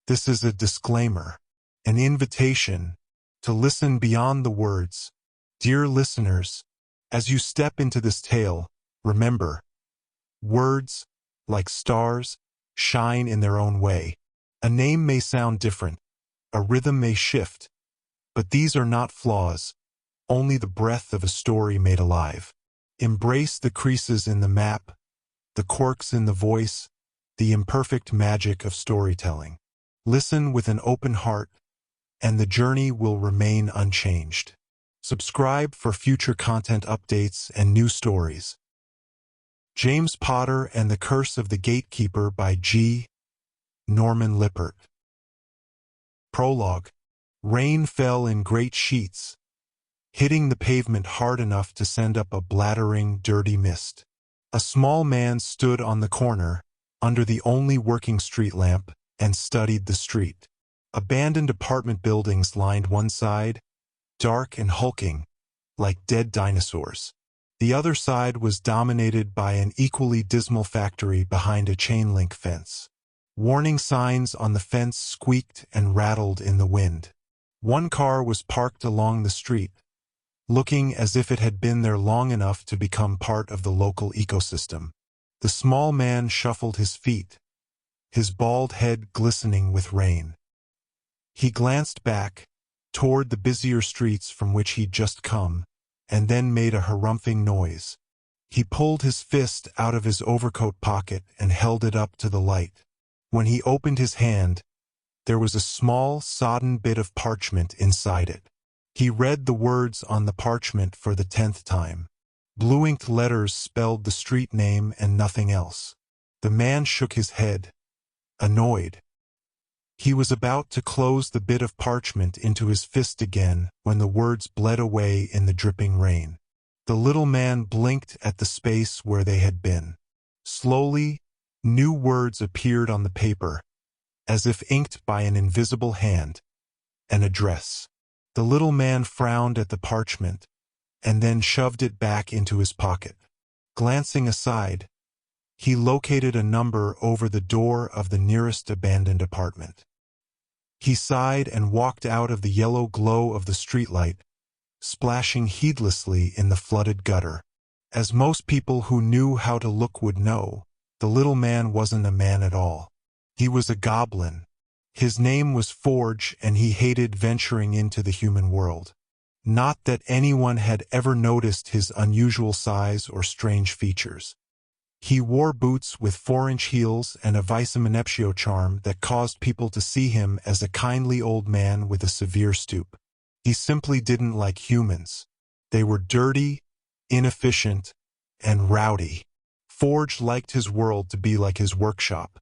This is a disclaimer, an invitation to listen beyond the words. Dear listeners, as you step into this tale, remember, words, like stars, shine in their own way. A name may sound different, a rhythm may shift, but these are not flaws, only the breath of a story made alive. Embrace the creases in the map, the quirks in the voice, the imperfect magic of storytelling. Listen with an open heart, and the journey will remain unchanged. Subscribe for future content updates and new stories. James Potter and the Curse of the Gatekeeper by G. Norman Lippert. Prologue. Rain fell in great sheets, hitting the pavement hard enough to send up a blattering, dirty mist. A small man stood on the corner, under the only working street lamp, and studied the street. Abandoned apartment buildings lined one side, dark and hulking, like dead dinosaurs. The other side was dominated by an equally dismal factory behind a chain-link fence. Warning signs on the fence squeaked and rattled in the wind. One car was parked along the street, looking as if it had been there long enough to become part of the local ecosystem. The small man shuffled his feet, his bald head glistening with rain. He glanced back, toward the busier streets from which he'd just come, and then made a harumphing noise. He pulled his fist out of his overcoat pocket and held it up to the light. When he opened his hand, there was a small, sodden bit of parchment inside it. He read the words on the parchment for the 10th time. Blue-inked letters spelled the street name and nothing else. The man shook his head, annoyed. He was about to close the bit of parchment into his fist again when the words bled away in the dripping rain. The little man blinked at the space where they had been. Slowly, new words appeared on the paper, as if inked by an invisible hand. An address. The little man frowned at the parchment, and then shoved it back into his pocket. Glancing aside, he located a number over the door of the nearest abandoned apartment. He sighed and walked out of the yellow glow of the streetlight, splashing heedlessly in the flooded gutter. As most people who knew how to look would know, the little man wasn't a man at all. He was a goblin. His name was Forge, and he hated venturing into the human world. Not that anyone had ever noticed his unusual size or strange features. He wore boots with 4-inch heels and a vice-meneptio charm that caused people to see him as a kindly old man with a severe stoop. He simply didn't like humans. They were dirty, inefficient, and rowdy. Forge liked his world to be like his workshop.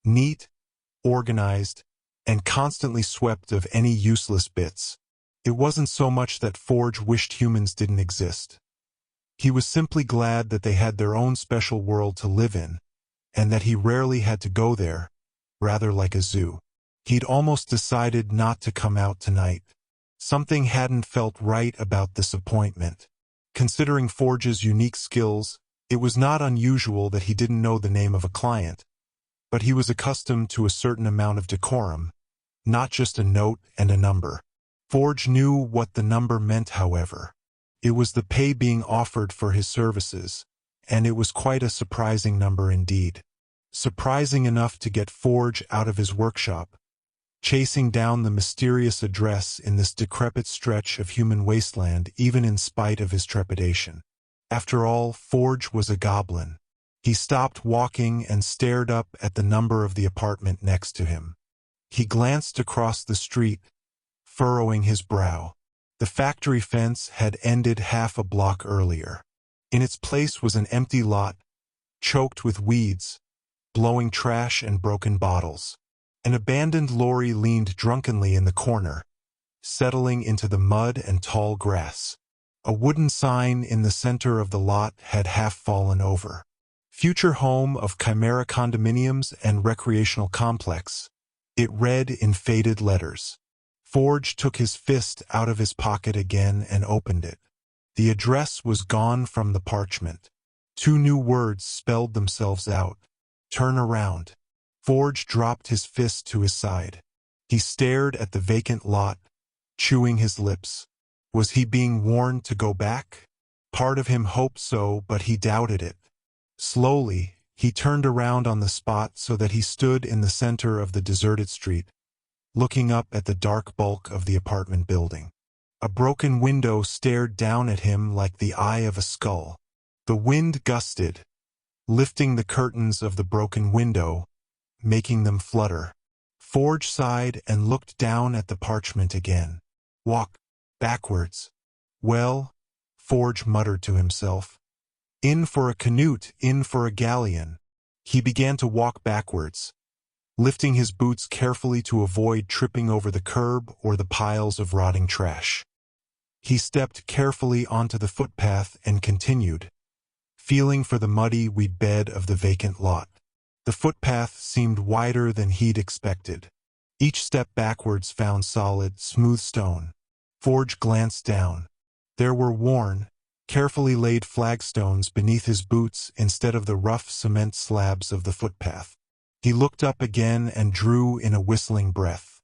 Neat, organized, and constantly swept of any useless bits. It wasn't so much that Forge wished humans didn't exist. He was simply glad that they had their own special world to live in, and that he rarely had to go there, rather like a zoo. He'd almost decided not to come out tonight. Something hadn't felt right about this appointment. Considering Forge's unique skills, it was not unusual that he didn't know the name of a client, but he was accustomed to a certain amount of decorum, not just a note and a number. Forge knew what the number meant, however. It was the pay being offered for his services, and it was quite a surprising number indeed. Surprising enough to get Forge out of his workshop, chasing down the mysterious address in this decrepit stretch of human wasteland even in spite of his trepidation. After all, Forge was a goblin. He stopped walking and stared up at the number of the apartment next to him. He glanced across the street, furrowing his brow. The factory fence had ended half a block earlier. In its place was an empty lot, choked with weeds, blowing trash and broken bottles. An abandoned lorry leaned drunkenly in the corner, settling into the mud and tall grass. A wooden sign in the center of the lot had half fallen over. Future home of Chimera Condominiums and Recreational Complex. It read in faded letters. Forge took his fist out of his pocket again and opened it. The address was gone from the parchment. 2 new words spelled themselves out. Turn around. Forge dropped his fist to his side. He stared at the vacant lot, chewing his lips. Was he being warned to go back? Part of him hoped so, but he doubted it. Slowly, he turned around on the spot so that he stood in the center of the deserted street, looking up at the dark bulk of the apartment building. A broken window stared down at him like the eye of a skull. The wind gusted, lifting the curtains of the broken window, making them flutter. Forge sighed and looked down at the parchment again. Walk backwards. Well, Forge muttered to himself. In for a canute, in for a galleon. He began to walk backwards, lifting his boots carefully to avoid tripping over the curb or the piles of rotting trash. He stepped carefully onto the footpath and continued, feeling for the muddy weed bed of the vacant lot. The footpath seemed wider than he'd expected. Each step backwards found solid, smooth stone. Forge glanced down. There were worn, carefully laid flagstones beneath his boots instead of the rough cement slabs of the footpath. He looked up again and drew in a whistling breath.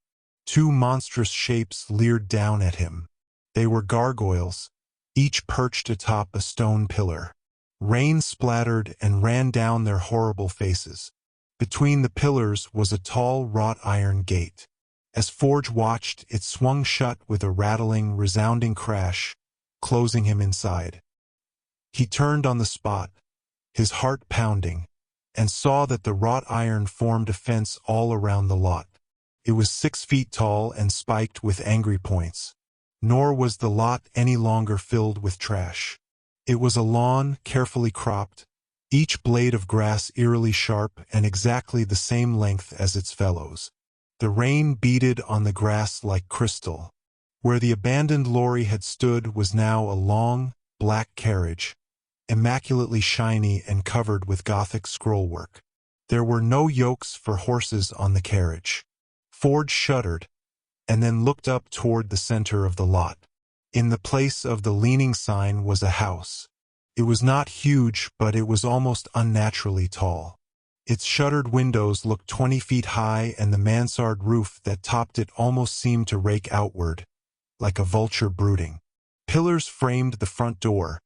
Two monstrous shapes leered down at him. They were gargoyles, each perched atop a stone pillar. Rain splattered and ran down their horrible faces. Between the pillars was a tall wrought iron gate. As Forge watched, it swung shut with a rattling, resounding crash, closing him inside. He turned on the spot, his heart pounding, and saw that the wrought iron formed a fence all around the lot. It was 6 feet tall and spiked with angry points. Nor was the lot any longer filled with trash. It was a lawn, carefully cropped, each blade of grass eerily sharp and exactly the same length as its fellows. The rain beaded on the grass like crystal. Where the abandoned lorry had stood was now a long, black carriage, immaculately shiny and covered with Gothic scrollwork. There were no yokes for horses on the carriage. Forge shuddered, and then looked up toward the center of the lot. In the place of the leaning sign was a house. It was not huge, but it was almost unnaturally tall. Its shuttered windows looked 20 feet high, and the mansard roof that topped it almost seemed to rake outward, like a vulture brooding. Pillars framed the front door,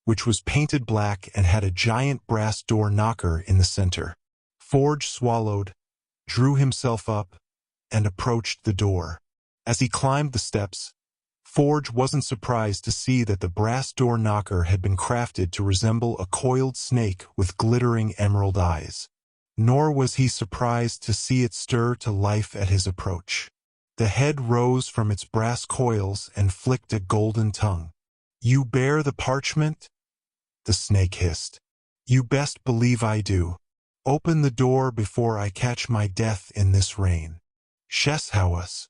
which was painted black and had a giant brass door knocker in the center. Forge swallowed, drew himself up, and approached the door. As he climbed the steps, Forge wasn't surprised to see that the brass door knocker had been crafted to resemble a coiled snake with glittering emerald eyes. Nor was he surprised to see it stir to life at his approach. The head rose from its brass coils and flicked a golden tongue. "You bear the parchment?" the snake hissed. "You best believe I do. Open the door before I catch my death in this rain. Sheshawas.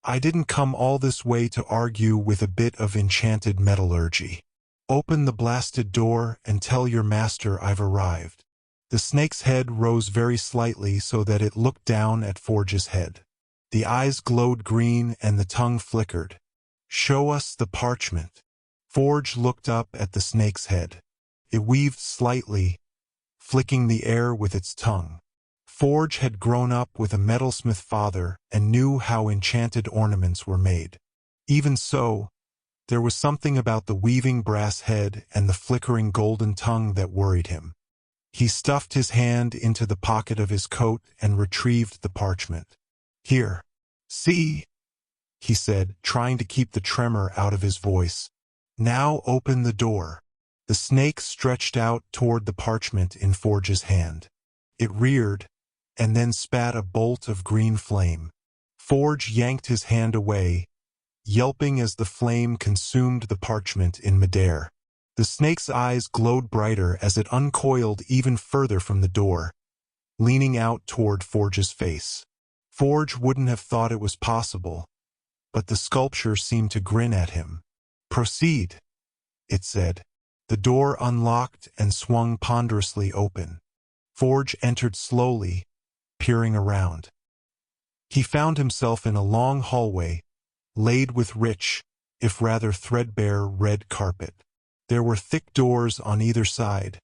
I didn't come all this way to argue with a bit of enchanted metallurgy. Open the blasted door and tell your master I've arrived." The snake's head rose very slightly so that it looked down at Forge's head. The eyes glowed green and the tongue flickered. "Show us the parchment." Forge looked up at the snake's head. It weaved slightly, flicking the air with its tongue. Forge had grown up with a metalsmith father and knew how enchanted ornaments were made. Even so, there was something about the weaving brass head and the flickering golden tongue that worried him. He stuffed his hand into the pocket of his coat and retrieved the parchment. "Here. See?" he said, trying to keep the tremor out of his voice. "Now open the door." The snake stretched out toward the parchment in Forge's hand. It reared, and then spat a bolt of green flame. Forge yanked his hand away, yelping as the flame consumed the parchment in midair. The snake's eyes glowed brighter as it uncoiled even further from the door, leaning out toward Forge's face. Forge wouldn't have thought it was possible, but the sculpture seemed to grin at him. "Proceed," it said. The door unlocked and swung ponderously open. Forge entered slowly, peering around. He found himself in a long hallway, laid with rich, if rather threadbare, red carpet. There were thick doors on either side,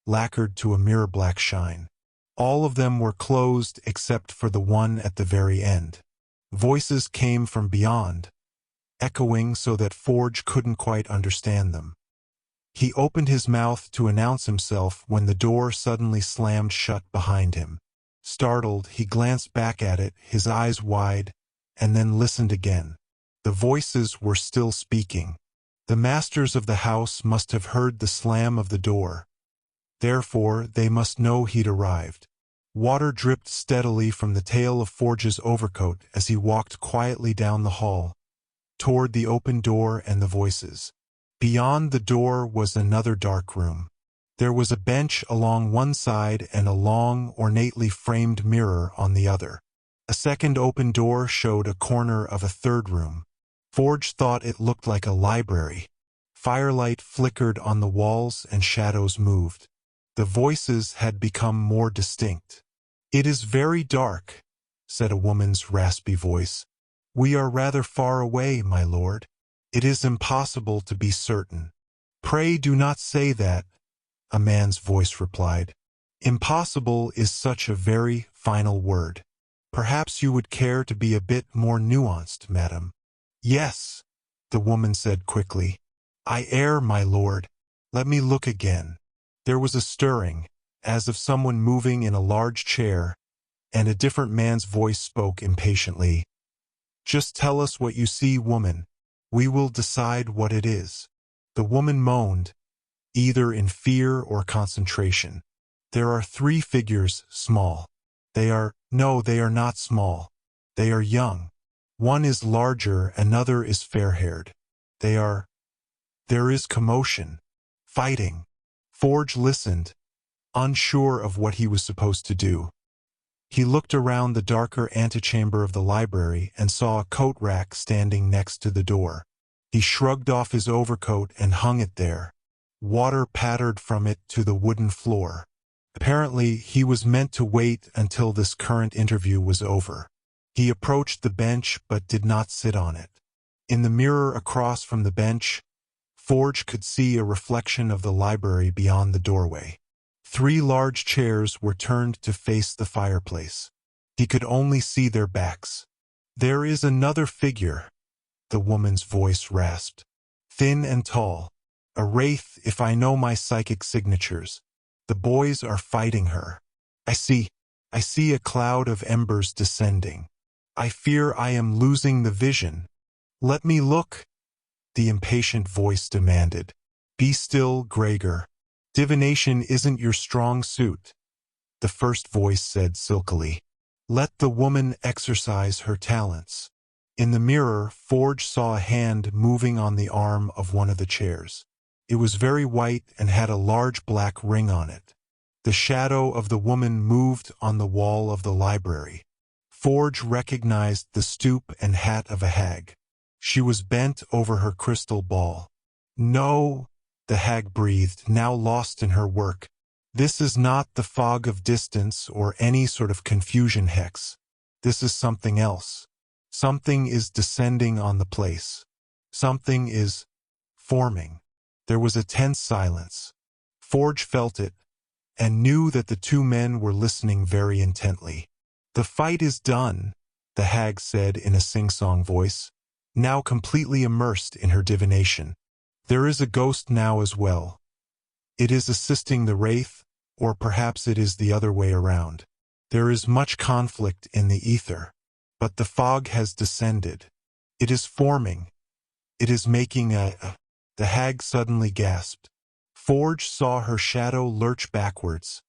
lacquered to a mirror-black shine. All of them were closed except for the one at the very end. Voices came from beyond, echoing so that Forge couldn't quite understand them. He opened his mouth to announce himself when the door suddenly slammed shut behind him. Startled, he glanced back at it, his eyes wide, and then listened again. The voices were still speaking. The masters of the house must have heard the slam of the door. Therefore, they must know he'd arrived. Water dripped steadily from the tail of Forge's overcoat as he walked quietly down the hall, toward the open door and the voices. Beyond the door was another dark room. There was a bench along one side and a long, ornately framed mirror on the other. A second open door showed a corner of a third room. Forge thought it looked like a library. Firelight flickered on the walls and shadows moved. The voices had become more distinct. "It is very dark," said a woman's raspy voice. "We are rather far away, my lord. It is impossible to be certain." "Pray do not say that," a man's voice replied. "Impossible is such a very final word. Perhaps you would care to be a bit more nuanced, madam." "Yes," the woman said quickly. "I err, my lord. Let me look again." There was a stirring, as of someone moving in a large chair, and a different man's voice spoke impatiently. "Just tell us what you see, woman. We will decide what it is." The woman moaned, either in fear or concentration. "There are 3 figures, small. No, they are not small. They are young. One is larger, another is fair-haired. There is commotion. Fighting." Forge listened, unsure of what he was supposed to do. He looked around the darker antechamber of the library and saw a coat rack standing next to the door. He shrugged off his overcoat and hung it there. Water pattered from it to the wooden floor. Apparently, he was meant to wait until this current interview was over. He approached the bench but did not sit on it. In the mirror across from the bench, Forge could see a reflection of the library beyond the doorway. 3 large chairs were turned to face the fireplace. He could only see their backs. "There is another figure," the woman's voice rasped. "Thin and tall. A wraith if I know my psychic signatures. The boys are fighting her. I see a cloud of embers descending. I fear I am losing the vision." "Let me look," the impatient voice demanded. "Be still, Gregor. Divination isn't your strong suit," the first voice said silkily. "Let the woman exercise her talents." In the mirror, Forge saw a hand moving on the arm of one of the chairs. It was very white and had a large black ring on it. The shadow of the woman moved on the wall of the library. Forge recognized the stoop and hat of a hag. She was bent over her crystal ball. "No," the hag breathed, now lost in her work. "This is not the fog of distance or any sort of confusion hex. This is something else. Something is descending on the place. Something is forming." There was a tense silence. Forge felt it, and knew that the 2 men were listening very intently. "The fight is done," the hag said in a sing-song voice, now completely immersed in her divination. "There is a ghost now as well. It is assisting the wraith, or perhaps it is the other way around. There is much conflict in the ether. But the fog has descended. It is forming. It is making The hag suddenly gasped. Forge saw her shadow lurch backwards,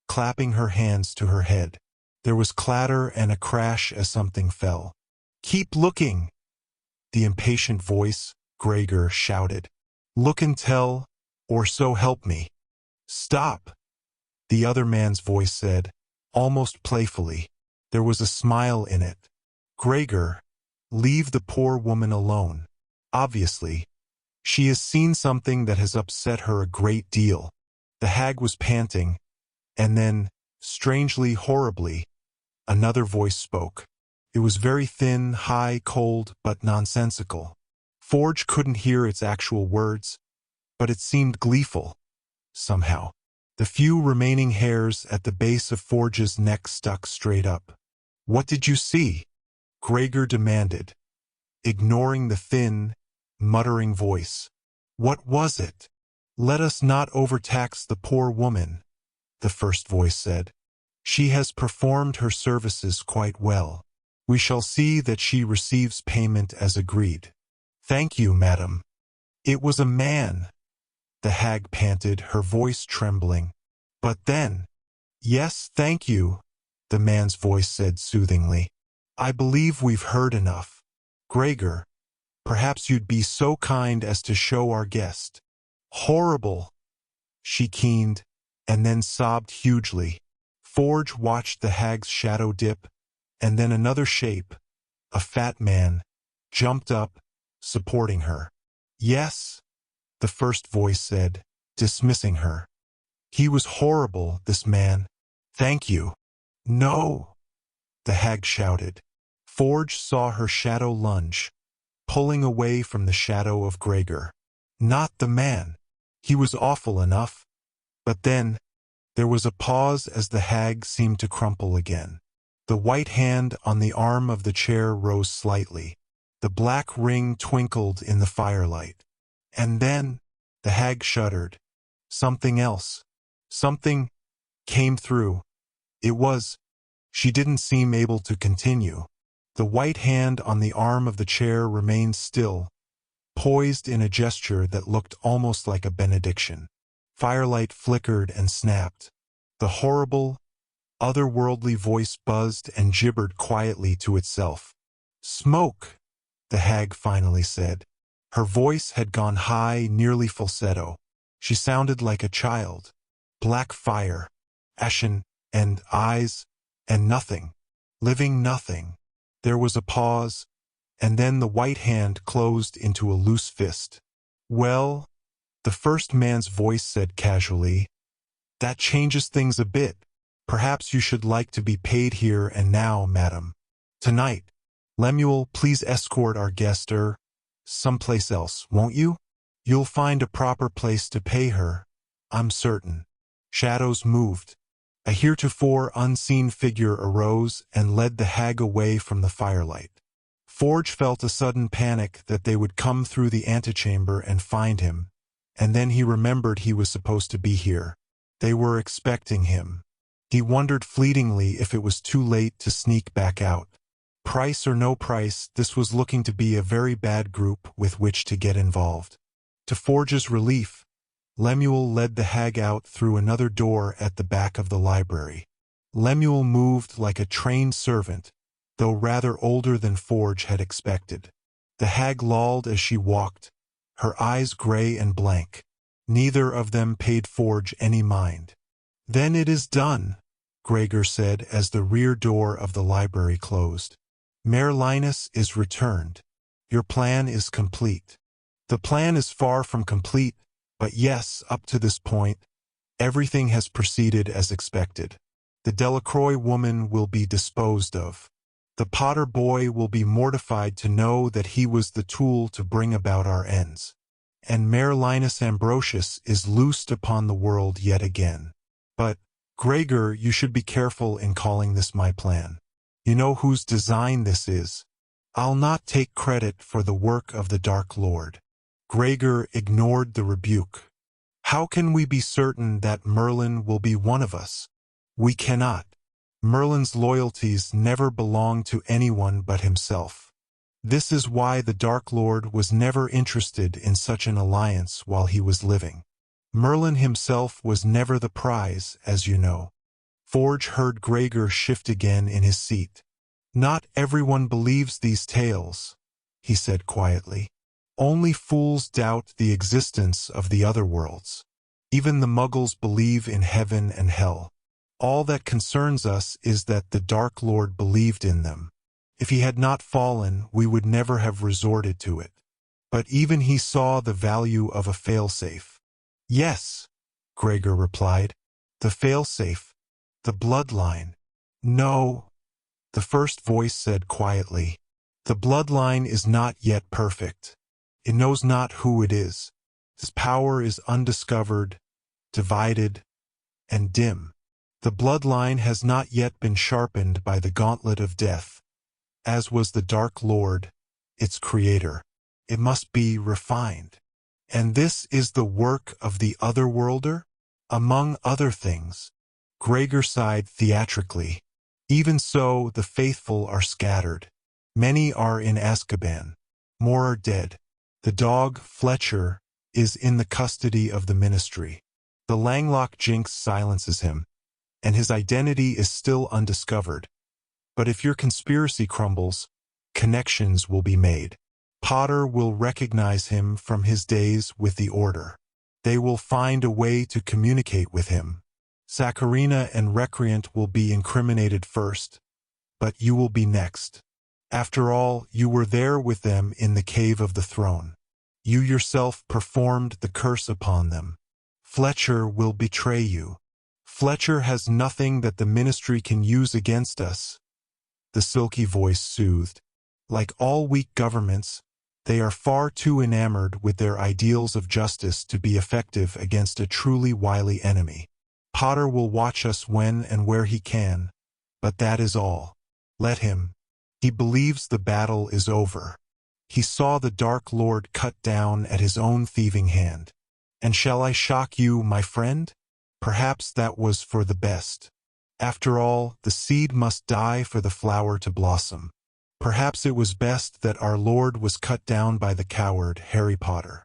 clapping her hands to her head. There was clatter and a crash as something fell. "Keep looking!" The impatient voice, Gregor, shouted. "Look and tell, or so help me." "Stop!" the other man's voice said, almost playfully. There was a smile in it. "Gregor, leave the poor woman alone. Obviously, she has seen something that has upset her a great deal." The hag was panting, and then, strangely, horribly, another voice spoke. It was very thin, high, cold, but nonsensical. Forge couldn't hear its actual words, but it seemed gleeful, somehow. The few remaining hairs at the base of Forge's neck stuck straight up. "What did you see?" Gregor demanded, ignoring the thin, muttering voice. "What was it?" "Let us not overtax the poor woman," the first voice said. "She has performed her services quite well. We shall see that she receives payment as agreed." "Thank you, madam." "It was a man," the hag panted, her voice trembling. "But then—" "Yes, thank you," the man's voice said soothingly. "I believe we've heard enough. Gregor, perhaps you'd be so kind as to show our guest." "Horrible!" She keened, and then sobbed hugely. Forge watched the hag's shadow dip, and then another shape, a fat man, jumped up, supporting her. "Yes," the first voice said, dismissing her. "He was horrible, this man. Thank you." "No!" the hag shouted. Forge saw her shadow lunge, pulling away from the shadow of Gregor. "Not the man. He was awful enough." But then, there was a pause as the hag seemed to crumple again. The white hand on the arm of the chair rose slightly. The black ring twinkled in the firelight. And then, the hag shuddered. Something else. Something came through. It was— She didn't seem able to continue. The white hand on the arm of the chair remained still, poised in a gesture that looked almost like a benediction. Firelight flickered and snapped. The horrible, otherworldly voice buzzed and gibbered quietly to itself. "Smoke," the hag finally said. Her voice had gone high, nearly falsetto. She sounded like a child. "Black fire, ashen, and eyes, and nothing. Living nothing." There was a pause, and then the white hand closed into a loose fist. "Well," the first man's voice said casually, "that changes things a bit. Perhaps you should like to be paid here and now, madam. Tonight. Lemuel, please escort our guest someplace else, won't you? You'll find a proper place to pay her, I'm certain." Shadows moved. A heretofore unseen figure arose and led the hag away from the firelight. Forge felt a sudden panic that they would come through the antechamber and find him, and then he remembered he was supposed to be here. They were expecting him. He wondered fleetingly if it was too late to sneak back out. Price or no price, this was looking to be a very bad group with which to get involved. To Forge's relief, Lemuel led the hag out through another door at the back of the library. Lemuel moved like a trained servant, though rather older than Forge had expected. The hag lolled as she walked, her eyes gray and blank. Neither of them paid Forge any mind. "Then it is done," Gregor said as the rear door of the library closed. "Mayor Linus is returned. Your plan is complete." "The plan is far from complete, but yes, up to this point, everything has proceeded as expected. The Delacroix woman will be disposed of. The Potter boy will be mortified to know that he was the tool to bring about our ends. And Mayor Linus Ambrosius is loosed upon the world yet again. But, Gregor, you should be careful in calling this my plan. You know whose design this is. I'll not take credit for the work of the Dark Lord." Gregor ignored the rebuke. "How can we be certain that Merlin will be one of us? We cannot. Merlin's loyalties never belong to anyone but himself. This is why the Dark Lord was never interested in such an alliance while he was living. Merlin himself was never the prize, as you know." Forge heard Gregor shift again in his seat. "Not everyone believes these tales," he said quietly. "Only fools doubt the existence of the other worlds. Even the Muggles believe in heaven and hell. All that concerns us is that the Dark Lord believed in them. If he had not fallen, we would never have resorted to it. But even he saw the value of a failsafe." "Yes," Gregor replied. "The failsafe. The bloodline." "No," the first voice said quietly. "The bloodline is not yet perfect. It knows not who it is. Its power is undiscovered, divided, and dim. The bloodline has not yet been sharpened by the gauntlet of death, as was the Dark Lord, its creator. It must be refined. And this is the work of the Otherworlder? Among other things. Gregor sighed theatrically. Even so, the faithful are scattered. Many are in Azkaban. More are dead. The dog, Fletcher, is in the custody of the Ministry. The Langlock jinx silences him, and his identity is still undiscovered. But if your conspiracy crumbles, connections will be made. Potter will recognize him from his days with the Order. They will find a way to communicate with him. Saccharina and Recreant will be incriminated first, but you will be next. After all, you were there with them in the Cave of the Throne. You yourself performed the curse upon them. Fletcher will betray you. Fletcher has nothing that the Ministry can use against us. The silky voice soothed. Like all weak governments, they are far too enamored with their ideals of justice to be effective against a truly wily enemy. Potter will watch us when and where he can, but that is all. Let him. He believes the battle is over. He saw the Dark Lord cut down at his own thieving hand. And shall I shock you, my friend? Perhaps that was for the best. After all, the seed must die for the flower to blossom. Perhaps it was best that our Lord was cut down by the coward, Harry Potter.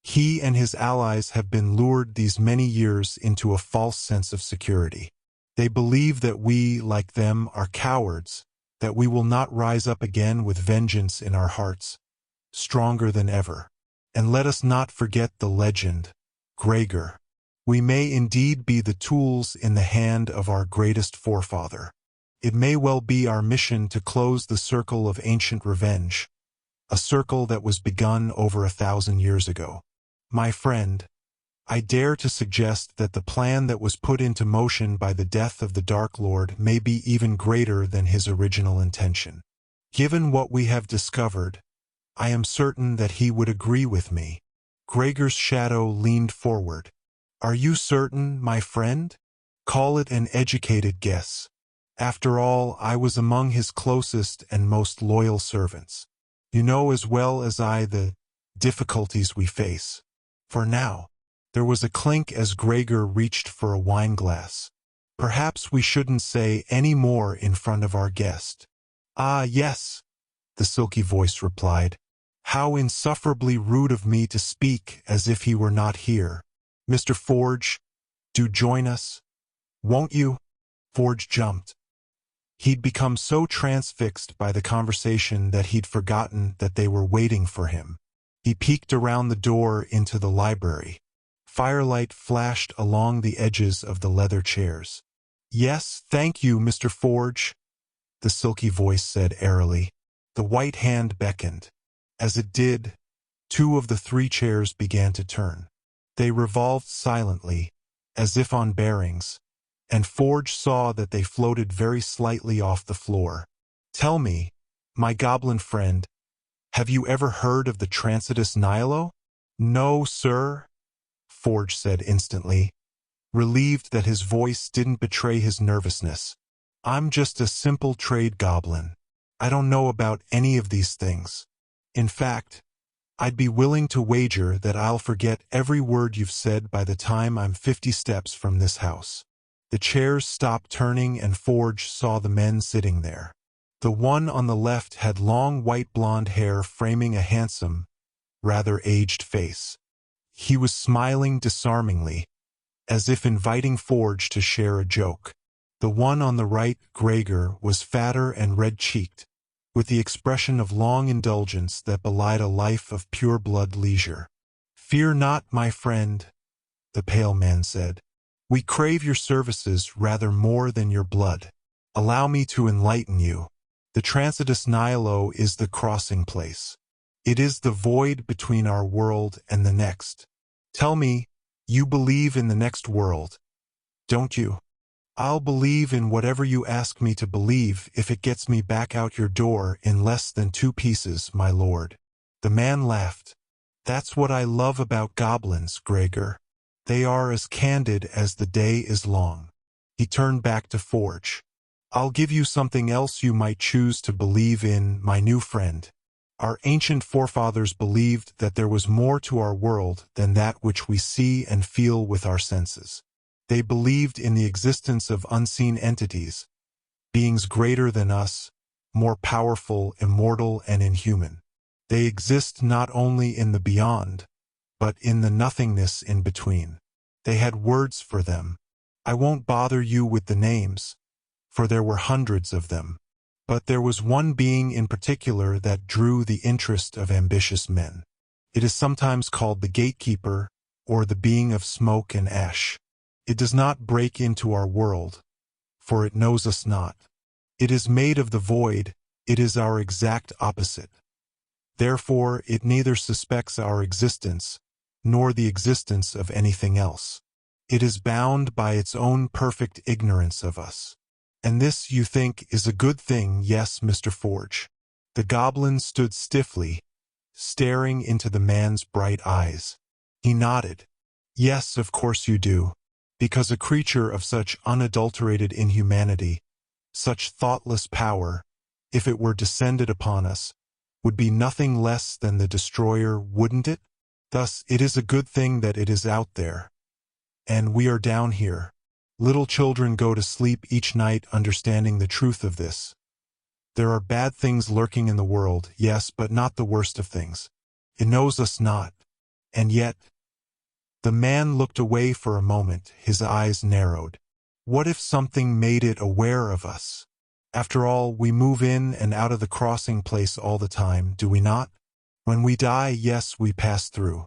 He and his allies have been lured these many years into a false sense of security. They believe that we, like them, are cowards, that we will not rise up again with vengeance in our hearts, stronger than ever. And let us not forget the legend, Gregor. We may indeed be the tools in the hand of our greatest forefather. It may well be our mission to close the circle of ancient revenge, a circle that was begun over 1,000 years ago. My friend, I dare to suggest that the plan that was put into motion by the death of the Dark Lord may be even greater than his original intention. Given what we have discovered, I am certain that he would agree with me. Gregor's shadow leaned forward. Are you certain, my friend? Call it an educated guess. After all, I was among his closest and most loyal servants. You know as well as I the difficulties we face. For now, there was a clink as Gregor reached for a wine glass. Perhaps we shouldn't say any more in front of our guest. Ah, yes, the silky voice replied. How insufferably rude of me to speak as if he were not here. Mr. Forge, do join us. Won't you? Forge jumped. He'd become so transfixed by the conversation that he'd forgotten that they were waiting for him. He peeked around the door into the library. Firelight flashed along the edges of the leather chairs. Yes, thank you, Mr. Forge, the silky voice said airily. The white hand beckoned. As it did, 2 of the 3 chairs began to turn. They revolved silently, as if on bearings, and Forge saw that they floated very slightly off the floor. Tell me, my goblin friend, have you ever heard of the Transitus Nihilo? No, sir, Forge said instantly, relieved that his voice didn't betray his nervousness. I'm just a simple trade goblin. I don't know about any of these things. In fact, I'd be willing to wager that I'll forget every word you've said by the time I'm 50 steps from this house. The chairs stopped turning and Forge saw the men sitting there. The one on the left had long white blonde hair framing a handsome, rather aged face. He was smiling disarmingly, as if inviting Forge to share a joke. The one on the right, Gregor, was fatter and red-cheeked, with the expression of long indulgence that belied a life of pure-blood leisure. Fear not, my friend, the pale man said. We crave your services rather more than your blood. Allow me to enlighten you. The Transitus Nihilo is the crossing place. It is the void between our world and the next. Tell me, you believe in the next world, don't you? I'll believe in whatever you ask me to believe if it gets me back out your door in less than 2 pieces, my lord. The man laughed. That's what I love about goblins, Gregor. They are as candid as the day is long. He turned back to Forge. I'll give you something else you might choose to believe in, my new friend. Our ancient forefathers believed that there was more to our world than that which we see and feel with our senses. They believed in the existence of unseen entities, beings greater than us, more powerful, immortal, and inhuman. They exist not only in the beyond, but in the nothingness in between. They had words for them. I won't bother you with the names, for there were hundreds of them. But there was one being in particular that drew the interest of ambitious men. It is sometimes called the Gatekeeper, or the being of smoke and ash. It does not break into our world, for it knows us not. It is made of the void, it is our exact opposite. Therefore, it neither suspects our existence, nor the existence of anything else. It is bound by its own perfect ignorance of us. And this, you think, is a good thing, yes, Mr. Forge? The goblin stood stiffly, staring into the man's bright eyes. He nodded. Yes, of course you do, because a creature of such unadulterated inhumanity, such thoughtless power, if it were descended upon us, would be nothing less than the destroyer, wouldn't it? Thus, it is a good thing that it is out there, and we are down here. Little children go to sleep each night understanding the truth of this. There are bad things lurking in the world, yes, but not the worst of things. It knows us not. And yet, the man looked away for a moment, his eyes narrowed. What if something made it aware of us? After all, we move in and out of the crossing place all the time, do we not? When we die, yes, we pass through.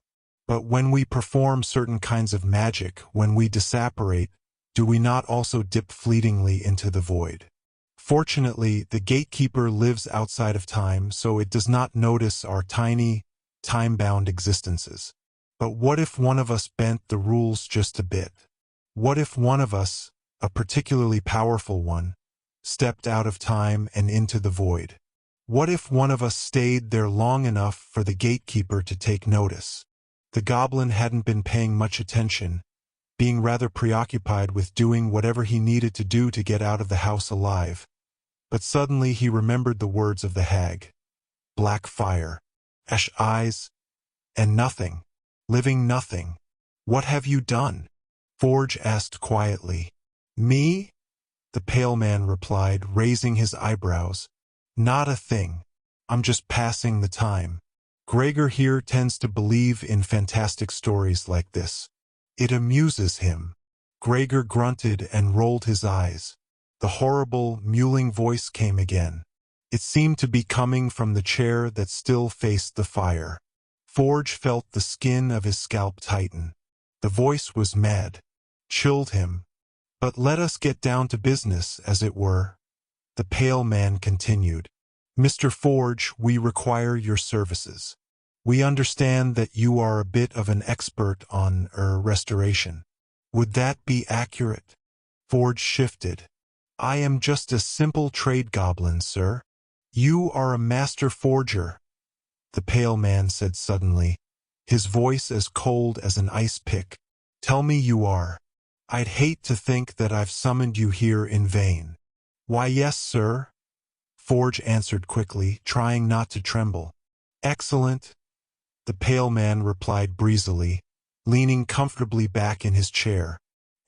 But when we perform certain kinds of magic, when we disapparate, do we not also dip fleetingly into the void? Fortunately, the Gatekeeper lives outside of time, so it does not notice our tiny, time-bound existences. But what if one of us bent the rules just a bit? What if one of us, a particularly powerful one, stepped out of time and into the void? What if one of us stayed there long enough for the Gatekeeper to take notice? The goblin hadn't been paying much attention, being rather preoccupied with doing whatever he needed to do to get out of the house alive. But suddenly he remembered the words of the hag. Black fire, ash eyes, and nothing, living nothing. What have you done? Forge asked quietly. Me? The pale man replied, raising his eyebrows. Not a thing. I'm just passing the time. Gregor here tends to believe in fantastic stories like this. It amuses him. Gregor grunted and rolled his eyes. The horrible, mewling voice came again. It seemed to be coming from the chair that still faced the fire. Forge felt the skin of his scalp tighten. The voice was mad, chilled him. But let us get down to business, as it were. The pale man continued. Mr. Forge, we require your services. We understand that you are a bit of an expert on restoration. Would that be accurate? Forge shifted. I am just a simple trade goblin, sir. You are a master forger, the pale man said suddenly, his voice as cold as an ice pick. Tell me you are. I'd hate to think that I've summoned you here in vain. Why, yes, sir, Forge answered quickly, trying not to tremble. Excellent, the pale man replied breezily, leaning comfortably back in his chair.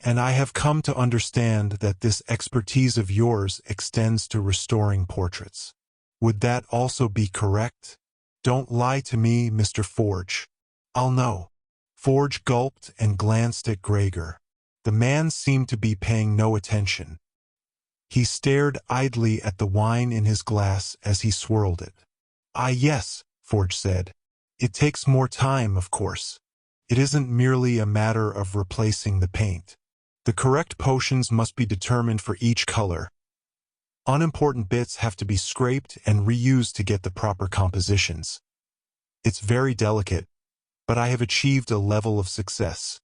And I have come to understand that this expertise of yours extends to restoring portraits. Would that also be correct? Don't lie to me, Mr. Forge. I'll know. Forge gulped and glanced at Gregor. The man seemed to be paying no attention. He stared idly at the wine in his glass as he swirled it. Ah, yes, Forge said. It takes more time, of course. It isn't merely a matter of replacing the paint. The correct potions must be determined for each color. Unimportant bits have to be scraped and reused to get the proper compositions. It's very delicate, but I have achieved a level of success.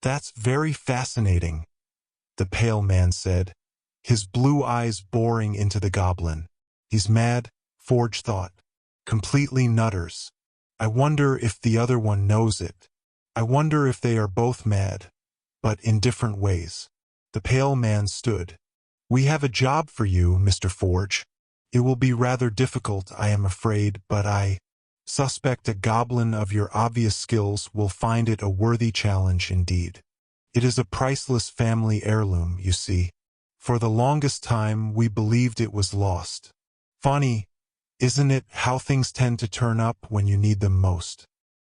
That's very fascinating, the pale man said, his blue eyes boring into the goblin. He's mad, Forge thought. Completely nutters. I wonder if the other one knows it. I wonder if they are both mad, but in different ways. The pale man stood. We have a job for you, Mr. Forge. It will be rather difficult, I am afraid, but I suspect a goblin of your obvious skills will find it a worthy challenge indeed. It is a priceless family heirloom, you see. For the longest time, we believed it was lost. Funny, isn't it, how things tend to turn up when you need them most?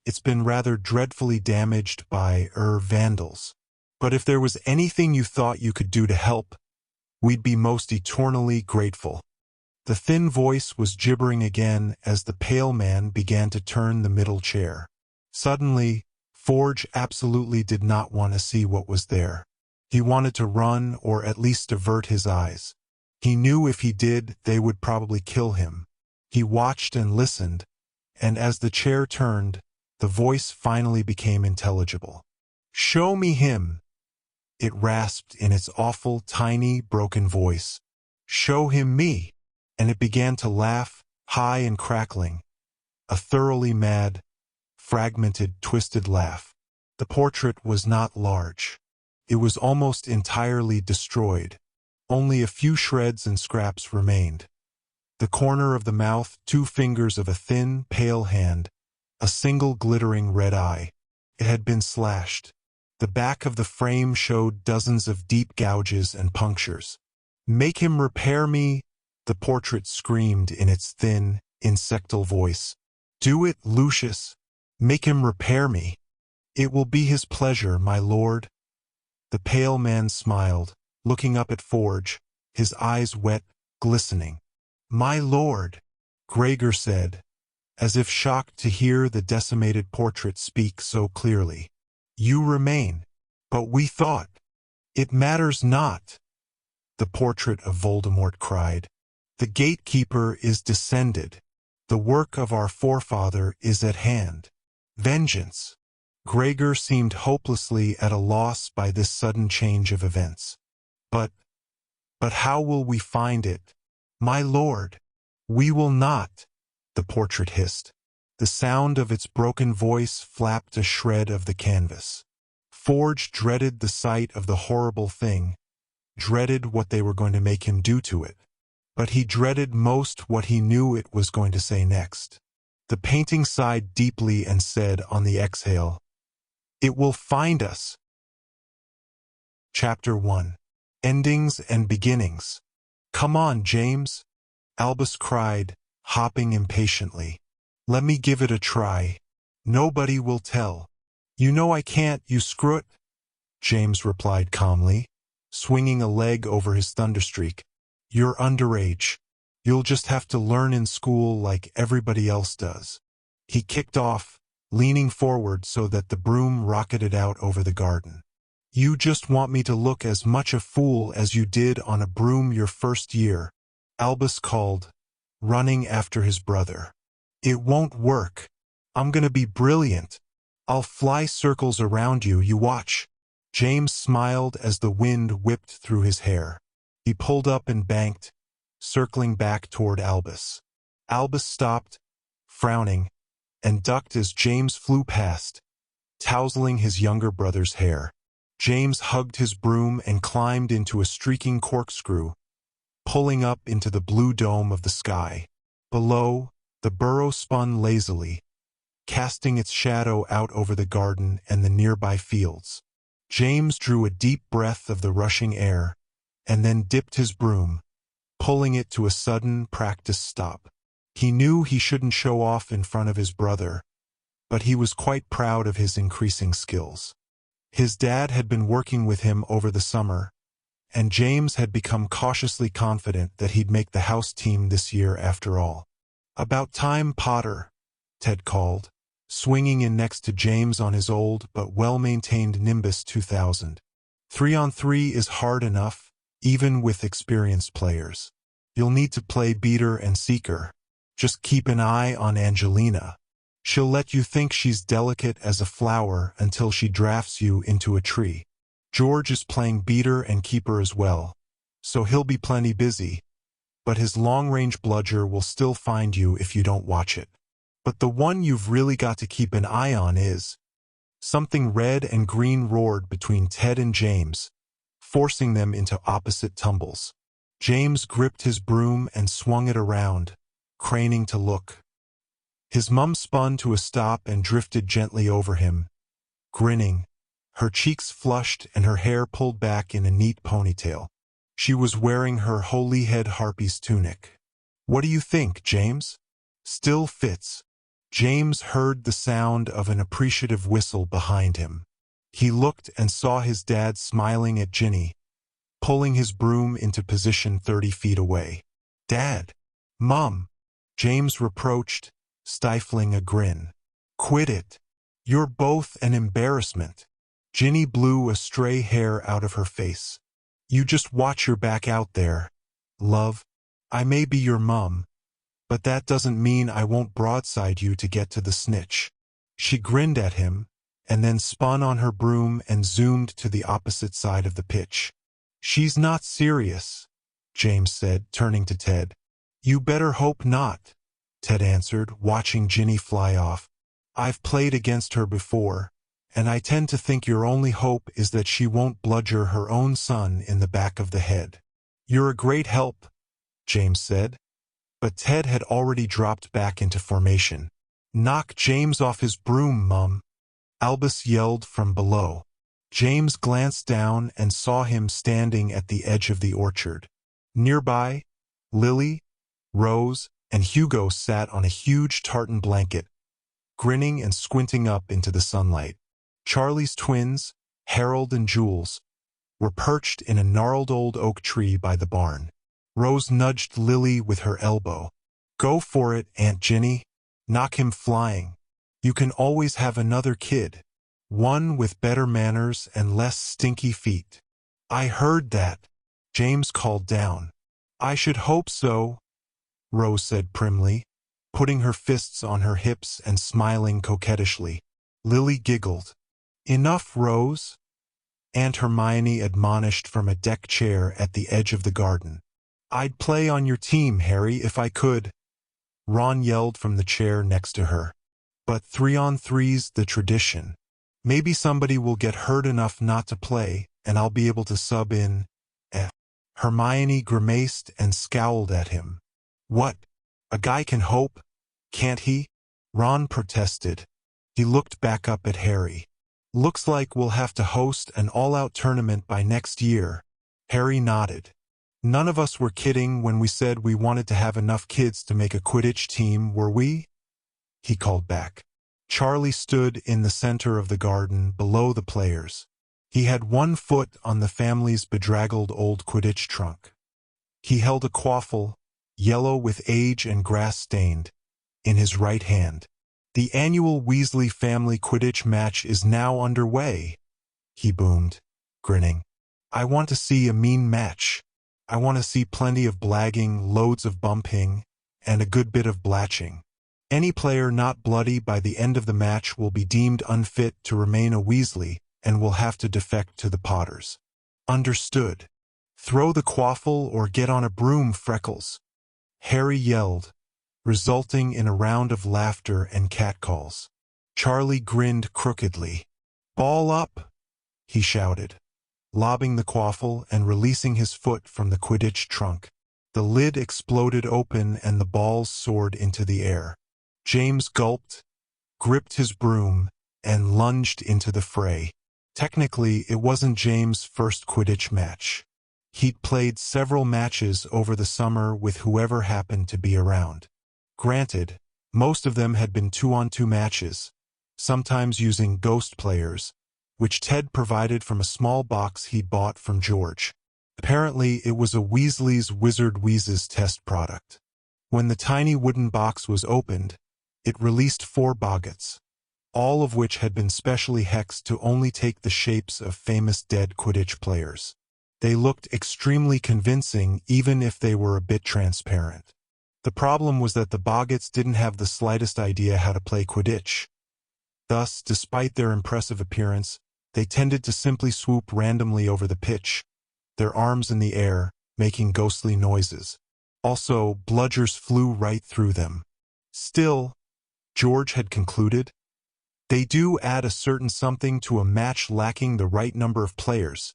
It's been rather dreadfully damaged by, vandals. But if there was anything you thought you could do to help, we'd be most eternally grateful. The thin voice was gibbering again as the pale man began to turn the middle chair. Suddenly, Forge absolutely did not want to see what was there. He wanted to run or at least avert his eyes. He knew if he did, they would probably kill him. He watched and listened, and as the chair turned, the voice finally became intelligible. "Show me him," it rasped in its awful, tiny, broken voice. "Show him me." And it began to laugh, high and crackling. A thoroughly mad, fragmented, twisted laugh. The portrait was not large. It was almost entirely destroyed. Only a few shreds and scraps remained. The corner of the mouth, 2 fingers of a thin, pale hand, a single glittering red eye. It had been slashed. The back of the frame showed dozens of deep gouges and punctures. "Make him repair me," the portrait screamed in its thin, insectal voice. "Do it, Lucius. Make him repair me. It will be his pleasure, my lord." The pale man smiled, looking up at Forge, his eyes wet, glistening. "My lord," Gregor said, as if shocked to hear the decimated portrait speak so clearly. "You remain. But we thought—" "It matters not," the portrait of Voldemort cried. "The Gatekeeper is descended. The work of our forefather is at hand. Vengeance." Gregor seemed hopelessly at a loss by this sudden change of events. But how will we find it, my lord?" "We will not," the portrait hissed. The sound of its broken voice flapped a shred of the canvas. Forge dreaded the sight of the horrible thing, dreaded what they were going to make him do to it. But he dreaded most what he knew it was going to say next. The painting sighed deeply and said on the exhale, "It will find us." Chapter 1. Endings and Beginnings. "Come on, James," Albus cried, hopping impatiently. "Let me give it a try. Nobody will tell." "You know I can't, you screw-it," James replied calmly, swinging a leg over his thunderstreak. "You're underage. You'll just have to learn in school like everybody else does." He kicked off, leaning forward so that the broom rocketed out over the garden. "You just want me to look as much a fool as you did on a broom your first year," Albus called, running after his brother. "It won't work. I'm gonna be brilliant. I'll fly circles around you, you watch." James smiled as the wind whipped through his hair. He pulled up and banked, circling back toward Albus. Albus stopped, frowning, and ducked as James flew past, tousling his younger brother's hair. James hugged his broom and climbed into a streaking corkscrew, pulling up into the blue dome of the sky. Below, the burrow spun lazily, casting its shadow out over the garden and the nearby fields. James drew a deep breath of the rushing air, and then dipped his broom, pulling it to a sudden, practiced stop. He knew he shouldn't show off in front of his brother, but he was quite proud of his increasing skills. His dad had been working with him over the summer, and James had become cautiously confident that he'd make the house team this year after all. "About time, Potter," Ted called, swinging in next to James on his old but well-maintained Nimbus 2000. 3-on-3 is hard enough, even with experienced players. You'll need to play beater and seeker. Just keep an eye on Angelina. She'll let you think she's delicate as a flower until she drafts you into a tree. George is playing beater and keeper as well, so he'll be plenty busy, but his long-range bludger will still find you if you don't watch it. But the one you've really got to keep an eye on is Something red and green roared between Ted and James, forcing them into opposite tumbles. James gripped his broom and swung it around, craning to look. His mum spun to a stop and drifted gently over him, grinning, her cheeks flushed and her hair pulled back in a neat ponytail. She was wearing her holy head harpy's tunic. "What do you think, James? Still fits." James heard the sound of an appreciative whistle behind him. He looked and saw his dad smiling at Ginny, pulling his broom into position 30 feet away. "Dad! Mom!" James reproached, stifling a grin. "Quit it. You're both an embarrassment." Ginny blew a stray hair out of her face. "You just watch your back out there, love. I may be your mum, but that doesn't mean I won't broadside you to get to the snitch." She grinned at him, and then spun on her broom and zoomed to the opposite side of the pitch. "She's not serious," James said, turning to Ted. "You better hope not," Ted answered, watching Ginny fly off. "I've played against her before, and I tend to think your only hope is that she won't bludger her own son in the back of the head." "You're a great help," James said. But Ted had already dropped back into formation. "Knock James off his broom, Mum," Albus yelled from below. James glanced down and saw him standing at the edge of the orchard. Nearby, Lily, Rose, and Hugo sat on a huge tartan blanket, grinning and squinting up into the sunlight. Charlie's twins, Harold and Jules, were perched in a gnarled old oak tree by the barn. Rose nudged Lily with her elbow. "Go for it, Aunt Ginny. Knock him flying. You can always have another kid. One with better manners and less stinky feet." "I heard that," James called down. "I should hope so," Rose said primly, putting her fists on her hips and smiling coquettishly. Lily giggled. "Enough, Rose," Aunt Hermione admonished from a deck chair at the edge of the garden. "I'd play on your team, Harry, if I could," Ron yelled from the chair next to her. "But 3-on-3's the tradition. Maybe somebody will get hurt enough not to play, and I'll be able to sub in." Hermione grimaced and scowled at him. "What? A guy can hope, can't he?" Ron protested. He looked back up at Harry. "Looks like we'll have to host an all-out tournament by next year." Harry nodded. "None of us were kidding when we said we wanted to have enough kids to make a Quidditch team, were we?" he called back. Charlie stood in the center of the garden below the players. He had one foot on the family's bedraggled old Quidditch trunk. He held a quaffle, yellow with age and grass-stained, in his right hand. "The annual Weasley family Quidditch match is now underway," he boomed, grinning. "I want to see a mean match. I want to see plenty of blagging, loads of bumping, and a good bit of blatching. Any player not bloody by the end of the match will be deemed unfit to remain a Weasley and will have to defect to the Potters." "Understood. Throw the quaffle or get on a broom, Freckles," Harry yelled, resulting in a round of laughter and catcalls. Charlie grinned crookedly. "Ball up," he shouted, lobbing the quaffle and releasing his foot from the Quidditch trunk. The lid exploded open and the balls soared into the air. James gulped, gripped his broom, and lunged into the fray. Technically, it wasn't James' first Quidditch match. He'd played several matches over the summer with whoever happened to be around. Granted, most of them had been 2-on-2 matches, sometimes using ghost players, which Ted provided from a small box he'd bought from George. Apparently, it was a Weasley's Wizard Wheezes test product. When the tiny wooden box was opened, it released 4 boggots, all of which had been specially hexed to only take the shapes of famous dead Quidditch players. They looked extremely convincing even if they were a bit transparent. The problem was that the boggots didn't have the slightest idea how to play Quidditch. Thus, despite their impressive appearance, they tended to simply swoop randomly over the pitch, their arms in the air, making ghostly noises. Also, bludgers flew right through them. Still, George had concluded, They do add a certain something to a match lacking the right number of players,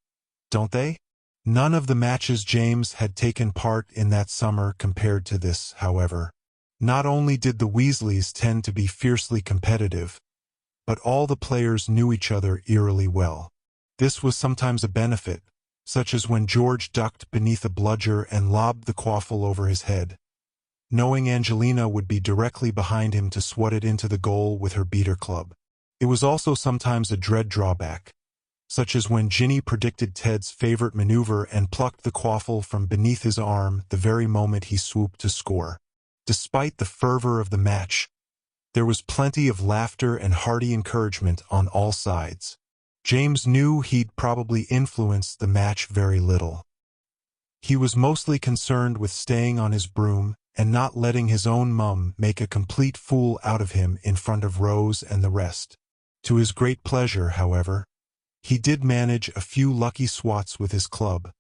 don't they? None of the matches James had taken part in that summer compared to this, however. Not only did the Weasleys tend to be fiercely competitive, but all the players knew each other eerily well. This was sometimes a benefit, such as when George ducked beneath a bludger and lobbed the quaffle over his head, knowing Angelina would be directly behind him to swat it into the goal with her beater club. It was also sometimes a dread drawback, such as when Ginny predicted Ted's favorite maneuver and plucked the quaffle from beneath his arm the very moment he swooped to score. Despite the fervor of the match, there was plenty of laughter and hearty encouragement on all sides. James knew he'd probably influenced the match very little. He was mostly concerned with staying on his broom and not letting his own mum make a complete fool out of him in front of Rose and the rest. To his great pleasure, however, he did manage a few lucky swats with his club,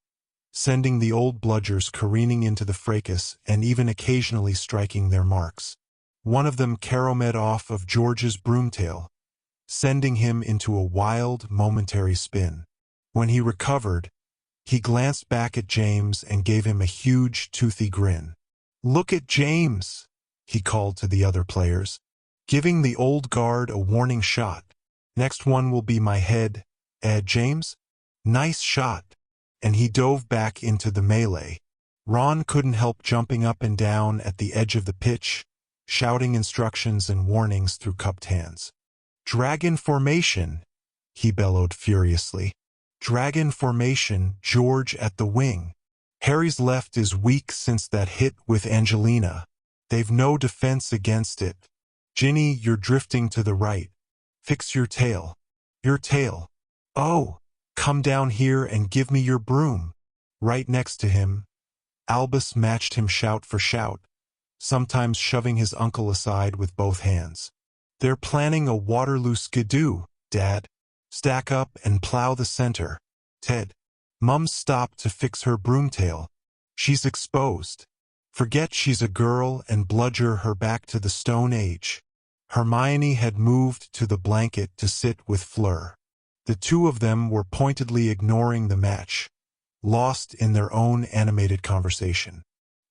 sending the old bludgers careening into the fracas and even occasionally striking their marks. One of them caromed off of George's broomtail, sending him into a wild, momentary spin. When he recovered, he glanced back at James and gave him a huge, toothy grin. "Look at James," he called to the other players, giving the old guard a warning shot. "Next one will be my head, James? Nice shot." And he dove back into the melee. Ron couldn't help jumping up and down at the edge of the pitch, shouting instructions and warnings through cupped hands. "Dragon formation," he bellowed furiously. "Dragon formation, George at the wing. Harry's left is weak since that hit with Angelina. They've no defense against it. Ginny, you're drifting to the right. Fix your tail. Your tail. Oh, come down here and give me your broom." Right next to him, Albus matched him shout for shout, sometimes shoving his uncle aside with both hands. "They're planning a Waterloo skidoo, Dad. Stack up and plow the center. Ted. Mum stopped to fix her broomtail. She's exposed. Forget she's a girl and bludger her back to the Stone Age." Hermione had moved to the blanket to sit with Fleur. The two of them were pointedly ignoring the match, lost in their own animated conversation.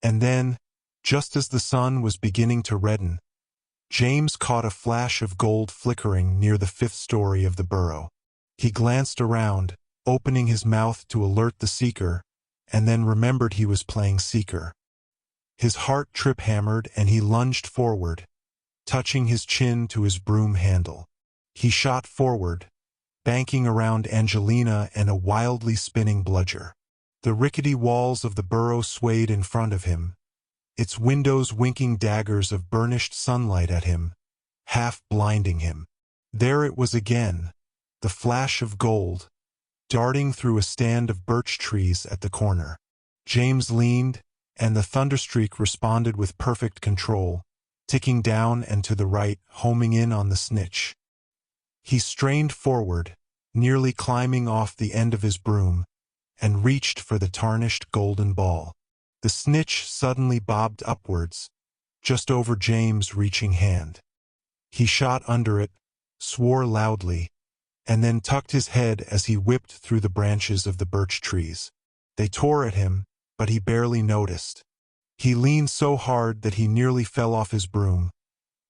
And then, just as the sun was beginning to redden, James caught a flash of gold flickering near the 5th story of the burrow. He glanced around, opening his mouth to alert the seeker, and then remembered he was playing seeker. His heart trip-hammered and he lunged forward, touching his chin to his broom handle. He shot forward, banking around Angelina and a wildly spinning bludger. The rickety walls of the burrow swayed in front of him, its windows winking daggers of burnished sunlight at him, half blinding him. There it was again, the flash of gold, darting through a stand of birch trees at the corner. James leaned, and the thunderstreak responded with perfect control, ticking down and to the right, homing in on the snitch. He strained forward, nearly climbing off the end of his broom, and reached for the tarnished golden ball. The snitch suddenly bobbed upwards, just over James' reaching hand. He shot under it, swore loudly, and then tucked his head as he whipped through the branches of the birch trees. They tore at him, but he barely noticed. He leaned so hard that he nearly fell off his broom,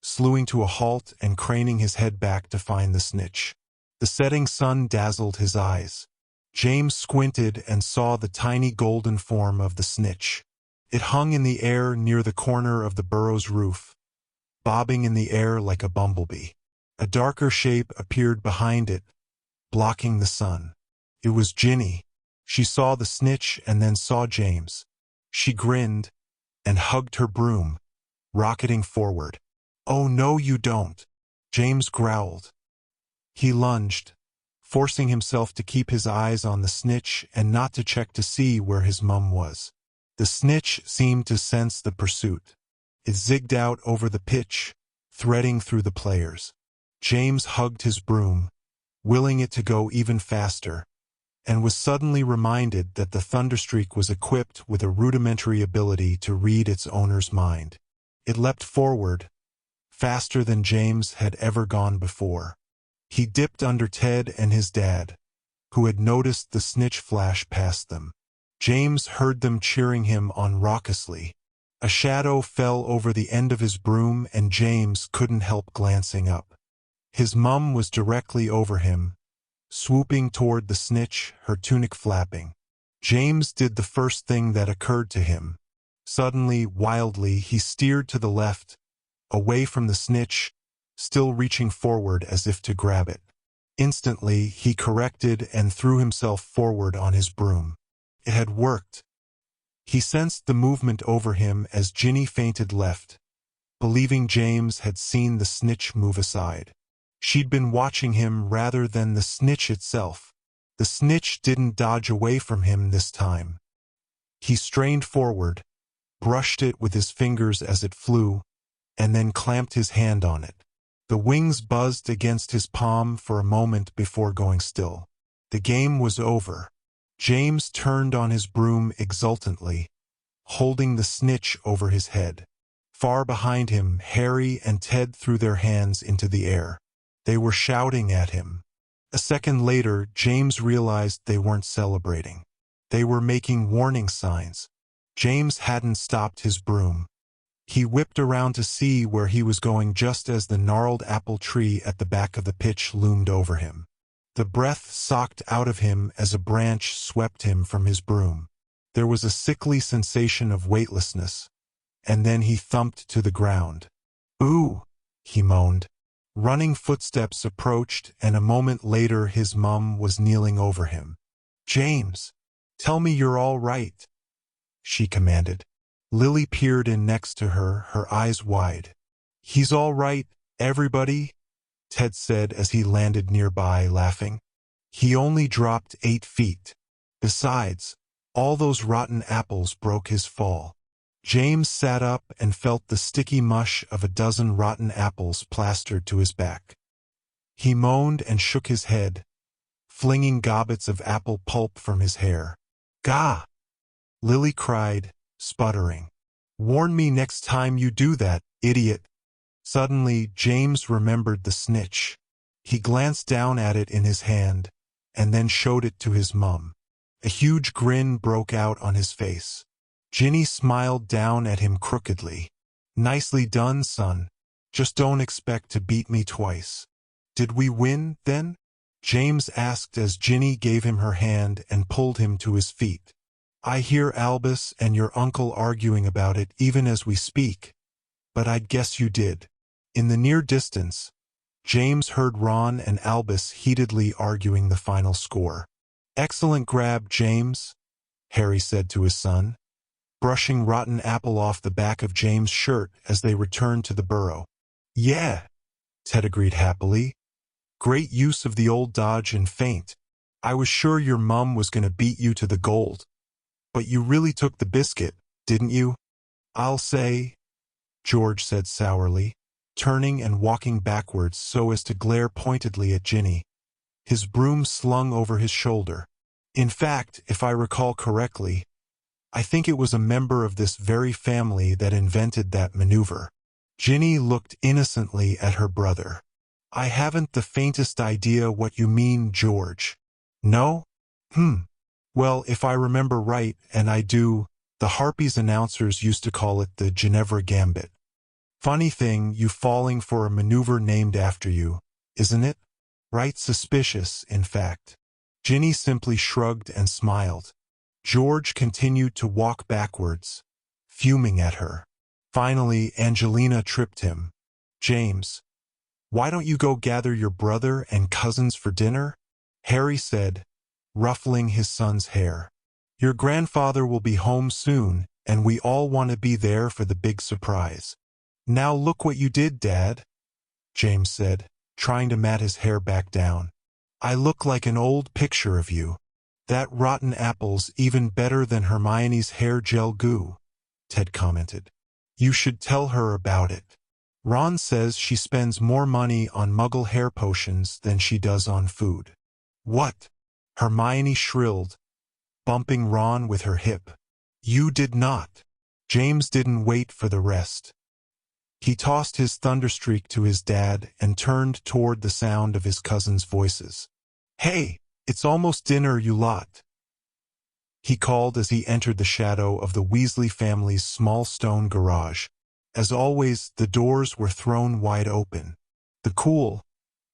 slewing to a halt and craning his head back to find the snitch. The setting sun dazzled his eyes. James squinted and saw the tiny golden form of the snitch. It hung in the air near the corner of the burrow's roof, bobbing in the air like a bumblebee. A darker shape appeared behind it, blocking the sun. It was Ginny. She saw the snitch and then saw James. She grinned and hugged her broom, rocketing forward. "Oh no you don't," James growled. He lunged, forcing himself to keep his eyes on the snitch and not to check to see where his mum was. The snitch seemed to sense the pursuit. It zigged out over the pitch, threading through the players. James hugged his broom, willing it to go even faster, and was suddenly reminded that the thunderstreak was equipped with a rudimentary ability to read its owner's mind. It leapt forward, faster than James had ever gone before. He dipped under Ted and his dad, who had noticed the snitch flash past them. James heard them cheering him on raucously. A shadow fell over the end of his broom and James couldn't help glancing up. His mum was directly over him, swooping toward the snitch, her tunic flapping. James did the first thing that occurred to him. Suddenly, wildly, he steered to the left, away from the snitch, still reaching forward as if to grab it. Instantly, he corrected and threw himself forward on his broom. It had worked. He sensed the movement over him as Ginny feinted left, believing James had seen the snitch move aside. She'd been watching him rather than the snitch itself. The snitch didn't dodge away from him this time. He strained forward, brushed it with his fingers as it flew, and then clamped his hand on it. The wings buzzed against his palm for a moment before going still. The game was over. James turned on his broom exultantly, holding the snitch over his head. Far behind him, Harry and Ted threw their hands into the air. They were shouting at him. A second later, James realized they weren't celebrating. They were making warning signs. James hadn't stopped his broom. He whipped around to see where he was going just as the gnarled apple tree at the back of the pitch loomed over him. The breath socked out of him as a branch swept him from his broom. There was a sickly sensation of weightlessness, and then he thumped to the ground. "Ooh," he moaned. Running footsteps approached, and a moment later his mum was kneeling over him. "James, tell me you're all right," she commanded. Lily peered in next to her, her eyes wide. "He's all right, everybody," Ted said as he landed nearby, laughing. "He only dropped 8 feet. Besides, all those rotten apples broke his fall." James sat up and felt the sticky mush of a dozen rotten apples plastered to his back. He moaned and shook his head, flinging gobbets of apple pulp from his hair. "Gah!" Lily cried, sputtering. "Warn me next time you do that, idiot." Suddenly, James remembered the snitch. He glanced down at it in his hand, and then showed it to his mum. A huge grin broke out on his face. Ginny smiled down at him crookedly. "Nicely done, son. Just don't expect to beat me twice." "Did we win, then?" James asked as Ginny gave him her hand and pulled him to his feet. "I hear Albus and your uncle arguing about it even as we speak, but I'd guess you did." In the near distance, James heard Ron and Albus heatedly arguing the final score. "Excellent grab, James," Harry said to his son, brushing rotten apple off the back of James' shirt as they returned to the burrow. "Yeah," Ted agreed happily. "Great use of the old dodge and feint. I was sure your mum was going to beat you to the gold. But you really took the biscuit, didn't you?" "I'll say," George said sourly, turning and walking backwards so as to glare pointedly at Ginny, his broom slung over his shoulder. "In fact, if I recall correctly, I think it was a member of this very family that invented that maneuver." Ginny looked innocently at her brother. "I haven't the faintest idea what you mean, George." "No? Well, if I remember right, and I do, the Harpies announcers used to call it the Ginevra Gambit. Funny thing, you falling for a maneuver named after you, isn't it? Right suspicious, in fact." Ginny simply shrugged and smiled. George continued to walk backwards, fuming at her. Finally, Angelina tripped him. "James, why don't you go gather your brother and cousins for dinner?" Harry said, ruffling his son's hair. "Your grandfather will be home soon, and we all want to be there for the big surprise." "Now look what you did, Dad," James said, trying to mat his hair back down. "I look like an old picture of you." "That rotten apple's even better than Hermione's hair gel goo," Ted commented. "You should tell her about it. Ron says she spends more money on Muggle hair potions than she does on food." "What?" Hermione shrilled, bumping Ron with her hip. "You did not." James didn't wait for the rest. He tossed his thunderstreak to his dad and turned toward the sound of his cousins' voices. "Hey, it's almost dinner, you lot," he called as he entered the shadow of the Weasley family's small stone garage. As always, the doors were thrown wide open. The cool,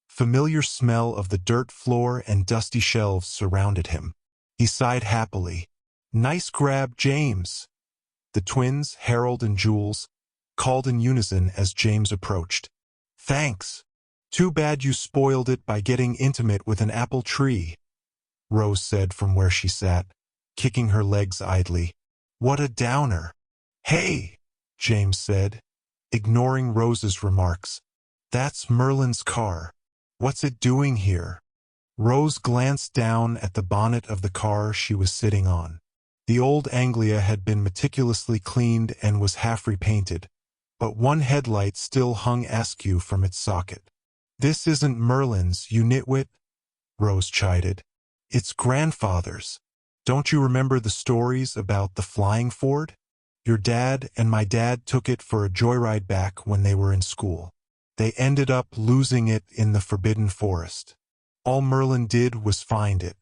familiar smell of the dirt floor and dusty shelves surrounded him. He sighed happily. "Nice grab, James." The twins, Harold and Jules, called in unison as James approached. "Thanks. Too bad you spoiled it by getting intimate with an apple tree," Rose said from where she sat, kicking her legs idly. "What a downer." "Hey," James said, ignoring Rose's remarks. "That's Merlin's car. What's it doing here?" Rose glanced down at the bonnet of the car she was sitting on. The old Anglia had been meticulously cleaned and was half repainted, but one headlight still hung askew from its socket. "This isn't Merlin's, you nitwit," Rose chided. "It's grandfather's. Don't you remember the stories about the flying Ford? Your dad and my dad took it for a joyride back when they were in school. They ended up losing it in the Forbidden Forest. All Merlin did was find it.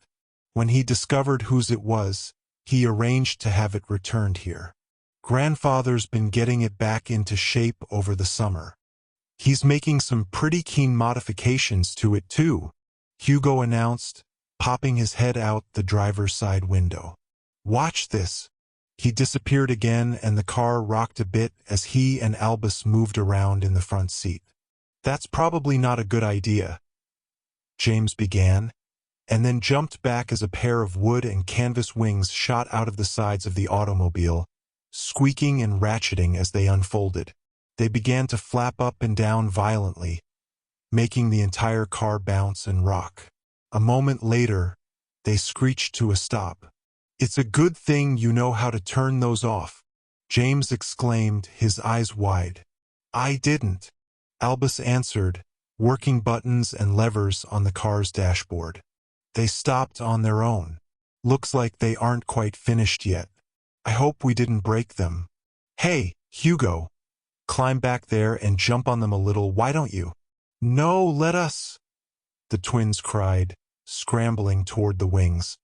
When he discovered whose it was, he arranged to have it returned here. Grandfather's been getting it back into shape over the summer. He's making some pretty keen modifications to it too," Hugo announced, popping his head out the driver's side window. "Watch this." He disappeared again and the car rocked a bit as he and Albus moved around in the front seat. "That's probably not a good idea," James began, and then jumped back as a pair of wood and canvas wings shot out of the sides of the automobile, squeaking and ratcheting as they unfolded. They began to flap up and down violently, making the entire car bounce and rock. A moment later, they screeched to a stop. "It's a good thing you know how to turn those off," James exclaimed, his eyes wide. "I didn't," Albus answered, working buttons and levers on the car's dashboard. "They stopped on their own. Looks like they aren't quite finished yet. I hope we didn't break them." "Hey, Hugo, climb back there and jump on them a little, why don't you?" "No, let us," the twins cried, scrambling toward the wings.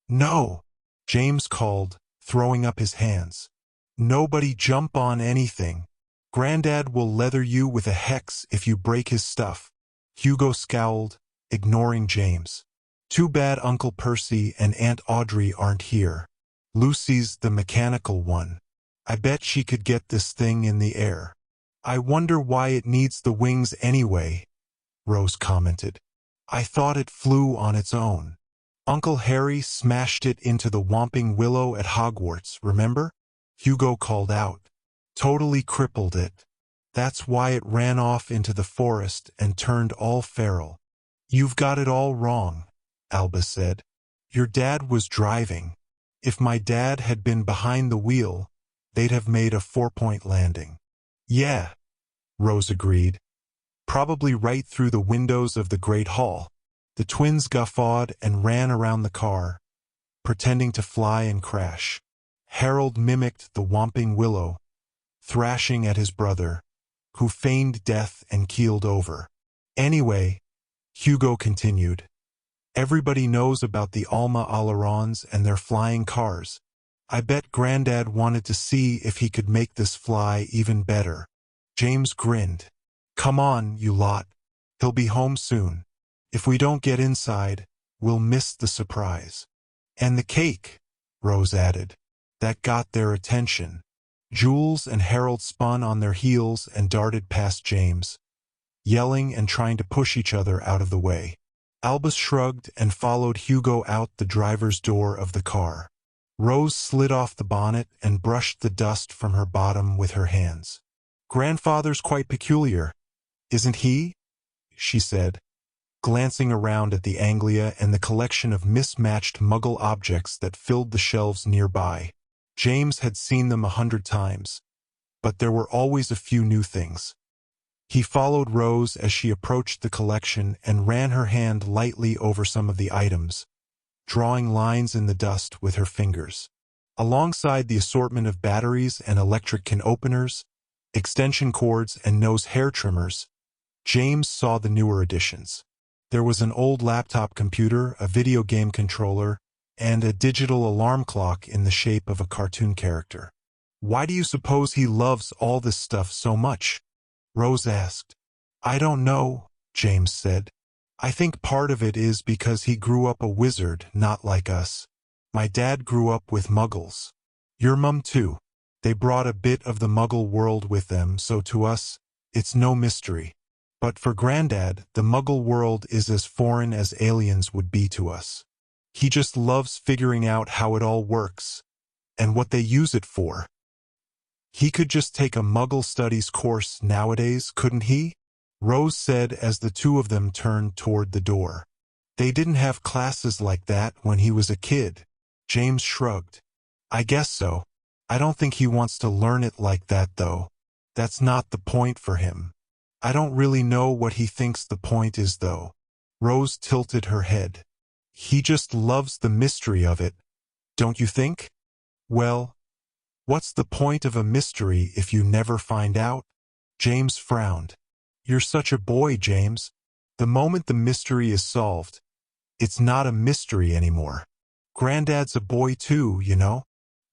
"No," James called, throwing up his hands. "Nobody jump on anything. Granddad will leather you with a hex if you break his stuff." Hugo scowled, ignoring James. "Too bad Uncle Percy and Aunt Audrey aren't here. Lucy's the mechanical one. I bet she could get this thing in the air." "I wonder why it needs the wings anyway," Rose commented. "I thought it flew on its own. Uncle Harry smashed it into the Whomping Willow at Hogwarts, remember?" Hugo called out. "Totally crippled it. That's why it ran off into the forest and turned all feral." "You've got it all wrong," Albus said. "Your dad was driving. If my dad had been behind the wheel, they'd have made a 4-point landing." "Yeah," Rose agreed. "Probably right through the windows of the Great Hall." The twins guffawed and ran around the car, pretending to fly and crash. Harold mimicked the Whomping Willow, thrashing at his brother, who feigned death and keeled over. "Anyway," Hugo continued, "everybody knows about the Alma Alarons and their flying cars. I bet Granddad wanted to see if he could make this fly even better." James grinned. "Come on, you lot. He'll be home soon. If we don't get inside, we'll miss the surprise." "And the cake," Rose added. That got their attention. Jules and Harold spun on their heels and darted past James, yelling and trying to push each other out of the way. Albus shrugged and followed Hugo out the driver's door of the car. Rose slid off the bonnet and brushed the dust from her bottom with her hands. "Grandfather's quite peculiar, isn't he?" she said, glancing around at the Anglia and the collection of mismatched Muggle objects that filled the shelves nearby. James had seen them 100 times, but there were always a few new things. He followed Rose as she approached the collection and ran her hand lightly over some of the items, drawing lines in the dust with her fingers. Alongside the assortment of batteries and electric can openers, extension cords, and nose hair trimmers, James saw the newer additions. There was an old laptop computer, a video game controller, and a digital alarm clock in the shape of a cartoon character. "Why do you suppose he loves all this stuff so much?" Rose asked. "I don't know," James said. "I think part of it is because he grew up a wizard, not like us. My dad grew up with muggles. Your mum too. They brought a bit of the muggle world with them, so to us, it's no mystery. But for Granddad, the muggle world is as foreign as aliens would be to us. He just loves figuring out how it all works, and what they use it for. He could just take a Muggle Studies course nowadays, couldn't he?" Rose said as the two of them turned toward the door. "They didn't have classes like that when he was a kid." James shrugged. "I guess so. I don't think he wants to learn it like that, though. That's not the point for him. I don't really know what he thinks the point is, though." Rose tilted her head. "He just loves the mystery of it, don't you think?" "Well, what's the point of a mystery if you never find out?" James frowned. "You're such a boy, James. The moment the mystery is solved, it's not a mystery anymore. Granddad's a boy too, you know."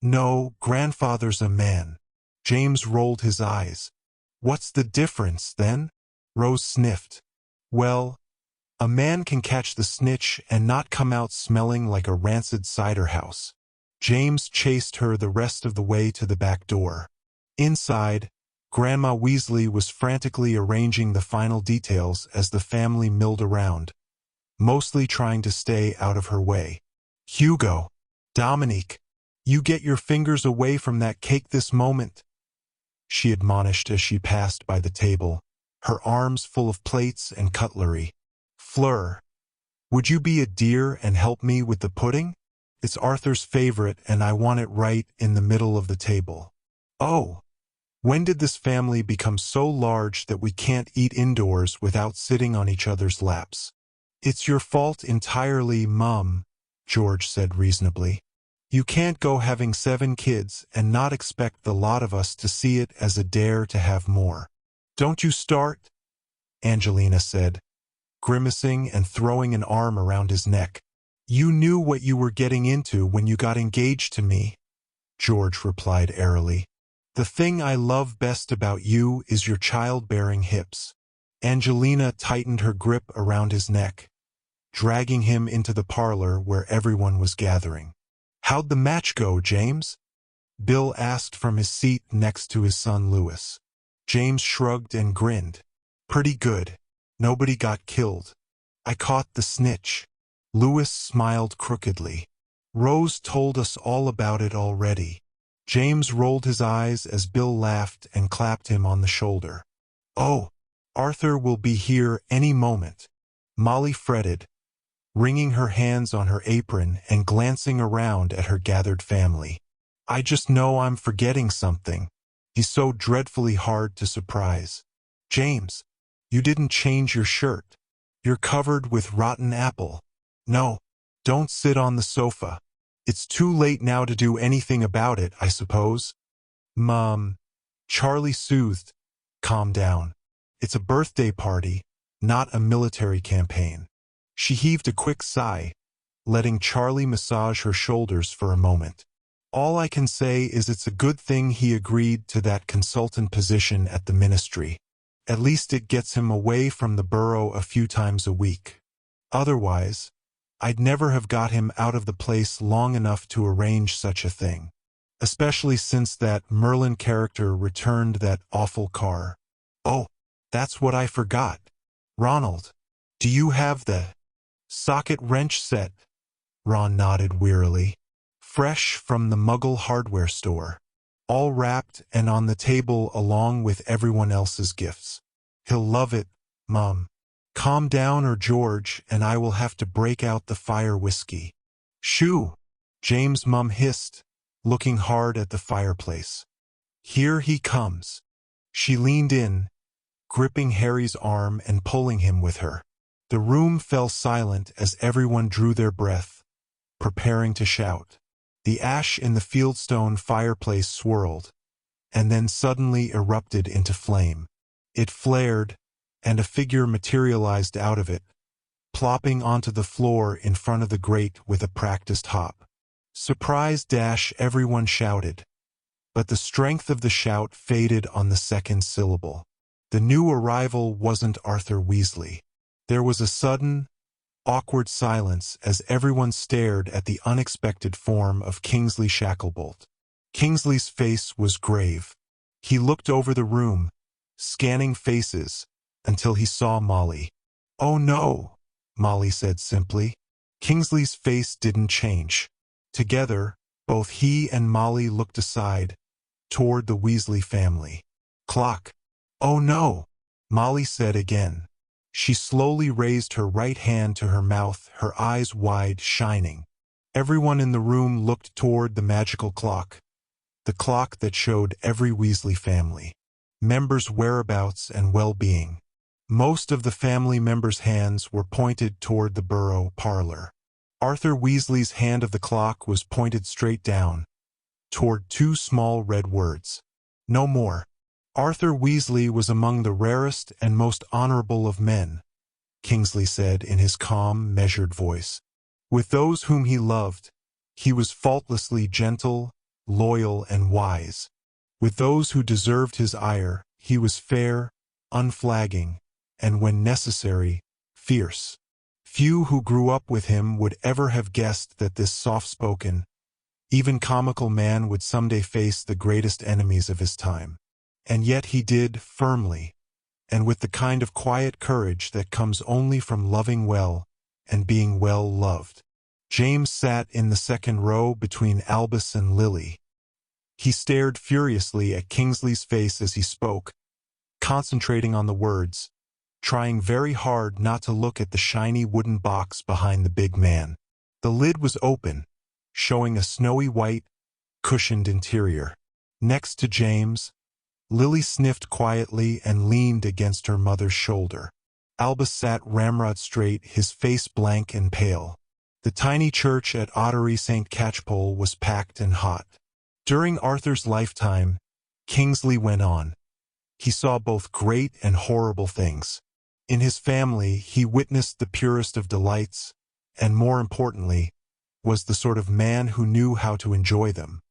"No, grandfather's a man." James rolled his eyes. "What's the difference, then?" Rose sniffed. "Well, a man can catch the snitch and not come out smelling like a rancid cider house." James chased her the rest of the way to the back door. Inside, Grandma Weasley was frantically arranging the final details as the family milled around, mostly trying to stay out of her way. "Hugo, Dominique, you get your fingers away from that cake this moment," she admonished as she passed by the table, her arms full of plates and cutlery. "Fleur, would you be a dear and help me with the pudding? It's Arthur's favorite and I want it right in the middle of the table." "Oh, when did this family become so large that we can't eat indoors without sitting on each other's laps?" "It's your fault entirely, Mum," George said reasonably. "You can't go having 7 kids and not expect the lot of us to see it as a dare to have more." "Don't you start," Angelina said, grimacing and throwing an arm around his neck. "You knew what you were getting into when you got engaged to me," George replied airily. "The thing I love best about you is your childbearing hips." Angelina tightened her grip around his neck, dragging him into the parlor where everyone was gathering. "How'd the match go, James?" Bill asked from his seat next to his son Louis. James shrugged and grinned. "Pretty good. Nobody got killed. I caught the snitch." Louis smiled crookedly. "Rose told us all about it already." James rolled his eyes as Bill laughed and clapped him on the shoulder. "Oh, Arthur will be here any moment," Molly fretted, wringing her hands on her apron and glancing around at her gathered family. "I just know I'm forgetting something. He's so dreadfully hard to surprise." "James, you didn't change your shirt. You're covered with rotten apple." "No, don't sit on the sofa. It's too late now to do anything about it, I suppose." "Mom," Charlie soothed, "calm down. It's a birthday party, not a military campaign." She heaved a quick sigh, letting Charlie massage her shoulders for a moment. "All I can say is it's a good thing he agreed to that consultant position at the ministry. At least it gets him away from the burrow a few times a week. Otherwise, I'd never have got him out of the place long enough to arrange such a thing. Especially since that Merlin character returned that awful car. Oh, that's what I forgot. Ronald, do you have the socket wrench set?" Ron nodded wearily. "Fresh from the Muggle hardware store. All wrapped and on the table along with everyone else's gifts. He'll love it, Mum. Calm down or George and I will have to break out the fire whiskey." "Shoo!" James' mum hissed, looking hard at the fireplace. "Here he comes." She leaned in, gripping Harry's arm and pulling him with her. The room fell silent as everyone drew their breath, preparing to shout. The ash in the fieldstone fireplace swirled, and then suddenly erupted into flame. It flared, and a figure materialized out of it, plopping onto the floor in front of the grate with a practiced hop. "Surprise!" everyone shouted. But the strength of the shout faded on the second syllable. The new arrival wasn't Arthur Weasley. There was a sudden, awkward silence as everyone stared at the unexpected form of Kingsley Shacklebolt. Kingsley's face was grave. He looked over the room, scanning faces, until he saw Molly. "Oh no," Molly said simply. Kingsley's face didn't change. Together, both he and Molly looked aside, toward the Weasley family. "Clock." "Oh no," Molly said again. She slowly raised her right hand to her mouth, her eyes wide, shining. Everyone in the room looked toward the magical clock, the clock that showed every Weasley family member's whereabouts and well-being. Most of the family members' hands were pointed toward the Burrow parlor. Arthur Weasley's hand of the clock was pointed straight down, toward two small red words. "No more." Arthur Weasley was among the rarest and most honorable of men, Kingsley said in his calm, measured voice. With those whom he loved, he was faultlessly gentle, loyal, and wise. With those who deserved his ire, he was fair, unflagging, and when necessary, fierce. Few who grew up with him would ever have guessed that this soft-spoken, even comical man would someday face the greatest enemies of his time. And yet he did, firmly, and with the kind of quiet courage that comes only from loving well and being well loved. James sat in the second row between Albus and Lily. He stared furiously at Kingsley's face as he spoke, concentrating on the words, trying very hard not to look at the shiny wooden box behind the big man. The lid was open, showing a snowy white, cushioned interior. Next to James, Lily sniffed quietly and leaned against her mother's shoulder. Albus sat ramrod straight, his face blank and pale. The tiny church at Ottery St. Catchpole was packed and hot. During Arthur's lifetime, Kingsley went on. He saw both great and horrible things. In his family, he witnessed the purest of delights, and more importantly, was the sort of man who knew how to enjoy them.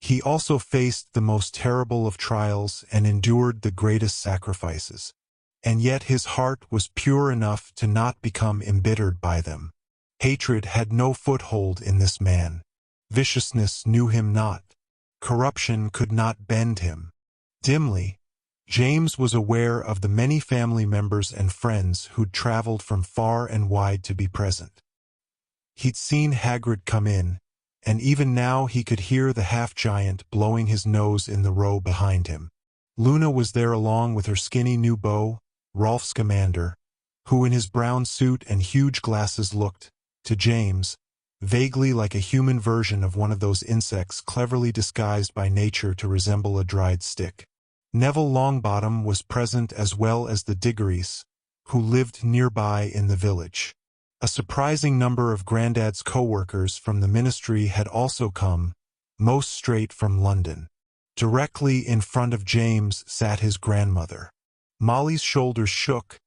He also faced the most terrible of trials and endured the greatest sacrifices. And yet his heart was pure enough to not become embittered by them. Hatred had no foothold in this man. Viciousness knew him not. Corruption could not bend him. Dimly, James was aware of the many family members and friends who'd traveled from far and wide to be present. He'd seen Hagrid come in, and even now he could hear the half-giant blowing his nose in the row behind him. Luna was there along with her skinny new beau, Rolf Scamander, who in his brown suit and huge glasses looked, to James, vaguely like a human version of one of those insects cleverly disguised by nature to resemble a dried stick. Neville Longbottom was present as well as the Diggories, who lived nearby in the village. A surprising number of Grandad's co-workers from the ministry had also come, most straight from London. Directly in front of James sat his grandmother. Molly's shoulders shook,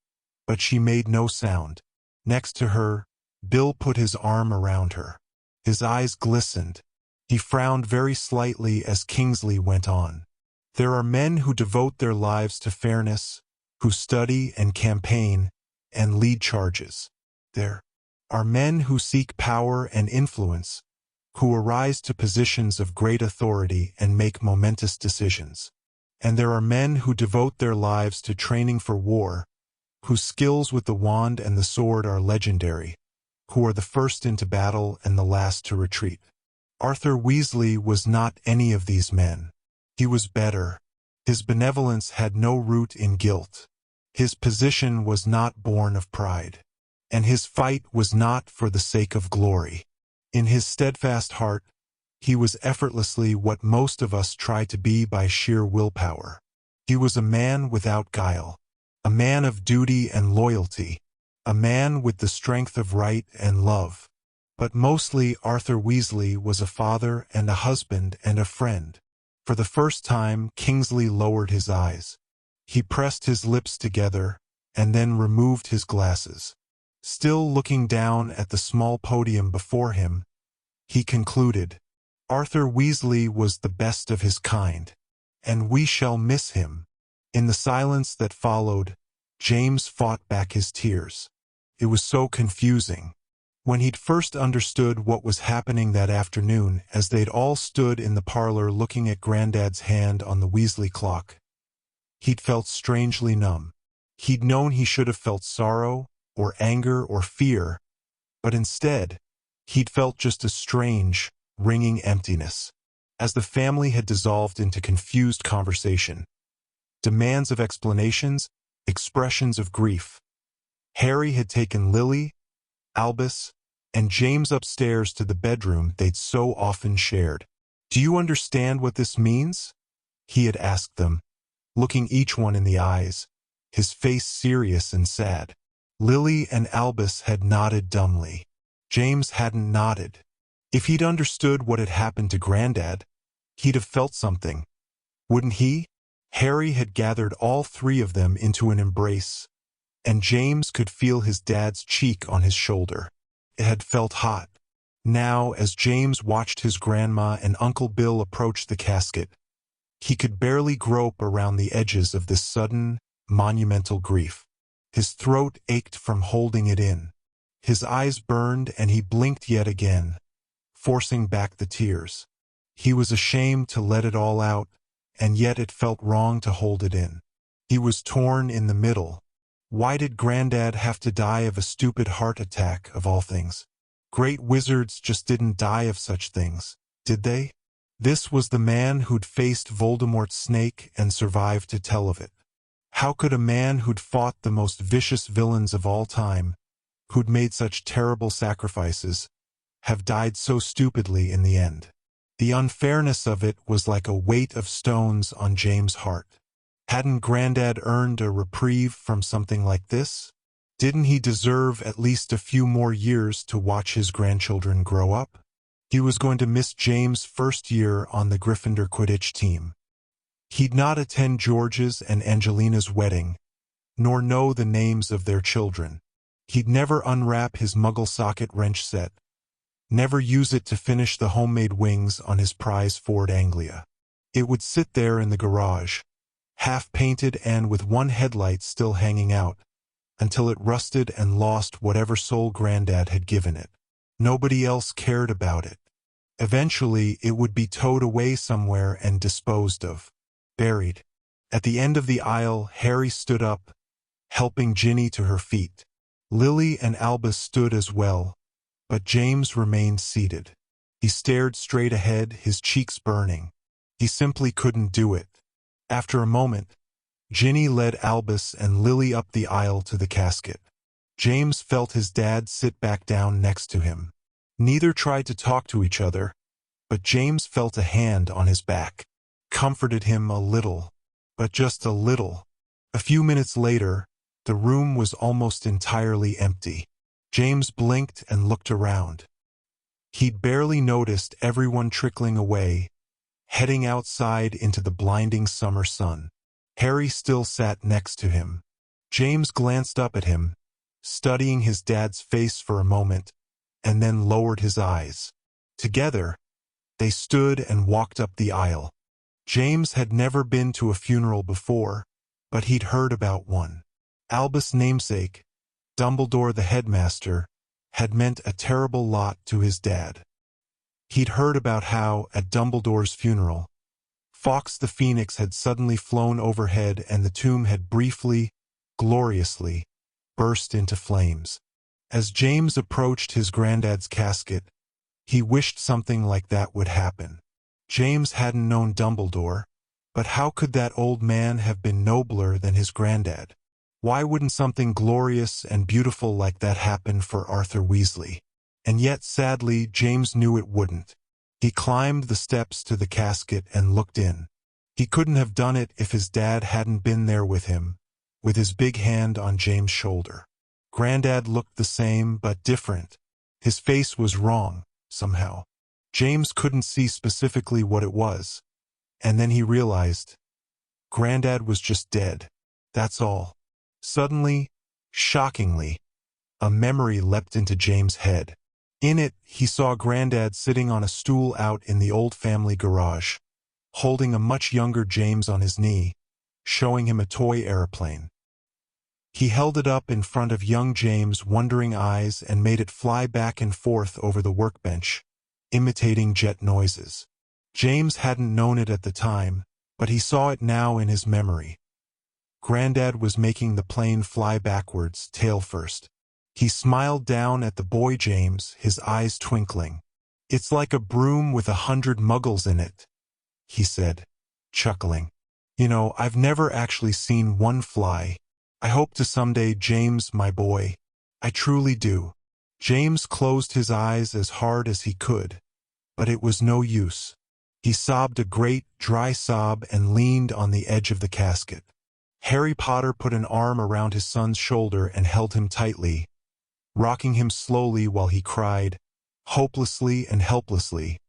but she made no sound. Next to her, Bill put his arm around her. His eyes glistened. He frowned very slightly as Kingsley went on. There are men who devote their lives to fairness, who study and campaign and lead charges. There are men who seek power and influence, who arise to positions of great authority and make momentous decisions. And there are men who devote their lives to training for war, whose skills with the wand and the sword are legendary, who are the first into battle and the last to retreat. Arthur Weasley was not any of these men. He was better. His benevolence had no root in guilt. His position was not born of pride. And his fight was not for the sake of glory. In his steadfast heart, he was effortlessly what most of us try to be by sheer willpower. He was a man without guile, a man of duty and loyalty, a man with the strength of right and love. But mostly Arthur Weasley was a father and a husband and a friend. For the first time, Kingsley lowered his eyes. He pressed his lips together and then removed his glasses. Still looking down at the small podium before him, he concluded, "Arthur Weasley was the best of his kind, and we shall miss him." In the silence that followed, James fought back his tears. It was so confusing. When he'd first understood what was happening that afternoon, as they'd all stood in the parlor looking at Granddad's hand on the Weasley clock, he'd felt strangely numb. He'd known he should have felt sorrow, or anger, or fear, but instead, he'd felt just a strange, ringing emptiness. As the family had dissolved into confused conversation, demands of explanations, expressions of grief, Harry had taken Lily, Albus, and James upstairs to the bedroom they'd so often shared. "Do you understand what this means?" he had asked them, looking each one in the eyes, his face serious and sad. Lily and Albus had nodded dumbly. James hadn't nodded. If he'd understood what had happened to Granddad, he'd have felt something, wouldn't he? Harry had gathered all three of them into an embrace, and James could feel his dad's cheek on his shoulder. It had felt hot. Now, as James watched his grandma and Uncle Bill approach the casket, he could barely grope around the edges of this sudden, monumental grief. His throat ached from holding it in. His eyes burned and he blinked yet again, forcing back the tears. He was ashamed to let it all out, and yet it felt wrong to hold it in. He was torn in the middle. Why did Granddad have to die of a stupid heart attack, of all things? Great wizards just didn't die of such things, did they? This was the man who'd faced Voldemort's snake and survived to tell of it. How could a man who'd fought the most vicious villains of all time, who'd made such terrible sacrifices, have died so stupidly in the end? The unfairness of it was like a weight of stones on James' heart. Hadn't Granddad earned a reprieve from something like this? Didn't he deserve at least a few more years to watch his grandchildren grow up? He was going to miss James' first year on the Gryffindor Quidditch team. He'd not attend George's and Angelina's wedding, nor know the names of their children. He'd never unwrap his Muggle socket wrench set, never use it to finish the homemade wings on his prize Ford Anglia. It would sit there in the garage, half-painted and with one headlight still hanging out, until it rusted and lost whatever soul Granddad had given it. Nobody else cared about it. Eventually, it would be towed away somewhere and disposed of, buried. At the end of the aisle, Harry stood up, helping Ginny to her feet. Lily and Albus stood as well, but James remained seated. He stared straight ahead, his cheeks burning. He simply couldn't do it. After a moment, Ginny led Albus and Lily up the aisle to the casket. James felt his dad sit back down next to him. Neither tried to talk to each other, but James felt a hand on his back. Comforted him a little, but just a little. A few minutes later, the room was almost entirely empty. James blinked and looked around. He'd barely noticed everyone trickling away, heading outside into the blinding summer sun. Harry still sat next to him. James glanced up at him, studying his dad's face for a moment, and then lowered his eyes. Together, they stood and walked up the aisle. James had never been to a funeral before, but he'd heard about one. Albus' namesake, Dumbledore the headmaster, had meant a terrible lot to his dad. He'd heard about how, at Dumbledore's funeral, Fawkes the Phoenix had suddenly flown overhead and the tomb had briefly, gloriously, burst into flames. As James approached his granddad's casket, he wished something like that would happen. James hadn't known Dumbledore, but how could that old man have been nobler than his granddad? Why wouldn't something glorious and beautiful like that happen for Arthur Weasley? And yet, sadly, James knew it wouldn't. He climbed the steps to the casket and looked in. He couldn't have done it if his dad hadn't been there with him, with his big hand on James' shoulder. Granddad looked the same, but different. His face was wrong, somehow. James couldn't see specifically what it was, And then he realized, Granddad was just dead. That's all. Suddenly, shockingly, a memory leapt into James' head. In it, he saw Granddad sitting on a stool out in the old family garage, holding a much younger James on his knee, showing him a toy airplane. He held it up in front of young James' wondering eyes and made it fly back and forth over the workbench, imitating jet noises. James hadn't known it at the time, but he saw it now in his memory. Granddad was making the plane fly backwards, tail first. He smiled down at the boy James, his eyes twinkling. "It's like a broom with 100 muggles in it," he said, chuckling. "You know, I've never actually seen one fly. I hope to someday, James, my boy. I truly do." James closed his eyes as hard as he could, but it was no use. He sobbed a great, dry sob and leaned on the edge of the casket. Harry Potter put an arm around his son's shoulder and held him tightly, rocking him slowly while he cried, hopelessly and helplessly,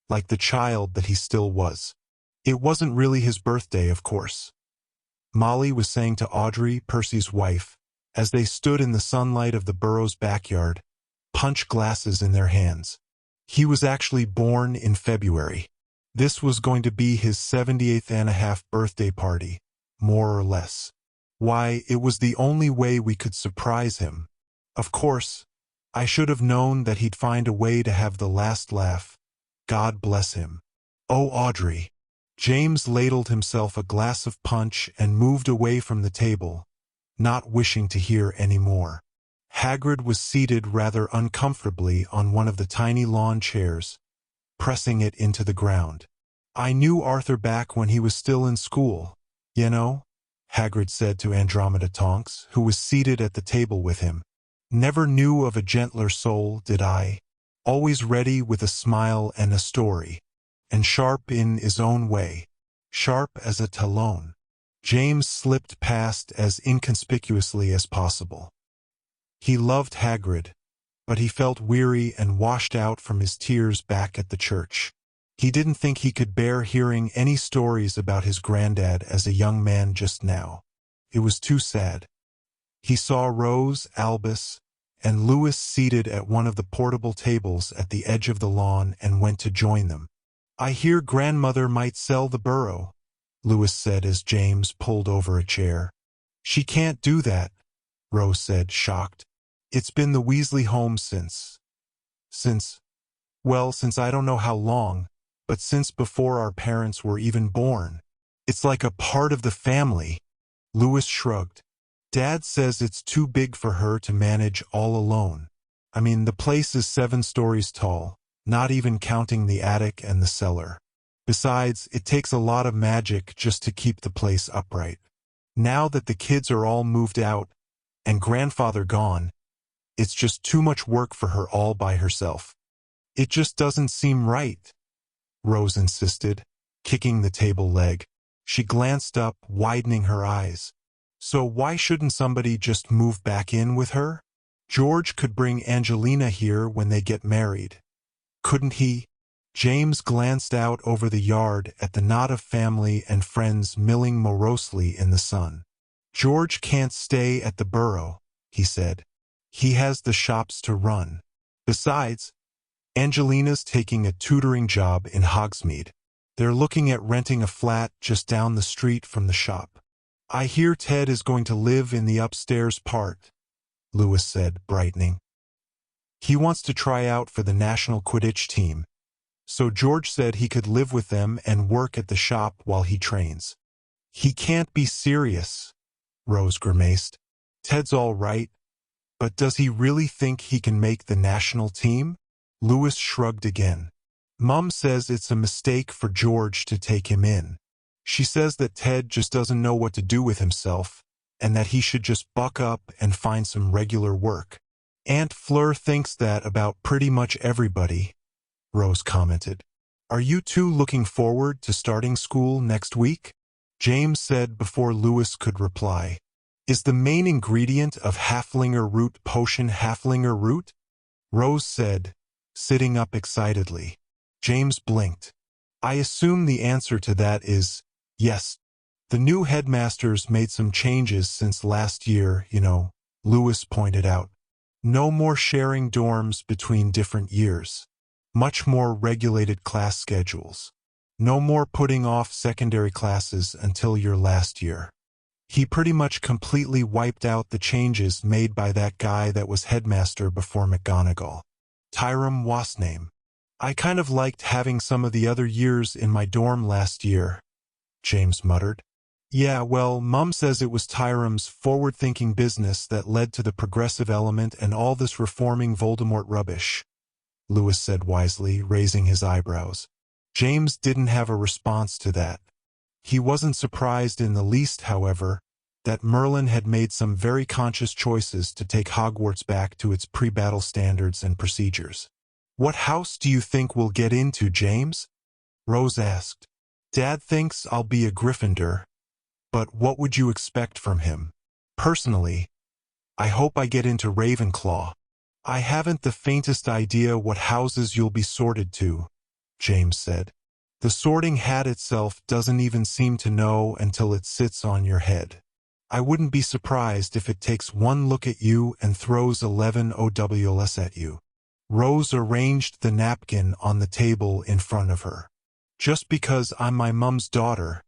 like the child that he still was. It wasn't really his birthday, of course. Molly was saying to Audrey, Percy's wife, as they stood in the sunlight of the Burrows' backyard, punch glasses in their hands. He was actually born in February. This was going to be his 78th and a half birthday party, more or less. Why, it was the only way we could surprise him. Of course, I should have known that he'd find a way to have the last laugh. God bless him. Oh, Audrey. James ladled himself a glass of punch and moved away from the table, not wishing to hear any more. Hagrid was seated rather uncomfortably on one of the tiny lawn chairs, pressing it into the ground. "I knew Arthur back when he was still in school, you know," Hagrid said to Andromeda Tonks, who was seated at the table with him. "Never knew of a gentler soul, did I? Always ready with a smile and a story, and sharp in his own way, sharp as a talon." James slipped past as inconspicuously as possible. He loved Hagrid, but he felt weary and washed out from his tears back at the church. He didn't think he could bear hearing any stories about his granddad as a young man just now. It was too sad. He saw Rose, Albus, and Lewis seated at one of the portable tables at the edge of the lawn and went to join them. "I hear grandmother might sell the burrow," Lewis said as James pulled over a chair. "She can't do that," Rose said, shocked. "It's been the Weasley home since I don't know how long, but since before our parents were even born. It's like a part of the family." Lewis shrugged. "Dad says it's too big for her to manage all alone. I mean, the place is 7 stories tall, not even counting the attic and the cellar. Besides, it takes a lot of magic just to keep the place upright. Now that the kids are all moved out, and grandfather gone, it's just too much work for her all by herself. It just doesn't seem right," Rose insisted, kicking the table leg. She glanced up, widening her eyes. "So why shouldn't somebody just move back in with her? George could bring Angelina here when they get married. Couldn't he?" James glanced out over the yard at the knot of family and friends milling morosely in the sun. "George can't stay at the Burrow," he said. "He has the shops to run. Besides, Angelina's taking a tutoring job in Hogsmeade. They're looking at renting a flat just down the street from the shop. I hear Ted is going to live in the upstairs part," Lewis said, brightening. "He wants to try out for the national Quidditch team, so George said he could live with them and work at the shop while he trains." "He can't be serious," Rose grimaced. "Ted's all right, but does he really think he can make the national team?" Lewis shrugged again. "Mum says it's a mistake for George to take him in. She says that Ted just doesn't know what to do with himself, and that he should just buck up and find some regular work." "Aunt Fleur thinks that about pretty much everybody," Rose commented. "Are you two looking forward to starting school next week?" James said before Lewis could reply. "Is the main ingredient of halflinger root potion halflinger root?" Rose said, sitting up excitedly. James blinked. I assume the answer to that is yes. The new headmasters made some changes since last year, Lewis pointed out. No more sharing dorms between different years. Much more regulated class schedules. No more putting off secondary classes until your last year. He pretty much completely wiped out the changes made by that guy that was headmaster before McGonagall. Tyrum Wasname. I kind of liked having some of the other years in my dorm last year, James muttered. Yeah, well, Mum says it was Tyrum's forward-thinking business that led to the progressive element and all this reforming Voldemort rubbish, Lewis said wisely, raising his eyebrows. James didn't have a response to that. He wasn't surprised in the least, however, that Merlin had made some very conscious choices to take Hogwarts back to its pre-battle standards and procedures. What house do you think we'll get into, James? Rose asked. Dad thinks I'll be a Gryffindor, but what would you expect from him? Personally, I hope I get into Ravenclaw. I haven't the faintest idea what houses you'll be sorted to, James said. The sorting hat itself doesn't even seem to know until it sits on your head. I wouldn't be surprised if it takes one look at you and throws 11 OWLs at you. Rose arranged the napkin on the table in front of her. Just because I'm my mum's daughter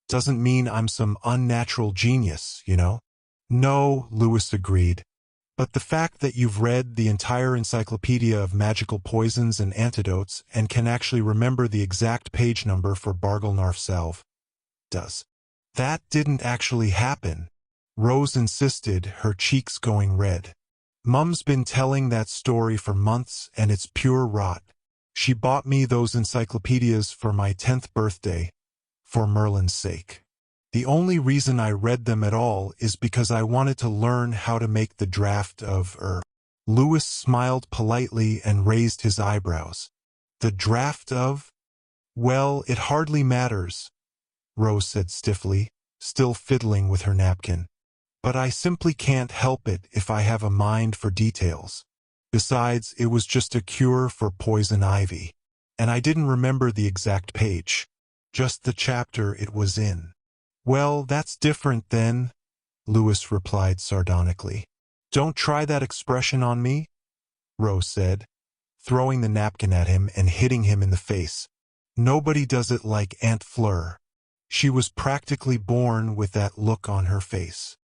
doesn't mean I'm some unnatural genius, No, Lewis agreed. But the fact that you've read the entire encyclopedia of magical poisons and antidotes and can actually remember the exact page number for Bargulnarf salve does. That didn't actually happen, Rose insisted, her cheeks going red. Mum's been telling that story for months and it's pure rot. She bought me those encyclopedias for my 10th birthday, for Merlin's sake. The only reason I read them at all is because I wanted to learn how to make the draft of Lewis smiled politely and raised his eyebrows. The draft of? Well, it hardly matters, Rose said stiffly, still fiddling with her napkin. But I simply can't help it if I have a mind for details. Besides, it was just a cure for poison ivy. And I didn't remember the exact page. Just the chapter it was in. Well, that's different then, Lewis replied sardonically. Don't try that expression on me, Rose said, throwing the napkin at him and hitting him in the face. Nobody does it like Aunt Fleur. She was practically born with that look on her face.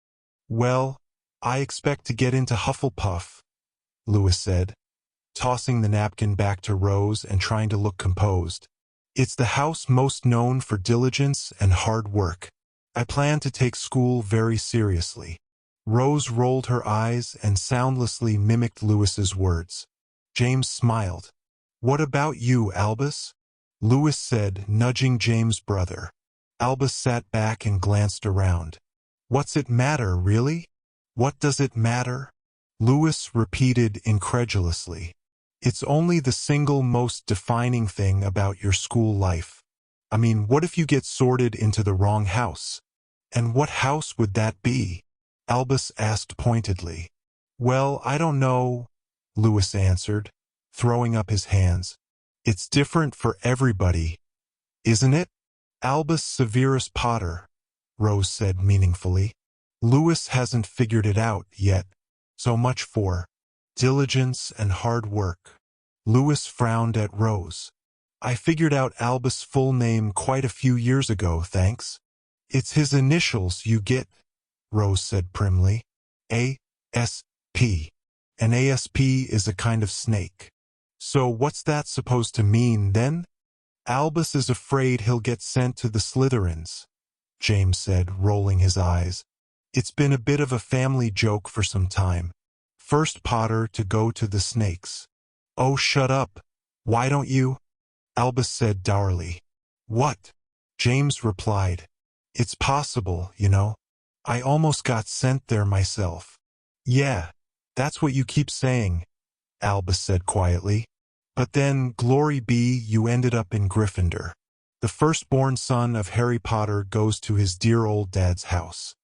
Well, I expect to get into Hufflepuff, Lewis said, tossing the napkin back to Rose and trying to look composed. It's the house most known for diligence and hard work. I plan to take school very seriously. Rose rolled her eyes and soundlessly mimicked Lewis's words. James smiled. What about you, Albus? Lewis said, nudging James' brother. Albus sat back and glanced around. What's it matter, really? What does it matter? Lewis repeated incredulously. It's only the single most defining thing about your school life. I mean, what if you get sorted into the wrong house? And what house would that be? Albus asked pointedly. Well, I don't know, Lewis answered, throwing up his hands. It's different for everybody, isn't it? Albus Severus Potter, Rose said meaningfully. Lewis hasn't figured it out yet. So much for diligence and hard work. Lewis frowned at Rose. I figured out Albus' full name quite a few years ago, thanks. It's his initials you get, Rose said primly. A.S.P. An ASP is a kind of snake. So what's that supposed to mean, then? Albus is afraid he'll get sent to the Slytherins, James said, rolling his eyes. It's been a bit of a family joke for some time. First Potter to go to the snakes. Oh, shut up. Why don't you? Albus said dourly. What? James replied. It's possible, I almost got sent there myself. Yeah, that's what you keep saying, Albus said quietly. But then, glory be, you ended up in Gryffindor. The firstborn son of Harry Potter goes to his dear old dad's house.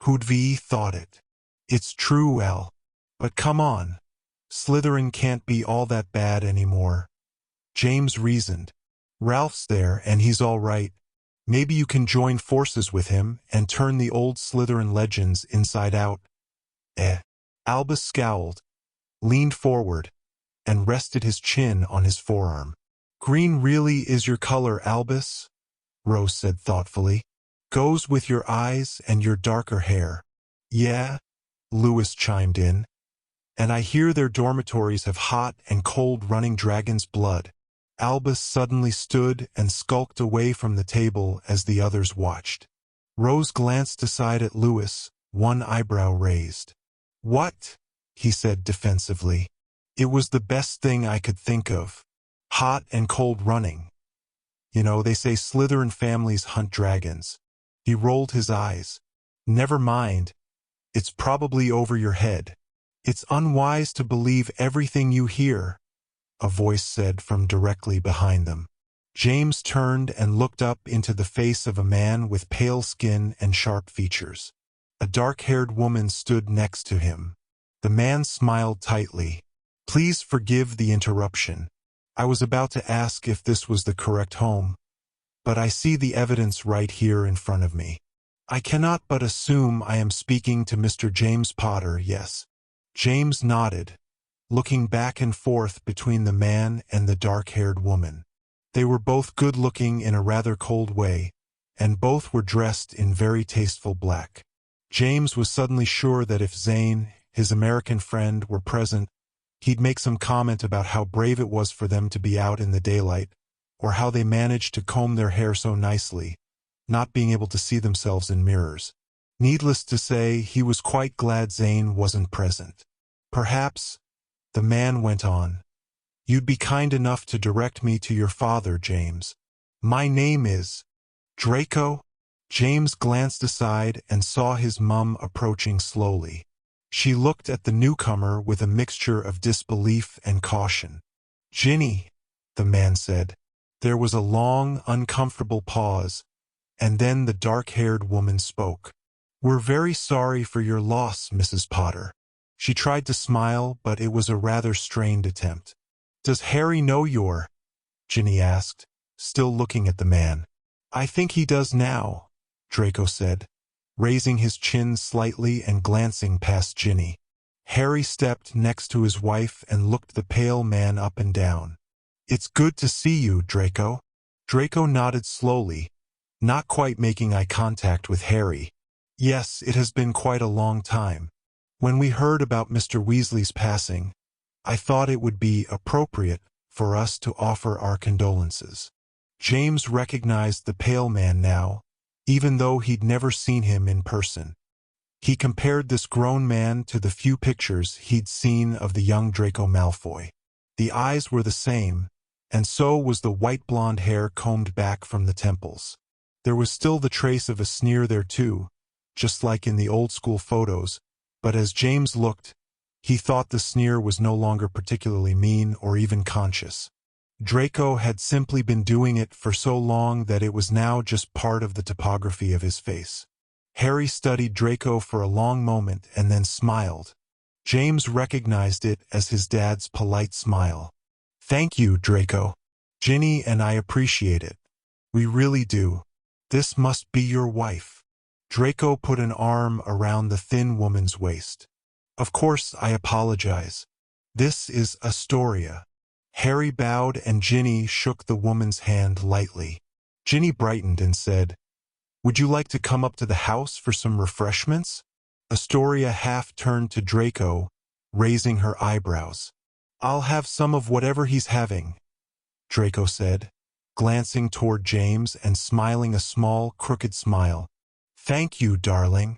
Who'd ve thought it? It's true, Al. But come on. Slytherin can't be all that bad anymore. James reasoned. Ralph's there and he's all right. Maybe you can join forces with him and turn the old Slytherin legends inside out. Albus scowled, leaned forward, and rested his chin on his forearm. Green really is your color, Albus, Rose said thoughtfully. Goes with your eyes and your darker hair. Yeah, Lewis chimed in. And I hear their dormitories have hot and cold running dragon's blood. Albus suddenly stood and skulked away from the table as the others watched. Rose glanced aside at Lewis, one eyebrow raised. What? He said defensively. It was the best thing I could think of. Hot and cold running. You know, they say Slytherin families hunt dragons. He rolled his eyes. Never mind. It's probably over your head. It's unwise to believe everything you hear, a voice said from directly behind them. James turned and looked up into the face of a man with pale skin and sharp features. A dark-haired woman stood next to him. The man smiled tightly. Please forgive the interruption. I was about to ask if this was the correct home, but I see the evidence right here in front of me. I cannot but assume I am speaking to Mr. James Potter, yes. James nodded, looking back and forth between the man and the dark-haired woman. They were both good-looking in a rather cold way, and both were dressed in very tasteful black. James was suddenly sure that if Zane, his American friend, were present, he'd make some comment about how brave it was for them to be out in the daylight, or how they managed to comb their hair so nicely, not being able to see themselves in mirrors. Needless to say, he was quite glad Zane wasn't present. Perhaps, the man went on, you'd be kind enough to direct me to your father, James. My name is Draco. James glanced aside and saw his mum approaching slowly. She looked at the newcomer with a mixture of disbelief and caution. Ginny, the man said. There was a long, uncomfortable pause, and then the dark-haired woman spoke. We're very sorry for your loss, Mrs. Potter. She tried to smile, but it was a rather strained attempt. Does Harry know you're? Ginny asked, still looking at the man. I think he does now, Draco said, raising his chin slightly and glancing past Ginny. Harry stepped next to his wife and looked the pale man up and down. It's good to see you, Draco. Draco nodded slowly, not quite making eye contact with Harry. Yes, it has been quite a long time. When we heard about Mr. Weasley's passing, I thought it would be appropriate for us to offer our condolences. James recognized the pale man now, even though he'd never seen him in person. He compared this grown man to the few pictures he'd seen of the young Draco Malfoy. The eyes were the same, and so was the white blonde hair combed back from the temples. There was still the trace of a sneer there too, just like in the old-school photos, but as James looked, he thought the sneer was no longer particularly mean or even conscious. Draco had simply been doing it for so long that it was now just part of the topography of his face. Harry studied Draco for a long moment and then smiled. James recognized it as his dad's polite smile. Thank you, Draco. Ginny and I appreciate it. We really do. This must be your wife. Draco put an arm around the thin woman's waist. Of course, I apologize. This is Astoria. Harry bowed and Ginny shook the woman's hand lightly. Ginny brightened and said, Would you like to come up to the house for some refreshments? Astoria half turned to Draco, raising her eyebrows. I'll have some of whatever he's having, Draco said, glancing toward James and smiling a small, crooked smile. Thank you, darling.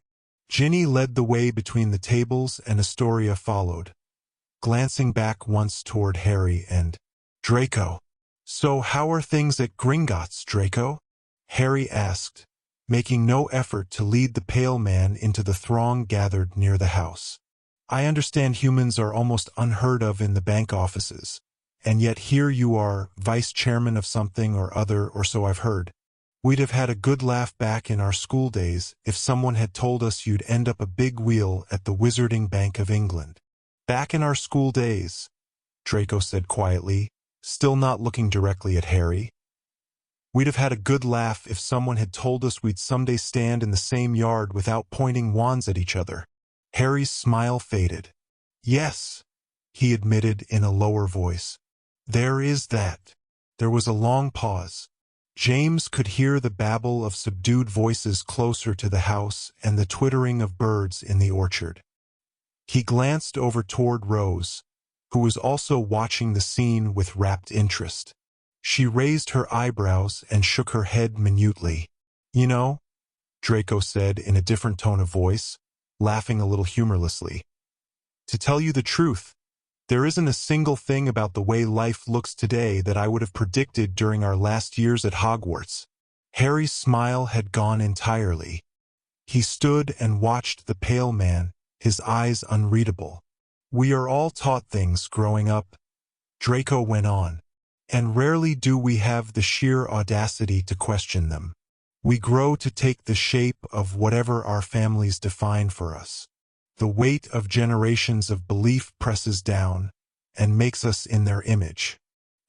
Ginny led the way between the tables and Astoria followed, glancing back once toward Harry and Draco. So how are things at Gringotts, Draco? Harry asked, making no effort to lead the pale man into the throng gathered near the house. I understand humans are almost unheard of in the bank offices, and yet here you are, vice chairman of something or other, or so I've heard. We'd have had a good laugh back in our school days if someone had told us you'd end up a big wheel at the Wizarding Bank of England. Back in our school days, Draco said quietly, still not looking directly at Harry. We'd have had a good laugh if someone had told us we'd someday stand in the same yard without pointing wands at each other. Harry's smile faded. Yes, he admitted in a lower voice. There is that. There was a long pause. James could hear the babble of subdued voices closer to the house and the twittering of birds in the orchard. He glanced over toward Rose, who was also watching the scene with rapt interest. She raised her eyebrows and shook her head minutely. You know, Draco said in a different tone of voice, laughing a little humorlessly. To tell you the truth, there isn't a single thing about the way life looks today that I would have predicted during our last years at Hogwarts. Harry's smile had gone entirely. He stood and watched the pale man, his eyes unreadable. We are all taught things growing up, Draco went on, and rarely do we have the sheer audacity to question them. We grow to take the shape of whatever our families define for us. The weight of generations of belief presses down and makes us in their image.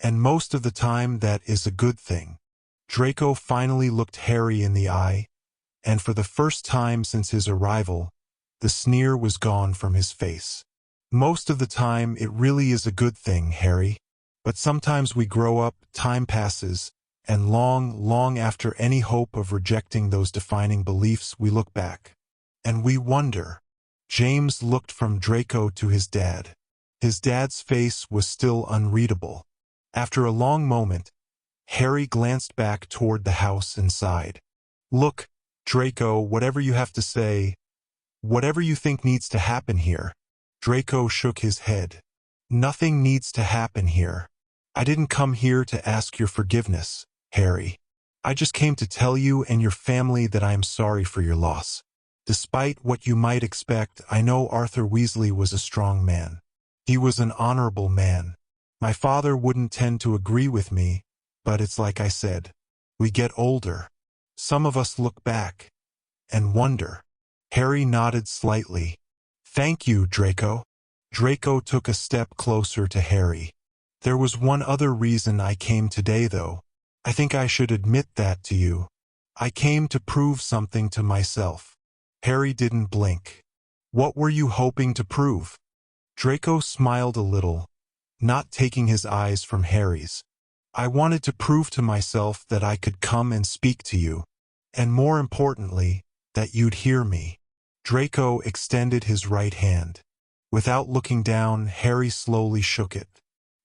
And most of the time that is a good thing. Draco finally looked Harry in the eye, and for the first time since his arrival, the sneer was gone from his face. Most of the time it really is a good thing, Harry. But sometimes we grow up, time passes, and long after any hope of rejecting those defining beliefs we look back. And we wonder. James looked from Draco to his dad. His dad's face was still unreadable. After a long moment, Harry glanced back toward the house and sighed. Look, Draco, whatever you have to say, whatever you think needs to happen here. Draco shook his head. Nothing needs to happen here. I didn't come here to ask your forgiveness, Harry. I just came to tell you and your family that I am sorry for your loss. Despite what you might expect, I know Arthur Weasley was a strong man. He was an honorable man. My father wouldn't tend to agree with me, but it's like I said. We get older. Some of us look back and wonder. Harry nodded slightly. Thank you, Draco. Draco took a step closer to Harry. There was one other reason I came today, though. I think I should admit that to you. I came to prove something to myself. Harry didn't blink. What were you hoping to prove? Draco smiled a little, not taking his eyes from Harry's. I wanted to prove to myself that I could come and speak to you, and more importantly, that you'd hear me. Draco extended his right hand. Without looking down, Harry slowly shook it.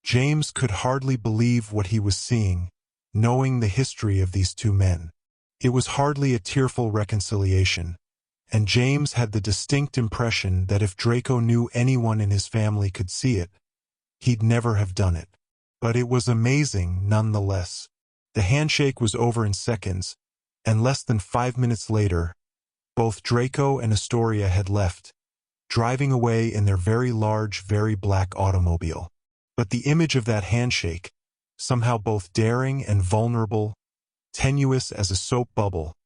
James could hardly believe what he was seeing, knowing the history of these two men. It was hardly a tearful reconciliation, and James had the distinct impression that if Draco knew anyone in his family could see it, he'd never have done it. But it was amazing nonetheless. The handshake was over in seconds, and less than 5 minutes later, both Draco and Astoria had left, driving away in their very large, very black automobile. But the image of that handshake, somehow both daring and vulnerable, tenuous as a soap bubble,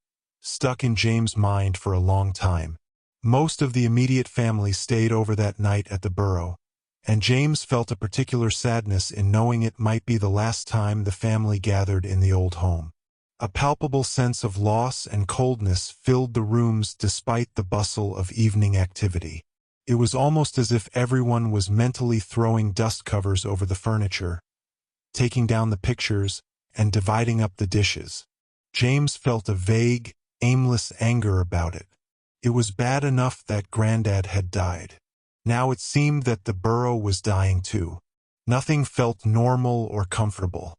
stuck in James' mind for a long time. Most of the immediate family stayed over that night at the Burrow, and James felt a particular sadness in knowing it might be the last time the family gathered in the old home. A palpable sense of loss and coldness filled the rooms despite the bustle of evening activity. It was almost as if everyone was mentally throwing dust covers over the furniture, taking down the pictures, and dividing up the dishes. James felt a vague, aimless anger about it. It was bad enough that Granddad had died. Now it seemed that the Burrow was dying too. Nothing felt normal or comfortable.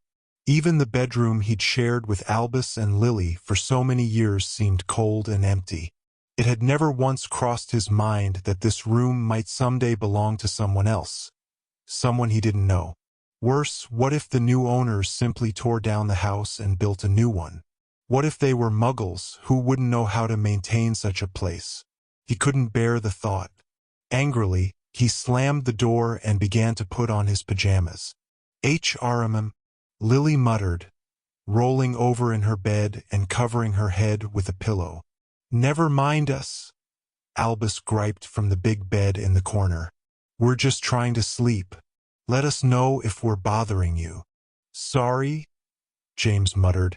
Even the bedroom he'd shared with Albus and Lily for so many years seemed cold and empty. It had never once crossed his mind that this room might someday belong to someone else. Someone he didn't know. Worse, what if the new owners simply tore down the house and built a new one? What if they were muggles who wouldn't know how to maintain such a place? He couldn't bear the thought. Angrily, he slammed the door and began to put on his pajamas. HRMM, Lily muttered, rolling over in her bed and covering her head with a pillow. Never mind us, Albus griped from the big bed in the corner. We're just trying to sleep. Let us know if we're bothering you. Sorry, James muttered.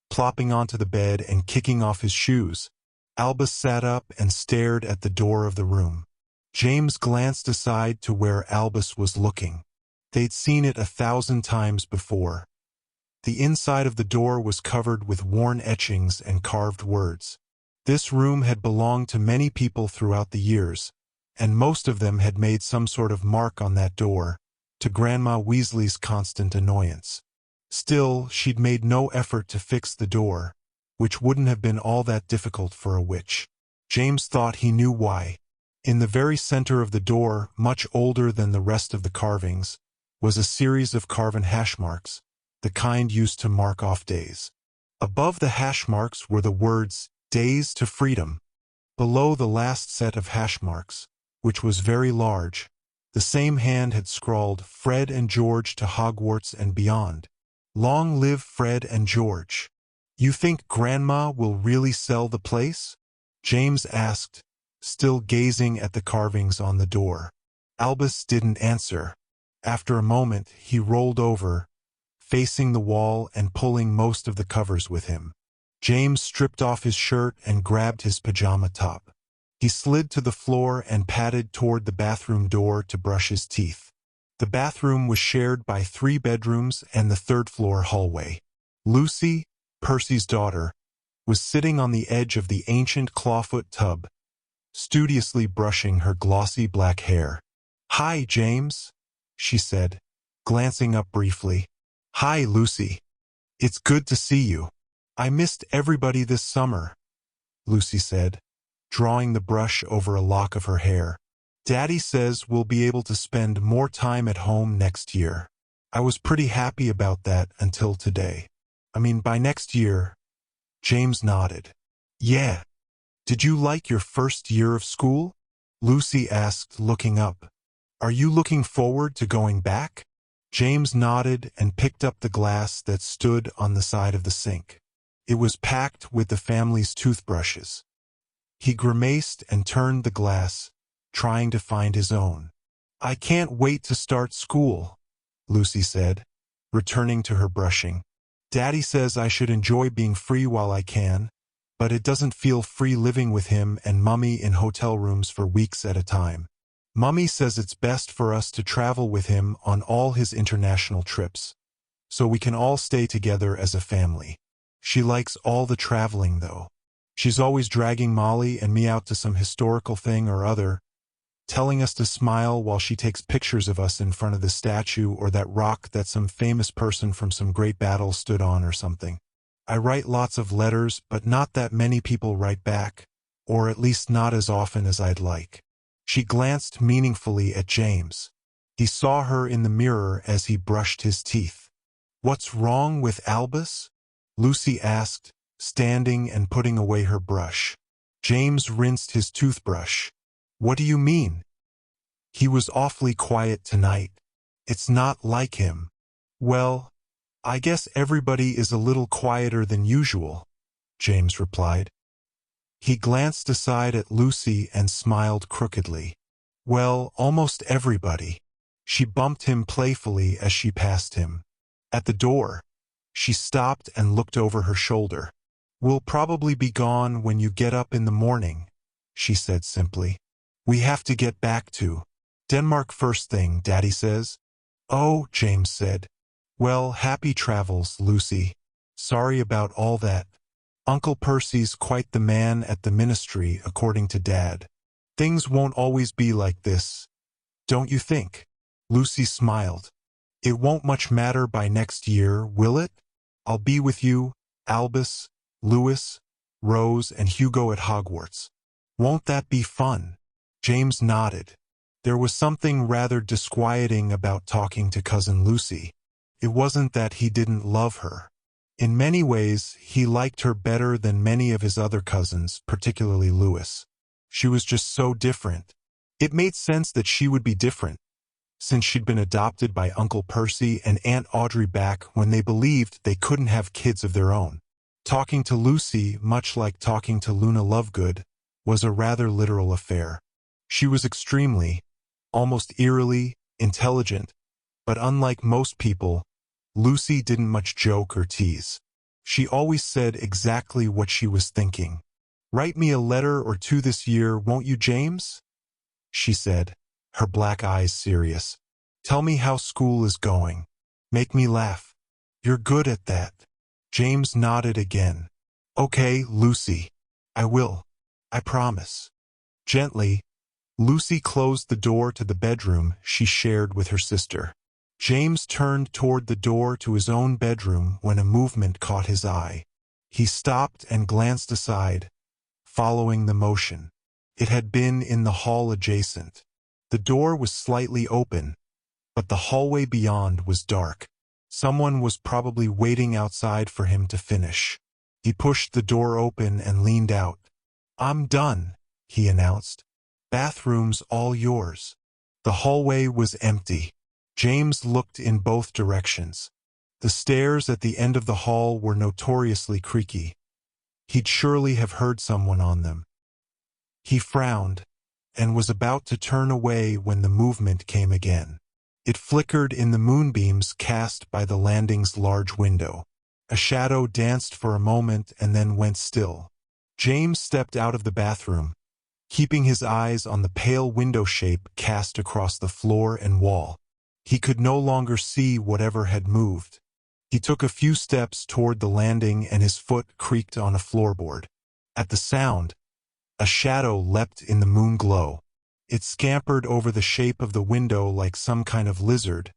plopping onto the bed and kicking off his shoes. Albus sat up and stared at the door of the room. James glanced aside to where Albus was looking. They'd seen it 1,000 times before. The inside of the door was covered with worn etchings and carved words. This room had belonged to many people throughout the years, and most of them had made some sort of mark on that door, to Grandma Weasley's constant annoyance. Still, she'd made no effort to fix the door, which wouldn't have been all that difficult for a witch. James thought he knew why. In the very center of the door, much older than the rest of the carvings, was a series of carven hash marks, the kind used to mark off days. Above the hash marks were the words, "Days to Freedom." Below the last set of hash marks, which was very large, the same hand had scrawled, "Fred and George to Hogwarts and beyond. Long live Fred and George." "You think Grandma will really sell the place?" James asked, still gazing at the carvings on the door. Albus didn't answer. After a moment, he rolled over, facing the wall and pulling most of the covers with him. James stripped off his shirt and grabbed his pajama top. He slid to the floor and padded toward the bathroom door to brush his teeth. The bathroom was shared by 3 bedrooms and the third-floor hallway. Lucy, Percy's daughter, was sitting on the edge of the ancient clawfoot tub, studiously brushing her glossy black hair. "Hi, James," she said, glancing up briefly. "Hi, Lucy. It's good to see you. I missed everybody this summer," Lucy said, drawing the brush over a lock of her hair. "Daddy says we'll be able to spend more time at home next year. I was pretty happy about that until today. I mean, by next year." James nodded. "Yeah. Did you like your first year of school?" Lucy asked, looking up. "Are you looking forward to going back?" James nodded and picked up the glass that stood on the side of the sink. It was packed with the family's toothbrushes. He grimaced and turned the glass, trying to find his own. "I can't wait to start school," Lucy said, returning to her brushing. "Daddy says I should enjoy being free while I can, but it doesn't feel free living with him and Mummy in hotel rooms for weeks at a time. Mummy says it's best for us to travel with him on all his international trips, so we can all stay together as a family. She likes all the traveling, though. She's always dragging Molly and me out to some historical thing or other, telling us to smile while she takes pictures of us in front of the statue or that rock that some famous person from some great battle stood on or something. I write lots of letters, but not that many people write back, or at least not as often as I'd like." She glanced meaningfully at James. He saw her in the mirror as he brushed his teeth. "What's wrong with Albus?" Lucy asked, standing and putting away her brush. James rinsed his toothbrush. "What do you mean?" "He was awfully quiet tonight. It's not like him." "Well, I guess everybody is a little quieter than usual," James replied. He glanced aside at Lucy and smiled crookedly. "Well, almost everybody." She bumped him playfully as she passed him. At the door, she stopped and looked over her shoulder. "We'll probably be gone when you get up in the morning," she said simply. "We have to get back to Denmark first thing, Daddy says." "Oh," James said. "Well, happy travels, Lucy. Sorry about all that. Uncle Percy's quite the man at the ministry, according to Dad. Things won't always be like this, don't you think?" Lucy smiled. "It won't much matter by next year, will it? I'll be with you, Albus, Lewis, Rose, and Hugo at Hogwarts. Won't that be fun?" James nodded. There was something rather disquieting about talking to Cousin Lucy. It wasn't that he didn't love her. In many ways, he liked her better than many of his other cousins, particularly Lewis. She was just so different. It made sense that she would be different, since she'd been adopted by Uncle Percy and Aunt Audrey back when they believed they couldn't have kids of their own. Talking to Lucy, much like talking to Luna Lovegood, was a rather literal affair. She was extremely, almost eerily, intelligent, but unlike most people, Lucy didn't much joke or tease. She always said exactly what she was thinking. "Write me a letter or two this year, won't you, James?" she said, her black eyes serious. "Tell me how school is going. Make me laugh. You're good at that." James nodded again. "Okay, Lucy. I will. I promise." Gently, Lucy closed the door to the bedroom she shared with her sister. James turned toward the door to his own bedroom when a movement caught his eye. He stopped and glanced aside, following the motion. It had been in the hall adjacent. The door was slightly open, but the hallway beyond was dark. Someone was probably waiting outside for him to finish. He pushed the door open and leaned out. "I'm done," he announced. "Bathroom's all yours." The hallway was empty. James looked in both directions. The stairs at the end of the hall were notoriously creaky. He'd surely have heard someone on them. He frowned, and was about to turn away when the movement came again. It flickered in the moonbeams cast by the landing's large window. A shadow danced for a moment and then went still. James stepped out of the bathroom, keeping his eyes on the pale window shape cast across the floor and wall. He could no longer see whatever had moved. He took a few steps toward the landing and his foot creaked on a floorboard. At the sound, a shadow leapt in the moon glow. It scampered over the shape of the window like some kind of lizard,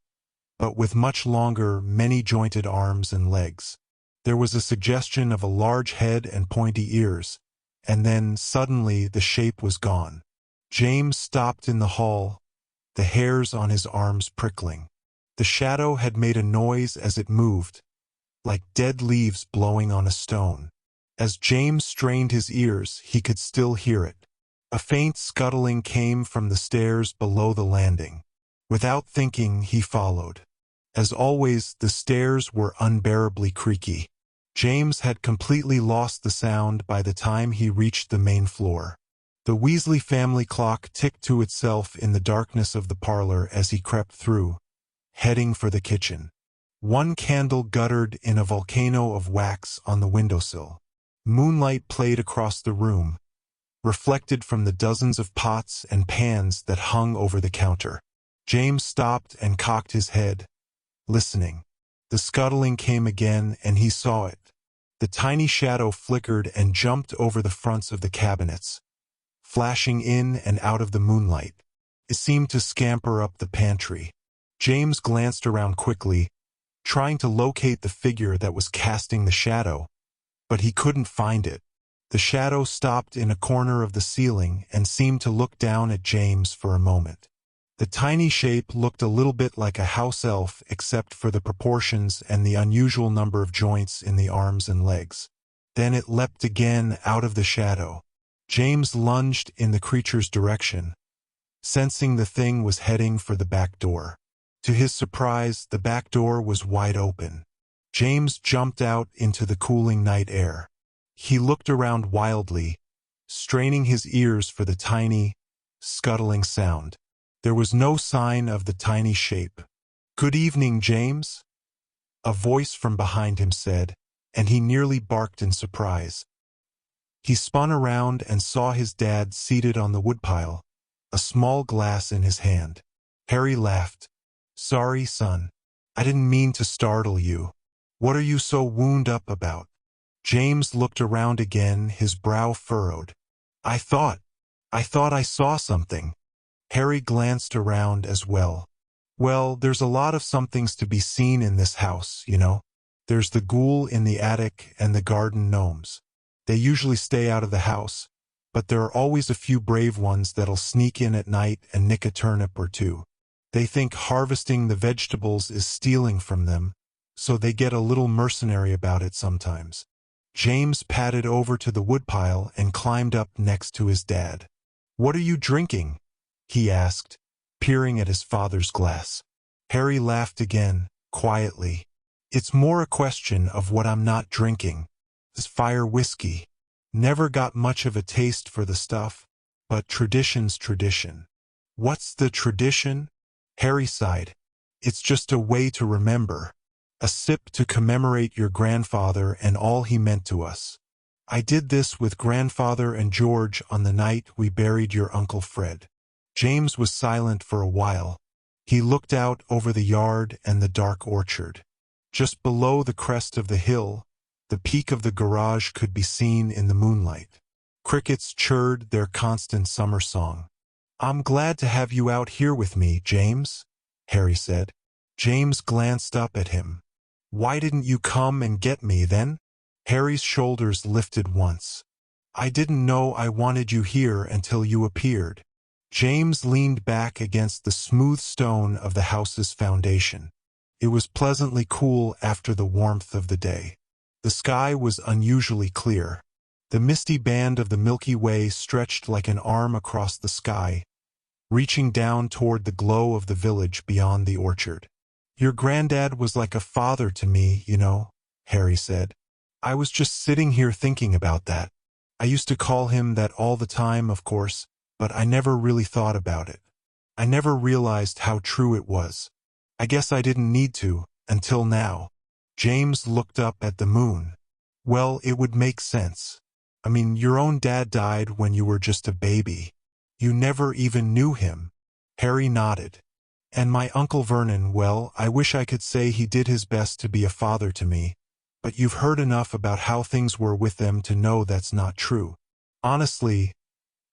but with much longer, many-jointed arms and legs. There was a suggestion of a large head and pointy ears, and then, suddenly, the shape was gone. James stopped in the hall, the hairs on his arms prickling. The shadow had made a noise as it moved, like dead leaves blowing on a stone. As James strained his ears, he could still hear it. A faint scuttling came from the stairs below the landing. Without thinking, he followed. As always, the stairs were unbearably creaky. James had completely lost the sound by the time he reached the main floor. The Weasley family clock ticked to itself in the darkness of the parlor as he crept through, heading for the kitchen. One candle guttered in a volcano of wax on the windowsill. Moonlight played across the room, reflected from the dozens of pots and pans that hung over the counter. James stopped and cocked his head, listening. The scuttling came again, and he saw it. The tiny shadow flickered and jumped over the fronts of the cabinets, flashing in and out of the moonlight. It seemed to scamper up the pantry. James glanced around quickly, trying to locate the figure that was casting the shadow, but he couldn't find it. The shadow stopped in a corner of the ceiling and seemed to look down at James for a moment. The tiny shape looked a little bit like a house elf except for the proportions and the unusual number of joints in the arms and legs. Then it leapt again out of the shadow. James lunged in the creature's direction, sensing the thing was heading for the back door. To his surprise, the back door was wide open. James jumped out into the cooling night air. He looked around wildly, straining his ears for the tiny, scuttling sound. There was no sign of the tiny shape. "Good evening, James," a voice from behind him said, and he nearly barked in surprise. He spun around and saw his dad seated on the woodpile, a small glass in his hand. Harry laughed. "Sorry, son. I didn't mean to startle you. What are you so wound up about?" James looked around again, his brow furrowed. I thought I saw something." Harry glanced around as well. "Well, there's a lot of somethings to be seen in this house, you know. There's the ghoul in the attic and the garden gnomes. They usually stay out of the house, but there are always a few brave ones that'll sneak in at night and nick a turnip or two. They think harvesting the vegetables is stealing from them, so they get a little mercenary about it sometimes." James padded over to the woodpile and climbed up next to his dad. "What are you drinking?" he asked, peering at his father's glass. Harry laughed again, quietly. "It's more a question of what I'm not drinking. This fire whiskey. Never got much of a taste for the stuff, but tradition's tradition." "What's the tradition?" Harry sighed. "It's just a way to remember. A sip to commemorate your grandfather and all he meant to us. I did this with grandfather and George on the night we buried your Uncle Fred. James was silent for a while. He looked out over the yard and the dark orchard. Just below the crest of the hill, the peak of the garage could be seen in the moonlight. Crickets chirred their constant summer song. "I'm glad to have you out here with me, James," Harry said. James glanced up at him. "Why didn't you come and get me then?" Harry's shoulders lifted once. "I didn't know I wanted you here until you appeared." James leaned back against the smooth stone of the house's foundation. It was pleasantly cool after the warmth of the day. The sky was unusually clear. The misty band of the Milky Way stretched like an arm across the sky, reaching down toward the glow of the village beyond the orchard. "Your granddad was like a father to me, you know," Harry said. "I was just sitting here thinking about that. I used to call him that all the time, of course, but I never really thought about it. I never realized how true it was. I guess I didn't need to, until now." James looked up at the moon. "Well, it would make sense. I mean, your own dad died when you were just a baby. You never even knew him." Harry nodded. "And my Uncle Vernon, well, I wish I could say he did his best to be a father to me, but you've heard enough about how things were with them to know that's not true. Honestly,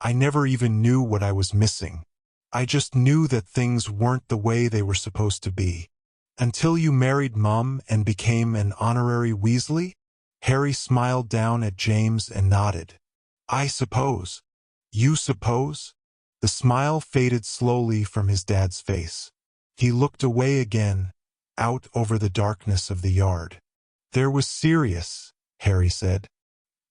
I never even knew what I was missing. I just knew that things weren't the way they were supposed to be. Until you married Mum and became an honorary Weasley?" Harry smiled down at James and nodded. "I suppose." "You suppose?" The smile faded slowly from his dad's face. He looked away again, out over the darkness of the yard. "There was Sirius," Harry said.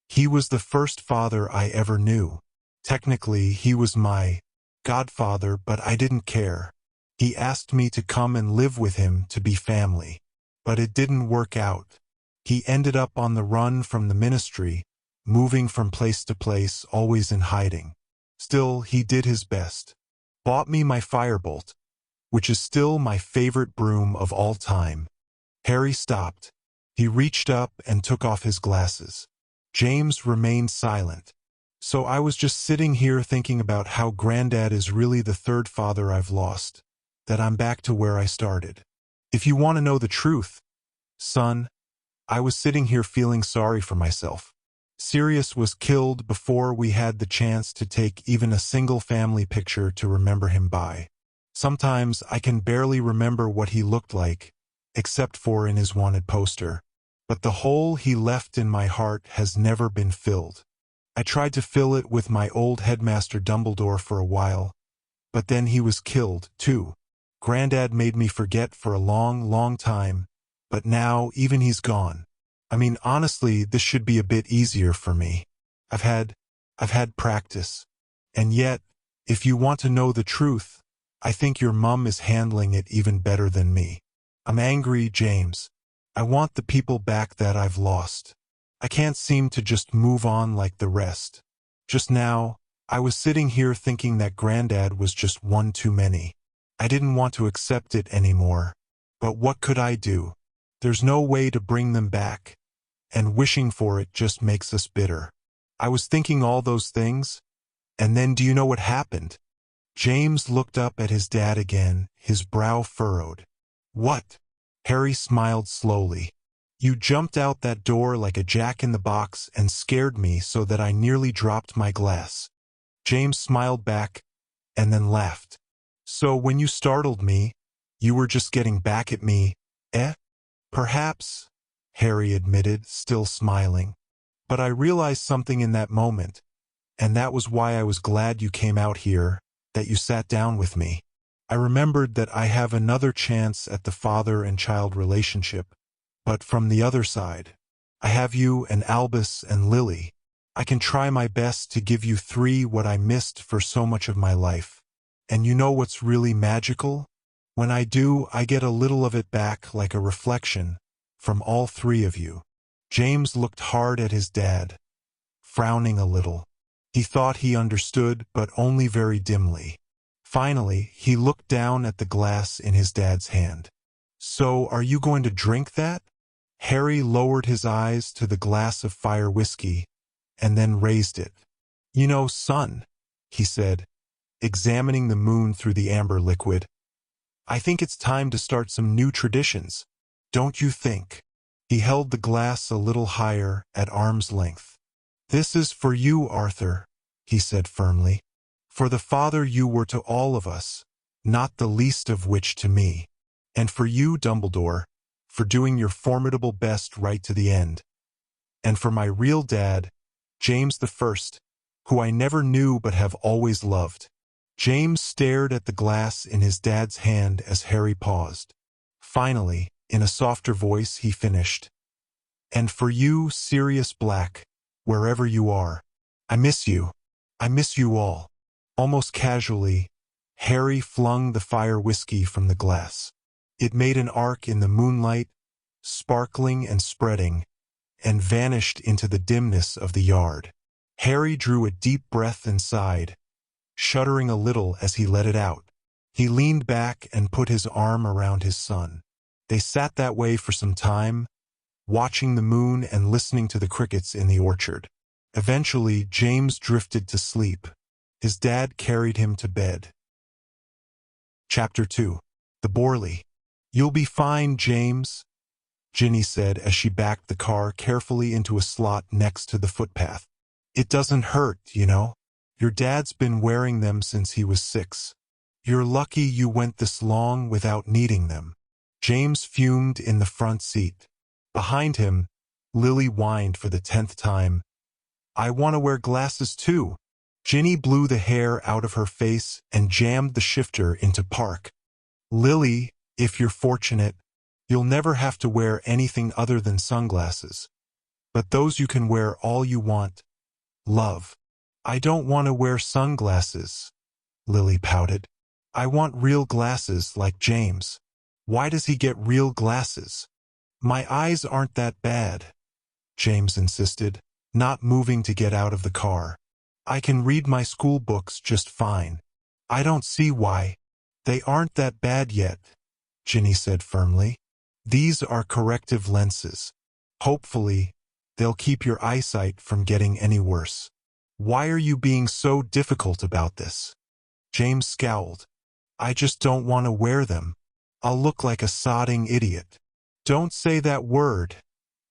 "He was the first father I ever knew. Technically, he was my godfather, but I didn't care. He asked me to come and live with him to be family. But it didn't work out. He ended up on the run from the ministry, moving from place to place, always in hiding. Still, he did his best. Bought me my firebolt, which is still my favorite broom of all time." Harry stopped. He reached up and took off his glasses. James remained silent. "So I was just sitting here thinking about how Granddad is really the third father I've lost, that I'm back to where I started. If you want to know the truth, son, I was sitting here feeling sorry for myself. Sirius was killed before we had the chance to take even a single family picture to remember him by. Sometimes I can barely remember what he looked like, except for in his wanted poster. But the hole he left in my heart has never been filled. I tried to fill it with my old headmaster Dumbledore for a while, but then he was killed, too. Granddad made me forget for a long, long time, but now even he's gone. I mean, honestly, this should be a bit easier for me. I've had practice. And yet, if you want to know the truth, I think your mum is handling it even better than me. I'm angry, James. I want the people back that I've lost. I can't seem to just move on like the rest. Just now, I was sitting here thinking that Granddad was just one too many. I didn't want to accept it anymore. But what could I do? There's no way to bring them back, and wishing for it just makes us bitter. I was thinking all those things, and then do you know what happened? James looked up at his dad again, his brow furrowed. What? Harry smiled slowly. You jumped out that door like a jack-in-the-box and scared me so that I nearly dropped my glass. James smiled back, and then laughed. So when you startled me, you were just getting back at me, eh? Perhaps, Harry admitted, still smiling. But I realized something in that moment, and that was why I was glad you came out here, that you sat down with me. I remembered that I have another chance at the father and child relationship, but from the other side. I have you and Albus and Lily. I can try my best to give you three what I missed for so much of my life. And you know what's really magical? When I do, I get a little of it back like a reflection from all three of you. James looked hard at his dad, frowning a little. He thought he understood, but only very dimly. Finally, he looked down at the glass in his dad's hand. So, are you going to drink that? Harry lowered his eyes to the glass of fire whiskey, and then raised it. You know, son, he said, examining the moon through the amber liquid, I think it's time to start some new traditions. Don't you think? He held the glass a little higher, at arm's length. This is for you, Arthur, he said firmly. For the father you were to all of us, not the least of which to me. And for you, Dumbledore, for doing your formidable best right to the end. And for my real dad, James I, who I never knew but have always loved. James stared at the glass in his dad's hand as Harry paused. Finally, in a softer voice, he finished. And for you, Sirius Black, wherever you are, I miss you. I miss you all. Almost casually, Harry flung the fire whiskey from the glass. It made an arc in the moonlight, sparkling and spreading, and vanished into the dimness of the yard. Harry drew a deep breath and sighed, shuddering a little as he let it out. He leaned back and put his arm around his son. They sat that way for some time, watching the moon and listening to the crickets in the orchard. Eventually, James drifted to sleep. His dad carried him to bed. Chapter 2. The Borley. You'll be fine, James, Ginny said as she backed the car carefully into a slot next to the footpath. It doesn't hurt, you know. Your dad's been wearing them since he was 6. You're lucky you went this long without needing them. James fumed in the front seat. Behind him, Lily whined for the 10th time. I want to wear glasses too. Ginny blew the hair out of her face and jammed the shifter into park. Lily, if you're fortunate, you'll never have to wear anything other than sunglasses. But those you can wear all you want. Love. I don't want to wear sunglasses, Lily pouted. I want real glasses like James. Why does he get real glasses? My eyes aren't that bad, James insisted, not moving to get out of the car. I can read my school books just fine. I don't see why. They aren't that bad yet, Ginny said firmly. These are corrective lenses. Hopefully, they'll keep your eyesight from getting any worse. Why are you being so difficult about this? James scowled. I just don't want to wear them. I'll look like a sodding idiot. Don't say that word,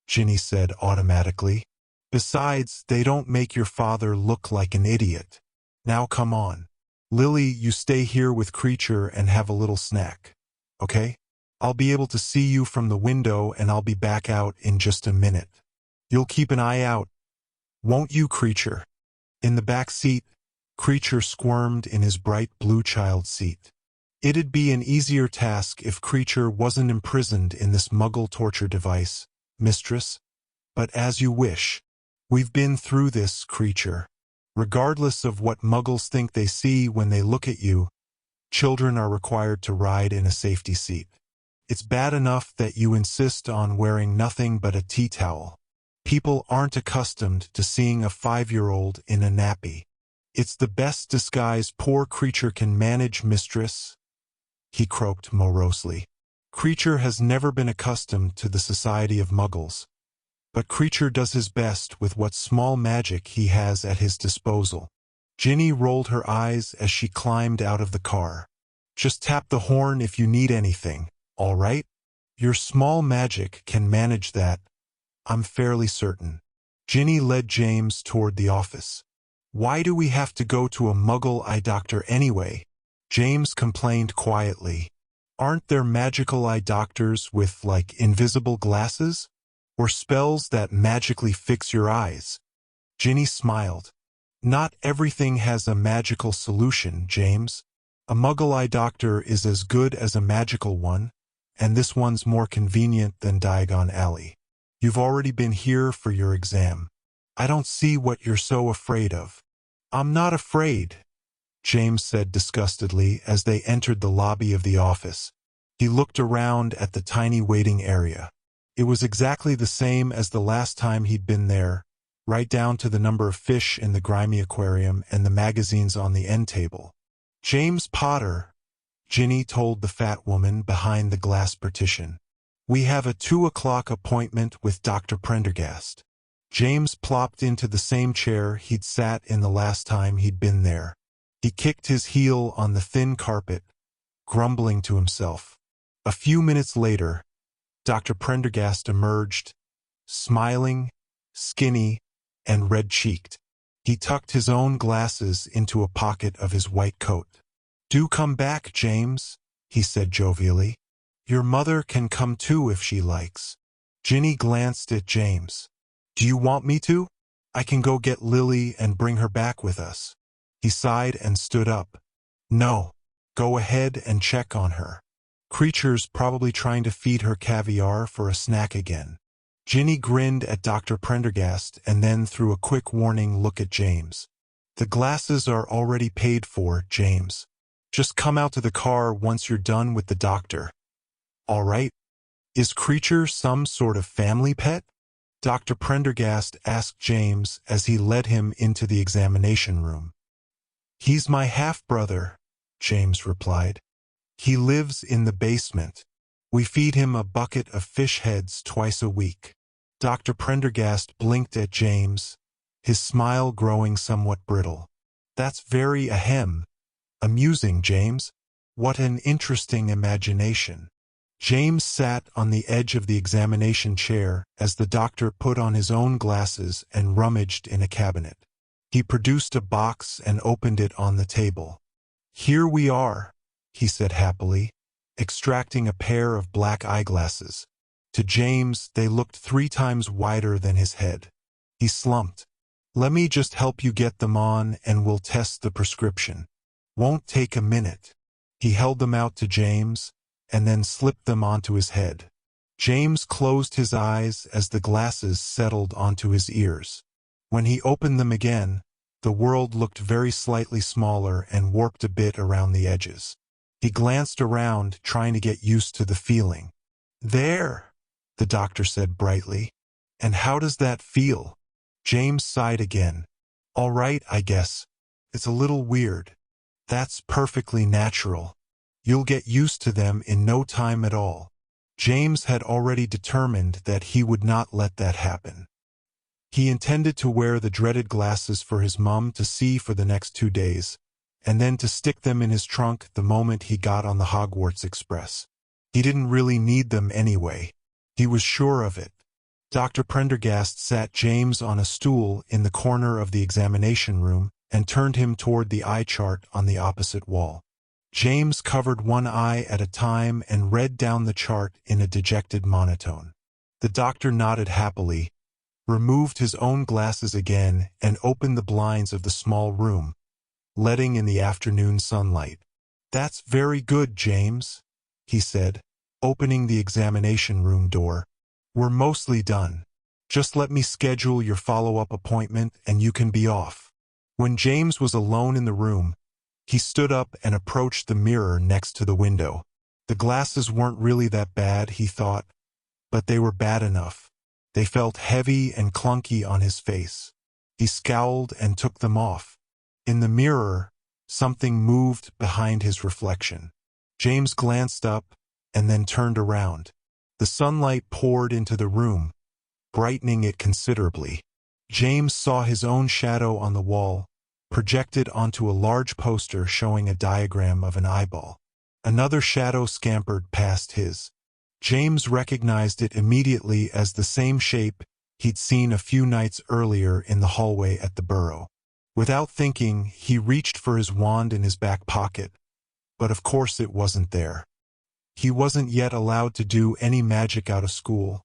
Ginny said automatically. Besides, they don't make your father look like an idiot. Now come on. Lily, you stay here with Creature and have a little snack. Okay? I'll be able to see you from the window and I'll be back out in just a minute. You'll keep an eye out, won't you, Creature? In the back seat, Creature squirmed in his bright blue child seat. It'd be an easier task if Creature wasn't imprisoned in this muggle torture device, mistress. But as you wish. We've been through this, Creature. Regardless of what muggles think they see when they look at you, children are required to ride in a safety seat. It's bad enough that you insist on wearing nothing but a tea towel. People aren't accustomed to seeing a 5-year-old in a nappy. It's the best disguise poor Creature can manage, mistress, he croaked morosely. Creature has never been accustomed to the society of muggles, but Creature does his best with what small magic he has at his disposal. Ginny rolled her eyes as she climbed out of the car. Just tap the horn if you need anything, all right? Your small magic can manage that, I'm fairly certain. Ginny led James toward the office. Why do we have to go to a muggle eye doctor anyway? James complained quietly. Aren't there magical eye doctors with, like, invisible glasses? Or spells that magically fix your eyes? Ginny smiled. Not everything has a magical solution, James. A muggle eye doctor is as good as a magical one, and this one's more convenient than Diagon Alley. You've already been here for your exam. I don't see what you're so afraid of. I'm not afraid, James said disgustedly as they entered the lobby of the office. He looked around at the tiny waiting area. It was exactly the same as the last time he'd been there, right down to the number of fish in the grimy aquarium and the magazines on the end table. James Potter, Ginny told the fat woman behind the glass partition. "We have a 2 o'clock appointment with Dr. Prendergast." James plopped into the same chair he'd sat in the last time he'd been there. He kicked his heel on the thin carpet, grumbling to himself. A few minutes later, Dr. Prendergast emerged, smiling, skinny, and red-cheeked. He tucked his own glasses into a pocket of his white coat. "Do come back, James," he said jovially. "Your mother can come too if she likes." Ginny glanced at James. "Do you want me to? I can go get Lily and bring her back with us." He sighed and stood up. "No. Go ahead and check on her. Creature's probably trying to feed her caviar for a snack again." Ginny grinned at Dr. Prendergast and then threw a quick warning look at James. "The glasses are already paid for, James. Just come out to the car once you're done with the doctor. All right? Is Creature some sort of family pet?" Dr. Prendergast asked James as he led him into the examination room. "He's my half-brother," James replied. "He lives in the basement. We feed him a bucket of fish heads twice a week." Dr. Prendergast blinked at James, his smile growing somewhat brittle. "That's very amusing, James. What an interesting imagination." James sat on the edge of the examination chair as the doctor put on his own glasses and rummaged in a cabinet. He produced a box and opened it on the table. "Here we are," he said happily, extracting a pair of black eyeglasses. To James, they looked 3 times wider than his head. He slumped. "Let me just help you get them on and we'll test the prescription. Won't take a minute." He held them out to James and then slipped them onto his head. James closed his eyes as the glasses settled onto his ears. When he opened them again, the world looked very slightly smaller and warped a bit around the edges. He glanced around, trying to get used to the feeling. "There," the doctor said brightly. "And how does that feel?" James sighed again. "All right, I guess. It's a little weird. That's perfectly natural. You'll get used to them in no time at all." James had already determined that he would not let that happen. He intended to wear the dreaded glasses for his mum to see for the next 2 days, and then to stick them in his trunk the moment he got on the Hogwarts Express. He didn't really need them anyway. He was sure of it. Dr. Prendergast sat James on a stool in the corner of the examination room and turned him toward the eye chart on the opposite wall. James covered one eye at a time and read down the chart in a dejected monotone. The doctor nodded happily, removed his own glasses again, and opened the blinds of the small room, letting in the afternoon sunlight. "That's very good, James," he said, opening the examination room door. "We're mostly done. Just let me schedule your follow-up appointment and you can be off." When James was alone in the room, he stood up and approached the mirror next to the window. The glasses weren't really that bad, he thought, but they were bad enough. They felt heavy and clunky on his face. He scowled and took them off. In the mirror, something moved behind his reflection. James glanced up and then turned around. The sunlight poured into the room, brightening it considerably. James saw his own shadow on the wall, projected onto a large poster showing a diagram of an eyeball. Another shadow scampered past his. James recognized it immediately as the same shape he'd seen a few nights earlier in the hallway at the Burrow. Without thinking, he reached for his wand in his back pocket, but of course it wasn't there. He wasn't yet allowed to do any magic out of school,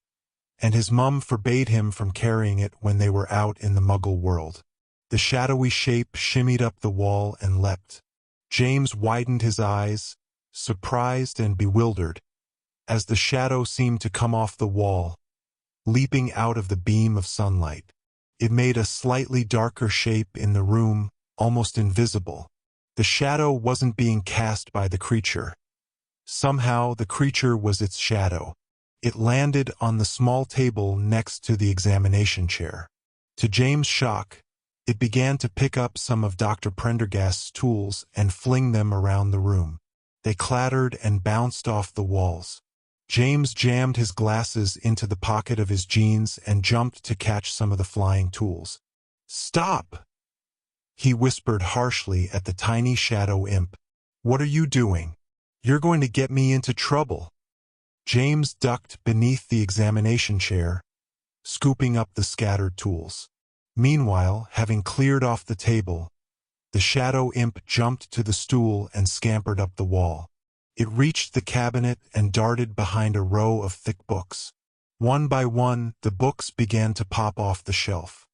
and his mum forbade him from carrying it when they were out in the Muggle world. The shadowy shape shimmied up the wall and leapt. James widened his eyes, surprised and bewildered, as the shadow seemed to come off the wall, leaping out of the beam of sunlight. It made a slightly darker shape in the room, almost invisible. The shadow wasn't being cast by the creature. Somehow the creature was its shadow. It landed on the small table next to the examination chair. To James' shock, it began to pick up some of Dr. Prendergast's tools and fling them around the room. They clattered and bounced off the walls. James jammed his glasses into the pocket of his jeans and jumped to catch some of the flying tools. "Stop!" he whispered harshly at the tiny shadow imp. "What are you doing? You're going to get me into trouble." James ducked beneath the examination chair, scooping up the scattered tools. Meanwhile, having cleared off the table, the shadow imp jumped to the stool and scampered up the wall. It reached the cabinet and darted behind a row of thick books. One by one, the books began to pop off the shelf.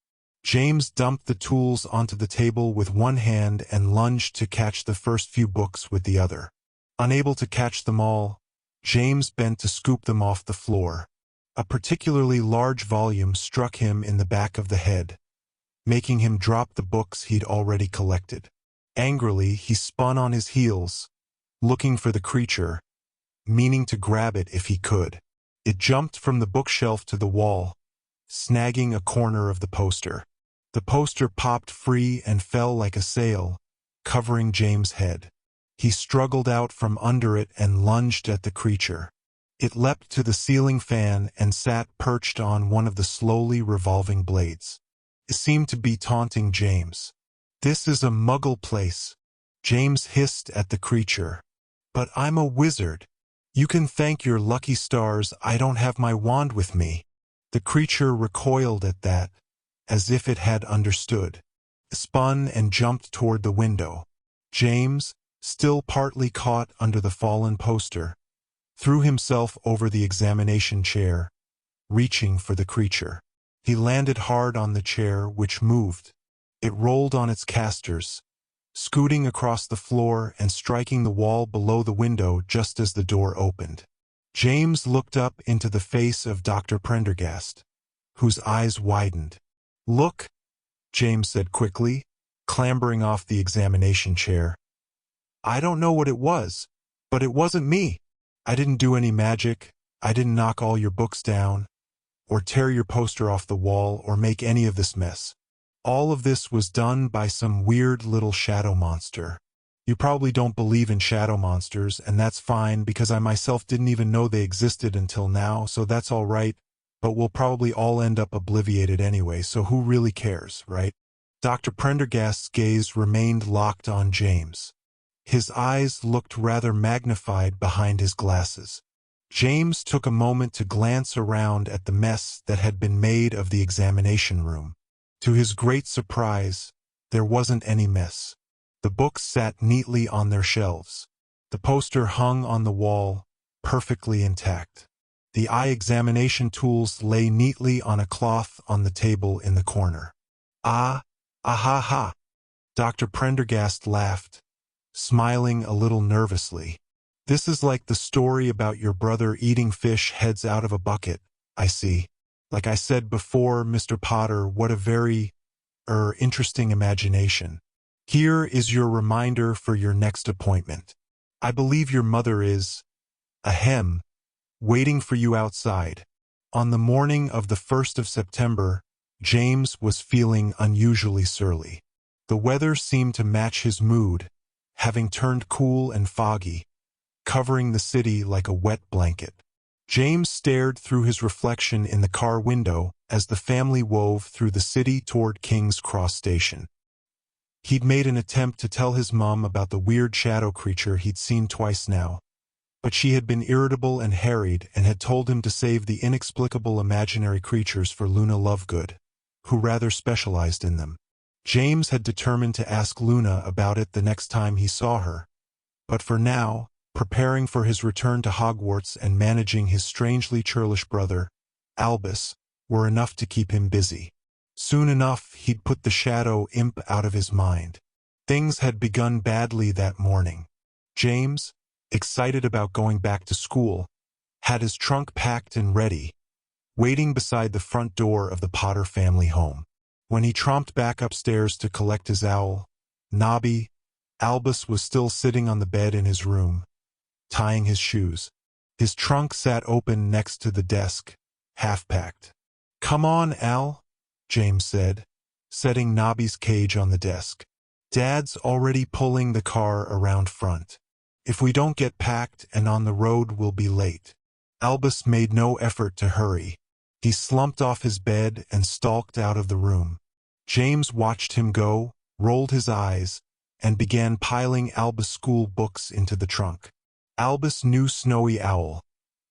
James dumped the tools onto the table with one hand and lunged to catch the first few books with the other. Unable to catch them all, James bent to scoop them off the floor. A particularly large volume struck him in the back of the head, making him drop the books he'd already collected. Angrily, he spun on his heels, looking for the creature, meaning to grab it if he could. It jumped from the bookshelf to the wall, snagging a corner of the poster. The poster popped free and fell like a sail, covering James' head. He struggled out from under it and lunged at the creature. It leapt to the ceiling fan and sat perched on one of the slowly revolving blades. It seemed to be taunting James. "This is a muggle place," James hissed at the creature. "But I'm a wizard. You can thank your lucky stars I don't have my wand with me." The creature recoiled at that, as if it had understood. It spun and jumped toward the window. James, still partly caught under the fallen poster, threw himself over the examination chair, reaching for the creature. He landed hard on the chair, which moved. It rolled on its casters, scooting across the floor and striking the wall below the window just as the door opened. James looked up into the face of Dr. Prendergast, whose eyes widened. "Look," James said quickly, clambering off the examination chair. "I don't know what it was, but it wasn't me. I didn't do any magic. I didn't knock all your books down, or tear your poster off the wall, or make any of this mess. All of this was done by some weird little shadow monster. You probably don't believe in shadow monsters, and that's fine because I myself didn't even know they existed until now, so that's all right, but we'll probably all end up obliviated anyway, so who really cares, right?" Dr. Prendergast's gaze remained locked on James. His eyes looked rather magnified behind his glasses. James took a moment to glance around at the mess that had been made of the examination room. To his great surprise, there wasn't any mess. The books sat neatly on their shelves. The poster hung on the wall, perfectly intact. The eye examination tools lay neatly on a cloth on the table in the corner. "Ah, ha ha." Dr. Prendergast laughed, smiling a little nervously. "This is like the story about your brother eating fish heads out of a bucket, I see. Like I said before, Mr. Potter, what a very, interesting imagination. Here is your reminder for your next appointment. I believe your mother is, waiting for you outside." On the morning of the 1st of September, James was feeling unusually surly. The weather seemed to match his mood, having turned cool and foggy, covering the city like a wet blanket. James stared through his reflection in the car window as the family wove through the city toward King's Cross Station. He'd made an attempt to tell his mom about the weird shadow creature he'd seen twice now, but she had been irritable and harried and had told him to save the inexplicable imaginary creatures for Luna Lovegood, who rather specialized in them. James had determined to ask Luna about it the next time he saw her, but for now, preparing for his return to Hogwarts and managing his strangely churlish brother, Albus, were enough to keep him busy. Soon enough, he'd put the shadow imp out of his mind. Things had begun badly that morning. James, excited about going back to school, had his trunk packed and ready, waiting beside the front door of the Potter family home. When he tromped back upstairs to collect his owl, Nobby, Albus was still sitting on the bed in his room, tying his shoes. His trunk sat open next to the desk, half-packed. "Come on, Al," James said, setting Nobby's cage on the desk. "Dad's already pulling the car around front." If we don't get packed and on the road, we'll be late. Albus made no effort to hurry. He slumped off his bed and stalked out of the room. James watched him go, rolled his eyes, and began piling Albus' school books into the trunk. Albus' new snowy owl,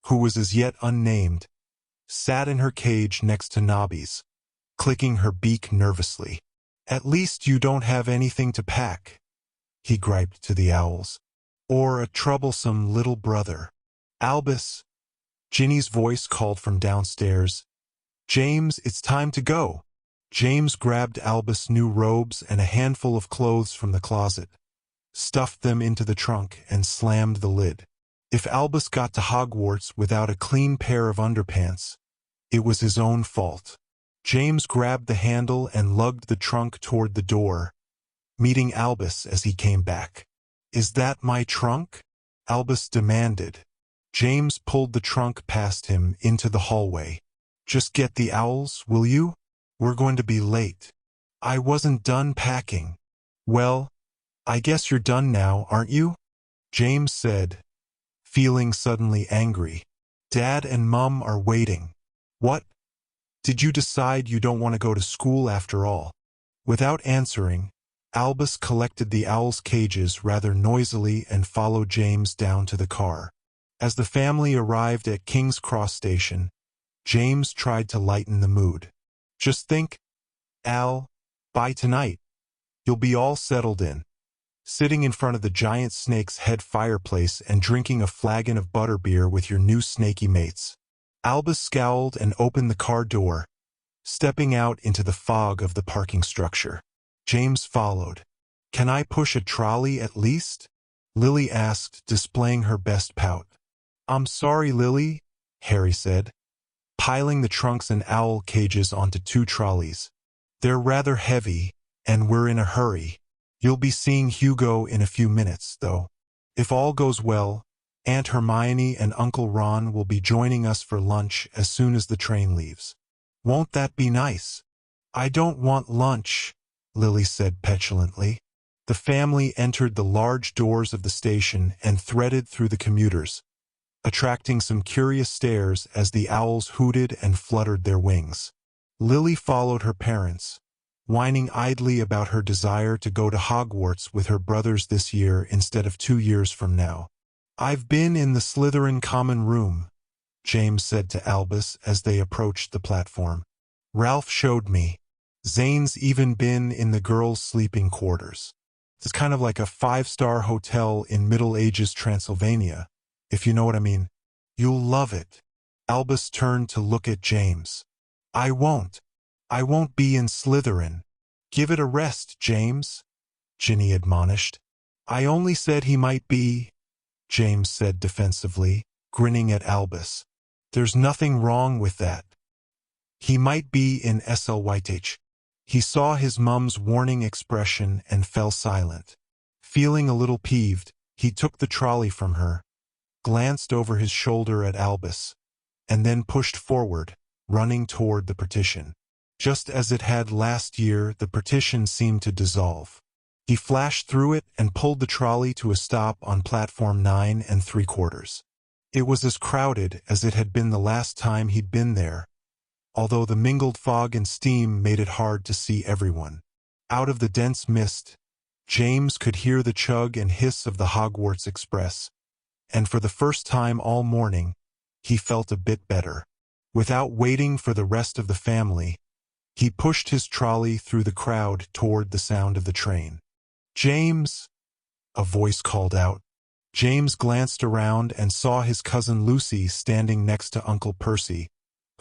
who was as yet unnamed, sat in her cage next to Nobby's, clicking her beak nervously. "At least you don't have anything to pack," he griped to the owls. "Or a troublesome little brother." "Albus," Ginny's voice called from downstairs. "James, it's time to go." James grabbed Albus' new robes and a handful of clothes from the closet, stuffed them into the trunk, and slammed the lid. If Albus got to Hogwarts without a clean pair of underpants, it was his own fault. James grabbed the handle and lugged the trunk toward the door, meeting Albus as he came back. "Is that my trunk?" Albus demanded. James pulled the trunk past him into the hallway. "Just get the owls, will you? We're going to be late." "I wasn't done packing." "Well, I guess you're done now, aren't you?" James said, feeling suddenly angry. "Dad and Mum are waiting." "What? Did you decide you don't want to go to school after all?" Without answering, Albus collected the owls' cages rather noisily and followed James down to the car. As the family arrived at King's Cross Station, James tried to lighten the mood. "Just think, Al, by tonight, you'll be all settled in, sitting in front of the giant snake's head fireplace and drinking a flagon of butterbeer with your new snaky mates." Albus scowled and opened the car door, stepping out into the fog of the parking structure. James followed. "Can I push a trolley at least?" Lily asked, displaying her best pout. "I'm sorry, Lily," Harry said, piling the trunks and owl cages onto 2 trolleys. "They're rather heavy, and we're in a hurry. You'll be seeing Hugo in a few minutes, though. If all goes well, Aunt Hermione and Uncle Ron will be joining us for lunch as soon as the train leaves. Won't that be nice?" "I don't want lunch," Lily said petulantly. The family entered the large doors of the station and threaded through the commuters, attracting some curious stares as the owls hooted and fluttered their wings. Lily followed her parents, whining idly about her desire to go to Hogwarts with her brothers this year instead of 2 years from now. "I've been in the Slytherin common room," James said to Albus as they approached the platform. "Ralph showed me. Zane's even been in the girls' sleeping quarters. It's kind of like a 5-star hotel in Middle Ages Transylvania, if you know what I mean. You'll love it." Albus turned to look at James. I won't be in Slytherin." "Give it a rest, James," Ginny admonished. "I only said he might be," James said defensively, grinning at Albus. "There's nothing wrong with that. He might be in Slyth." He saw his mum's warning expression and fell silent. Feeling a little peeved, he took the trolley from her, glanced over his shoulder at Albus, and then pushed forward, running toward the partition. Just as it had last year, the partition seemed to dissolve. He flashed through it and pulled the trolley to a stop on platform 9 3/4. It was as crowded as it had been the last time he'd been there, although the mingled fog and steam made it hard to see everyone. Out of the dense mist, James could hear the chug and hiss of the Hogwarts Express, and for the first time all morning, he felt a bit better. Without waiting for the rest of the family, he pushed his trolley through the crowd toward the sound of the train. "James!" a voice called out. James glanced around and saw his cousin Lucy standing next to Uncle Percy,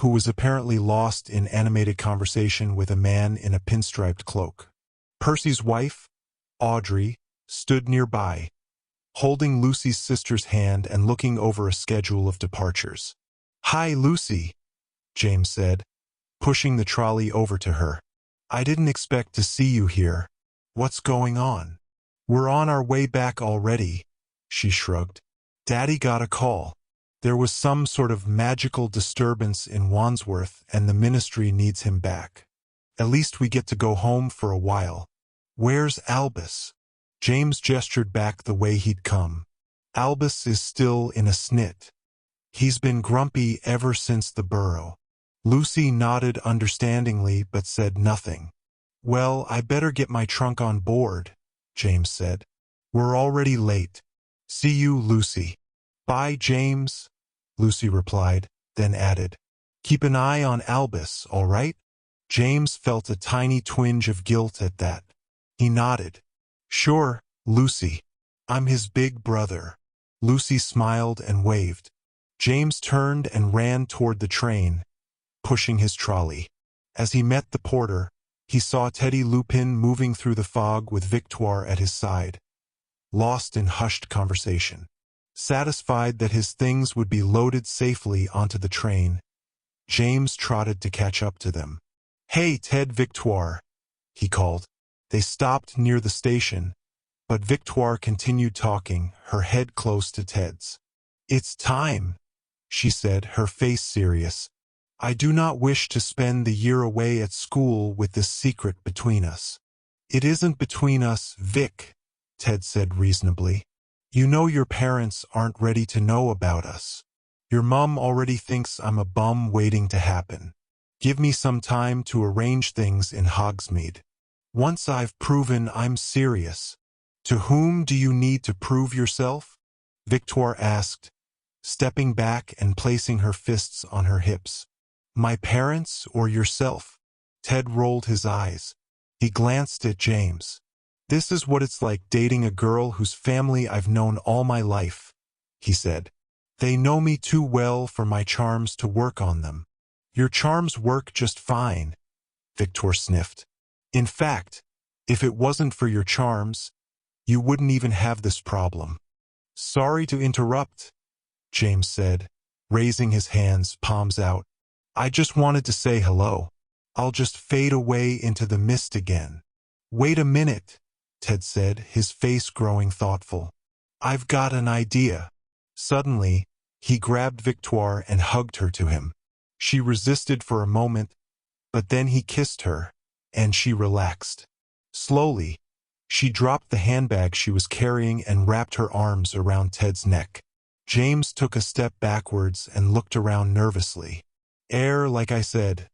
who was apparently lost in animated conversation with a man in a pinstriped cloak. Percy's wife, Audrey, stood nearby, holding Lucy's sister's hand and looking over a schedule of departures. "Hi, Lucy," James said, pushing the trolley over to her. "I didn't expect to see you here. What's going on?" "We're on our way back already," she shrugged. "Daddy got a call. There was some sort of magical disturbance in Wandsworth and the ministry needs him back. At least we get to go home for a while." "Where's Albus?" James gestured back the way he'd come. Albus is still in a snit. He's been grumpy ever since the burrow. Lucy nodded understandingly but said nothing. Well, I better get my trunk on board, James said. We're already late. See you, Lucy. Bye, James, Lucy replied, then added, keep an eye on Albus, all right? James felt a tiny twinge of guilt at that. He nodded. Sure, Lucy. I'm his big brother. Lucy smiled and waved. James turned and ran toward the train, pushing his trolley. As he met the porter, he saw Teddy Lupin moving through the fog with Victoire at his side, lost in hushed conversation. Satisfied that his things would be loaded safely onto the train, James trotted to catch up to them. Hey, Ted, Victoire, he called. They stopped near the station, but Victoire continued talking, her head close to Ted's. It's time, she said, her face serious. I do not wish to spend the year away at school with this secret between us. It isn't between us, Vic, Ted said reasonably. You know your parents aren't ready to know about us. Your mom already thinks I'm a bum waiting to happen. Give me some time to arrange things in Hogsmeade. Once I've proven I'm serious. To whom do you need to prove yourself? Victoire asked, stepping back and placing her fists on her hips. My parents or yourself? Ted rolled his eyes. He glanced at James. This is what it's like dating a girl whose family I've known all my life, he said. They know me too well for my charms to work on them. Your charms work just fine, Victoire sniffed. In fact, if it wasn't for your charms, you wouldn't even have this problem. Sorry to interrupt, James said, raising his hands, palms out. I just wanted to say hello. I'll just fade away into the mist again. Wait a minute, Ted said, his face growing thoughtful. I've got an idea. Suddenly, he grabbed Victoire and hugged her to him. She resisted for a moment, but then he kissed her, and she relaxed. Slowly, she dropped the handbag she was carrying and wrapped her arms around Ted's neck. James took a step backwards and looked around nervously. Like I said.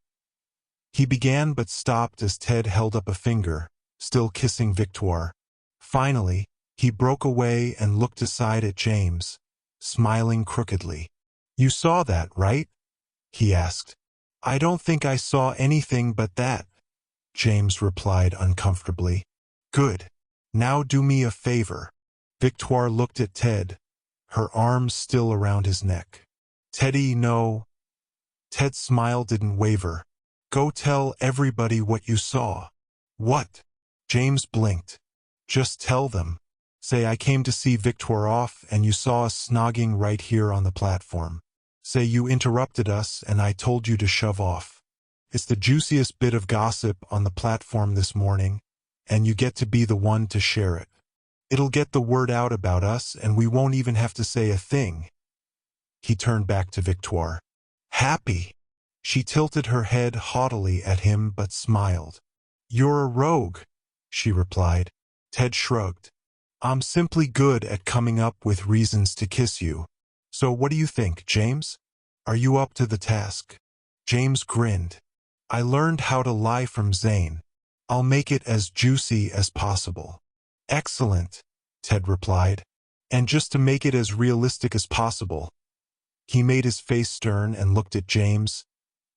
He began but stopped as Ted held up a finger, still kissing Victoire. Finally, he broke away and looked aside at James, smiling crookedly. You saw that, right? He asked. I don't think I saw anything but that, James replied uncomfortably. Good. Now do me a favor. Victoire looked at Ted, her arms still around his neck. Teddy, no. Ted's smile didn't waver. Go tell everybody what you saw. What? James blinked. Just tell them. Say I came to see Victoire off and you saw us snogging right here on the platform. Say you interrupted us and I told you to shove off. It's the juiciest bit of gossip on the platform this morning, and you get to be the one to share it. It'll get the word out about us and we won't even have to say a thing. He turned back to Victoire. Happy. She tilted her head haughtily at him but smiled. You're a rogue, she replied. Ted shrugged. I'm simply good at coming up with reasons to kiss you. So what do you think, James? Are you up to the task? James grinned. I learned how to lie from Zane. I'll make it as juicy as possible. Excellent, Ted replied. And just to make it as realistic as possible. He made his face stern and looked at James.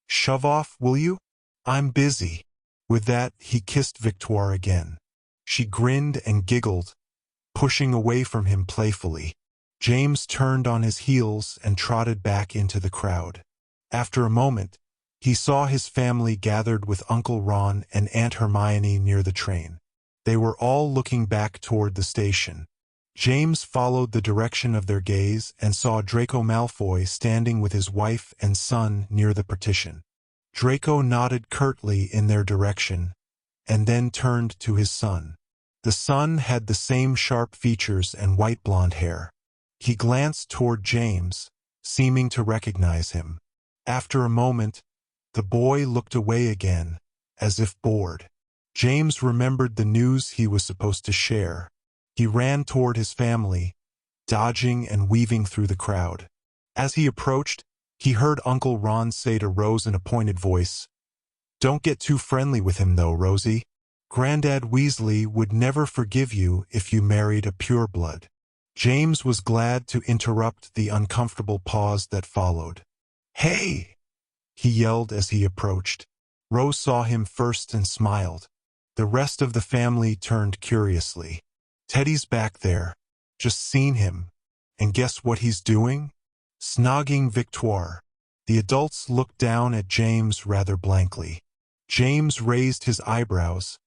Shove off, will you? I'm busy. With that, he kissed Victoire again. She grinned and giggled, pushing away from him playfully. James turned on his heels and trotted back into the crowd. After a moment, he saw his family gathered with Uncle Ron and Aunt Hermione near the train. They were all looking back toward the station. James followed the direction of their gaze and saw Draco Malfoy standing with his wife and son near the partition. Draco nodded curtly in their direction, and then turned to his son. The son had the same sharp features and white blonde hair. He glanced toward James, seeming to recognize him. After a moment, the boy looked away again, as if bored. James remembered the news he was supposed to share. He ran toward his family, dodging and weaving through the crowd. As he approached, he heard Uncle Ron say to Rose in a pointed voice, "Don't get too friendly with him though, Rosie. Grandad Weasley would never forgive you if you married a pureblood." James was glad to interrupt the uncomfortable pause that followed. "Hey!" he yelled as he approached. Rose saw him first and smiled. The rest of the family turned curiously. "Teddy's back there. Just seen him. And guess what he's doing? Snogging Victoire." The adults looked down at James rather blankly. James raised his eyebrows,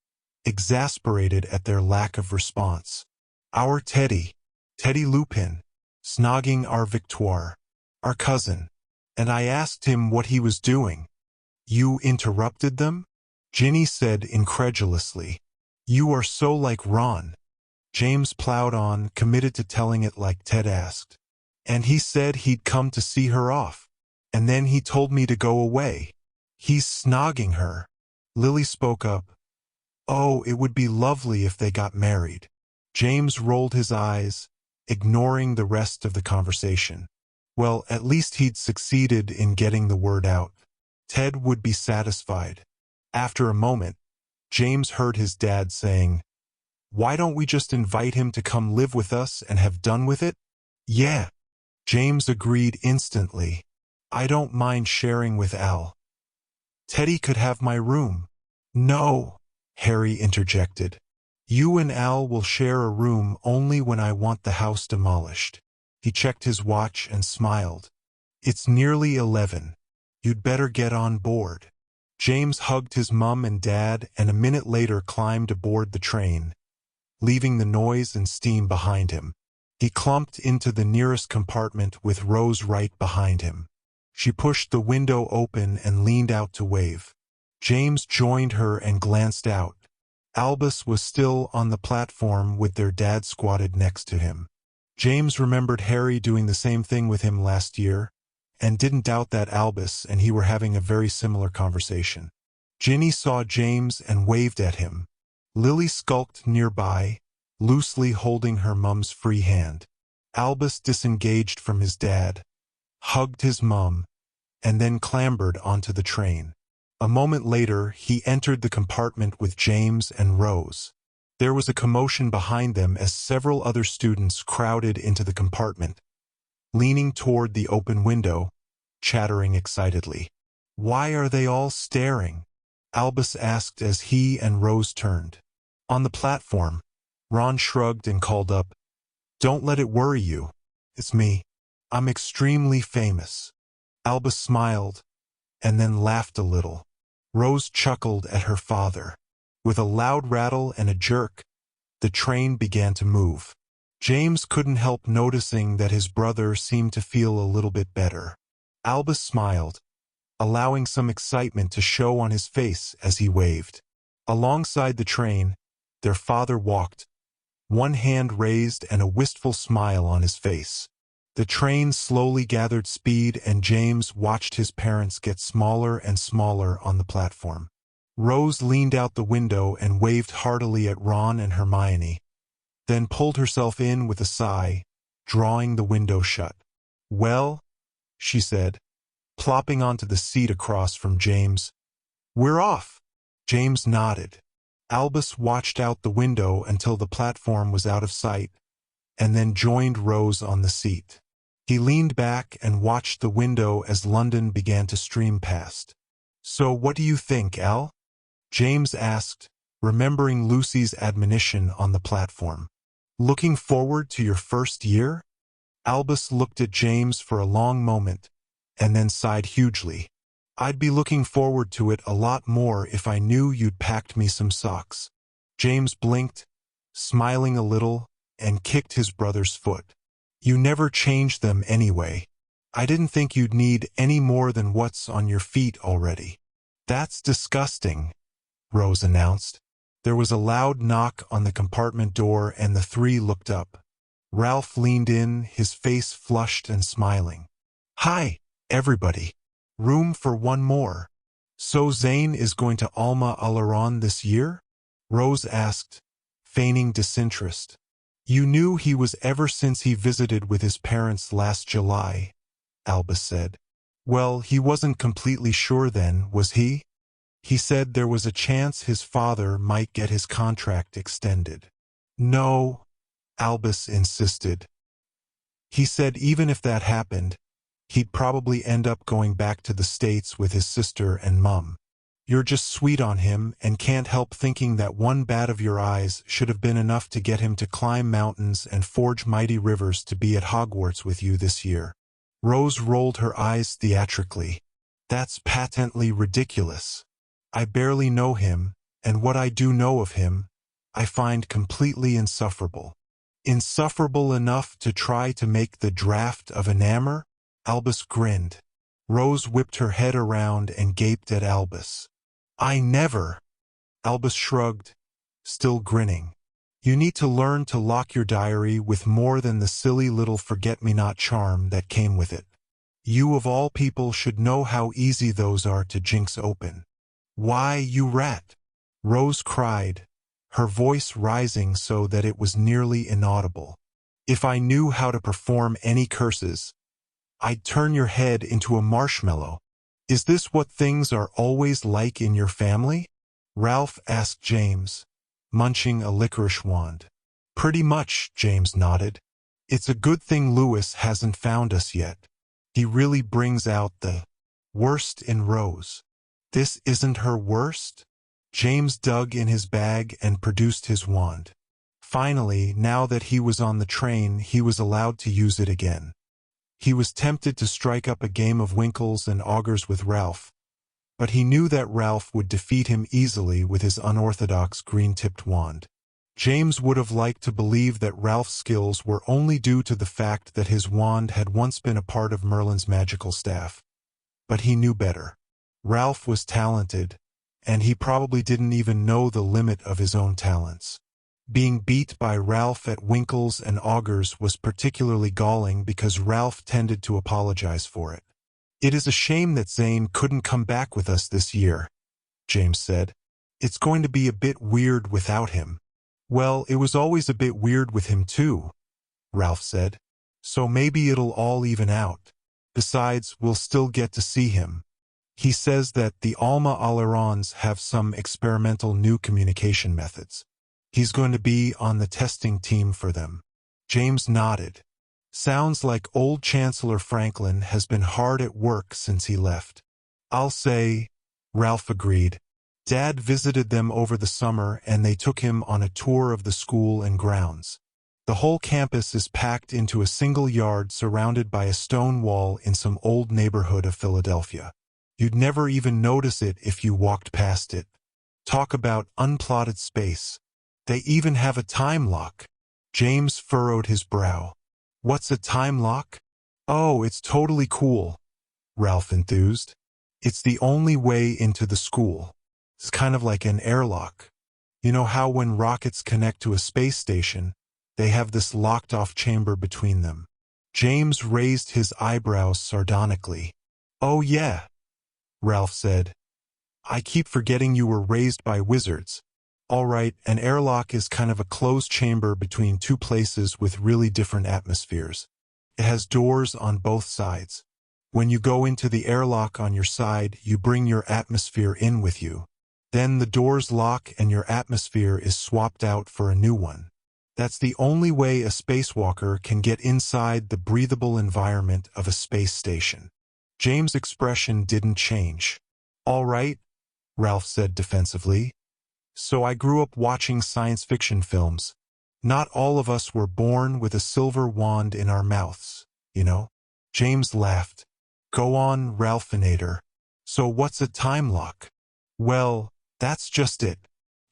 exasperated at their lack of response. "Our Teddy, Teddy Lupin, snogging our Victoire, our cousin. And I asked him what he was doing." "You interrupted them?" Ginny said incredulously. "You are so like Ron." James plowed on, committed to telling it like Ted asked. "And he said he'd come to see her off. And then he told me to go away. He's snogging her." Lily spoke up. "Oh, it would be lovely if they got married." James rolled his eyes, ignoring the rest of the conversation. Well, at least he'd succeeded in getting the word out. Ted would be satisfied. After a moment, James heard his dad saying, "Why don't we just invite him to come live with us and have done with it?" "Yeah." James agreed instantly. "I don't mind sharing with Al. Teddy could have my room." "No," Harry interjected. "You and Al will share a room only when I want the house demolished." He checked his watch and smiled. "It's nearly 11. You'd better get on board." James hugged his mum and dad and a minute later climbed aboard the train, leaving the noise and steam behind him. He clumped into the nearest compartment with Rose right behind him. She pushed the window open and leaned out to wave. James joined her and glanced out. Albus was still on the platform with their dad squatted next to him. James remembered Harry doing the same thing with him last year, and didn't doubt that Albus and he were having a very similar conversation. Ginny saw James and waved at him. Lily skulked nearby, loosely holding her mum's free hand. Albus disengaged from his dad, hugged his mum, and then clambered onto the train. A moment later, he entered the compartment with James and Rose. There was a commotion behind them as several other students crowded into the compartment, leaning toward the open window, chattering excitedly. "Why are they all staring?" Albus asked as he and Rose turned. On the platform, Ron shrugged and called up, "Don't let it worry you. It's me. I'm extremely famous." Albus smiled, and then laughed a little. Rose chuckled at her father. With a loud rattle and a jerk, the train began to move. James couldn't help noticing that his brother seemed to feel a little bit better. Albus smiled, allowing some excitement to show on his face as he waved. Alongside the train, their father walked, one hand raised and a wistful smile on his face. The train slowly gathered speed and James watched his parents get smaller and smaller on the platform. Rose leaned out the window and waved heartily at Ron and Hermione, then pulled herself in with a sigh, drawing the window shut. "Well," she said, plopping onto the seat across from James. "We're off." James nodded. Albus watched out the window until the platform was out of sight, and then joined Rose on the seat. He leaned back and watched the window as London began to stream past. "So what do you think, Al?" James asked, remembering Lucy's admonition on the platform. "Looking forward to your first year?" Albus looked at James for a long moment, and then sighed hugely. "I'd be looking forward to it a lot more if I knew you'd packed me some socks." James blinked, smiling a little, and kicked his brother's foot. "You never changed them anyway. I didn't think you'd need any more than what's on your feet already." "That's disgusting," Rose announced. There was a loud knock on the compartment door and the three looked up. Ralph leaned in, his face flushed and smiling. "Hi, everybody. Room for one more." "So Zane is going to Alma Alaron this year?" Rose asked, feigning disinterest. You knew he was ever since he visited with his parents last July, Albus said. Well, he wasn't completely sure then, was he? He said there was a chance his father might get his contract extended. No, Albus insisted. He said even if that happened, he'd probably end up going back to the States with his sister and Mum. You're just sweet on him and can't help thinking that one bat of your eyes should have been enough to get him to climb mountains and forge mighty rivers to be at Hogwarts with you this year. Rose rolled her eyes theatrically. That's patently ridiculous. I barely know him, and what I do know of him, I find completely insufferable. Insufferable enough to try to make the draft of an Amber? Albus grinned. Rose whipped her head around and gaped at Albus. I never. Albus shrugged, still grinning. You need to learn to lock your diary with more than the silly little forget-me-not charm that came with it. You of all people should know how easy those are to jinx open. Why, you rat! Rose cried, her voice rising so that it was nearly inaudible. If I knew how to perform any curses, I'd turn your head into a marshmallow. Is this what things are always like in your family? Ralph asked James, munching a licorice wand. Pretty much, James nodded. It's a good thing Lewis hasn't found us yet. He really brings out the worst in Rose. This isn't her worst? James dug in his bag and produced his wand. Finally, now that he was on the train, he was allowed to use it again. He was tempted to strike up a game of winkles and augurs with Ralph, but he knew that Ralph would defeat him easily with his unorthodox green-tipped wand. James would have liked to believe that Ralph's skills were only due to the fact that his wand had once been a part of Merlin's magical staff. But he knew better. Ralph was talented, and he probably didn't even know the limit of his own talents. Being beat by Ralph at winkles and augurs was particularly galling because Ralph tended to apologize for it. It is a shame that Zane couldn't come back with us this year, James said. It's going to be a bit weird without him. Well, it was always a bit weird with him too, Ralph said. So maybe it'll all even out. Besides, we'll still get to see him. He says that the Alma Alerons have some experimental new communication methods. He's going to be on the testing team for them. James nodded. Sounds like old Chancellor Franklin has been hard at work since he left. I'll say, Ralph agreed. Dad visited them over the summer and they took him on a tour of the school and grounds. The whole campus is packed into a single yard surrounded by a stone wall in some old neighborhood of Philadelphia. You'd never even notice it if you walked past it. Talk about unplotted space. They even have a time lock. James furrowed his brow. What's a time lock? Oh, it's totally cool, Ralph enthused. It's the only way into the school. It's kind of like an airlock. You know how when rockets connect to a space station, they have this locked-off chamber between them. James raised his eyebrows sardonically. Oh yeah, Ralph said. I keep forgetting you were raised by wizards. All right, an airlock is kind of a closed chamber between two places with really different atmospheres. It has doors on both sides. When you go into the airlock on your side, you bring your atmosphere in with you. Then the doors lock and your atmosphere is swapped out for a new one. That's the only way a spacewalker can get inside the breathable environment of a space station. James' expression didn't change. All right, Ralph said defensively. So I grew up watching science fiction films. Not all of us were born with a silver wand in our mouths, you know? James laughed. Go on, Ralphinator. So what's a time lock? Well, that's just it.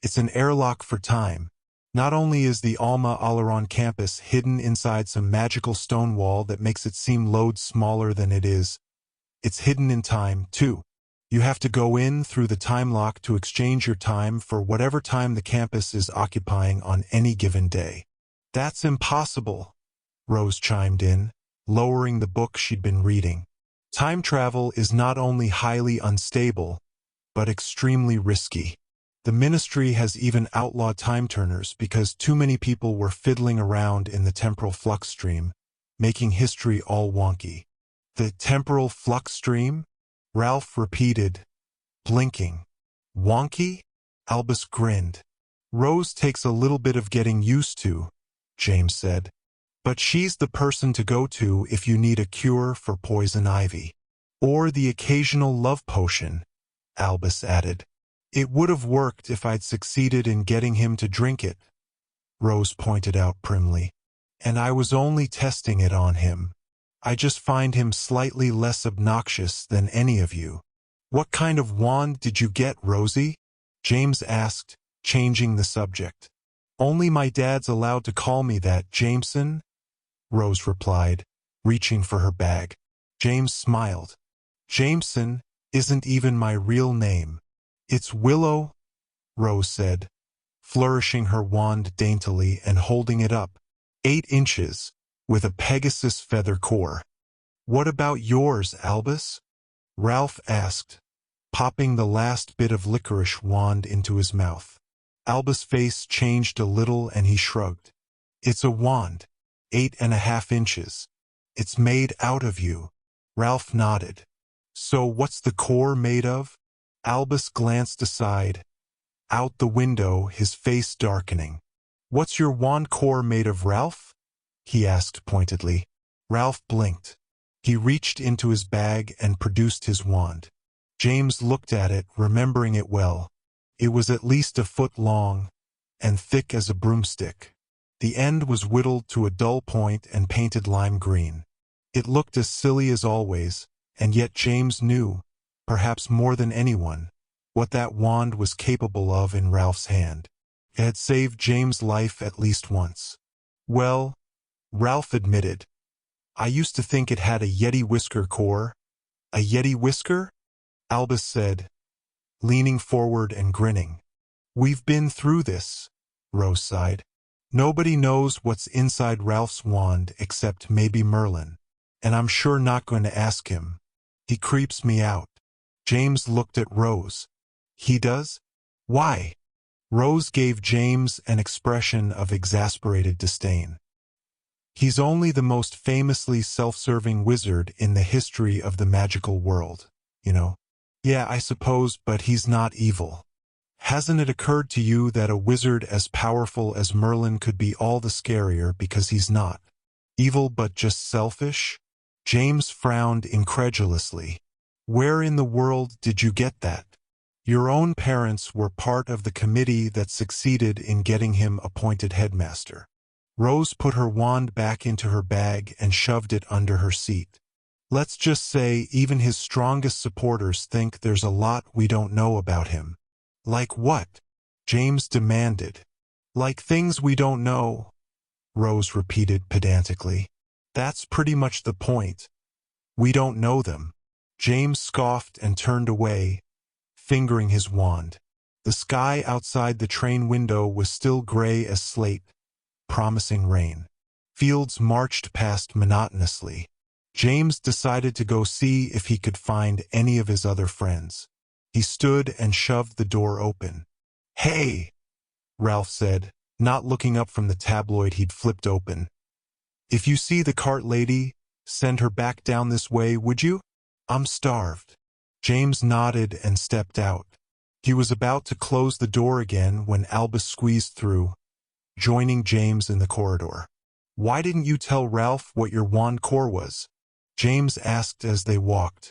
It's an airlock for time. Not only is the Alma Aleron campus hidden inside some magical stone wall that makes it seem loads smaller than it is, it's hidden in time, too. You have to go in through the time lock to exchange your time for whatever time the campus is occupying on any given day. That's impossible, Rose chimed in, lowering the book she'd been reading. Time travel is not only highly unstable, but extremely risky. The Ministry has even outlawed time-turners because too many people were fiddling around in the temporal flux stream, making history all wonky. The temporal flux stream? Ralph repeated, blinking. Wonky? Albus grinned. Rose takes a little bit of getting used to, James said. But she's the person to go to if you need a cure for poison ivy. Or the occasional love potion, Albus added. It would have worked if I'd succeeded in getting him to drink it, Rose pointed out primly. And I was only testing it on him. I just find him slightly less obnoxious than any of you. What kind of wand did you get, Rosie? James asked, changing the subject. Only my dad's allowed to call me that, Jameson, Rose replied, reaching for her bag. James smiled. Jameson isn't even my real name. It's Willow, Rose said, flourishing her wand daintily and holding it up. 8 inches, with a Pegasus feather core. What about yours, Albus? Ralph asked, popping the last bit of licorice wand into his mouth. Albus' face changed a little and he shrugged. It's a wand, 8.5 inches. It's made out of you. Ralph nodded. So what's the core made of? Albus glanced aside, out the window, his face darkening. What's your wand core made of, Ralph? He asked pointedly. Ralph blinked. He reached into his bag and produced his wand. James looked at it, remembering it well. It was at least a foot long, and thick as a broomstick. The end was whittled to a dull point and painted lime green. It looked as silly as always, and yet James knew, perhaps more than anyone, what that wand was capable of in Ralph's hand. It had saved James' life at least once. Well, Ralph admitted, I used to think it had a Yeti whisker core. A Yeti whisker? Albus said, leaning forward and grinning. We've been through this, Rose sighed. Nobody knows what's inside Ralph's wand except maybe Merlin, and I'm sure not going to ask him. He creeps me out. James looked at Rose. He does? Why? Rose gave James an expression of exasperated disdain. He's only the most famously self-serving wizard in the history of the magical world, you know. Yeah, I suppose, but he's not evil. Hasn't it occurred to you that a wizard as powerful as Merlin could be all the scarier because he's not evil but just selfish? James frowned incredulously. Where in the world did you get that? Your own parents were part of the committee that succeeded in getting him appointed headmaster. Rose put her wand back into her bag and shoved it under her seat. Let's just say even his strongest supporters think there's a lot we don't know about him. Like what? James demanded. Like things we don't know, Rose repeated pedantically. That's pretty much the point. We don't know them. James scoffed and turned away, fingering his wand. The sky outside the train window was still gray as slate, promising rain. Fields marched past monotonously. James decided to go see if he could find any of his other friends. He stood and shoved the door open. Hey, Ralph said, not looking up from the tabloid he'd flipped open. If you see the cart lady, send her back down this way, would you? I'm starved. James nodded and stepped out. He was about to close the door again when Albus squeezed through, joining James in the corridor. Why didn't you tell Ralph what your wand core was? James asked as they walked.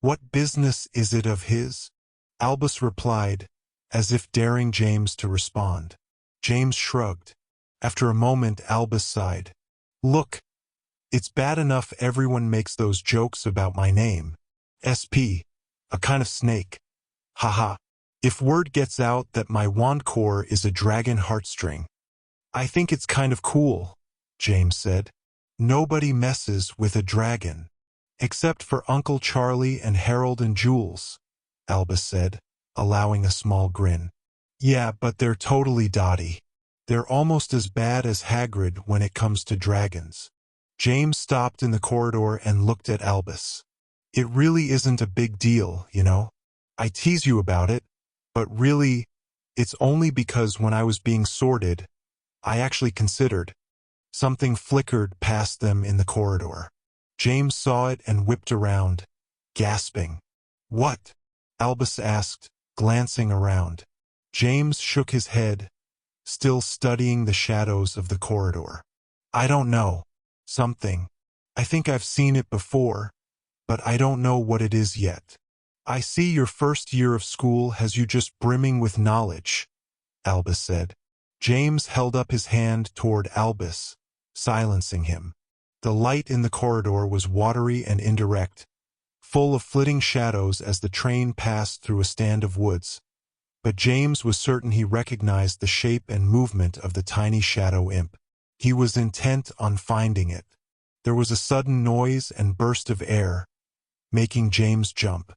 What business is it of his? Albus replied, as if daring James to respond. James shrugged. After a moment, Albus sighed. Look, it's bad enough everyone makes those jokes about my name. SP, a kind of snake. Haha. If word gets out that my wand core is a dragon heartstring. I think it's kind of cool, James said. Nobody messes with a dragon. Except for Uncle Charlie and Harold and Jules, Albus said, allowing a small grin. Yeah, but they're totally dotty. They're almost as bad as Hagrid when it comes to dragons. James stopped in the corridor and looked at Albus. It really isn't a big deal, you know. I tease you about it, but really, It's only because when I was being sorted, I actually considered. Something flickered past them in the corridor. James saw it and whipped around, gasping. What? Albus asked, glancing around. James shook his head, still studying the shadows of the corridor. I don't know. Something. I think I've seen it before, but I don't know what it is yet. I see your first year of school has you just brimming with knowledge, Albus said. James held up his hand toward Albus, silencing him. The light in the corridor was watery and indirect, full of flitting shadows as the train passed through a stand of woods. But James was certain he recognized the shape and movement of the tiny shadow imp. He was intent on finding it. There was a sudden noise and burst of air, making James jump.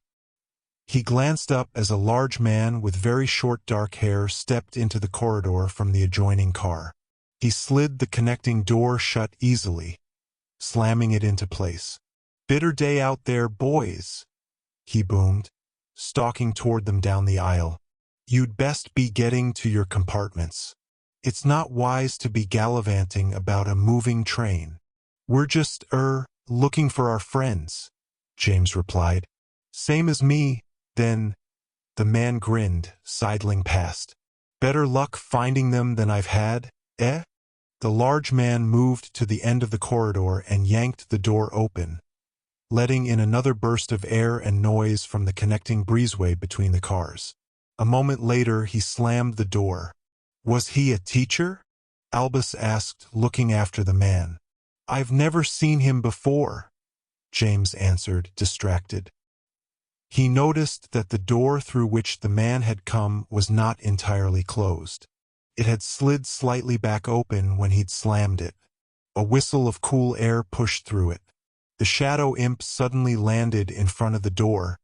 He glanced up as a large man with very short dark hair stepped into the corridor from the adjoining car. He slid the connecting door shut easily, slamming it into place. "Bitter day out there, boys," he boomed, stalking toward them down the aisle. "You'd best be getting to your compartments. It's not wise to be gallivanting about a moving train." "We're just, looking for our friends," James replied. "Same as me, then." The man grinned, sidling past. "Better luck finding them than I've had, eh?" The large man moved to the end of the corridor and yanked the door open, letting in another burst of air and noise from the connecting breezeway between the cars. A moment later, he slammed the door. "Was he a teacher?" Albus asked, looking after the man. "I've never seen him before," James answered, distracted. He noticed that the door through which the man had come was not entirely closed. It had slid slightly back open when he'd slammed it. A whistle of cool air pushed through it. The shadow imp suddenly landed in front of the door,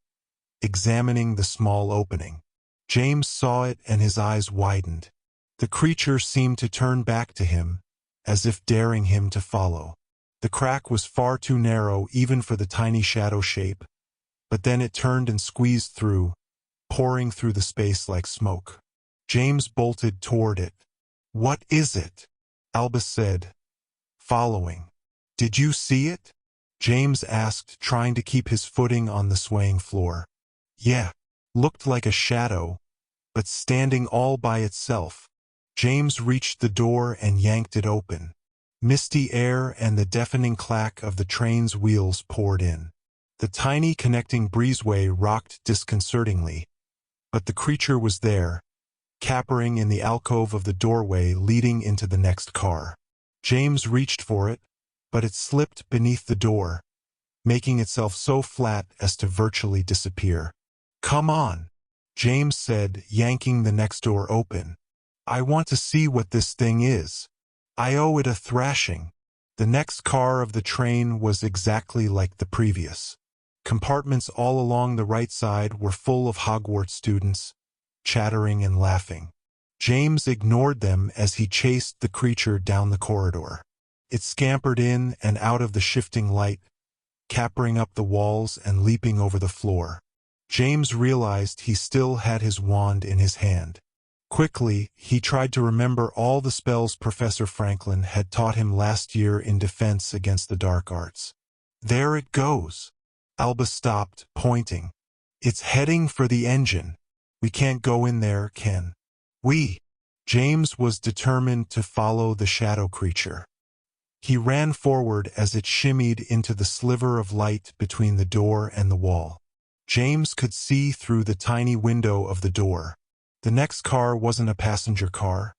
examining the small opening. James saw it and his eyes widened. The creature seemed to turn back to him, as if daring him to follow. The crack was far too narrow even for the tiny shadow shape, but then it turned and squeezed through, pouring through the space like smoke. James bolted toward it. "What is it?" Albus said, following. "Did you see it?" James asked, trying to keep his footing on the swaying floor. "Yeah, looked like a shadow, but standing all by itself." James reached the door and yanked it open. Misty air and the deafening clack of the train's wheels poured in. The tiny connecting breezeway rocked disconcertingly, but the creature was there, capering in the alcove of the doorway leading into the next car. James reached for it, but it slipped beneath the door, making itself so flat as to virtually disappear. "Come on," James said, yanking the next door open. "I want to see what this thing is. I owe it a thrashing." The next car of the train was exactly like the previous. Compartments all along the right side were full of Hogwarts students, chattering and laughing. James ignored them as he chased the creature down the corridor. It scampered in and out of the shifting light, capering up the walls and leaping over the floor. James realized he still had his wand in his hand. Quickly, he tried to remember all the spells Professor Franklin had taught him last year in defense against the dark arts. "There it goes." Albus stopped, pointing. "It's heading for the engine. We can't go in there, can we?" James was determined to follow the shadow creature. He ran forward as it shimmied into the sliver of light between the door and the wall. James could see through the tiny window of the door. The next car wasn't a passenger car,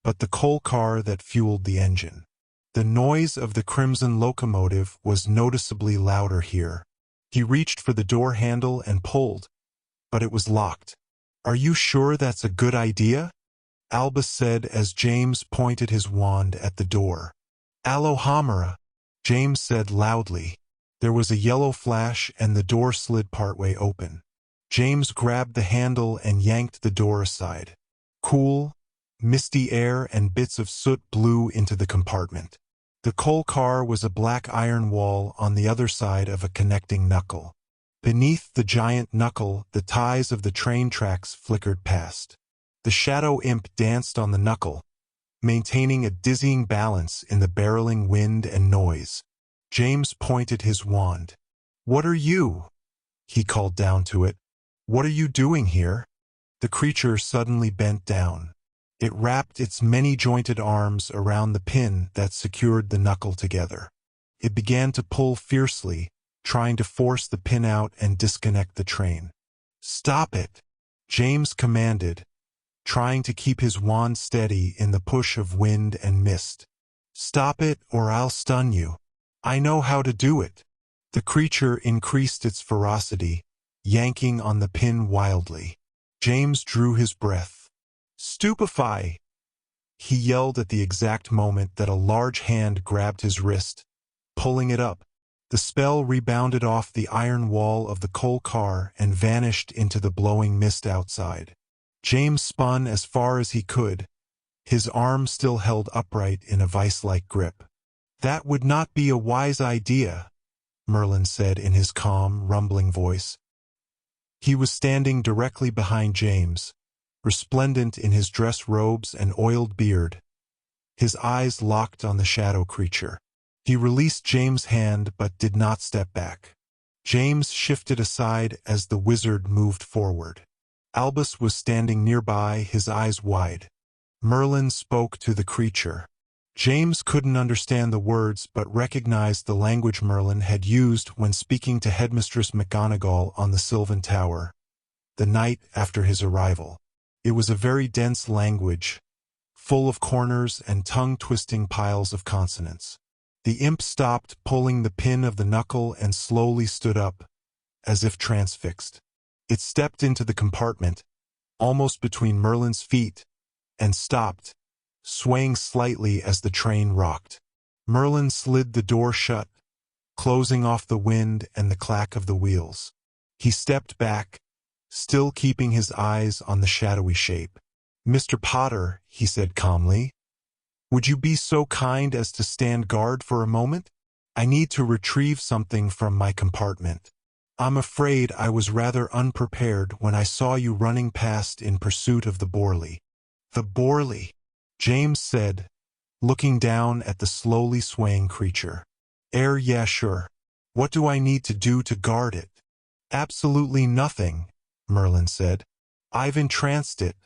but the coal car that fueled the engine. The noise of the crimson locomotive was noticeably louder here. He reached for the door handle and pulled, but it was locked. "Are you sure that's a good idea?" Albus said as James pointed his wand at the door. "Alohomora," James said loudly. There was a yellow flash and the door slid partway open. James grabbed the handle and yanked the door aside. Cool, misty air and bits of soot blew into the compartment. The coal car was a black iron wall on the other side of a connecting knuckle. Beneath the giant knuckle, the ties of the train tracks flickered past. The shadow imp danced on the knuckle, maintaining a dizzying balance in the barreling wind and noise. James pointed his wand. "What are you?" he called down to it. "What are you doing here?" The creature suddenly bent down. It wrapped its many-jointed arms around the pin that secured the knuckle together. It began to pull fiercely, trying to force the pin out and disconnect the train. "Stop it!" James commanded, trying to keep his wand steady in the push of wind and mist. "Stop it, or I'll stun you. I know how to do it." The creature increased its ferocity, yanking on the pin wildly. James drew his breath. "Stupefy!" He yelled at the exact moment that a large hand grabbed his wrist, pulling it up. The spell rebounded off the iron wall of the coal car and vanished into the blowing mist outside. James spun as far as he could, his arm still held upright in a vice-like grip. "That would not be a wise idea," Merlin said in his calm, rumbling voice. He was standing directly behind James, resplendent in his dress robes and oiled beard, his eyes locked on the shadow creature. He released James' hand but did not step back. James shifted aside as the wizard moved forward. Albus was standing nearby, his eyes wide. Merlin spoke to the creature. James couldn't understand the words but recognized the language Merlin had used when speaking to Headmistress McGonagall on the Sylvan Tower, the night after his arrival. It was a very dense language, full of corners and tongue-twisting piles of consonants. The imp stopped pulling the pin of the knuckle and slowly stood up, as if transfixed. It stepped into the compartment, almost between Merlin's feet, and stopped, swaying slightly as the train rocked. Merlin slid the door shut, closing off the wind and the clack of the wheels. He stepped back, still keeping his eyes on the shadowy shape. "Mr. Potter," he said calmly, "would you be so kind as to stand guard for a moment? I need to retrieve something from my compartment. I'm afraid I was rather unprepared when I saw you running past in pursuit of the Borley." "The Borley," James said, looking down at the slowly swaying creature. Yeah, sure. What do I need to do to guard it?" "Absolutely nothing," Merlin said. "I've entranced it,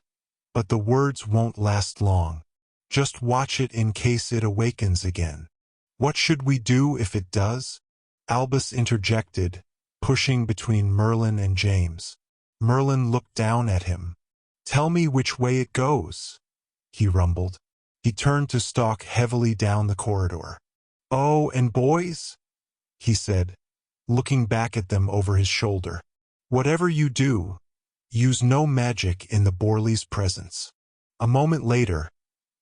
but the words won't last long. Just watch it in case it awakens again." "What should we do if it does?" Albus interjected, pushing between Merlin and James. Merlin looked down at him. "Tell me which way it goes," he rumbled. He turned to stalk heavily down the corridor. "Oh, and boys," he said, looking back at them over his shoulder. "Whatever you do, use no magic in the Borley's presence." A moment later,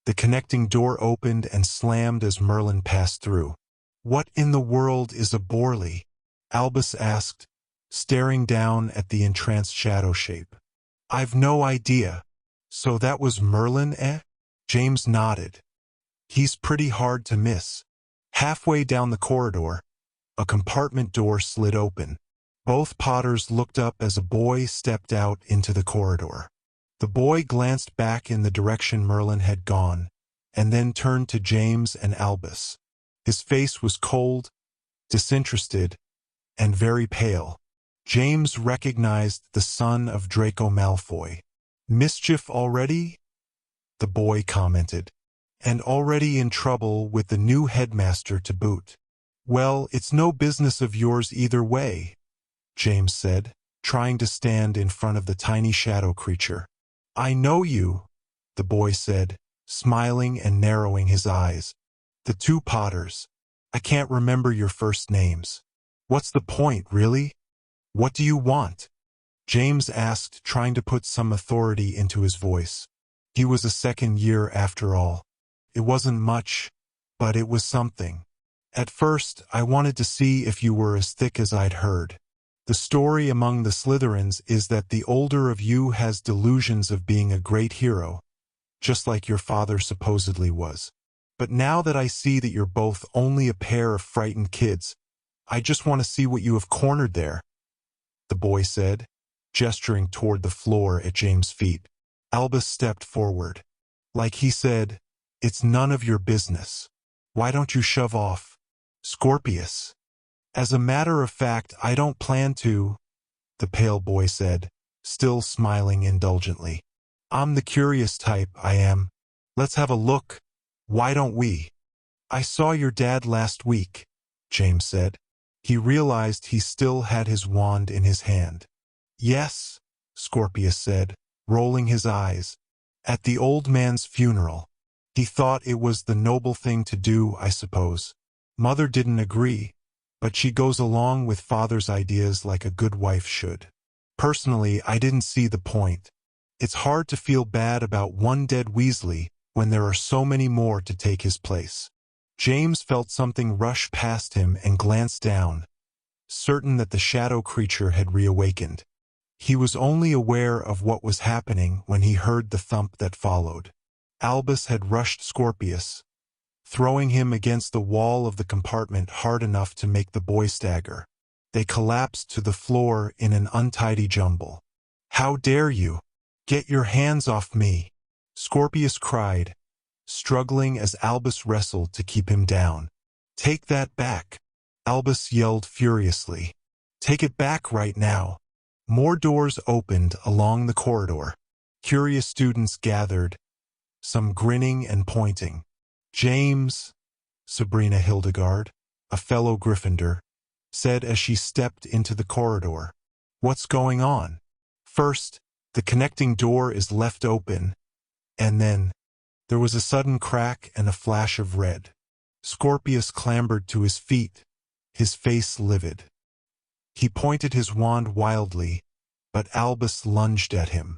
the connecting door opened and slammed as Merlin passed through. "What in the world is a Borley?" Albus asked, staring down at the entranced shadow shape. "I've no idea." "So that was Merlin, eh?" James nodded. "He's pretty hard to miss." Halfway down the corridor, a compartment door slid open. Both Potters looked up as a boy stepped out into the corridor. The boy glanced back in the direction Merlin had gone, and then turned to James and Albus. His face was cold, disinterested, and very pale. James recognized the son of Draco Malfoy. "Mischief already?" the boy commented. "And already in trouble with the new headmaster to boot." "Well, it's no business of yours either way," James said, trying to stand in front of the tiny shadow creature. "I know you," the boy said, smiling and narrowing his eyes. "The two Potters. I can't remember your first names." "What's the point, really? What do you want?" James asked, trying to put some authority into his voice. He was a second year after all. It wasn't much, but it was something. "At first, I wanted to see if you were as thick as I'd heard. The story among the Slytherins is that the older of you has delusions of being a great hero, just like your father supposedly was. But now that I see that you're both only a pair of frightened kids, I just want to see what you have cornered there," the boy said, gesturing toward the floor at James' feet. Albus stepped forward. Like he said, "It's none of your business. Why don't you shove off?" "Scorpius." "As a matter of fact, I don't plan to," the pale boy said, still smiling indulgently. "I'm the curious type, I am. Let's have a look. Why don't we?" "I saw your dad last week," James said. He realized he still had his wand in his hand. "Yes," Scorpius said, rolling his eyes. "At the old man's funeral. He thought it was the noble thing to do, I suppose. Mother didn't agree, but she goes along with father's ideas like a good wife should. Personally, I didn't see the point. It's hard to feel bad about one dead Weasley when there are so many more to take his place." James felt something rush past him and glanced down, certain that the shadow creature had reawakened. He was only aware of what was happening when he heard the thump that followed. Albus had rushed Scorpius, throwing him against the wall of the compartment hard enough to make the boy stagger. They collapsed to the floor in an untidy jumble. "How dare you? Get your hands off me!" Scorpius cried, struggling as Albus wrestled to keep him down. "Take that back!" Albus yelled furiously. "Take it back right now!" More doors opened along the corridor. Curious students gathered, some grinning and pointing. "James," Sabrina Hildegard, a fellow Gryffindor, said as she stepped into the corridor. "What's going on?" First, the connecting door is left open, and then there was a sudden crack and a flash of red. Scorpius clambered to his feet, his face livid. He pointed his wand wildly, but Albus lunged at him.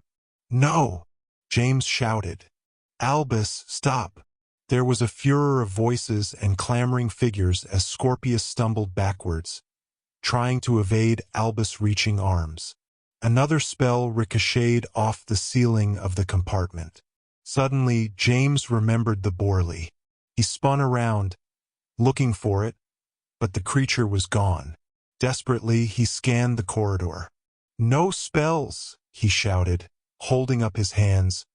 "No!" James shouted. "Albus, stop!" There was a furor of voices and clamoring figures as Scorpius stumbled backwards, trying to evade Albus' reaching arms. Another spell ricocheted off the ceiling of the compartment. Suddenly, James remembered the Borley. He spun around, looking for it, but the creature was gone. Desperately, he scanned the corridor. "No spells!" he shouted, holding up his hands,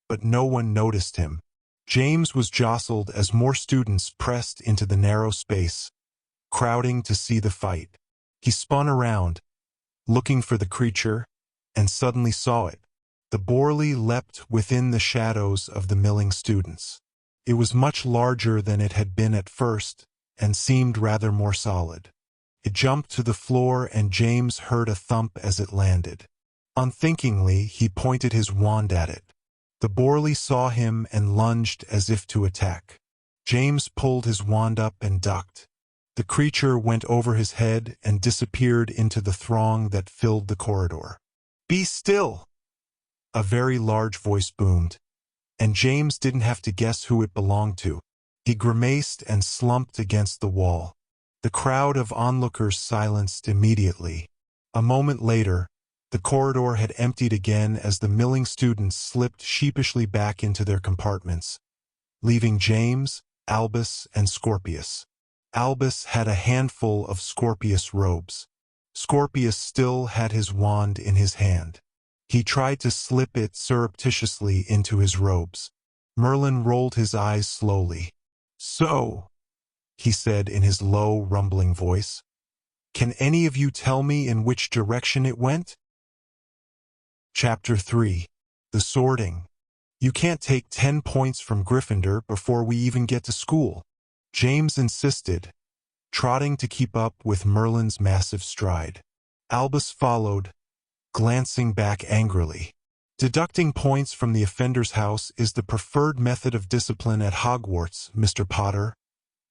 but no one noticed him. James was jostled as more students pressed into the narrow space, crowding to see the fight. He spun around, looking for the creature, and suddenly saw it. The Borley leapt within the shadows of the milling students. It was much larger than it had been at first, and seemed rather more solid. It jumped to the floor and James heard a thump as it landed. Unthinkingly, he pointed his wand at it. The Borley saw him and lunged as if to attack. James pulled his wand up and ducked. The creature went over his head and disappeared into the throng that filled the corridor. "Be still!" a very large voice boomed, and James didn't have to guess who it belonged to. He grimaced and slumped against the wall. The crowd of onlookers silenced immediately. A moment later, the corridor had emptied again as the milling students slipped sheepishly back into their compartments, leaving James, Albus, and Scorpius. Albus had a handful of Scorpius robes. Scorpius still had his wand in his hand. He tried to slip it surreptitiously into his robes. Merlin rolled his eyes slowly. "So," he said in his low, rumbling voice, "can any of you tell me in which direction it went?" Chapter 3. The Sorting. "You can't take 10 points from Gryffindor before we even get to school," James insisted, trotting to keep up with Merlin's massive stride. Albus followed, glancing back angrily. "Deducting points from the offender's house is the preferred method of discipline at Hogwarts, Mr. Potter,"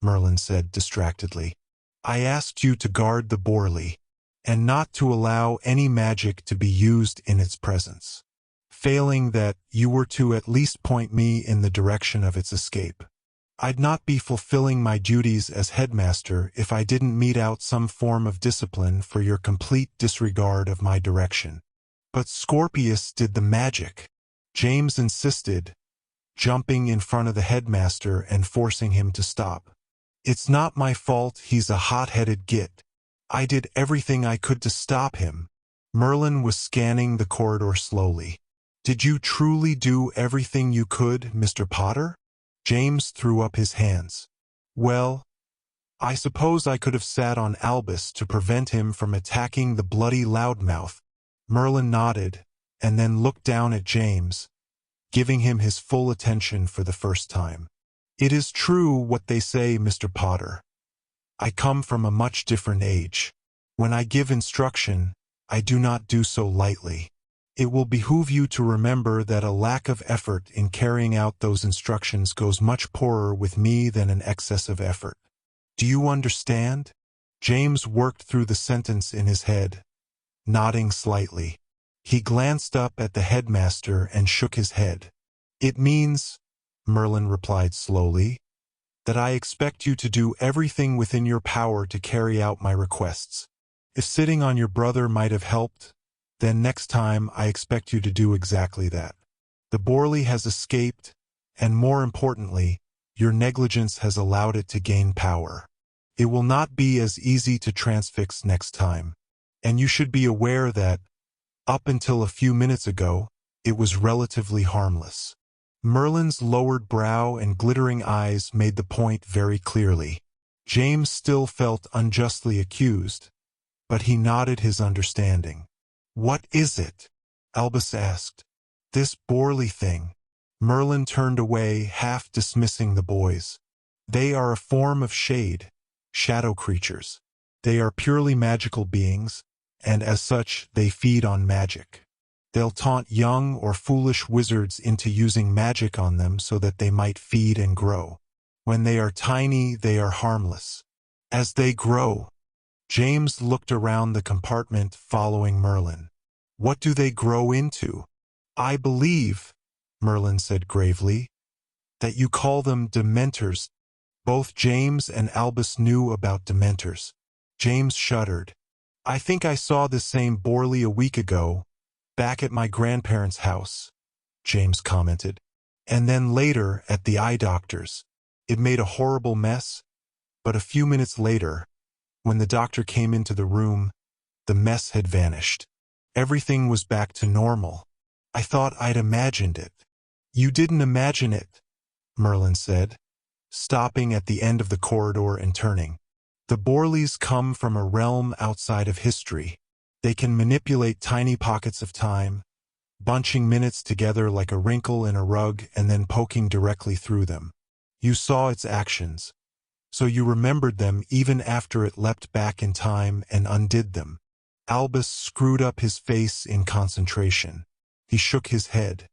Merlin said distractedly. "I asked you to guard the Borley, and not to allow any magic to be used in its presence. Failing that, you were to at least point me in the direction of its escape. I'd not be fulfilling my duties as headmaster if I didn't mete out some form of discipline for your complete disregard of my direction." "But Scorpius did the magic," James insisted, jumping in front of the headmaster and forcing him to stop. "It's not my fault he's a hot-headed git. I did everything I could to stop him." Merlin was scanning the corridor slowly. Did you truly do everything you could, Mr. Potter? James threw up his hands. Well, I suppose I could have sat on Albus to prevent him from attacking the bloody loudmouth. Merlin nodded, and then looked down at James, giving him his full attention for the first time. It is true what they say, Mr. Potter. I come from a much different age. When I give instruction, I do not do so lightly. It will behoove you to remember that a lack of effort in carrying out those instructions goes much poorer with me than an excess of effort. Do you understand? James worked through the sentence in his head, nodding slightly. He glanced up at the headmaster and shook his head. It means, Merlin replied slowly, that I expect you to do everything within your power to carry out my requests. If sitting on your brother might have helped, then next time I expect you to do exactly that. The Borley has escaped, and more importantly, your negligence has allowed it to gain power. It will not be as easy to transfix next time, and you should be aware that, up until a few minutes ago, it was relatively harmless. Merlin's lowered brow and glittering eyes made the point very clearly. James still felt unjustly accused, but he nodded his understanding. What is it? Albus asked. This Borley thing. Merlin turned away, half dismissing the boys. They are a form of shade, shadow creatures. They are purely magical beings, and as such they feed on magic. They'll taunt young or foolish wizards into using magic on them so that they might feed and grow. When they are tiny, they are harmless. As they grow, James looked around the compartment following Merlin. What do they grow into? I believe, Merlin said gravely, that you call them dementors. Both James and Albus knew about dementors. James shuddered. I think I saw this same Borley a week ago, back at my grandparents' house, James commented. And then later at the eye doctor's. It made a horrible mess, but a few minutes later, when the doctor came into the room, the mess had vanished. Everything was back to normal. I thought I'd imagined it. You didn't imagine it, Merlin said, stopping at the end of the corridor and turning. The Borleys come from a realm outside of history. They can manipulate tiny pockets of time, bunching minutes together like a wrinkle in a rug and then poking directly through them. You saw its actions, so you remembered them even after it leapt back in time and undid them. Albus screwed up his face in concentration. He shook his head.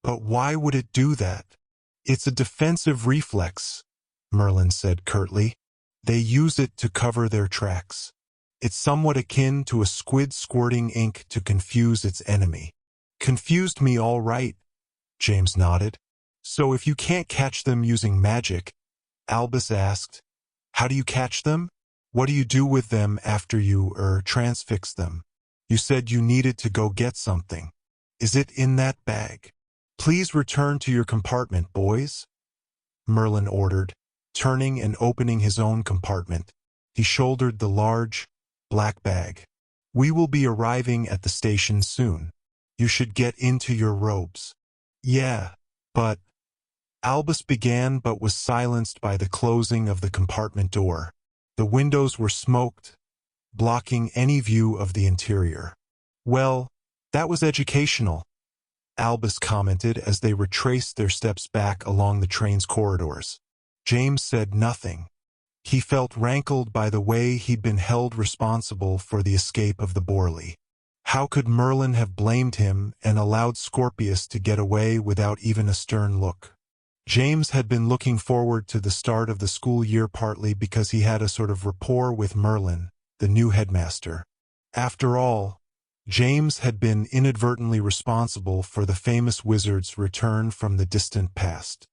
But why would it do that? It's a defensive reflex, Merlin said curtly. They use it to cover their tracks. It's somewhat akin to a squid squirting ink to confuse its enemy. Confused me all right, James nodded. So if you can't catch them using magic, Albus asked, how do you catch them? What do you do with them after you transfix them? You said you needed to go get something. Is it in that bag? Please return to your compartment, boys, Merlin ordered, turning and opening his own compartment. He shouldered the large, black bag. We will be arriving at the station soon. You should get into your robes. Yeah, but... Albus began but was silenced by the closing of the compartment door. The windows were smoked, blocking any view of the interior. Well, that was educational, Albus commented as they retraced their steps back along the train's corridors. James said nothing. He felt rankled by the way he'd been held responsible for the escape of the Borley. How could Merlin have blamed him and allowed Scorpius to get away without even a stern look? James had been looking forward to the start of the school year partly because he had a sort of rapport with Merlin, the new headmaster. After all, James had been inadvertently responsible for the famous wizard's return from the distant past.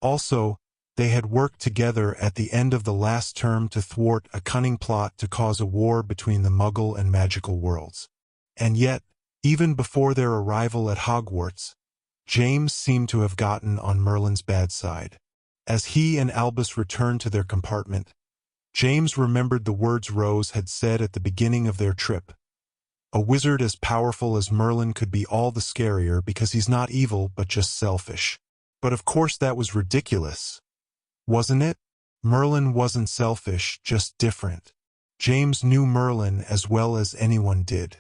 Also, they had worked together at the end of the last term to thwart a cunning plot to cause a war between the Muggle and magical worlds. And yet, even before their arrival at Hogwarts, James seemed to have gotten on Merlin's bad side. As he and Albus returned to their compartment, James remembered the words Rose had said at the beginning of their trip. A wizard as powerful as Merlin could be all the scarier because he's not evil but just selfish. But of course that was ridiculous. Wasn't it? Merlin wasn't selfish, just different. James knew Merlin as well as anyone did.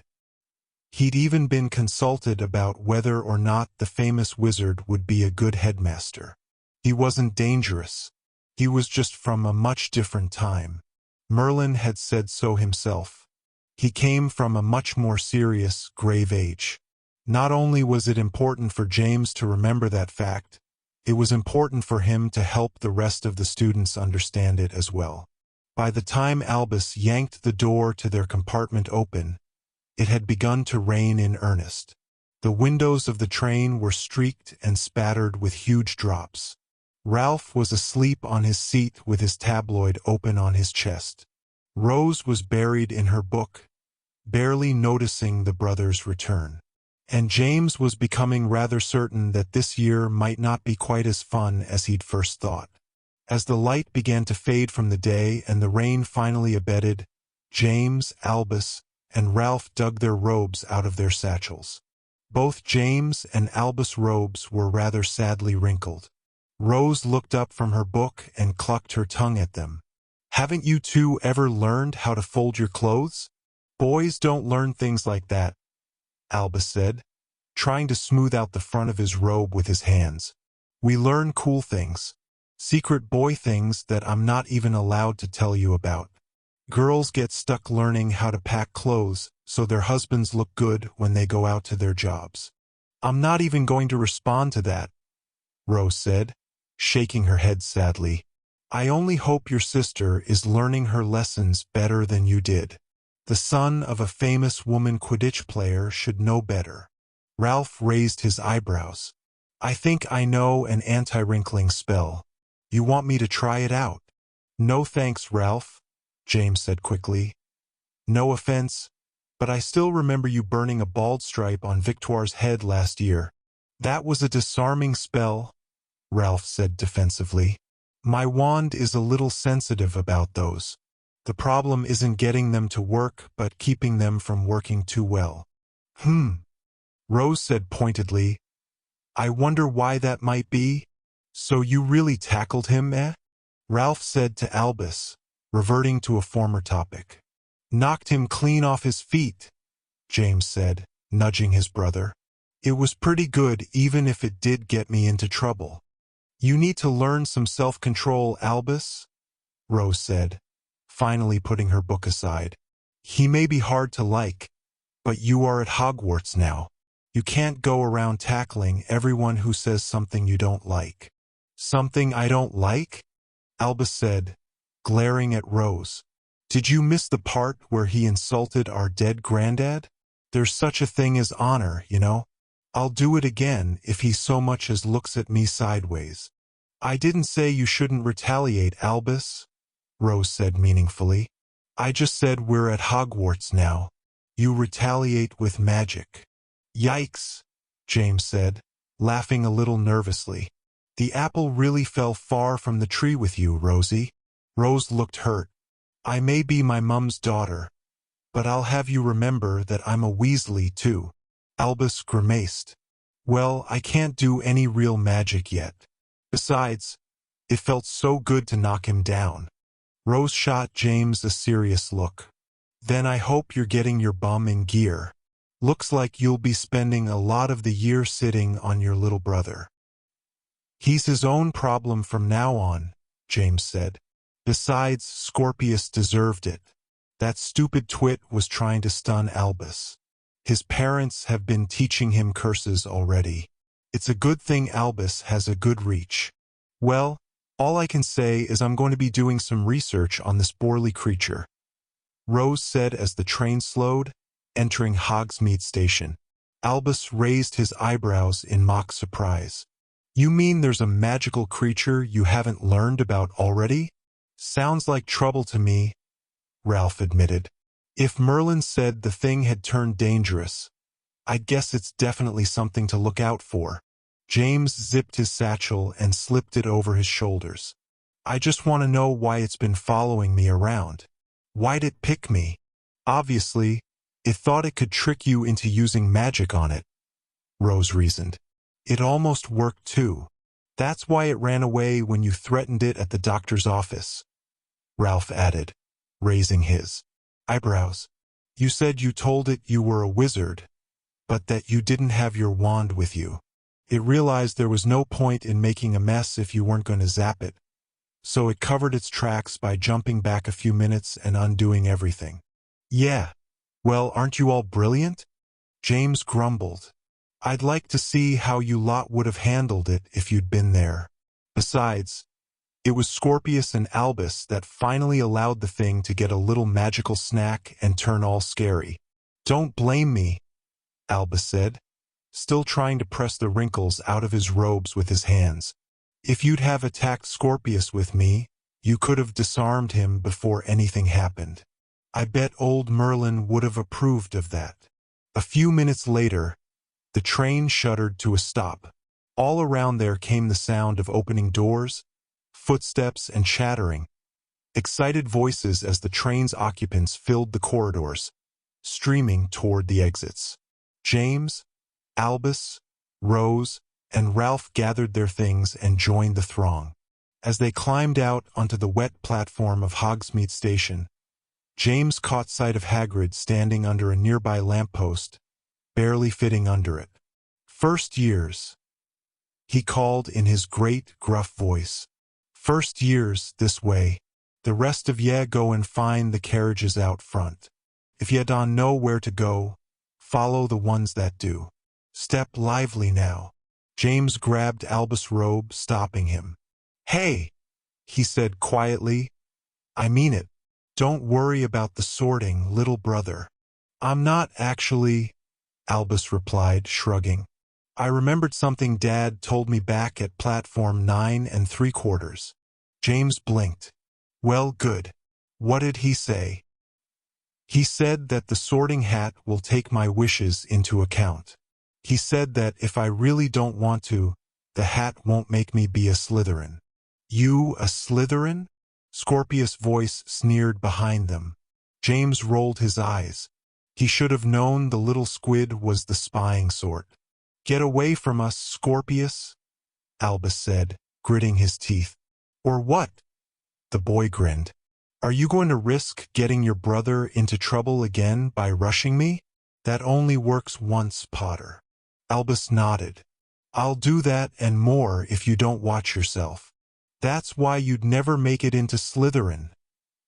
He'd even been consulted about whether or not the famous wizard would be a good headmaster. He wasn't dangerous. He was just from a much different time. Merlin had said so himself. He came from a much more serious, grave age. Not only was it important for James to remember that fact, it was important for him to help the rest of the students understand it as well. By the time Albus yanked the door to their compartment open, it had begun to rain in earnest. The windows of the train were streaked and spattered with huge drops. Ralph was asleep on his seat with his tabloid open on his chest. Rose was buried in her book, barely noticing the brothers' return. And James was becoming rather certain that this year might not be quite as fun as he'd first thought. As the light began to fade from the day and the rain finally abated, James, Albus, and Ralph dug their robes out of their satchels. Both James and Albus' robes were rather sadly wrinkled. Rose looked up from her book and clucked her tongue at them. "Haven't you two ever learned how to fold your clothes? Boys don't learn things like that," Albus said, trying to smooth out the front of his robe with his hands. "We learn cool things. Secret boy things that I'm not even allowed to tell you about. Girls get stuck learning how to pack clothes so their husbands look good when they go out to their jobs." "I'm not even going to respond to that," Rose said, shaking her head sadly. "I only hope your sister is learning her lessons better than you did. The son of a famous woman Quidditch player should know better." Ralph raised his eyebrows. "I think I know an anti-wrinkling spell. You want me to try it out?" "No thanks, Ralph," James said quickly. "No offense, but I still remember you burning a bald stripe on Victoire's head last year." "That was a disarming spell," Ralph said defensively. "My wand is a little sensitive about those. The problem isn't getting them to work, but keeping them from working too well." Rose said pointedly. "I wonder why that might be." "So you really tackled him, eh?" Ralph said to Albus, reverting to a former topic. "Knocked him clean off his feet," James said, nudging his brother. "It was pretty good even if it did get me into trouble." "You need to learn some self-control, Albus," Rose said, finally putting her book aside. "He may be hard to like, but you are at Hogwarts now. You can't go around tackling everyone who says something you don't like." "Something I don't like?" Albus said, glaring at Rose. "Did you miss the part where he insulted our dead granddad? There's such a thing as honor, you know. I'll do it again if he so much as looks at me sideways." "I didn't say you shouldn't retaliate, Albus," Rose said meaningfully. "I just said we're at Hogwarts now. You retaliate with magic." "Yikes," James said, laughing a little nervously. "The apple really fell far from the tree with you, Rosie." Rose looked hurt. "I may be my mum's daughter, but I'll have you remember that I'm a Weasley too." Albus grimaced. "Well, I can't do any real magic yet. Besides, it felt so good to knock him down." Rose shot James a serious look. "Then I hope you're getting your bum in gear. Looks like you'll be spending a lot of the year sitting on your little brother." "He's his own problem from now on," James said. "Besides, Scorpius deserved it. That stupid twit was trying to stun Albus. His parents have been teaching him curses already. It's a good thing Albus has a good reach. Well, all I can say is I'm going to be doing some research on this Borley creature," Rose said as the train slowed, entering Hogsmeade Station. Albus raised his eyebrows in mock surprise. "You mean there's a magical creature you haven't learned about already?" "Sounds like trouble to me," Ralph admitted. "If Merlin said the thing had turned dangerous, I guess it's definitely something to look out for." James zipped his satchel and slipped it over his shoulders. "I just want to know why it's been following me around. Why'd it pick me? Obviously, It thought it could trick you into using magic on it, Rose reasoned. It almost worked too. That's why it ran away when you threatened it at the doctor's office, Ralph added, raising his eyebrows. You said you told it you were a wizard, but that you didn't have your wand with you. It realized there was no point in making a mess if you weren't going to zap it, so it covered its tracks by jumping back a few minutes and undoing everything. Yeah. Well, aren't you all brilliant? James grumbled. I'd like to see how you lot would have handled it if you'd been there. Besides, it was Scorpius and Albus that finally allowed the thing to get a little magical snack and turn all scary. Don't blame me, Albus said, still trying to press the wrinkles out of his robes with his hands. If you'd have attacked Scorpius with me, you could have disarmed him before anything happened. I bet old Merlin would have approved of that. A few minutes later, the train shuddered to a stop. All around there came the sound of opening doors, footsteps, and chattering. Excited voices as the train's occupants filled the corridors, streaming toward the exits. James, Albus, Rose, and Ralph gathered their things and joined the throng. As they climbed out onto the wet platform of Hogsmeade Station, James caught sight of Hagrid standing under a nearby lamppost, barely fitting under it. First years, he called in his great, gruff voice. First years this way. The rest of ye go and find the carriages out front. If ye don't know where to go, follow the ones that do. Step lively now. James grabbed Albus' robe, stopping him. Hey, he said quietly. I mean it. Don't worry about the sorting, little brother. I'm not actually, Albus replied, shrugging. I remembered something Dad told me back at platform 9 3/4. James blinked. Well, good. What did he say? He said that the sorting hat will take my wishes into account. He said that if I really don't want to, the hat won't make me be a Slytherin. You a Slytherin? Scorpius' voice sneered behind them. James rolled his eyes. He should have known the little squid was the spying sort. Get away from us, Scorpius, Albus said, gritting his teeth. Or what? The boy grinned. Are you going to risk getting your brother into trouble again by rushing me? That only works once, Potter. Albus nodded. I'll do that and more if you don't watch yourself. That's why you'd never make it into Slytherin,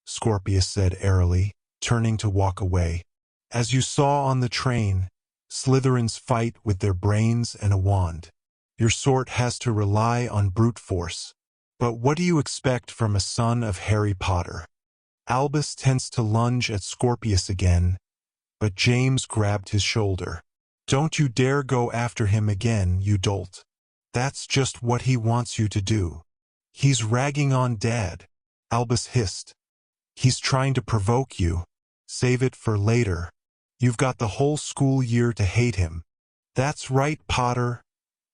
Scorpius said airily, turning to walk away. As you saw on the train, Slytherins fight with their brains and a wand. Your sort has to rely on brute force. But what do you expect from a son of Harry Potter? Albus tensed to lunge at Scorpius again, but James grabbed his shoulder. Don't you dare go after him again, you dolt. That's just what he wants you to do. He's ragging on Dad, Albus hissed. He's trying to provoke you. Save it for later. You've got the whole school year to hate him. That's right, Potter,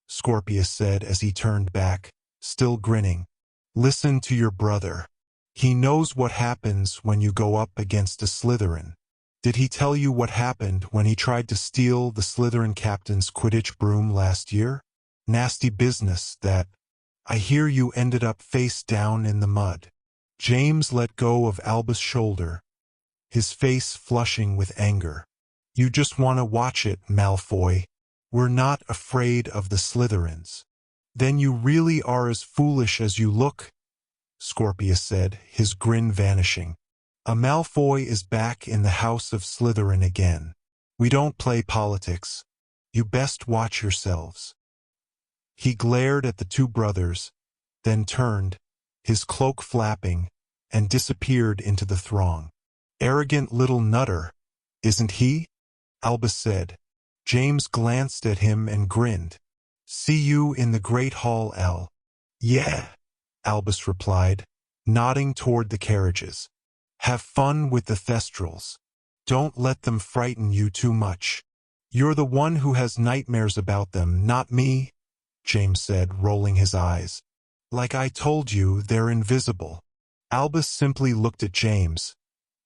Scorpius said as he turned back, still grinning. Listen to your brother. He knows what happens when you go up against a Slytherin. Did he tell you what happened when he tried to steal the Slytherin captain's Quidditch broom last year? Nasty business, that. I hear you ended up face down in the mud. James let go of Albus' shoulder, his face flushing with anger. You just want to watch it, Malfoy. We're not afraid of the Slytherins. Then you really are as foolish as you look, Scorpius said, his grin vanishing. A Malfoy is back in the House of Slytherin again. We don't play politics. You best watch yourselves. He glared at the two brothers, then turned, his cloak flapping, and disappeared into the throng. Arrogant little nutter, isn't he? Albus said. James glanced at him and grinned. See you in the Great Hall, Al. Yeah, Albus replied, nodding toward the carriages. Have fun with the Thestrals. Don't let them frighten you too much. You're the one who has nightmares about them, not me, James said, rolling his eyes. Like I told you, they're invisible. Albus simply looked at James,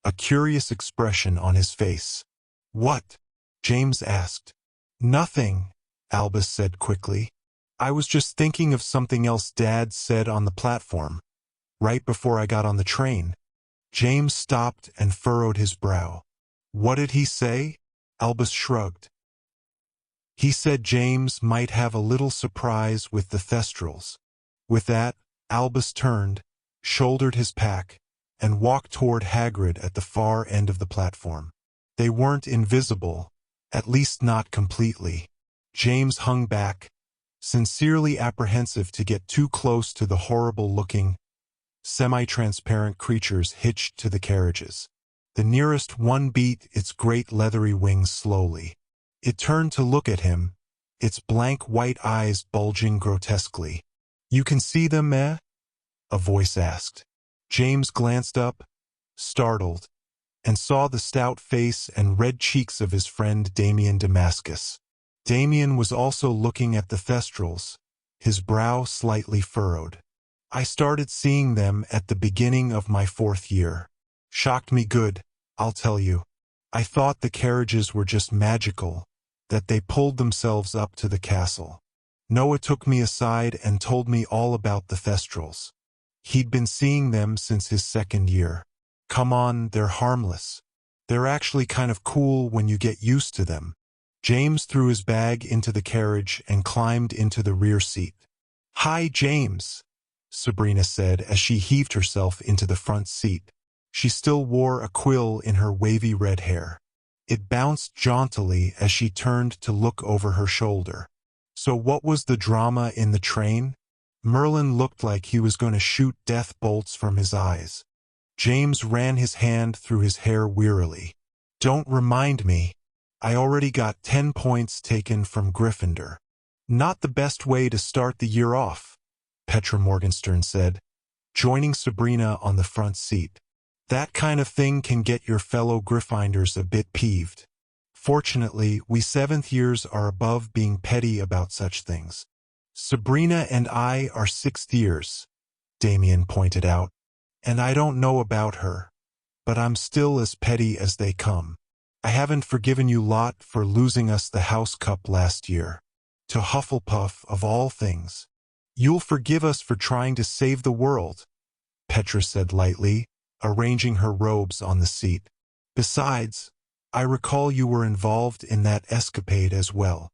a curious expression on his face. What? James asked. Nothing, Albus said quickly. I was just thinking of something else Dad said on the platform, right before I got on the train. James stopped and furrowed his brow. What did he say? Albus shrugged. He said James might have a little surprise with the Thestrals. With that, Albus turned, shouldered his pack, and walked toward Hagrid at the far end of the platform. They weren't invisible, at least not completely. James hung back, sincerely apprehensive to get too close to the horrible-looking, semi-transparent creatures hitched to the carriages. The nearest one beat its great leathery wings slowly. It turned to look at him, its blank white eyes bulging grotesquely. You can see them, eh? A voice asked. James glanced up, startled, and saw the stout face and red cheeks of his friend Damien Damascus. Damien was also looking at the Thestrals, his brow slightly furrowed. I started seeing them at the beginning of my 4th year. Shocked me good, I'll tell you. I thought the carriages were just magical, that they pulled themselves up to the castle. Noah took me aside and told me all about the Thestrals. He'd been seeing them since his 2nd year. Come on, they're harmless. They're actually kind of cool when you get used to them. James threw his bag into the carriage and climbed into the rear seat. Hi, James, Sabrina said as she heaved herself into the front seat. She still wore a quill in her wavy red hair. It bounced jauntily as she turned to look over her shoulder. So what was the drama in the train? Merlin looked like he was going to shoot death bolts from his eyes. James ran his hand through his hair wearily. Don't remind me. I already got 10 points taken from Gryffindor. Not the best way to start the year off, Petra Morgenstern said, joining Sabrina on the front seat. That kind of thing can get your fellow Gryffindors a bit peeved. Fortunately, we 7th years are above being petty about such things. Sabrina and I are 6th years, Damien pointed out, and I don't know about her, but I'm still as petty as they come. I haven't forgiven you lot for losing us the House Cup last year. To Hufflepuff, of all things. You'll forgive us for trying to save the world, Petra said lightly, arranging her robes on the seat. Besides, I recall you were involved in that escapade as well.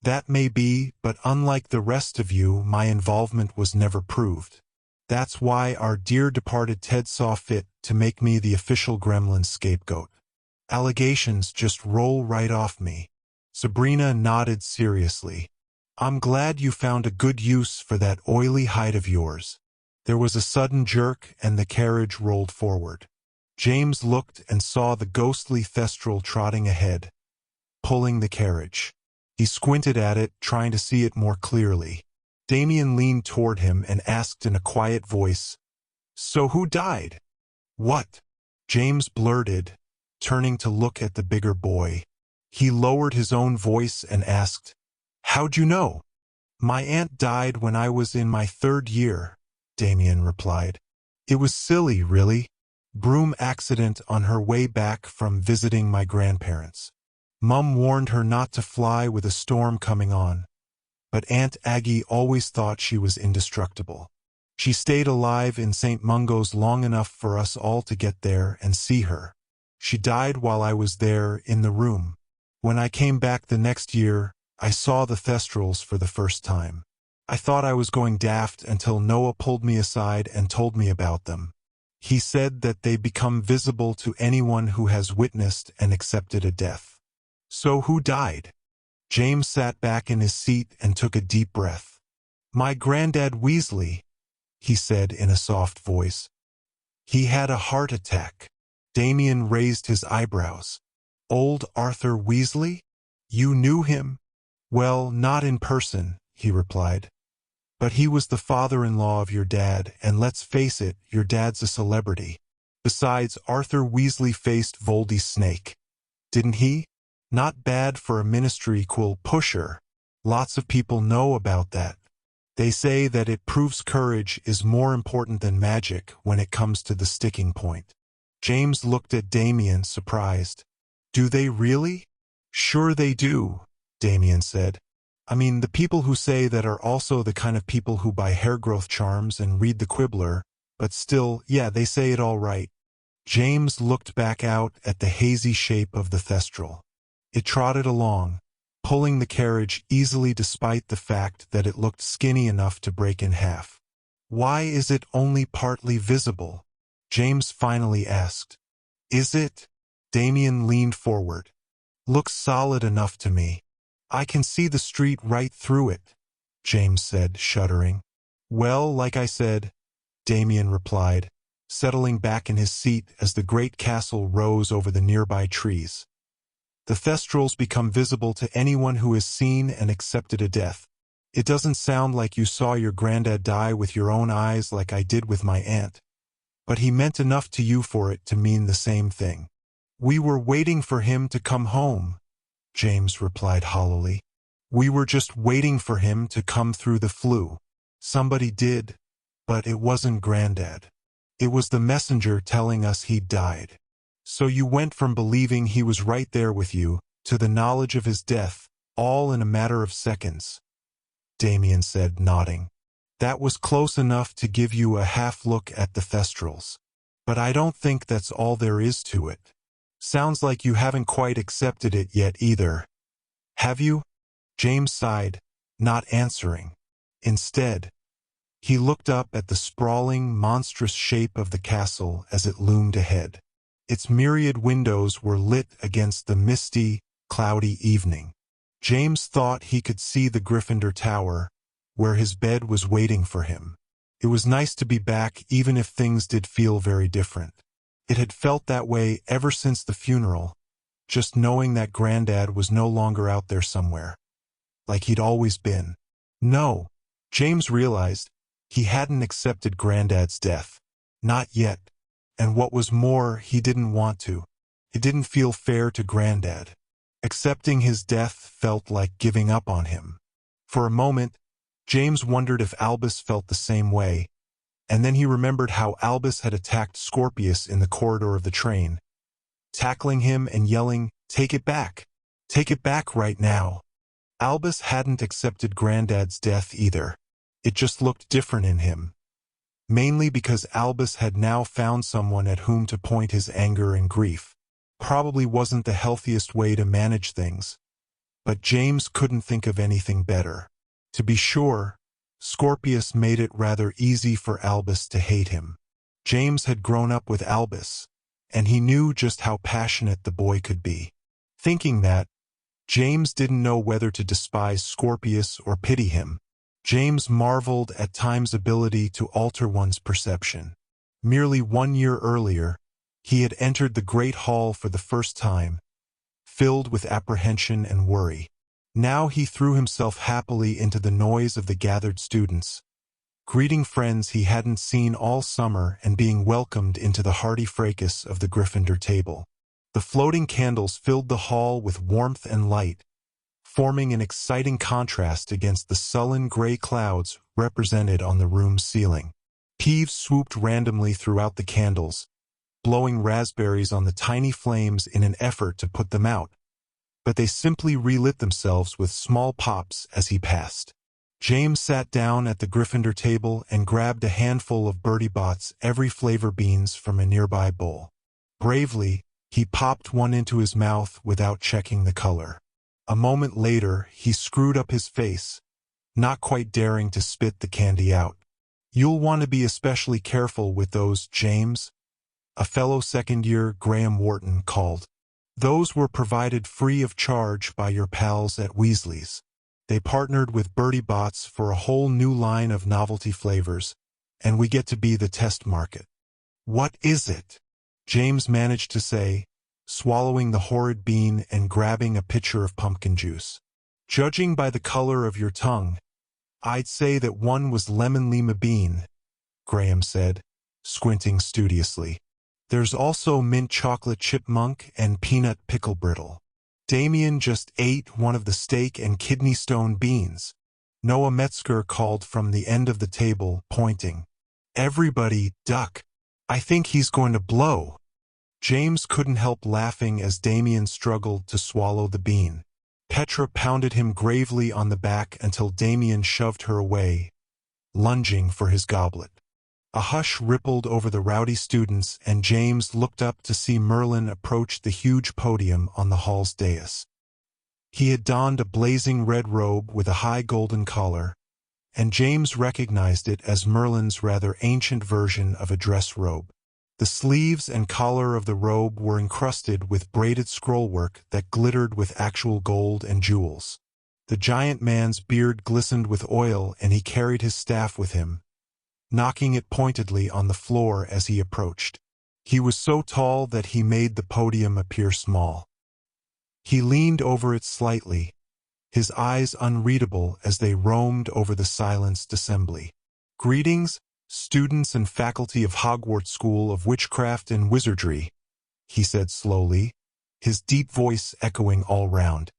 That may be, but unlike the rest of you, my involvement was never proved. That's why our dear departed Ted saw fit to make me the official gremlin scapegoat. Allegations just roll right off me. Sabrina nodded seriously. I'm glad you found a good use for that oily hide of yours. There was a sudden jerk and the carriage rolled forward. James looked and saw the ghostly Thestral trotting ahead, pulling the carriage. He squinted at it, trying to see it more clearly. Damien leaned toward him and asked in a quiet voice, So who died? What? James blurted, turning to look at the bigger boy. He lowered his own voice and asked, How'd you know? My aunt died when I was in my 3rd year, Damien replied. It was silly, really. Broom accident on her way back from visiting my grandparents. Mum warned her not to fly with a storm coming on, but Aunt Aggie always thought she was indestructible. She stayed alive in St. Mungo's long enough for us all to get there and see her. She died while I was there in the room. When I came back the next year, I saw the Thestrals for the first time. I thought I was going daft until Noah pulled me aside and told me about them. He said that they become visible to anyone who has witnessed and accepted a death. So who died? James sat back in his seat and took a deep breath. My granddad Weasley, he said in a soft voice. He had a heart attack. Damien raised his eyebrows. Old Arthur Weasley? You knew him? Well, not in person, he replied. But he was the father-in-law of your dad, and let's face it, your dad's a celebrity. Besides, Arthur Weasley faced Voldy Snake. Didn't he? Not bad for a ministry pusher. Lots of people know about that. They say that it proves courage is more important than magic when it comes to the sticking point. James looked at Damien, surprised. Do they really? Sure they do, Damien said. I mean, the people who say that are also the kind of people who buy hair growth charms and read the Quibbler, but still, yeah, they say it all right. James looked back out at the hazy shape of the thestral. It trotted along, pulling the carriage easily despite the fact that it looked skinny enough to break in half. Why is it only partly visible? James finally asked. Is it? Damien leaned forward. Looks solid enough to me. I can see the street right through it, James said, shuddering. Well, like I said, Damien replied, settling back in his seat as the great castle rose over the nearby trees. The thestrals become visible to anyone who has seen and accepted a death. It doesn't sound like you saw your granddad die with your own eyes like I did with my aunt, but he meant enough to you for it to mean the same thing. We were waiting for him to come home, James replied hollowly. We were just waiting for him to come through the flu. Somebody did, but it wasn't Granddad. It was the messenger telling us he'd died. So you went from believing he was right there with you to the knowledge of his death, all in a matter of seconds, Damien said, nodding. That was close enough to give you a half look at the thestrals. But I don't think that's all there is to it. Sounds like you haven't quite accepted it yet either. Have you? James sighed, not answering. Instead, he looked up at the sprawling, monstrous shape of the castle as it loomed ahead. Its myriad windows were lit against the misty, cloudy evening. James thought he could see the Gryffindor Tower, where his bed was waiting for him. It was nice to be back even if things did feel very different. It had felt that way ever since the funeral, just knowing that Granddad was no longer out there somewhere, like he'd always been. No, James realized, he hadn't accepted Granddad's death. Not yet. And what was more, he didn't want to. It didn't feel fair to Granddad. Accepting his death felt like giving up on him. For a moment, James wondered if Albus felt the same way, and then he remembered how Albus had attacked Scorpius in the corridor of the train, tackling him and yelling, "Take it back! Take it back right now!" Albus hadn't accepted Granddad's death either. It just looked different in him. Mainly because Albus had now found someone at whom to point his anger and grief. Probably wasn't the healthiest way to manage things, but James couldn't think of anything better. To be sure, Scorpius made it rather easy for Albus to hate him. James had grown up with Albus, and he knew just how passionate the boy could be. Thinking that, James didn't know whether to despise Scorpius or pity him. James marveled at time's ability to alter one's perception. Merely 1 year earlier, he had entered the great hall for the first time, filled with apprehension and worry. Now he threw himself happily into the noise of the gathered students, greeting friends he hadn't seen all summer and being welcomed into the hearty fracas of the Gryffindor table. The floating candles filled the hall with warmth and light, forming an exciting contrast against the sullen gray clouds represented on the room's ceiling. Peeves swooped randomly throughout the candles, blowing raspberries on the tiny flames in an effort to put them out, but they simply relit themselves with small pops as he passed. James sat down at the Gryffindor table and grabbed a handful of Bertie Bott's every flavor beans from a nearby bowl. Bravely, he popped one into his mouth without checking the color. A moment later, he screwed up his face, not quite daring to spit the candy out. "You'll want to be especially careful with those, James," a fellow second-year Graham Wharton called. "Those were provided free of charge by your pals at Weasley's. They partnered with Bertie Bott's for a whole new line of novelty flavors, and we get to be the test market." "What is it?" James managed to say, swallowing the horrid bean and grabbing a pitcher of pumpkin juice. "Judging by the color of your tongue, I'd say that one was lemon lima bean," Graham said, squinting studiously. "There's also mint chocolate chipmunk and peanut pickle brittle. Damien just ate one of the steak and kidney stone beans," Noah Metzger called from the end of the table, pointing. "Everybody, duck. I think he's going to blow." James couldn't help laughing as Damien struggled to swallow the bean. Petra pounded him gravely on the back until Damien shoved her away, lunging for his goblet. A hush rippled over the rowdy students, and James looked up to see Merlin approach the huge podium on the hall's dais. He had donned a blazing red robe with a high golden collar, and James recognized it as Merlin's rather ancient version of a dress robe. The sleeves and collar of the robe were encrusted with braided scrollwork that glittered with actual gold and jewels. The giant man's beard glistened with oil, and he carried his staff with him, knocking it pointedly on the floor as he approached. He was so tall that he made the podium appear small. He leaned over it slightly, his eyes unreadable as they roamed over the silenced assembly. "Greetings, students and faculty of Hogwarts School of Witchcraft and Wizardry," he said slowly, his deep voice echoing all round.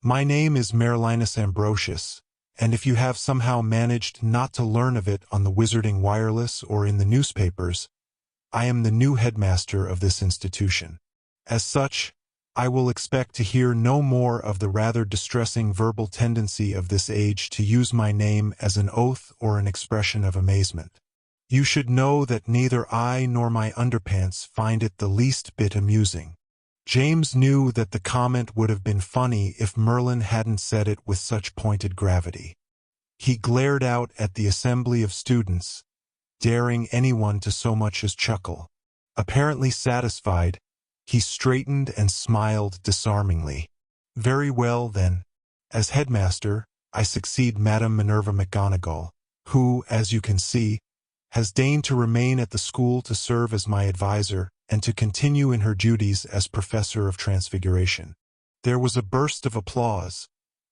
"My name is Marilinus Ambrosius, and if you have somehow managed not to learn of it on the Wizarding Wireless or in the newspapers, I am the new headmaster of this institution. As such, I will expect to hear no more of the rather distressing verbal tendency of this age to use my name as an oath or an expression of amazement. You should know that neither I nor my underpants find it the least bit amusing." James knew that the comment would have been funny if Merlin hadn't said it with such pointed gravity. He glared out at the assembly of students, daring anyone to so much as chuckle. Apparently satisfied, he straightened and smiled disarmingly. "Very well, then. As headmaster, I succeed Madame Minerva McGonagall, who, as you can see, has deigned to remain at the school to serve as my advisor and to continue in her duties as Professor of Transfiguration." There was a burst of applause,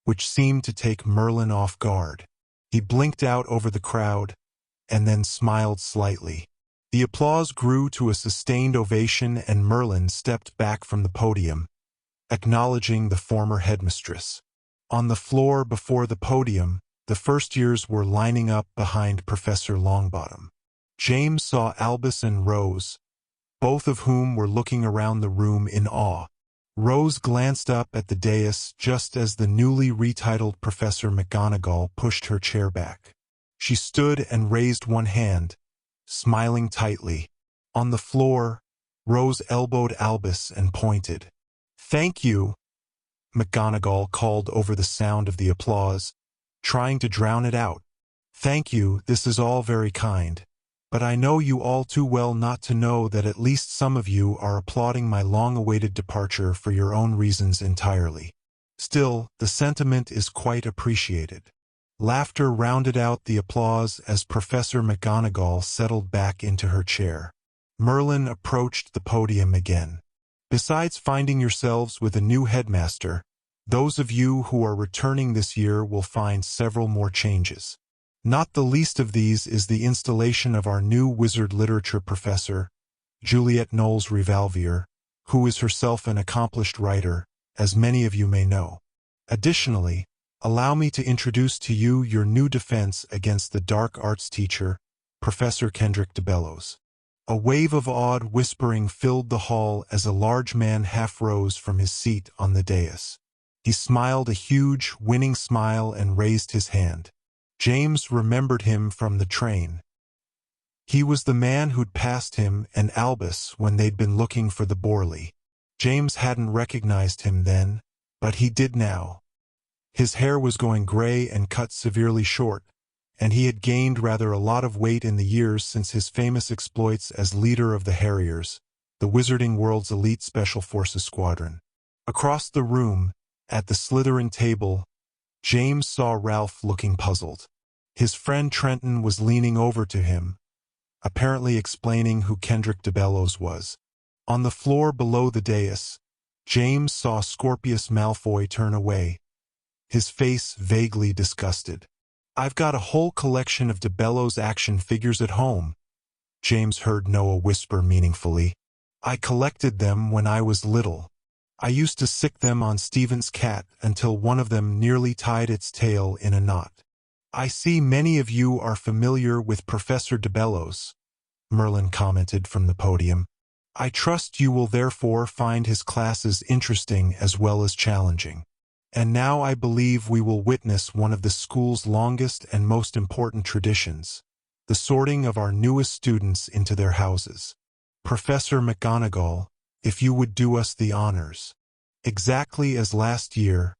which seemed to take Merlin off guard. He blinked out over the crowd, and then smiled slightly. The applause grew to a sustained ovation, and Merlin stepped back from the podium, acknowledging the former headmistress. On the floor before the podium, the first years were lining up behind Professor Longbottom. James saw Albus and Rose, both of whom were looking around the room in awe. Rose glanced up at the dais just as the newly retitled Professor McGonagall pushed her chair back. She stood and raised one hand, smiling tightly. On the floor, Rose elbowed Albus and pointed. "Thank you," McGonagall called over the sound of the applause, trying to drown it out. "Thank you, this is all very kind. But I know you all too well not to know that at least some of you are applauding my long-awaited departure for your own reasons entirely. Still, the sentiment is quite appreciated." Laughter rounded out the applause as Professor McGonagall settled back into her chair. Merlin approached the podium again. "Besides finding yourselves with a new headmaster, those of you who are returning this year will find several more changes. Not the least of these is the installation of our new wizard literature professor, Juliet Knowles Rivalvier, who is herself an accomplished writer, as many of you may know. Additionally, allow me to introduce to you your new defense against the dark arts teacher, Professor Kendrick de Bellows." A wave of awed whispering filled the hall as a large man half rose from his seat on the dais. He smiled a huge, winning smile and raised his hand. James remembered him from the train. He was the man who'd passed him and Albus when they'd been looking for the Borley. James hadn't recognized him then, but he did now. His hair was going gray and cut severely short, and he had gained rather a lot of weight in the years since his famous exploits as leader of the Harriers, the Wizarding World's elite Special Forces squadron. Across the room, at the Slytherin table, James saw Ralph looking puzzled. His friend Trenton was leaning over to him, apparently explaining who Kendrick de Bellows was. On the floor below the dais, James saw Scorpius Malfoy turn away, his face vaguely disgusted. "I've got a whole collection of de Bellows action figures at home," James heard Noah whisper meaningfully. "I collected them when I was little. I used to sick them on Stephen's cat until one of them nearly tied its tail in a knot." "I see many of you are familiar with Professor de Bellows," Merlin commented from the podium. I trust you will therefore find his classes interesting as well as challenging. And now I believe we will witness one of the school's longest and most important traditions, the sorting of our newest students into their houses. Professor McGonagall, if you would do us the honors. Exactly as last year,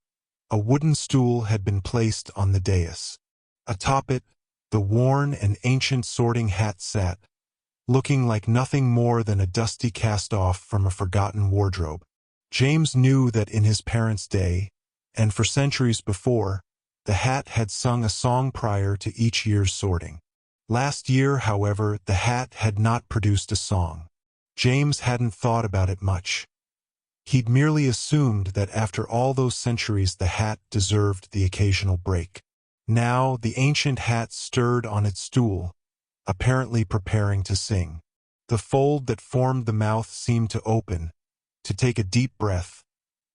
a wooden stool had been placed on the dais. Atop it, the worn and ancient sorting hat sat, looking like nothing more than a dusty cast-off from a forgotten wardrobe. James knew that in his parents' day, and for centuries before, the hat had sung a song prior to each year's sorting. Last year, however, the hat had not produced a song. James hadn't thought about it much. He'd merely assumed that after all those centuries the hat deserved the occasional break. Now the ancient hat stirred on its stool, apparently preparing to sing. The fold that formed the mouth seemed to open, to take a deep breath,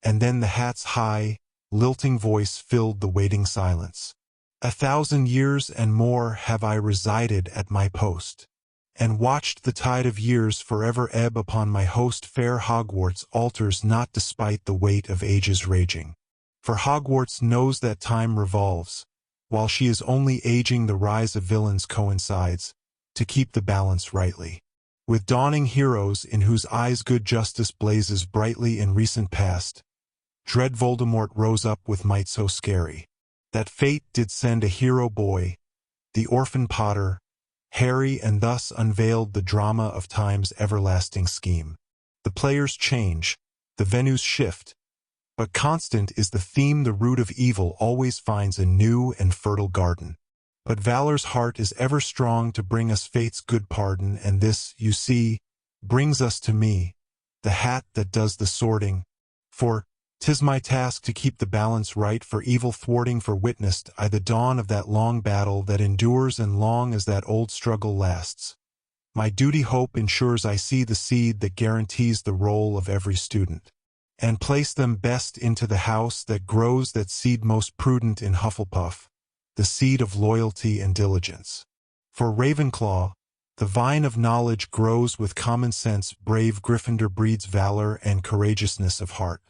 and then the hat's high, lilting voice filled the waiting silence. 1,000 years and more have I resided at my post, and watched the tide of years forever ebb upon my host. Fair Hogwarts alters not despite the weight of ages raging. For Hogwarts knows that time revolves, while she is only aging. The rise of villains coincides, to keep the balance rightly. With dawning heroes in whose eyes good justice blazes brightly in recent past, dread Voldemort rose up with might so scary, that fate did send a hero boy, the orphan Potter, Harry, and thus unveiled the drama of time's everlasting scheme. The players change, the venues shift, but constant is the theme. The root of evil always finds a new and fertile garden. But valor's heart is ever strong to bring us fate's good pardon, and this, you see, brings us to me, the hat that does the sorting. For 'tis my task to keep the balance right, for evil thwarting, for witnessed I the dawn of that long battle that endures, and long as that old struggle lasts, my duty hope ensures I see the seed that guarantees the roll of every student, and place them best into the house that grows that seed most prudent in Hufflepuff, the seed of loyalty and diligence. For Ravenclaw, the vine of knowledge grows with common sense. Brave Gryffindor breeds valor and courageousness of heart.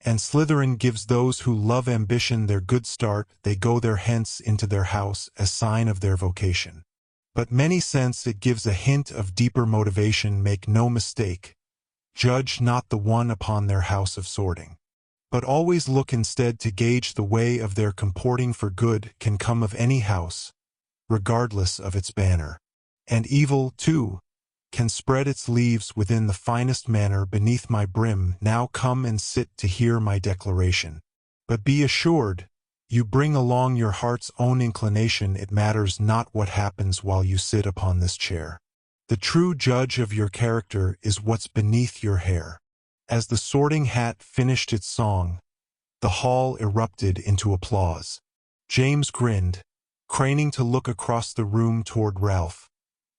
And Slytherin gives those who love ambition their good start. They go there hence into their house as sign of their vocation. But many sense it gives a hint of deeper motivation. Make no mistake, judge not the one upon their house of sorting, but always look instead to gauge the way of their comporting. For good can come of any house, regardless of its banner, and evil, too, can spread its leaves within the finest manner. Beneath my brim now come and sit to hear my declaration. But be assured, you bring along your heart's own inclination. It matters not what happens while you sit upon this chair. The true judge of your character is what's beneath your hair. As the sorting hat finished its song, the hall erupted into applause. James grinned, craning to look across the room toward Ralph,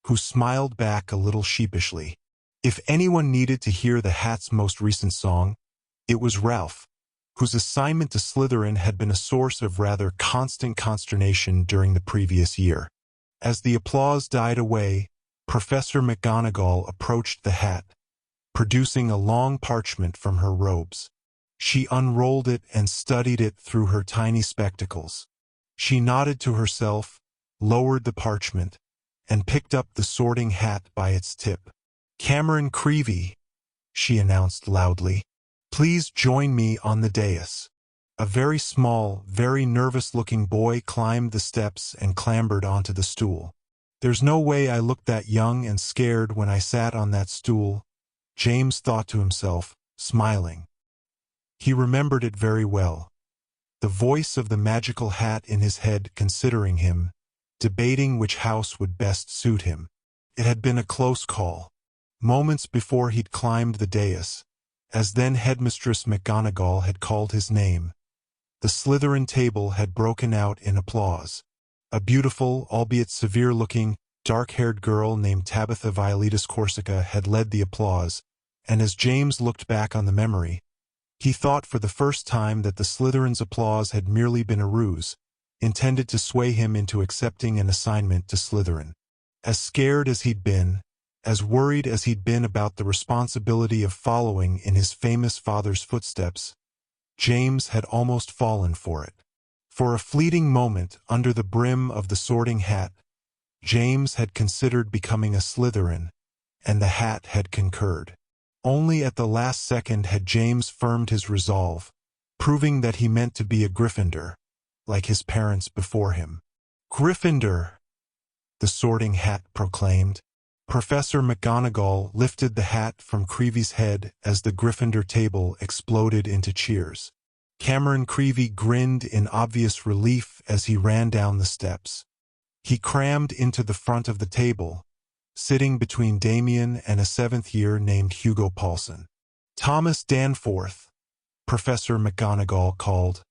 who smiled back a little sheepishly. If anyone needed to hear the hat's most recent song, it was Ralph, whose assignment to Slytherin had been a source of rather constant consternation during the previous year. As the applause died away, Professor McGonagall approached the hat, producing a long parchment from her robes. She unrolled it and studied it through her tiny spectacles. She nodded to herself, lowered the parchment, and picked up the sorting hat by its tip. "Cameron Creevey," she announced loudly, "please join me on the dais." A very small, very nervous-looking boy climbed the steps and clambered onto the stool. "There's no way I looked that young and scared when I sat on that stool," James thought to himself, smiling. He remembered it very well. The voice of the magical hat in his head considering him, debating which house would best suit him. It had been a close call. Moments before he'd climbed the dais, as then Headmistress McGonagall had called his name, the Slytherin table had broken out in applause. A beautiful, albeit severe-looking, dark-haired girl named Tabitha Violetus Corsica had led the applause, and as James looked back on the memory, he thought for the first time that the Slytherin's applause had merely been a ruse, intended to sway him into accepting an assignment to Slytherin. As scared as he'd been, As worried as he'd been about the responsibility of following in his famous father's footsteps, James had almost fallen for it. For a fleeting moment, under the brim of the Sorting Hat, James had considered becoming a Slytherin, and the hat had concurred. Only at the last second had James firmed his resolve, proving that he meant to be a Gryffindor, like his parents before him. "Gryffindor!" the Sorting Hat proclaimed. Professor McGonagall lifted the hat from Creevy's head as the Gryffindor table exploded into cheers. Cameron Creevy grinned in obvious relief as he ran down the steps. He crammed into the front of the table, sitting between Damien and a seventh-year named Hugo Paulson. "Thomas Danforth," Professor McGonagall called,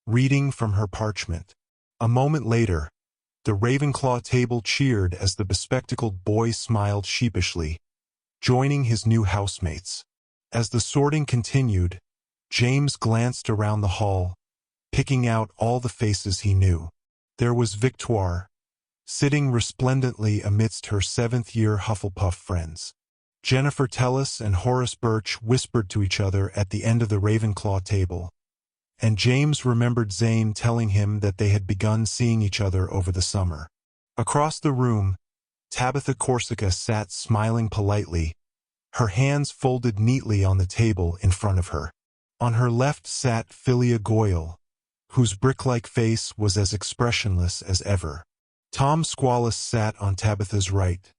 reading from her parchment. A moment later, the Ravenclaw table cheered as the bespectacled boy smiled sheepishly, joining his new housemates. As the sorting continued, James glanced around the hall, picking out all the faces he knew. There was Victoire, sitting resplendently amidst her seventh-year Hufflepuff friends. Jennifer Tellis and Horace Birch whispered to each other at the end of the Ravenclaw table, and James remembered Zane telling him that they had begun seeing each other over the summer. Across the room, Tabitha Corsica sat smiling politely, her hands folded neatly on the table in front of her. On her left sat Philia Goyle, whose brick-like face was as expressionless as ever. Tom Squallis sat on Tabitha's right,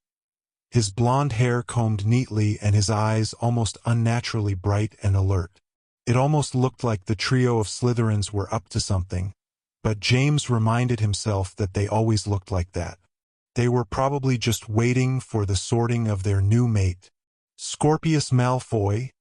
his blonde hair combed neatly and his eyes almost unnaturally bright and alert. It almost looked like the trio of Slytherins were up to something, but James reminded himself that they always looked like that. They were probably just waiting for the sorting of their new mate. "Scorpius Malfoy,"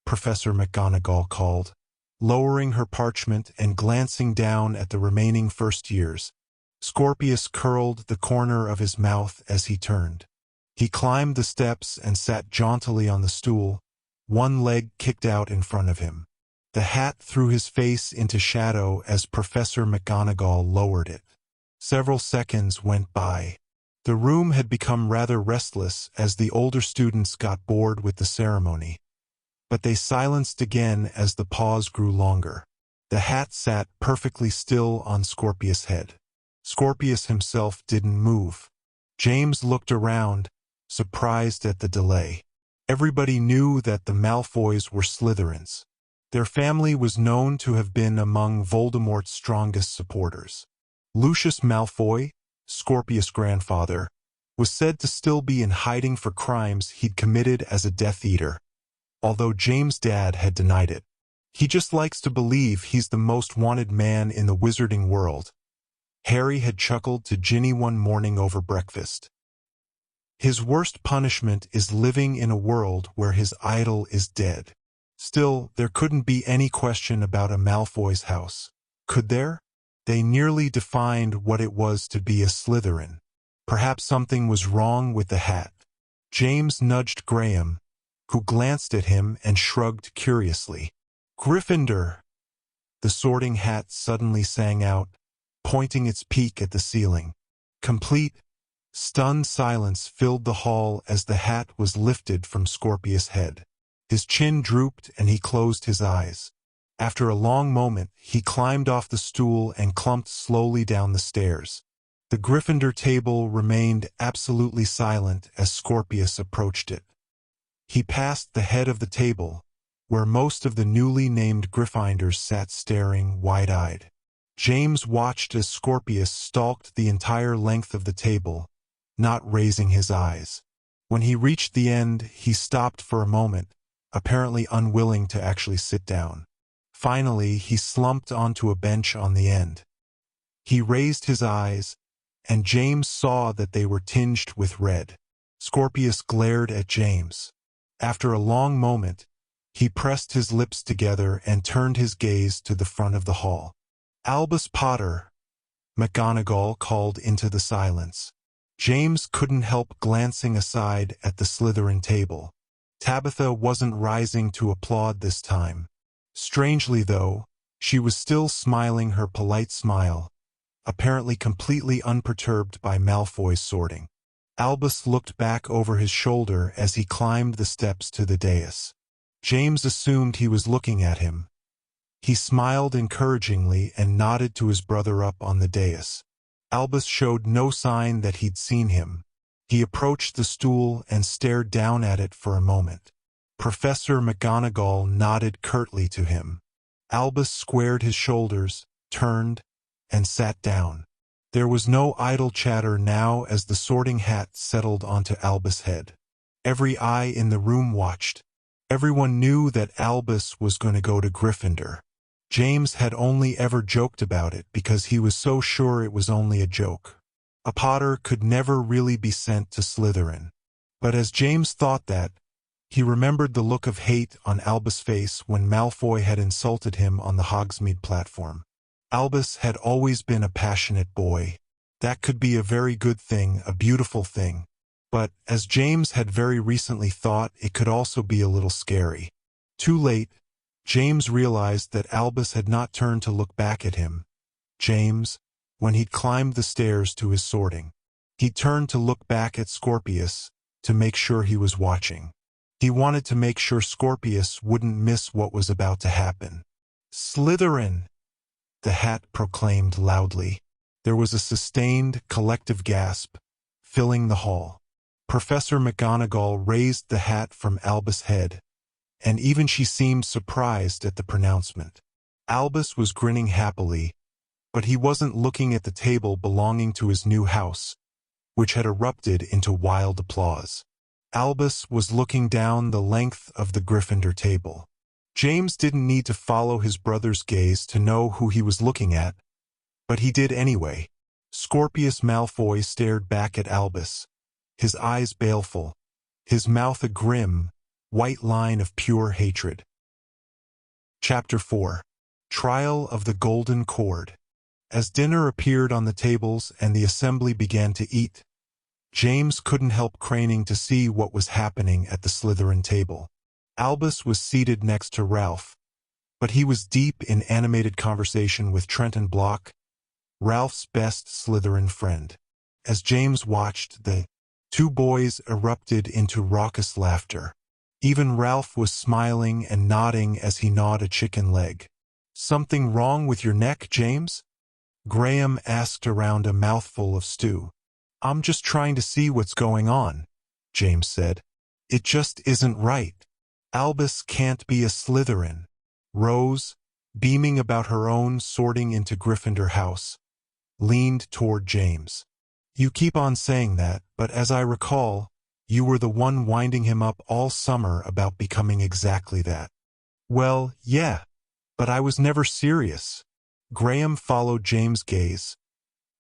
Professor McGonagall called, lowering her parchment and glancing down at the remaining first years. Scorpius curled the corner of his mouth as he turned. He climbed the steps and sat jauntily on the stool, one leg kicked out in front of him. The hat threw his face into shadow as Professor McGonagall lowered it. Several seconds went by. The room had become rather restless as the older students got bored with the ceremony, but they silenced again as the pause grew longer. The hat sat perfectly still on Scorpius' head. Scorpius himself didn't move. James looked around, surprised at the delay. Everybody knew that the Malfoys were Slytherins. Their family was known to have been among Voldemort's strongest supporters. Lucius Malfoy, Scorpius' grandfather, was said to still be in hiding for crimes he'd committed as a Death Eater, although James' dad had denied it. "He just likes to believe he's the most wanted man in the wizarding world," Harry had chuckled to Ginny one morning over breakfast. "His worst punishment is living in a world where his idol is dead." Still, there couldn't be any question about a Malfoy's house, could there? They nearly defined what it was to be a Slytherin. Perhaps something was wrong with the hat. James nudged Graham, who glanced at him and shrugged curiously. "Gryffindor," the Sorting Hat suddenly sang out, pointing its peak at the ceiling. Complete, stunned silence filled the hall as the hat was lifted from Scorpius' head. His chin drooped and he closed his eyes. After a long moment, he climbed off the stool and clumped slowly down the stairs. The Gryffindor table remained absolutely silent as Scorpius approached it. He passed the head of the table, where most of the newly named Gryffindors sat staring wide-eyed. James watched as Scorpius stalked the entire length of the table, not raising his eyes. When he reached the end, he stopped for a moment, apparently unwilling to actually sit down. Finally, he slumped onto a bench on the end. He raised his eyes, and James saw that they were tinged with red. Scorpius glared at James. After a long moment, he pressed his lips together and turned his gaze to the front of the hall. "Albus Potter," McGonagall called into the silence. James couldn't help glancing aside at the Slytherin table. Tabitha wasn't rising to applaud this time. Strangely, though, she was still smiling her polite smile, apparently completely unperturbed by Malfoy's sorting. Albus looked back over his shoulder as he climbed the steps to the dais. James assumed he was looking at him. He smiled encouragingly and nodded to his brother up on the dais. Albus showed no sign that he'd seen him. He approached the stool and stared down at it for a moment. Professor McGonagall nodded curtly to him. Albus squared his shoulders, turned, and sat down. There was no idle chatter now as the sorting hat settled onto Albus' head. Every eye in the room watched. Everyone knew that Albus was going to go to Gryffindor. James had only ever joked about it because he was so sure it was only a joke. A Potter could never really be sent to Slytherin. But as James thought that, he remembered the look of hate on Albus' face when Malfoy had insulted him on the Hogsmeade platform. Albus had always been a passionate boy. That could be a very good thing, a beautiful thing. But, as James had very recently thought, it could also be a little scary. Too late, James realized that Albus had not turned to look back at him. James, when he'd climbed the stairs to his sorting, he turned to look back at Scorpius to make sure he was watching. He wanted to make sure Scorpius wouldn't miss what was about to happen. "Slytherin!" the hat proclaimed loudly. There was a sustained, collective gasp, filling the hall. Professor McGonagall raised the hat from Albus' head, and even she seemed surprised at the pronouncement. Albus was grinning happily, but he wasn't looking at the table belonging to his new house, which had erupted into wild applause. Albus was looking down the length of the Gryffindor table. James didn't need to follow his brother's gaze to know who he was looking at, but he did anyway. Scorpius Malfoy stared back at Albus, his eyes baleful, his mouth a grim, white line of pure hatred. Chapter 4. Trial of the Golden Cord. As dinner appeared on the tables and the assembly began to eat, James couldn't help craning to see what was happening at the Slytherin table. Albus was seated next to Ralph, but he was deep in animated conversation with Trenton Block, Ralph's best Slytherin friend. As James watched, the two boys erupted into raucous laughter. Even Ralph was smiling and nodding as he gnawed a chicken leg. "Something wrong with your neck, James?" Graham asked around a mouthful of stew. "I'm just trying to see what's going on," James said. "It just isn't right. Albus can't be a Slytherin." Rose, beaming about her own sorting into Gryffindor house, leaned toward James. "You keep on saying that, but as I recall, you were the one winding him up all summer about becoming exactly that." "Well, yeah, but I was never serious." Graham followed James' gaze,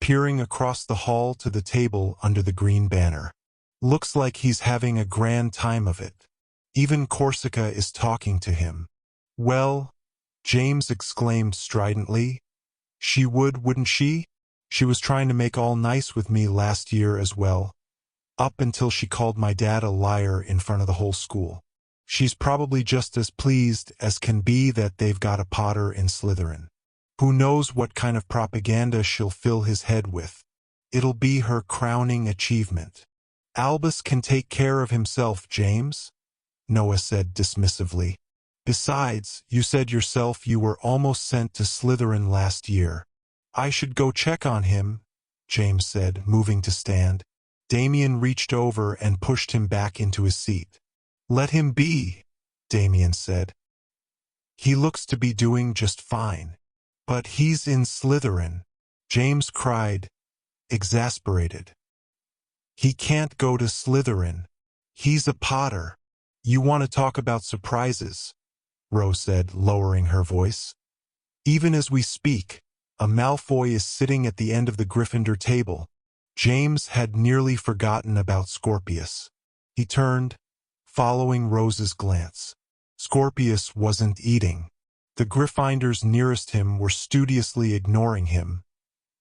peering across the hall to the table under the green banner. "Looks like he's having a grand time of it. Even Corsica is talking to him." "Well," James exclaimed stridently, "she would, wouldn't she? She was trying to make all nice with me last year as well, up until she called my dad a liar in front of the whole school. She's probably just as pleased as can be that they've got a Potter in Slytherin. Who knows what kind of propaganda she'll fill his head with. It'll be her crowning achievement." "Albus can take care of himself, James," Noah said dismissively. "Besides, you said yourself you were almost sent to Slytherin last year." "I should go check on him," James said, moving to stand. Damien reached over and pushed him back into his seat. "Let him be," Damien said. "He looks to be doing just fine." "But he's in Slytherin," James cried, exasperated. "He can't go to Slytherin. He's a Potter." "You want to talk about surprises," Rose said, lowering her voice. "Even as we speak, a Malfoy is sitting at the end of the Gryffindor table." James had nearly forgotten about Scorpius. He turned, following Rose's glance. Scorpius wasn't eating. The Gryffindors nearest him were studiously ignoring him,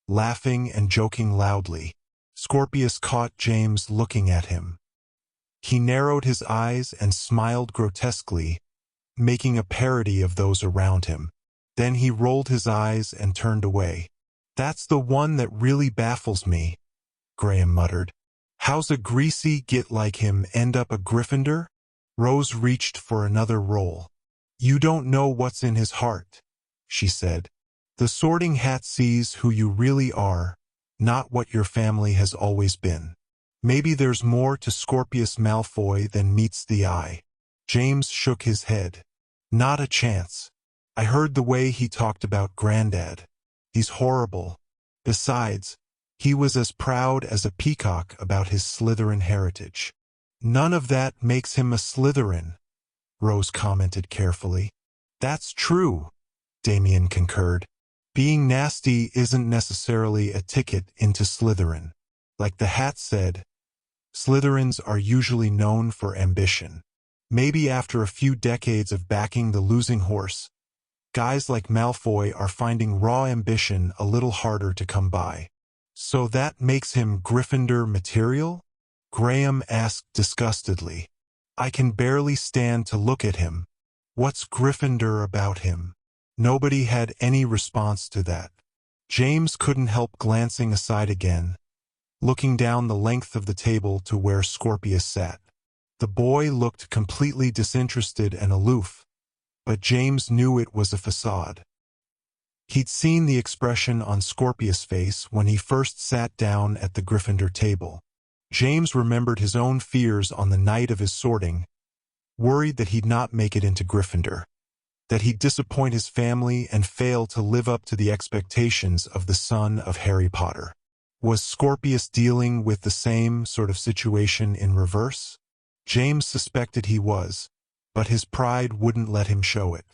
laughing and joking loudly. Scorpius caught James looking at him. He narrowed his eyes and smiled grotesquely, making a parody of those around him. Then he rolled his eyes and turned away. "That's the one that really baffles me," Graham muttered. How's a greasy git like him end up a Gryffindor? Rose reached for another roll. You don't know what's in his heart, she said. The Sorting Hat sees who you really are, not what your family has always been. Maybe there's more to Scorpius Malfoy than meets the eye. James shook his head. Not a chance. I heard the way he talked about Granddad. He's horrible. Besides, he was as proud as a peacock about his Slytherin heritage. None of that makes him a Slytherin, Rose commented carefully. That's true, Damien concurred. Being nasty isn't necessarily a ticket into Slytherin. Like the Hat said, Slytherins are usually known for ambition. Maybe after a few decades of backing the losing horse, guys like Malfoy are finding raw ambition a little harder to come by. So that makes him Gryffindor material? Graham asked disgustedly. I can barely stand to look at him. What's Gryffindor about him? Nobody had any response to that. James couldn't help glancing aside again, looking down the length of the table to where Scorpius sat. The boy looked completely disinterested and aloof, but James knew it was a facade. He'd seen the expression on Scorpius' face when he first sat down at the Gryffindor table. James remembered his own fears on the night of his sorting, worried that he'd not make it into Gryffindor, that he'd disappoint his family and fail to live up to the expectations of the son of Harry Potter. Was Scorpius dealing with the same sort of situation in reverse? James suspected he was, but his pride wouldn't let him show it.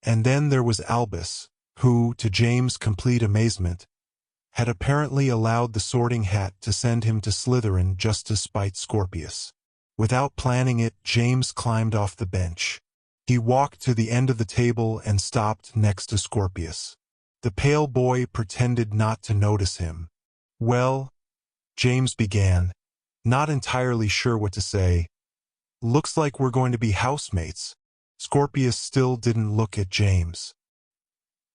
And then there was Albus, who, to James' complete amazement, had apparently allowed the Sorting Hat to send him to Slytherin just to spite Scorpius. Without planning it, James climbed off the bench. He walked to the end of the table and stopped next to Scorpius. The pale boy pretended not to notice him. Well, James began, not entirely sure what to say. Looks like we're going to be housemates. Scorpius still didn't look at James.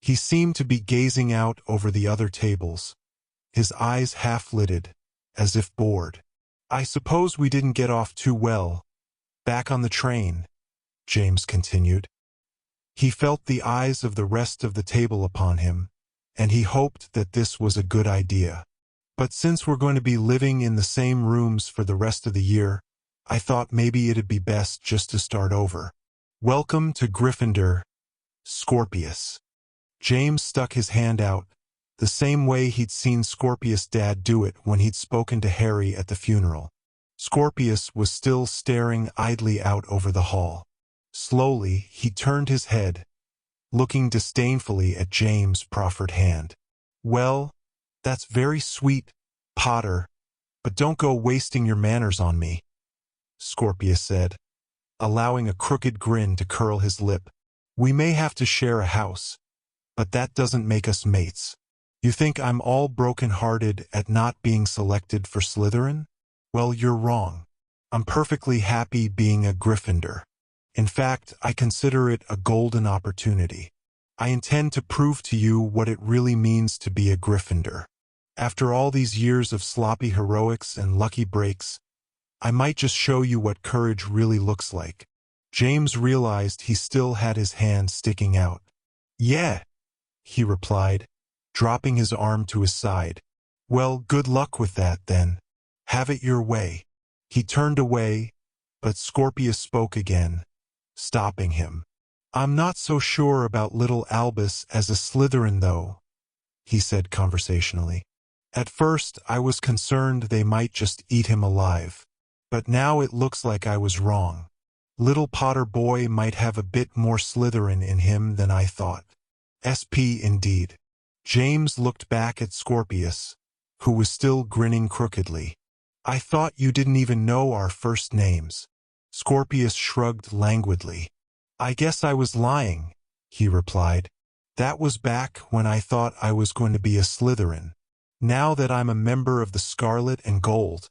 He seemed to be gazing out over the other tables, his eyes half-lidded, as if bored. I suppose we didn't get off too well. Back on the train, James continued. He felt the eyes of the rest of the table upon him, and he hoped that this was a good idea. But since we're going to be living in the same rooms for the rest of the year, I thought maybe it'd be best just to start over. Welcome to Gryffindor, Scorpius. James stuck his hand out, the same way he'd seen Scorpius' dad do it when he'd spoken to Harry at the funeral. Scorpius was still staring idly out over the hall. Slowly, he turned his head, looking disdainfully at James' proffered hand. Well, that's very sweet, Potter, but don't go wasting your manners on me, Scorpius said, allowing a crooked grin to curl his lip. We may have to share a house, but that doesn't make us mates. You think I'm all broken-hearted at not being selected for Slytherin? Well, you're wrong. I'm perfectly happy being a Gryffindor. In fact, I consider it a golden opportunity. I intend to prove to you what it really means to be a Gryffindor. After all these years of sloppy heroics and lucky breaks, I might just show you what courage really looks like. James realized he still had his hand sticking out. Yeah, he replied, dropping his arm to his side. Well, good luck with that, then. Have it your way. He turned away, but Scorpius spoke again, stopping him. I'm not so sure about little Albus as a Slytherin, though, he said conversationally. At first, I was concerned they might just eat him alive, but now it looks like I was wrong. Little Potter boy might have a bit more Slytherin in him than I thought. SP indeed. James looked back at Scorpius, who was still grinning crookedly. I thought you didn't even know our first names. Scorpius shrugged languidly. I guess I was lying, he replied. That was back when I thought I was going to be a Slytherin. Now that I'm a member of the Scarlet and Gold,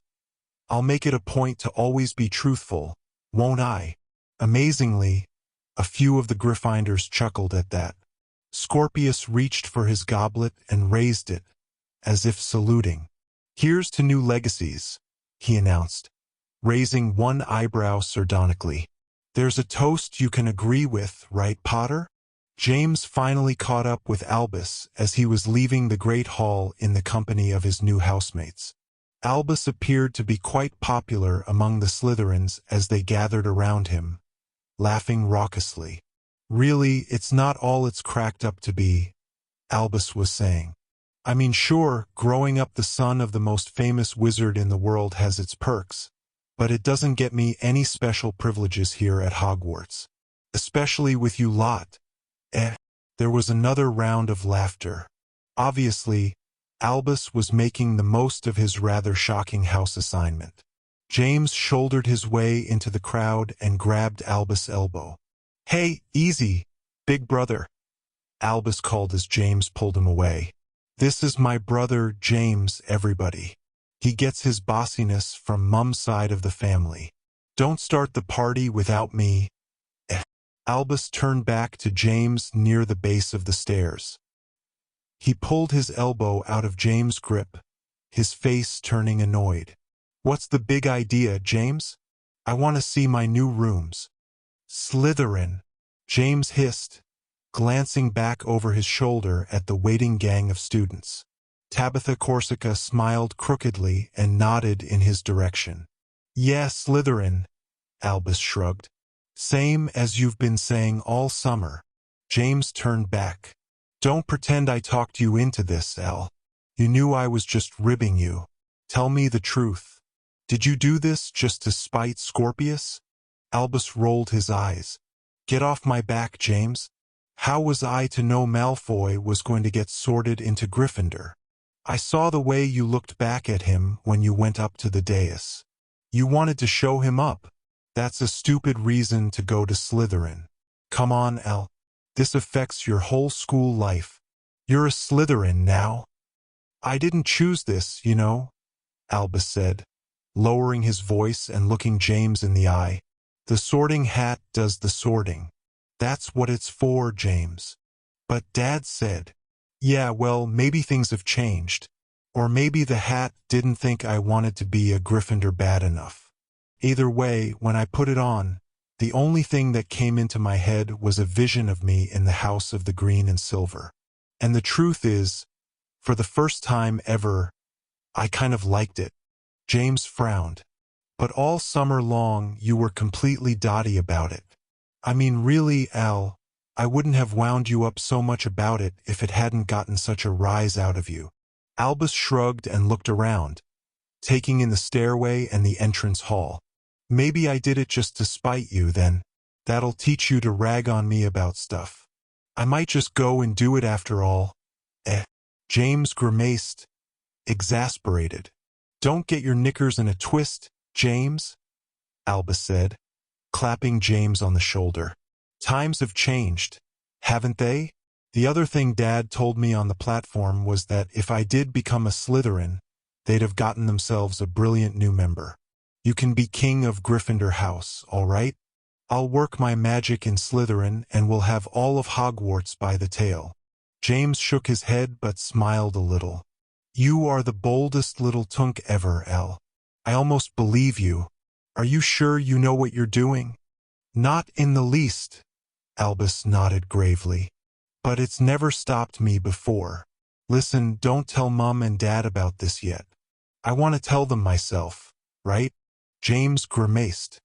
I'll make it a point to always be truthful, won't I? Amazingly, a few of the Gryffindors chuckled at that. Scorpius reached for his goblet and raised it, as if saluting. Here's to new legacies, he announced, raising one eyebrow sardonically. There's a toast you can agree with, right, Potter? James finally caught up with Albus as he was leaving the great hall in the company of his new housemates. Albus appeared to be quite popular among the Slytherins as they gathered around him, laughing raucously. Really, it's not all it's cracked up to be, Albus was saying. I mean, sure, growing up the son of the most famous wizard in the world has its perks, but it doesn't get me any special privileges here at Hogwarts. Especially with you lot. There was another round of laughter. Obviously, Albus was making the most of his rather shocking house assignment. James shouldered his way into the crowd and grabbed Albus' elbow. Hey, easy, big brother, Albus called as James pulled him away. This is my brother James, everybody. He gets his bossiness from Mum's side of the family. Don't start the party without me. Albus turned back to James near the base of the stairs. He pulled his elbow out of James' grip, his face turning annoyed. What's the big idea, James? I want to see my new rooms. Slytherin, James hissed, glancing back over his shoulder at the waiting gang of students. Tabitha Corsica smiled crookedly and nodded in his direction. Yeah, Slytherin, Albus shrugged. Same as you've been saying all summer. James turned back. Don't pretend I talked you into this, Al. You knew I was just ribbing you. Tell me the truth. Did you do this just to spite Scorpius? Albus rolled his eyes. Get off my back, James. How was I to know Malfoy was going to get sorted into Gryffindor? I saw the way you looked back at him when you went up to the dais. You wanted to show him up. That's a stupid reason to go to Slytherin. Come on, Al. This affects your whole school life. You're a Slytherin now. I didn't choose this, you know, Albus said, lowering his voice and looking James in the eye. The sorting hat does the sorting. That's what it's for, James. But Dad said, yeah, well, maybe things have changed. Or maybe the hat didn't think I wanted to be a Gryffindor bad enough. Either way, when I put it on, the only thing that came into my head was a vision of me in the House of the Green and Silver. And the truth is, for the first time ever, I kind of liked it. James frowned. But all summer long, you were completely dotty about it. I mean, really, Al, I wouldn't have wound you up so much about it if it hadn't gotten such a rise out of you. Albus shrugged and looked around, taking in the stairway and the entrance hall. Maybe I did it just to spite you, then. That'll teach you to rag on me about stuff. I might just go and do it after all. James grimaced, exasperated. Don't get your knickers in a twist, James, Albus said, clapping James on the shoulder. Times have changed, haven't they? The other thing Dad told me on the platform was that if I did become a Slytherin, they'd have gotten themselves a brilliant new member. You can be king of Gryffindor House, all right? I'll work my magic in Slytherin and we'll have all of Hogwarts by the tail. James shook his head but smiled a little. You are the boldest little tunk ever, Al. I almost believe you. Are you sure you know what you're doing? Not in the least, Albus nodded gravely. But it's never stopped me before. Listen, don't tell Mum and Dad about this yet. I want to tell them myself, right? James grimaced.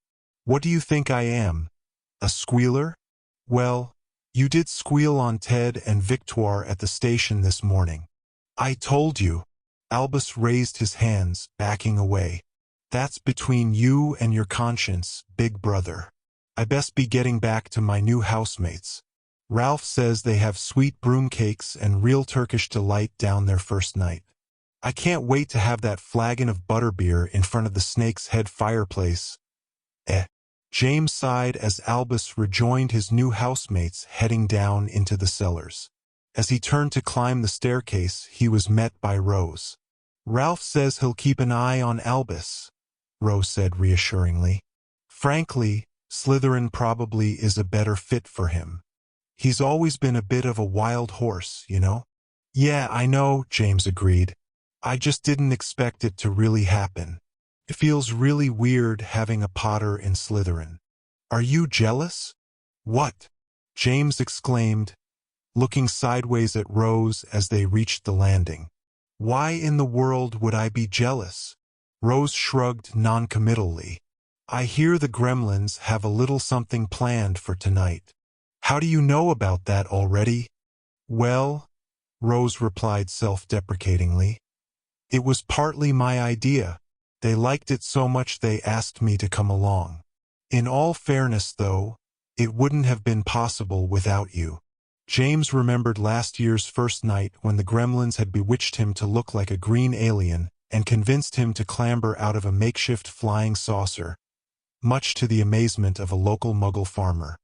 What do you think I am? A squealer? Well, you did squeal on Ted and Victoire at the station this morning. I told you. Albus raised his hands, backing away. That's between you and your conscience, big brother. I best be getting back to my new housemates. Ralph says they have sweet broom cakes and real Turkish delight down their first night. I can't wait to have that flagon of butterbeer in front of the Snake's Head fireplace. James sighed as Albus rejoined his new housemates heading down into the cellars. As he turned to climb the staircase, he was met by Rose. Ralph says he'll keep an eye on Albus, Rose said reassuringly. Frankly, Slytherin probably is a better fit for him. He's always been a bit of a wild horse, you know? Yeah, I know, James agreed. I just didn't expect it to really happen. It feels really weird having a Potter in Slytherin. Are you jealous? What? James exclaimed, looking sideways at Rose as they reached the landing. Why in the world would I be jealous? Rose shrugged noncommittally. I hear the gremlins have a little something planned for tonight. How do you know about that already? Well, Rose replied self-deprecatingly, it was partly my idea. They liked it so much they asked me to come along. In all fairness, though, it wouldn't have been possible without you. James remembered last year's first night when the gremlins had bewitched him to look like a green alien and convinced him to clamber out of a makeshift flying saucer, much to the amazement of a local muggle farmer.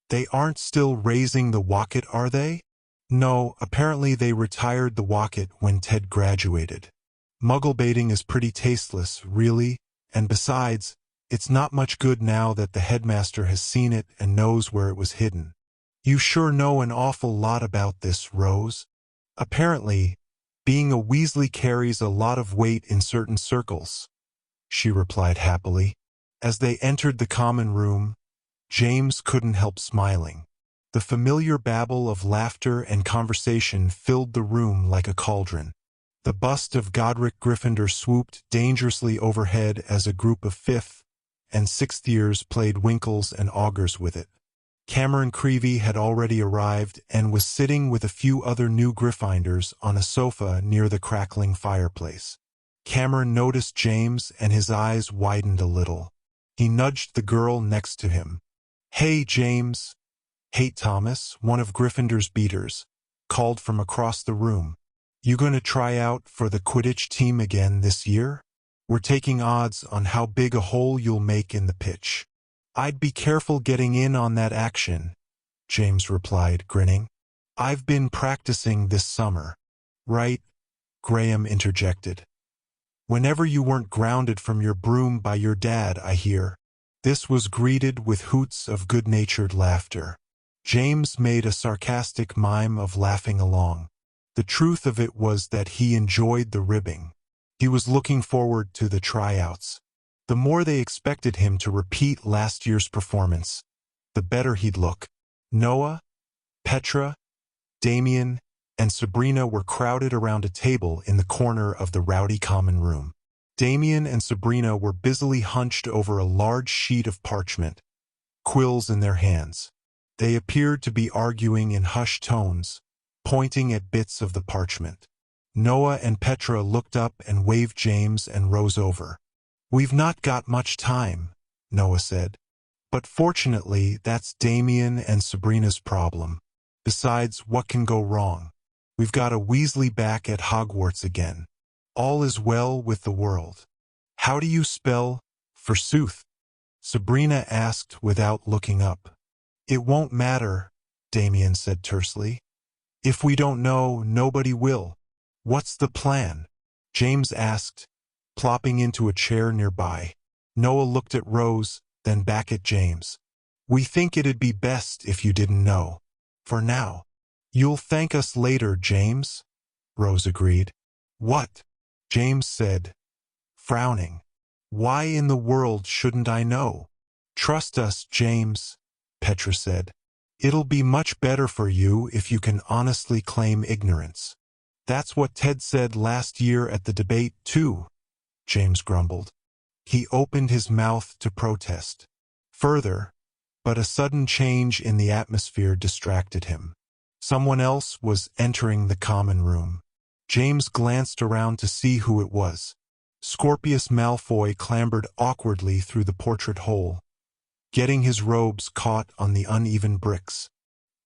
They aren't still raising the Wocket, are they? No, apparently they retired the Wocket when Ted graduated. Muggle baiting is pretty tasteless, really, and besides, it's not much good now that the headmaster has seen it and knows where it was hidden. You sure know an awful lot about this, Rose. Apparently, being a Weasley carries a lot of weight in certain circles, she replied happily. As they entered the common room, James couldn't help smiling. The familiar babble of laughter and conversation filled the room like a cauldron. The bust of Godric Gryffindor swooped dangerously overhead as a group of 5th and 6th years played Winkles and Augurs with it. Cameron Creevey had already arrived and was sitting with a few other new Gryffindors on a sofa near the crackling fireplace. Cameron noticed James and his eyes widened a little. He nudged the girl next to him. Hey, James. Hey, Thomas, one of Gryffindor's beaters, called from across the room. You gonna try out for the Quidditch team again this year? We're taking odds on how big a hole you'll make in the pitch. I'd be careful getting in on that action, James replied, grinning. I've been practicing this summer. Right? Graham interjected. Whenever you weren't grounded from your broom by your dad, I hear. This was greeted with hoots of good-natured laughter. James made a sarcastic mime of laughing along. The truth of it was that he enjoyed the ribbing. He was looking forward to the tryouts. The more they expected him to repeat last year's performance, the better he'd look. Noah, Petra, Damien, and Sabrina were crowded around a table in the corner of the rowdy common room. Damien and Sabrina were busily hunched over a large sheet of parchment, quills in their hands. They appeared to be arguing in hushed tones, pointing at bits of the parchment. Noah and Petra looked up and waved James and Rose over. We've not got much time, Noah said. But fortunately, that's Damien and Sabrina's problem. Besides, what can go wrong? We've got a Weasley back at Hogwarts again. All is well with the world. How do you spell forsooth? Sabrina asked without looking up. It won't matter, Damien said tersely. If we don't know, nobody will. What's the plan? James asked, plopping into a chair nearby. Noah looked at Rose, then back at James. We think it'd be best if you didn't know. For now. You'll thank us later, James, Rose agreed. What? James said, frowning. Why in the world shouldn't I know? Trust us, James, Petra said. It'll be much better for you if you can honestly claim ignorance. That's what Ted said last year at the debate, too, James grumbled. He opened his mouth to protest further, but a sudden change in the atmosphere distracted him. Someone else was entering the common room. James glanced around to see who it was. Scorpius Malfoy clambered awkwardly through the portrait hole, getting his robes caught on the uneven bricks.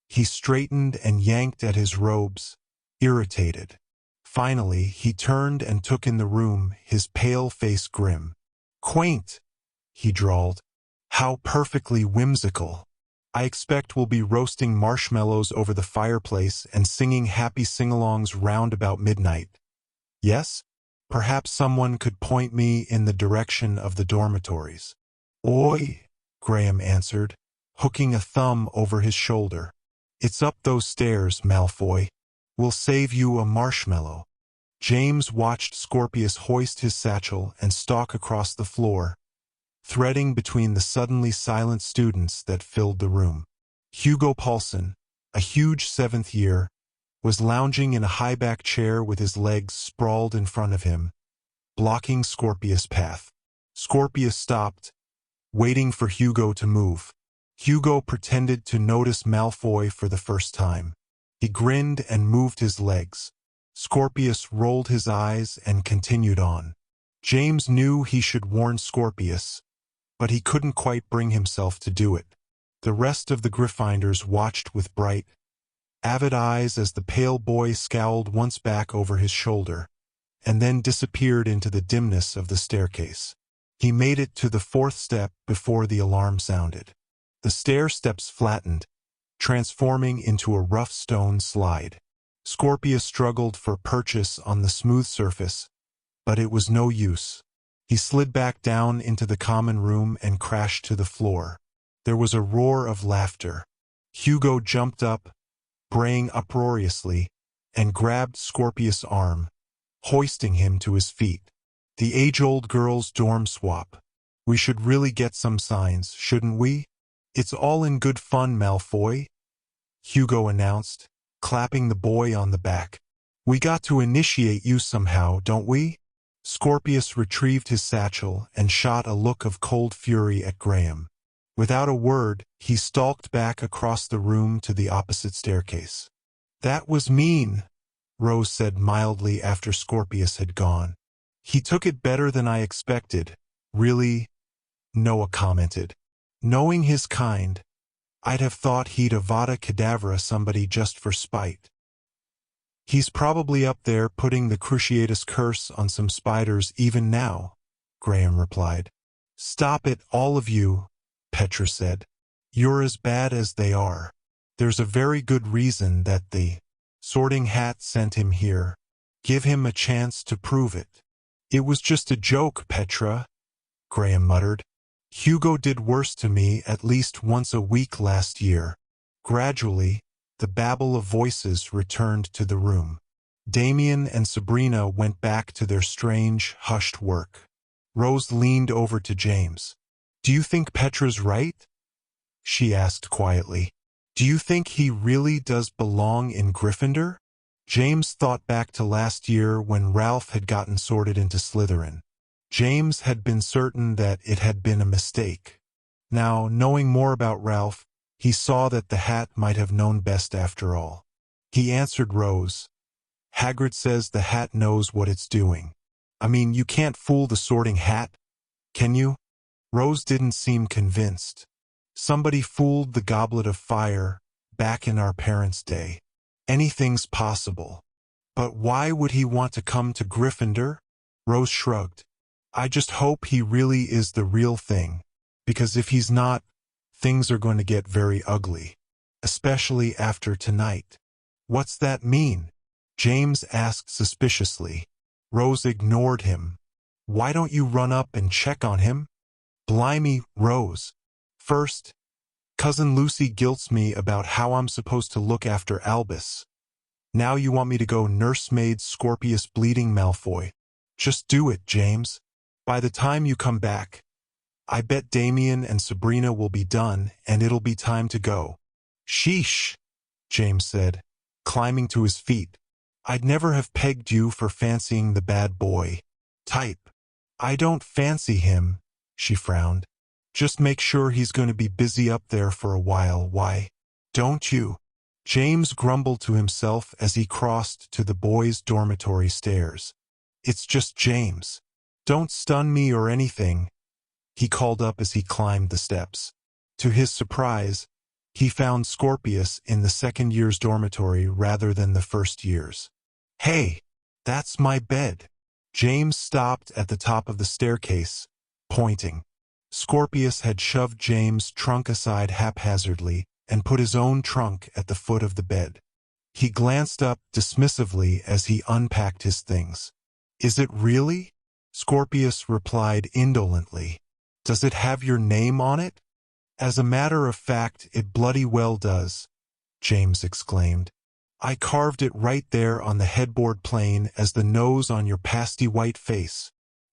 He straightened and yanked at his robes, irritated. Finally, he turned and took in the room, his pale face grim. Quaint, he drawled. How perfectly whimsical. I expect we'll be roasting marshmallows over the fireplace and singing happy sing-alongs round about midnight. Yes? Perhaps someone could point me in the direction of the dormitories. Oi, Graham answered, hooking a thumb over his shoulder. It's up those stairs, Malfoy. We'll save you a marshmallow. James watched Scorpius hoist his satchel and stalk across the floor, threading between the suddenly silent students that filled the room. Hugo Paulson, a huge 7th year, was lounging in a high-back chair with his legs sprawled in front of him, blocking Scorpius' path. Scorpius stopped, waiting for Hugo to move. Hugo pretended to notice Malfoy for the first time. He grinned and moved his legs. Scorpius rolled his eyes and continued on. James knew he should warn Scorpius, but he couldn't quite bring himself to do it. The rest of the Gryffindors watched with bright, avid eyes as the pale boy scowled once back over his shoulder, and then disappeared into the dimness of the staircase. He made it to the 4th step before the alarm sounded. The stair steps flattened, transforming into a rough stone slide. Scorpius struggled for purchase on the smooth surface, but it was no use. He slid back down into the common room and crashed to the floor. There was a roar of laughter. Hugo jumped up, braying uproariously, and grabbed Scorpius' arm, hoisting him to his feet. The age-old girls' dorm swap. We should really get some signs, shouldn't we? It's all in good fun, Malfoy, Hugo announced, clapping the boy on the back. We got to initiate you somehow, don't we? Scorpius retrieved his satchel and shot a look of cold fury at Graham. Without a word, he stalked back across the room to the opposite staircase. That was mean, Rose said mildly after Scorpius had gone. He took it better than I expected. Really? Noah commented. Knowing his kind, I'd have thought he'd Avada Kedavra somebody just for spite. He's probably up there putting the Cruciatus curse on some spiders even now, Graham replied. Stop it, all of you, Petra said. You're as bad as they are. There's a very good reason that the Sorting Hat sent him here. Give him a chance to prove it. It was just a joke, Petra, Graham muttered. Hugo did worse to me at least once a week last year. Gradually, the babble of voices returned to the room. Damien and Sabrina went back to their strange, hushed work. Rose leaned over to James. Do you think Petra's right? She asked quietly. Do you think he really does belong in Gryffindor? James thought back to last year when Ralph had gotten sorted into Slytherin. James had been certain that it had been a mistake. Now, knowing more about Ralph, he saw that the Hat might have known best after all. He answered Rose. Hagrid says the Hat knows what it's doing. I mean, you can't fool the Sorting Hat, can you? Rose didn't seem convinced. Somebody fooled the Goblet of Fire back in our parents' day. Anything's possible. But why would he want to come to Gryffindor? Rose shrugged. I just hope he really is the real thing, because if he's not, things are going to get very ugly, especially after tonight. What's that mean? James asked suspiciously. Rose ignored him. Why don't you run up and check on him? Blimey, Rose. First, Cousin Lucy guilts me about how I'm supposed to look after Albus. Now you want me to go nursemaid Scorpius bleeding Malfoy. Just do it, James. By the time you come back, I bet Damien and Sabrina will be done, and it'll be time to go. Sheesh, James said, climbing to his feet. I'd never have pegged you for fancying the bad boy type. I don't fancy him, she frowned. Just make sure he's going to be busy up there for a while, why? Don't you? James grumbled to himself as he crossed to the boys' dormitory stairs. It's just James. Don't stun me or anything, he called up as he climbed the steps. To his surprise, he found Scorpius in the 2nd year's dormitory rather than the 1st year's. Hey, that's my bed. James stopped at the top of the staircase, pointing. Scorpius had shoved James' trunk aside haphazardly and put his own trunk at the foot of the bed. He glanced up dismissively as he unpacked his things. Is it really? Scorpius replied indolently. Does it have your name on it? As a matter of fact, it bloody well does, James exclaimed. I carved it right there on the headboard plain as the nose on your pasty white face.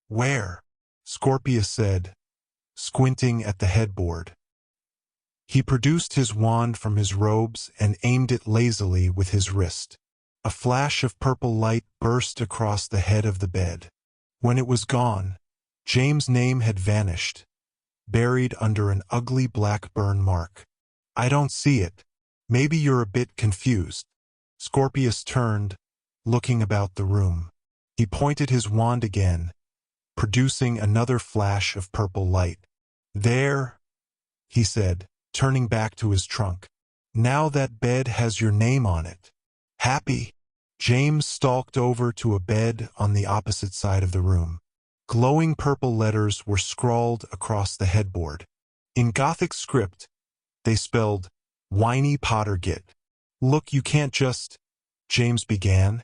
Where? Scorpius said, squinting at the headboard. He produced his wand from his robes and aimed it lazily with his wrist. A flash of purple light burst across the head of the bed. When it was gone, James' name had vanished, buried under an ugly black burn mark. I don't see it. Maybe you're a bit confused. Scorpius turned, looking about the room. He pointed his wand again, producing another flash of purple light. There, he said, turning back to his trunk. Now that bed has your name on it. Happy? James stalked over to a bed on the opposite side of the room. Glowing purple letters were scrawled across the headboard. In Gothic script, they spelled, "Whiny Pottergit." Look, you can't just, James began,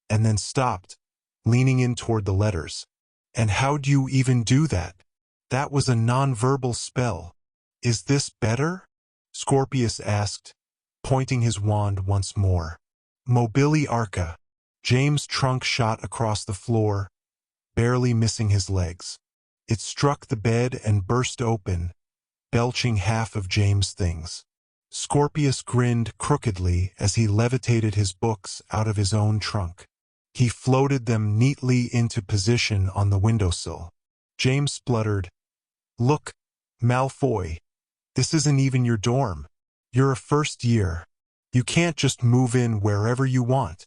and then stopped, leaning in toward the letters. And how'd you even do that? That was a non-verbal spell. Is this better? Scorpius asked, pointing his wand once more. Mobili Arca. James' trunk shot across the floor, barely missing his legs. It struck the bed and burst open, belching half of James' things. Scorpius grinned crookedly as he levitated his books out of his own trunk. He floated them neatly into position on the windowsill. James spluttered, "Look, Malfoy, this isn't even your dorm. You're a first year. You can't just move in wherever you want."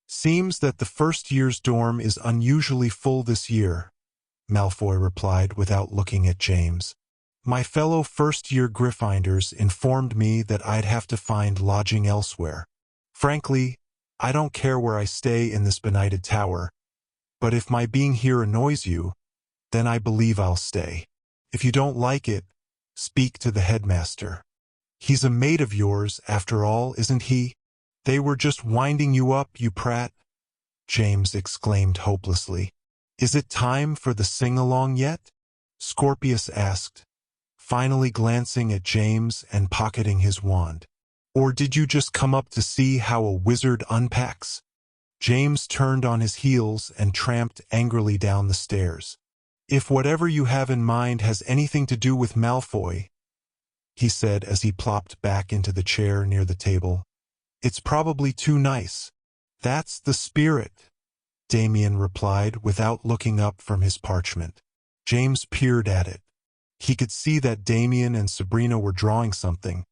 "Seems that the first year's dorm is unusually full this year," Malfoy replied without looking at James. "My fellow first-year Gryffindors informed me that I'd have to find lodging elsewhere. Frankly, I don't care where I stay in this benighted tower, but if my being here annoys you, then I believe I'll stay. If you don't like it, speak to the headmaster. He's a mate of yours, after all, isn't he? They were just winding you up, you prat," James exclaimed hopelessly. "Is it time for the sing-along yet?" Scorpius asked, finally glancing at James and pocketing his wand. "Or did you just come up to see how a wizard unpacks?" James turned on his heels and tramped angrily down the stairs. "If whatever you have in mind has anything to do with Malfoy," he said as he plopped back into the chair near the table, "it's probably too nice." "That's the spirit," Damien replied without looking up from his parchment. James peered at it. He could see that Damien and Sabrina were drawing something,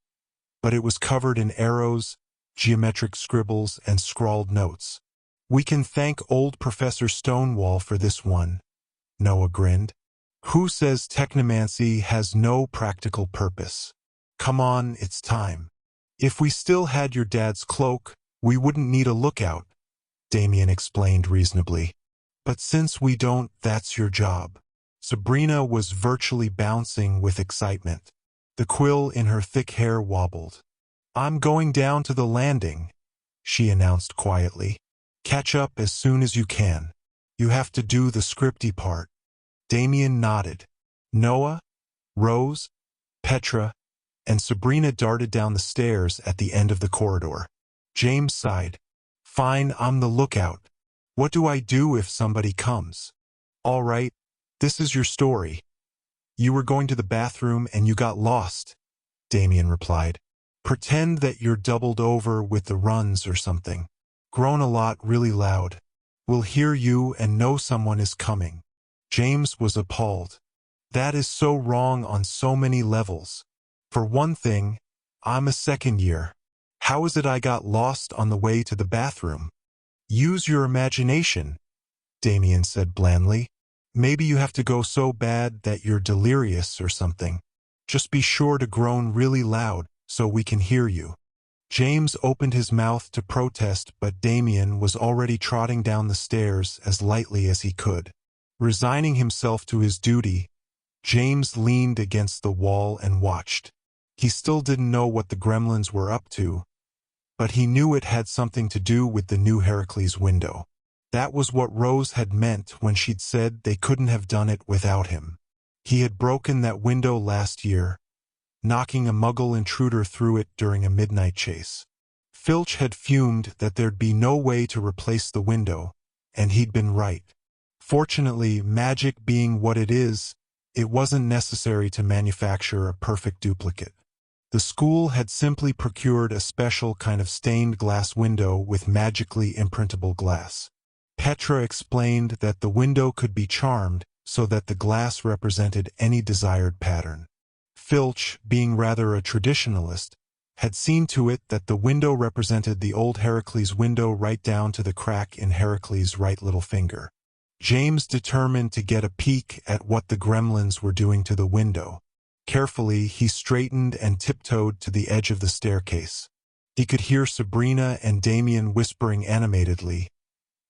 but it was covered in arrows, geometric scribbles, and scrawled notes. "We can thank old Professor Stonewall for this one," Noah grinned. "Who says technomancy has no practical purpose? Come on, it's time. If we still had your dad's cloak, we wouldn't need a lookout," Damien explained reasonably. "But since we don't, that's your job." Sabrina was virtually bouncing with excitement. The quill in her thick hair wobbled. "I'm going down to the landing," she announced quietly. "Catch up as soon as you can. You have to do the scripty part." Damien nodded. Noah, Rose, Petra, and Sabrina darted down the stairs at the end of the corridor. James sighed. "Fine, I'm the lookout. What do I do if somebody comes?" "All right, this is your story. You were going to the bathroom and you got lost," Damien replied. "Pretend that you're doubled over with the runs or something. Groan a lot really loud. We'll hear you and know someone is coming." James was appalled. "That is so wrong on so many levels. For one thing, I'm a second year. How is it I got lost on the way to the bathroom?" "Use your imagination," Damien said blandly. "Maybe you have to go so bad that you're delirious or something. Just be sure to groan really loud so we can hear you." James opened his mouth to protest, but Damien was already trotting down the stairs as lightly as he could. Resigning himself to his duty, James leaned against the wall and watched. He still didn't know what the gremlins were up to, but he knew it had something to do with the new Heracles window. That was what Rose had meant when she'd said they couldn't have done it without him. He had broken that window last year, knocking a muggle intruder through it during a midnight chase. Filch had fumed that there'd be no way to replace the window, and he'd been right. Fortunately, magic being what it is, it wasn't necessary to manufacture a perfect duplicate. The school had simply procured a special kind of stained glass window with magically imprintable glass. Petra explained that the window could be charmed so that the glass represented any desired pattern. Filch, being rather a traditionalist, had seen to it that the window represented the old Heracles window right down to the crack in Heracles' right little finger. James determined to get a peek at what the gremlins were doing to the window. Carefully, he straightened and tiptoed to the edge of the staircase. He could hear Sabrina and Damien whispering animatedly,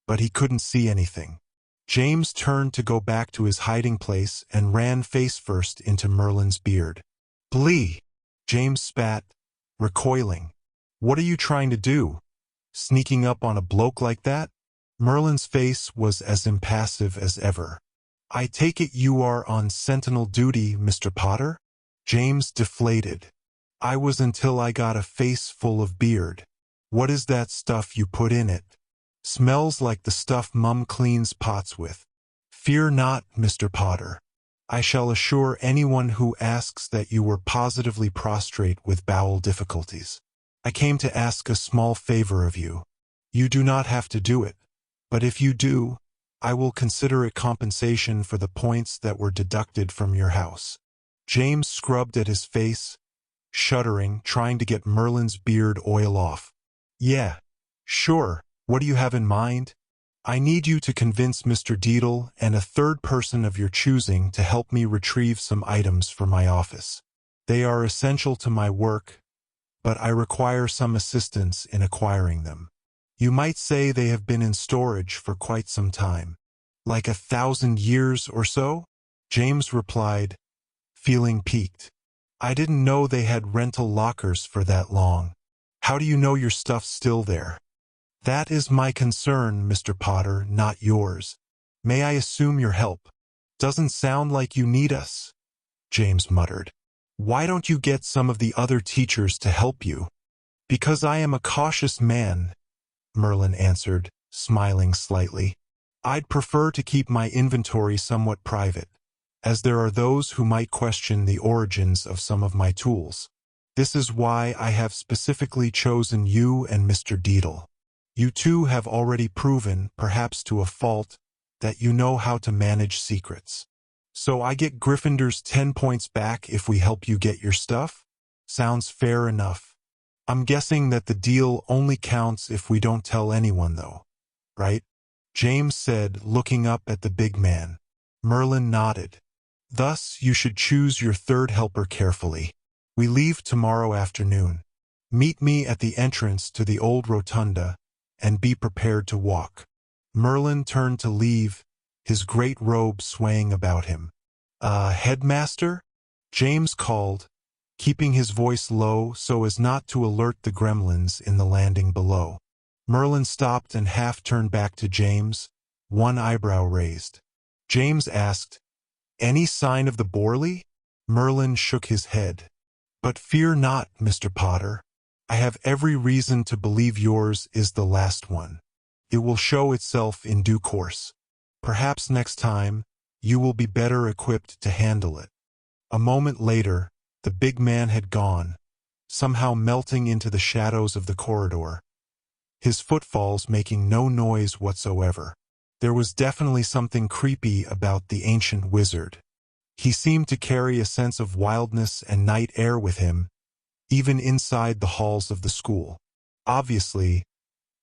but he couldn't see anything. James turned to go back to his hiding place and ran face first into Merlin's beard. "Blee!" James spat, recoiling. "What are you trying to do? Sneaking up on a bloke like that?" Merlin's face was as impassive as ever. "I take it you are on sentinel duty, Mr. Potter?" James deflated. "I was until I got a face full of beard. What is that stuff you put in it?" "Smells like the stuff Mum cleans pots with." "Fear not, Mr. Potter. I shall assure anyone who asks that you were positively prostrate with bowel difficulties. I came to ask a small favor of you. You do not have to do it, but if you do, I will consider it compensation for the points that were deducted from your house." James scrubbed at his face, shuddering, trying to get Merlin's beard oil off. "Yeah, sure. What do you have in mind?" "I need you to convince Mr. Deedle and a third person of your choosing to help me retrieve some items for my office. They are essential to my work, but I require some assistance in acquiring them. You might say they have been in storage for quite some time." "Like 1,000 years or so?" James replied, feeling piqued. "I didn't know they had rental lockers for that long. How do you know your stuff's still there?" "That is my concern, Mr. Potter, not yours. May I assume your help?" "Doesn't sound like you need us," James muttered. "Why don't you get some of the other teachers to help you?" "Because I am a cautious man," Merlin answered, smiling slightly. "I'd prefer to keep my inventory somewhat private, as there are those who might question the origins of some of my tools. This is why I have specifically chosen you and Mr. Deedle. You two have already proven, perhaps to a fault, that you know how to manage secrets. So I get Gryffindor's 10 points back if we help you get your stuff? Sounds fair enough. I'm guessing that the deal only counts if we don't tell anyone, though, right?" James said, looking up at the big man. Merlin nodded. "Thus, you should choose your third helper carefully. We leave tomorrow afternoon. Meet me at the entrance to the old rotunda, and be prepared to walk." Merlin turned to leave, his great robe swaying about him. Headmaster?" James called, keeping his voice low so as not to alert the gremlins in the landing below. Merlin stopped and half turned back to James, one eyebrow raised. James asked, "Any sign of the Borley?" Merlin shook his head. "But fear not, Mr. Potter. I have every reason to believe yours is the last one. It will show itself in due course. Perhaps next time, you will be better equipped to handle it." A moment later, the big man had gone, somehow melting into the shadows of the corridor, his footfalls making no noise whatsoever. There was definitely something creepy about the ancient wizard. He seemed to carry a sense of wildness and night air with him, even inside the halls of the school. Obviously,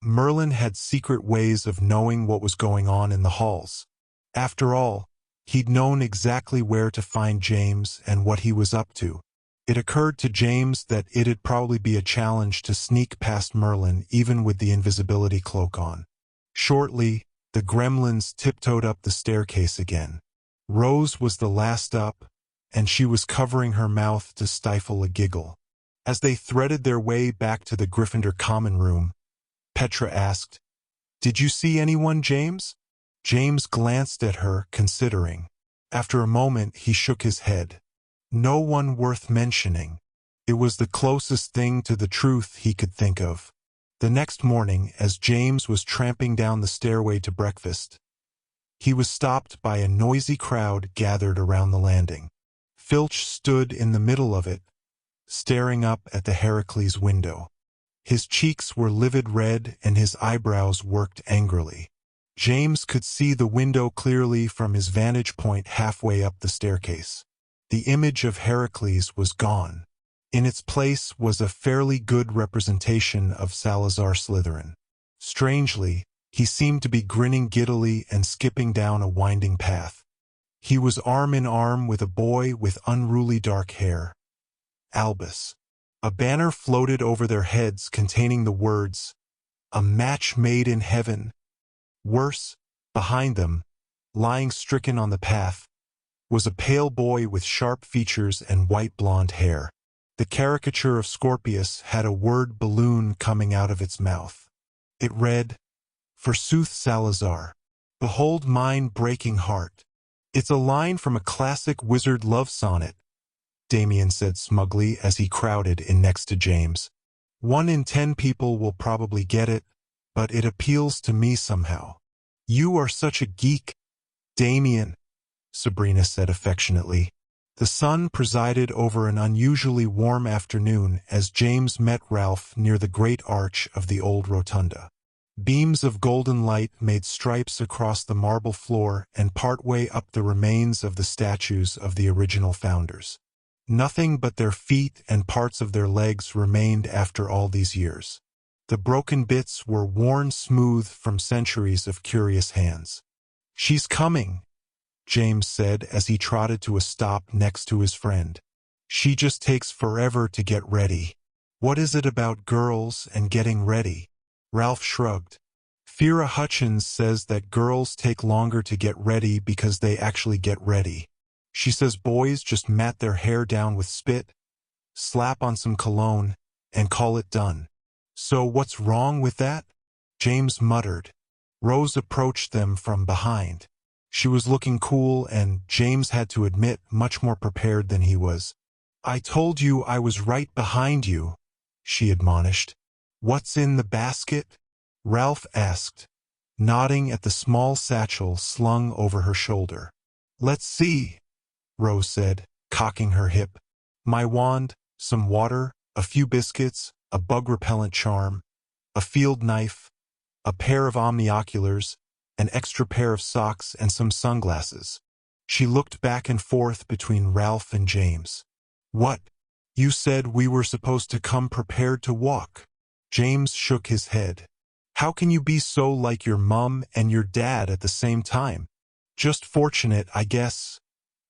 Merlin had secret ways of knowing what was going on in the halls. After all, he'd known exactly where to find James and what he was up to. It occurred to James that it'd probably be a challenge to sneak past Merlin even with the invisibility cloak on. Shortly, the gremlins tiptoed up the staircase again. Rose was the last up, and she was covering her mouth to stifle a giggle. As they threaded their way back to the Gryffindor common room, Petra asked, "Did you see anyone, James?" James glanced at her, considering. After a moment, he shook his head. No one worth mentioning. It was the closest thing to the truth he could think of. The next morning, as James was tramping down the stairway to breakfast, he was stopped by a noisy crowd gathered around the landing. Filch stood in the middle of it, staring up at the Heracles window. His cheeks were livid red and his eyebrows worked angrily. James could see the window clearly from his vantage point halfway up the staircase. The image of Heracles was gone. In its place was a fairly good representation of Salazar Slytherin. Strangely, he seemed to be grinning giddily and skipping down a winding path. He was arm in arm with a boy with unruly dark hair, Albus. A banner floated over their heads containing the words, "A match made in heaven." Worse, behind them, lying stricken on the path, was a pale boy with sharp features and white blonde hair. The caricature of Scorpius had a word balloon coming out of its mouth. It read, "Forsooth Salazar, behold mine breaking heart." "It's a line from a classic wizard love sonnet," Damien said smugly as he crowded in next to James. "1 in 10 people will probably get it, but it appeals to me somehow." "You are such a geek, Damien," Sabrina said affectionately. The sun presided over an unusually warm afternoon as James met Ralph near the great arch of the old rotunda. Beams of golden light made stripes across the marble floor and partway up the remains of the statues of the original founders. Nothing but their feet and parts of their legs remained after all these years. The broken bits were worn smooth from centuries of curious hands. "She's coming," James said as he trotted to a stop next to his friend. "She just takes forever to get ready." "What is it about girls and getting ready?" Ralph shrugged. "Fira Hutchins says that girls take longer to get ready because they actually get ready. She says boys just mat their hair down with spit, slap on some cologne, and call it done." "So what's wrong with that?" James muttered. Rose approached them from behind. She was looking cool and, James had to admit, much more prepared than he was. "I told you I was right behind you," she admonished. "What's in the basket?" Ralph asked, nodding at the small satchel slung over her shoulder. "Let's see," Rose said, cocking her hip. "My wand, some water, a few biscuits, a bug-repellent charm, a field knife, a pair of omnioculars, an extra pair of socks, and some sunglasses." She looked back and forth between Ralph and James. "What? You said we were supposed to come prepared to walk." James shook his head. "How can you be so like your mum and your dad at the same time?" "Just fortunate, I guess,"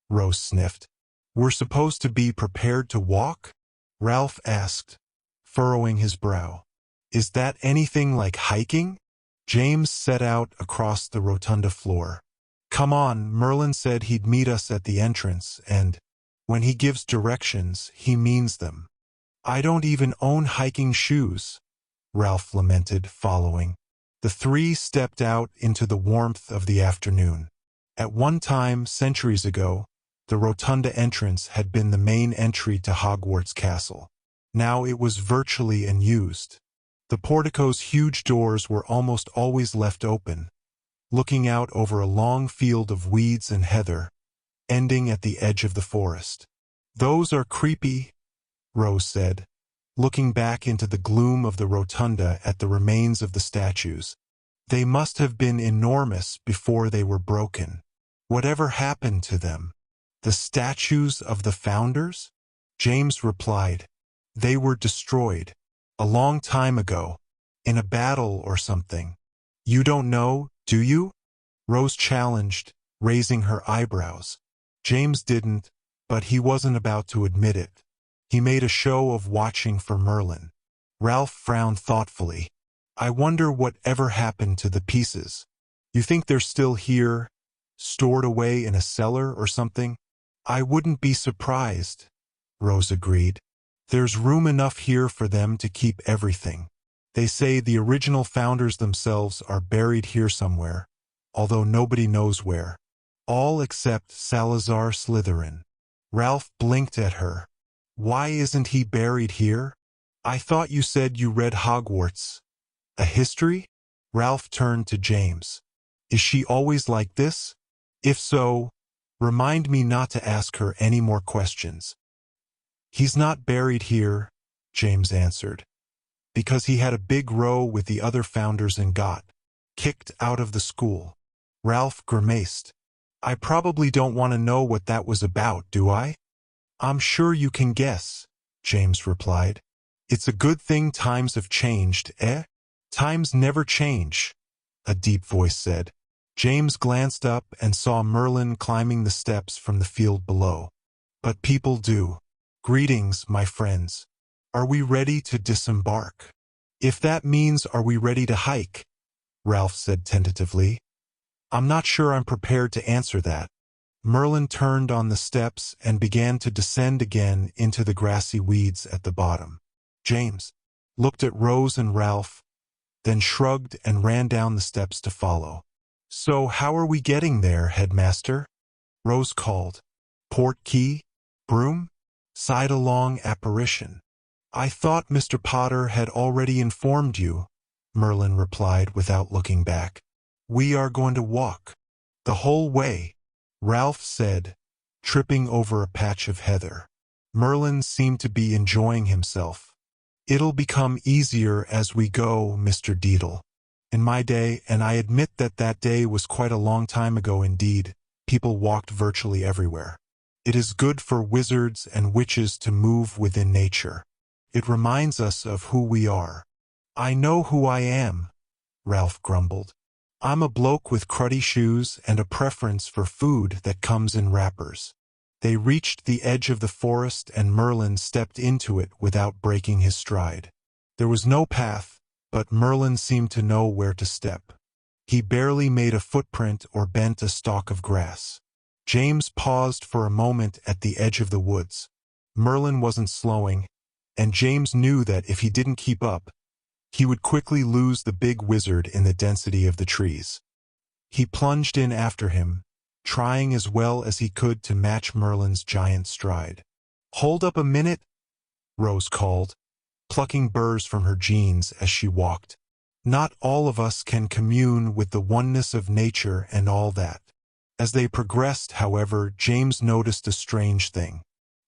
Rose sniffed. "We're supposed to be prepared to walk?" Ralph asked, furrowing his brow. "Is that anything like hiking?" James set out across the rotunda floor. "Come on, Merlin said he'd meet us at the entrance, and when he gives directions, he means them." "I don't even own hiking shoes," Ralph lamented, following. The three stepped out into the warmth of the afternoon. At one time, centuries ago, the rotunda entrance had been the main entry to Hogwarts Castle. Now it was virtually unused. The portico's huge doors were almost always left open, looking out over a long field of weeds and heather, ending at the edge of the forest. "Those are creepy," Rose said, looking back into the gloom of the rotunda at the remains of the statues. "They must have been enormous before they were broken. Whatever happened to them?" "The statues of the founders?" James replied. "They were destroyed. A long time ago. In a battle or something." "You don't know, do you?" Rose challenged, raising her eyebrows. James didn't, but he wasn't about to admit it. He made a show of watching for Merlin. Ralph frowned thoughtfully. "I wonder what ever happened to the pieces. You think they're still here, stored away in a cellar or something?" "I wouldn't be surprised," Rose agreed. "There's room enough here for them to keep everything. They say the original founders themselves are buried here somewhere, although nobody knows where. All except Salazar Slytherin." Ralph blinked at her. "Why isn't he buried here?" "I thought you said you read Hogwarts," A history? Ralph turned to James. Is she always like this? If so, remind me not to ask her any more questions. He's not buried here, James answered, because he had a big row with the other founders and got kicked out of the school. Ralph grimaced. I probably don't want to know what that was about, do I? I'm sure you can guess, James replied. It's a good thing times have changed, eh? Times never change, a deep voice said. James glanced up and saw Merlin climbing the steps from the field below. But people do. Greetings, my friends. Are we ready to disembark? If that means are we ready to hike? Ralph said tentatively. I'm not sure I'm prepared to answer that. Merlin turned on the steps and began to descend again into the grassy weeds at the bottom. James looked at Rose and Ralph, then shrugged and ran down the steps to follow. So how are we getting there, headmaster? Rose called. Port key? Broom? Side-along apparition. I thought Mr. Potter had already informed you, Merlin replied without looking back. We are going to walk. The whole way, Ralph said, tripping over a patch of heather. Merlin seemed to be enjoying himself. It'll become easier as we go, Mr. Deedle. In my day, and I admit that that day was quite a long time ago indeed, people walked virtually everywhere. It is good for wizards and witches to move within nature. It reminds us of who we are. I know who I am, Ralph grumbled. I'm a bloke with cruddy shoes and a preference for food that comes in wrappers. They reached the edge of the forest and Merlin stepped into it without breaking his stride. There was no path, but Merlin seemed to know where to step. He barely made a footprint or bent a stalk of grass. James paused for a moment at the edge of the woods. Merlin wasn't slowing, and James knew that if he didn't keep up, he would quickly lose the big wizard in the density of the trees. He plunged in after him, trying as well as he could to match Merlin's giant stride. Hold up a minute, Rose called, plucking burrs from her jeans as she walked. Not all of us can commune with the oneness of nature and all that. As they progressed, however, James noticed a strange thing.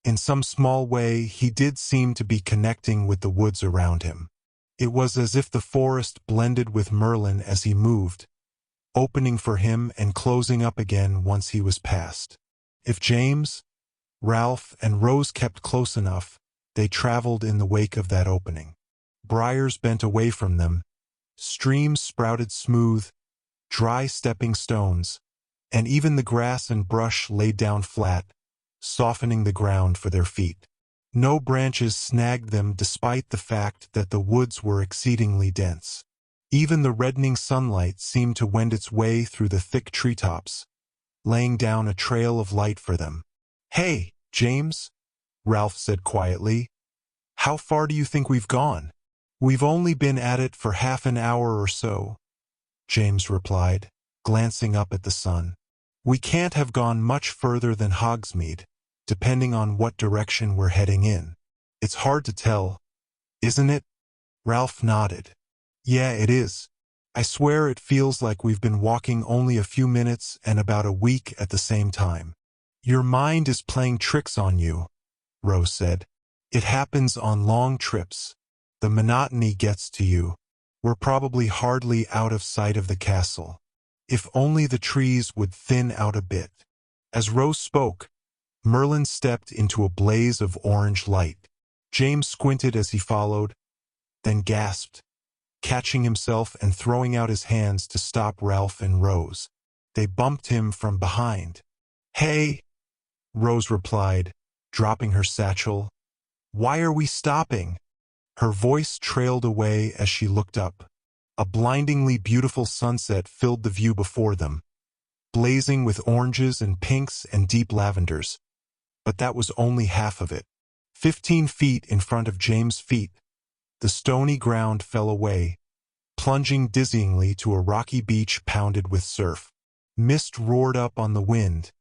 In some small way, he did seem to be connecting with the woods around him. It was as if the forest blended with Merlin as he moved, opening for him and closing up again once he was past. If James, Ralph, and Rose kept close enough, they traveled in the wake of that opening. Briars bent away from them, streams sprouted smooth, dry stepping stones, and even the grass and brush laid down flat, softening the ground for their feet. No branches snagged them despite the fact that the woods were exceedingly dense. Even the reddening sunlight seemed to wend its way through the thick treetops, laying down a trail of light for them. Hey, James, Ralph said quietly. How far do you think we've gone? We've only been at it for half an hour or so, James replied, glancing up at the sun. We can't have gone much further than Hogsmeade, depending on what direction we're heading in. It's hard to tell, isn't it? Ralph nodded. Yeah, it is. I swear it feels like we've been walking only a few minutes and about a week at the same time. Your mind is playing tricks on you, Rose said. It happens on long trips. The monotony gets to you. We're probably hardly out of sight of the castle. If only the trees would thin out a bit. As Rose spoke, Merlin stepped into a blaze of orange light. James squinted as he followed, then gasped, catching himself and throwing out his hands to stop Ralph and Rose. They bumped him from behind. Hey, Rose replied, dropping her satchel. Why are we stopping? Her voice trailed away as she looked up. A blindingly beautiful sunset filled the view before them, blazing with oranges and pinks and deep lavenders. But that was only half of it. 15 feet in front of James' feet, the stony ground fell away, plunging dizzyingly to a rocky beach pounded with surf. Mist roared up on the wind,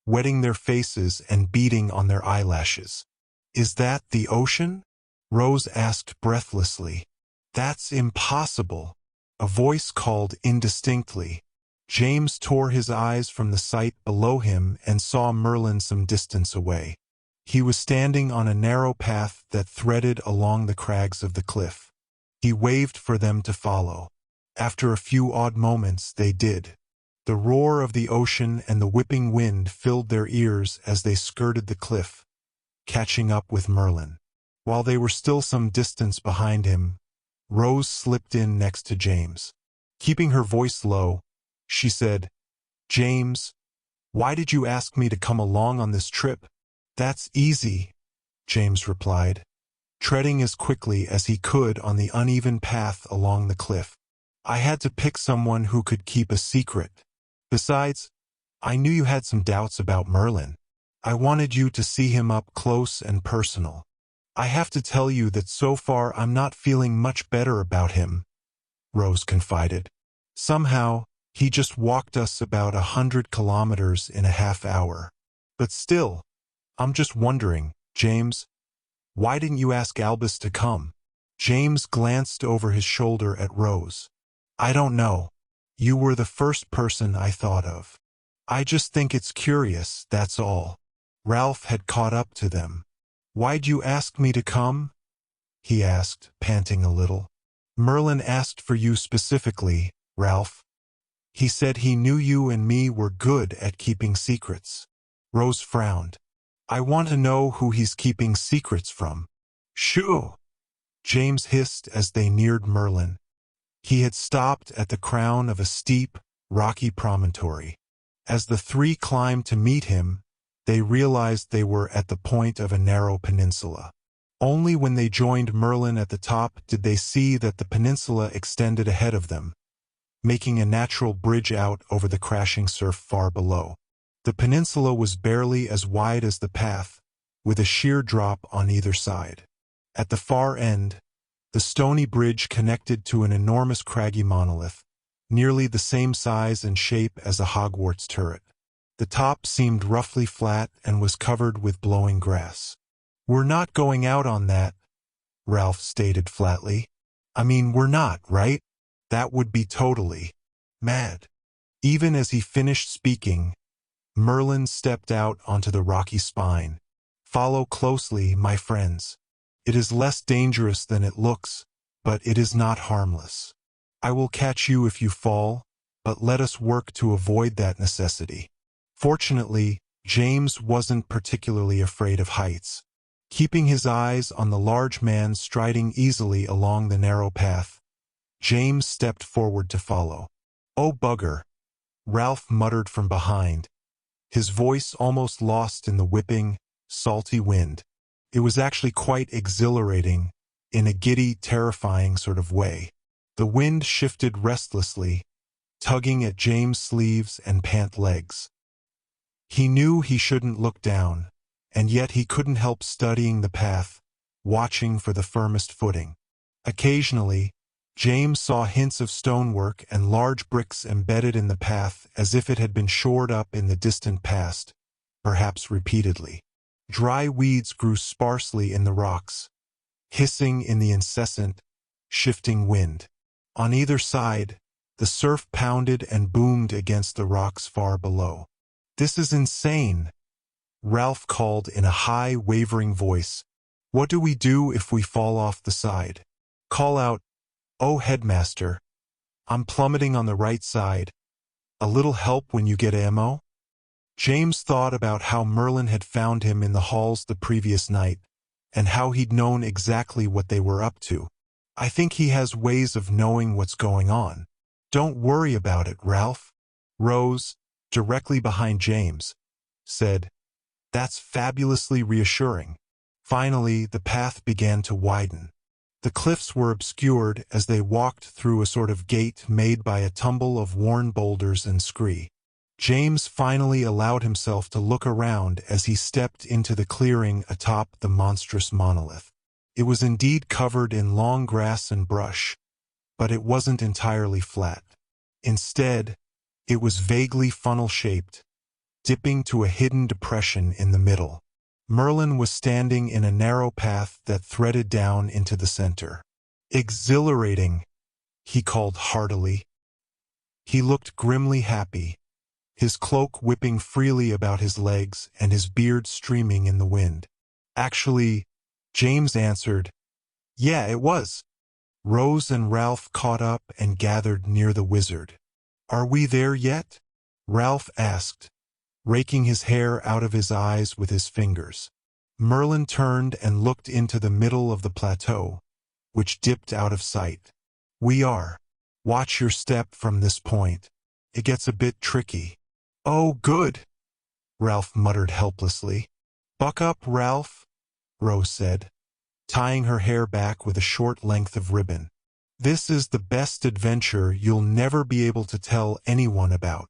wetting their faces and beating on their eyelashes. Is that the ocean? Rose asked breathlessly. "That's impossible," a voice called indistinctly. James tore his eyes from the sight below him and saw Merlin some distance away. He was standing on a narrow path that threaded along the crags of the cliff. He waved for them to follow. After a few odd moments, they did. The roar of the ocean and the whipping wind filled their ears as they skirted the cliff, catching up with Merlin. While they were still some distance behind him, Rose slipped in next to James. Keeping her voice low, she said, "James, why did you ask me to come along on this trip?" "That's easy," James replied, treading as quickly as he could on the uneven path along the cliff. "I had to pick someone who could keep a secret. Besides, I knew you had some doubts about Merlin. I wanted you to see him up close and personal. I have to tell you that so far I'm not feeling much better about him," Rose confided. "Somehow, he just walked us about 100 kilometers in a half hour. But still, I'm just wondering, James, why didn't you ask Albus to come?" James glanced over his shoulder at Rose. "I don't know. You were the first person I thought of. I just think it's curious, that's all." Ralph had caught up to them. "Why'd you ask me to come?" he asked, panting a little. "Merlin asked for you specifically, Ralph. He said he knew you and me were good at keeping secrets." Rose frowned. "I want to know who he's keeping secrets from." "Shoo!" James hissed as they neared Merlin. He had stopped at the crown of a steep, rocky promontory. As the three climbed to meet him, they realized they were at the point of a narrow peninsula. Only when they joined Merlin at the top did they see that the peninsula extended ahead of them, making a natural bridge out over the crashing surf far below. The peninsula was barely as wide as the path, with a sheer drop on either side. At the far end, the stony bridge connected to an enormous craggy monolith, nearly the same size and shape as a Hogwarts turret. The top seemed roughly flat and was covered with blowing grass. "We're not going out on that," Ralph stated flatly. "I mean, we're not, right? That would be totally mad." Even as he finished speaking, Merlin stepped out onto the rocky spine. "Follow closely, my friends. It is less dangerous than it looks, but it is not harmless. I will catch you if you fall, but let us work to avoid that necessity." Fortunately, James wasn't particularly afraid of heights. Keeping his eyes on the large man striding easily along the narrow path, James stepped forward to follow. "Oh bugger," Ralph muttered from behind, his voice almost lost in the whipping, salty wind. It was actually quite exhilarating, in a giddy, terrifying sort of way. The wind shifted restlessly, tugging at James' sleeves and pant legs. He knew he shouldn't look down, and yet he couldn't help studying the path, watching for the firmest footing. Occasionally, James saw hints of stonework and large bricks embedded in the path as if it had been shored up in the distant past, perhaps repeatedly. Dry weeds grew sparsely in the rocks, hissing in the incessant, shifting wind. On either side, the surf pounded and boomed against the rocks far below. "This is insane," Ralph called in a high, wavering voice. "What do we do if we fall off the side?" "Call out, 'Oh, headmaster, I'm plummeting on the right side. A little help when you get ammo?'" James thought about how Merlin had found him in the halls the previous night, and how he'd known exactly what they were up to. "I think he has ways of knowing what's going on. Don't worry about it, Ralph." Rose, directly behind James, said, "That's fabulously reassuring." Finally, the path began to widen. The cliffs were obscured as they walked through a sort of gate made by a tumble of worn boulders and scree. James finally allowed himself to look around as he stepped into the clearing atop the monstrous monolith. It was indeed covered in long grass and brush, but it wasn't entirely flat. Instead, it was vaguely funnel-shaped, dipping to a hidden depression in the middle. Merlin was standing in a narrow path that threaded down into the center. Exhilarating, he called heartily. He looked grimly happy, his cloak whipping freely about his legs and his beard streaming in the wind. Actually, James answered, yeah, it was. Rose and Ralph caught up and gathered near the wizard. Are we there yet? Ralph asked, raking his hair out of his eyes with his fingers. Merlin turned and looked into the middle of the plateau, which dipped out of sight. We are. Watch your step from this point. It gets a bit tricky. Oh, good, Ralph muttered helplessly. Buck up, Ralph, Rose said, tying her hair back with a short length of ribbon. This is the best adventure you'll never be able to tell anyone about.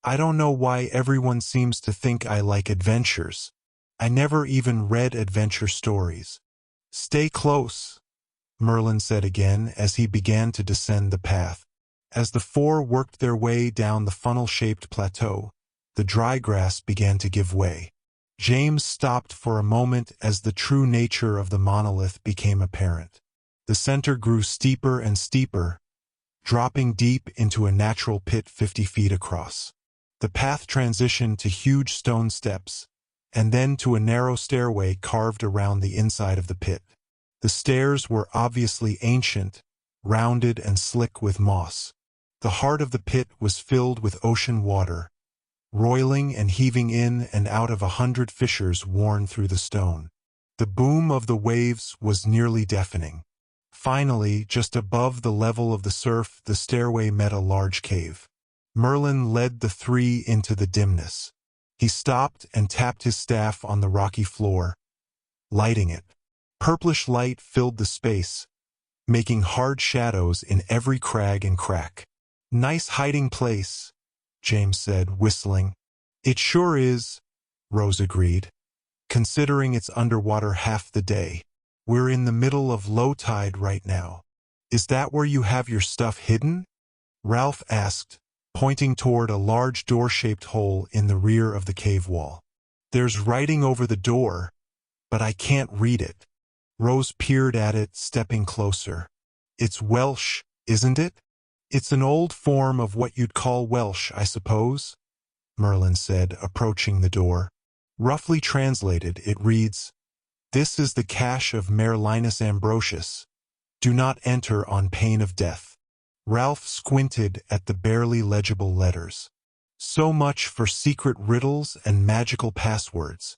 I don't know why everyone seems to think I like adventures. I never even read adventure stories. Stay close, Merlin said again as he began to descend the path. As the four worked their way down the funnel-shaped plateau, the dry grass began to give way. James stopped for a moment as the true nature of the monolith became apparent. The center grew steeper and steeper, dropping deep into a natural pit 50 feet across. The path transitioned to huge stone steps, and then to a narrow stairway carved around the inside of the pit. The stairs were obviously ancient, rounded and slick with moss. The heart of the pit was filled with ocean water, roiling and heaving in and out of 100 fissures worn through the stone. The boom of the waves was nearly deafening. Finally, just above the level of the surf, the stairway met a large cave. Merlin led the three into the dimness. He stopped and tapped his staff on the rocky floor, lighting it. Purplish light filled the space, making hard shadows in every crag and crack. Nice hiding place, James said, whistling. It sure is, Rose agreed, considering it's underwater half the day. We're in the middle of low tide right now. Is that where you have your stuff hidden? Ralph asked, pointing toward a large door-shaped hole in the rear of the cave wall. There's writing over the door, but I can't read it. Rose peered at it, stepping closer. It's Welsh, isn't it? It's an old form of what you'd call Welsh, I suppose, Merlin said, approaching the door. Roughly translated, it reads, This is the cache of Mayor Linus Ambrosius. Do not enter on pain of death. Ralph squinted at the barely legible letters. So much for secret riddles and magical passwords.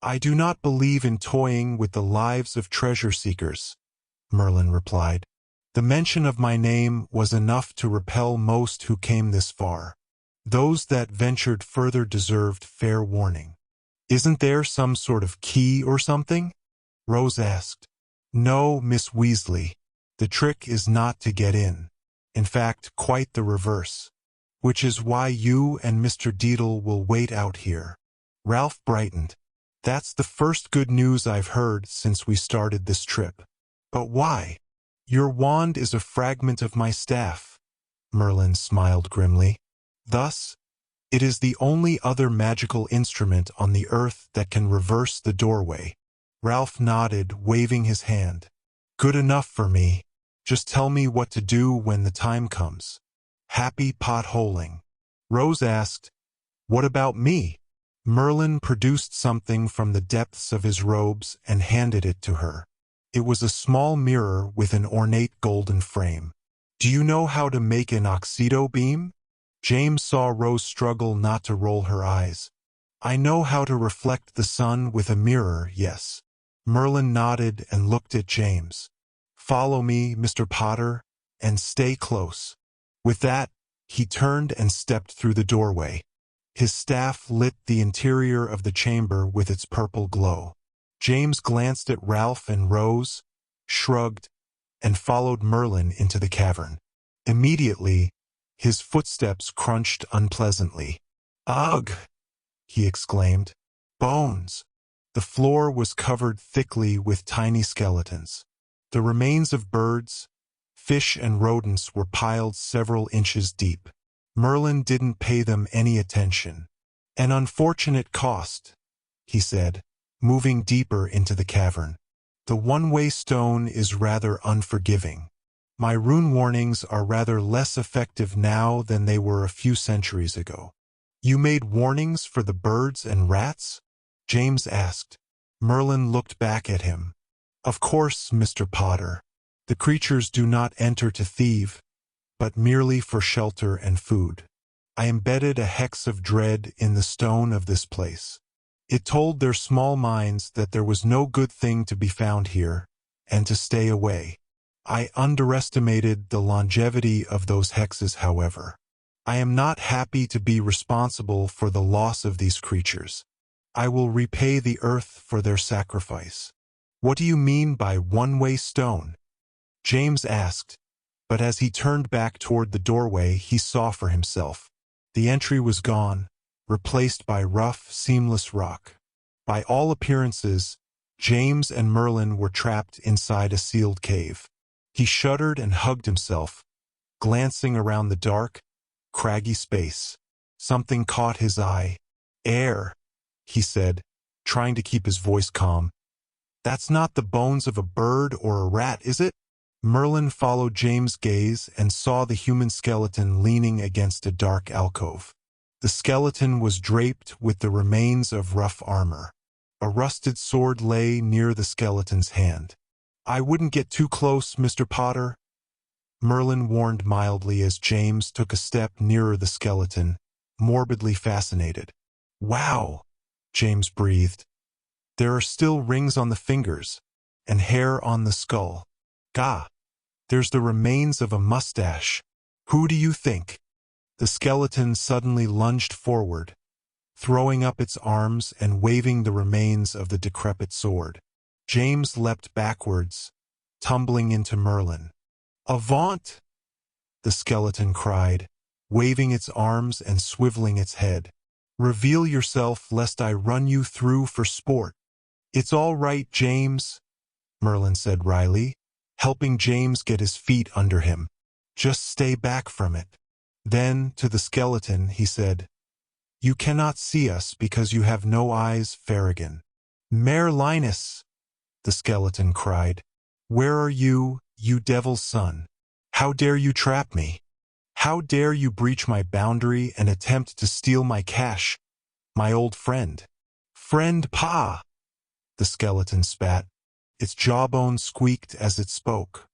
I do not believe in toying with the lives of treasure seekers, Merlin replied. The mention of my name was enough to repel most who came this far. Those that ventured further deserved fair warning. Isn't there some sort of key or something? Rose asked. No, Miss Weasley. The trick is not to get in. In fact, quite the reverse. Which is why you and Mr. Deedle will wait out here. Ralph brightened. That's the first good news I've heard since we started this trip. But why? Your wand is a fragment of my staff, Merlin smiled grimly. Thus, it is the only other magical instrument on the earth that can reverse the doorway. Ralph nodded, waving his hand. Good enough for me. Just tell me what to do when the time comes. Happy potholing. Rose asked, What about me? Merlin produced something from the depths of his robes and handed it to her. It was a small mirror with an ornate golden frame. Do you know how to make an oxedo beam? James saw Rose struggle not to roll her eyes. I know how to reflect the sun with a mirror, yes. Merlin nodded and looked at James. Follow me, Mr. Potter, and stay close. With that, he turned and stepped through the doorway. His staff lit the interior of the chamber with its purple glow. James glanced at Ralph and Rose, shrugged, and followed Merlin into the cavern. Immediately, his footsteps crunched unpleasantly. Ugh! He exclaimed. Bones! The floor was covered thickly with tiny skeletons. The remains of birds, fish, and rodents were piled several inches deep. Merlin didn't pay them any attention. An unfortunate cost, he said, moving deeper into the cavern. The one-way stone is rather unforgiving. My rune warnings are rather less effective now than they were a few centuries ago. You made warnings for the birds and rats? James asked. Merlin looked back at him. Of course, Mr. Potter. The creatures do not enter to thieve, but merely for shelter and food. I embedded a hex of dread in the stone of this place. It told their small minds that there was no good thing to be found here, and to stay away. I underestimated the longevity of those hexes, however. I am not happy to be responsible for the loss of these creatures. I will repay the earth for their sacrifice. What do you mean by one-way stone? James asked, but as he turned back toward the doorway, he saw for himself. The entry was gone, replaced by rough, seamless rock. By all appearances, James and Merlin were trapped inside a sealed cave. He shuddered and hugged himself, glancing around the dark, craggy space. Something caught his eye. Air, he said, trying to keep his voice calm. That's not the bones of a bird or a rat, is it? Merlin followed James' gaze and saw the human skeleton leaning against a dark alcove. The skeleton was draped with the remains of rough armor. A rusted sword lay near the skeleton's hand. I wouldn't get too close, Mr. Potter, Merlin warned mildly as James took a step nearer the skeleton, morbidly fascinated. Wow, James breathed. There are still rings on the fingers, and hair on the skull. Gah, there's the remains of a mustache. Who do you think? The skeleton suddenly lunged forward, throwing up its arms and waving the remains of the decrepit sword. James leapt backwards, tumbling into Merlin. Avaunt! The skeleton cried, waving its arms and swiveling its head. Reveal yourself lest I run you through for sport. It's all right, James, Merlin said wryly, helping James get his feet under him. Just stay back from it. Then, to the skeleton, he said, You cannot see us because you have no eyes, Farragon. Mare Linus, the skeleton cried. Where are you, you devil's son? How dare you trap me? How dare you breach my boundary and attempt to steal my cash, my old friend? Friend Pa! The skeleton spat. Its jawbone squeaked as it spoke.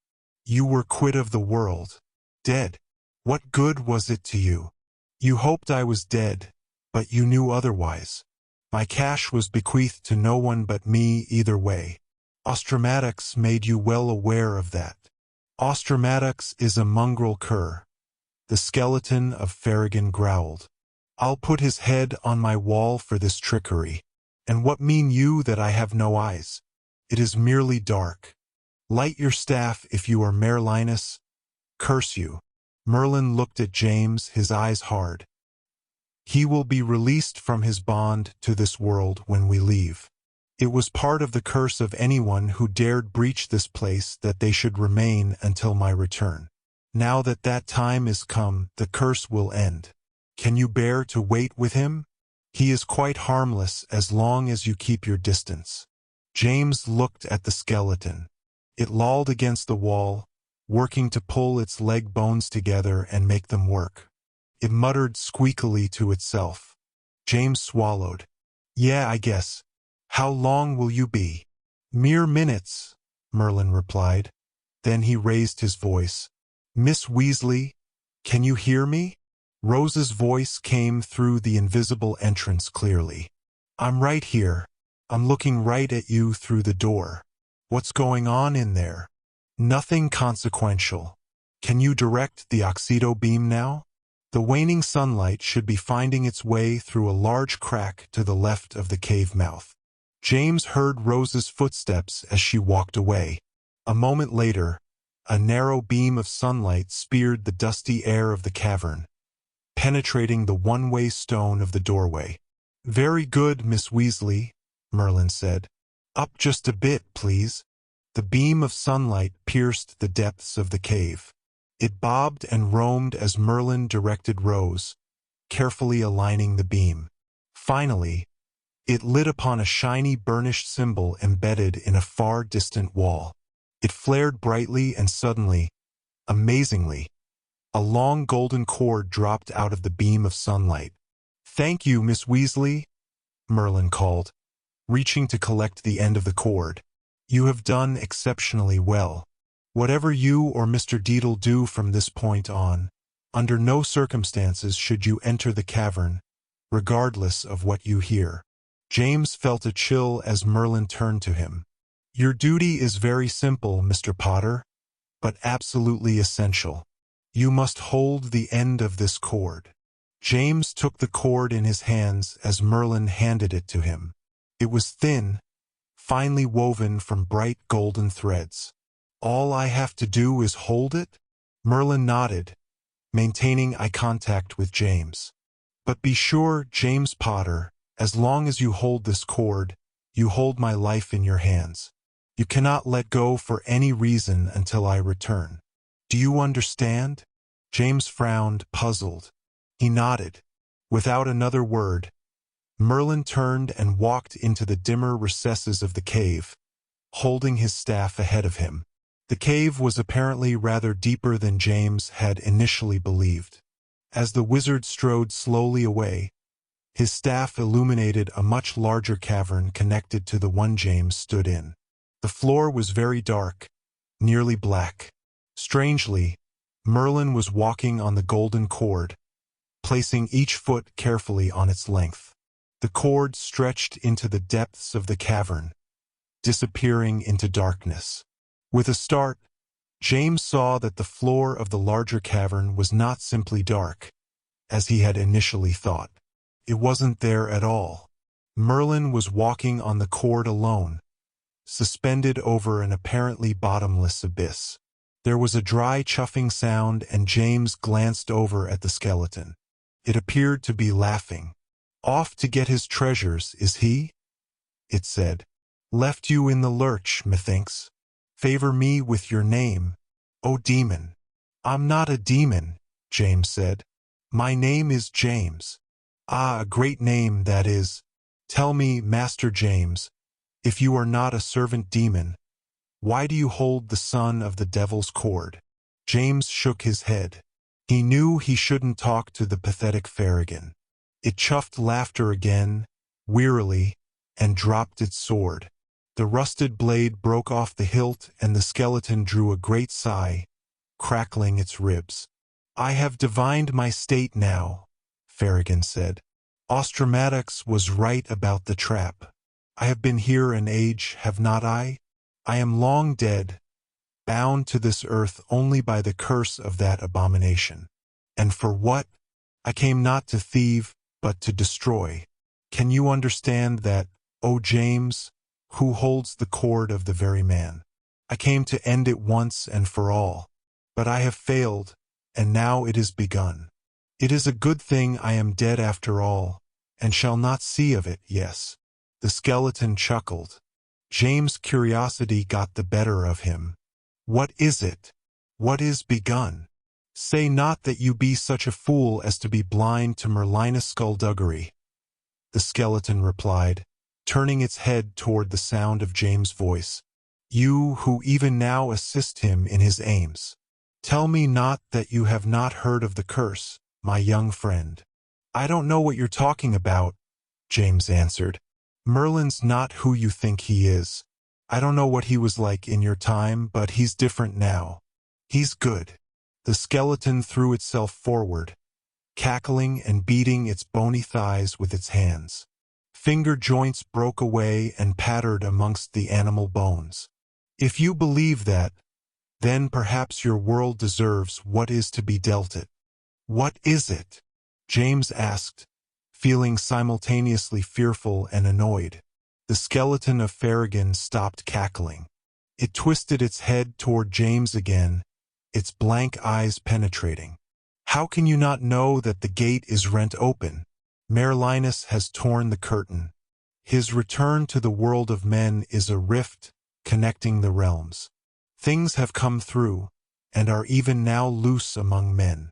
You were quit of the world. Dead. What good was it to you? You hoped I was dead, but you knew otherwise. My cash was bequeathed to no one but me either way. Ostromatics made you well aware of that. Ostromatics is a mongrel cur. The skeleton of Farragon growled. I'll put his head on my wall for this trickery. And what mean you that I have no eyes? It is merely dark. Light your staff if you are Mare Linus. Curse you. Merlin looked at James, his eyes hard. He will be released from his bond to this world when we leave. It was part of the curse of anyone who dared breach this place that they should remain until my return. Now that that time is come, the curse will end. Can you bear to wait with him? He is quite harmless as long as you keep your distance. James looked at the skeleton. It lolled against the wall, working to pull its leg bones together and make them work. It muttered squeakily to itself. James swallowed. Yeah, I guess. How long will you be? Mere minutes, Merlin replied. Then he raised his voice. Miss Weasley, can you hear me? Rose's voice came through the invisible entrance clearly. I'm right here. I'm looking right at you through the door. What's going on in there? Nothing consequential. Can you direct the Oxedo beam now? The waning sunlight should be finding its way through a large crack to the left of the cave mouth. James heard Rose's footsteps as she walked away. A moment later, a narrow beam of sunlight speared the dusty air of the cavern, penetrating the one-way stone of the doorway. Very good, Miss Weasley, Merlin said. Up just a bit, please. The beam of sunlight pierced the depths of the cave. It bobbed and roamed as Merlin directed Rose, carefully aligning the beam. Finally, It lit upon a shiny burnished symbol embedded in a far distant wall. It flared brightly and suddenly, amazingly, a long golden cord dropped out of the beam of sunlight. "Thank you, Miss Weasley," Merlin called, reaching to collect the end of the cord. "You have done exceptionally well. Whatever you or Mr. Deedle do from this point on, under no circumstances should you enter the cavern, regardless of what you hear." James felt a chill as Merlin turned to him. "Your duty is very simple, Mr. Potter, but absolutely essential. You must hold the end of this cord." James took the cord in his hands as Merlin handed it to him. It was thin, finely woven from bright golden threads. "All I have to do is hold it?" Merlin nodded, maintaining eye contact with James. "But be sure, James Potter, as long as you hold this cord, you hold my life in your hands. You cannot let go for any reason until I return. Do you understand?" James frowned, puzzled. He nodded. Without another word, Merlin turned and walked into the dimmer recesses of the cave, holding his staff ahead of him. The cave was apparently rather deeper than James had initially believed. As the wizard strode slowly away, his staff illuminated a much larger cavern connected to the one James stood in. The floor was very dark, nearly black. Strangely, Merlin was walking on the golden cord, placing each foot carefully on its length. The cord stretched into the depths of the cavern, disappearing into darkness. With a start, James saw that the floor of the larger cavern was not simply dark, as he had initially thought. It wasn't there at all. Merlin was walking on the cord alone, suspended over an apparently bottomless abyss. There was a dry chuffing sound, and James glanced over at the skeleton. It appeared to be laughing. "Off to get his treasures, is he?" it said. "Left you in the lurch, methinks. Favor me with your name, O demon." "I'm not a demon," James said. "My name is James." "Ah, a great name that is. Tell me, Master James, if you are not a servant demon, why do you hold the son of the devil's cord?" James shook his head. He knew he shouldn't talk to the pathetic Farragon. It chuffed laughter again, wearily, and dropped its sword. The rusted blade broke off the hilt, and the skeleton drew a great sigh, crackling its ribs. "I have divined my state now," Farragon said. "Ostromatics was right about the trap. I have been here an age, have not I? I am long dead, bound to this earth only by the curse of that abomination. And for what? I came not to thieve, but to destroy. Can you understand that, O James, who holds the cord of the very man? I came to end it once and for all. But I have failed, and now it is begun. It is a good thing I am dead after all, and shall not see of it, yes." The skeleton chuckled. James' curiosity got the better of him. "What is it? What is begun? Say not that you be such a fool as to be blind to Merlinus' skullduggery," the skeleton replied, turning its head toward the sound of James' voice. "You who even now assist him in his aims. Tell me not that you have not heard of the curse, my young friend." "I don't know what you're talking about," James answered. "Merlin's not who you think he is. I don't know what he was like in your time, but he's different now. He's good." The skeleton threw itself forward, cackling and beating its bony thighs with its hands. Finger joints broke away and pattered amongst the animal bones. "If you believe that, then perhaps your world deserves what is to be dealt it." "What is it?" James asked, feeling simultaneously fearful and annoyed. The skeleton of Farragon stopped cackling. It twisted its head toward James again, its blank eyes penetrating. "How can you not know that the gate is rent open? Merlinus has torn the curtain. His return to the world of men is a rift connecting the realms. Things have come through, and are even now loose among men."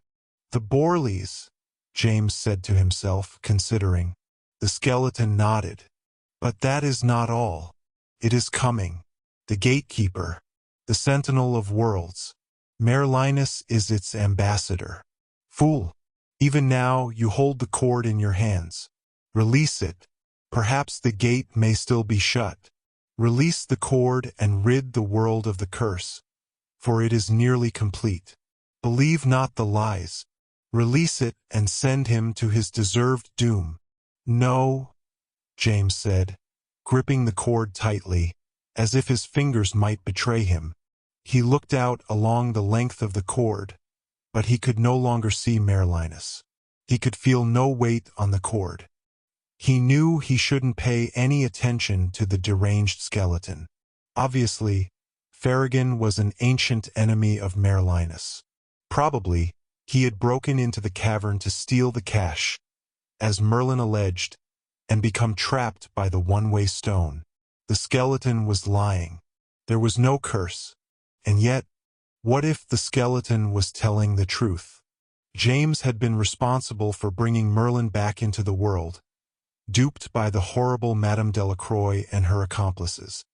"The Borleys," James said to himself, considering. The skeleton nodded. But that is not all. It is coming. The Gatekeeper, the Sentinel of Worlds. Merlinus is its ambassador. Fool! Even now you hold the cord in your hands. Release it. Perhaps the gate may still be shut. Release the cord and rid the world of the curse, for it is nearly complete. Believe not the lies. Release it and send him to his deserved doom. No, James said, gripping the cord tightly, as if his fingers might betray him. He looked out along the length of the cord, but he could no longer see Merlinus. He could feel no weight on the cord. He knew he shouldn't pay any attention to the deranged skeleton. Obviously, Farragon was an ancient enemy of Merlinus. Probably, he had broken into the cavern to steal the cache, as Merlin alleged, and become trapped by the one-way stone. The skeleton was lying. There was no curse. And yet, what if the skeleton was telling the truth? James had been responsible for bringing Merlin back into the world, duped by the horrible Madame Delacroix and her accomplices.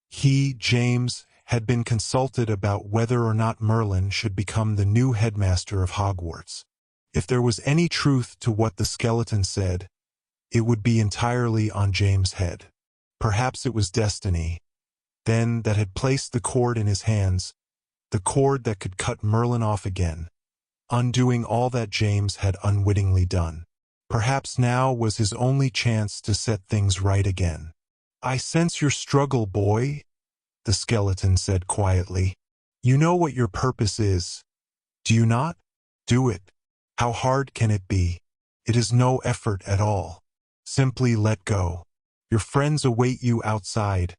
He, James, had been consulted about whether or not Merlin should become the new headmaster of Hogwarts. If there was any truth to what the skeleton said, it would be entirely on James' head. Perhaps it was destiny, then, that had placed the cord in his hands, the cord that could cut Merlin off again, undoing all that James had unwittingly done. Perhaps now was his only chance to set things right again. "I sense your struggle, boy," the skeleton said quietly. "You know what your purpose is, do you not? Do it. How hard can it be? It is no effort at all. Simply let go. Your friends await you outside,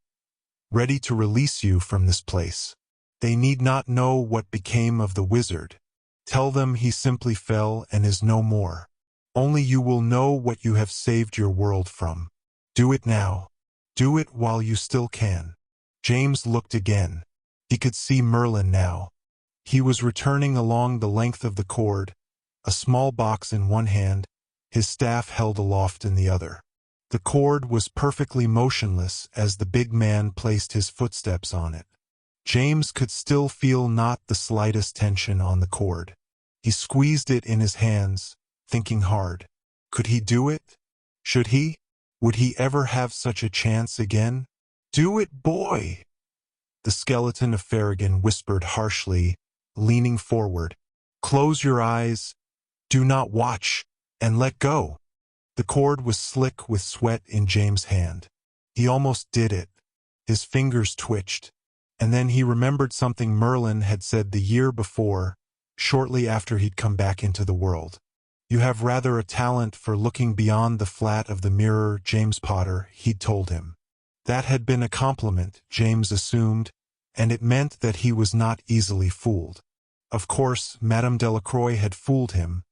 ready to release you from this place. They need not know what became of the wizard. Tell them he simply fell and is no more. Only you will know what you have saved your world from. Do it now. Do it while you still can." James looked again. He could see Merlin now. He was returning along the length of the cord, a small box in one hand, his staff held aloft in the other. The cord was perfectly motionless as the big man placed his footsteps on it. James could still feel not the slightest tension on the cord. He squeezed it in his hands, thinking hard. Could he do it? Should he? Would he ever have such a chance again? "Do it, boy!" The skeleton of Farragon whispered harshly, leaning forward. "Close your eyes, do not watch, and let go." The cord was slick with sweat in James' hand. He almost did it. His fingers twitched. And then he remembered something Merlin had said the year before, shortly after he'd come back into the world. "You have rather a talent for looking beyond the flat of the mirror, James Potter," he'd told him. That had been a compliment, James assumed, and it meant that he was not easily fooled. Of course, Madame Delacroix had fooled him,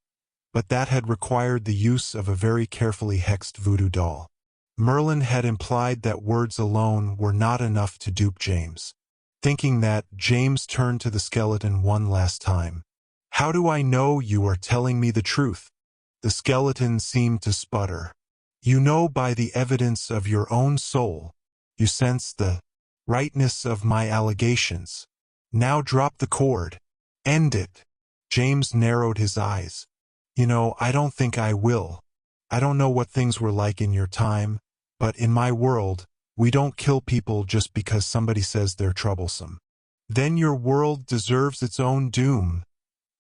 but that had required the use of a very carefully hexed voodoo doll. Merlin had implied that words alone were not enough to dupe James. Thinking that, James turned to the skeleton one last time. "How do I know you are telling me the truth?" The skeleton seemed to sputter. "You know by the evidence of your own soul. You sense the rightness of my allegations. Now drop the cord. End it." James narrowed his eyes. "You know, I don't think I will. I don't know what things were like in your time, but in my world, we don't kill people just because somebody says they're troublesome." "Then your world deserves its own doom,"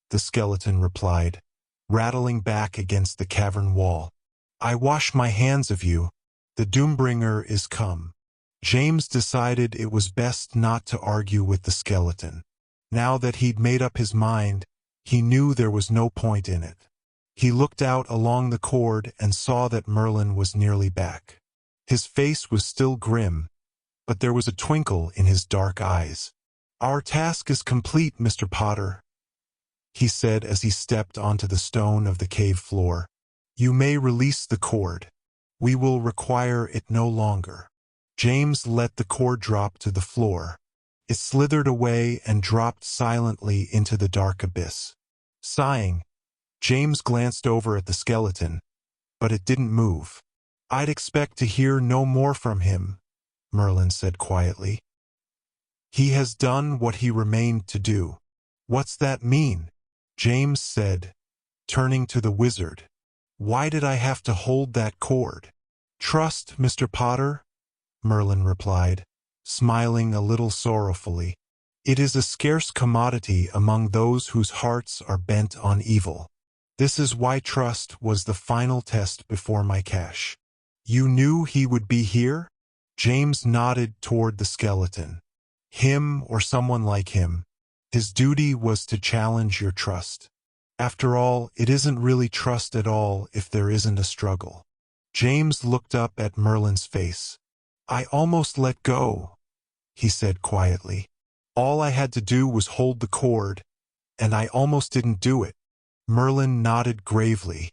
the skeleton replied, rattling back against the cavern wall. "I wash my hands of you. The Doombringer is come." James decided it was best not to argue with the skeleton. Now that he'd made up his mind, he knew there was no point in it. He looked out along the cord and saw that Merlin was nearly back. His face was still grim, but there was a twinkle in his dark eyes. "Our task is complete, Mr. Potter," he said as he stepped onto the stone of the cave floor. "You may release the cord. We will require it no longer." James let the cord drop to the floor. It slithered away and dropped silently into the dark abyss. Sighing, James glanced over at the skeleton, but it didn't move. I'd expect to hear no more from him, Merlin said quietly. He has done what he remained to do. What's that mean? James said, turning to the wizard. Why did I have to hold that cord? Trust, Mr. Potter, Merlin replied, smiling a little sorrowfully. It is a scarce commodity among those whose hearts are bent on evil. This is why trust was the final test before my cash. You knew he would be here? James nodded toward the skeleton. Him or someone like him. His duty was to challenge your trust. After all, it isn't really trust at all if there isn't a struggle. James looked up at Merlin's face. I almost let go, he said quietly. All I had to do was hold the cord, and I almost didn't do it. Merlin nodded gravely.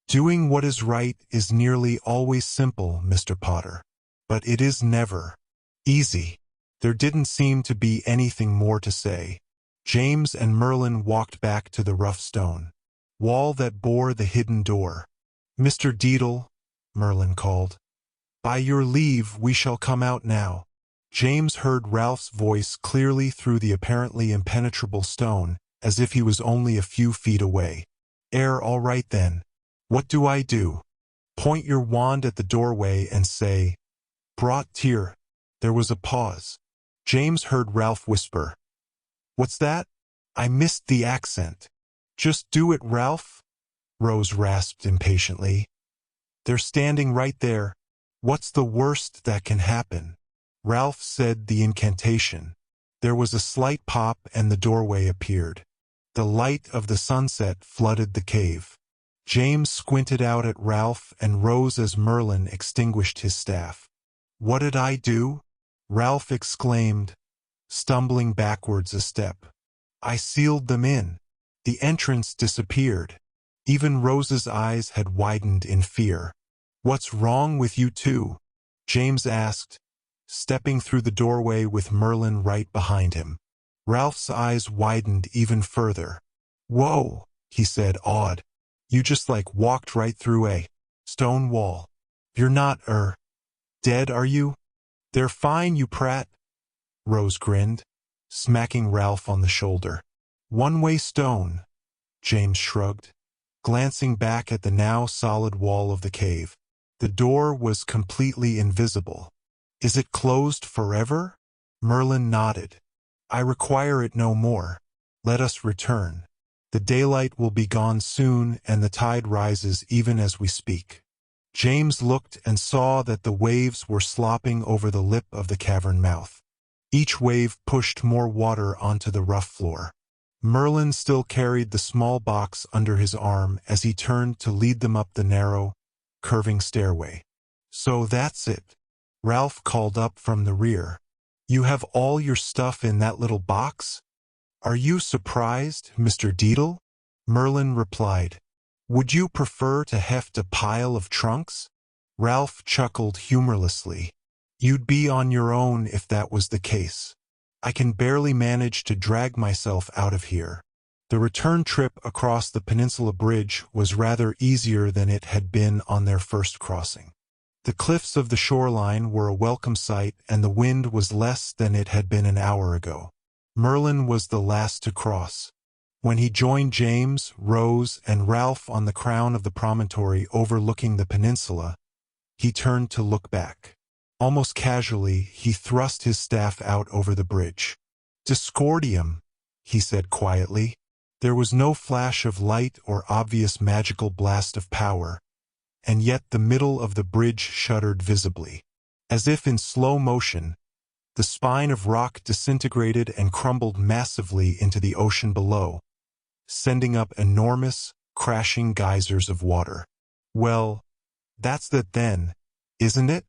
Doing what is right is nearly always simple, Mr. Potter. But it is never easy. There didn't seem to be anything more to say. James and Merlin walked back to the rough stone wall that bore the hidden door. Mr. Deedle, Merlin called. By your leave we shall come out now. James heard Ralph's voice clearly through the apparently impenetrable stone, as if he was only a few feet away. All right then. What do I do? Point your wand at the doorway and say, Brought Tyr. There was a pause. James heard Ralph whisper, What's that? I missed the accent. Just do it, Ralph, Rose rasped impatiently. They're standing right there. What's the worst that can happen? Ralph said the incantation. There was a slight pop and the doorway appeared. The light of the sunset flooded the cave. James squinted out at Ralph and rose as Merlin extinguished his staff. What did I do? Ralph exclaimed, stumbling backwards a step. I sealed them in. The entrance disappeared. Even Rose's eyes had widened in fear. What's wrong with you two? James asked, stepping through the doorway with Merlin right behind him. Ralph's eyes widened even further. Whoa, he said, awed. You just walked right through a stone wall. You're not, dead, are you? They're fine, you prat. Rose grinned, smacking Ralph on the shoulder. One-way stone, James shrugged, glancing back at the now solid wall of the cave. The door was completely invisible. Is it closed forever? Merlin nodded. I require it no more. Let us return. The daylight will be gone soon, and the tide rises even as we speak. James looked and saw that the waves were slopping over the lip of the cavern mouth. Each wave pushed more water onto the rough floor. Merlin still carried the small box under his arm as he turned to lead them up the narrow, curving stairway. So that's it, Ralph called up from the rear. You have all your stuff in that little box? Are you surprised, Mr. Deedle? Merlin replied. Would you prefer to heft a pile of trunks? Ralph chuckled humorlessly. You'd be on your own if that was the case. I can barely manage to drag myself out of here. The return trip across the peninsula bridge was rather easier than it had been on their first crossing. The cliffs of the shoreline were a welcome sight, and the wind was less than it had been an hour ago. Merlin was the last to cross. When he joined James, Rose, and Ralph on the crown of the promontory overlooking the peninsula, he turned to look back. Almost casually, he thrust his staff out over the bridge. Discordium, he said quietly. There was no flash of light or obvious magical blast of power, and yet the middle of the bridge shuddered visibly. As if in slow motion, the spine of rock disintegrated and crumbled massively into the ocean below, sending up enormous, crashing geysers of water. Well, that's that then, isn't it?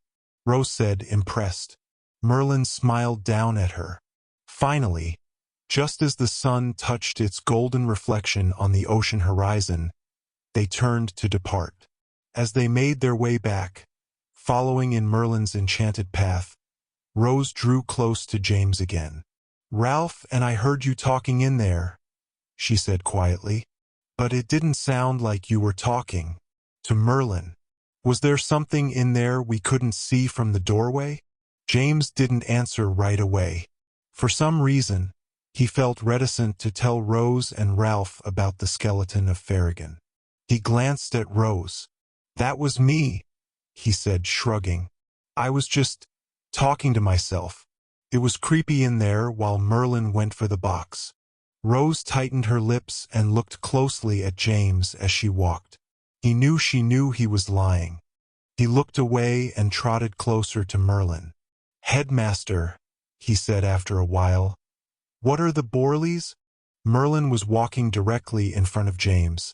Rose said, impressed. Merlin smiled down at her. Finally, just as the sun touched its golden reflection on the ocean horizon, they turned to depart. As they made their way back, following in Merlin's enchanted path, Rose drew close to James again. Ralph and I heard you talking in there, she said quietly. But it didn't sound like you were talking to Merlin. Was there something in there we couldn't see from the doorway? James didn't answer right away. For some reason, he felt reticent to tell Rose and Ralph about the skeleton of Farragon. He glanced at Rose. "That was me," he said, shrugging. "I was just talking to myself. It was creepy in there while Merlin went for the box." Rose tightened her lips and looked closely at James as she walked. He knew she knew he was lying. He looked away and trotted closer to Merlin. "Headmaster," he said after a while, "what are the Borleys?" Merlin was walking directly in front of James,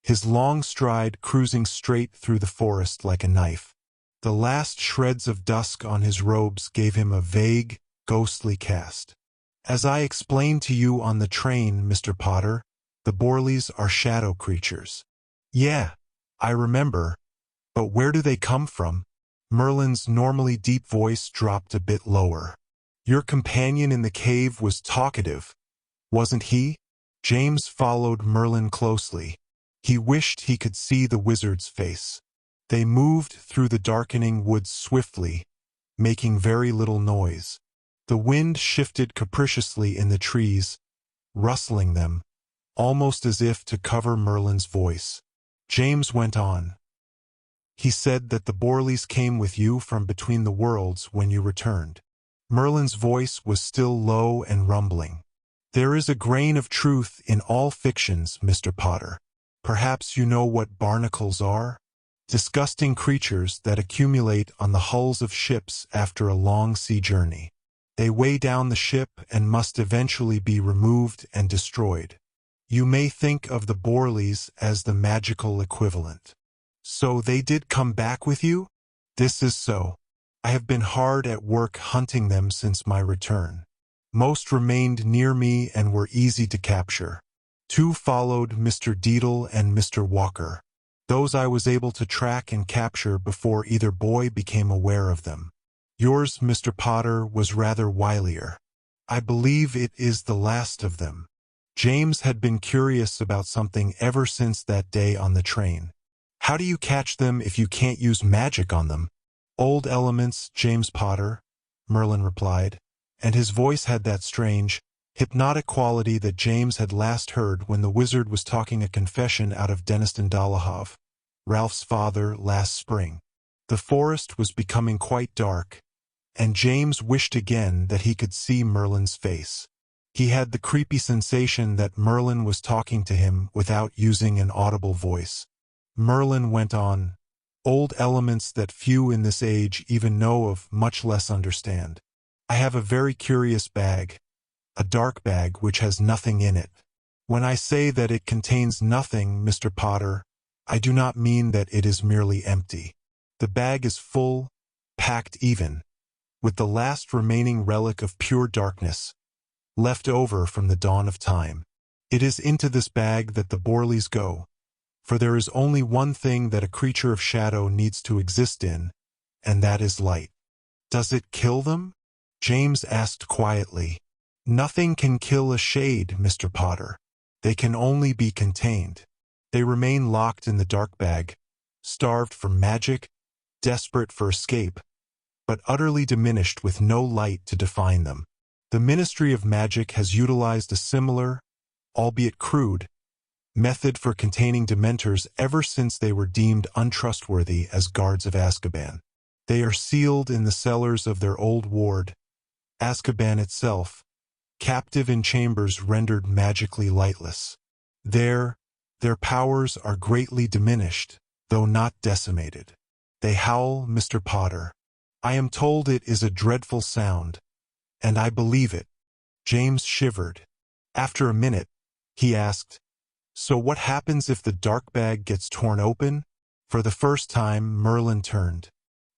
his long stride cruising straight through the forest like a knife. The last shreds of dusk on his robes gave him a vague, ghostly cast. "As I explained to you on the train, Mr. Potter, the Borleys are shadow creatures." "Yeah, I remember. But where do they come from?" Merlin's normally deep voice dropped a bit lower. "Your companion in the cave was talkative, wasn't he?" James followed Merlin closely. He wished he could see the wizard's face. They moved through the darkening woods swiftly, making very little noise. The wind shifted capriciously in the trees, rustling them, almost as if to cover Merlin's voice. James went on. "He said that the Borleys came with you from between the worlds when you returned." Merlin's voice was still low and rumbling. "There is a grain of truth in all fictions, Mr. Potter. Perhaps you know what barnacles are? Disgusting creatures that accumulate on the hulls of ships after a long sea journey. They weigh down the ship and must eventually be removed and destroyed. You may think of the Borleys as the magical equivalent." "So they did come back with you?" "This is so. I have been hard at work hunting them since my return. Most remained near me and were easy to capture. 2 followed Mr. Deedle and Mr. Walker. Those I was able to track and capture before either boy became aware of them. Yours, Mr. Potter, was rather wilier. I believe it is the last of them." James had been curious about something ever since that day on the train. "How do you catch them if you can't use magic on them?" "Old elements, James Potter," Merlin replied, and his voice had that strange, hypnotic quality that James had last heard when the wizard was talking a confession out of Deniston Dolohov, Ralph's father, last spring. The forest was becoming quite dark, and James wished again that he could see Merlin's face. He had the creepy sensation that Merlin was talking to him without using an audible voice. Merlin went on, "Old elements that few in this age even know of, much less understand. I have a very curious bag, a dark bag which has nothing in it. When I say that it contains nothing, Mr. Potter, I do not mean that it is merely empty. The bag is full, packed even, with the last remaining relic of pure darkness, left over from the dawn of time. It is into this bag that the Borleys go, for there is only one thing that a creature of shadow needs to exist in, and that is light." "Does it kill them?" James asked quietly. "Nothing can kill a shade, Mr. Potter. They can only be contained. They remain locked in the dark bag, starved for magic, desperate for escape, but utterly diminished with no light to define them. The Ministry of Magic has utilized a similar, albeit crude, method for containing Dementors ever since they were deemed untrustworthy as guards of Azkaban. They are sealed in the cellars of their old ward, Azkaban itself, captive in chambers rendered magically lightless. There, their powers are greatly diminished, though not decimated. They howl, Mr. Potter. I am told it is a dreadful sound, and I believe it." James shivered. After a minute, he asked, "So what happens if the dark bag gets torn open?" For the first time, Merlin turned.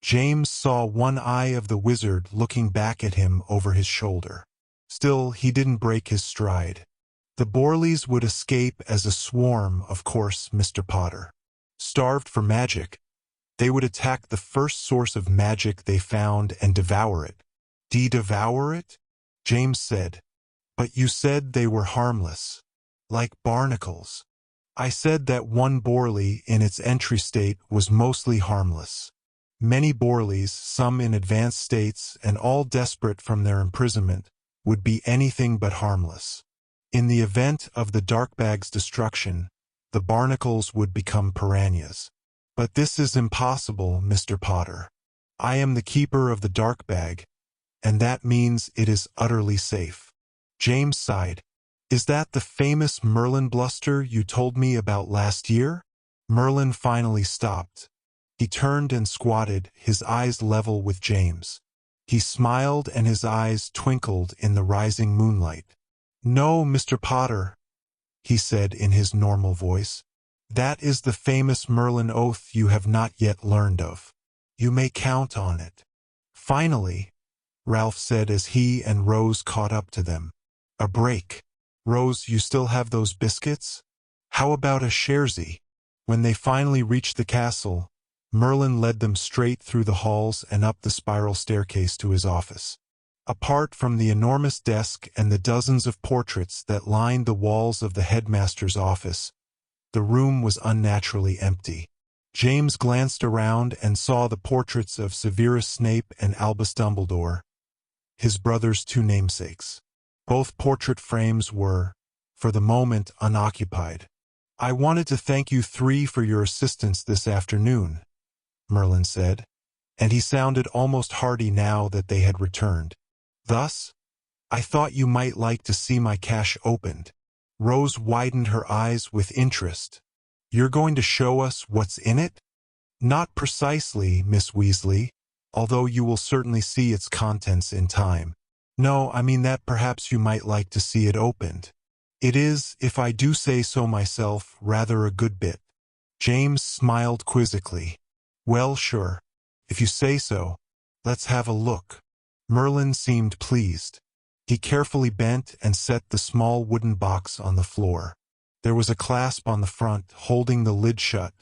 James saw one eye of the wizard looking back at him over his shoulder. Still, he didn't break his stride. "The Borleys would escape as a swarm, of course, Mr. Potter. Starved for magic, they would attack the first source of magic they found and devour it." "Devour it?" James said. "But you said they were harmless, like barnacles." I said that one Borley in its entry state was mostly harmless. Many Borleys, some in advanced states and all desperate from their imprisonment, would be anything but harmless. In the event of the Darkbag's destruction, the barnacles would become piranhas. But this is impossible, Mr. Potter. I am the keeper of the Darkbag, and that means it is utterly safe. James sighed. Is that the famous Merlin bluster you told me about last year? Merlin finally stopped. He turned and squatted, his eyes level with James. He smiled and his eyes twinkled in the rising moonlight. No, Mr. Potter, he said in his normal voice. That is the famous Merlin oath you have not yet learned of. You may count on it. Finally, Ralph said as he and Rose caught up to them. A break. Rose, you still have those biscuits? How about a sherry? When they finally reached the castle, Merlin led them straight through the halls and up the spiral staircase to his office. Apart from the enormous desk and the dozens of portraits that lined the walls of the headmaster's office, the room was unnaturally empty. James glanced around and saw the portraits of Severus Snape and Albus Dumbledore, his brother's two namesakes. Both portrait frames were, for the moment, unoccupied. I wanted to thank you three for your assistance this afternoon, Merlin said, and he sounded almost hearty now that they had returned. Thus, I thought you might like to see my cache opened. Rose widened her eyes with interest. You're going to show us what's in it? Not precisely, Miss Weasley, although you will certainly see its contents in time. No, I mean that perhaps you might like to see it opened. It is, if I do say so myself, rather a good bit. James smiled quizzically. Well, sure. If you say so, let's have a look. Merlin seemed pleased. He carefully bent and set the small wooden box on the floor. There was a clasp on the front, holding the lid shut.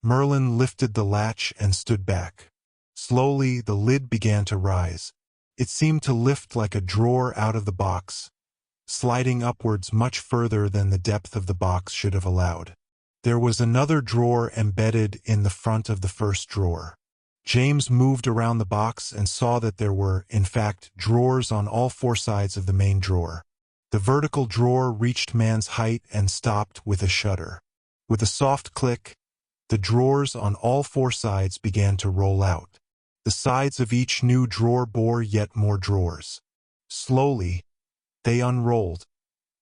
Merlin lifted the latch and stood back. Slowly, the lid began to rise. It seemed to lift like a drawer out of the box, sliding upwards much further than the depth of the box should have allowed. There was another drawer embedded in the front of the first drawer. James moved around the box and saw that there were, in fact, drawers on all four sides of the main drawer. The vertical drawer reached man's height and stopped with a shudder. With a soft click, the drawers on all four sides began to roll out. The sides of each new drawer bore yet more drawers. Slowly, they unrolled,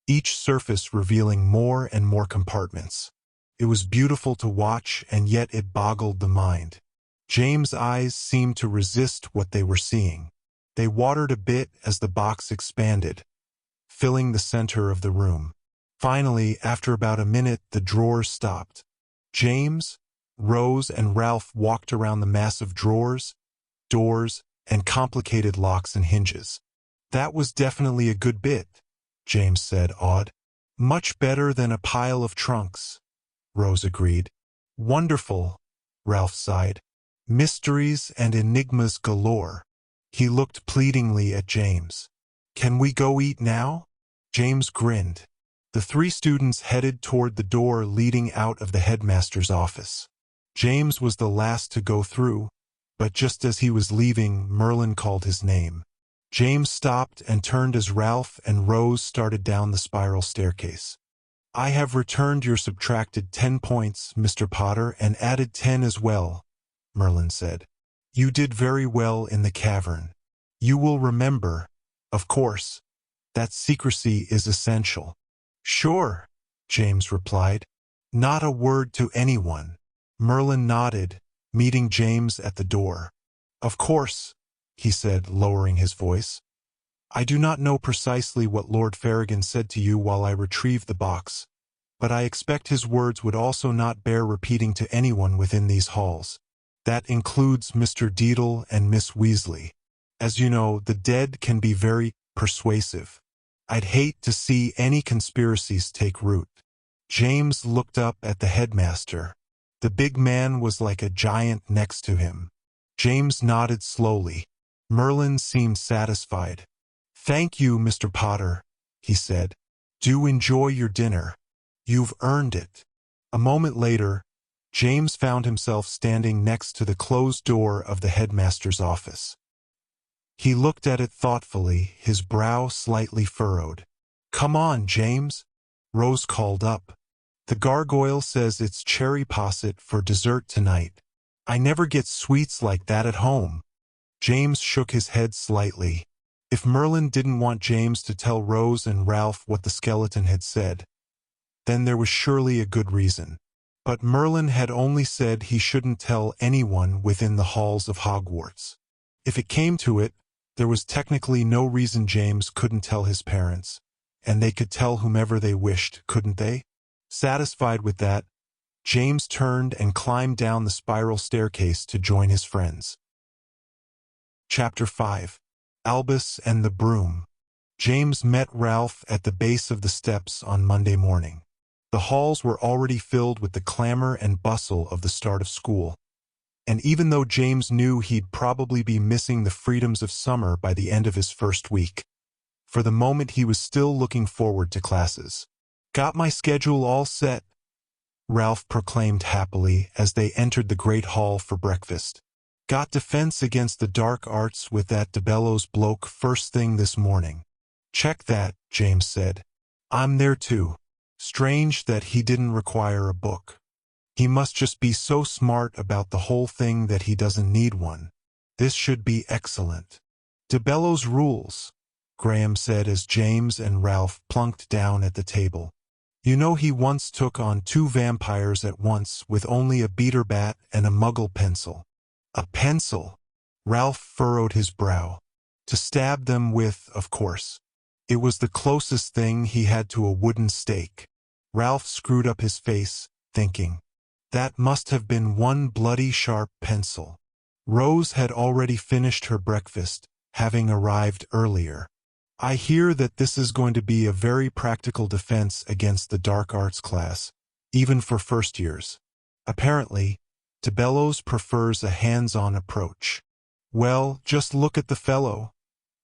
each surface revealing more and more compartments. It was beautiful to watch, and yet it boggled the mind. James' eyes seemed to resist what they were seeing. They watered a bit as the box expanded, filling the center of the room. Finally, after about a minute, the drawers stopped. James, Rose, and Ralph walked around the massive drawers, doors, and complicated locks and hinges. That was definitely a good bit, James said, awed. Much better than a pile of trunks, Rose agreed. Wonderful, Ralph sighed. Mysteries and enigmas galore. He looked pleadingly at James. Can we go eat now? James grinned. The three students headed toward the door leading out of the headmaster's office. James was the last to go through, but just as he was leaving, Merlin called his name. James stopped and turned as Ralph and Rose started down the spiral staircase. I have returned your subtracted 10 points, Mr. Potter, and added 10 as well, Merlin said. You did very well in the cavern. You will remember, of course, that secrecy is essential. Sure, James replied. Not a word to anyone. Merlin nodded, meeting James at the door. Of course, he said, lowering his voice. I do not know precisely what Lord Farragon said to you while I retrieved the box, but I expect his words would also not bear repeating to anyone within these halls. That includes Mr. Deedle and Miss Weasley. As you know, the dead can be very persuasive. I'd hate to see any conspiracies take root. James looked up at the headmaster. The big man was like a giant next to him. James nodded slowly. Merlin seemed satisfied. Thank you, Mr. Potter, he said. Do enjoy your dinner. You've earned it. A moment later, James found himself standing next to the closed door of the headmaster's office. He looked at it thoughtfully, his brow slightly furrowed. "Come on, James," Rose called up. "The gargoyle says it's cherry posset for dessert tonight. I never get sweets like that at home." James shook his head slightly. If Merlin didn't want James to tell Rose and Ralph what the skeleton had said, then there was surely a good reason. But Merlin had only said he shouldn't tell anyone within the halls of Hogwarts. If it came to it, there was technically no reason James couldn't tell his parents, and they could tell whomever they wished, couldn't they? Satisfied with that, James turned and climbed down the spiral staircase to join his friends. Chapter 5. Albus and the Broom. James met Ralph at the base of the steps on Monday morning. The halls were already filled with the clamor and bustle of the start of school, and even though James knew he'd probably be missing the freedoms of summer by the end of his first week, for the moment he was still looking forward to classes. "Got my schedule all set," Ralph proclaimed happily as they entered the great hall for breakfast. "Got defense against the dark arts with that DeBellows bloke first thing this morning." "Check that," James said. "I'm there too." Strange that he didn't require a book. He must just be so smart about the whole thing that he doesn't need one. This should be excellent. "DeBellows rules," Graham said as James and Ralph plunked down at the table. "You know he once took on 2 vampires at once with only a beater bat and a muggle pencil." "A pencil?" Ralph furrowed his brow. "To stab them with, of course. It was the closest thing he had to a wooden stake." Ralph screwed up his face, thinking, that must have been one bloody sharp pencil. Rose had already finished her breakfast, having arrived earlier. "I hear that this is going to be a very practical defense against the dark arts class, even for first years. Apparently, DeBellows prefers a hands-on approach." "Well, just look at the fellow,"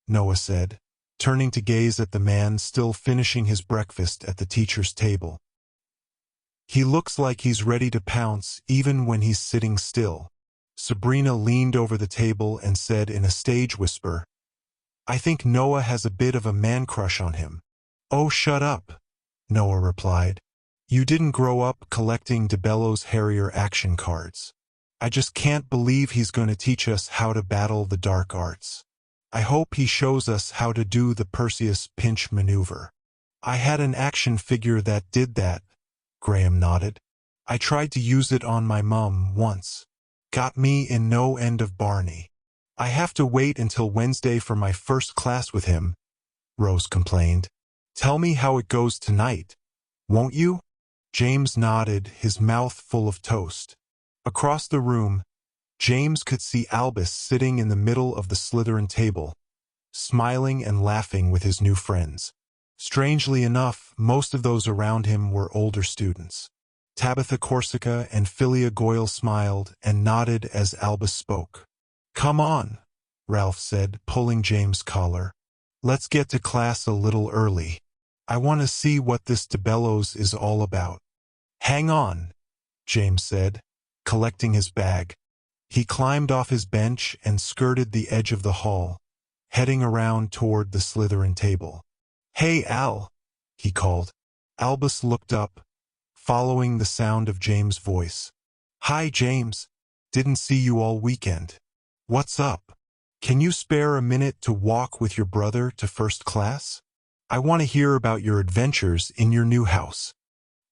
Noah said, turning to gaze at the man still finishing his breakfast at the teacher's table. "He looks like he's ready to pounce even when he's sitting still." Sabrina leaned over the table and said in a stage whisper, "I think Noah has a bit of a man-crush on him." "Oh, shut up," Noah replied. "You didn't grow up collecting DeBellows Harrier action cards. I just can't believe he's going to teach us how to battle the dark arts. I hope he shows us how to do the Perseus pinch maneuver." "I had an action figure that did that," Graham nodded. "I tried to use it on my mum once. Got me in no end of Barney." "I have to wait until Wednesday for my first class with him," Rose complained. "Tell me how it goes tonight, won't you?" James nodded, his mouth full of toast. Across the room, James could see Albus sitting in the middle of the Slytherin table, smiling and laughing with his new friends. Strangely enough, most of those around him were older students. Tabitha Corsica and Philia Goyle smiled and nodded as Albus spoke. "Come on," Ralph said, pulling James' collar. "Let's get to class a little early. I want to see what this DeBellows is all about." "Hang on," James said, collecting his bag. He climbed off his bench and skirted the edge of the hall, heading around toward the Slytherin table. "Hey, Al," he called. Albus looked up, following the sound of James' voice. "Hi, James. Didn't see you all weekend. What's up? Can you spare a minute to walk with your brother to first class? I want to hear about your adventures in your new house."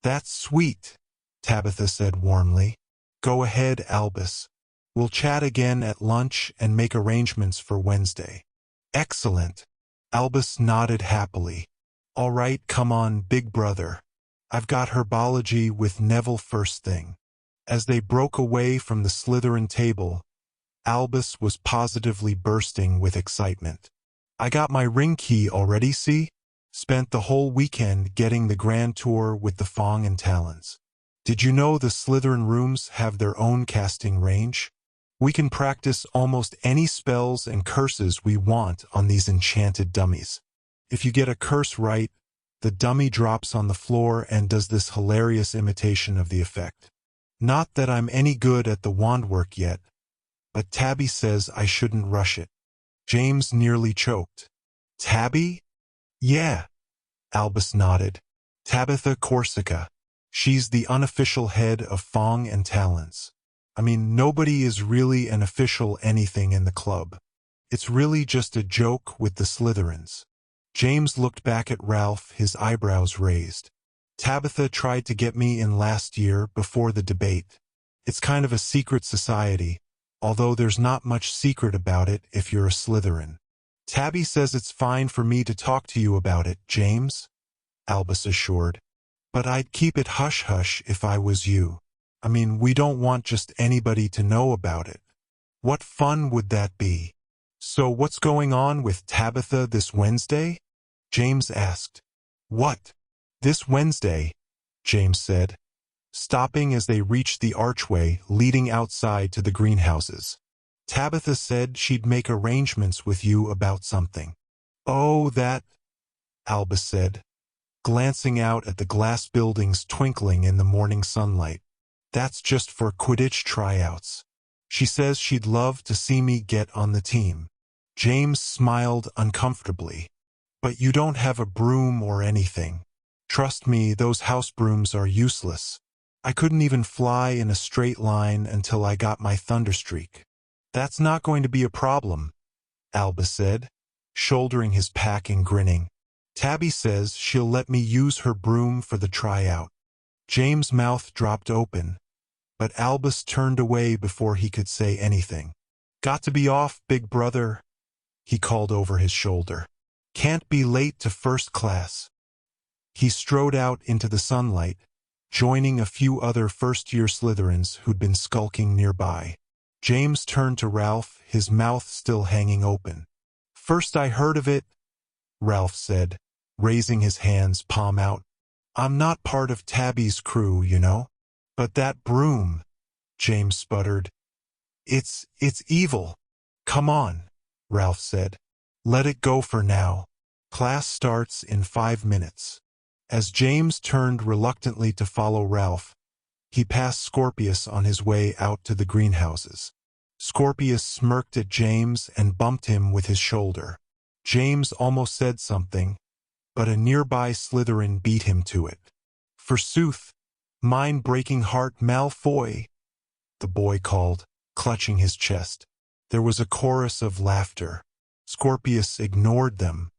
"That's sweet," Tabitha said warmly. "Go ahead, Albus. We'll chat again at lunch and make arrangements for Wednesday." "Excellent." Albus nodded happily. "All right, come on, big brother. I've got herbology with Neville first thing." As they broke away from the Slytherin table, Albus was positively bursting with excitement. "I got my ring key already, see? Spent the whole weekend getting the grand tour with the Fong and Talons. Did you know the Slytherin rooms have their own casting range? We can practice almost any spells and curses we want on these enchanted dummies. If you get a curse right, The dummy drops on the floor and does this hilarious imitation of the effect. Not that I'm any good at the wand work yet, but Tabby says I shouldn't rush it. James nearly choked. Tabby? Yeah, Albus nodded. Tabitha Corsica. She's the unofficial head of Fong and Talons. I mean, nobody is really an official anything in the club. It's really just a joke with the Slytherins. James looked back at Ralph, his eyebrows raised. Tabitha tried to get me in last year before the debate. It's kind of a secret society, although there's not much secret about it if you're a Slytherin. Tabby says it's fine for me to talk to you about it, James, Albus assured. But I'd keep it hush-hush if I was you. I mean, we don't want just anybody to know about it. What fun would that be? So what's going on with Tabitha this Wednesday? James asked. What? This Wednesday, James said, stopping as they reached the archway leading outside to the greenhouses. Tabitha said she'd make arrangements with you about something. Oh, that, Albus said, glancing out at the glass buildings twinkling in the morning sunlight. That's just for Quidditch tryouts. She says she'd love to see me get on the team. James smiled uncomfortably. But you don't have a broom or anything. Trust me, those house brooms are useless. I couldn't even fly in a straight line until I got my thunderstreak. That's not going to be a problem, Albus said, shouldering his pack and grinning. Tabby says she'll let me use her broom for the tryout. James' mouth dropped open, but Albus turned away before he could say anything. Got to be off, big brother, he called over his shoulder. Can't be late to first class. He strode out into the sunlight, joining a few other first-year Slytherins who'd been skulking nearby. James turned to Ralph, his mouth still hanging open. First I heard of it, Ralph said, raising his hands palm out. I'm not part of Tabby's crew, you know. But that broom, James sputtered. It's evil. Come on, Ralph said. Let it go for now. Class starts in 5 minutes. As James turned reluctantly to follow Ralph, he passed Scorpius on his way out to the greenhouses. Scorpius smirked at James and bumped him with his shoulder. James almost said something, but a nearby Slytherin beat him to it. Forsooth, mind-breaking heart Malfoy, the boy called, clutching his chest. There was a chorus of laughter. Scorpius ignored them.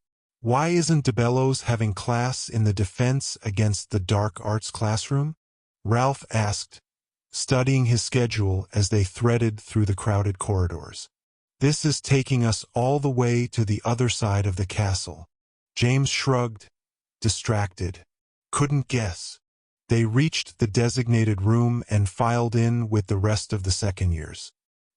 Why isn't DeBellows having class in the defense against the dark arts classroom? Ralph asked, studying his schedule as they threaded through the crowded corridors. This is taking us all the way to the other side of the castle. James shrugged, distracted. Couldn't guess. They reached the designated room and filed in with the rest of the second years.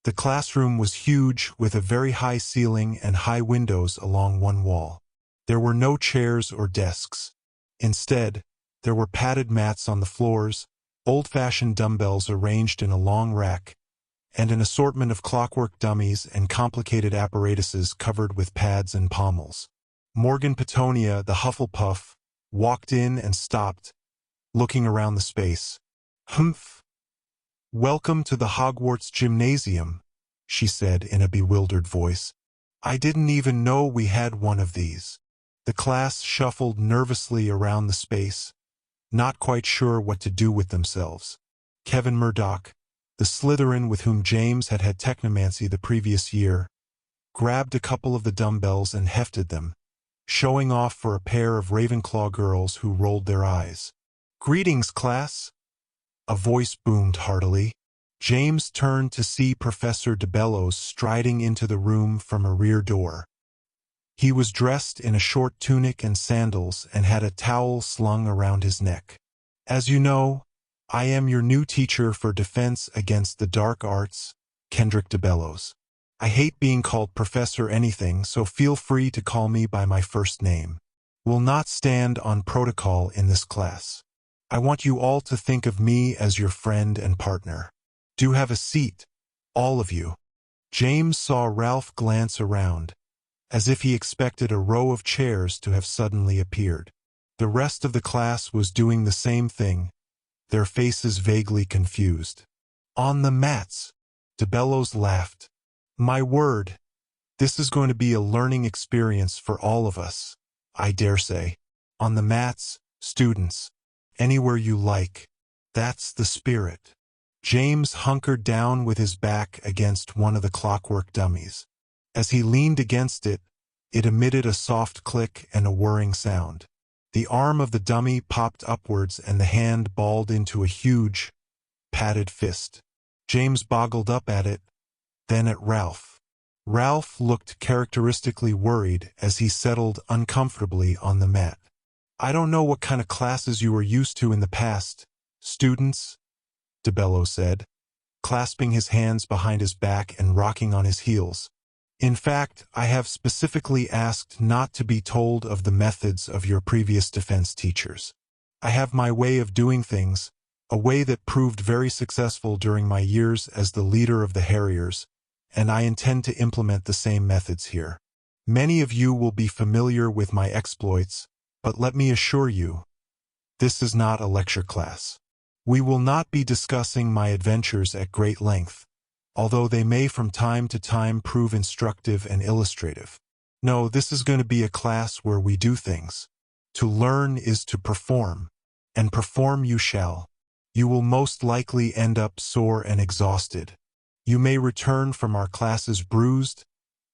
The classroom was huge, with a very high ceiling and high windows along one wall. There were no chairs or desks. Instead, there were padded mats on the floors, old-fashioned dumbbells arranged in a long rack, and an assortment of clockwork dummies and complicated apparatuses covered with pads and pommels. Morgan Petunia, the Hufflepuff, walked in and stopped, looking around the space. Humph. Welcome to the Hogwarts gymnasium, she said in a bewildered voice. I didn't even know we had one of these. The class shuffled nervously around the space, not quite sure what to do with themselves. Kevin Murdoch, the Slytherin with whom James had had technomancy the previous year, grabbed a couple of the dumbbells and hefted them, showing off for a pair of Ravenclaw girls who rolled their eyes. Greetings, class, a voice boomed heartily. James turned to see Professor DeBellows striding into the room from a rear door. He was dressed in a short tunic and sandals and had a towel slung around his neck. As you know, I am your new teacher for defense against the dark arts, Kendrick DeBellows. I hate being called Professor anything, so feel free to call me by my first name. Will not stand on protocol in this class. I want you all to think of me as your friend and partner. Do have a seat, all of you. James saw Ralph glance around, as if he expected a row of chairs to have suddenly appeared. The rest of the class was doing the same thing, their faces vaguely confused. On the mats, DeBellows laughed. My word, this is going to be a learning experience for all of us, I dare say. On the mats, students. Anywhere you like. That's the spirit. James hunkered down with his back against one of the clockwork dummies. As he leaned against it, it emitted a soft click and a whirring sound. The arm of the dummy popped upwards and the hand balled into a huge, padded fist. James boggled up at it, then at Ralph. Ralph looked characteristically worried as he settled uncomfortably on the mat. I don't know what kind of classes you were used to in the past, students, DeBellows said, clasping his hands behind his back and rocking on his heels. In fact, I have specifically asked not to be told of the methods of your previous defense teachers. I have my way of doing things, a way that proved very successful during my years as the leader of the Harriers, and I intend to implement the same methods here. Many of you will be familiar with my exploits, but let me assure you, this is not a lecture class. We will not be discussing my adventures at great length, although they may from time to time prove instructive and illustrative. No, this is going to be a class where we do things. To learn is to perform, and perform you shall. You will most likely end up sore and exhausted. You may return from our classes bruised,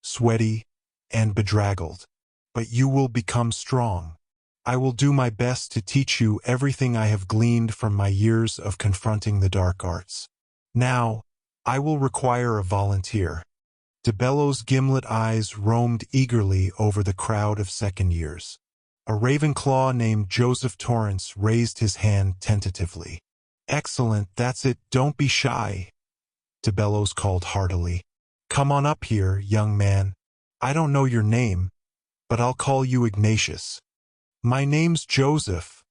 sweaty, and bedraggled, but you will become strong. I will do my best to teach you everything I have gleaned from my years of confronting the dark arts. Now, I will require a volunteer. DeBellows' gimlet eyes roamed eagerly over the crowd of second years. A Ravenclaw named Joseph Torrance raised his hand tentatively. Excellent, that's it, don't be shy, DeBellows called heartily. Come on up here, young man. I don't know your name, but I'll call you Ignatius. My name's Joseph,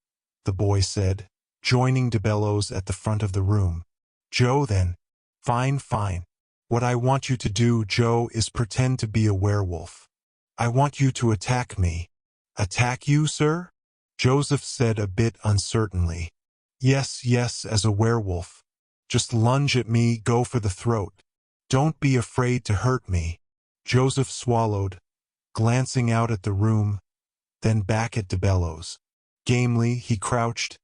the boy said, joining DeBellows at the front of the room. Joe, then. Fine, fine. What I want you to do, Joe, is pretend to be a werewolf. I want you to attack me. Attack you, sir? Joseph said a bit uncertainly. Yes, yes, as a werewolf. Just lunge at me, go for the throat. Don't be afraid to hurt me. Joseph swallowed, glancing out at the room, then back at DeBellows. Gamely, he crouched,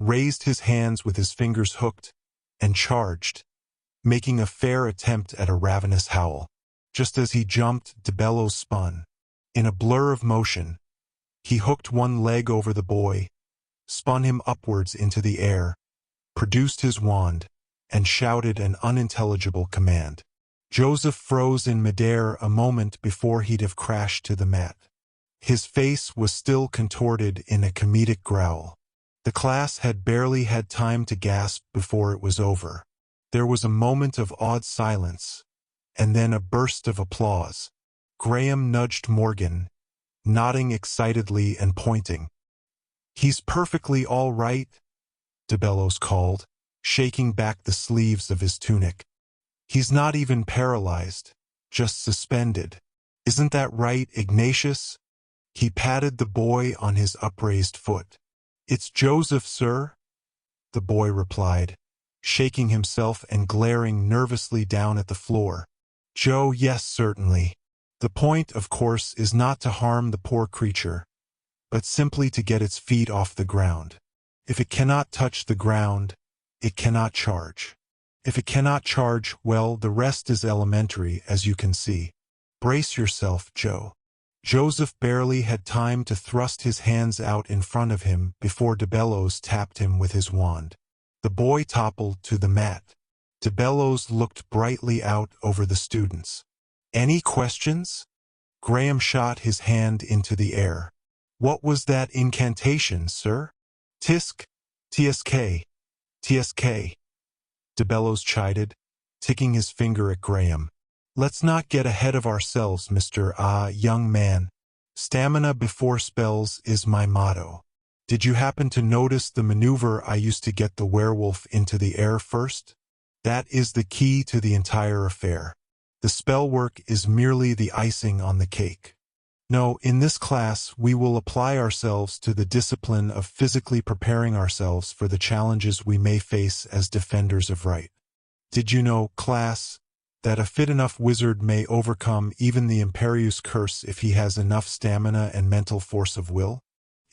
raised his hands with his fingers hooked, and charged, making a fair attempt at a ravenous howl. Just as he jumped, DeBellows spun. In a blur of motion, he hooked one leg over the boy, spun him upwards into the air, produced his wand, and shouted an unintelligible command. Joseph froze in midair a moment before he'd have crashed to the mat. His face was still contorted in a comedic growl. The class had barely had time to gasp before it was over. There was a moment of awed silence, and then a burst of applause. Graham nudged Morgan, nodding excitedly and pointing. He's perfectly all right, DeBellows called, shaking back the sleeves of his tunic. He's not even paralyzed, just suspended. Isn't that right, Ignatius? He patted the boy on his upraised foot. It's Joseph, sir, the boy replied, shaking himself and glaring nervously down at the floor. Joe, yes, certainly. The point, of course, is not to harm the poor creature, but simply to get its feet off the ground. If it cannot touch the ground, it cannot charge. If it cannot charge, well, the rest is elementary, as you can see. Brace yourself, Joe. Joseph barely had time to thrust his hands out in front of him before DeBellows tapped him with his wand. The boy toppled to the mat. DeBellows looked brightly out over the students. Any questions? Graham shot his hand into the air. What was that incantation, sir? Tisk, TSK, TSK. DeBellows chided, ticking his finger at Graham. Let's not get ahead of ourselves, Mr. Young man. Stamina before spells is my motto. Did you happen to notice the maneuver I used to get the werewolf into the air first? That is the key to the entire affair. The spell work is merely the icing on the cake. No, in this class, we will apply ourselves to the discipline of physically preparing ourselves for the challenges we may face as defenders of right. Did you know, class, that a fit enough wizard may overcome even the Imperius curse if he has enough stamina and mental force of will?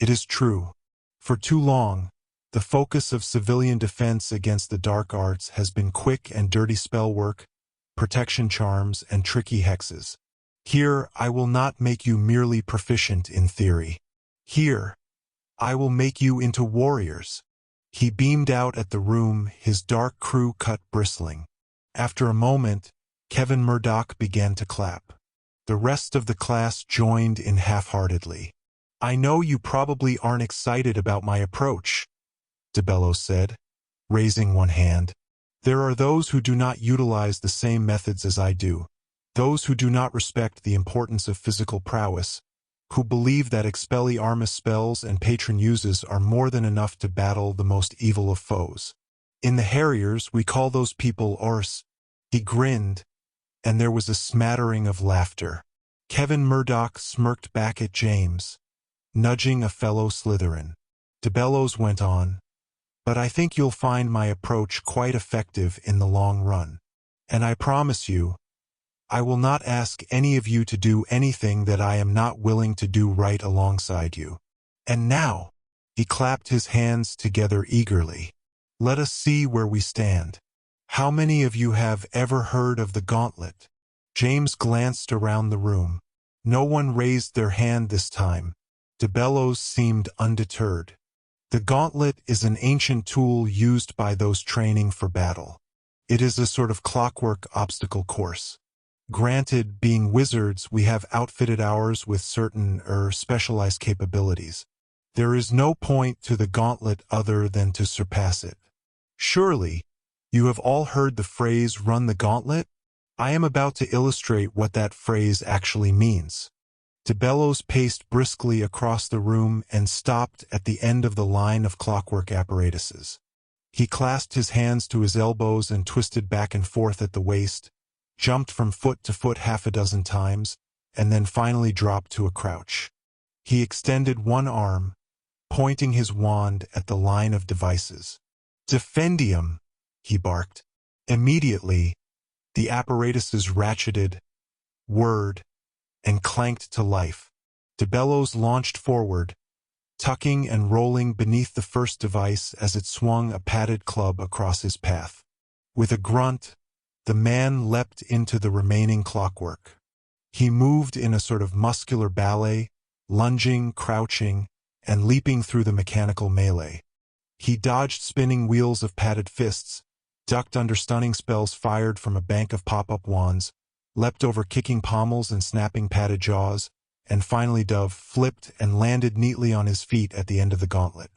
It is true. For too long, the focus of civilian defense against the dark arts has been quick and dirty spell work, protection charms, and tricky hexes. Here, I will not make you merely proficient in theory. Here, I will make you into warriors. He beamed out at the room, his dark crew cut bristling. After a moment, Kevin Murdoch began to clap. The rest of the class joined in half-heartedly. I know you probably aren't excited about my approach, DeBello said, raising one hand. There are those who do not utilize the same methods as I do, those who do not respect the importance of physical prowess, who believe that Expelliarmus spells and patron uses are more than enough to battle the most evil of foes. In the Harriers, we call those people Ors. He grinned, and there was a smattering of laughter. Kevin Murdoch smirked back at James, nudging a fellow Slytherin. DeBellows went on, but I think you'll find my approach quite effective in the long run. And I promise you, I will not ask any of you to do anything that I am not willing to do right alongside you. And now, he clapped his hands together eagerly. Let us see where we stand. How many of you have ever heard of the gauntlet? James glanced around the room. No one raised their hand this time. DeBellows seemed undeterred. The gauntlet is an ancient tool used by those training for battle. It is a sort of clockwork obstacle course. Granted, being wizards, we have outfitted ours with certain, specialized capabilities. There is no point to the gauntlet other than to surpass it. Surely, you have all heard the phrase, run the gauntlet? I am about to illustrate what that phrase actually means. DeBellows paced briskly across the room and stopped at the end of the line of clockwork apparatuses. He clasped his hands to his elbows and twisted back and forth at the waist, jumped from foot to foot half a dozen times, and then finally dropped to a crouch. He extended one arm, pointing his wand at the line of devices. Defendium, he barked. Immediately, the apparatuses ratcheted, whirred, and clanked to life. DeBellows launched forward, tucking and rolling beneath the first device as it swung a padded club across his path. With a grunt, the man leapt into the remaining clockwork. He moved in a sort of muscular ballet, lunging, crouching, and leaping through the mechanical melee. He dodged spinning wheels of padded fists, ducked under stunning spells fired from a bank of pop-up wands, leapt over kicking pommels and snapping padded jaws, and finally flipped and landed neatly on his feet at the end of the gauntlet.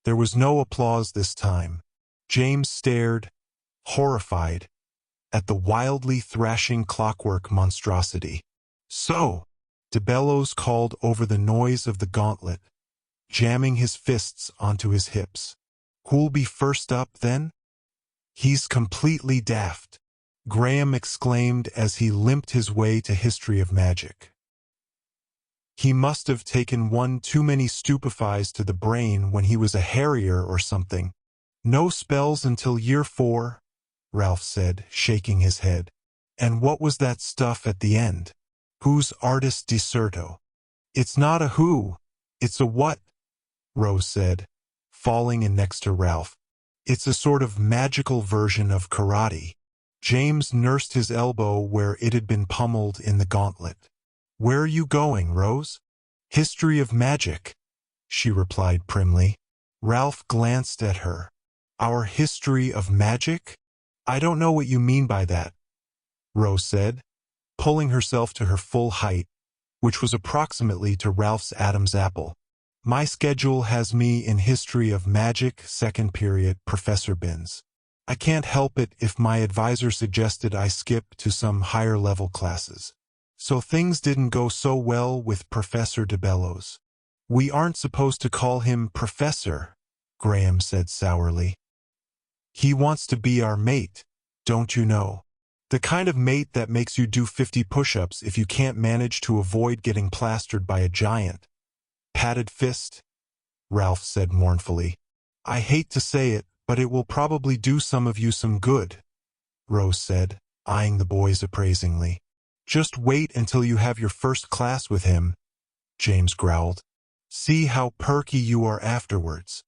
There was no applause this time. James stared, horrified, at the wildly thrashing clockwork monstrosity. So, DeBellows called over the noise of the gauntlet, jamming his fists onto his hips. Who'll be first up, then? He's completely daft, Graham exclaimed as he limped his way to History of Magic. He must have taken one too many stupefies to the brain when he was a harrier or something. No spells until year 4, Ralph said, shaking his head. And what was that stuff at the end? Who's artist deserto? It's not a who, it's a what, Rose said, falling in next to Ralph. It's a sort of magical version of karate. James nursed his elbow where it had been pummeled in the gauntlet. Where are you going, Rose? History of Magic, she replied primly. Ralph glanced at her. Our history of magic? I don't know what you mean by that, Rose said, pulling herself to her full height, which was approximately to Ralph's Adam's apple. My schedule has me in History of Magic, 2nd period, Professor Binns. I can't help it if my advisor suggested I skip to some higher-level classes. So things didn't go so well with Professor DeBellows. We aren't supposed to call him Professor, Graham said sourly. He wants to be our mate, don't you know? The kind of mate that makes you do 50 push-ups if you can't manage to avoid getting plastered by a giant. Padded fist, Ralph said mournfully. I hate to say it, but it will probably do some of you some good, Rose said, eyeing the boys appraisingly. Just wait until you have your first class with him, James growled. See how perky you are afterwards.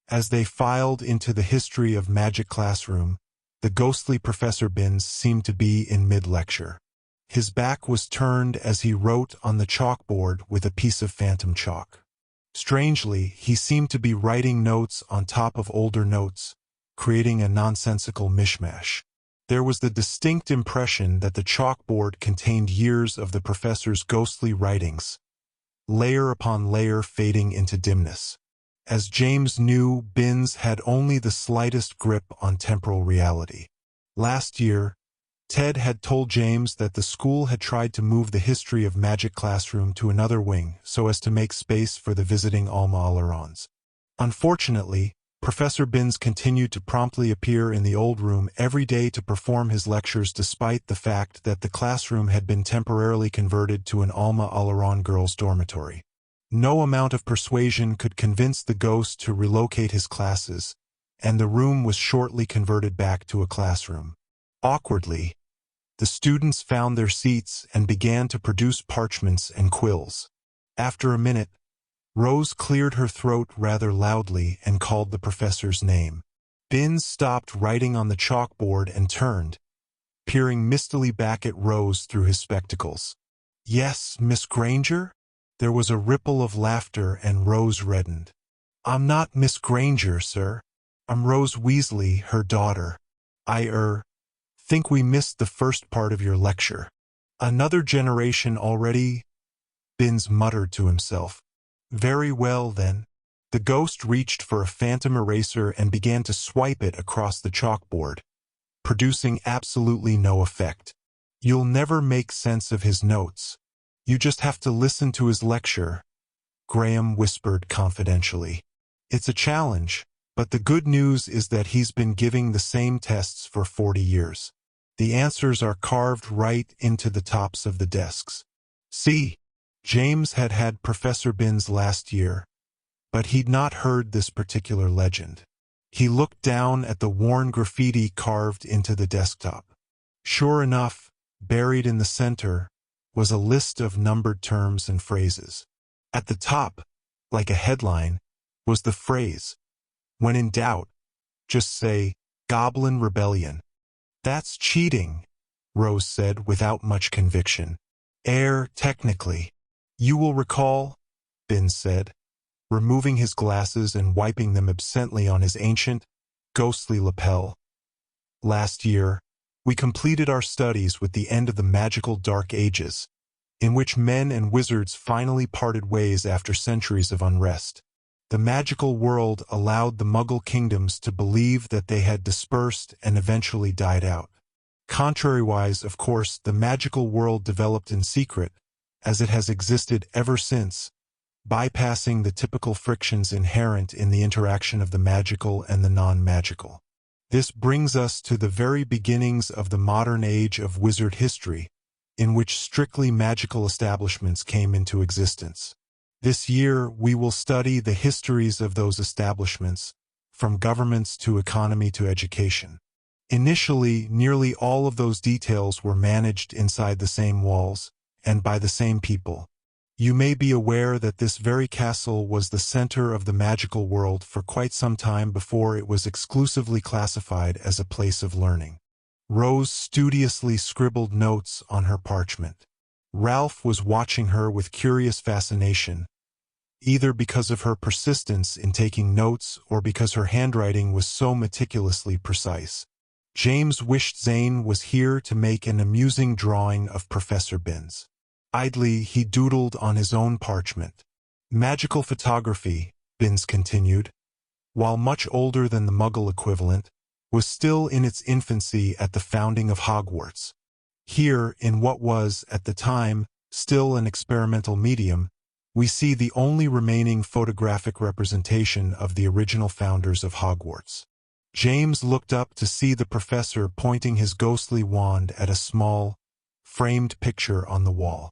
As they filed into the history of magic classroom, the ghostly Professor Binns seemed to be in mid-lecture. His back was turned as he wrote on the chalkboard with a piece of phantom chalk. Strangely, he seemed to be writing notes on top of older notes, creating a nonsensical mishmash. There was the distinct impression that the chalkboard contained years of the professor's ghostly writings, layer upon layer fading into dimness. As James knew, Binns had only the slightest grip on temporal reality. Last year, Ted had told James that the school had tried to move the history of magic classroom to another wing so as to make space for the visiting Alma Alarons. Unfortunately, Professor Binns continued to promptly appear in the old room every day to perform his lectures despite the fact that the classroom had been temporarily converted to an Alma Alaron girls' dormitory. No amount of persuasion could convince the ghost to relocate his classes, and the room was shortly converted back to a classroom. Awkwardly, the students found their seats and began to produce parchments and quills. After a minute, Rose cleared her throat rather loudly and called the professor's name. Binns stopped writing on the chalkboard and turned, peering mistily back at Rose through his spectacles. Yes, Miss Granger? There was a ripple of laughter and Rose reddened. I'm not Miss Granger, sir. I'm Rose Weasley, her daughter. I think we missed the first part of your lecture. Another generation already? Binns muttered to himself. Very well, then. The ghost reached for a phantom eraser and began to swipe it across the chalkboard, producing absolutely no effect. You'll never make sense of his notes. You just have to listen to his lecture, Graham whispered confidentially. It's a challenge, but the good news is that he's been giving the same tests for 40 years. The answers are carved right into the tops of the desks. See, James had had Professor Binns last year, but he'd not heard this particular legend. He looked down at the worn graffiti carved into the desktop. Sure enough, buried in the center, was a list of numbered terms and phrases. At the top, like a headline, was the phrase, when in doubt, just say, Goblin Rebellion. That's cheating, Rose said without much conviction. Technically. You will recall, Binns said, removing his glasses and wiping them absently on his ancient, ghostly lapel. Last year, we completed our studies with the end of the magical Dark Ages, in which men and wizards finally parted ways after centuries of unrest. The magical world allowed the Muggle kingdoms to believe that they had dispersed and eventually died out. Contrariwise, of course, the magical world developed in secret, as it has existed ever since, bypassing the typical frictions inherent in the interaction of the magical and the non-magical. This brings us to the very beginnings of the modern age of wizard history, in which strictly magical establishments came into existence. This year, we will study the histories of those establishments, from governments to economy to education. Initially, nearly all of those details were managed inside the same walls, and by the same people. You may be aware that this very castle was the center of the magical world for quite some time before it was exclusively classified as a place of learning. Rose studiously scribbled notes on her parchment. Ralph was watching her with curious fascination, either because of her persistence in taking notes or because her handwriting was so meticulously precise. James wished Zane was here to make an amusing drawing of Professor Binns. Idly, he doodled on his own parchment. Magical photography, Binns continued, while much older than the Muggle equivalent, was still in its infancy at the founding of Hogwarts. Here, in what was, at the time, still an experimental medium, we see the only remaining photographic representation of the original founders of Hogwarts. James looked up to see the professor pointing his ghostly wand at a small, framed picture on the wall.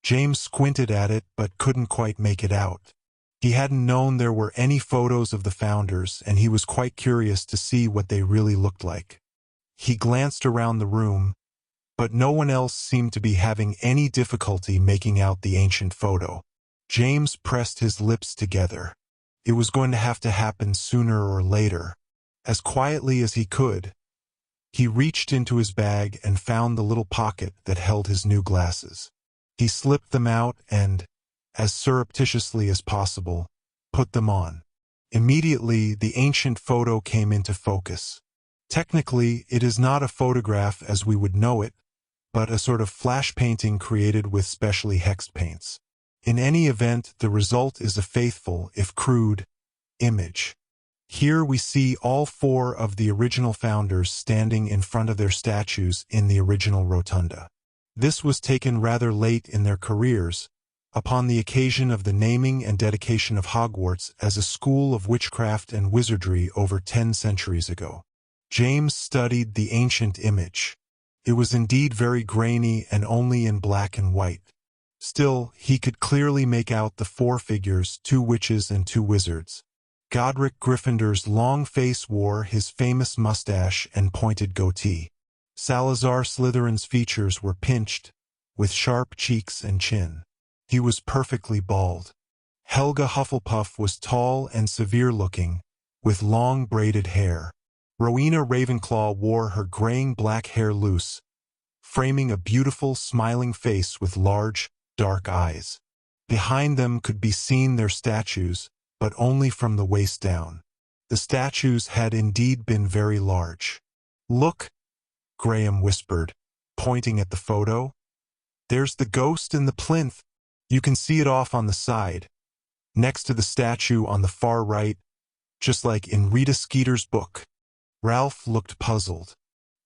James squinted at it but couldn't quite make it out. He hadn't known there were any photos of the founders, and he was quite curious to see what they really looked like. He glanced around the room, but no one else seemed to be having any difficulty making out the ancient photo. James pressed his lips together. It was going to have to happen sooner or later. As quietly as he could, he reached into his bag and found the little pocket that held his new glasses. He slipped them out and, as surreptitiously as possible, put them on. Immediately, the ancient photo came into focus. Technically, it is not a photograph as we would know it, but a sort of flash painting created with specially hexed paints. In any event, the result is a faithful, if crude, image. Here we see all four of the original founders standing in front of their statues in the original rotunda. This was taken rather late in their careers, upon the occasion of the naming and dedication of Hogwarts as a school of witchcraft and wizardry over 10 centuries ago. James studied the ancient image. It was indeed very grainy and only in black and white. Still, he could clearly make out the four figures, 2 witches and 2 wizards. Godric Gryffindor's long face wore his famous mustache and pointed goatee. Salazar Slytherin's features were pinched, with sharp cheeks and chin. He was perfectly bald. Helga Hufflepuff was tall and severe-looking, with long braided hair. Rowena Ravenclaw wore her graying black hair loose, framing a beautiful, smiling face with large, dark eyes. Behind them could be seen their statues, but only from the waist down. The statues had indeed been very large. "Look," Graham whispered, pointing at the photo. "There's the ghost in the plinth. You can see it off on the side, next to the statue on the far right, just like in Rita Skeeter's book." Ralph looked puzzled.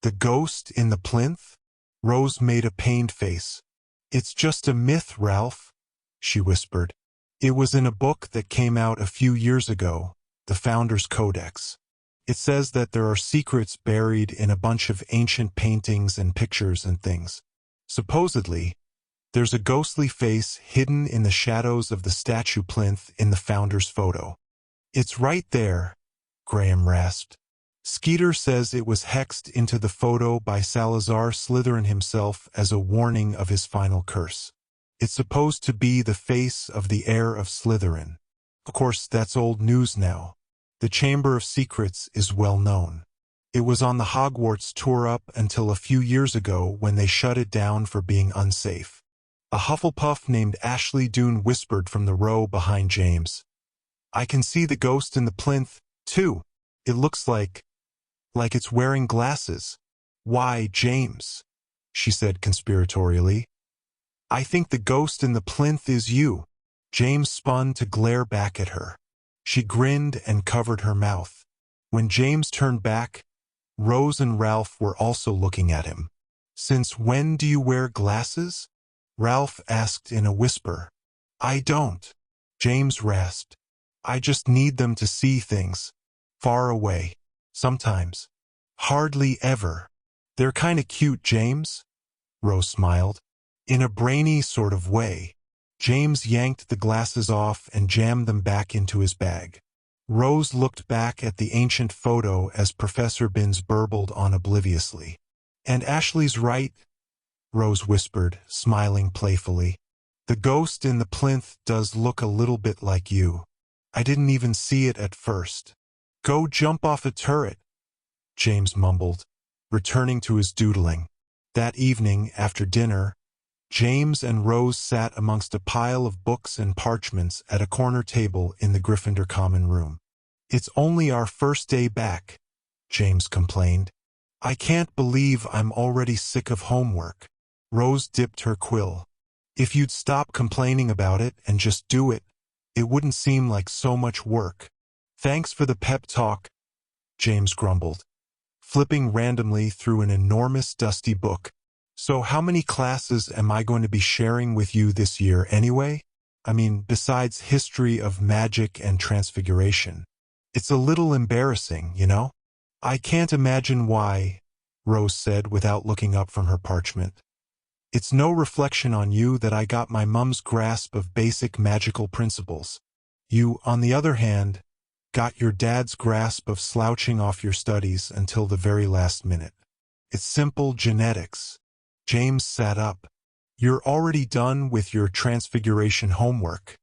"The ghost in the plinth?" Rose made a pained face. "It's just a myth, Ralph," she whispered. "It was in a book that came out a few years ago, the Founder's Codex. It says that there are secrets buried in a bunch of ancient paintings and pictures and things. Supposedly, there's a ghostly face hidden in the shadows of the statue plinth in the Founder's photo." "It's right there," Graham rasped. "Skeeter says it was hexed into the photo by Salazar Slytherin himself as a warning of his final curse. It's supposed to be the face of the heir of Slytherin. Of course, that's old news now. The Chamber of Secrets is well known. It was on the Hogwarts tour up until a few years ago when they shut it down for being unsafe." A Hufflepuff named Ashley Doone whispered from the row behind James. "I can see the ghost in the plinth, too. It looks like it's wearing glasses." "Why, James," she said conspiratorially. "I think the ghost in the plinth is you." James spun to glare back at her. She grinned and covered her mouth. When James turned back, Rose and Ralph were also looking at him. "Since when do you wear glasses?" Ralph asked in a whisper. "I don't," James rasped. "I just need them to see things. Far away. Sometimes. Hardly ever." "They're kinda cute, James," Rose smiled. "In a brainy sort of way." James yanked the glasses off and jammed them back into his bag. Rose looked back at the ancient photo as Professor Binns burbled on obliviously. "And Ashley's right," Rose whispered, smiling playfully. "The ghost in the plinth does look a little bit like you. I didn't even see it at first." "Go jump off a turret," James mumbled, returning to his doodling. That evening, after dinner, James and Rose sat amongst a pile of books and parchments at a corner table in the Gryffindor common room. "It's only our first day back," James complained. "I can't believe I'm already sick of homework." Rose dipped her quill. "If you'd stop complaining about it and just do it, it wouldn't seem like so much work." "Thanks for the pep talk," James grumbled, flipping randomly through an enormous dusty book. "So how many classes am I going to be sharing with you this year anyway? I mean, besides history of magic and transfiguration. It's a little embarrassing, you know?" I can't imagine why, Rose said without looking up from her parchment. It's no reflection on you that I got my mum's grasp of basic magical principles. You, on the other hand, got your dad's grasp of slouching off your studies until the very last minute. It's simple genetics. James sat up. You're already done with your transfiguration homework.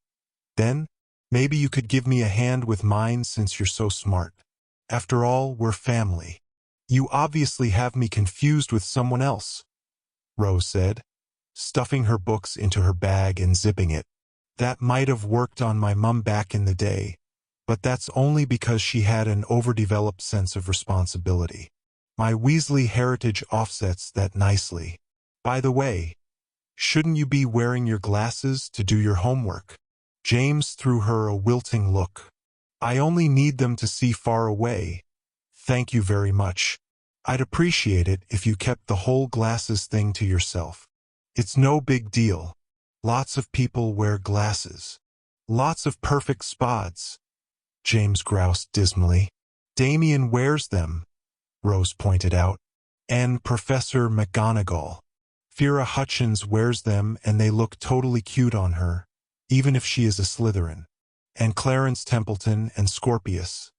Then, maybe you could give me a hand with mine since you're so smart. After all, we're family. You obviously have me confused with someone else, Rose said, stuffing her books into her bag and zipping it. That might have worked on my mum back in the day, but that's only because she had an overdeveloped sense of responsibility. My Weasley heritage offsets that nicely. By the way, shouldn't you be wearing your glasses to do your homework? James threw her a wilting look. I only need them to see far away. Thank you very much. I'd appreciate it if you kept the whole glasses thing to yourself. It's no big deal. Lots of people wear glasses. Lots of perfect spots. James groused dismally. Damien wears them, Rose pointed out. And Professor McGonagall. Vera Hutchins wears them and they look totally cute on her, even if she is a Slytherin. And Clarence Templeton and Scorpius.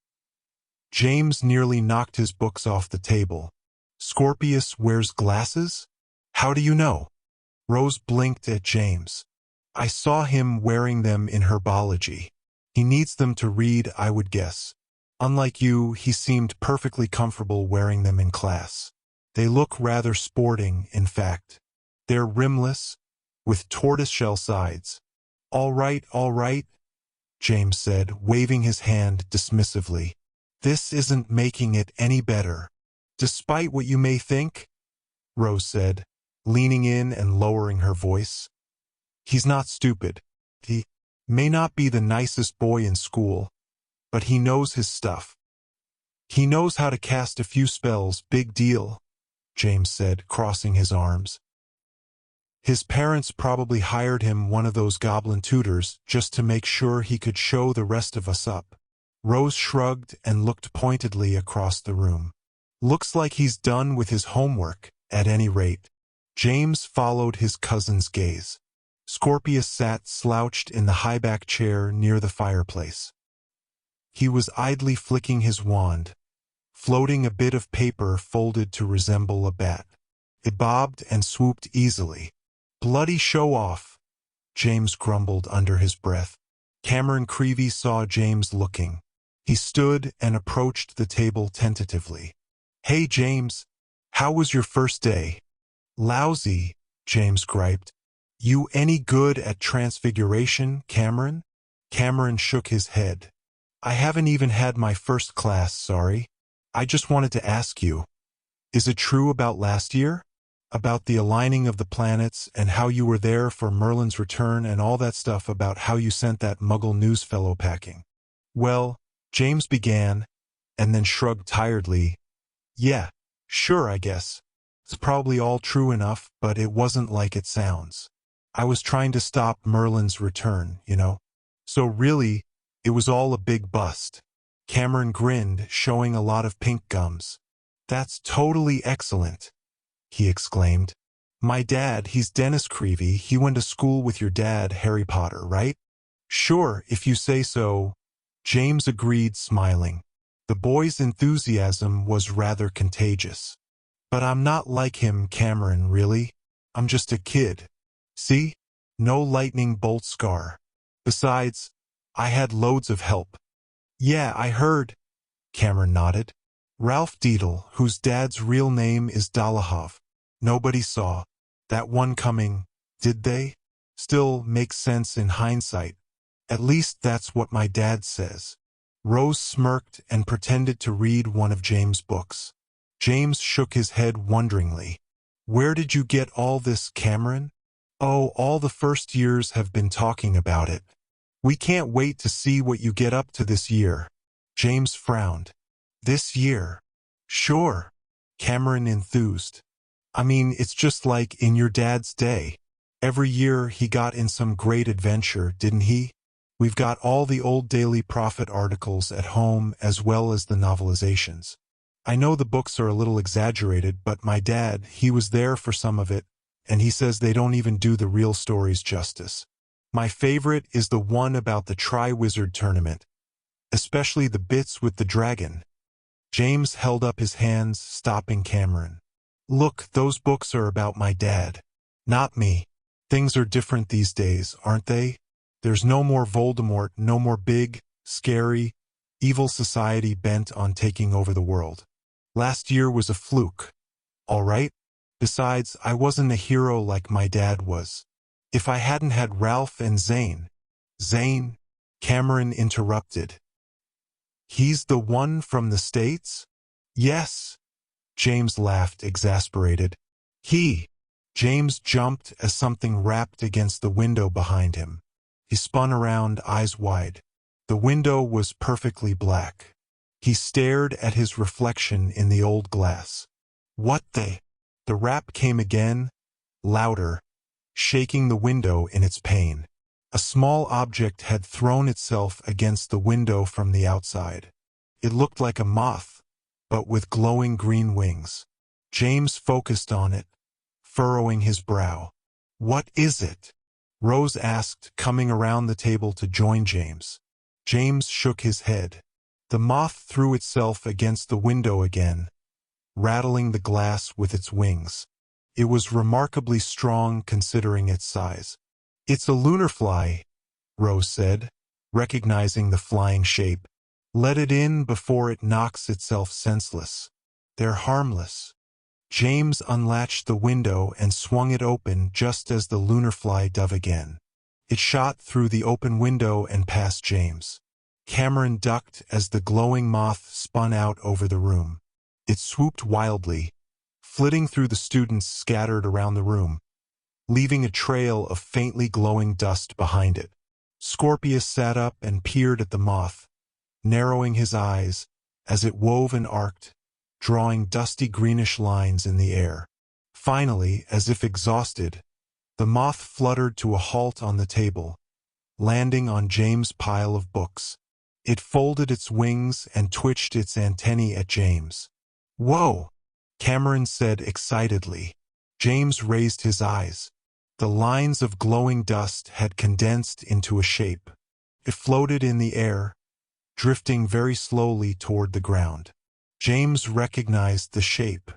James nearly knocked his books off the table. Scorpius wears glasses? How do you know? Rose blinked at James. I saw him wearing them in herbology. He needs them to read, I would guess. Unlike you, he seemed perfectly comfortable wearing them in class. They look rather sporting, in fact. They're rimless, with tortoiseshell sides. All right, James said, waving his hand dismissively. This isn't making it any better. Despite what you may think, Rose said, leaning in and lowering her voice. He's not stupid. He may not be the nicest boy in school, but he knows his stuff. He knows how to cast a few spells, big deal, James said, crossing his arms. His parents probably hired him one of those goblin tutors just to make sure he could show the rest of us up. Rose shrugged and looked pointedly across the room. Looks like he's done with his homework, at any rate. James followed his cousin's gaze. Scorpius sat slouched in the high-back chair near the fireplace. He was idly flicking his wand, floating a bit of paper folded to resemble a bat. It bobbed and swooped easily. Bloody show-off, James grumbled under his breath. Cameron Creevey saw James looking. He stood and approached the table tentatively. Hey, James, how was your first day? Lousy, James griped. You any good at transfiguration, Cameron? Cameron shook his head. I haven't even had my first class, sorry. I just wanted to ask you. Is it true about last year? About the aligning of the planets and how you were there for Merlin's return and all that stuff about how you sent that Muggle news fellow packing? Well, James began, and then shrugged tiredly. Yeah, sure, I guess. It's probably all true enough, but it wasn't like it sounds. I was trying to stop Merlin's return, you know. So really, it was all a big bust. Cameron grinned, showing a lot of pink gums. That's totally excellent, he exclaimed. My dad, he's Dennis Creevey. He went to school with your dad, Harry Potter, right? Sure, if you say so, James agreed, smiling. The boy's enthusiasm was rather contagious. But I'm not like him, Cameron, really. I'm just a kid. See? No lightning bolt scar. Besides, I had loads of help. Yeah, I heard. Cameron nodded. Ralph Deedle, whose dad's real name is Dolohov. Nobody saw that one coming, did they? Still makes sense in hindsight. At least that's what my dad says. Rose smirked and pretended to read one of James' books. James shook his head wonderingly. Where did you get all this, Cameron? Oh, all the first years have been talking about it. We can't wait to see what you get up to this year. James frowned. This year? Sure. Cameron enthused. I mean, it's just like in your dad's day. Every year he got in some great adventure, didn't he? We've got all the old Daily Prophet articles at home as well as the novelizations. I know the books are a little exaggerated, but my dad, he was there for some of it, and he says they don't even do the real stories justice. My favorite is the one about the Tri-Wizard tournament, especially the bits with the dragon. James held up his hands, stopping Cameron. Look, those books are about my dad, not me. Things are different these days, aren't they? There's no more Voldemort, no more big, scary, evil society bent on taking over the world. Last year was a fluke, all right? Besides, I wasn't a hero like my dad was. If I hadn't had Ralph and Zane. Zane? Cameron interrupted. He's the one from the States? Yes. James laughed, exasperated. James jumped as something rapped against the window behind him. He spun around, eyes wide. The window was perfectly black. He stared at his reflection in the old glass. What the? The rap came again, louder, shaking the window in its pain. A small object had thrown itself against the window from the outside. It looked like a moth, but with glowing green wings. James focused on it, furrowing his brow. What is it? Rose asked, coming around the table to join James. James shook his head. The moth threw itself against the window again, rattling the glass with its wings. It was remarkably strong considering its size. It's a lunar fly, Rose said, recognizing the flying shape. Let it in before it knocks itself senseless. They're harmless. James unlatched the window and swung it open just as the lunar fly dove again. It shot through the open window and past James. Cameron ducked as the glowing moth spun out over the room. It swooped wildly, flitting through the students scattered around the room, leaving a trail of faintly glowing dust behind it. Scorpius sat up and peered at the moth, narrowing his eyes as it wove and arced, drawing dusty greenish lines in the air. Finally, as if exhausted, the moth fluttered to a halt on the table, landing on James' pile of books. It folded its wings and twitched its antennae at James. Whoa! Cameron said excitedly. James raised his eyes. The lines of glowing dust had condensed into a shape. It floated in the air, drifting very slowly toward the ground. James recognized the shape.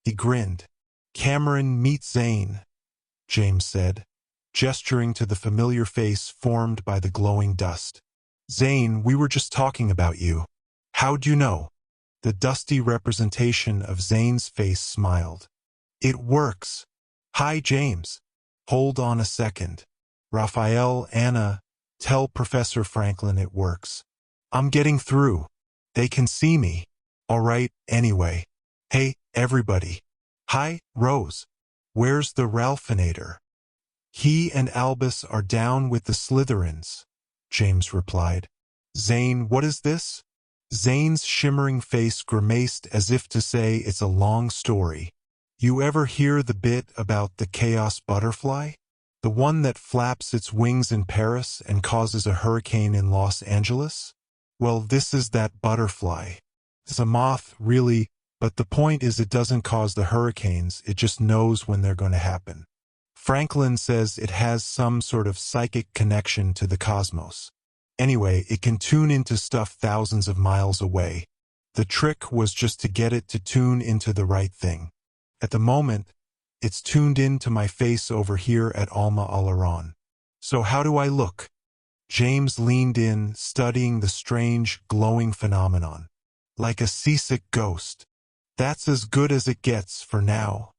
He grinned. Cameron, meet Zane, James said, gesturing to the familiar face formed by the glowing dust. Zane, we were just talking about you. How'd you know? The dusty representation of Zane's face smiled. It works. Hi, James. Hold on a second. Raphael, Anna, tell Professor Franklin it works. I'm getting through. They can see me. All right, anyway. Hey, everybody. Hi, Rose. Where's the Ralphinator? He and Albus are down with the Slytherins, James replied. Zane, what is this? Zane's shimmering face grimaced as if to say it's a long story. You ever hear the bit about the chaos butterfly? The one that flaps its wings in Paris and causes a hurricane in Los Angeles? Well, this is that butterfly. It's a moth, really, but the point is it doesn't cause the hurricanes, it just knows when they're going to happen. Franklin says it has some sort of psychic connection to the cosmos. Anyway, it can tune into stuff thousands of miles away. The trick was just to get it to tune into the right thing. At the moment, it's tuned into my face over here at Alma Alaron. So how do I look? James leaned in, studying the strange, glowing phenomenon. Like a seasick ghost. That's as good as it gets for now,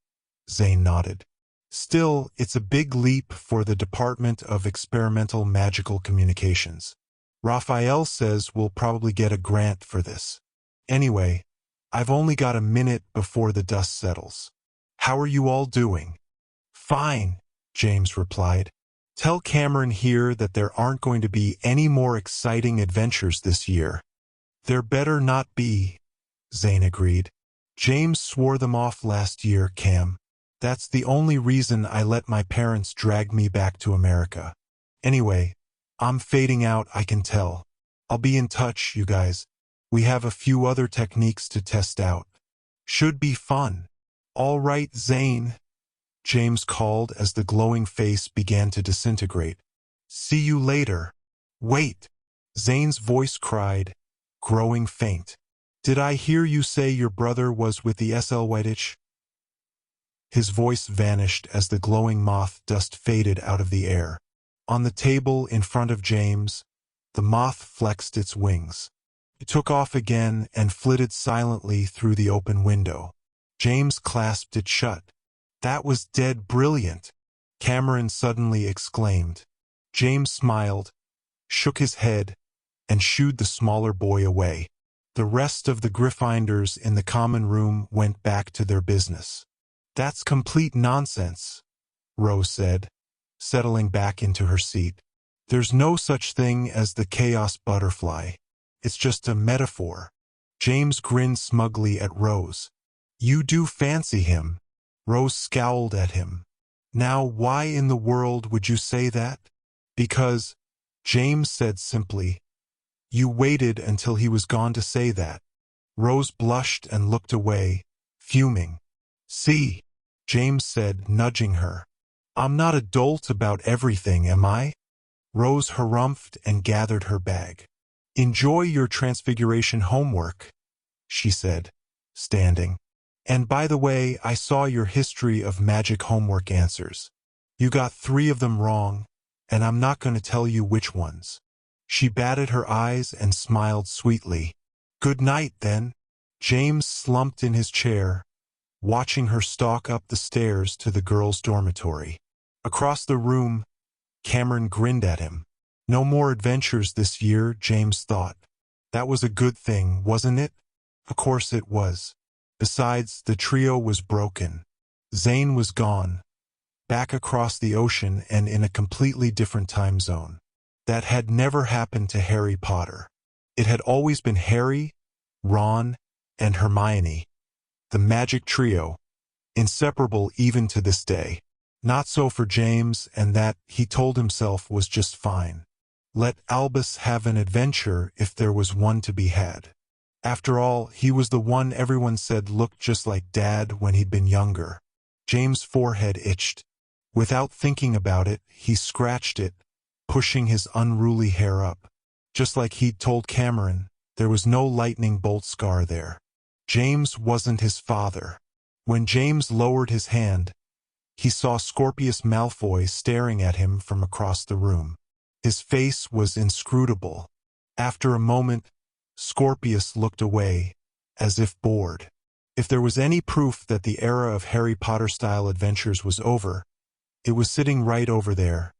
Zane nodded. Still, it's a big leap for the Department of Experimental Magical Communications. Raphael says we'll probably get a grant for this. Anyway, I've only got a minute before the dust settles. How are you all doing? Fine, James replied. Tell Cameron here that there aren't going to be any more exciting adventures this year. There better not be, Zane agreed. James swore them off last year, Cam. That's the only reason I let my parents drag me back to America. Anyway, I'm fading out, I can tell. I'll be in touch, you guys. We have a few other techniques to test out. Should be fun. All right, Zane, James called as the glowing face began to disintegrate. See you later. Wait, Zane's voice cried, growing faint. Did I hear you say your brother was with the Whitich? His voice vanished as the glowing moth dust faded out of the air. On the table in front of James, the moth flexed its wings. It took off again and flitted silently through the open window. James clasped it shut. That was dead brilliant, Cameron suddenly exclaimed. James smiled, shook his head, and shooed the smaller boy away. The rest of the Gryffindors in the common room went back to their business. That's complete nonsense, Rose said, settling back into her seat. There's no such thing as the chaos butterfly. It's just a metaphor. James grinned smugly at Rose. You do fancy him. Rose scowled at him. Now why in the world would you say that? Because, James said simply. You waited until he was gone to say that. Rose blushed and looked away, fuming. See, James said, nudging her. I'm not a dolt about everything, am I? Rose harumphed and gathered her bag. Enjoy your transfiguration homework, she said, standing. And by the way, I saw your history of magic homework answers. You got 3 of them wrong, and I'm not going to tell you which ones. She batted her eyes and smiled sweetly. Good night, then. James slumped in his chair, watching her stalk up the stairs to the girls' dormitory. Across the room, Cameron grinned at him. No more adventures this year, James thought. That was a good thing, wasn't it? Of course it was. Besides, the trio was broken. Zane was gone, back across the ocean and in a completely different time zone. That had never happened to Harry Potter. It had always been Harry, Ron, and Hermione, the magic trio, inseparable even to this day. Not so for James, and that, he told himself, was just fine. Let Albus have an adventure if there was one to be had. After all, he was the one everyone said looked just like Dad when he'd been younger. James' forehead itched. Without thinking about it, he scratched it, pushing his unruly hair up. Just like he'd told Cameron, there was no lightning bolt scar there. James wasn't his father. When James lowered his hand, he saw Scorpius Malfoy staring at him from across the room. His face was inscrutable. After a moment, Scorpius looked away, as if bored. If there was any proof that the era of Harry Potter-style adventures was over, it was sitting right over there.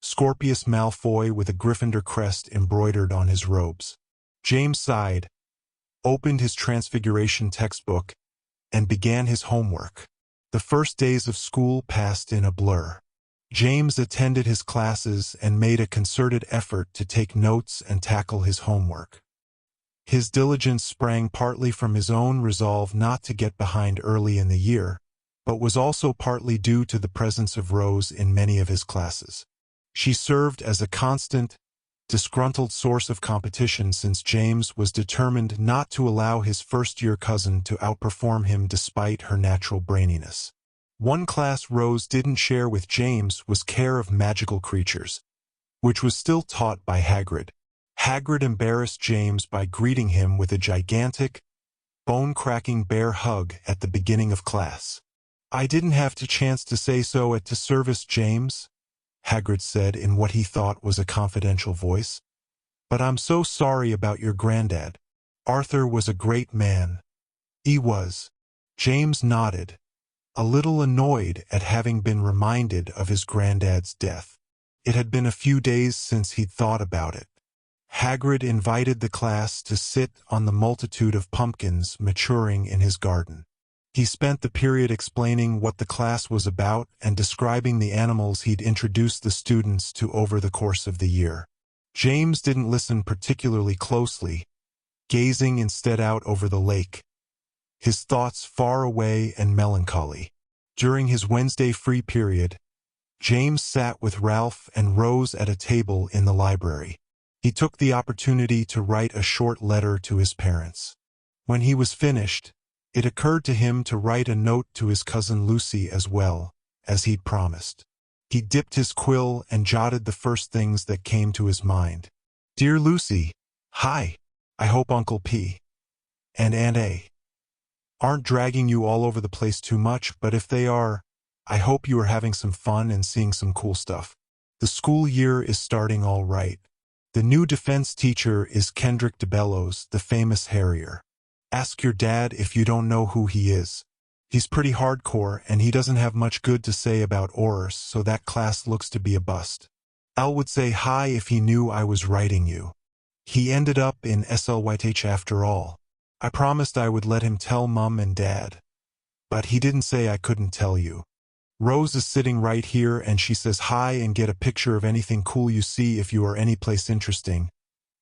Scorpius Malfoy with a Gryffindor crest embroidered on his robes. James sighed, opened his Transfiguration textbook, and began his homework. The first days of school passed in a blur. James attended his classes and made a concerted effort to take notes and tackle his homework. His diligence sprang partly from his own resolve not to get behind early in the year, but was also partly due to the presence of Rose in many of his classes. She served as a constant, disgruntled source of competition since James was determined not to allow his first-year cousin to outperform him despite her natural braininess. One class Rose didn't share with James was care of magical creatures, which was still taught by Hagrid. Hagrid embarrassed James by greeting him with a gigantic, bone-cracking bear hug at the beginning of class. I didn't have the chance to say so at the service, James, Hagrid said in what he thought was a confidential voice. But I'm so sorry about your granddad. Arthur was a great man. He was. James nodded, a little annoyed at having been reminded of his granddad's death. It had been a few days since he'd thought about it. Hagrid invited the class to sit on the multitude of pumpkins maturing in his garden. He spent the period explaining what the class was about and describing the animals he'd introduced the students to over the course of the year. James didn't listen particularly closely, gazing instead out over the lake, his thoughts far away and melancholy. During his Wednesday free period, James sat with Ralph and Rose at a table in the library. He took the opportunity to write a short letter to his parents. When he was finished, It occurred to him to write a note to his cousin Lucy as well, as he'd promised. He dipped his quill and jotted the first things that came to his mind. Dear Lucy, hi. I hope Uncle P and Aunt A aren't dragging you all over the place too much, but if they are, I hope you are having some fun and seeing some cool stuff. The school year is starting all right. The new defense teacher is Kendrick DeBellows, the famous Harrier. Ask your dad if you don't know who he is. He's pretty hardcore and he doesn't have much good to say about Oris, so that class looks to be a bust. Al would say hi if he knew I was writing you. He ended up in SLYTH after all. I promised I would let him tell Mum and Dad. But he didn't say I couldn't tell you. Rose is sitting right here and she says hi and get a picture of anything cool you see if you are any place interesting,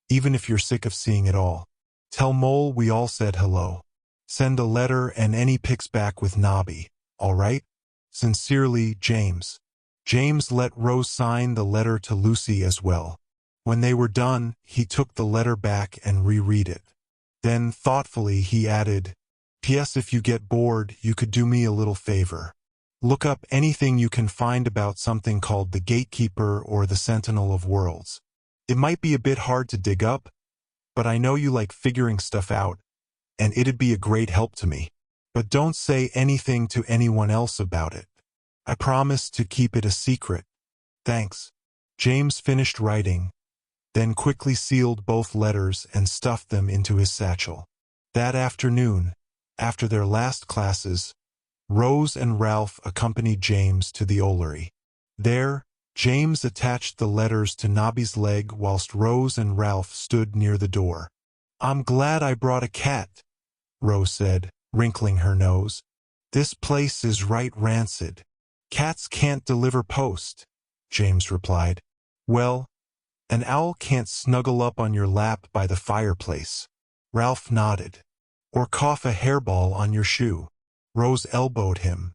even if you're sick of seeing it all. Tell Mole we all said hello. Send a letter and any pics back with Nobby, all right? Sincerely, James. James let Rose sign the letter to Lucy as well. When they were done, he took the letter back and reread it. Then, thoughtfully, he added, P.S. If you get bored, you could do me a little favor. Look up anything you can find about something called the Gatekeeper or the Sentinel of Worlds. It might be a bit hard to dig up, but I know you like figuring stuff out, and it'd be a great help to me. But don't say anything to anyone else about it. I promise to keep it a secret. Thanks. James finished writing, then quickly sealed both letters and stuffed them into his satchel. That afternoon, after their last classes, Rose and Ralph accompanied James to the Ollery. There, James attached the letters to Nobby's leg whilst Rose and Ralph stood near the door. I'm glad I brought a cat, Rose said, wrinkling her nose. This place is right rancid. Cats can't deliver post, James replied. Well, an owl can't snuggle up on your lap by the fireplace. Ralph nodded. Or cough a hairball on your shoe. Rose elbowed him.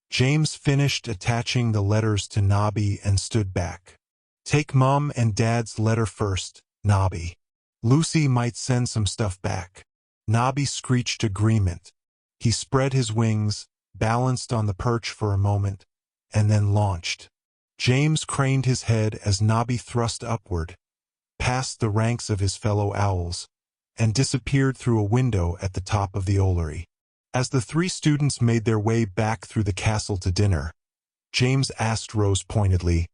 James finished attaching the letters to Nobby and stood back. Take Mum and Dad's letter first, Nobby. Lucy might send some stuff back. Nobby screeched agreement. He spread his wings, balanced on the perch for a moment, and then launched. James craned his head as Nobby thrust upward, past the ranks of his fellow owls, and disappeared through a window at the top of the Ollery. As the three students made their way back through the castle to dinner, James asked Rose pointedly,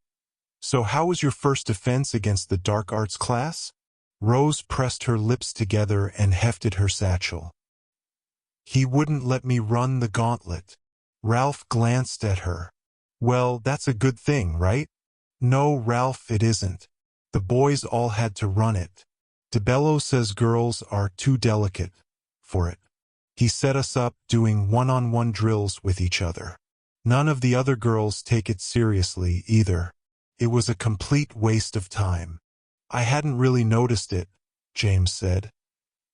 So how was your first defense against the dark arts class? Rose pressed her lips together and hefted her satchel. He wouldn't let me run the gauntlet. Ralph glanced at her. Well, that's a good thing, right? No, Ralph, it isn't. The boys all had to run it. DeBello says girls are too delicate for it. He set us up doing one-on-one drills with each other. None of the other girls take it seriously either. It was a complete waste of time. I hadn't really noticed it, James said.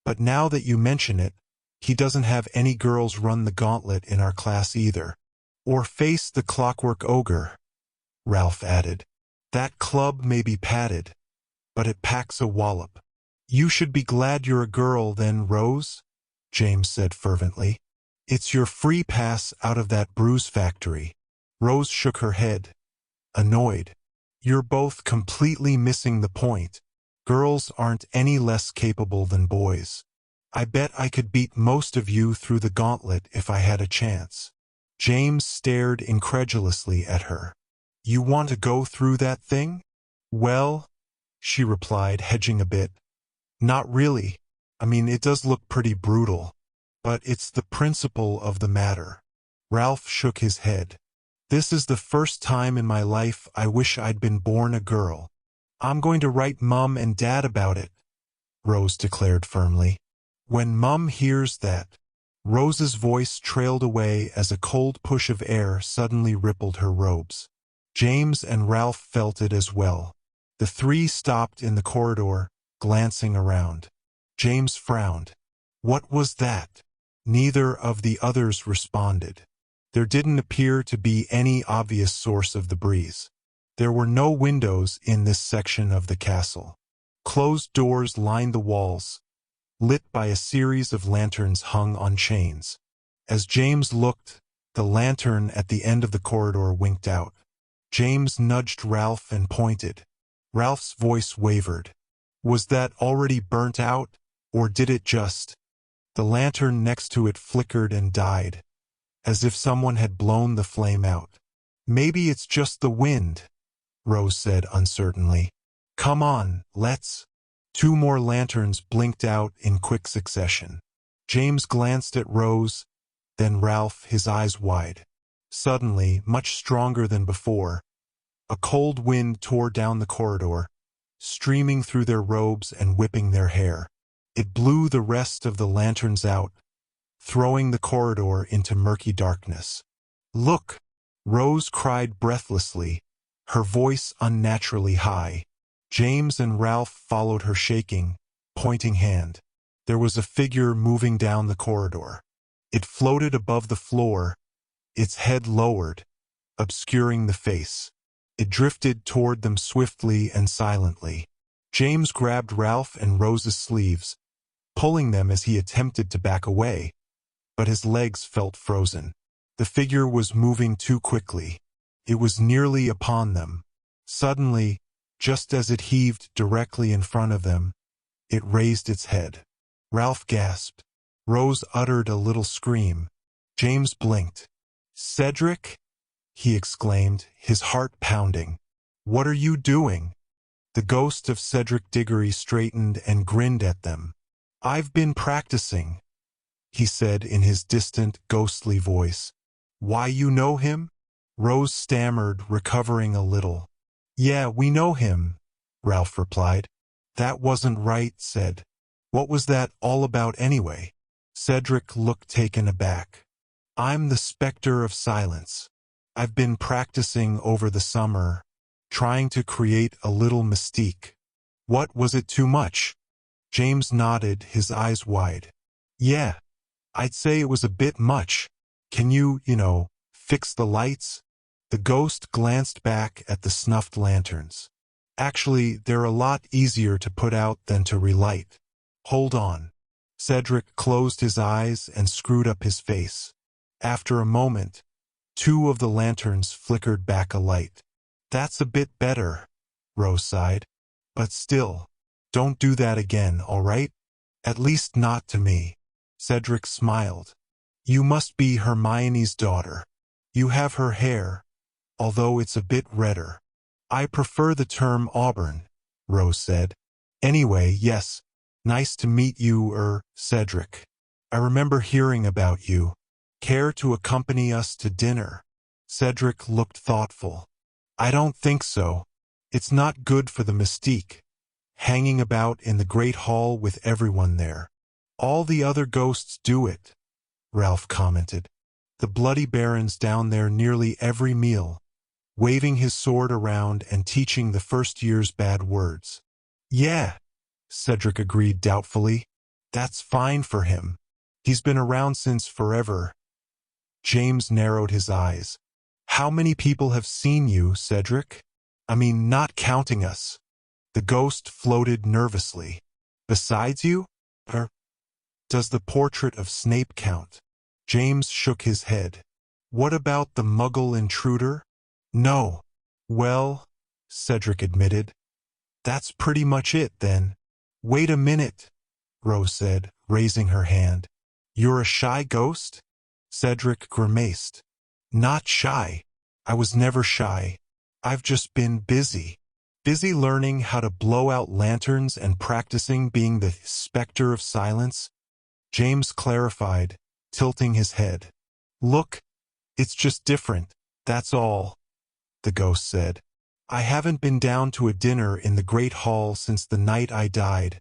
But now that you mention it, he doesn't have any girls run the gauntlet in our class either. Or face the clockwork ogre, Ralph added. That club may be padded, but it packs a wallop. You should be glad you're a girl then, Rose, James said fervently. It's your free pass out of that bruise factory. Rose shook her head, annoyed. You're both completely missing the point. Girls aren't any less capable than boys. I bet I could beat most of you through the gauntlet if I had a chance. James stared incredulously at her. You want to go through that thing? Well, she replied, hedging a bit. Not really. I mean, it does look pretty brutal. But it's the principle of the matter. Ralph shook his head. This is the first time in my life I wish I'd been born a girl. I'm going to write Mum and Dad about it, Rose declared firmly. When Mum hears that, Rose's voice trailed away as a cold push of air suddenly rippled her robes. James and Ralph felt it as well. The three stopped in the corridor, glancing around. James frowned. What was that? Neither of the others responded. There didn't appear to be any obvious source of the breeze. There were no windows in this section of the castle. Closed doors lined the walls, lit by a series of lanterns hung on chains. As James looked, the lantern at the end of the corridor winked out. James nudged Ralph and pointed. Ralph's voice wavered. Was that already burnt out, or did it just? The lantern next to it flickered and died, as if someone had blown the flame out. Maybe it's just the wind, Rose said uncertainly. Come on, let's. 2 more lanterns blinked out in quick succession. James glanced at Rose, then Ralph, his eyes wide. Suddenly, much stronger than before, a cold wind tore down the corridor, streaming through their robes and whipping their hair. It blew the rest of the lanterns out, throwing the corridor into murky darkness. Look! Rose cried breathlessly, her voice unnaturally high. James and Ralph followed her shaking, pointing hand. There was a figure moving down the corridor. It floated above the floor, its head lowered, obscuring the face. It drifted toward them swiftly and silently. James grabbed Ralph and Rose's sleeves, pulling them as he attempted to back away, but his legs felt frozen. The figure was moving too quickly. It was nearly upon them. Suddenly, just as it heaved directly in front of them, it raised its head. Ralph gasped. Rose uttered a little scream. James blinked. "Cedric?" he exclaimed, his heart pounding. "What are you doing?" The ghost of Cedric Diggory straightened and grinned at them. "I've been practicing," he said in his distant, ghostly voice. "Why, you know him?" Rose stammered, recovering a little. "Yeah, we know him," Ralph replied. "That wasn't right," said. "What was that all about anyway?" Cedric looked taken aback. "I'm the Spectre of Silence. I've been practicing over the summer, trying to create a little mystique." "What, was it too much?" James nodded, his eyes wide. "Yeah, I'd say it was a bit much. Can you fix the lights?" The ghost glanced back at the snuffed lanterns. "Actually, they're a lot easier to put out than to relight. Hold on." Cedric closed his eyes and screwed up his face. After a moment, 2 of the lanterns flickered back a light. "That's a bit better," Rose sighed. "But still, don't do that again, all right? At least not to me." Cedric smiled. "You must be Hermione's daughter. You have her hair, although it's a bit redder." "I prefer the term auburn," Rose said. "Anyway, yes, nice to meet you, Cedric. I remember hearing about you. Care to accompany us to dinner?" Cedric looked thoughtful. "I don't think so. It's not good for the mystique, hanging about in the Great Hall with everyone there." "All the other ghosts do it," Ralph commented. "The Bloody Baron's down there nearly every meal, waving his sword around and teaching the first year's bad words." "Yeah," Cedric agreed doubtfully. "That's fine for him. He's been around since forever." James narrowed his eyes. "How many people have seen you, Cedric? I mean, not counting us." The ghost floated nervously. "Besides you? Does the portrait of Snape count?" James shook his head. "What about the Muggle intruder?" "No." "Well," Cedric admitted, "that's pretty much it, then." "Wait a minute," Rose said, raising her hand. "You're a shy ghost?" Cedric grimaced. "Not shy. I was never shy. I've just been busy. Busy learning how to blow out lanterns and practicing being the Spectre of Silence," James clarified, tilting his head. "Look, it's just different, that's all," the ghost said. "I haven't been down to a dinner in the Great Hall since the night I died,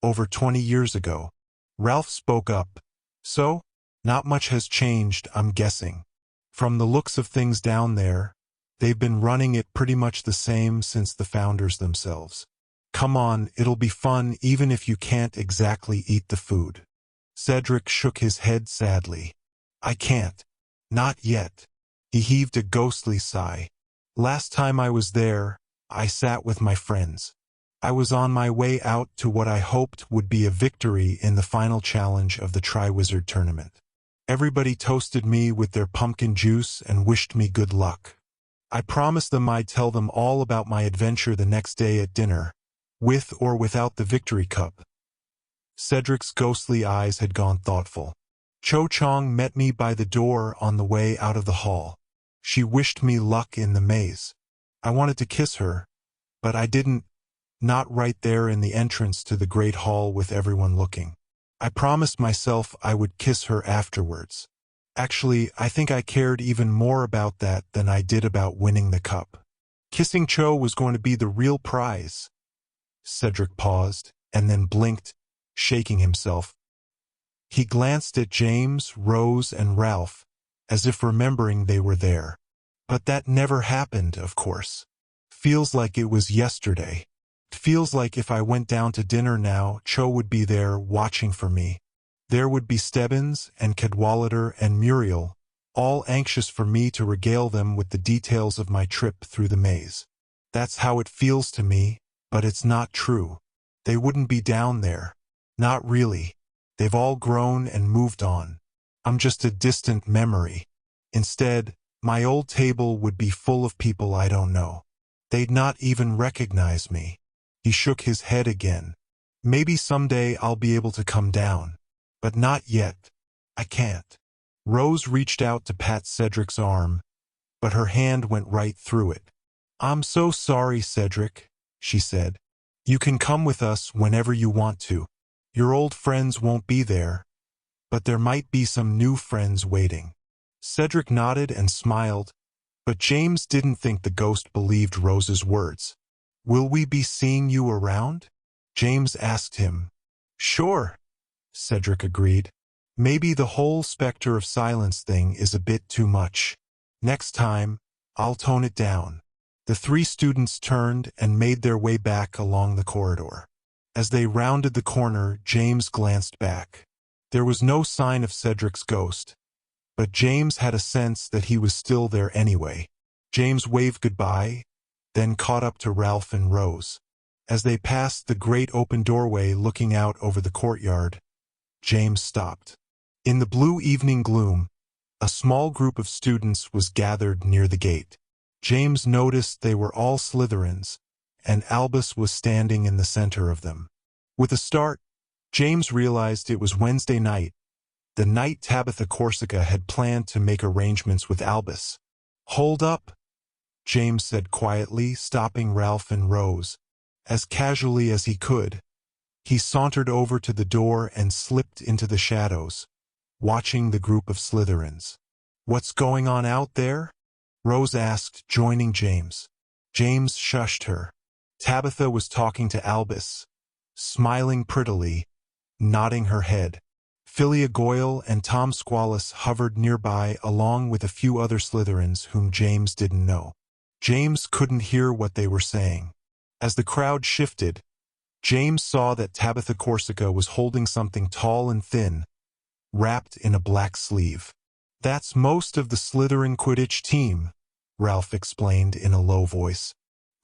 over 20 years ago." Ralph spoke up. "So? Not much has changed, I'm guessing. From the looks of things down there, they've been running it pretty much the same since the founders themselves. Come on, it'll be fun even if you can't exactly eat the food." Cedric shook his head sadly. "I can't. Not yet." He heaved a ghostly sigh. "Last time I was there, I sat with my friends. I was on my way out to what I hoped would be a victory in the final challenge of the Triwizard Tournament. Everybody toasted me with their pumpkin juice and wished me good luck. I promised them I'd tell them all about my adventure the next day at dinner, with or without the victory cup. Cedric's ghostly eyes had gone thoughtful. Cho Chang met me by the door on the way out of the hall. She wished me luck in the maze. I wanted to kiss her, but I didn't, not right there in the entrance to the great hall with everyone looking. I promised myself I would kiss her afterwards. Actually, I think I cared even more about that than I did about winning the cup. Kissing Cho was going to be the real prize. Cedric paused, and then blinked, shaking himself. He glanced at James, Rose, and Ralph, as if remembering they were there. But that never happened, of course. Feels like it was yesterday. Feels like if I went down to dinner now, Cho would be there watching for me. There would be Stebbins and Cadwallader and Muriel, all anxious for me to regale them with the details of my trip through the maze. That's how it feels to me, but it's not true. They wouldn't be down there. Not really. They've all grown and moved on. I'm just a distant memory. Instead, my old table would be full of people I don't know. They'd not even recognize me. He shook his head again. Maybe someday I'll be able to come down. But not yet. I can't. Rose reached out to pat Cedric's arm, but her hand went right through it. I'm so sorry, Cedric, she said. You can come with us whenever you want to. Your old friends won't be there, but there might be some new friends waiting. Cedric nodded and smiled, but James didn't think the ghost believed Rose's words. Will we be seeing you around? James asked him. Sure, Cedric agreed. Maybe the whole specter of silence thing is a bit too much. Next time, I'll tone it down. The three students turned and made their way back along the corridor. As they rounded the corner, James glanced back. There was no sign of Cedric's ghost, but James had a sense that he was still there anyway. James waved goodbye, then caught up to Ralph and Rose. As they passed the great open doorway looking out over the courtyard, James stopped. In the blue evening gloom, a small group of students was gathered near the gate. James noticed they were all Slytherins, and Albus was standing in the center of them. With a start, James realized it was Wednesday night, the night Tabitha Corsica had planned to make arrangements with Albus. Hold up, James said quietly, stopping Ralph and Rose. As casually as he could, he sauntered over to the door and slipped into the shadows, watching the group of Slytherins. What's going on out there? Rose asked, joining James. James shushed her. Tabitha was talking to Albus, smiling prettily, nodding her head. Philia Goyle and Tom Squallis hovered nearby along with a few other Slytherins whom James didn't know. James couldn't hear what they were saying. As the crowd shifted, James saw that Tabitha Corsica was holding something tall and thin, wrapped in a black sleeve. That's most of the Slytherin Quidditch team, Ralph explained in a low voice.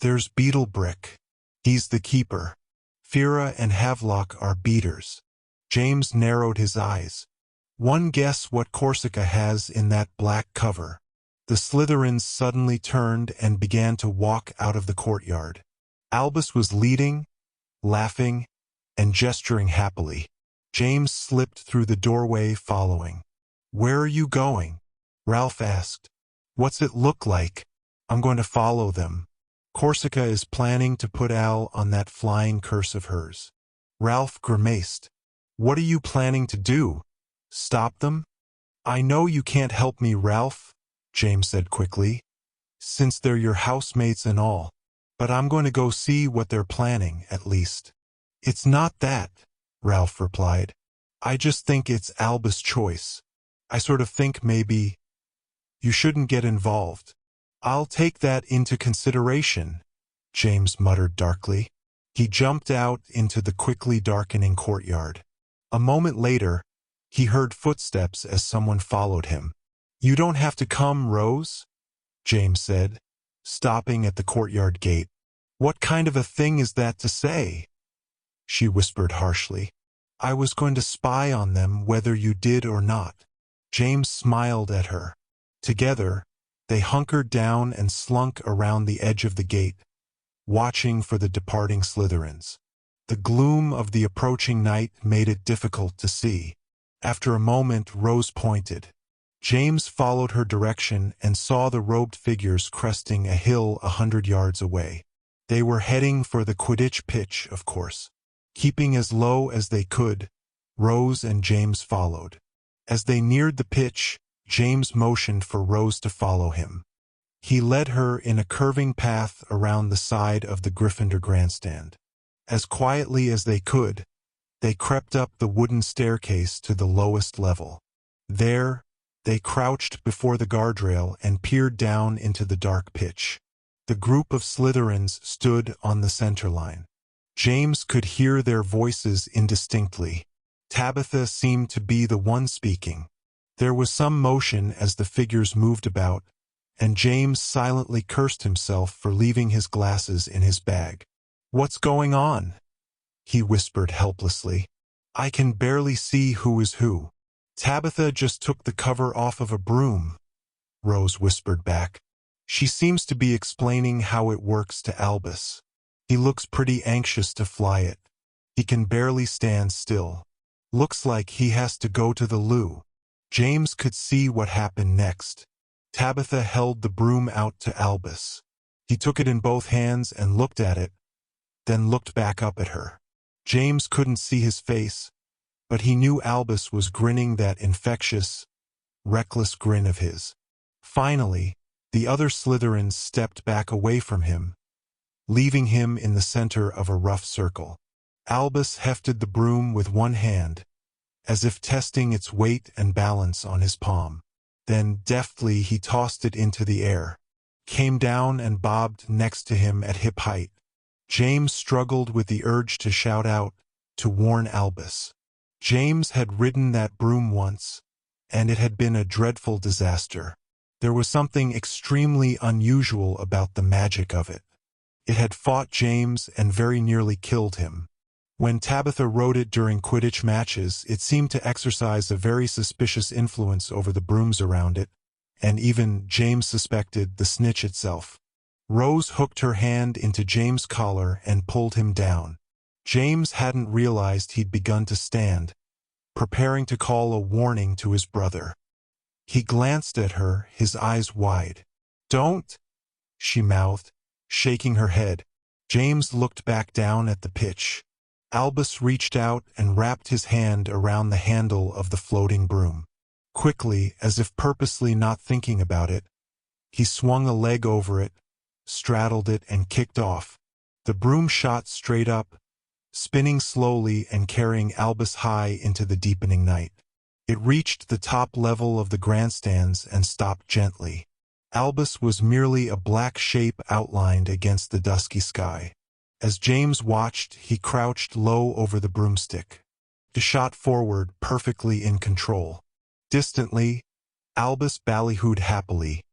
There's Beetlebrick. He's the keeper. Fira and Havelock are beaters. James narrowed his eyes. One guess what Corsica has in that black cover. The Slytherins suddenly turned and began to walk out of the courtyard. Albus was leading, laughing, and gesturing happily. James slipped through the doorway following. Where are you going? Ralph asked. What's it look like? I'm going to follow them. Corsica is planning to put Al on that flying curse of hers. Ralph grimaced. What are you planning to do? Stop them? I know you can't help me, Ralph, James said quickly, since they're your housemates and all. But I'm going to go see what they're planning, at least. It's not that, Ralph replied. I just think it's Albus' choice. I sort of think maybe you shouldn't get involved. I'll take that into consideration, James muttered darkly. He jumped out into the quickly darkening courtyard. A moment later, he heard footsteps as someone followed him. You don't have to come, Rose, James said, stopping at the courtyard gate. What kind of a thing is that to say? She whispered harshly. I was going to spy on them whether you did or not. James smiled at her. Together, they hunkered down and slunk around the edge of the gate, watching for the departing Slytherins. The gloom of the approaching night made it difficult to see. After a moment, Rose pointed. James followed her direction and saw the robed figures cresting a hill 100 yards away. They were heading for the Quidditch pitch, of course. Keeping as low as they could, Rose and James followed. As they neared the pitch, James motioned for Rose to follow him. He led her in a curving path around the side of the Gryffindor grandstand. As quietly as they could, they crept up the wooden staircase to the lowest level. There, they crouched before the guardrail and peered down into the dark pitch. The group of Slytherins stood on the center line. James could hear their voices indistinctly. Tabitha seemed to be the one speaking. There was some motion as the figures moved about, and James silently cursed himself for leaving his glasses in his bag. "What's going on?" he whispered helplessly. "I can barely see who is who." "Tabitha just took the cover off of a broom," Rose whispered back. "She seems to be explaining how it works to Albus. He looks pretty anxious to fly it. He can barely stand still. Looks like he has to go to the loo." James could see what happened next. Tabitha held the broom out to Albus. He took it in both hands and looked at it, then looked back up at her. James couldn't see his face, but he knew Albus was grinning that infectious, reckless grin of his. Finally, the other Slytherins stepped back away from him, leaving him in the center of a rough circle. Albus hefted the broom with one hand, as if testing its weight and balance on his palm. Then deftly he tossed it into the air, came down and bobbed next to him at hip height. James struggled with the urge to shout out, to warn Albus. James had ridden that broom once, and it had been a dreadful disaster. There was something extremely unusual about the magic of it. It had fought James and very nearly killed him. When Tabitha rode it during Quidditch matches, it seemed to exercise a very suspicious influence over the brooms around it, and even James suspected the snitch itself. Rose hooked her hand into James' collar and pulled him down. James hadn't realized he'd begun to stand, preparing to call a warning to his brother. He glanced at her, his eyes wide. "Don't," she mouthed, shaking her head. James looked back down at the pitch. Albus reached out and wrapped his hand around the handle of the floating broom. Quickly, as if purposely not thinking about it, he swung a leg over it, straddled it, and kicked off. The broom shot straight up, spinning slowly and carrying Albus high into the deepening night. It reached the top level of the grandstands and stopped gently. Albus was merely a black shape outlined against the dusky sky. As James watched, he crouched low over the broomstick. He shot forward, perfectly in control. Distantly, Albus ballyhooed happily,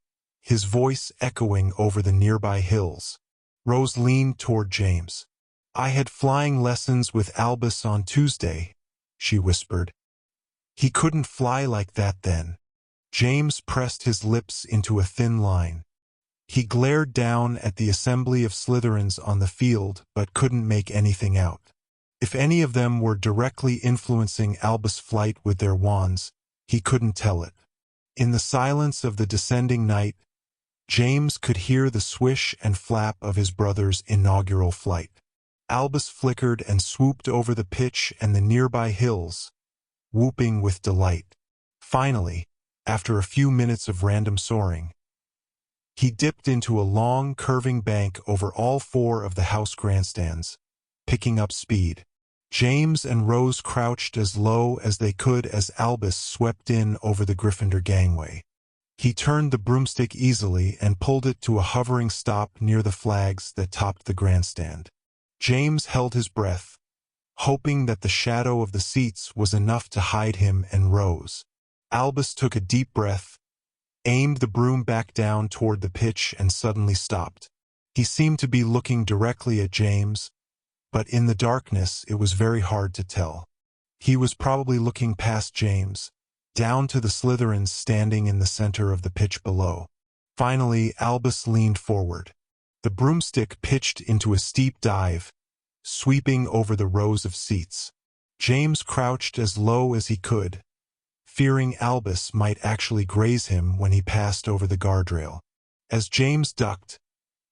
his voice echoing over the nearby hills. Rose leaned toward James. "I had flying lessons with Albus on Tuesday," she whispered. "He couldn't fly like that then." James pressed his lips into a thin line. He glared down at the assembly of Slytherins on the field but couldn't make anything out. If any of them were directly influencing Albus' flight with their wands, he couldn't tell it. In the silence of the descending night, James could hear the swish and flap of his brother's inaugural flight. Albus flickered and swooped over the pitch and the nearby hills, whooping with delight. Finally, after a few minutes of random soaring, he dipped into a long, curving bank over all four of the house grandstands, picking up speed. James and Rose crouched as low as they could as Albus swept in over the Gryffindor gangway. He turned the broomstick easily and pulled it to a hovering stop near the flags that topped the grandstand. James held his breath, hoping that the shadow of the seats was enough to hide him and Rose. Albus took a deep breath, aimed the broom back down toward the pitch, and suddenly stopped. He seemed to be looking directly at James, but in the darkness it was very hard to tell. He was probably looking past James, down to the Slytherins standing in the center of the pitch below. Finally, Albus leaned forward. The broomstick pitched into a steep dive, sweeping over the rows of seats. James crouched as low as he could, fearing Albus might actually graze him when he passed over the guardrail. As James ducked,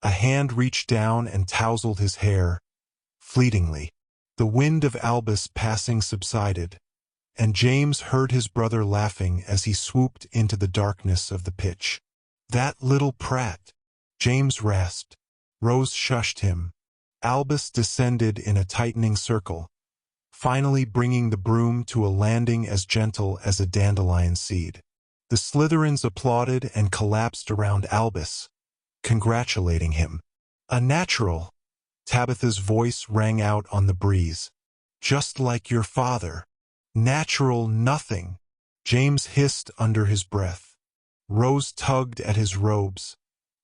a hand reached down and tousled his hair, fleetingly. The wind of Albus passing subsided, and James heard his brother laughing as he swooped into the darkness of the pitch. "That little prat," James rasped. Rose shushed him. Albus descended in a tightening circle, finally bringing the broom to a landing as gentle as a dandelion seed. The Slytherins applauded and collapsed around Albus, congratulating him. "A natural," Tabitha's voice rang out on the breeze. "Just like your father." "Natural nothing," James hissed under his breath. Rose tugged at his robes,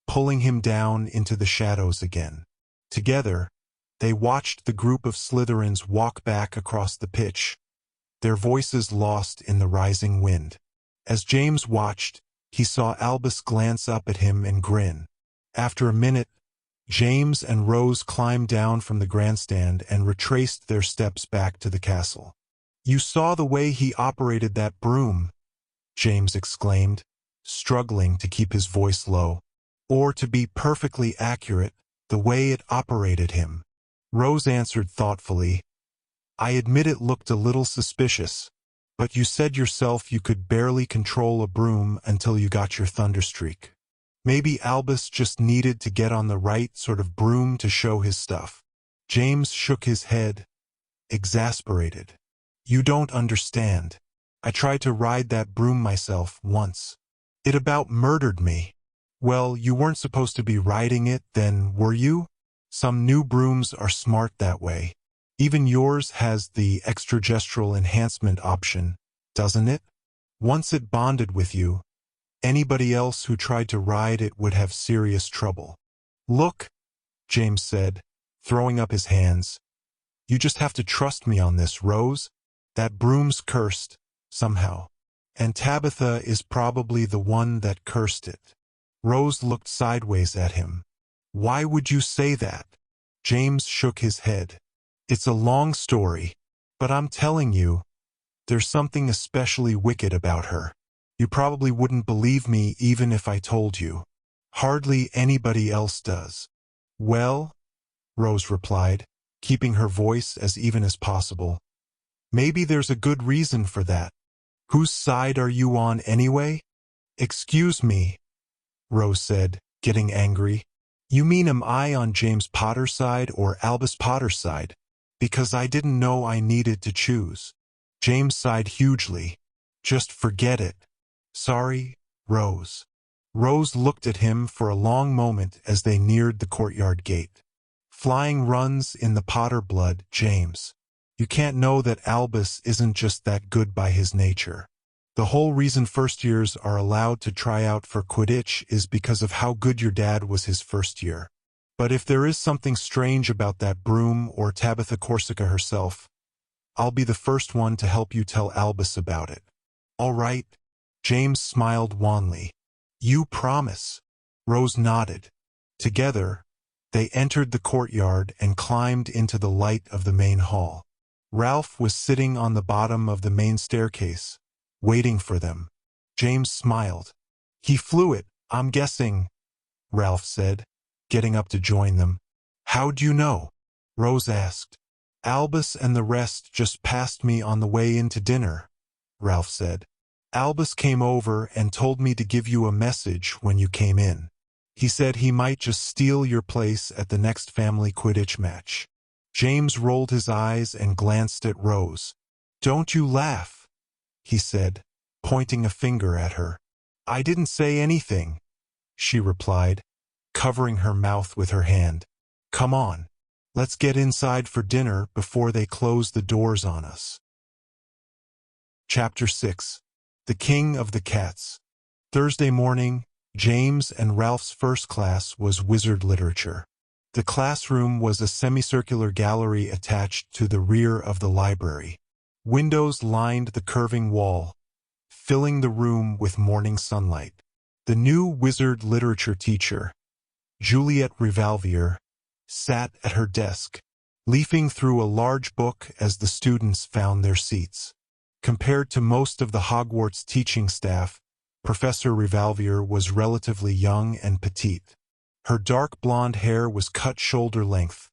pulling him down into the shadows again. Together, they watched the group of Slytherins walk back across the pitch, their voices lost in the rising wind. As James watched, he saw Albus glance up at him and grin. After a minute, James and Rose climbed down from the grandstand and retraced their steps back to the castle. "You saw the way he operated that broom," James exclaimed, struggling to keep his voice low. "Or, to be perfectly accurate, the way it operated him." Rose answered thoughtfully, "I admit it looked a little suspicious, but you said yourself you could barely control a broom until you got your thunderstreak. Maybe Albus just needed to get on the right sort of broom to show his stuff." James shook his head, exasperated. "You don't understand. I tried to ride that broom myself once. It about murdered me." "Well, you weren't supposed to be riding it then, were you? Some new brooms are smart that way. Even yours has the extragestural enhancement option, doesn't it? Once it bonded with you, anybody else who tried to ride it would have serious trouble." "Look," James said, throwing up his hands. "You just have to trust me on this, Rose. That broom's cursed, somehow. And Tabitha is probably the one that cursed it." Rose looked sideways at him. "Why would you say that?" James shook his head. "It's a long story, but I'm telling you, there's something especially wicked about her. You probably wouldn't believe me even if I told you. Hardly anybody else does." "Well," Rose replied, keeping her voice as even as possible, "maybe there's a good reason for that. Whose side are you on anyway?" "Excuse me," Rose said, getting angry. "You mean am I on James Potter's side or Albus Potter's side? Because I didn't know I needed to choose." James sighed hugely. "Just forget it." "Sorry, Rose." Rose looked at him for a long moment as they neared the courtyard gate. "Flying runs in the Potter blood, James. You can't know that Albus isn't just that good by his nature. The whole reason first years are allowed to try out for Quidditch is because of how good your dad was his first year. But if there is something strange about that broom or Tabitha Corsica herself, I'll be the first one to help you tell Albus about it." "All right." James smiled wanly. "You promise?" Rose nodded. Together, they entered the courtyard and climbed into the light of the main hall. Ralph was sitting on the bottom of the main staircase, waiting for them. James smiled. "He flew it, I'm guessing," Ralph said, getting up to join them. "How'd you know?" Rose asked. "Albus and the rest just passed me on the way in to dinner," Ralph said. "Albus came over and told me to give you a message when you came in. He said he might just steal your place at the next family Quidditch match." James rolled his eyes and glanced at Rose. "Don't you laugh," he said, pointing a finger at her. "I didn't say anything," she replied, covering her mouth with her hand. "Come on, let's get inside for dinner before they close the doors on us." Chapter 6. The King of the Cats. Thursday morning, James and Ralph's first class was wizard literature. The classroom was a semicircular gallery attached to the rear of the library. Windows lined the curving wall, filling the room with morning sunlight. The new wizard literature teacher, Juliet Rivalvier, sat at her desk, leafing through a large book as the students found their seats. Compared to most of the Hogwarts teaching staff, Professor Rivalvier was relatively young and petite. Her dark blonde hair was cut shoulder length,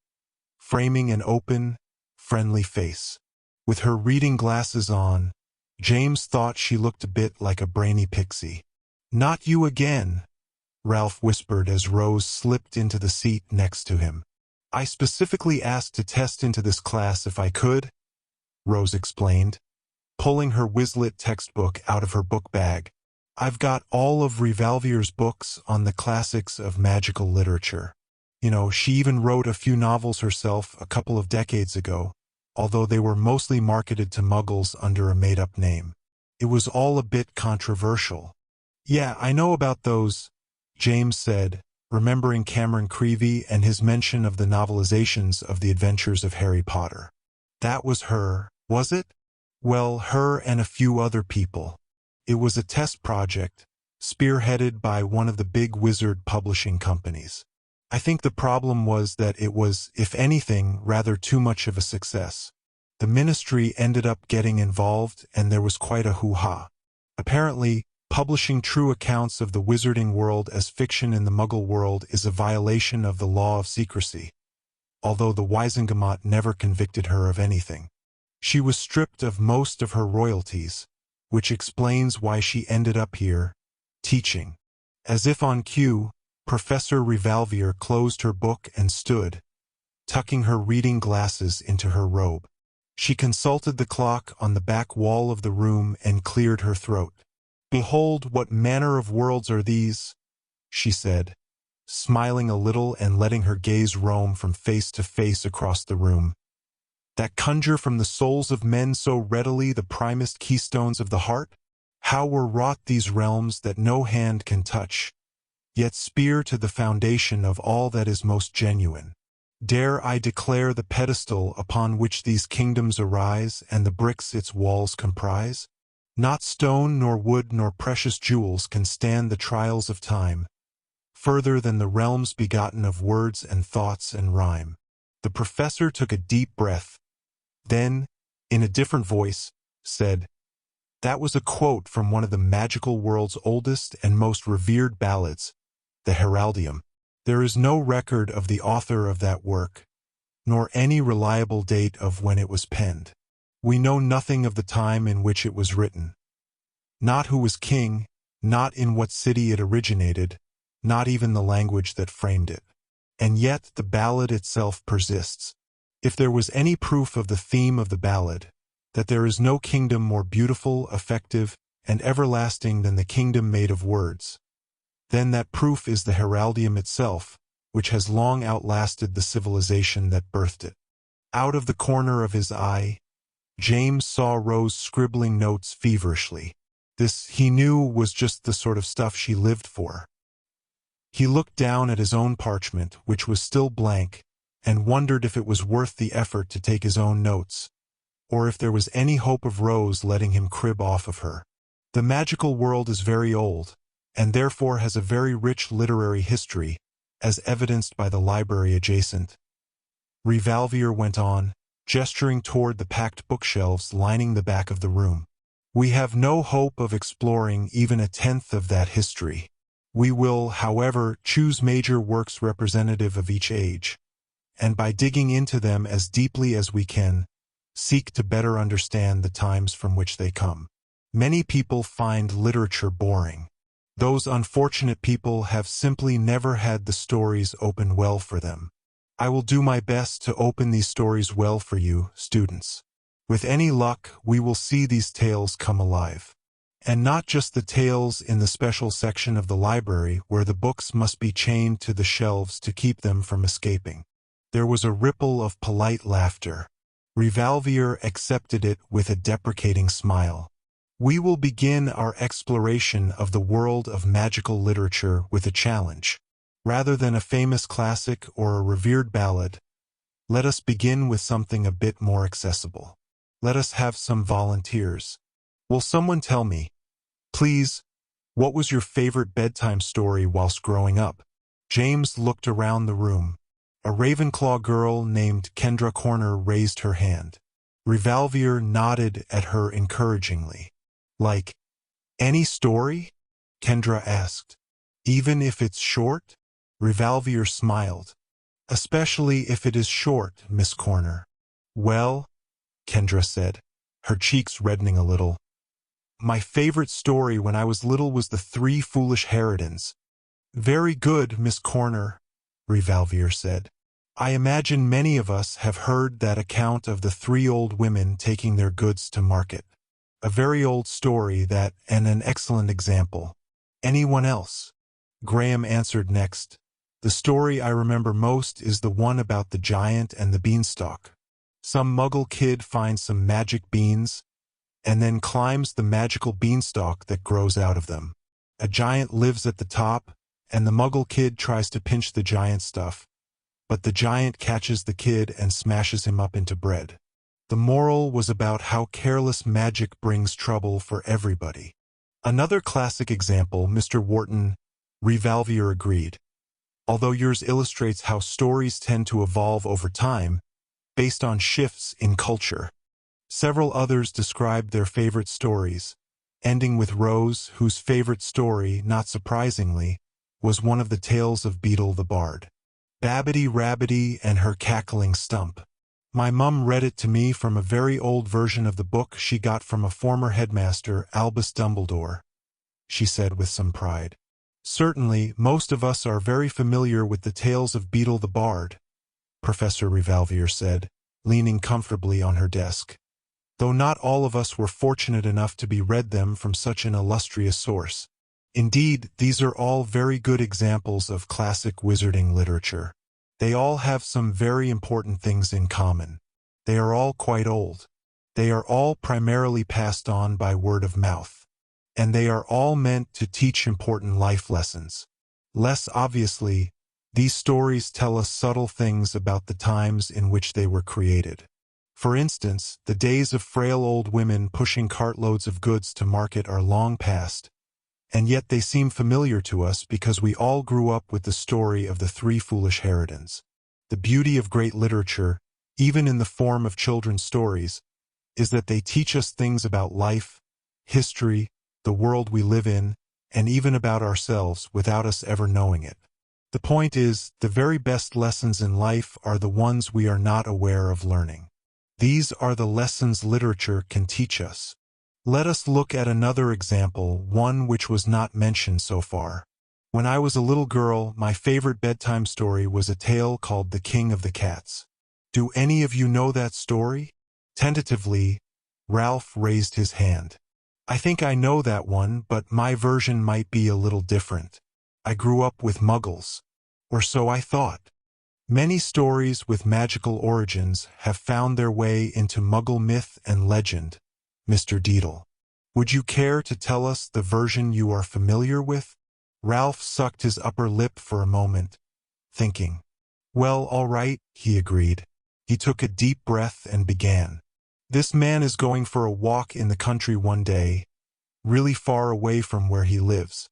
framing an open, friendly face. With her reading glasses on, James thought she looked a bit like a brainy pixie. "Not you again," Ralph whispered as Rose slipped into the seat next to him. "I specifically asked to test into this class if I could," Rose explained, pulling her Quizlet textbook out of her book bag. "I've got all of Rivalvier's books on the classics of magical literature. You know, she even wrote a few novels herself a couple of decades ago, although they were mostly marketed to muggles under a made-up name. It was all a bit controversial." "Yeah, I know about those," James said, remembering Cameron Creevey and his mention of the novelizations of the adventures of Harry Potter. "That was her, was it?" "Well, her and a few other people. It was a test project, spearheaded by one of the big wizard publishing companies. I think the problem was that it was, if anything, rather too much of a success. The ministry ended up getting involved and there was quite a hoo-ha. Apparently, publishing true accounts of the wizarding world as fiction in the Muggle world is a violation of the law of secrecy, although the Wisengamot never convicted her of anything. She was stripped of most of her royalties, which explains why she ended up here, teaching." As if on cue, Professor Rivalvier closed her book and stood, tucking her reading glasses into her robe. She consulted the clock on the back wall of the room and cleared her throat. "Behold, what manner of worlds are these," she said, smiling a little and letting her gaze roam from face to face across the room, "that conjure from the souls of men so readily the primest keystones of the heart? How were wrought these realms that no hand can touch, yet spear to the foundation of all that is most genuine? Dare I declare the pedestal upon which these kingdoms arise and the bricks its walls comprise? Not stone nor wood nor precious jewels can stand the trials of time, further than the realms begotten of words and thoughts and rhyme." The professor took a deep breath, then, in a different voice, said, "That was a quote from one of the magical world's oldest and most revered ballads, the Heraldium. There is no record of the author of that work, nor any reliable date of when it was penned. We know nothing of the time in which it was written. Not who was king, not in what city it originated, not even the language that framed it. And yet the ballad itself persists. If there was any proof of the theme of the ballad, that there is no kingdom more beautiful, effective, and everlasting than the kingdom made of words, then that proof is the Heraldium itself, which has long outlasted the civilization that birthed it." Out of the corner of his eye, James saw Rose scribbling notes feverishly. This, he knew, was just the sort of stuff she lived for. He looked down at his own parchment, which was still blank, and wondered if it was worth the effort to take his own notes, or if there was any hope of Rose letting him crib off of her. The magical world is very old, and therefore has a very rich literary history, as evidenced by the library adjacent. Rivalvier went on, gesturing toward the packed bookshelves lining the back of the room. "We have no hope of exploring even a tenth of that history. We will, however, choose major works representative of each age, and by digging into them as deeply as we can, seek to better understand the times from which they come. Many people find literature boring. Those unfortunate people have simply never had the stories open well for them. I will do my best to open these stories well for you, students. With any luck, we will see these tales come alive. And not just the tales in the special section of the library where the books must be chained to the shelves to keep them from escaping." There was a ripple of polite laughter. Rivalvier accepted it with a deprecating smile. "We will begin our exploration of the world of magical literature with a challenge. Rather than a famous classic or a revered ballad, let us begin with something a bit more accessible. Let us have some volunteers. Will someone tell me, Please, what was your favorite bedtime story whilst growing up? James looked around the room. A Ravenclaw girl named Kendra Corner raised her hand. Rivalvier nodded at her encouragingly. Like, any story? Kendra asked. Even if it's short? Rivalvier smiled. Especially if it is short, Miss Corner. Well, Kendra said, her cheeks reddening a little. My favorite story when I was little was The Three Foolish Harridans. Very good, Miss Corner, Rivalvier said. I imagine many of us have heard that account of the three old women taking their goods to market. A very old story and an excellent example. Anyone else? Graham answered next. The story I remember most is the one about the giant and the beanstalk. Some muggle kid finds some magic beans, and then climbs the magical beanstalk that grows out of them. A giant lives at the top, and the muggle kid tries to pinch the giant stuff, but the giant catches the kid and smashes him up into bread. The moral was about how careless magic brings trouble for everybody. Another classic example, Mr. Wharton, Rivalvier agreed. Although yours illustrates how stories tend to evolve over time, based on shifts in culture. Several others described their favorite stories, ending with Rose, whose favorite story, not surprisingly, was one of the tales of Beetle the Bard. Babbity Rabbity and Her Cackling Stump. My mum read it to me from a very old version of the book she got from a former headmaster, Albus Dumbledore, she said with some pride. Certainly, most of us are very familiar with the tales of Beetle the Bard, Professor Rivalvier said, leaning comfortably on her desk. Though not all of us were fortunate enough to be read them from such an illustrious source. Indeed, these are all very good examples of classic wizarding literature. They all have some very important things in common. They are all quite old. They are all primarily passed on by word of mouth. And they are all meant to teach important life lessons. Less obviously, these stories tell us subtle things about the times in which they were created. For instance, the days of frail old women pushing cartloads of goods to market are long past, and yet they seem familiar to us because we all grew up with the story of the Three Foolish Harridans. The beauty of great literature, even in the form of children's stories, is that they teach us things about life, history, the world we live in, and even about ourselves without us ever knowing it. The point is, the very best lessons in life are the ones we are not aware of learning. These are the lessons literature can teach us. Let us look at another example, one which was not mentioned so far. When I was a little girl, my favorite bedtime story was a tale called The King of the Cats. Do any of you know that story? Tentatively, Ralph raised his hand. I think I know that one, but my version might be a little different. I grew up with muggles. Or so I thought. Many stories with magical origins have found their way into Muggle myth and legend, Mr. Deedle. Would you care to tell us the version you are familiar with? Ralph sucked his upper lip for a moment, thinking. Well, all right, he agreed. He took a deep breath and began. This man is going for a walk in the country one day, really far away from where he lives.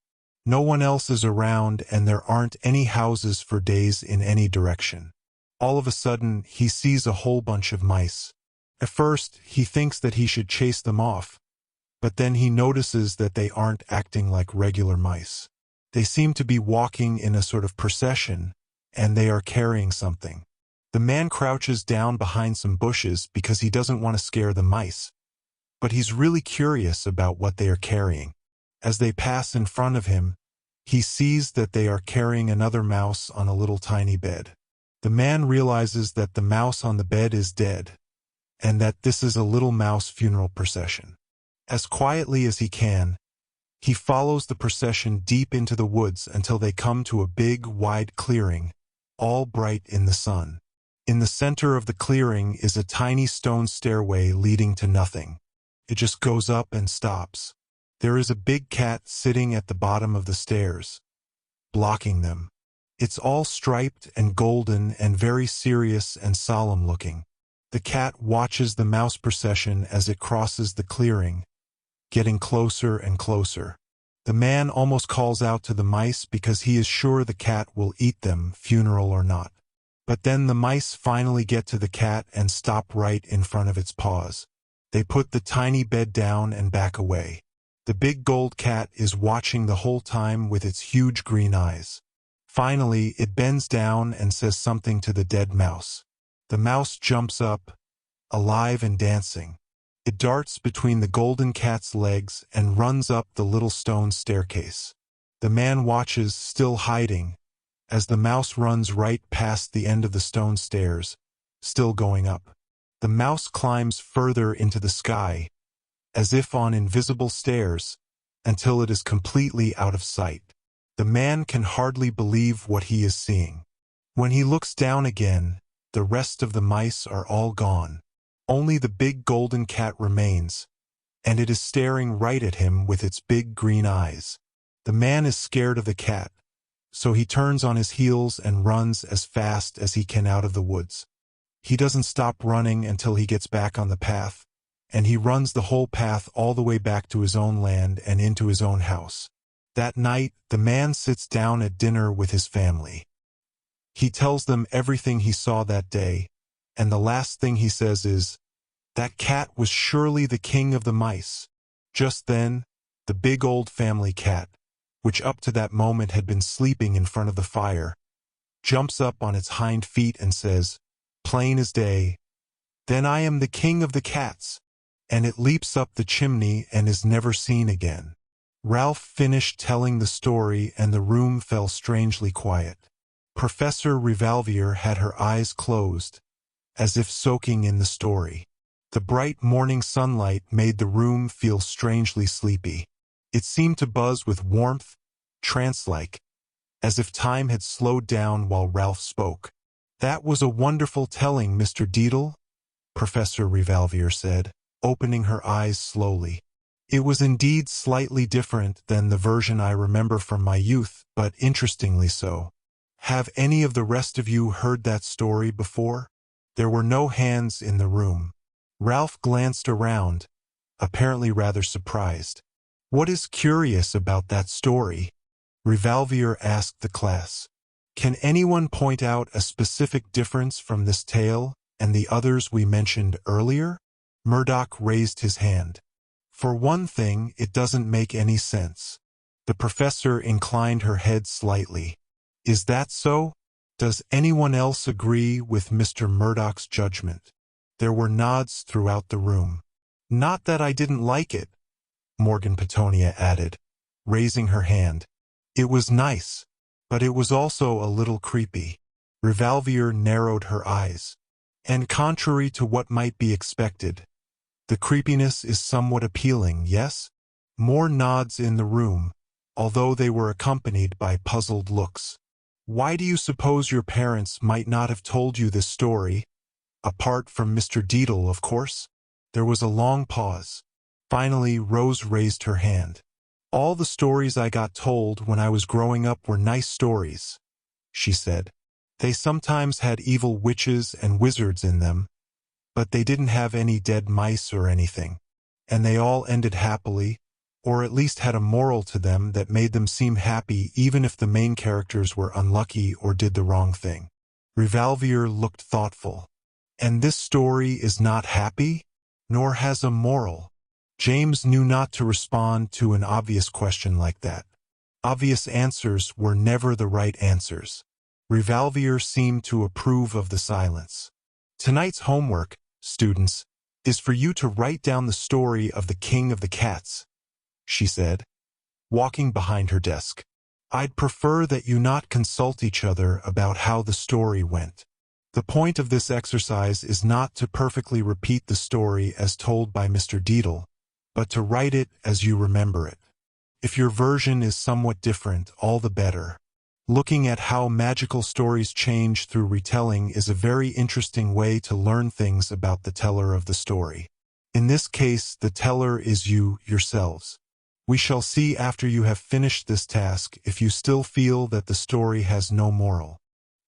No one else is around and there aren't any houses for days in any direction. All of a sudden, he sees a whole bunch of mice. At first, he thinks that he should chase them off, but then he notices that they aren't acting like regular mice. They seem to be walking in a sort of procession, and they are carrying something. The man crouches down behind some bushes because he doesn't want to scare the mice, but he's really curious about what they are carrying. As they pass in front of him, he sees that they are carrying another mouse on a little tiny bed. The man realizes that the mouse on the bed is dead, and that this is a little mouse funeral procession. As quietly as he can, he follows the procession deep into the woods until they come to a big, wide clearing, all bright in the sun. In the center of the clearing is a tiny stone stairway leading to nothing. It just goes up and stops. There is a big cat sitting at the bottom of the stairs, blocking them. It's all striped and golden and very serious and solemn looking. The cat watches the mouse procession as it crosses the clearing, getting closer and closer. The man almost calls out to the mice because he is sure the cat will eat them, funeral or not. But then the mice finally get to the cat and stop right in front of its paws. They put the tiny bed down and back away. The big gold cat is watching the whole time with its huge green eyes. Finally, it bends down and says something to the dead mouse. The mouse jumps up, alive and dancing. It darts between the golden cat's legs and runs up the little stone staircase. The man watches, still hiding, as the mouse runs right past the end of the stone stairs, still going up. The mouse climbs further into the sky, as if on invisible stairs, until it is completely out of sight. The man can hardly believe what he is seeing. When he looks down again, the rest of the mice are all gone. Only the big golden cat remains, and it is staring right at him with its big green eyes. The man is scared of the cat, so he turns on his heels and runs as fast as he can out of the woods. He doesn't stop running until he gets back on the path, and he runs the whole path all the way back to his own land and into his own house. That night, the man sits down at dinner with his family. He tells them everything he saw that day, and the last thing he says is, "That cat was surely the king of the mice." Just then, the big old family cat, which up to that moment had been sleeping in front of the fire, jumps up on its hind feet and says, plain as day, "Then I am the king of the cats," and it leaps up the chimney and is never seen again. Ralph finished telling the story and the room fell strangely quiet. Professor Rivalvier had her eyes closed, as if soaking in the story. The bright morning sunlight made the room feel strangely sleepy. It seemed to buzz with warmth, trance-like, as if time had slowed down while Ralph spoke. "That was a wonderful telling, Mr. Deedle," Professor Rivalvier said, opening her eyes slowly. "It was indeed slightly different than the version I remember from my youth, but interestingly so. Have any of the rest of you heard that story before?" There were no hands in the room. Ralph glanced around, apparently rather surprised. "What is curious about that story?" Rivalvier asked the class. "Can anyone point out a specific difference from this tale and the others we mentioned earlier?" Murdoch raised his hand. "For one thing, it doesn't make any sense." The professor inclined her head slightly. "Is that so? Does anyone else agree with Mr. Murdoch's judgment?" There were nods throughout the room. "Not that I didn't like it," Morgan Petunia added, raising her hand. "It was nice, but it was also a little creepy." Rivalvier narrowed her eyes. "And contrary to what might be expected, the creepiness is somewhat appealing, yes?" More nods in the room, although they were accompanied by puzzled looks. "Why do you suppose your parents might not have told you this story? Apart from Mr. Deedle, of course?" There was a long pause. Finally, Rose raised her hand. "All the stories I got told when I was growing up were nice stories," she said. "They sometimes had evil witches and wizards in them, but they didn't have any dead mice or anything. And they all ended happily, or at least had a moral to them that made them seem happy even if the main characters were unlucky or did the wrong thing." Rivalvier looked thoughtful. "And this story is not happy, nor has a moral?" James knew not to respond to an obvious question like that. Obvious answers were never the right answers. Rivalvier seemed to approve of the silence. "Tonight's homework, students, is for you to write down the story of the King of the Cats," she said, walking behind her desk. "I'd prefer that you not consult each other about how the story went. The point of this exercise is not to perfectly repeat the story as told by Mr. Deedle, but to write it as you remember it. If your version is somewhat different, all the better. Looking at how magical stories change through retelling is a very interesting way to learn things about the teller of the story. In this case, the teller is you yourselves. We shall see after you have finished this task if you still feel that the story has no moral."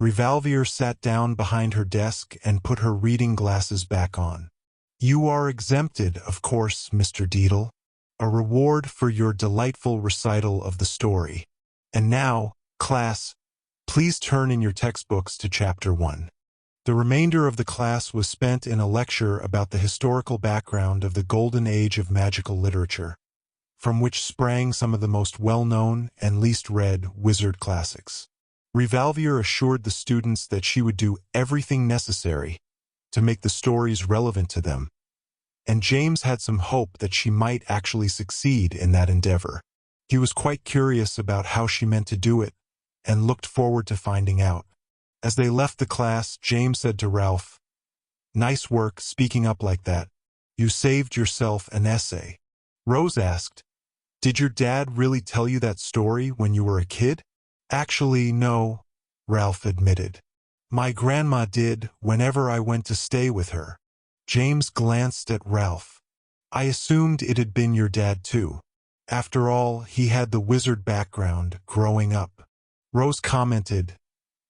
Rivalvier sat down behind her desk and put her reading glasses back on. "You are exempted, of course, Mr. Deedle. a reward for your delightful recital of the story. And now, class, please turn in your textbooks to Chapter 1. The remainder of the class was spent in a lecture about the historical background of the golden age of magical literature, from which sprang some of the most well-known and least-read wizard classics. Rivalvier assured the students that she would do everything necessary to make the stories relevant to them, and James had some hope that she might actually succeed in that endeavor. He was quite curious about how she meant to do it, and looked forward to finding out. As they left the class, James said to Ralph, "Nice work speaking up like that. You saved yourself an essay." Rose asked, "Did your dad really tell you that story when you were a kid?" "Actually, no," Ralph admitted. "My grandma did whenever I went to stay with her." James glanced at Ralph. "I assumed it had been your dad too. After all, he had the wizard background growing up." Rose commented,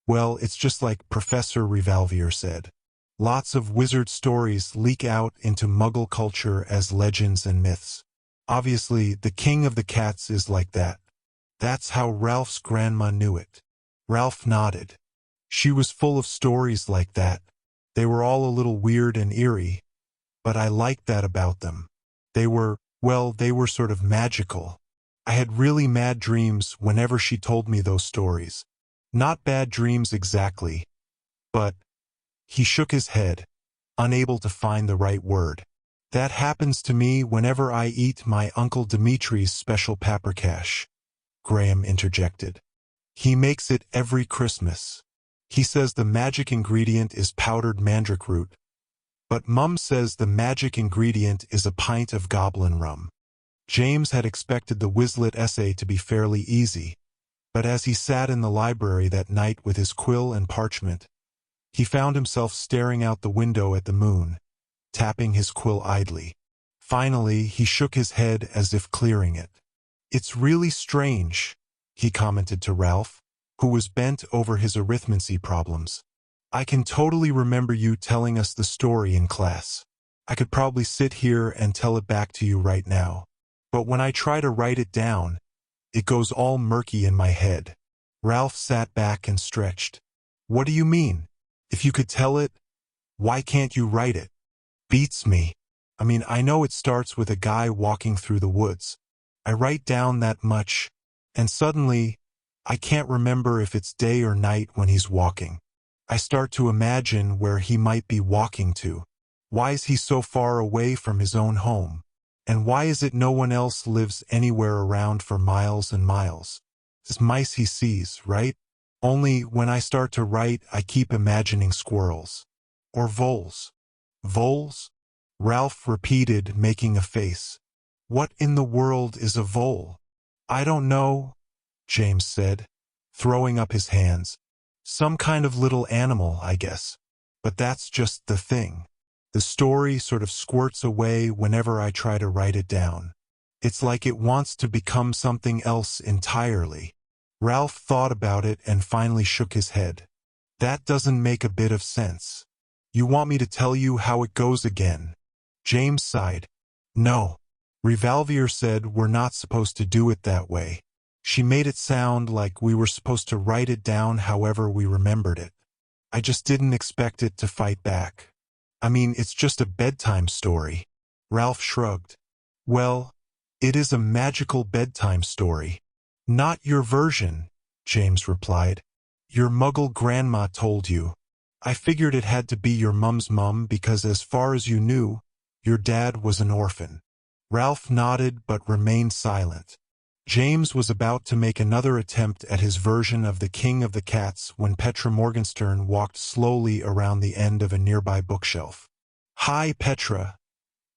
"Well, it's just like Professor Rivalvier said. Lots of wizard stories leak out into Muggle culture as legends and myths. Obviously, the King of the Cats is like that. That's how Ralph's grandma knew it." Ralph nodded. "She was full of stories like that. They were all a little weird and eerie, but I liked that about them. They were sort of magical. I had really mad dreams whenever she told me those stories. Not bad dreams exactly, but—" He shook his head, unable to find the right word. "That happens to me whenever I eat my Uncle Dimitri's special paprikash," Graham interjected. "He makes it every Christmas. He says the magic ingredient is powdered mandrake root, but Mum says the magic ingredient is a pint of goblin rum." James had expected the Quizlet essay to be fairly easy, but as he sat in the library that night with his quill and parchment, he found himself staring out the window at the moon, tapping his quill idly. Finally, he shook his head as if clearing it. "It's really strange," he commented to Ralph, who was bent over his arithmancy problems. "I can totally remember you telling us the story in class. I could probably sit here and tell it back to you right now. But when I try to write it down, it goes all murky in my head." Ralph sat back and stretched. "What do you mean? If you could tell it, why can't you write it? Beats me. I mean, I know it starts with a guy walking through the woods. I write down that much, and suddenly, I can't remember if it's day or night when he's walking. I start to imagine where he might be walking to. Why is he so far away from his own home? And why is it no one else lives anywhere around for miles and miles? It's mice he sees, right? Only when I start to write, I keep imagining squirrels. Or voles." "Voles?" Ralph repeated, making a face. "What in the world is a vole?" "I don't know," James said, throwing up his hands. "Some kind of little animal, I guess. But that's just the thing. The story sort of squirts away whenever I try to write it down. It's like it wants to become something else entirely." Ralph thought about it and finally shook his head. "That doesn't make a bit of sense. You want me to tell you how it goes again?" James sighed. "No. Rivalvier said we're not supposed to do it that way. She made it sound like we were supposed to write it down however we remembered it. I just didn't expect it to fight back. I mean, it's just a bedtime story." Ralph shrugged. "Well, it is a magical bedtime story." "Not your version," James replied. "Your Muggle grandma told you. I figured it had to be your mum's mum because as far as you knew, your dad was an orphan." Ralph nodded but remained silent. James was about to make another attempt at his version of the King of the Cats when Petra Morgenstern walked slowly around the end of a nearby bookshelf. "Hi, Petra,"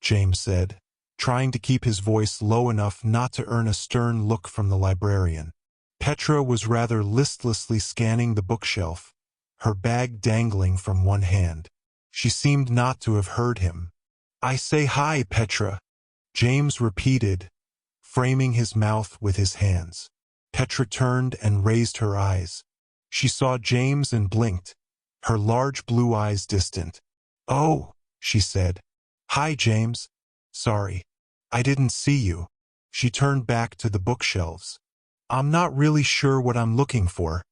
James said, trying to keep his voice low enough not to earn a stern look from the librarian. Petra was rather listlessly scanning the bookshelf, her bag dangling from one hand. She seemed not to have heard him. "I say hi, Petra," James repeated, framing his mouth with his hands. Petra turned and raised her eyes. She saw James and blinked, her large blue eyes distant. "Oh," she said. "Hi, James. Sorry. I didn't see you." She turned back to the bookshelves. I'm not really sure what I'm looking for.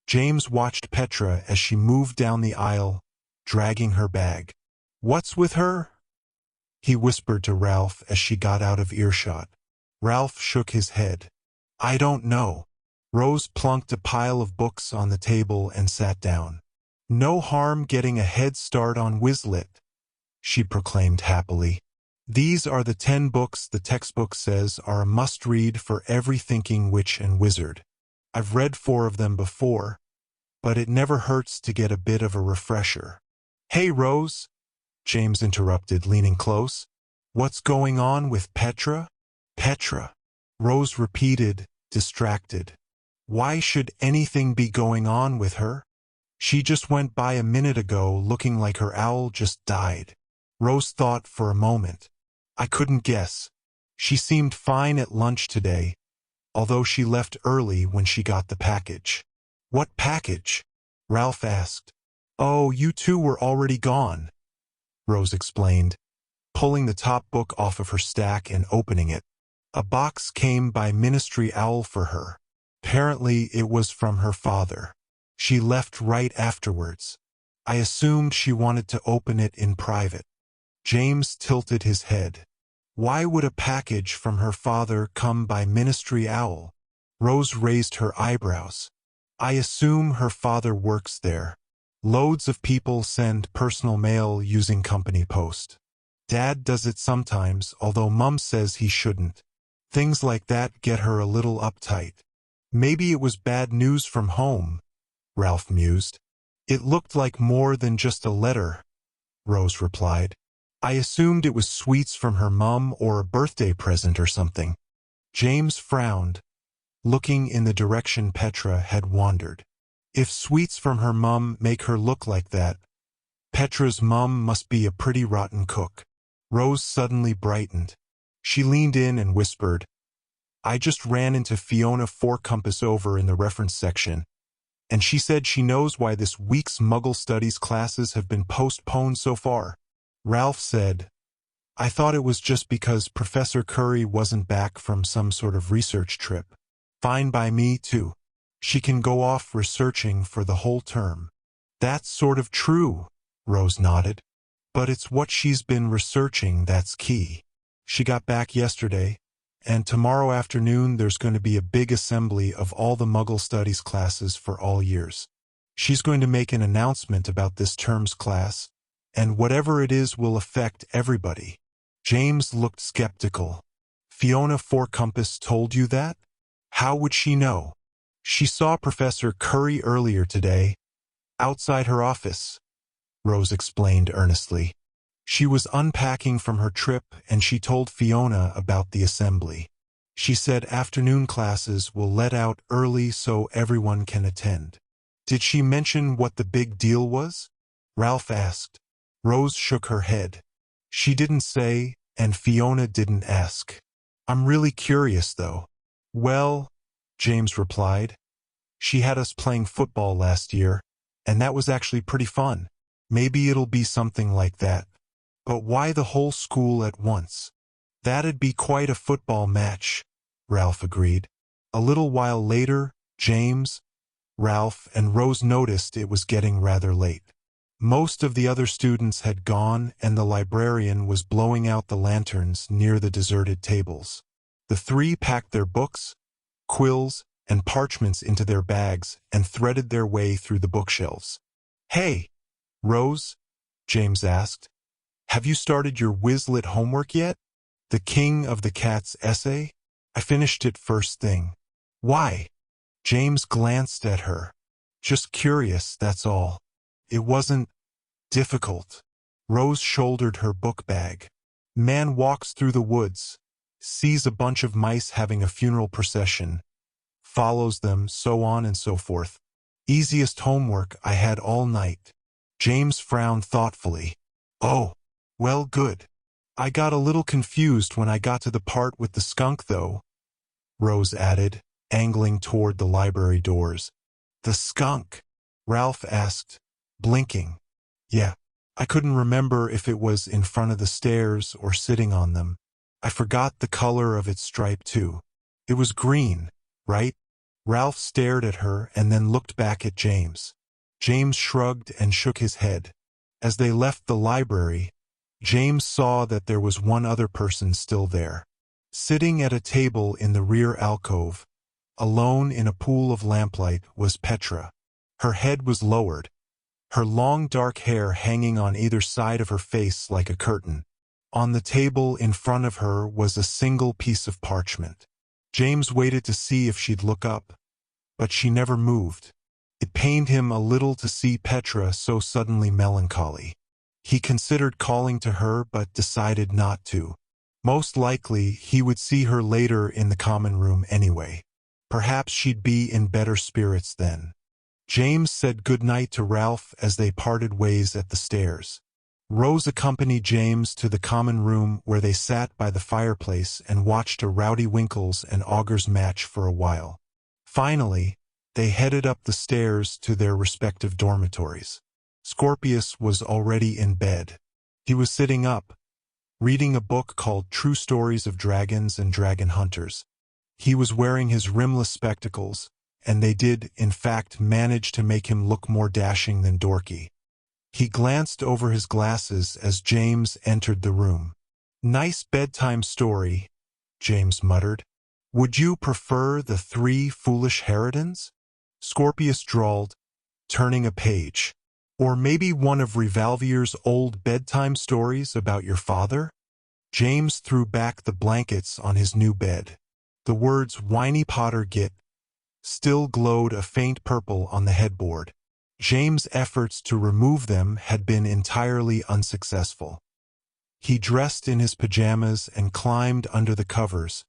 James watched Petra as she moved down the aisle, dragging her bag. What's with her? He whispered to Ralph as she got out of earshot. Ralph shook his head. I don't know. Rose plunked a pile of books on the table and sat down. No harm getting a head start on Quizlet, she proclaimed happily. These are the 10 books the textbook says are a must-read for every thinking witch and wizard. I've read 4 of them before, but it never hurts to get a bit of a refresher. Hey, Rose, James interrupted, leaning close. What's going on with Petra? Petra, Rose repeated, distracted. Why should anything be going on with her? She just went by a minute ago looking like her owl just died. Rose thought for a moment. I couldn't guess. She seemed fine at lunch today, although she left early when she got the package. What package? Ralph asked. Oh, you two were already gone, Rose explained, pulling the top book off of her stack and opening it. A box came by Ministry Owl for her. Apparently it was from her father. She left right afterwards. I assumed she wanted to open it in private. James tilted his head. Why would a package from her father come by Ministry Owl? Rose raised her eyebrows. I assume her father works there. Loads of people send personal mail using company post. Dad does it sometimes, although Mum says he shouldn't. Things like that get her a little uptight. Maybe it was bad news from home, Ralph mused. It looked like more than just a letter, Rose replied. I assumed it was sweets from her mum or a birthday present or something. James frowned, looking in the direction Petra had wandered. If sweets from her mum make her look like that, Petra's mum must be a pretty rotten cook. Rose suddenly brightened. She leaned in and whispered, I just ran into Fiona Fourcompass over in the reference section, and she said she knows why this week's Muggle Studies classes have been postponed so far. Ralph said, I thought it was just because Professor Curry wasn't back from some sort of research trip. Fine by me, too. She can go off researching for the whole term. That's sort of true, Rose nodded. But it's what she's been researching that's key. She got back yesterday, and tomorrow afternoon there's going to be a big assembly of all the Muggle Studies classes for all years. She's going to make an announcement about this term's class, and whatever it is will affect everybody. James looked skeptical. Fiona Fourcompass told you that? How would she know? She saw Professor Curry earlier today, outside her office, Rose explained earnestly. She was unpacking from her trip and she told Fiona about the assembly. She said afternoon classes will let out early so everyone can attend. Did she mention what the big deal was? Ralph asked. Rose shook her head. She didn't say, and Fiona didn't ask. I'm really curious, though. Well, James replied, she had us playing football last year, and that was actually pretty fun. Maybe it'll be something like that. But why the whole school at once? That'd be quite a football match, Ralph agreed. A little while later, James, Ralph, and Rose noticed it was getting rather late. Most of the other students had gone and the librarian was blowing out the lanterns near the deserted tables. The three packed their books, quills, and parchments into their bags and threaded their way through the bookshelves. Hey, Rose, James asked, have you started your Quizlet homework yet? The King of the Cats essay? I finished it first thing. Why? James glanced at her. Just curious, that's all. It wasn't difficult. Rose shouldered her book bag. Man walks through the woods, sees a bunch of mice having a funeral procession, follows them, so on and so forth. Easiest homework I had all night. James frowned thoughtfully. Oh, well, good. I got a little confused when I got to the part with the skunk, though, Rose added, angling toward the library doors. The skunk? Ralph asked, blinking. Yeah, I couldn't remember if it was in front of the stairs or sitting on them. I forgot the color of its stripe too. It was green, right? Ralph stared at her and then looked back at James. James shrugged and shook his head. As they left the library, James saw that there was one other person still there. Sitting at a table in the rear alcove, alone in a pool of lamplight, was Petra. Her head was lowered, her long dark hair hanging on either side of her face like a curtain. On the table in front of her was a single piece of parchment. James waited to see if she'd look up, but she never moved. It pained him a little to see Petra so suddenly melancholy. He considered calling to her but decided not to. Most likely he would see her later in the common room anyway. Perhaps she'd be in better spirits then. James said goodnight to Ralph as they parted ways at the stairs. Rose accompanied James to the common room where they sat by the fireplace and watched a Rowdy Winkles and Augurs match for a while. Finally, they headed up the stairs to their respective dormitories. Scorpius was already in bed. He was sitting up, reading a book called True Stories of Dragons and Dragon Hunters. He was wearing his rimless spectacles, and they did, in fact, manage to make him look more dashing than dorky. He glanced over his glasses as James entered the room. "Nice bedtime story," James muttered. "Would you prefer The Three Foolish Harridans?" Scorpius drawled, turning a page. "Or maybe one of Rivalrie's old bedtime stories about your father?" James threw back the blankets on his new bed. The words "Whiny Potter Git" still glowed a faint purple on the headboard. James' efforts to remove them had been entirely unsuccessful. He dressed in his pajamas and climbed under the covers,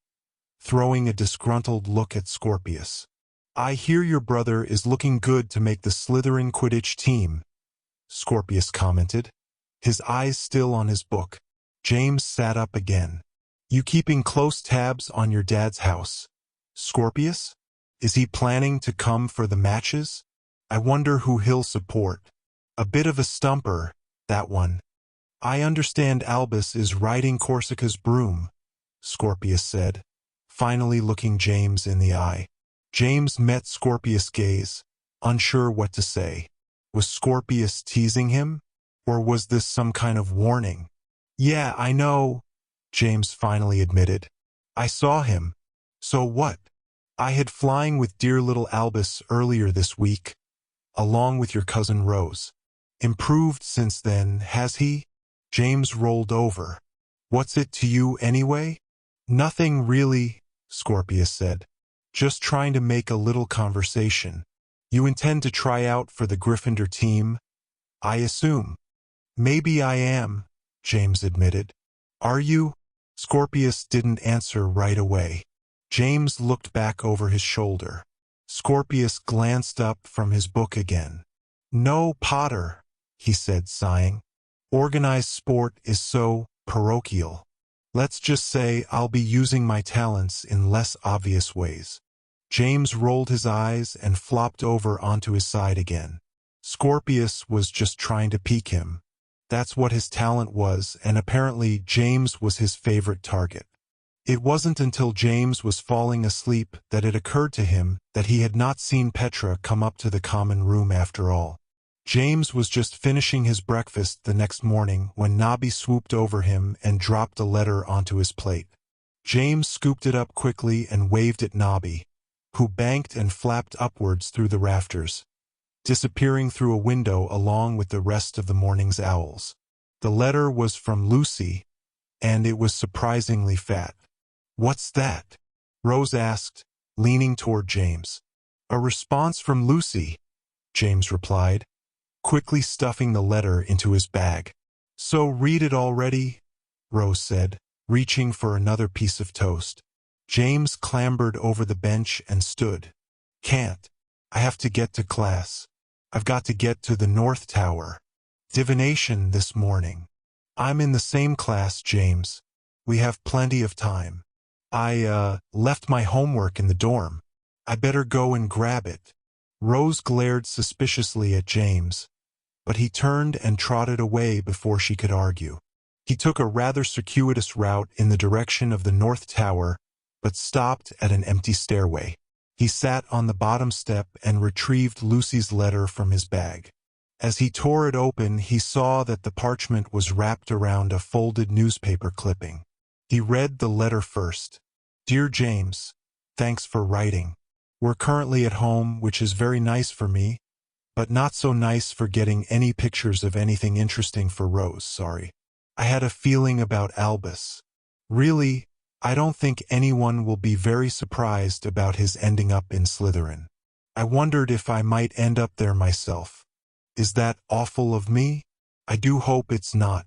throwing a disgruntled look at Scorpius. "I hear your brother is looking good to make the Slytherin Quidditch team," Scorpius commented, his eyes still on his book. James sat up again. "You keeping close tabs on your dad's house, Scorpius? Is he planning to come for the matches? I wonder who he'll support. A bit of a stumper, that one." "I understand Albus is riding Corsica's broom," Scorpius said, finally looking James in the eye. James met Scorpius' gaze, unsure what to say. Was Scorpius teasing him? Or was this some kind of warning? "Yeah, I know," James finally admitted. "I saw him." "So what?" "I had flying with dear little Albus earlier this week, along with your cousin Rose. Improved since then, has he?" James rolled over. "What's it to you anyway?" "Nothing really," Scorpius said. "Just trying to make a little conversation. You intend to try out for the Gryffindor team, I assume?" "Maybe I am," James admitted. "Are you?" Scorpius didn't answer right away. James looked back over his shoulder. Scorpius glanced up from his book again. "No, Potter," he said, sighing. "Organized sport is so parochial. Let's just say I'll be using my talents in less obvious ways." James rolled his eyes and flopped over onto his side again. Scorpius was just trying to pique him. That's what his talent was, and apparently James was his favorite target. It wasn't until James was falling asleep that it occurred to him that he had not seen Petra come up to the common room after all. James was just finishing his breakfast the next morning when Nobby swooped over him and dropped a letter onto his plate. James scooped it up quickly and waved at Nobby, who banked and flapped upwards through the rafters, disappearing through a window along with the rest of the morning's owls. The letter was from Lucy, and it was surprisingly fat. "What's that?" Rose asked, leaning toward James. "A response from Lucy," James replied, quickly stuffing the letter into his bag. "So read it already," Rose said, reaching for another piece of toast. James clambered over the bench and stood. "Can't. I have to get to class. I've got to get to the North Tower. Divination this morning." "I'm in the same class, James. We have plenty of time. I left my homework in the dorm. I better go and grab it." Rose glared suspiciously at James, but he turned and trotted away before she could argue. He took a rather circuitous route in the direction of the North Tower, but stopped at an empty stairway. He sat on the bottom step and retrieved Lucy's letter from his bag. As he tore it open, he saw that the parchment was wrapped around a folded newspaper clipping. He read the letter first. "Dear James, thanks for writing. We're currently at home, which is very nice for me, but not so nice for getting any pictures of anything interesting for Rose, sorry. I had a feeling about Albus. Really, I don't think anyone will be very surprised about his ending up in Slytherin. I wondered if I might end up there myself. Is that awful of me? I do hope it's not.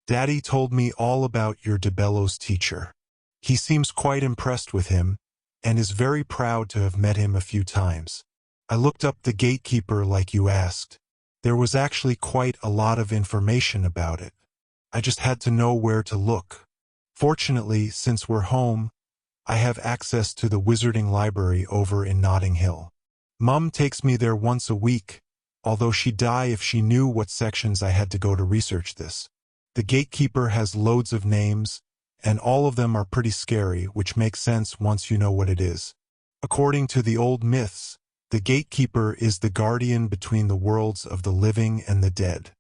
Daddy told me all about your DeBello's teacher. He seems quite impressed with him, and is very proud to have met him a few times. I looked up the Gatekeeper like you asked. There was actually quite a lot of information about it. I just had to know where to look. Fortunately, since we're home, I have access to the wizarding library over in Notting Hill. Mum takes me there once a week, although she'd die if she knew what sections I had to go to research this. The Gatekeeper has loads of names, and all of them are pretty scary, which makes sense once you know what it is. According to the old myths, the Gatekeeper is the guardian between the worlds of the living and the dead.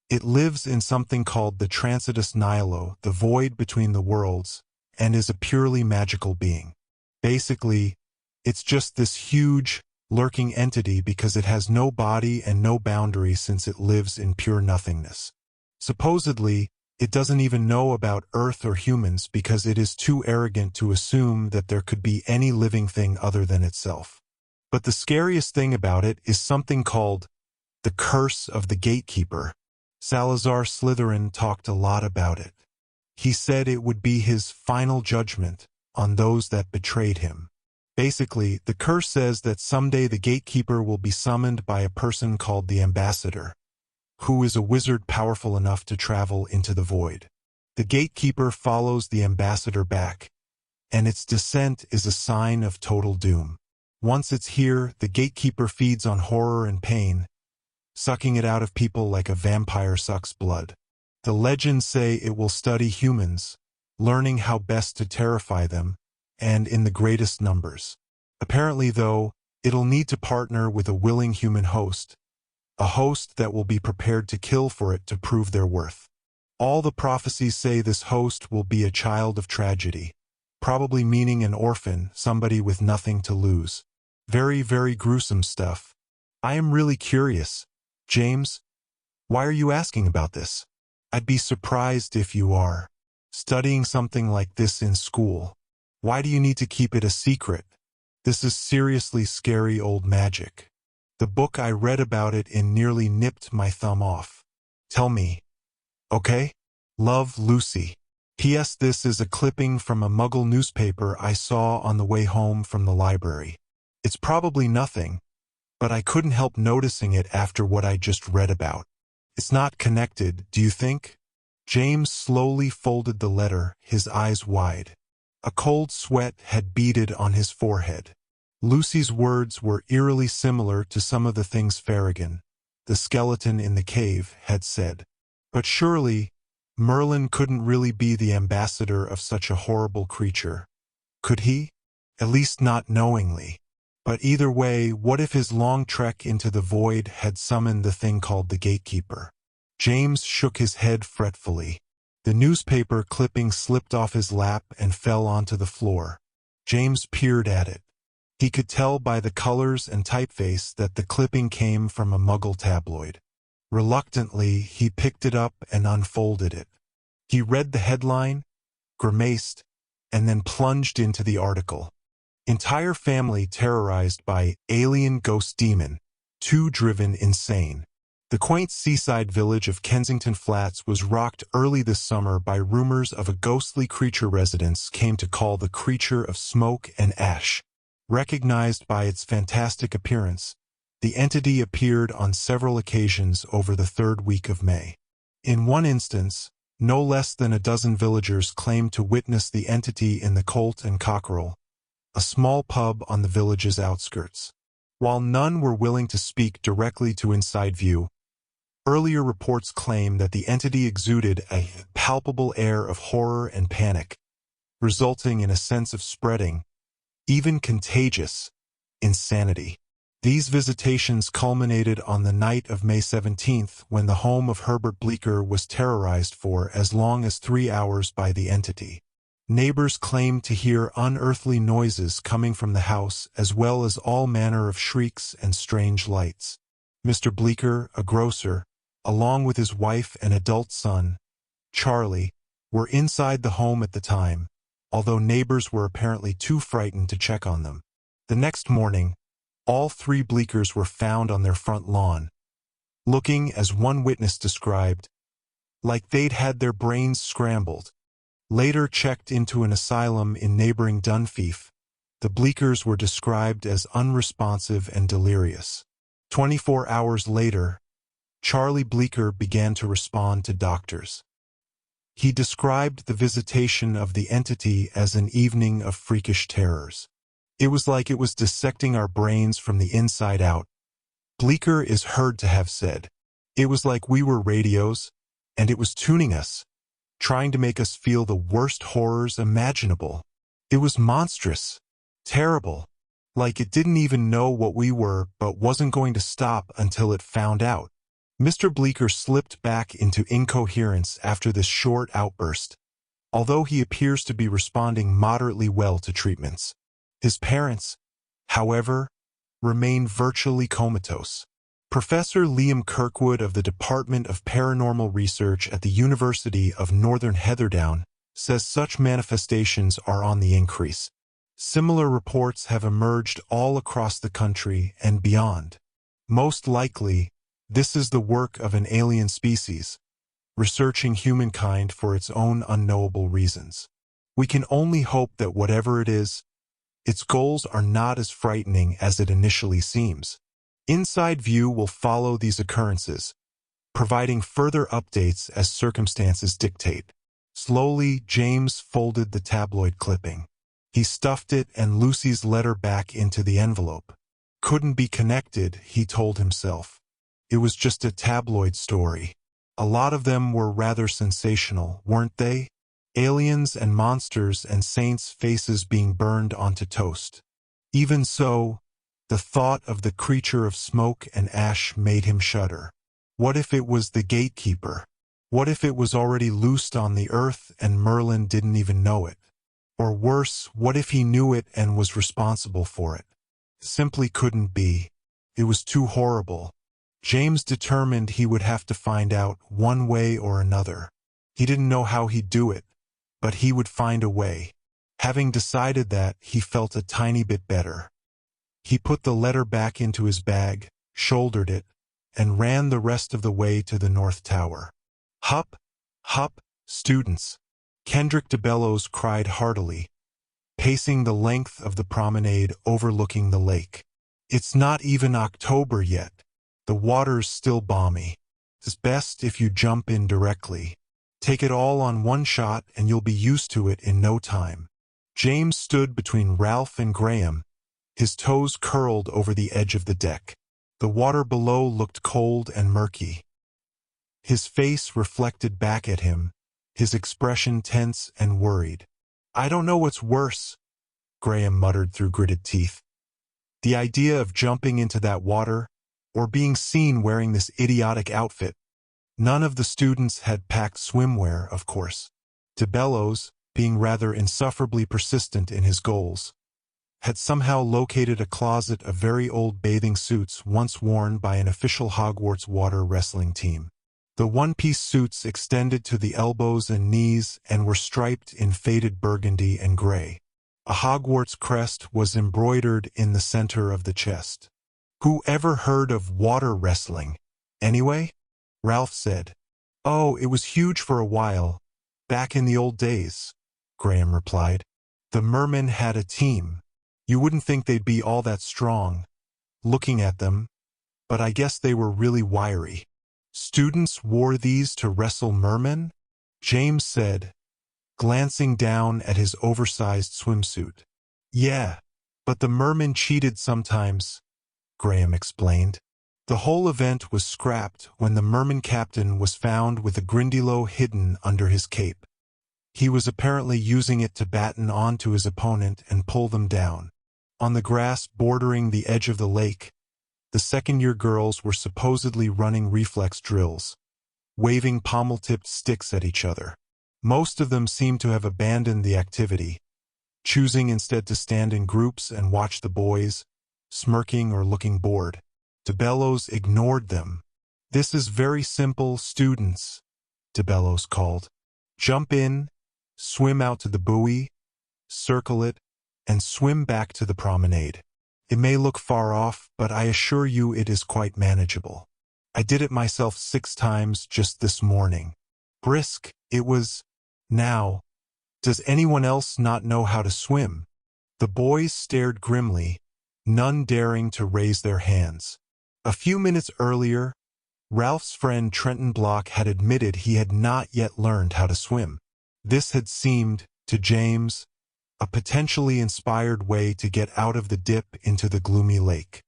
It lives in something called the Transitus Nihilo, the void between the worlds, and is a purely magical being. Basically, it's just this huge, lurking entity because it has no body and no boundary since it lives in pure nothingness. Supposedly, it doesn't even know about Earth or humans because it is too arrogant to assume that there could be any living thing other than itself. But the scariest thing about it is something called the Curse of the Gatekeeper. Salazar Slytherin talked a lot about it. He said it would be his final judgment on those that betrayed him. Basically, the curse says that someday the Gatekeeper will be summoned by a person called the Ambassador, who is a wizard powerful enough to travel into the void. The Gatekeeper follows the Ambassador back, and its descent is a sign of total doom. Once it's here, the Gatekeeper feeds on horror and pain, sucking it out of people like a vampire sucks blood. The legends say it will study humans, learning how best to terrify them, and in the greatest numbers. Apparently, though, it'll need to partner with a willing human host, a host that will be prepared to kill for it to prove their worth. All the prophecies say this host will be a child of tragedy, probably meaning an orphan, somebody with nothing to lose. Very, very gruesome stuff. I am really curious. James, why are you asking about this? I'd be surprised if you are. Studying something like this in school. Why do you need to keep it a secret? This is seriously scary old magic. The book I read about it in nearly nipped my thumb off. Tell me. Okay? Love, Lucy. P.S. This is a clipping from a Muggle newspaper I saw on the way home from the library. It's probably nothing, but I couldn't help noticing it after what I just read about. It's not connected, do you think? James slowly folded the letter, his eyes wide. A cold sweat had beaded on his forehead. Lucy's words were eerily similar to some of the things Farragon, the skeleton in the cave, had said. But surely, Merlin couldn't really be the ambassador of such a horrible creature. Could he? At least not knowingly. But either way, what if his long trek into the void had summoned the thing called the Gatekeeper? James shook his head fretfully. The newspaper clipping slipped off his lap and fell onto the floor. James peered at it. He could tell by the colors and typeface that the clipping came from a Muggle tabloid. Reluctantly, he picked it up and unfolded it. He read the headline, grimaced, and then plunged into the article. Entire family terrorized by alien ghost demon, 2 driven insane. The quaint seaside village of Kensington Flats was rocked early this summer by rumors of a ghostly creature residents came to call the creature of smoke and ash. Recognized by its fantastic appearance, the entity appeared on several occasions over the 3rd week of May. In one instance, no less than a dozen villagers claimed to witness the entity in the Colt and Cockerel, a small pub on the village's outskirts. While none were willing to speak directly to Inside View, Earlier reports claim that the entity exuded a palpable air of horror and panic, resulting in a sense of spreading, even contagious, insanity. These visitations culminated on the night of May 17th when the home of Herbert Bleecker was terrorized for as long as 3 hours by the entity. Neighbors claimed to hear unearthly noises coming from the house as well as all manner of shrieks and strange lights. Mr. Bleecker, a grocer, along with his wife and adult son, Charlie, were inside the home at the time, although neighbors were apparently too frightened to check on them. The next morning, all 3 Bleeckers were found on their front lawn, looking, as one witness described, like they'd had their brains scrambled. Later checked into an asylum in neighboring Dunfief, the Bleeckers were described as unresponsive and delirious. 24 hours later, Charlie Bleecker began to respond to doctors. He described the visitation of the entity as an evening of freakish terrors. It was like it was dissecting our brains from the inside out. Bleecker is heard to have said, "It was like we were radios, and it was tuning us, trying to make us feel the worst horrors imaginable. It was monstrous, terrible, like it didn't even know what we were but wasn't going to stop until it found out." Mr. Bleecker slipped back into incoherence after this short outburst, although he appears to be responding moderately well to treatments. His parents, however, remain virtually comatose. Professor Liam Kirkwood of the Department of Paranormal Research at the University of Northern Heatherdown says such manifestations are on the increase. Similar reports have emerged all across the country and beyond. Most likely, this is the work of an alien species, researching humankind for its own unknowable reasons. We can only hope that whatever it is, its goals are not as frightening as it initially seems. Inside View will follow these occurrences, providing further updates as circumstances dictate. Slowly, James folded the tabloid clipping. He stuffed it and Lucy's letter back into the envelope. Couldn't be connected, he told himself. It was just a tabloid story. A lot of them were rather sensational, weren't they? Aliens and monsters and saints' faces being burned onto toast. Even so, the thought of the creature of smoke and ash made him shudder. What if it was the Gatekeeper? What if it was already loosed on the earth and Merlin didn't even know it? Or worse, what if he knew it and was responsible for it? Simply couldn't be. It was too horrible. James determined he would have to find out one way or another. He didn't know how he'd do it, but he would find a way. Having decided that, he felt a tiny bit better. He put the letter back into his bag, shouldered it, and ran the rest of the way to the North Tower. "Hup, hup, students!" Kendrick DeBellows cried heartily, pacing the length of the promenade overlooking the lake. "It's not even October yet. The water's still balmy. It's best if you jump in directly. Take it all on one shot and you'll be used to it in no time." James stood between Ralph and Graham, his toes curled over the edge of the deck. The water below looked cold and murky. His face reflected back at him, his expression tense and worried. "I don't know what's worse," Graham muttered through gritted teeth. The idea of jumping into that water, or being seen wearing this idiotic outfit. None of the students had packed swimwear, of course. DeBellows, being rather insufferably persistent in his goals, had somehow located a closet of very old bathing suits once worn by an official Hogwarts water wrestling team. The one-piece suits extended to the elbows and knees and were striped in faded burgundy and gray. A Hogwarts crest was embroidered in the center of the chest. "Who ever heard of water wrestling, anyway?" Ralph said. "Oh, it was huge for a while, back in the old days," Graham replied. "The mermen had a team. You wouldn't think they'd be all that strong, looking at them, but I guess they were really wiry." "Students wore these to wrestle mermen?" James said, glancing down at his oversized swimsuit. "Yeah, but the mermen cheated sometimes," Graham explained. The whole event was scrapped when the merman captain was found with a Grindilo hidden under his cape. He was apparently using it to batten onto his opponent and pull them down. On the grass bordering the edge of the lake, the second-year girls were supposedly running reflex drills, waving pommel-tipped sticks at each other. Most of them seemed to have abandoned the activity, choosing instead to stand in groups and watch the boys, smirking or looking bored. DeBellows ignored them. "This is very simple, students," DeBellows called. "Jump in, swim out to the buoy, circle it, and swim back to the promenade. It may look far off, but I assure you it is quite manageable. I did it myself 6 times just this morning. Brisk, it was. Now, does anyone else not know how to swim?" The boys stared grimly, none daring to raise their hands. A few minutes earlier, Ralph's friend Trenton Block had admitted he had not yet learned how to swim. This had seemed, to James, a potentially inspired way to get out of the dip into the gloomy lake.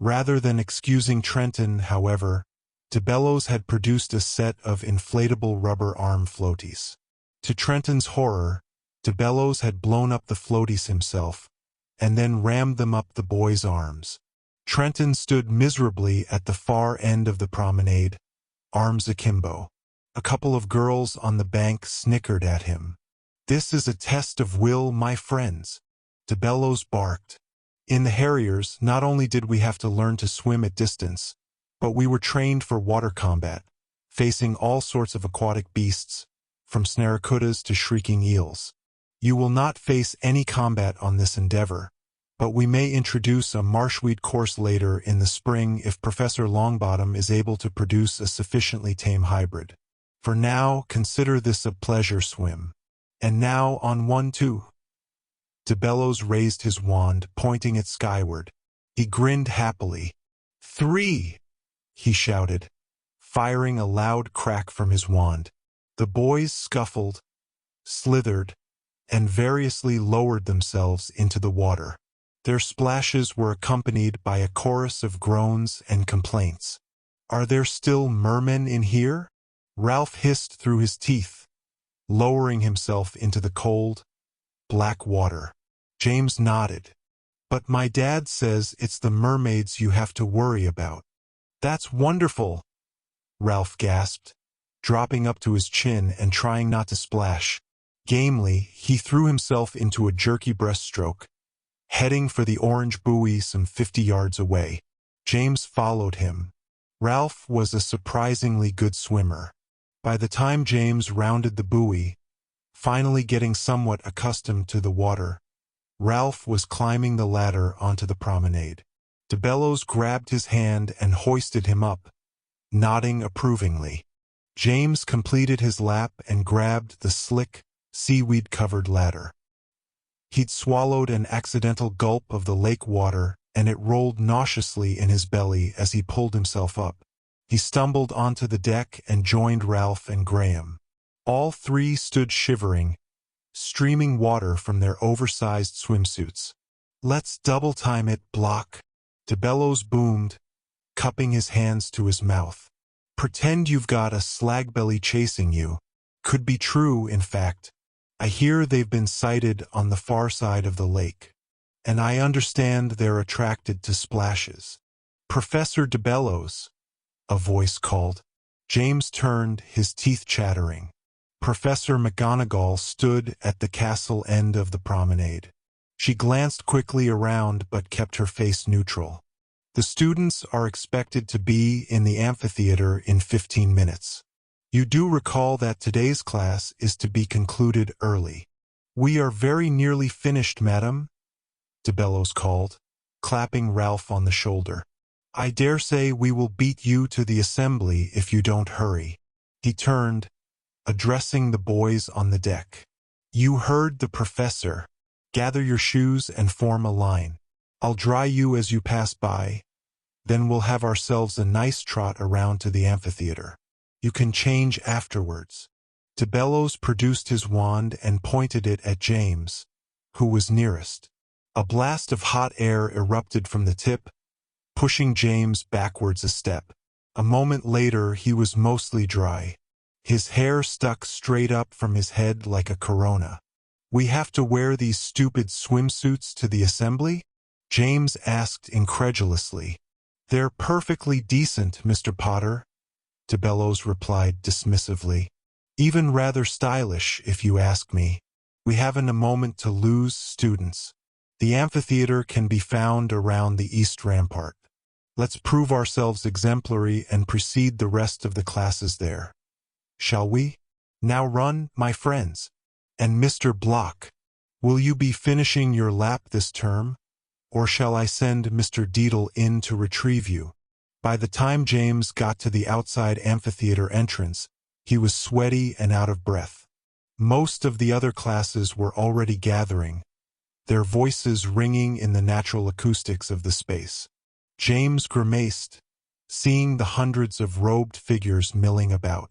Rather than excusing Trenton, however, DeBellows had produced a set of inflatable rubber arm floaties. To Trenton's horror, DeBellows had blown up the floaties himself, and then rammed them up the boy's arms. Trenton stood miserably at the far end of the promenade, arms akimbo. A couple of girls on the bank snickered at him. "This is a test of will, my friends," DeBellows barked. "In the Harriers, not only did we have to learn to swim at distance, but we were trained for water combat, facing all sorts of aquatic beasts, from snaracudas to shrieking eels. You will not face any combat on this endeavor, but we may introduce a marshweed course later in the spring if Professor Longbottom is able to produce a sufficiently tame hybrid. For now, consider this a pleasure swim. And now on 1, 2. DeBellows raised his wand, pointing it skyward. He grinned happily. 3, he shouted, firing a loud crack from his wand. The boys scuffled, slithered, and variously lowered themselves into the water. Their splashes were accompanied by a chorus of groans and complaints. "Are there still mermen in here?" Ralph hissed through his teeth, lowering himself into the cold, black water. James nodded. "But my dad says it's the mermaids you have to worry about." "That's wonderful," Ralph gasped, dropping up to his chin and trying not to splash. Gamely, he threw himself into a jerky breaststroke, heading for the orange buoy some 50 yards away. James followed him. Ralph was a surprisingly good swimmer. By the time James rounded the buoy, finally getting somewhat accustomed to the water, Ralph was climbing the ladder onto the promenade. DeBellows grabbed his hand and hoisted him up, nodding approvingly. James completed his lap and grabbed the slick, seaweed-covered ladder. He'd swallowed an accidental gulp of the lake water, and it rolled nauseously in his belly as he pulled himself up. He stumbled onto the deck and joined Ralph and Graham. All 3 stood shivering, streaming water from their oversized swimsuits. "Let's double-time it, Block," DeBellows boomed, cupping his hands to his mouth. "Pretend you've got a slagbelly chasing you. Could be true, in fact. I hear they've been sighted on the far side of the lake, and I understand they're attracted to splashes." "Professor DeBellows," a voice called. James turned, his teeth chattering. Professor McGonagall stood at the castle end of the promenade. She glanced quickly around but kept her face neutral. "The students are expected to be in the amphitheater in 15 minutes. You do recall that today's class is to be concluded early." "We are very nearly finished, madam," DeBellows called, clapping Ralph on the shoulder. "I dare say we will beat you to the assembly if you don't hurry." He turned, addressing the boys on the deck. "You heard the professor. Gather your shoes and form a line. I'll dry you as you pass by, then we'll have ourselves a nice trot around to the amphitheater. You can change afterwards." DeBellows produced his wand and pointed it at James, who was nearest. A blast of hot air erupted from the tip, pushing James backwards a step. A moment later, he was mostly dry. His hair stuck straight up from his head like a corona. "We have to wear these stupid swimsuits to the assembly?" James asked incredulously. "They're perfectly decent, Mr. Potter," DeBellows replied dismissively. "Even rather stylish, if you ask me. We haven't a moment to lose, students. The amphitheater can be found around the east rampart. Let's prove ourselves exemplary and precede the rest of the classes there. Shall we? Now run, my friends. And Mr. Block, will you be finishing your lap this term? Or shall I send Mr. Deedle in to retrieve you?" By the time James got to the outside amphitheater entrance, he was sweaty and out of breath. Most of the other classes were already gathering, their voices ringing in the natural acoustics of the space. James grimaced, seeing the hundreds of robed figures milling about.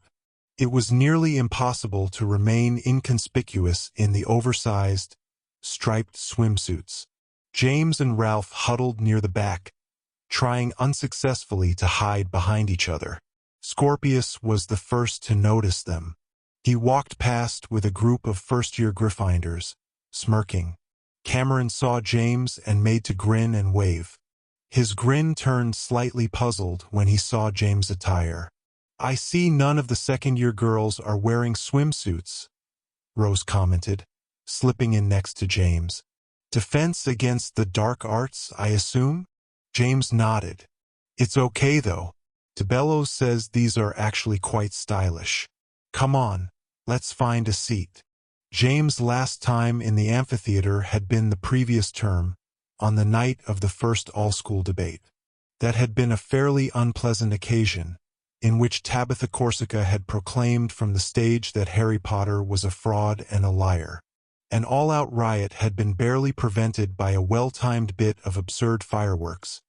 It was nearly impossible to remain inconspicuous in the oversized, striped swimsuits. James and Ralph huddled near the back, trying unsuccessfully to hide behind each other. Scorpius was the first to notice them. He walked past with a group of first-year Gryffindors, smirking. Cameron saw James and made to grin and wave. His grin turned slightly puzzled when he saw James' attire. "I see none of the second-year girls are wearing swimsuits," Rose commented, slipping in next to James. "Defense against the dark arts, I assume?" James nodded. "It's okay, though. DeBellows says these are actually quite stylish. Come on, let's find a seat." James' last time in the amphitheater had been the previous term, on the night of the first all-school debate. That had been a fairly unpleasant occasion, in which Tabitha Corsica had proclaimed from the stage that Harry Potter was a fraud and a liar. An all-out riot had been barely prevented by a well-timed bit of absurd fireworks,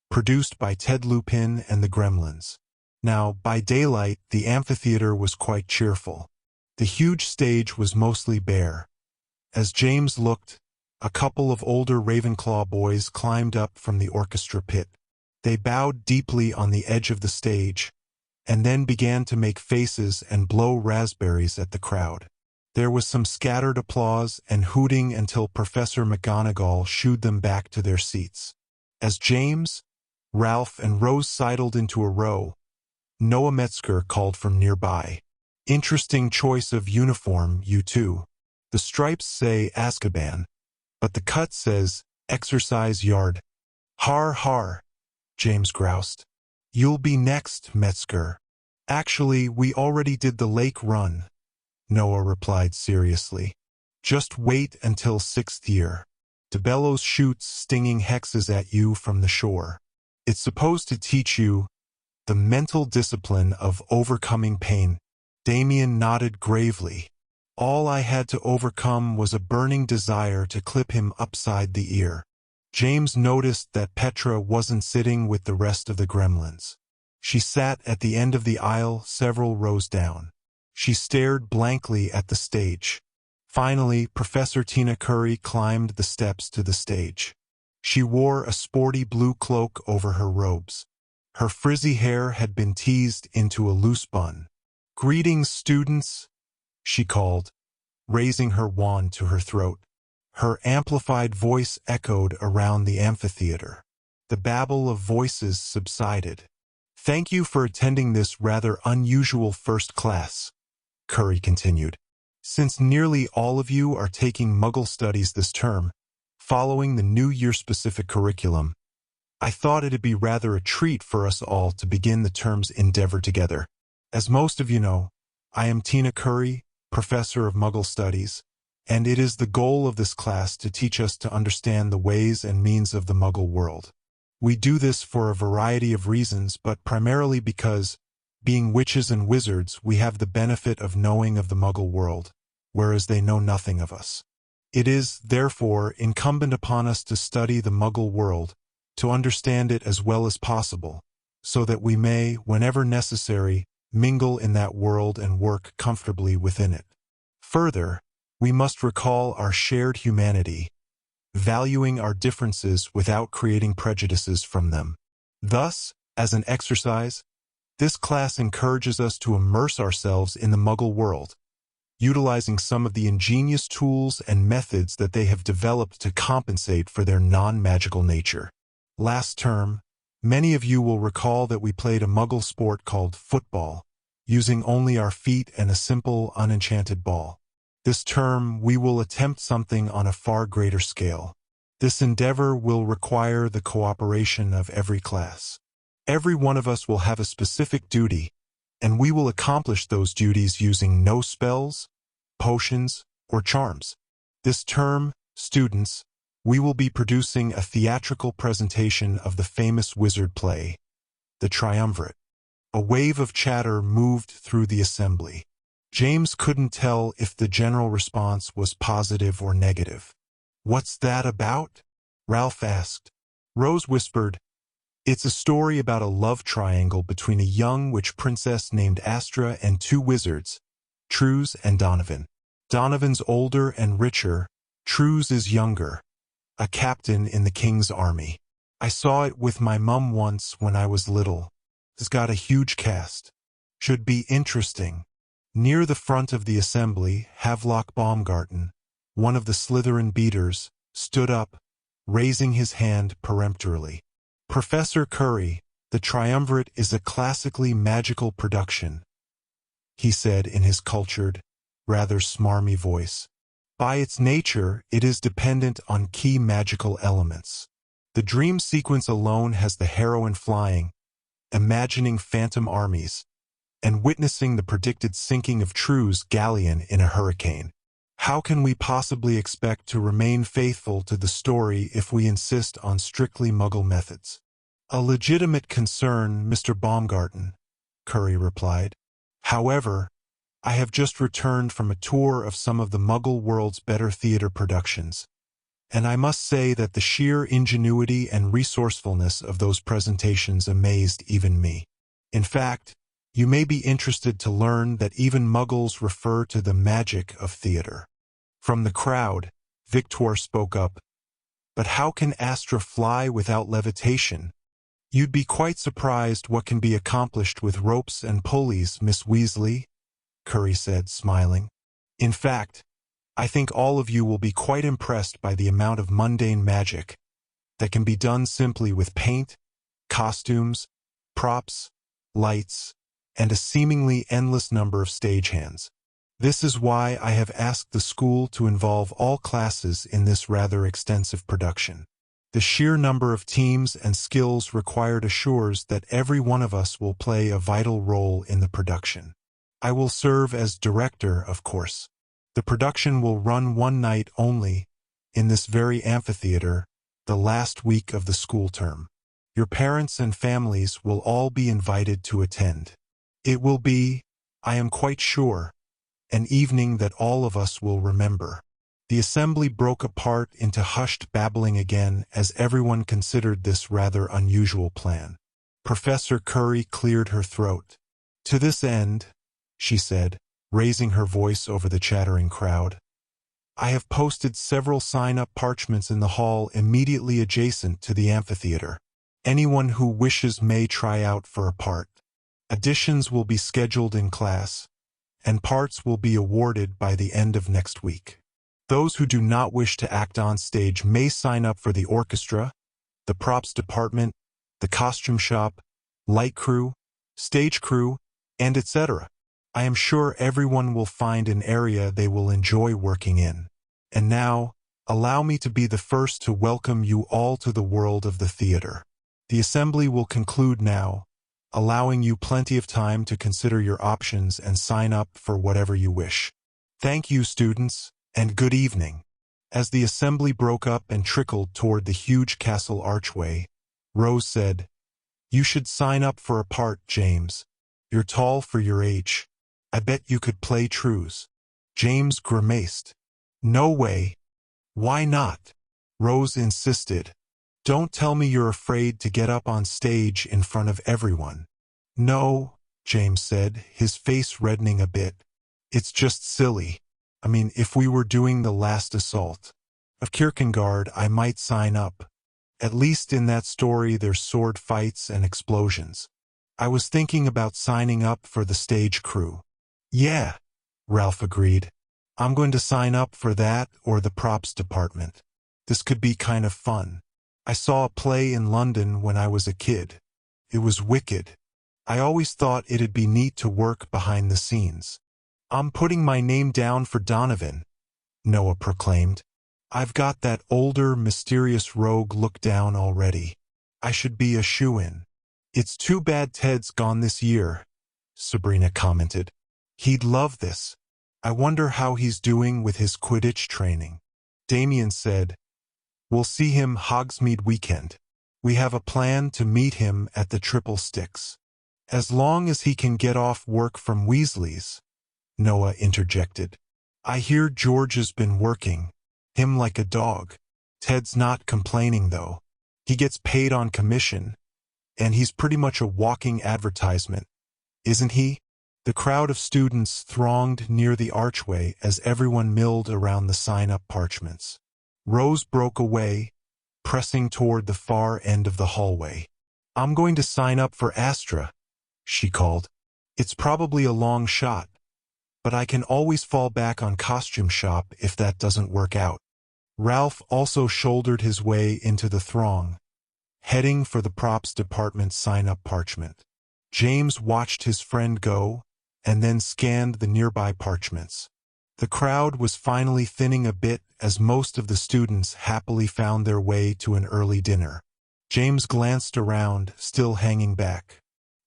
produced by Ted Lupin and the Gremlins. Now, by daylight, the amphitheater was quite cheerful. The huge stage was mostly bare. As James looked, a couple of older Ravenclaw boys climbed up from the orchestra pit. They bowed deeply on the edge of the stage, and then began to make faces and blow raspberries at the crowd. There was some scattered applause and hooting until Professor McGonagall shooed them back to their seats. As James, Ralph, and Rose sidled into a row, Noah Metzger called from nearby. "Interesting choice of uniform, you two. The stripes say Azkaban, but the cut says exercise yard." "Har har," James groused. "You'll be next, Metzger." "Actually, we already did the lake run," Noah replied seriously. "Just wait until 6th year. DeBellows shoots stinging hexes at you from the shore. It's supposed to teach you the mental discipline of overcoming pain." Damien nodded gravely. "All I had to overcome was a burning desire to clip him upside the ear." James noticed that Petra wasn't sitting with the rest of the Gremlins. She sat at the end of the aisle several rows down. She stared blankly at the stage. Finally, Professor Tina Curry climbed the steps to the stage. She wore a sporty blue cloak over her robes. Her frizzy hair had been teased into a loose bun. "Greetings, students," she called, raising her wand to her throat. Her amplified voice echoed around the amphitheater. The babble of voices subsided. "Thank you for attending this rather unusual first class," Curry continued. "Since nearly all of you are taking Muggle studies this term, following the new year-specific curriculum, I thought it'd be rather a treat for us all to begin the term's endeavor together. As most of you know, I am Tina Curry, Professor of Muggle Studies, and it is the goal of this class to teach us to understand the ways and means of the Muggle world. We do this for a variety of reasons, but primarily because, being witches and wizards, we have the benefit of knowing of the Muggle world, whereas they know nothing of us. It is, therefore, incumbent upon us to study the Muggle world, to understand it as well as possible, so that we may, whenever necessary, mingle in that world and work comfortably within it. Further, we must recall our shared humanity, valuing our differences without creating prejudices from them. Thus, as an exercise, this class encourages us to immerse ourselves in the Muggle world, utilizing some of the ingenious tools and methods that they have developed to compensate for their non-magical nature. Last term, many of you will recall that we played a Muggle sport called football, using only our feet and a simple, unenchanted ball. This term, we will attempt something on a far greater scale. This endeavor will require the cooperation of every class. Every one of us will have a specific duty, and we will accomplish those duties using no spells, potions, or charms. This term, students, we will be producing a theatrical presentation of the famous wizard play, The Triumvirate. A wave of chatter moved through the assembly. James couldn't tell if the general response was positive or negative. "What's that about?" Ralph asked. Rose whispered, "It's a story about a love triangle between a young witch princess named Astra and two wizards, Trues and Donovan. Donovan's older and richer, Trues is younger, a captain in the king's army. I saw it with my mum once when I was little. It's got a huge cast. Should be interesting." Near the front of the assembly, Havelock Baumgarten, one of the Slytherin beaters, stood up, raising his hand peremptorily. "Professor Curry, The Triumvirate is a classically magical production," he said in his cultured, rather smarmy voice. "By its nature, it is dependent on key magical elements. The dream sequence alone has the heroine flying, imagining phantom armies, and witnessing the predicted sinking of True's galleon in a hurricane. How can we possibly expect to remain faithful to the story if we insist on strictly Muggle methods?" "A legitimate concern, Mr. Baumgarten," Curry replied. "However, I have just returned from a tour of some of the Muggle world's better theater productions, and I must say that the sheer ingenuity and resourcefulness of those presentations amazed even me. In fact, you may be interested to learn that even Muggles refer to the magic of theater." From the crowd, Victor spoke up, "But how can Astra fly without levitation? You'd be quite surprised what can be accomplished with ropes and pulleys, Miss Weasley," Curry said, smiling. "In fact, I think all of you will be quite impressed by the amount of mundane magic that can be done simply with paint, costumes, props, lights, and a seemingly endless number of stagehands. This is why I have asked the school to involve all classes in this rather extensive production. The sheer number of teams and skills required assures that every one of us will play a vital role in the production. I will serve as director, of course. The production will run one night only, in this very amphitheater, the last week of the school term. Your parents and families will all be invited to attend. It will be, I am quite sure, an evening that all of us will remember." The assembly broke apart into hushed babbling again as everyone considered this rather unusual plan. Professor Curry cleared her throat. "To this end," she said, raising her voice over the chattering crowd, "I have posted several sign-up parchments in the hall immediately adjacent to the amphitheater. Anyone who wishes may try out for a part. Additions will be scheduled in class, and parts will be awarded by the end of next week. Those who do not wish to act on stage may sign up for the orchestra, the props department, the costume shop, light crew, stage crew, and etc. I am sure everyone will find an area they will enjoy working in. And now, allow me to be the first to welcome you all to the world of the theater. The assembly will conclude now, allowing you plenty of time to consider your options and sign up for whatever you wish. Thank you, students, and good evening." As the assembly broke up and trickled toward the huge castle archway, Rose said, "You should sign up for a part, James. You're tall for your age. I bet you could play Trues." James grimaced. "No way. Why not?" Rose insisted. "Don't tell me you're afraid to get up on stage in front of everyone." "No," James said, his face reddening a bit. "It's just silly. I mean, if we were doing the last assault of Kierkegaard, I might sign up. At least in that story there's sword fights and explosions. I was thinking about signing up for the stage crew. Yeah, Ralph agreed. I'm going to sign up for that or the props department. This could be kind of fun. I saw a play in London when I was a kid. It was wicked. I always thought it'd be neat to work behind the scenes. I'm putting my name down for Donovan, Noah proclaimed. I've got that older, mysterious rogue look down already. I should be a shoo-in. It's too bad Ted's gone this year, Sabrina commented. He'd love this. I wonder how he's doing with his Quidditch training. Damien said, We'll see him Hogsmeade weekend. We have a plan to meet him at the Triple Sticks. As long as he can get off work from Weasley's, Noah interjected. I hear George has been working him like a dog. Ted's not complaining, though. He gets paid on commission, and he's pretty much a walking advertisement, isn't he? The crowd of students thronged near the archway as everyone milled around the sign-up parchments. Rose broke away, pressing toward the far end of the hallway. I'm going to sign up for Astra, she called. It's probably a long shot, but I can always fall back on Costume Shop if that doesn't work out. Ralph also shouldered his way into the throng, heading for the props department sign-up parchment. James watched his friend go, and then scanned the nearby parchments. The crowd was finally thinning a bit as most of the students happily found their way to an early dinner. James glanced around, still hanging back.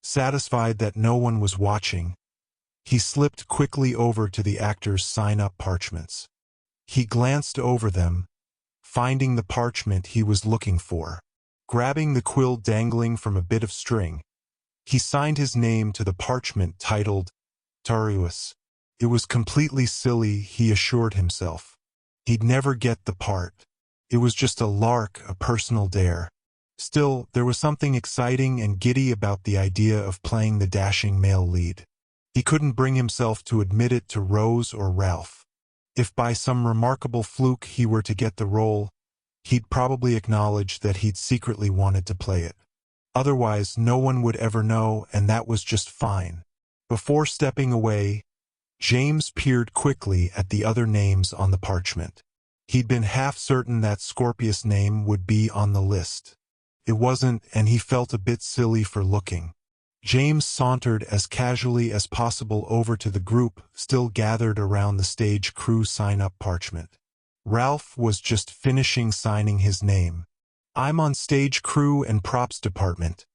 Satisfied that no one was watching, he slipped quickly over to the actors' sign-up parchments. He glanced over them, finding the parchment he was looking for. Grabbing the quill dangling from a bit of string, he signed his name to the parchment titled Tarius. It was completely silly, he assured himself. He'd never get the part. It was just a lark, a personal dare. Still, there was something exciting and giddy about the idea of playing the dashing male lead. He couldn't bring himself to admit it to Rose or Ralph. If by some remarkable fluke he were to get the role, he'd probably acknowledge that he'd secretly wanted to play it. Otherwise, no one would ever know, and that was just fine. Before stepping away, James peered quickly at the other names on the parchment. He'd been half certain that Scorpius' name would be on the list. It wasn't, and he felt a bit silly for looking. James sauntered as casually as possible over to the group still gathered around the stage crew sign-up parchment. Ralph was just finishing signing his name. I'm on stage crew and props department,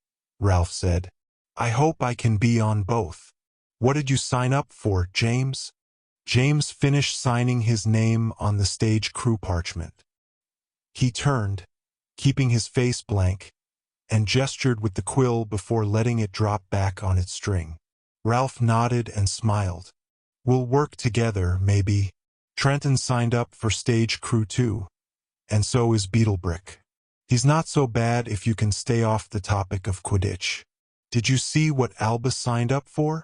Ralph said. I hope I can be on both. What did you sign up for, James? James finished signing his name on the stage crew parchment. He turned, keeping his face blank, and gestured with the quill before letting it drop back on its string. Ralph nodded and smiled. We'll work together, maybe. Trenton signed up for stage crew too, and so is Beetlebrick. He's not so bad if you can stay off the topic of Quidditch. Did you see what Albus signed up for?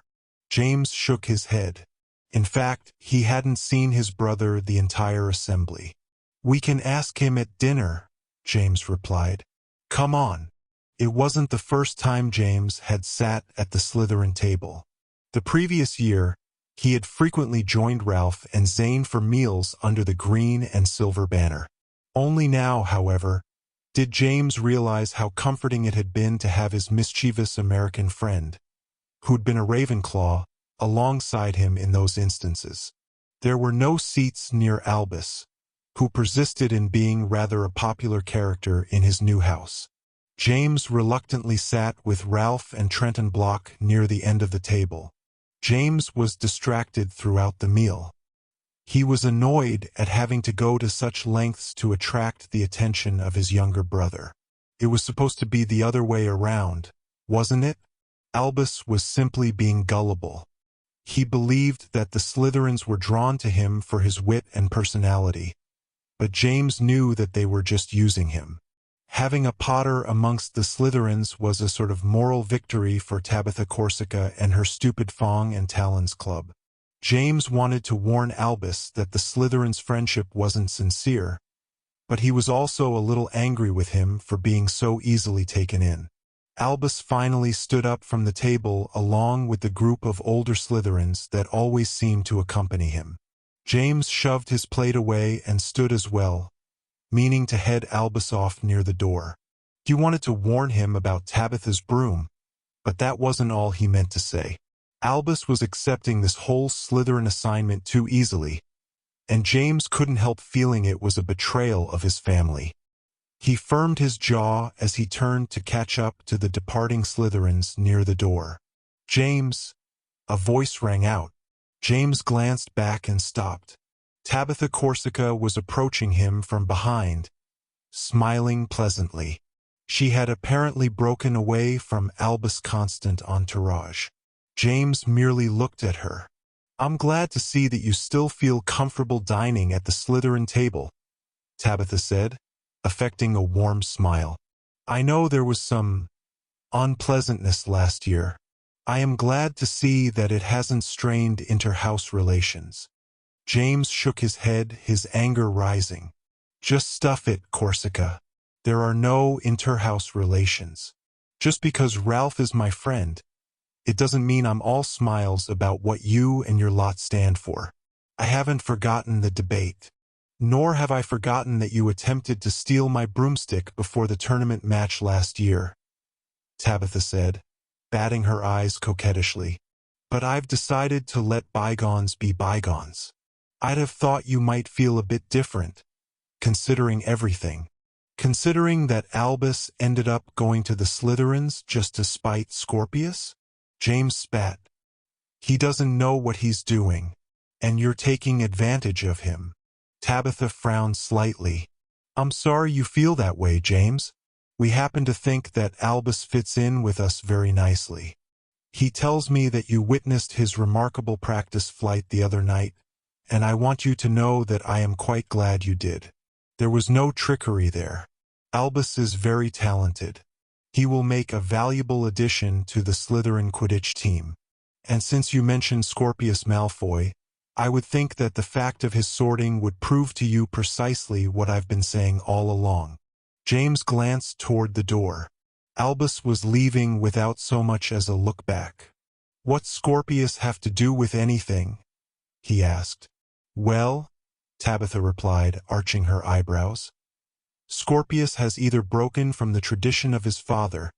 James shook his head. In fact, he hadn't seen his brother the entire assembly. We can ask him at dinner, James replied. Come on. It wasn't the first time James had sat at the Slytherin table. The previous year, he had frequently joined Ralph and Zane for meals under the green and silver banner. Only now, however, did James realize how comforting it had been to have his mischievous American friend, who'd been a Ravenclaw, alongside him in those instances. There were no seats near Albus, who persisted in being rather a popular character in his new house. James reluctantly sat with Ralph and Trenton Block near the end of the table. James was distracted throughout the meal. He was annoyed at having to go to such lengths to attract the attention of his younger brother. It was supposed to be the other way around, wasn't it? Albus was simply being gullible. He believed that the Slytherins were drawn to him for his wit and personality, but James knew that they were just using him. Having a Potter amongst the Slytherins was a sort of moral victory for Tabitha Corsica and her stupid Fong and Talons Club. James wanted to warn Albus that the Slytherin's friendship wasn't sincere, but he was also a little angry with him for being so easily taken in. Albus finally stood up from the table along with the group of older Slytherins that always seemed to accompany him. James shoved his plate away and stood as well, meaning to head Albus off near the door. He wanted to warn him about Tabitha's broom, but that wasn't all he meant to say. Albus was accepting this whole Slytherin assignment too easily, and James couldn't help feeling it was a betrayal of his family. He firmed his jaw as he turned to catch up to the departing Slytherins near the door. "James!" A voice rang out. James glanced back and stopped. Tabitha Corsica was approaching him from behind, smiling pleasantly. She had apparently broken away from Albus' constant entourage. James merely looked at her. "I'm glad to see that you still feel comfortable dining at the Slytherin table," Tabitha said, affecting a warm smile. "I know there was some unpleasantness last year. I am glad to see that it hasn't strained inter-house relations." James shook his head, his anger rising. "Just stuff it, Corsica. There are no inter-house relations. Just because Ralph is my friend, it doesn't mean I'm all smiles about what you and your lot stand for. I haven't forgotten the debate. Nor have I forgotten that you attempted to steal my broomstick before the tournament match last year," Tabitha said, batting her eyes coquettishly. "But I've decided to let bygones be bygones. I'd have thought you might feel a bit different, considering everything. Considering that Albus ended up going to the Slytherins just to spite Scorpius?" James spat. "He doesn't know what he's doing, and you're taking advantage of him." Tabitha frowned slightly. "I'm sorry you feel that way, James. We happen to think that Albus fits in with us very nicely. He tells me that you witnessed his remarkable practice flight the other night, and I want you to know that I am quite glad you did. There was no trickery there. Albus is very talented. He will make a valuable addition to the Slytherin Quidditch team. And since you mentioned Scorpius Malfoy, I would think that the fact of his sorting would prove to you precisely what I've been saying all along." James glanced toward the door. Albus was leaving without so much as a look back. "What's Scorpius have to do with anything?" he asked. "Well," Tabitha replied, arching her eyebrows, "Scorpius has either broken from the tradition of his father,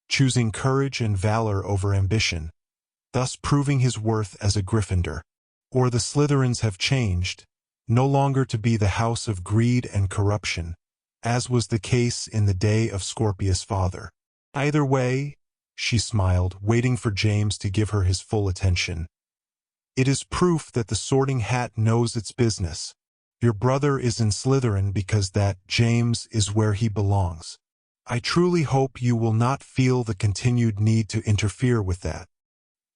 choosing courage and valor over ambition, thus proving his worth as a Gryffindor, or the Slytherins have changed, no longer to be the house of greed and corruption, as was the case in the day of Scorpius' father. Either way," she smiled, waiting for James to give her his full attention, "it is proof that the Sorting Hat knows its business. Your brother is in Slytherin because that, James, is where he belongs. I truly hope you will not feel the continued need to interfere with that."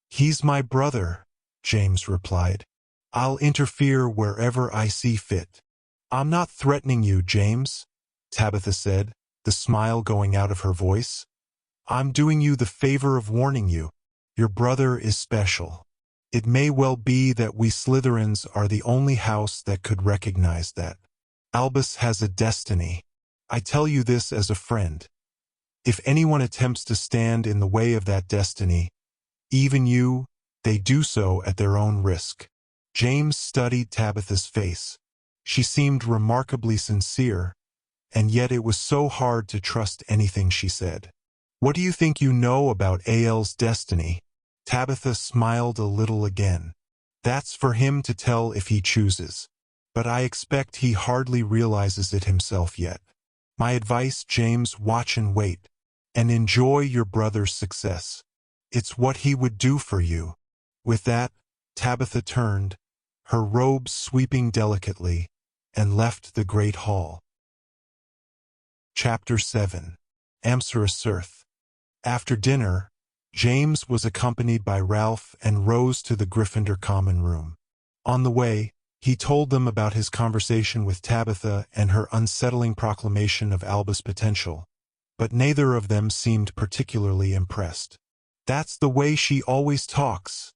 "He's my brother," James replied. "I'll interfere wherever I see fit." "I'm not threatening you, James," Tabitha said, the smile going out of her voice. "I'm doing you the favor of warning you. Your brother is special. It may well be that we Slytherins are the only house that could recognize that. Albus has a destiny. I tell you this as a friend. If anyone attempts to stand in the way of that destiny, even you, they do so at their own risk." James studied Tabitha's face. She seemed remarkably sincere, and yet it was so hard to trust anything she said. "What do you think you know about AL's destiny?" Tabitha smiled a little again. "That's for him to tell if he chooses. But I expect he hardly realizes it himself yet. My advice, James, watch and wait, and enjoy your brother's success. It's what he would do for you." With that, Tabitha turned, her robes sweeping delicately, and left the great hall. Chapter 7. Amsurasurth. After dinner, James was accompanied by Ralph and Rose to the Gryffindor common room. On the way, he told them about his conversation with Tabitha and her unsettling proclamation of Albus' potential, but neither of them seemed particularly impressed. "That's the way she always talks,"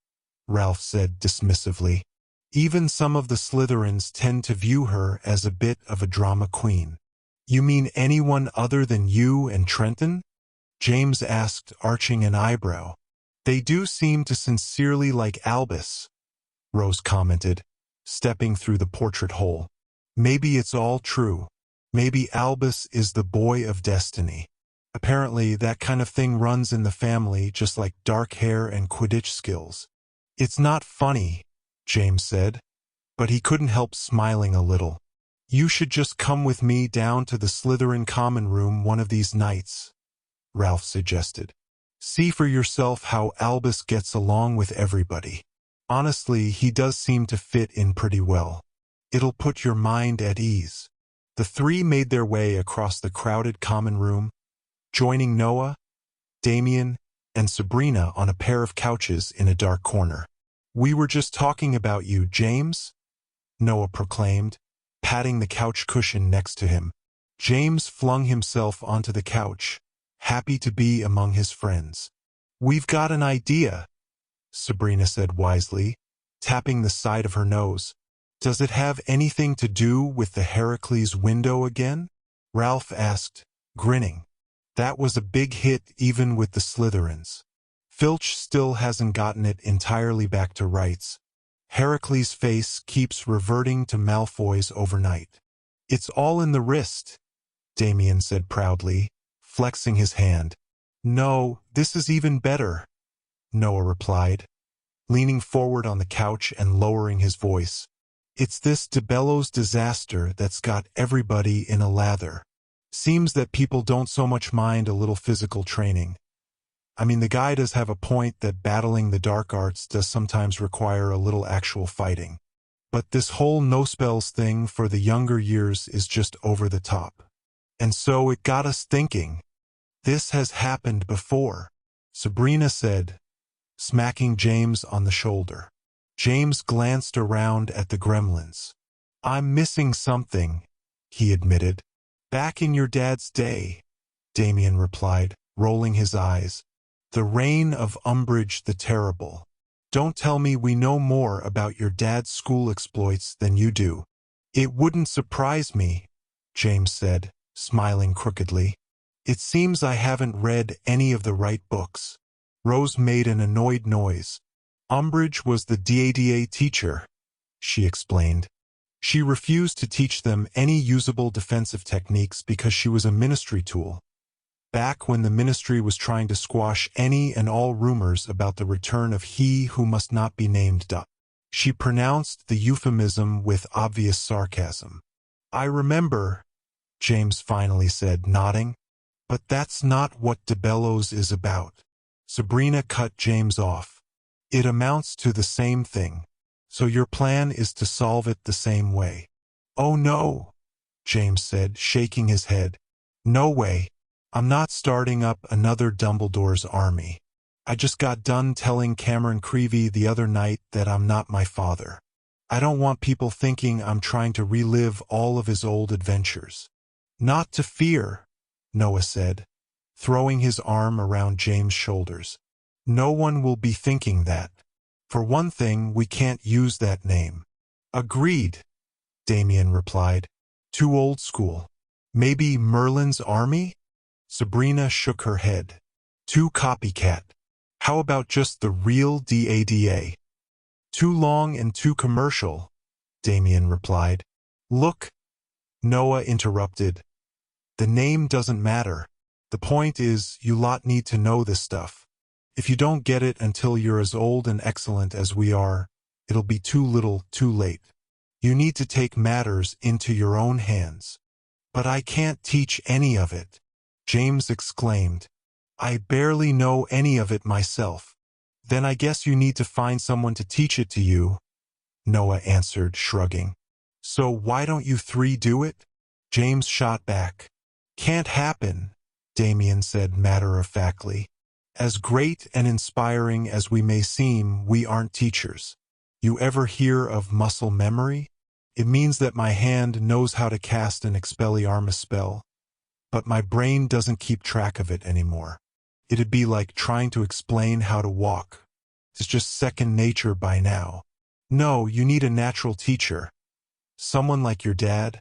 Ralph said dismissively. "Even some of the Slytherins tend to view her as a bit of a drama queen." You mean anyone other than you and Trenton? James asked, arching an eyebrow. They do seem to sincerely like Albus, Rose commented, stepping through the portrait hole. Maybe it's all true. Maybe Albus is the boy of destiny. Apparently, that kind of thing runs in the family, just like dark hair and Quidditch skills. It's not funny, James said, but he couldn't help smiling a little. You should just come with me down to the Slytherin common room one of these nights, Ralph suggested. See for yourself how Albus gets along with everybody. Honestly, he does seem to fit in pretty well. It'll put your mind at ease. The three made their way across the crowded common room, joining Noah, Damien, and Sabrina on a pair of couches in a dark corner. We were just talking about you, James, Noah proclaimed, patting the couch cushion next to him. James flung himself onto the couch, happy to be among his friends. We've got an idea, Sabrina said wisely, tapping the side of her nose. Does it have anything to do with the Heracles window again? Ralph asked, grinning. That was a big hit even with the Slytherins. Filch still hasn't gotten it entirely back to rights. Heracles' face keeps reverting to Malfoy's overnight. It's all in the wrist, Damien said proudly, flexing his hand. No, this is even better, Noah replied, leaning forward on the couch and lowering his voice. It's this DeBellows disaster that's got everybody in a lather. Seems that people don't so much mind a little physical training. I mean, the guy does have a point that battling the dark arts does sometimes require a little actual fighting. But this whole no spells thing for the younger years is just over the top. And so it got us thinking. This has happened before, Sabrina said, smacking James on the shoulder. James glanced around at the gremlins. I'm missing something, he admitted. Back in your dad's day, Damien replied, rolling his eyes. The reign of Umbridge the Terrible. Don't tell me we know more about your dad's school exploits than you do. It wouldn't surprise me, James said, smiling crookedly. It seems I haven't read any of the right books. Rose made an annoyed noise. Umbridge was the DADA teacher, she explained. She refused to teach them any usable defensive techniques because she was a ministry tool. Back when the ministry was trying to squash any and all rumors about the return of he who must not be named. She pronounced the euphemism with obvious sarcasm. I remember, James finally said, nodding. But that's not what DeBellows is about. Sabrina cut James off. It amounts to the same thing. So your plan is to solve it the same way. Oh no, James said, shaking his head. No way. I'm not starting up another Dumbledore's army. I just got done telling Cameron Creevey the other night that I'm not my father. I don't want people thinking I'm trying to relive all of his old adventures. Not to fear, Noah said, throwing his arm around James' shoulders. No one will be thinking that. For one thing, we can't use that name. Agreed, Damien replied. Too old school. Maybe Merlin's army? Sabrina shook her head. Too copycat. How about just the real DADA? Too long and too commercial, Damien replied. Look, Noah interrupted. The name doesn't matter. The point is, you lot need to know this stuff. If you don't get it until you're as old and excellent as we are, it'll be too little, too late. You need to take matters into your own hands. But I can't teach any of it, James exclaimed. I barely know any of it myself. Then I guess you need to find someone to teach it to you, Noah answered, shrugging. So why don't you three do it? James shot back. Can't happen, Damien said matter-of-factly. As great and inspiring as we may seem, we aren't teachers. You ever hear of muscle memory? It means that my hand knows how to cast an Expelliarmus spell, but my brain doesn't keep track of it anymore. It'd be like trying to explain how to walk. It's just second nature by now. No, you need a natural teacher. Someone like your dad.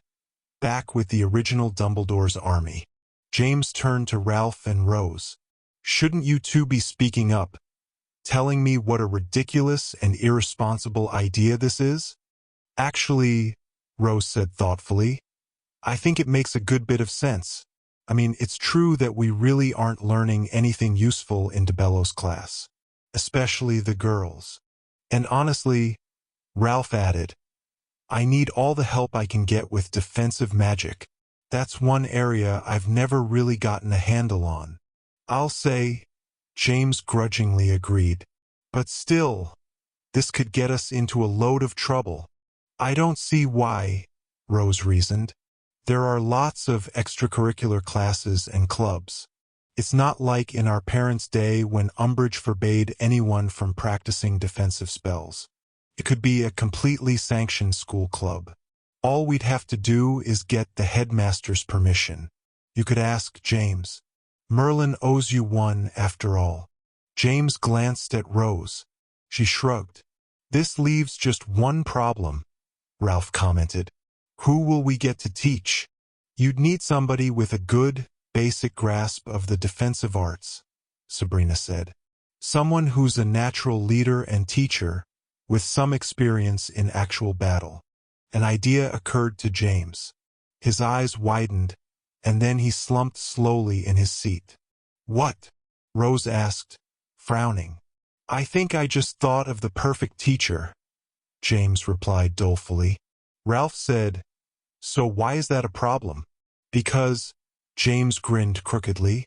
back with the original Dumbledore's army. James turned to Ralph and Rose. Shouldn't you two be speaking up, telling me what a ridiculous and irresponsible idea this is? Actually, Rose said thoughtfully, I think it makes a good bit of sense. I mean, it's true that we really aren't learning anything useful in DeBello's class, especially the girls. And honestly, Ralph added, I need all the help I can get with defensive magic. That's one area I've never really gotten a handle on. I'll say, James grudgingly agreed. But still, this could get us into a load of trouble. I don't see why, Rose reasoned. There are lots of extracurricular classes and clubs. It's not like in our parents' day when Umbridge forbade anyone from practicing defensive spells. It could be a completely sanctioned school club. All we'd have to do is get the headmaster's permission. You could ask James. Merlin owes you one, after all. James glanced at Rose. She shrugged. This leaves just one problem, Ralph commented. Who will we get to teach? You'd need somebody with a good, basic grasp of the defensive arts, Sabrina said. Someone who's a natural leader and teacher, with some experience in actual battle. An idea occurred to James. His eyes widened, and then he slumped slowly in his seat. What? Rose asked, frowning. I think I just thought of the perfect teacher, James replied dolefully. Ralph said, So why is that a problem? Because, James grinned crookedly,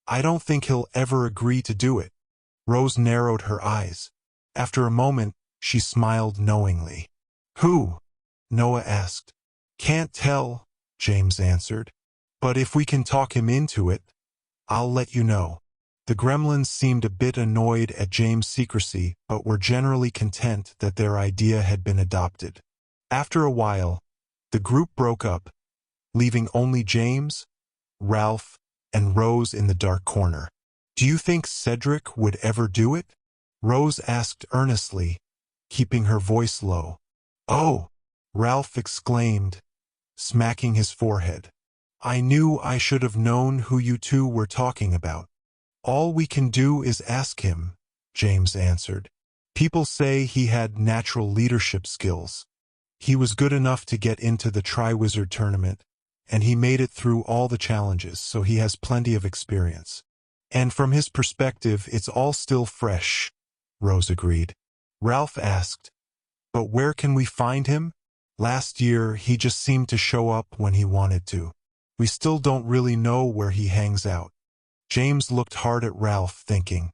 I don't think he'll ever agree to do it. Rose narrowed her eyes. After a moment, she smiled knowingly. Who? Noah asked. Can't tell, James answered. But if we can talk him into it, I'll let you know. The gremlins seemed a bit annoyed at James' secrecy, but were generally content that their idea had been adopted. After a while, the group broke up, leaving only James, Ralph, and Rose in the dark corner. Do you think Cedric would ever do it? Rose asked earnestly, keeping her voice low. Oh! Ralph exclaimed, smacking his forehead. I knew I should have known who you two were talking about. All we can do is ask him, James answered. People say he had natural leadership skills. He was good enough to get into the Triwizard tournament, and he made it through all the challenges, so he has plenty of experience. And from his perspective, it's all still fresh, Rose agreed. Ralph asked, But where can we find him? Last year, he just seemed to show up when he wanted to. We still don't really know where he hangs out. James looked hard at Ralph, thinking,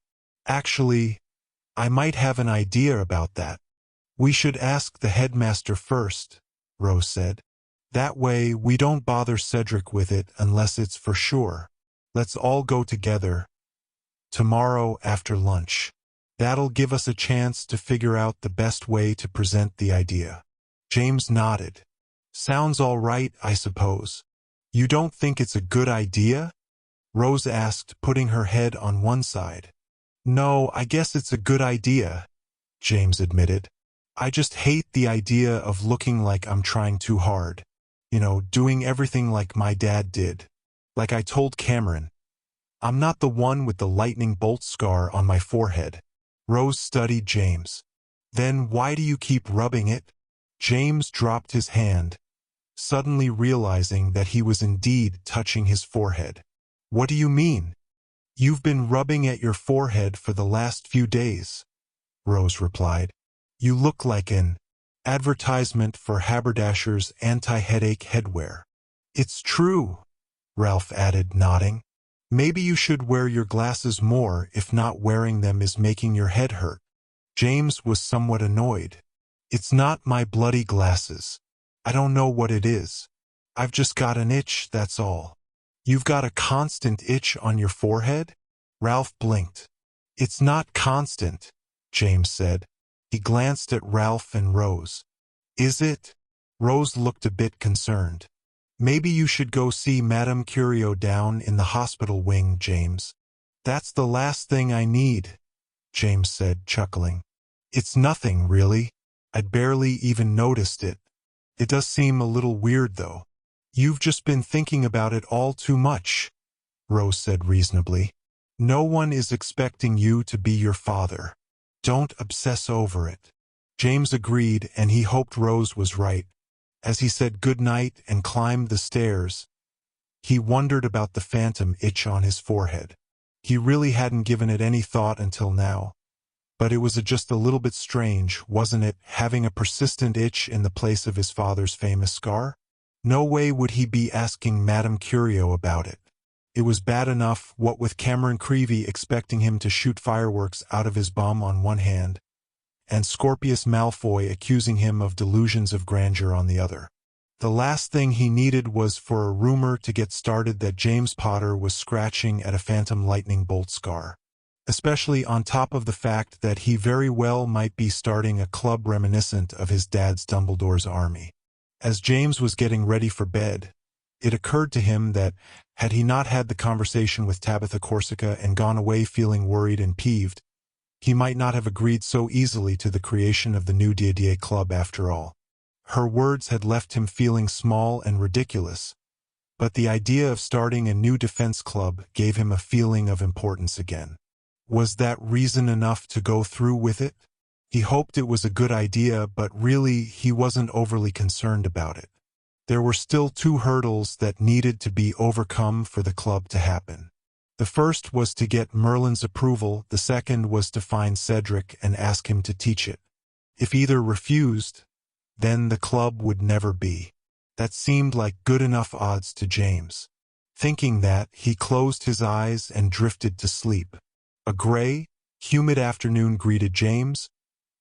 Actually, I might have an idea about that. We should ask the headmaster first, Rose said. That way, we don't bother Cedric with it unless it's for sure. Let's all go together. Tomorrow after lunch. That'll give us a chance to figure out the best way to present the idea. James nodded. Sounds all right, I suppose. You don't think it's a good idea? Rose asked, putting her head on one side. No, I guess it's a good idea, James admitted. I just hate the idea of looking like I'm trying too hard. You know, doing everything like my dad did. Like I told Cameron. I'm not the one with the lightning bolt scar on my forehead. Rose studied James. Then why do you keep rubbing it? James dropped his hand, suddenly realizing that he was indeed touching his forehead. What do you mean? You've been rubbing at your forehead for the last few days, Rose replied. You look like an advertisement for haberdasher's anti-headache headwear. It's true, Ralph added, nodding. Maybe you should wear your glasses more if not wearing them is making your head hurt. James was somewhat annoyed. It's not my bloody glasses. I don't know what it is. I've just got an itch, that's all. You've got a constant itch on your forehead? Ralph blinked. It's not constant, James said. He glanced at Ralph and Rose. Is it? Rose looked a bit concerned. Maybe you should go see Madame Curio down in the hospital wing, James. That's the last thing I need, James said, chuckling. It's nothing, really. I'd barely even noticed it. It does seem a little weird, though. You've just been thinking about it all too much, Rose said reasonably. No one is expecting you to be your father. Don't obsess over it. James agreed, and he hoped Rose was right. As he said good night and climbed the stairs, he wondered about the phantom itch on his forehead. He really hadn't given it any thought until now. But it was just a little bit strange, wasn't it, having a persistent itch in the place of his father's famous scar? No way would he be asking Madame Curio about it. It was bad enough, what with Cameron Creevey expecting him to shoot fireworks out of his bum on one hand, and Scorpius Malfoy accusing him of delusions of grandeur on the other. The last thing he needed was for a rumor to get started that James Potter was scratching at a phantom lightning bolt scar. Especially on top of the fact that he very well might be starting a club reminiscent of his dad's Dumbledore's army. As James was getting ready for bed, it occurred to him that, had he not had the conversation with Tabitha Corsica and gone away feeling worried and peeved, he might not have agreed so easily to the creation of the new D&D club after all. Her words had left him feeling small and ridiculous, but the idea of starting a new defense club gave him a feeling of importance again. Was that reason enough to go through with it? He hoped it was a good idea, but really he wasn't overly concerned about it. There were still 2 hurdles that needed to be overcome for the club to happen. The first was to get Merlin's approval, the second was to find Cedric and ask him to teach it. If either refused, then the club would never be. That seemed like good enough odds to James. Thinking that, he closed his eyes and drifted to sleep. A gray, humid afternoon greeted James,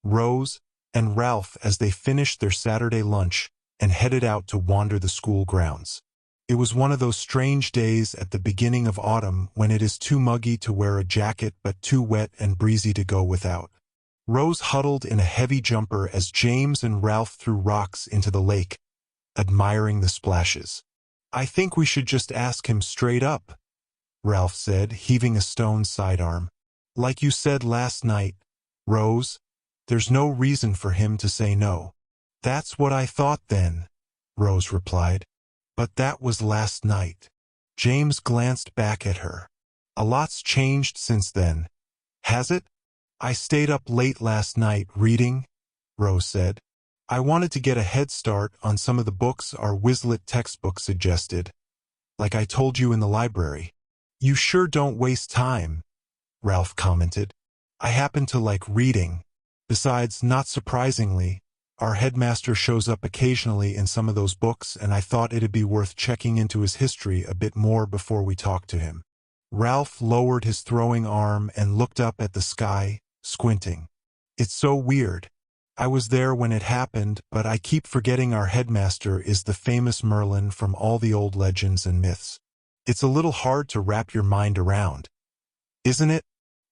Rose, and Ralph as they finished their Saturday lunch and headed out to wander the school grounds. It was one of those strange days at the beginning of autumn when it is too muggy to wear a jacket but too wet and breezy to go without. Rose huddled in a heavy jumper as James and Ralph threw rocks into the lake, admiring the splashes. "I think we should just ask him straight up," Ralph said, heaving a stone sidearm. "Like you said last night, Rose, there's no reason for him to say no." "That's what I thought then," Rose replied. "But that was last night." James glanced back at her. "A lot's changed since then, has it?" "I stayed up late last night reading," Rose said. "I wanted to get a head start on some of the books our Quizlet textbook suggested, like I told you in the library." "You sure don't waste time," Ralph commented. "I happen to like reading. Besides, not surprisingly, our headmaster shows up occasionally in some of those books, and I thought it'd be worth checking into his history a bit more before we talk to him." Ralph lowered his throwing arm and looked up at the sky, squinting. "It's so weird. I was there when it happened, but I keep forgetting our headmaster is the famous Merlin from all the old legends and myths. It's a little hard to wrap your mind around, isn't it?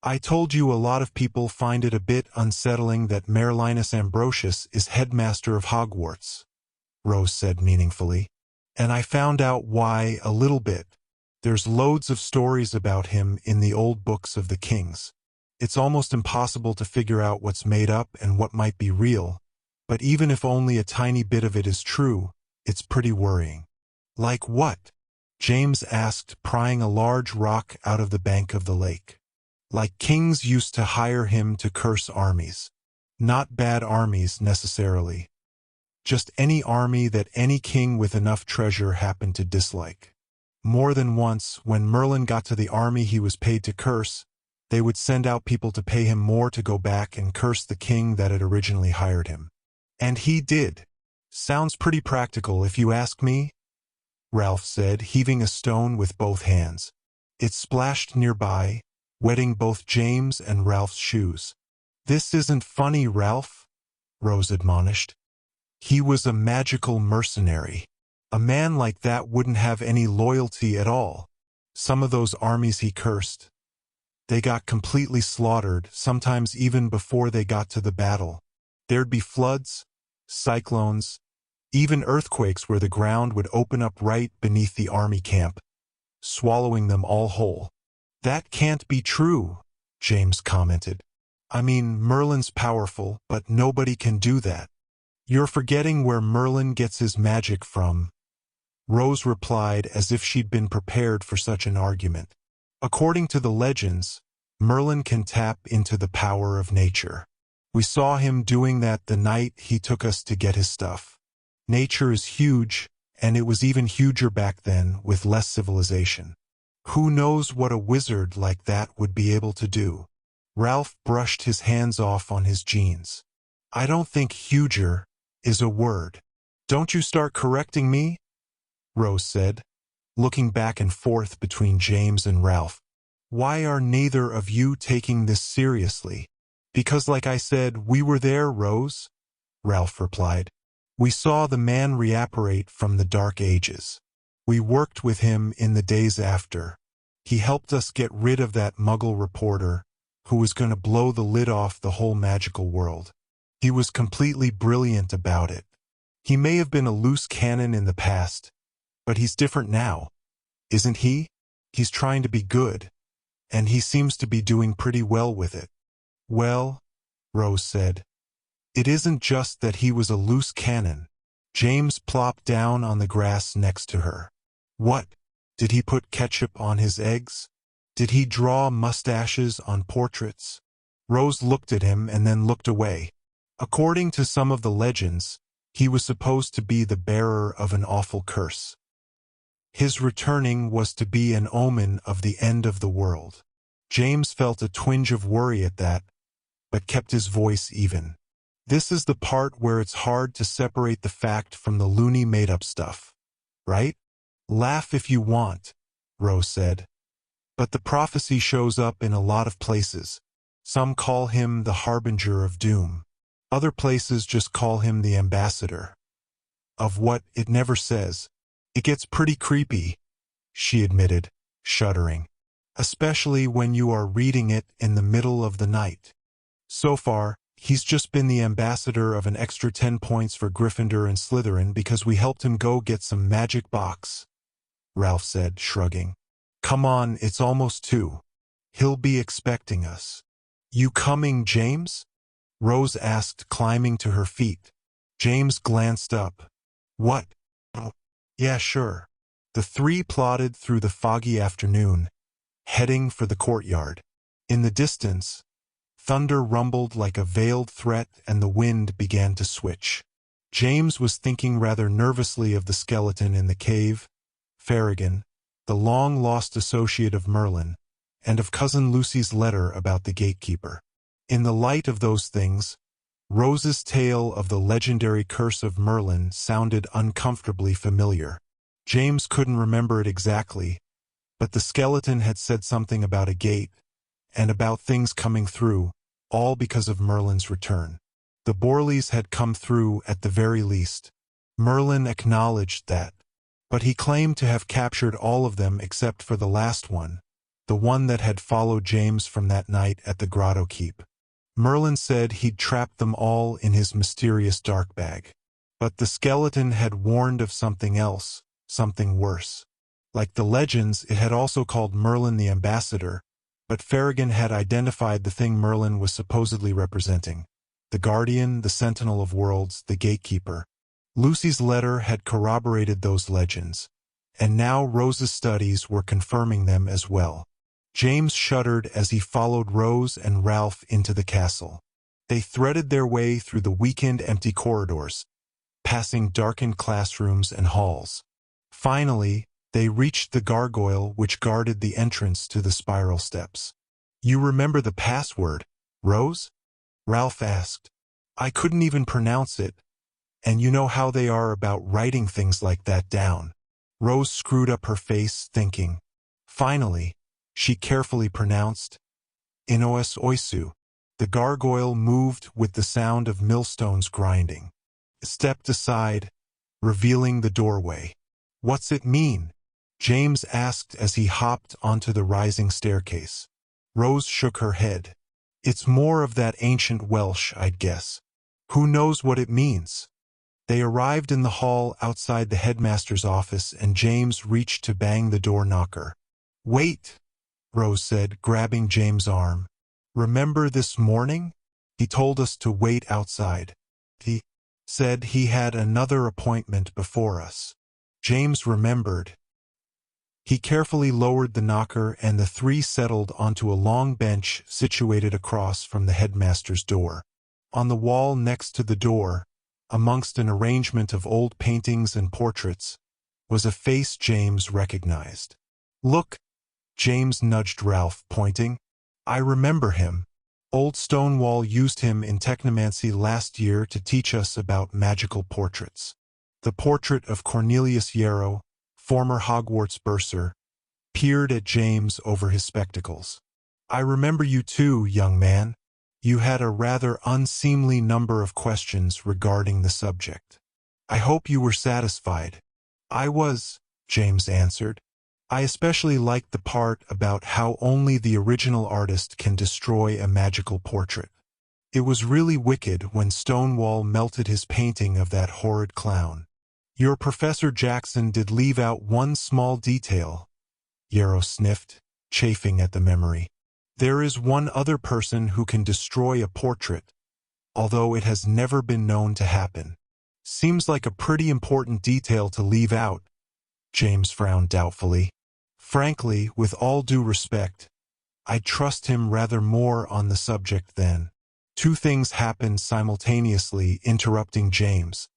I told you a lot of people find it a bit unsettling that Merlinus Ambrosius is headmaster of Hogwarts," Rose said meaningfully. "And I found out why a little bit. There's loads of stories about him in the old books of the kings. It's almost impossible to figure out what's made up and what might be real, but even if only a tiny bit of it is true, it's pretty worrying." "Like what?" James asked, prying a large rock out of the bank of the lake. "Like kings used to hire him to curse armies. Not bad armies necessarily. Just any army that any king with enough treasure happened to dislike. More than once, when Merlin got to the army he was paid to curse, they would send out people to pay him more to go back and curse the king that had originally hired him. And he did. Sounds pretty practical if you ask me," Ralph said, heaving a stone with both hands. It splashed nearby, wetting both James and Ralph's shoes. "This isn't funny, Ralph," Rose admonished. "He was a magical mercenary. A man like that wouldn't have any loyalty at all. Some of those armies he cursed, they got completely slaughtered, sometimes even before they got to the battle. There'd be floods, cyclones, even earthquakes where the ground would open up right beneath the army camp, swallowing them all whole." "That can't be true," James commented. "I mean, Merlin's powerful, but nobody can do that." "You're forgetting where Merlin gets his magic from," Rose replied as if she'd been prepared for such an argument. According to the legends, Merlin can tap into the power of nature. We saw him doing that the night he took us to get his stuff. Nature is huge, and it was even huger back then with less civilization. Who knows what a wizard like that would be able to do? Ralph brushed his hands off on his jeans. I don't think huger is a word. Don't you start correcting me? Rose said, looking back and forth between James and Ralph. Why are neither of you taking this seriously? Because like I said, we were there, Rose, Ralph replied. We saw the man reapparate from the Dark Ages. We worked with him in the days after. He helped us get rid of that muggle reporter who was going to blow the lid off the whole magical world. He was completely brilliant about it. He may have been a loose cannon in the past, but he's different now, isn't he? He's trying to be good, and he seems to be doing pretty well with it. Well, Rose said, it isn't just that he was a loose cannon. James plopped down on the grass next to her. What? Did he put ketchup on his eggs? Did he draw mustaches on portraits? Rose looked at him and then looked away. According to some of the legends, he was supposed to be the bearer of an awful curse. His returning was to be an omen of the end of the world. James felt a twinge of worry at that, but kept his voice even. This is the part where it's hard to separate the fact from the loony made-up stuff, right? Laugh if you want, Rose said. But the prophecy shows up in a lot of places. Some call him the harbinger of doom. Other places just call him the ambassador. Of what, it never says. It gets pretty creepy, she admitted, shuddering. Especially when you are reading it in the middle of the night. So far, he's just been the ambassador of an extra 10 points for Gryffindor and Slytherin because we helped him go get some magic box, Ralph said, shrugging. Come on, it's almost 2. He'll be expecting us. You coming, James? Rose asked, climbing to her feet. James glanced up. What? Oh, yeah, sure. The three plodded through the foggy afternoon, heading for the courtyard. In the distance, thunder rumbled like a veiled threat and the wind began to switch. James was thinking rather nervously of the skeleton in the cave, Farragon, the long-lost associate of Merlin, and of Cousin Lucy's letter about the Gatekeeper. In the light of those things, Rose's tale of the legendary curse of Merlin sounded uncomfortably familiar. James couldn't remember it exactly, but the skeleton had said something about a gate, and about things coming through, all because of Merlin's return. The Borleys had come through at the very least. Merlin acknowledged that, but he claimed to have captured all of them except for the last one, the one that had followed James from that night at the Grotto Keep. Merlin said he'd trapped them all in his mysterious dark bag. But the skeleton had warned of something else, something worse. Like the legends, it had also called Merlin the ambassador, but Farragon had identified the thing Merlin was supposedly representing. The guardian, the sentinel of worlds, the gatekeeper. Lucy's letter had corroborated those legends, and now Rose's studies were confirming them as well. James shuddered as he followed Rose and Ralph into the castle. They threaded their way through the weekend-empty corridors, passing darkened classrooms and halls. Finally, they reached the gargoyle which guarded the entrance to the spiral steps. You remember the password, Rose? Ralph asked. I couldn't even pronounce it, and you know how they are about writing things like that down. Rose screwed up her face, thinking. Finally, she carefully pronounced, Inoas Oisu. The gargoyle moved with the sound of millstones grinding. Stepped aside, revealing the doorway. What's it mean? James asked as he hopped onto the rising staircase. Rose shook her head. It's more of that ancient Welsh, I'd guess. Who knows what it means? They arrived in the hall outside the headmaster's office and James reached to bang the door knocker. Wait, Rose said, grabbing James' arm. Remember this morning? He told us to wait outside. He said he had another appointment before us. James remembered. He carefully lowered the knocker and the three settled onto a long bench situated across from the headmaster's door. On the wall next to the door, amongst an arrangement of old paintings and portraits, was a face James recognized. "Look," James nudged Ralph, pointing. "I remember him. Old Stonewall used him in technomancy last year to teach us about magical portraits." The portrait of Cornelius Yarrow, former Hogwarts bursar, peered at James over his spectacles. "I remember you too, young man. You had a rather unseemly number of questions regarding the subject. I hope you were satisfied." "I was," James answered. "I especially liked the part about how only the original artist can destroy a magical portrait. It was really wicked when Stonewall melted his painting of that horrid clown. Your Professor Jackson did leave out one small detail," Yarrow sniffed, chafing at the memory. "There is one other person who can destroy a portrait, although it has never been known to happen." "Seems like a pretty important detail to leave out," James frowned doubtfully. "Frankly, with all due respect, I trust him rather more on the subject than—" Two things happened simultaneously, interrupting James.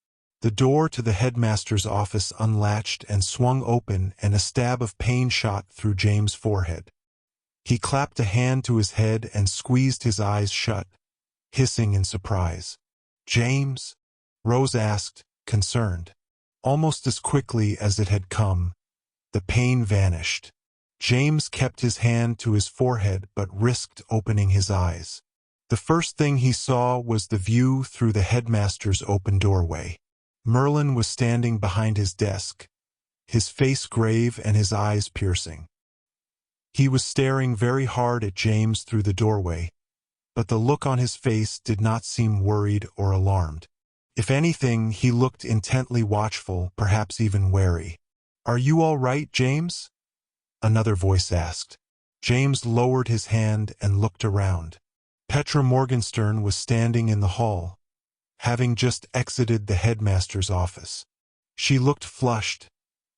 The door to the headmaster's office unlatched and swung open, and a stab of pain shot through James' forehead. He clapped a hand to his head and squeezed his eyes shut, hissing in surprise. "James?" Rose asked, concerned. Almost as quickly as it had come, the pain vanished. James kept his hand to his forehead but risked opening his eyes. The first thing he saw was the view through the headmaster's open doorway. Merlin was standing behind his desk, his face grave and his eyes piercing. He was staring very hard at James through the doorway, but the look on his face did not seem worried or alarmed. If anything, he looked intently watchful, perhaps even wary. "Are you all right, James?" another voice asked. James lowered his hand and looked around. Petra Morgenstern was standing in the hall, having just exited the headmaster's office. She looked flushed,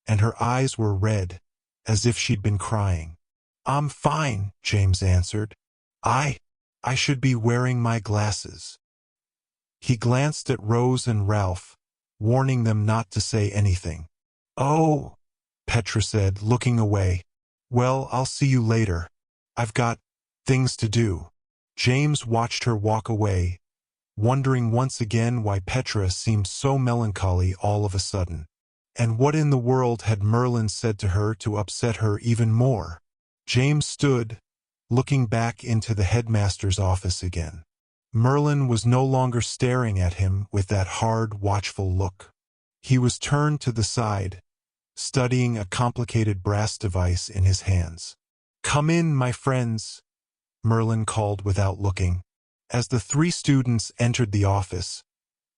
and her eyes were red, as if she'd been crying. "I'm fine," James answered. I should be wearing my glasses." He glanced at Rose and Ralph, warning them not to say anything. "Oh," Petra said, looking away. "Well, I'll see you later. I've got things to do." James watched her walk away, wondering once again why Petra seemed so melancholy all of a sudden. And what in the world had Merlin said to her to upset her even more? James stood, looking back into the headmaster's office again. Merlin was no longer staring at him with that hard, watchful look. He was turned to the side, studying a complicated brass device in his hands. "Come in, my friends," Merlin called without looking. As the three students entered the office,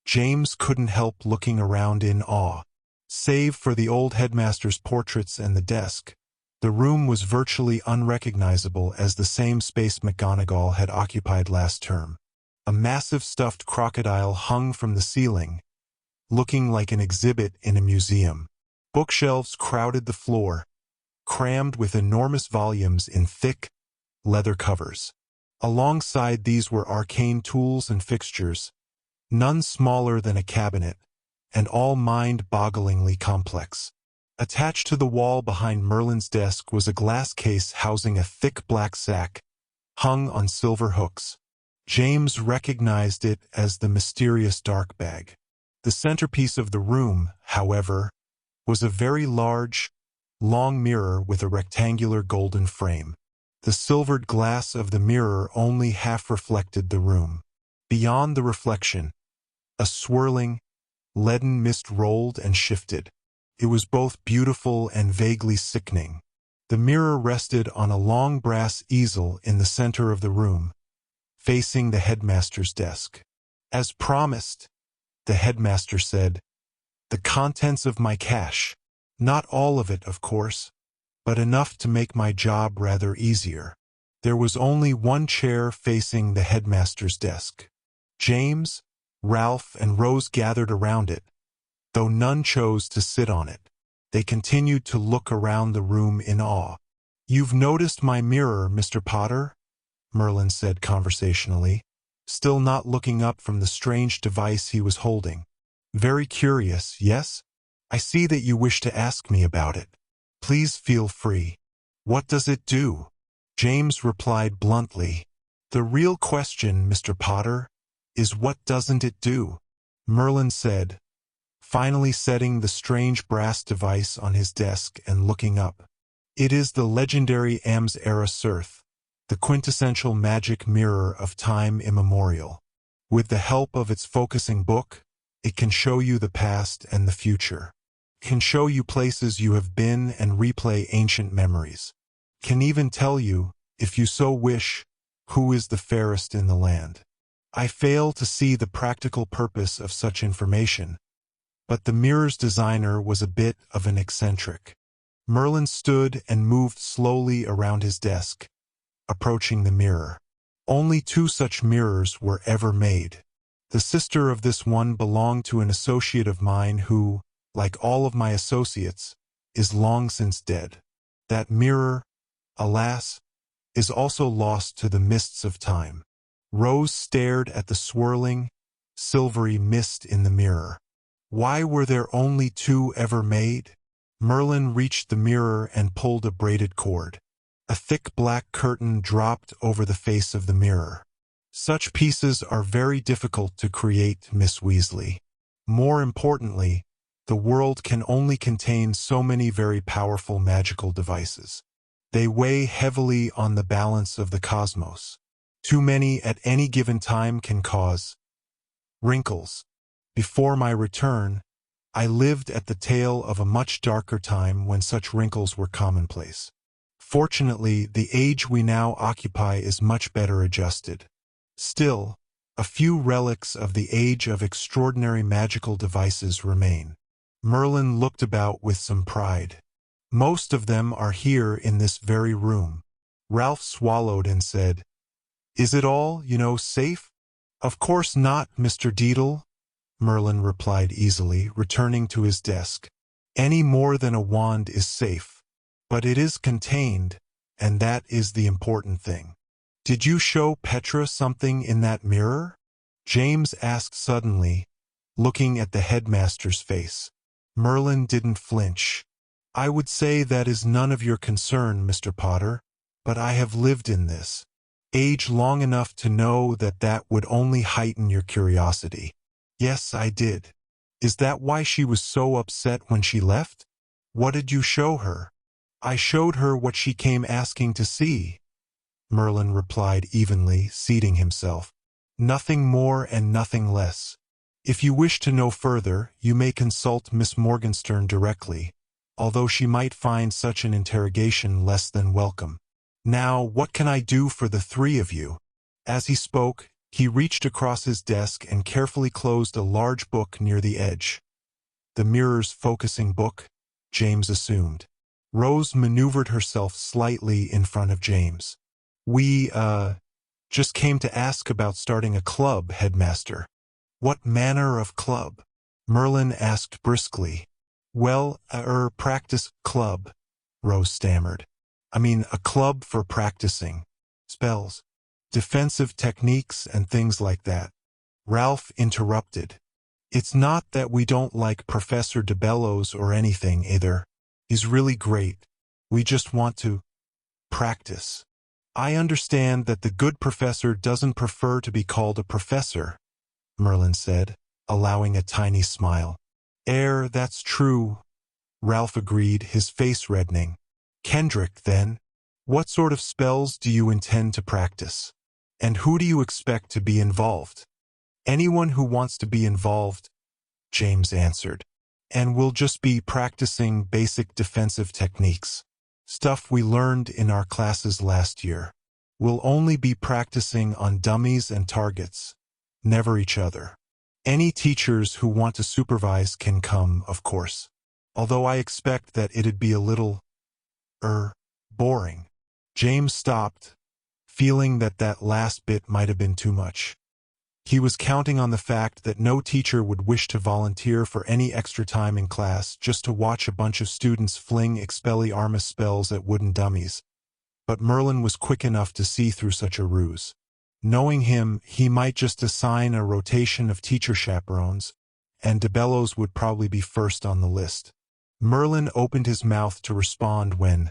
James couldn't help looking around in awe. Save for the old headmaster's portraits and the desk, the room was virtually unrecognizable as the same space McGonagall had occupied last term. A massive stuffed crocodile hung from the ceiling, looking like an exhibit in a museum. Bookshelves crowded the floor, crammed with enormous volumes in thick, leather covers. Alongside these were arcane tools and fixtures, none smaller than a cabinet, and all mind-bogglingly complex. Attached to the wall behind Merlin's desk was a glass case housing a thick black sack, hung on silver hooks. James recognized it as the mysterious dark bag. The centerpiece of the room, however, was a very large, long mirror with a rectangular golden frame. The silvered glass of the mirror only half reflected the room. Beyond the reflection, a swirling, leaden mist rolled and shifted. It was both beautiful and vaguely sickening. The mirror rested on a long brass easel in the center of the room, facing the headmaster's desk. "As promised," the headmaster said, "the contents of my cache. Not all of it, of course, but enough to make my job rather easier." There was only one chair facing the headmaster's desk. James, Ralph, and Rose gathered around it, though none chose to sit on it. They continued to look around the room in awe. "You've noticed my mirror, Mr. Potter?" Merlin said conversationally, still not looking up from the strange device he was holding. "Very curious, yes? I see that you wish to ask me about it. Please feel free." "What does it do?" James replied bluntly. "The real question, Mr. Potter, is what doesn't it do?" Merlin said, finally setting the strange brass device on his desk and looking up. "It is the legendary Am's Era Cirth, the quintessential magic mirror of time immemorial. With the help of its focusing book, it can show you the past and the future. It can show you places you have been and replay ancient memories. It can even tell you, if you so wish, who is the fairest in the land. I fail to see the practical purpose of such information, but the mirror's designer was a bit of an eccentric." Merlin stood and moved slowly around his desk, approaching the mirror. "Only 2 such mirrors were ever made. The sister of this one belonged to an associate of mine who, like all of my associates, is long since dead. That mirror, alas, is also lost to the mists of time." Rose stared at the swirling, silvery mist in the mirror. "Why were there only 2 ever made?" Merlin reached the mirror and pulled a braided cord. A thick black curtain dropped over the face of the mirror. "Such pieces are very difficult to create, Miss Weasley. More importantly, the world can only contain so many very powerful magical devices. They weigh heavily on the balance of the cosmos. Too many at any given time can cause wrinkles. Before my return, I lived at the tail of a much darker time when such wrinkles were commonplace. Fortunately, the age we now occupy is much better adjusted. Still, a few relics of the age of extraordinary magical devices remain." Merlin looked about with some pride. "Most of them are here in this very room." Ralph swallowed and said, "Is it all, safe?" "Of course not, Mr. Deedle," Merlin replied easily, returning to his desk. "Any more than a wand is safe. But it is contained, and that is the important thing." "Did you show Petra something in that mirror?" James asked suddenly, looking at the headmaster's face. Merlin didn't flinch. "I would say that is none of your concern, Mr. Potter, but I have lived in this age long enough to know that that would only heighten your curiosity." "Yes, I did." "Is that why she was so upset when she left?" "What did you show her?" "I showed her what she came asking to see," Merlin replied evenly, seating himself. "Nothing more and nothing less. If you wish to know further, you may consult Miss Morgenstern directly, although she might find such an interrogation less than welcome. Now, what can I do for the 3 of you?" As he spoke, he reached across his desk and carefully closed a large book near the edge. "The mirror's focusing book," James assumed. Rose maneuvered herself slightly in front of James. "We, just came to ask about starting a club, Headmaster." "What manner of club?" Merlin asked briskly. "Well, practice club," Rose stammered. "I mean a club for practicing spells, defensive techniques and things like that." Ralph interrupted. "It's not that we don't like Professor DeBellows or anything either. He's really great. We just want to practice." "I understand that the good professor doesn't prefer to be called a professor," Merlin said, allowing a tiny smile. That's true," Ralph agreed, his face reddening. "Kendrick, then, what sort of spells do you intend to practice? And who do you expect to be involved?" "Anyone who wants to be involved," James answered. "And we'll just be practicing basic defensive techniques. Stuff we learned in our classes last year. We'll only be practicing on dummies and targets, never each other. Any teachers who want to supervise can come, of course. Although I expect that it'd be a little, boring." James stopped, feeling that last bit might have been too much. He was counting on the fact that no teacher would wish to volunteer for any extra time in class just to watch a bunch of students fling Expelliarmus spells at wooden dummies. But Merlin was quick enough to see through such a ruse. Knowing him, he might just assign a rotation of teacher chaperones, and DeBellows would probably be first on the list. Merlin opened his mouth to respond when,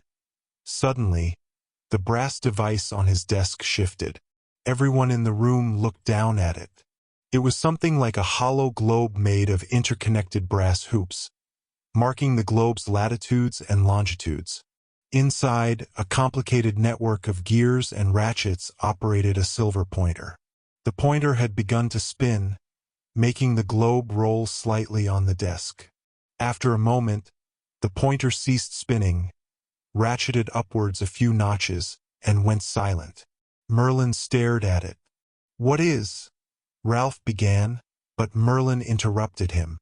suddenly, the brass device on his desk shifted. Everyone in the room looked down at it. It was something like a hollow globe made of interconnected brass hoops, marking the globe's latitudes and longitudes. Inside, a complicated network of gears and ratchets operated a silver pointer. The pointer had begun to spin, making the globe roll slightly on the desk. After a moment, the pointer ceased spinning, ratcheted upwards a few notches, and went silent. Merlin stared at it. "What is?" Ralph began, but Merlin interrupted him.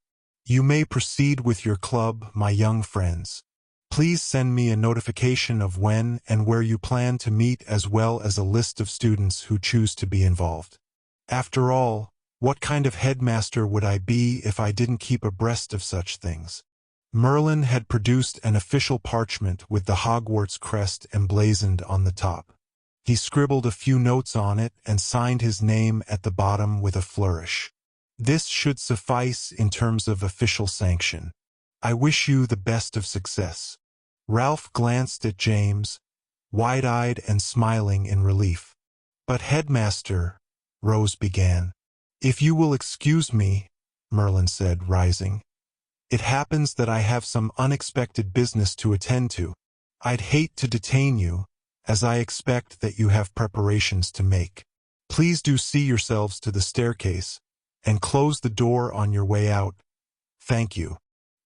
"You may proceed with your club, my young friends. Please send me a notification of when and where you plan to meet, as well as a list of students who choose to be involved. After all, what kind of headmaster would I be if I didn't keep abreast of such things?" Merlin had produced an official parchment with the Hogwarts crest emblazoned on the top. He scribbled a few notes on it and signed his name at the bottom with a flourish. "This should suffice in terms of official sanction. I wish you the best of success." Ralph glanced at James, wide-eyed and smiling in relief. "But headmaster," Rose began. "If you will excuse me," Merlin said, rising. "It happens that I have some unexpected business to attend to. I'd hate to detain you, as I expect that you have preparations to make. Please do see yourselves to the staircase, and close the door on your way out. Thank you."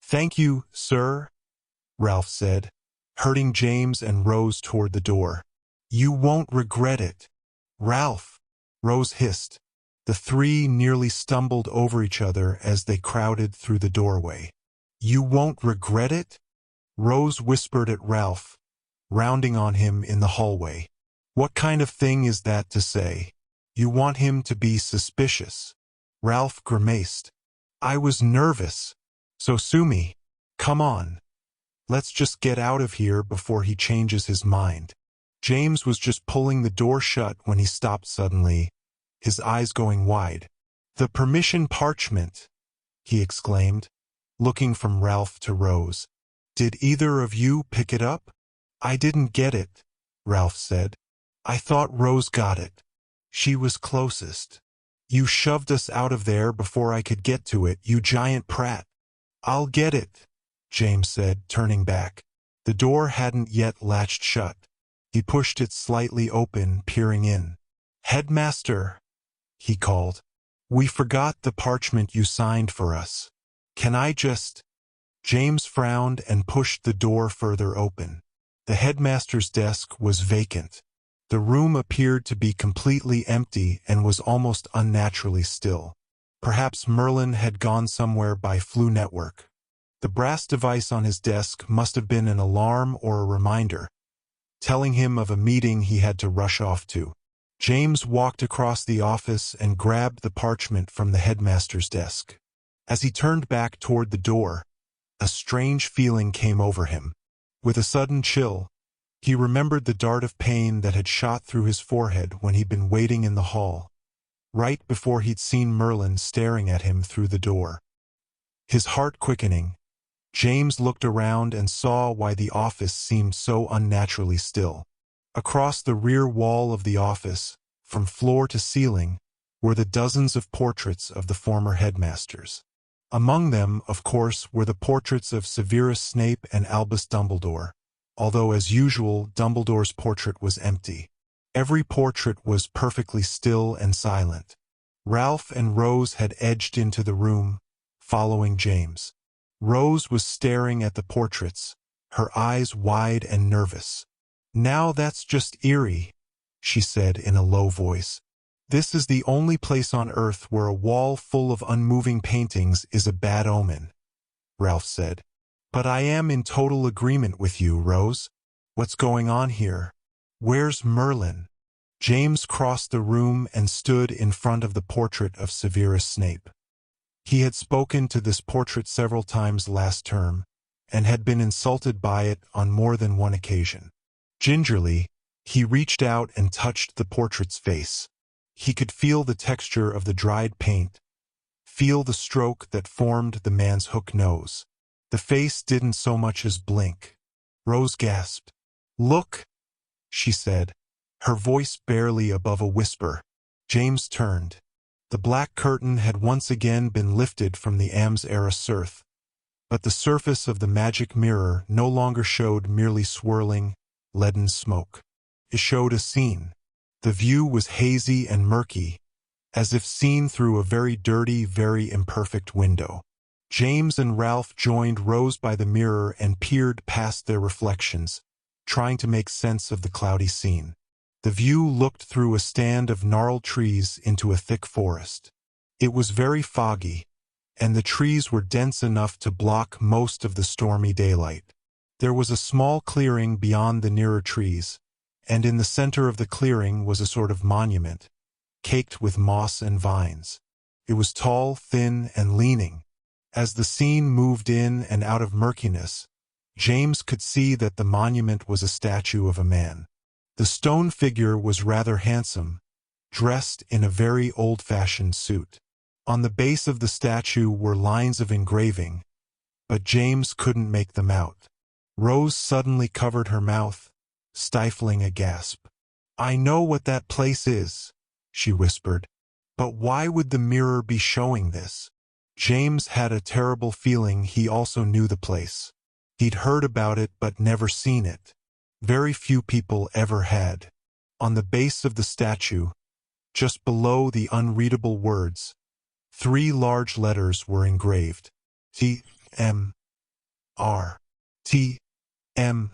"Thank you, sir," Ralph said, herding James and Rose toward the door. "You won't regret it." "Ralph," Rose hissed. The three nearly stumbled over each other as they crowded through the doorway. "You won't regret it?" Rose whispered at Ralph, rounding on him in the hallway. "What kind of thing is that to say? You want him to be suspicious?" Ralph grimaced. "I was nervous. So sue me. Come on. Let's just get out of here before he changes his mind." James was just pulling the door shut when he stopped suddenly, his eyes going wide. "The permission parchment," he exclaimed, looking from Ralph to Rose. "Did either of you pick it up?" "I didn't get it," Ralph said. "I thought Rose got it. She was closest. You shoved us out of there before I could get to it, you giant prat." "I'll get it," James said, turning back. The door hadn't yet latched shut. He pushed it slightly open, peering in. "Headmaster," he called. "We forgot the parchment you signed for us. Can I just—" James frowned and pushed the door further open. The headmaster's desk was vacant. The room appeared to be completely empty and was almost unnaturally still. Perhaps Merlin had gone somewhere by Flu Network. The brass device on his desk must have been an alarm or a reminder, telling him of a meeting he had to rush off to. James walked across the office and grabbed the parchment from the headmaster's desk. As he turned back toward the door, a strange feeling came over him. With a sudden chill, he remembered the dart of pain that had shot through his forehead when he'd been waiting in the hall, right before he'd seen Merlin staring at him through the door. His heart quickening, James looked around and saw why the office seemed so unnaturally still. Across the rear wall of the office, from floor to ceiling, were the dozens of portraits of the former headmasters. Among them, of course, were the portraits of Severus Snape and Albus Dumbledore, although as usual, Dumbledore's portrait was empty. Every portrait was perfectly still and silent. Ralph and Rose had edged into the room, following James. Rose was staring at the portraits, her eyes wide and nervous. "Now that's just eerie," she said in a low voice. "This is the only place on Earth where a wall full of unmoving paintings is a bad omen," Ralph said. "But I am in total agreement with you, Rose. What's going on here? Where's Merlin?" James crossed the room and stood in front of the portrait of Severus Snape. He had spoken to this portrait several times last term, and had been insulted by it on more than one occasion. Gingerly, he reached out and touched the portrait's face. He could feel the texture of the dried paint, feel the stroke that formed the man's hook nose. The face didn't so much as blink. Rose gasped. "Look," she said, her voice barely above a whisper. James turned. The black curtain had once again been lifted from the Ames-era Cirth, but the surface of the magic mirror no longer showed merely swirling, leaden smoke. It showed a scene. The view was hazy and murky, as if seen through a very dirty, very imperfect window. James and Ralph joined Rose by the mirror and peered past their reflections, trying to make sense of the cloudy scene. The view looked through a stand of gnarled trees into a thick forest. It was very foggy, and the trees were dense enough to block most of the stormy daylight. There was a small clearing beyond the nearer trees, and in the center of the clearing was a sort of monument, caked with moss and vines. It was tall, thin, and leaning. As the scene moved in and out of murkiness, James could see that the monument was a statue of a man. The stone figure was rather handsome, dressed in a very old-fashioned suit. On the base of the statue were lines of engraving, but James couldn't make them out. Rose suddenly covered her mouth, stifling a gasp. "I know what that place is," she whispered. "But why would the mirror be showing this?" James had a terrible feeling he also knew the place. He'd heard about it but never seen it. Very few people ever had. On the base of the statue, just below the unreadable words, 3 large letters were engraved. T.M.R. T.M.R.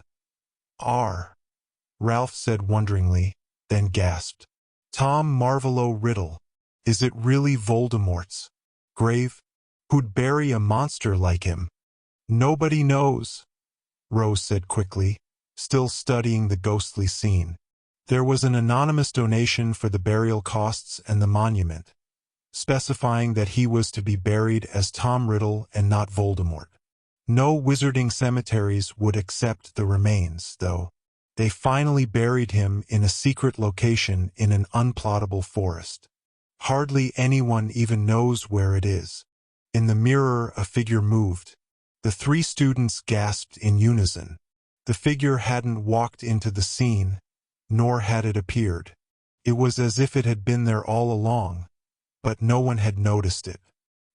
Ralph said wonderingly, then gasped. "Tom Marvolo Riddle. Is it really Voldemort's grave? Who'd bury a monster like him?" "Nobody knows," Rose said quickly, still studying the ghostly scene. There was an anonymous donation for the burial costs and the monument, specifying that he was to be buried as Tom Riddle and not Voldemort. No wizarding cemeteries would accept the remains, though. They finally buried him in a secret location in an unplottable forest. Hardly anyone even knows where it is. In the mirror, a figure moved. The 3 students gasped in unison. The figure hadn't walked into the scene, nor had it appeared. It was as if it had been there all along, but no one had noticed it.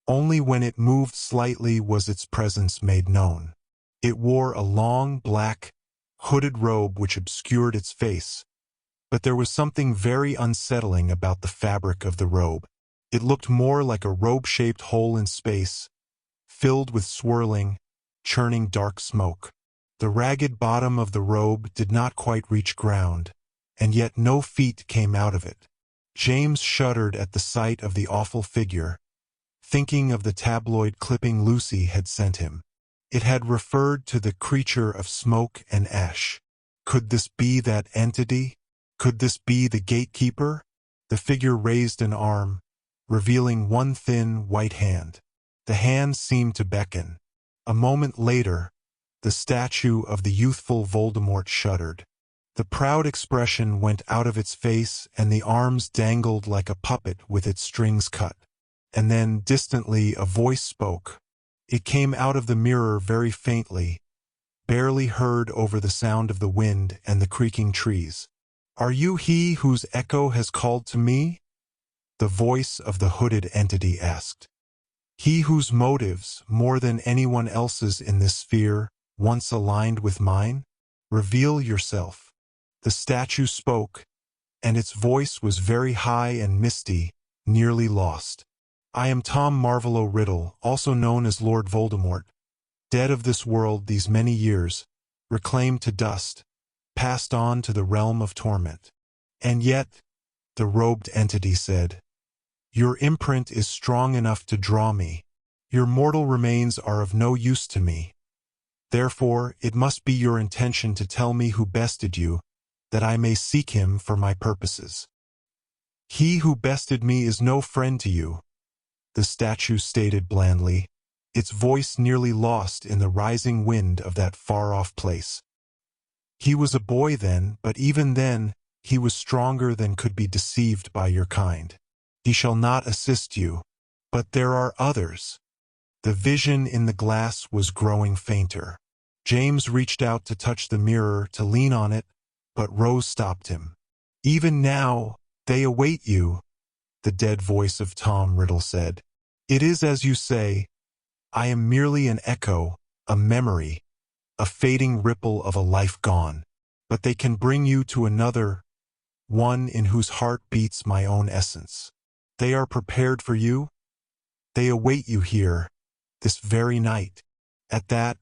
Only when it moved slightly was its presence made known. It wore a long, black, hooded robe which obscured its face, but there was something very unsettling about the fabric of the robe. It looked more like a robe-shaped hole in space, filled with swirling, churning dark smoke. The ragged bottom of the robe did not quite reach ground, and yet no feet came out of it. James shuddered at the sight of the awful figure, thinking of the tabloid clipping Lucy had sent him. It had referred to the creature of smoke and ash. Could this be that entity? Could this be the Gatekeeper? The figure raised an arm, revealing one thin, white hand. The hand seemed to beckon. A moment later, the statue of the youthful Voldemort shuddered. The proud expression went out of its face and the arms dangled like a puppet with its strings cut. And then, distantly, a voice spoke. It came out of the mirror very faintly, barely heard over the sound of the wind and the creaking trees. "Are you he whose echo has called to me?" The voice of the hooded entity asked. "He whose motives, more than anyone else's in this sphere, once aligned with mine? Reveal yourself." The statue spoke, and its voice was very high and misty, nearly lost. "I am Tom Marvolo Riddle, also known as Lord Voldemort, dead of this world these many years, reclaimed to dust, passed on to the realm of torment. And yet," the robed entity said, "your imprint is strong enough to draw me. Your mortal remains are of no use to me. Therefore, it must be your intention to tell me who bested you, that I may seek him for my purposes. He who bested me is no friend to you, the statue stated blandly, its voice nearly lost in the rising wind of that far-off place. He was a boy then, but even then, he was stronger than could be deceived by your kind. He shall not assist you, but there are others. The vision in the glass was growing fainter. James reached out to touch the mirror, to lean on it, but Rose stopped him. Even now, they await you, the dead voice of Tom Riddle said. It is as you say. I am merely an echo, a memory, a fading ripple of a life gone. But they can bring you to another, one in whose heart beats my own essence. They are prepared for you. They await you here, this very night. At that,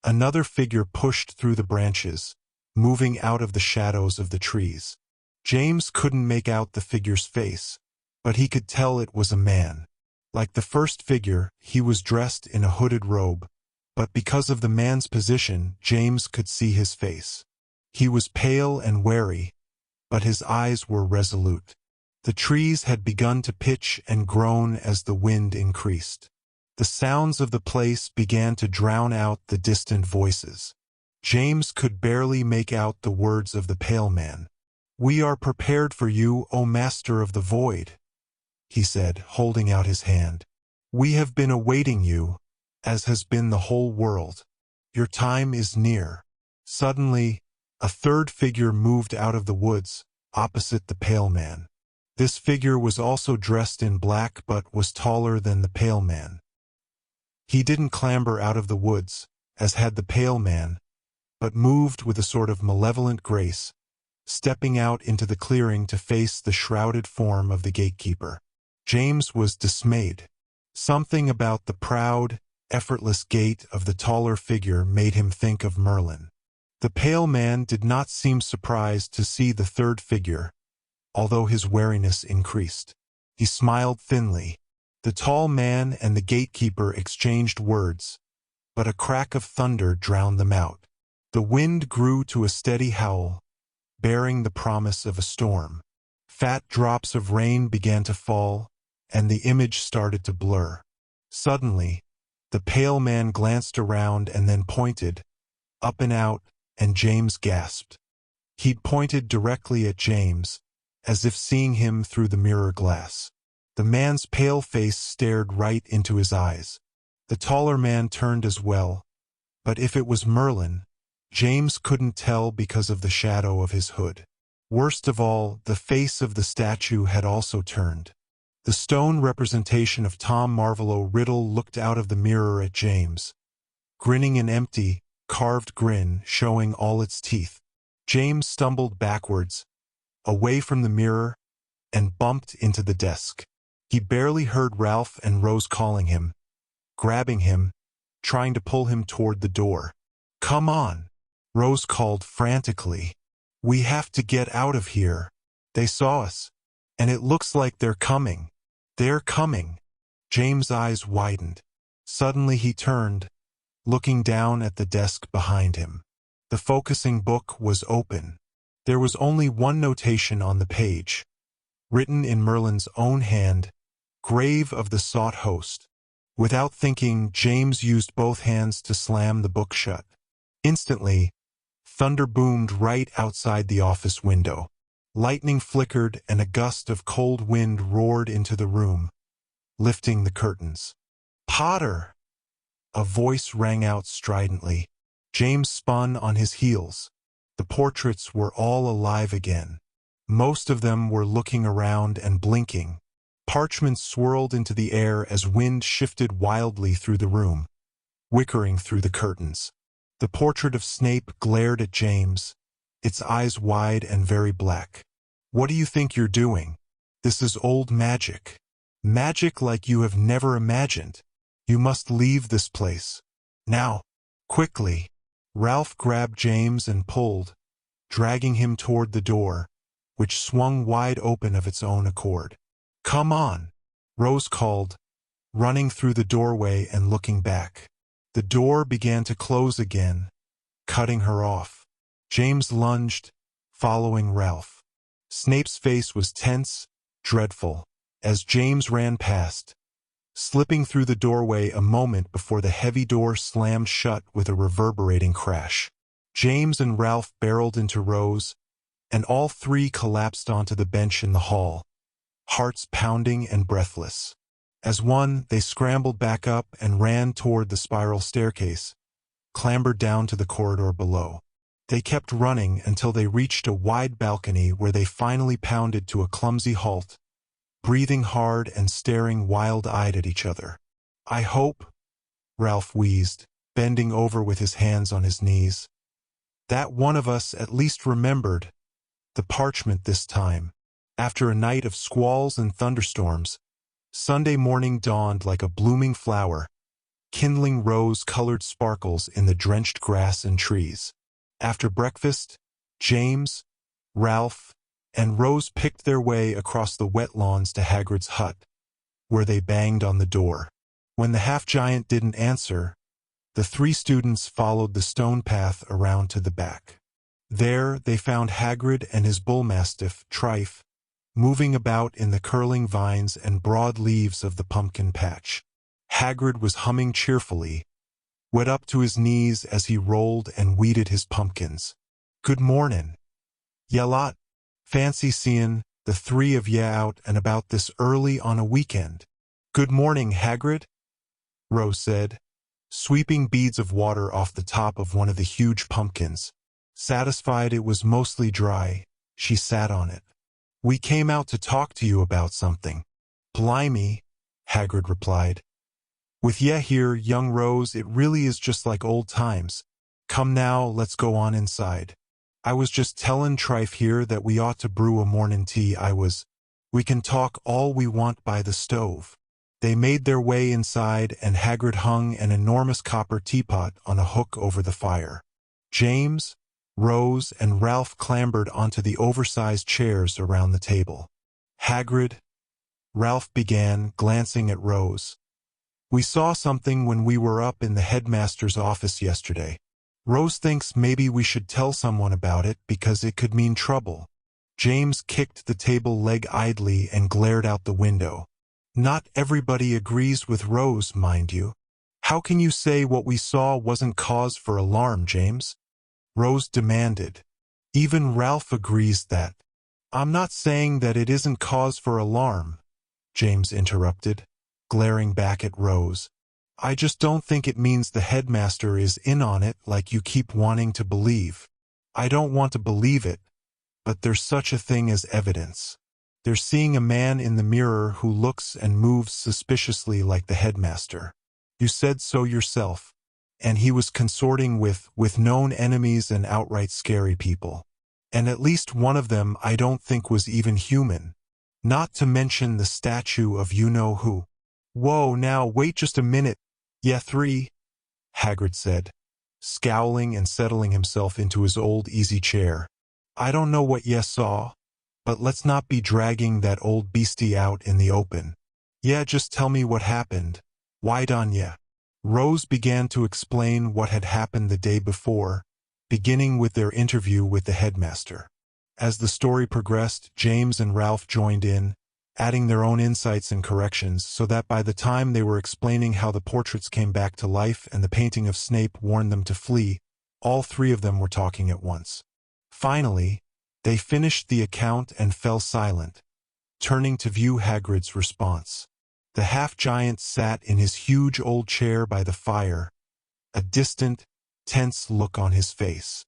another figure pushed through the branches, moving out of the shadows of the trees. James couldn't make out the figure's face, but he could tell it was a man. Like the first figure, he was dressed in a hooded robe, but because of the man's position, James could see his face. He was pale and wary, but his eyes were resolute. The trees had begun to pitch and groan as the wind increased. The sounds of the place began to drown out the distant voices. James could barely make out the words of the pale man. "We are prepared for you, O Master of the Void," he said, holding out his hand. "We have been awaiting you, as has been the whole world. Your time is near." Suddenly, a third figure moved out of the woods, opposite the pale man. This figure was also dressed in black but was taller than the pale man. He didn't clamber out of the woods, as had the pale man, but moved with a sort of malevolent grace, stepping out into the clearing to face the shrouded form of the gatekeeper. James was dismayed. Something about the proud, effortless gait of the taller figure made him think of Merlin. The pale man did not seem surprised to see the third figure, although his wariness increased. He smiled thinly. The tall man and the gatekeeper exchanged words, but a crack of thunder drowned them out. The wind grew to a steady howl, bearing the promise of a storm. Fat drops of rain began to fall, and the image started to blur. Suddenly, the pale man glanced around and then pointed, up and out, and James gasped. He'd pointed directly at James, as if seeing him through the mirror glass. The man's pale face stared right into his eyes. The taller man turned as well, but if it was Merlin, James couldn't tell because of the shadow of his hood. Worst of all, the face of the statue had also turned. The stone representation of Tom Marvolo Riddle looked out of the mirror at James, grinning an empty, carved grin showing all its teeth. James stumbled backwards, away from the mirror, and bumped into the desk. He barely heard Ralph and Rose calling him, grabbing him, trying to pull him toward the door. "Come on," Rose called frantically. "We have to get out of here. They saw us, and it looks like they're coming. They're coming." James' eyes widened. Suddenly he turned, looking down at the desk behind him. The focusing book was open. There was only one notation on the page, written in Merlin's own hand, "Grave of the sought host." Without thinking, James used both hands to slam the book shut. Instantly, thunder boomed right outside the office window. Lightning flickered and a gust of cold wind roared into the room, lifting the curtains. "Potter!" A voice rang out stridently. James spun on his heels. The portraits were all alive again. Most of them were looking around and blinking. Parchment swirled into the air as wind shifted wildly through the room, whickering through the curtains. The portrait of Snape glared at James, its eyes wide and very black. "What do you think you're doing? This is old magic. Magic like you have never imagined. You must leave this place. Now, quickly." Ralph grabbed James and pulled, dragging him toward the door, which swung wide open of its own accord. "Come on," Rose called, running through the doorway and looking back. The door began to close again, cutting her off. James lunged, following Ralph. Snape's face was tense, dreadful, as James ran past, slipping through the doorway a moment before the heavy door slammed shut with a reverberating crash. James and Ralph barreled into Rose, and all three collapsed onto the bench in the hall, hearts pounding and breathless. As one, they scrambled back up and ran toward the spiral staircase, clambered down to the corridor below. They kept running until they reached a wide balcony where they finally pounded to a clumsy halt, breathing hard and staring wild-eyed at each other. "I hope," Ralph wheezed, bending over with his hands on his knees, "that one of us at least remembered the parchment this time." After a night of squalls and thunderstorms, Sunday morning dawned like a blooming flower, kindling rose-colored sparkles in the drenched grass and trees. After breakfast, James, Ralph, and Rose picked their way across the wet lawns to Hagrid's hut, where they banged on the door. When the half-giant didn't answer, the three students followed the stone path around to the back. There they found Hagrid and his bullmastiff, Trife, moving about in the curling vines and broad leaves of the pumpkin patch. Hagrid was humming cheerfully, wet up to his knees as he rolled and weeded his pumpkins. "Good mornin', ya lot. Fancy seein' the three of ye out and about this early on a weekend." "Good morning, Hagrid," Rose said, sweeping beads of water off the top of one of the huge pumpkins. Satisfied it was mostly dry, she sat on it. "We came out to talk to you about something." "Blimey," Hagrid replied. "With ye here, young Rose, it really is just like old times. Come now, let's go on inside. I was just tellin' Trife here that we ought to brew a mornin' tea. We can talk all we want by the stove." They made their way inside, and Hagrid hung an enormous copper teapot on a hook over the fire. James, Rose, and Ralph clambered onto the oversized chairs around the table. "Hagrid," Ralph began, glancing at Rose, "we saw something when we were up in the headmaster's office yesterday. Rose thinks maybe we should tell someone about it because it could mean trouble." James kicked the table leg idly and glared out the window. "Not everybody agrees with Rose, mind you. How can you say what we saw wasn't cause for alarm, James?" Rose demanded. "Even Ralph agrees that." "I'm not saying that it isn't cause for alarm," James interrupted, glaring back at Rose. "I just don't think it means the headmaster is in on it like you keep wanting to believe." "I don't want to believe it, but there's such a thing as evidence. They're seeing a man in the mirror who looks and moves suspiciously like the headmaster. You said so yourself. And he was consorting with known enemies and outright scary people. And at least one of them I don't think was even human. Not to mention the statue of you-know-who." "Whoa, now wait just a minute, ye three," Hagrid said, scowling and settling himself into his old easy chair. "I don't know what ye saw, but let's not be dragging that old beastie out in the open. Yeah, just tell me what happened. Why don't ye?" Rose began to explain what had happened the day before, beginning with their interview with the headmaster. As the story progressed, James and Ralph joined in, adding their own insights and corrections, so that by the time they were explaining how the portraits came back to life and the painting of Snape warned them to flee, all three of them were talking at once. Finally, they finished the account and fell silent, turning to view Hagrid's response. The half-giant sat in his huge old chair by the fire, a distant, tense look on his face.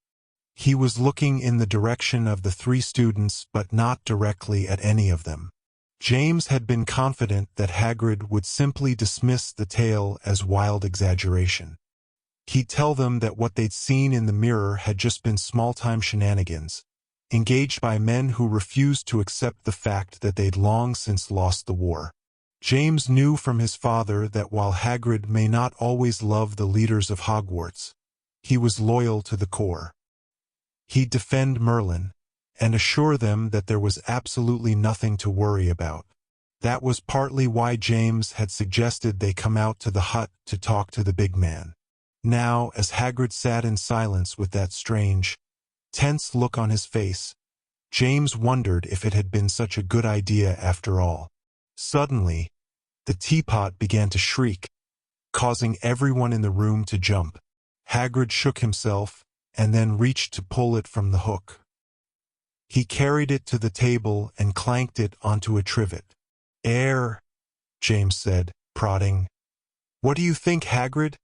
He was looking in the direction of the three students but not directly at any of them. James had been confident that Hagrid would simply dismiss the tale as wild exaggeration. He'd tell them that what they'd seen in the mirror had just been small-time shenanigans, engaged by men who refused to accept the fact that they'd long since lost the war. James knew from his father that while Hagrid may not always love the leaders of Hogwarts, he was loyal to the core. He'd defend Merlin, and assure them that there was absolutely nothing to worry about. That was partly why James had suggested they come out to the hut to talk to the big man. Now, as Hagrid sat in silence with that strange, tense look on his face, James wondered if it had been such a good idea after all. Suddenly, the teapot began to shriek, causing everyone in the room to jump. Hagrid shook himself, and then reached to pull it from the hook. He carried it to the table and clanked it onto a trivet. "Air," James said, prodding. "What do you think, Hagrid?"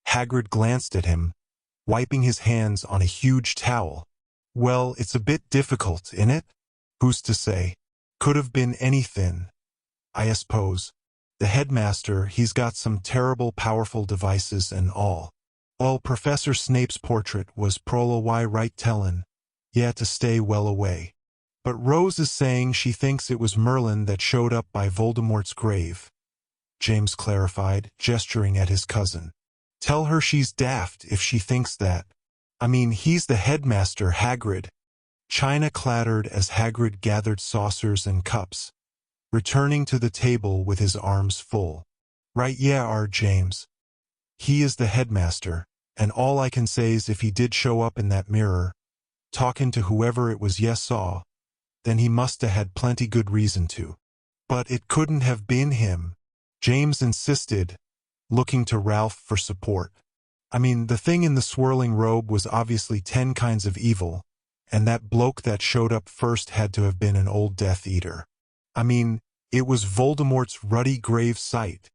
Hagrid glanced at him, wiping his hands on a huge towel. "Well, it's a bit difficult, innit? Who's to say? Could have been anything, I suppose. The headmaster, he's got some terrible powerful devices and all. Well, Professor Snape's portrait was prologue, right tellin'. Yeah, to stay well away. But Rose is saying she thinks it was Merlin that showed up by Voldemort's grave," James clarified, gesturing at his cousin. "Tell her she's daft if she thinks that. I mean, he's the headmaster, Hagrid." China clattered as Hagrid gathered saucers and cups, returning to the table with his arms full. "Right, yeah, James. He is the headmaster, and all I can say is if he did show up in that mirror, talking to whoever it was saw, then he must have had plenty good reason to. But it couldn't have been him," James insisted, looking to Ralph for support. "I mean, the thing in the swirling robe was obviously 10 kinds of evil, and that bloke that showed up first had to have been an old Death Eater. I mean, it was Voldemort's ruddy grave site.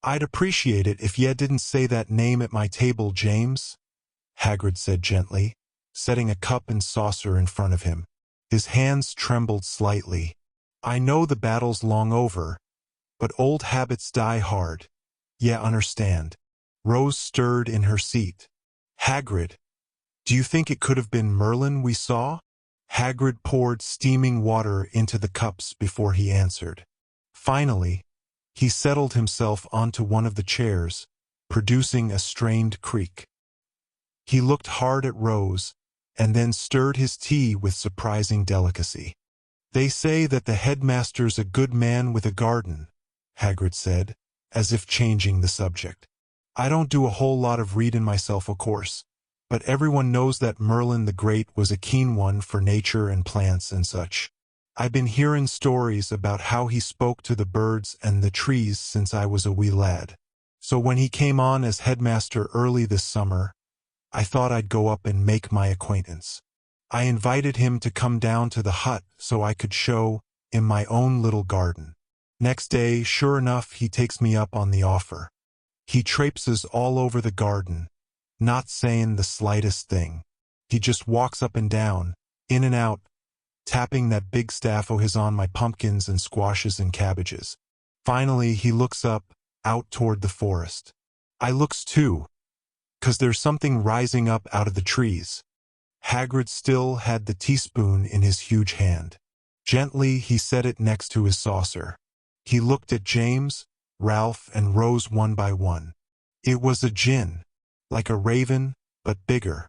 I'd appreciate it if ye didn't say that name at my table, James," Hagrid said gently, setting a cup and saucer in front of him. His hands trembled slightly. "I know the battle's long over, but old habits die hard. Yeah, understand." Rose stirred in her seat. "Hagrid, do you think it could have been Merlin we saw?" Hagrid poured steaming water into the cups before he answered. Finally, he settled himself onto one of the chairs, producing a strained creak. He looked hard at Rose, and then stirred his tea with surprising delicacy. "They say that the headmaster's a good man with a garden," Hagrid said, as if changing the subject. "I don't do a whole lot of reading myself, of course, but everyone knows that Merlin the Great was a keen one for nature and plants and such. I've been hearing stories about how he spoke to the birds and the trees since I was a wee lad. So when he came on as headmaster early this summer, I thought I'd go up and make my acquaintance. I invited him to come down to the hut so I could show him my own little garden. Next day, sure enough, he takes me up on the offer. He traipses all over the garden, not saying the slightest thing. He just walks up and down, in and out, tapping that big staff o' his on my pumpkins and squashes and cabbages. Finally, he looks up, out toward the forest. I looks too, 'cause there's something rising up out of the trees." Hagrid still had the teaspoon in his huge hand. Gently, he set it next to his saucer. He looked at James, Ralph, and Rose one by one. It was a djinn, like a raven, but bigger.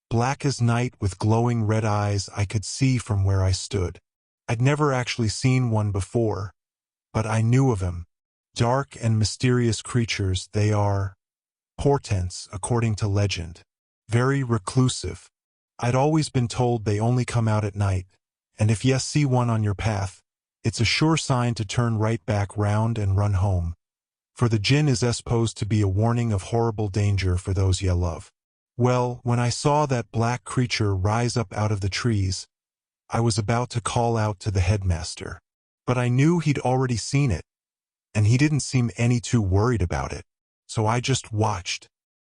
Black as night with glowing red eyes I could see from where I stood. I'd never actually seen one before, but I knew of him. Dark and mysterious creatures they are, portents according to legend. Very reclusive. I'd always been told they only come out at night, and if ye see one on your path, it's a sure sign to turn right back round and run home. For the djinn is supposed to be a warning of horrible danger for those ye love. Well, when I saw that black creature rise up out of the trees, I was about to call out to the headmaster. But I knew he'd already seen it, and he didn't seem any too worried about it. So I just watched.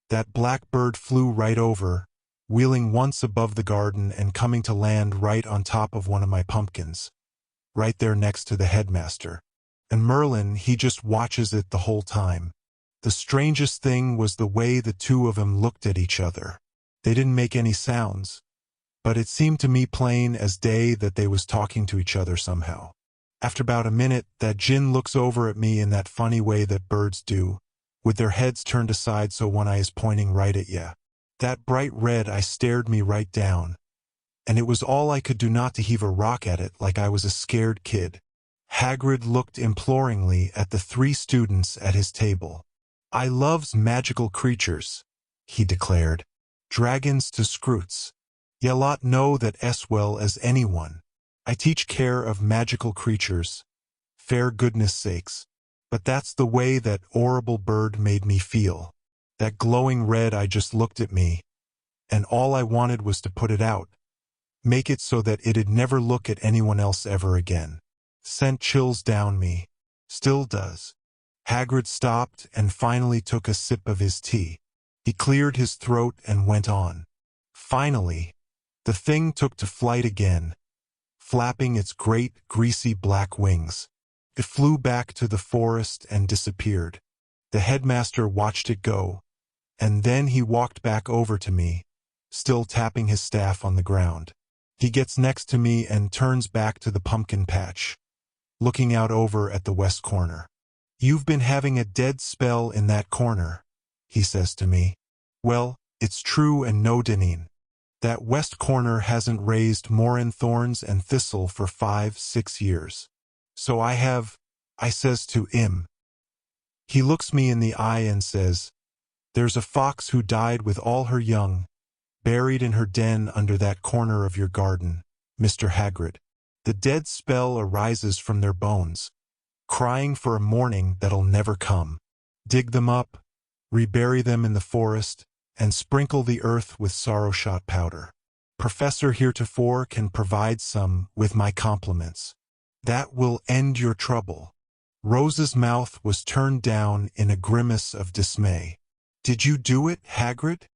That black bird flew right over, wheeling once above the garden and coming to land right on top of one of my pumpkins, right there next to the headmaster. And Merlin, he just watches it the whole time. The strangest thing was the way the two of them looked at each other. They didn't make any sounds, but it seemed to me plain as day that they was talking to each other somehow. After about a minute, that djinn looks over at me in that funny way that birds do, with their heads turned aside so one eye is pointing right at ya. That bright red eye stared me right down, and it was all I could do not to heave a rock at it like I was a scared kid. Hagrid looked imploringly at the 3 students at his table. "I loves magical creatures," he declared. "Dragons to scroots. Ye lot know that as well as anyone. I teach care of magical creatures, fair goodness sakes. But that's the way that horrible bird made me feel. That glowing red I just looked at me, and all I wanted was to put it out. Make it so that it'd never look at anyone else ever again. Sent chills down me. Still does. Hagrid stopped and finally took a sip of his tea. He cleared his throat and went on. Finally, the thing took to flight again, flapping its great, greasy black wings. It flew back to the forest and disappeared. The headmaster watched it go, and then he walked back over to me, still tapping his staff on the ground. He gets next to me and turns back to the pumpkin patch, looking out over at the west corner. "You've been having a dead spell in that corner," he says to me. "Well, it's true and no denying. That west corner hasn't raised moran thorns and thistle for 5-6 years. So I says to him. He looks me in the eye and says, 'There's a fox who died with all her young, buried in her den under that corner of your garden, Mr. Hagrid. The dead spell arises from their bones, crying for a morning that'll never come. Dig them up, rebury them in the forest, and sprinkle the earth with sorrow-shot powder. Professor Heretofore can provide some with my compliments. That will end your trouble.'" Rose's mouth was turned down in a grimace of dismay. "Did you do it, Hagrid?"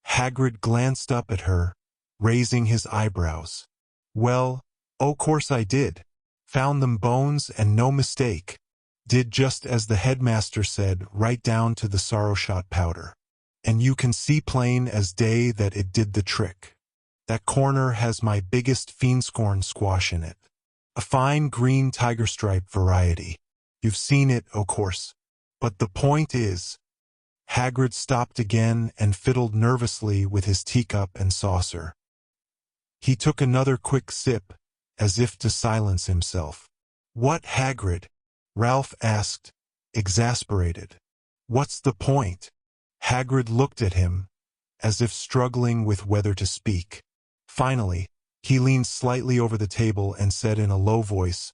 Hagrid glanced up at her, raising his eyebrows. "Well, o' course I did. Found them bones and no mistake. Did just as the headmaster said, right down to the sorrow-shot powder. And you can see plain as day that it did the trick. That corner has my biggest fiendscorn squash in it. A fine green tiger stripe variety. You've seen it, o' course. But the point is..." Hagrid stopped again and fiddled nervously with his teacup and saucer. He took another quick sip, as if to silence himself. "What, Hagrid?" Ralph asked, exasperated. "What's the point?" Hagrid looked at him, as if struggling with whether to speak. Finally, he leaned slightly over the table and said in a low voice,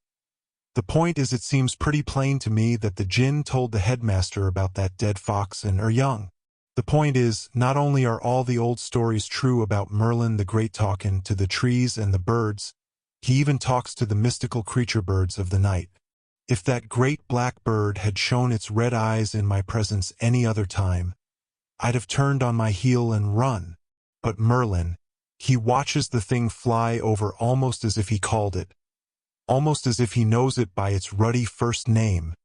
"The point is, it seems pretty plain to me that the djinn told the headmaster about that dead fox and her young. The point is, not only are all the old stories true about Merlin the Great talking to the trees and the birds, he even talks to the mystical creature birds of the night. If that great black bird had shown its red eyes in my presence any other time, I'd have turned on my heel and run. But Merlin, he watches the thing fly over almost as if he called it, almost as if he knows it by its ruddy first name."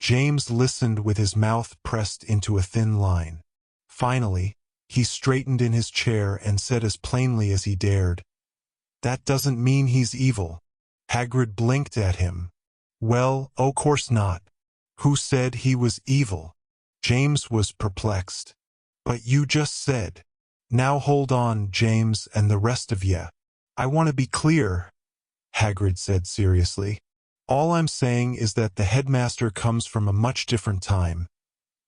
James listened with his mouth pressed into a thin line. Finally, he straightened in his chair and said as plainly as he dared, "That doesn't mean he's evil." Hagrid blinked at him. "Well, o' course not. Who said he was evil?" James was perplexed. "But you just said..." "Now hold on, James, and the rest of ye. I want to be clear," Hagrid said seriously. "All I'm saying is that the headmaster comes from a much different time,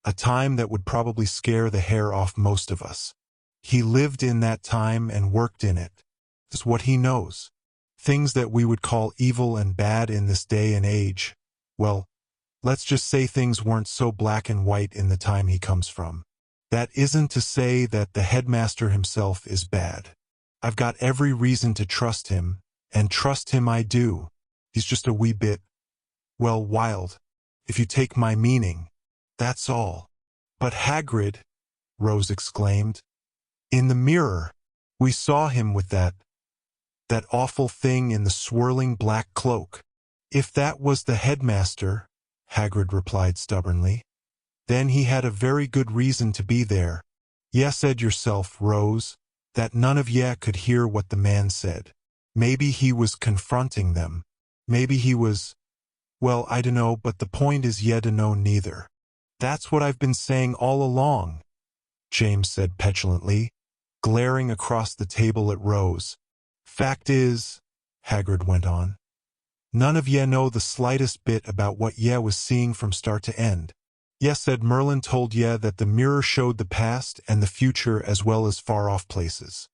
a time that would probably scare the hair off most of us. He lived in that time and worked in it. It's what he knows. Things that we would call evil and bad in this day and age, well, let's just say things weren't so black and white in the time he comes from. That isn't to say that the headmaster himself is bad. I've got every reason to trust him, and trust him I do. He's just a wee bit, well, wild, if you take my meaning. That's all." "But Hagrid," Rose exclaimed, "in the mirror, we saw him with that awful thing in the swirling black cloak." "If that was the headmaster," Hagrid replied stubbornly, "then he had a very good reason to be there. Ye said yourself, Rose, that none of ye could hear what the man said. Maybe he was confronting them. Maybe he was... Well, I dunno, but the point is ye dunno neither." "That's what I've been saying all along," James said petulantly, glaring across the table at Rose. "Fact is," Hagrid went on, "none of ye know the slightest bit about what ye was seeing from start to end. Ye said Merlin told ye that the mirror showed the past and the future as well as far-off places.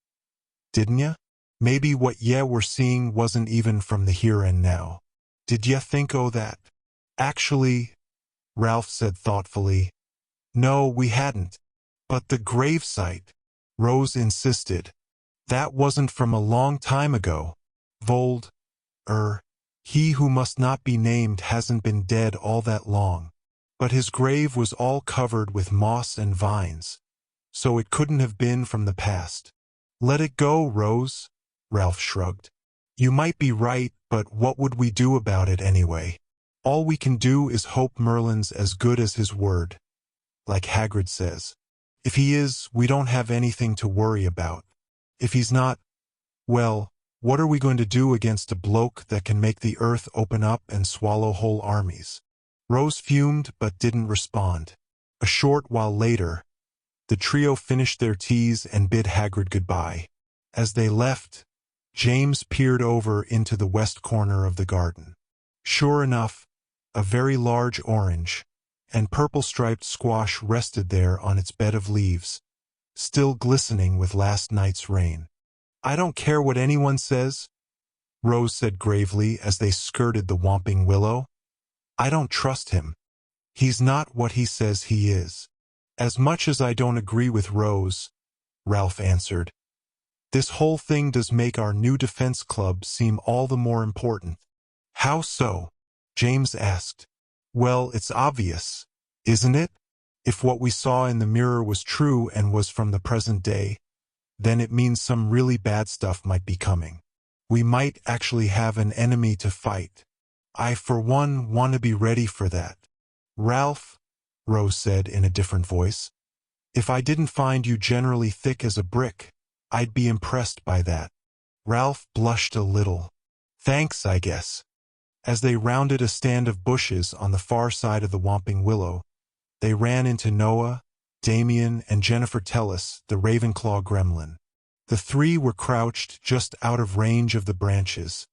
Didn't ye?" Maybe what we're seeing wasn't even from the here and now. Did ye think o' that? Actually, Ralph said thoughtfully, no, we hadn't. But the gravesite, Rose insisted. That wasn't from a long time ago. Vold, he who must not be named hasn't been dead all that long. But his grave was all covered with moss and vines, so it couldn't have been from the past. Let it go, Rose, Ralph shrugged. You might be right, but what would we do about it anyway? All we can do is hope Merlin's as good as his word. Like Hagrid says. If he is, we don't have anything to worry about. If he's not, well, what are we going to do against a bloke that can make the earth open up and swallow whole armies? Rose fumed but didn't respond. A short while later, the trio finished their teas and bid Hagrid goodbye. As they left, James peered over into the west corner of the garden. Sure enough, a very large orange and purple-striped squash rested there on its bed of leaves, still glistening with last night's rain. I don't care what anyone says, Rose said gravely as they skirted the whomping willow. I don't trust him. He's not what he says he is. As much as I don't agree with Rose, Ralph answered, this whole thing does make our new defense club seem all the more important. How so? James asked. Well, it's obvious, isn't it? If what we saw in the mirror was true and was from the present day, then it means some really bad stuff might be coming. We might actually have an enemy to fight. I, for one, want to be ready for that. Ralph, Rose said in a different voice, if I didn't find you generally thick as a brick, I'd be impressed by that. Ralph blushed a little. Thanks, I guess. As they rounded a stand of bushes on the far side of the whomping willow, they ran into Noah, Damien, and Jennifer Tellis, the Ravenclaw gremlin. The three were crouched just out of range of the branches,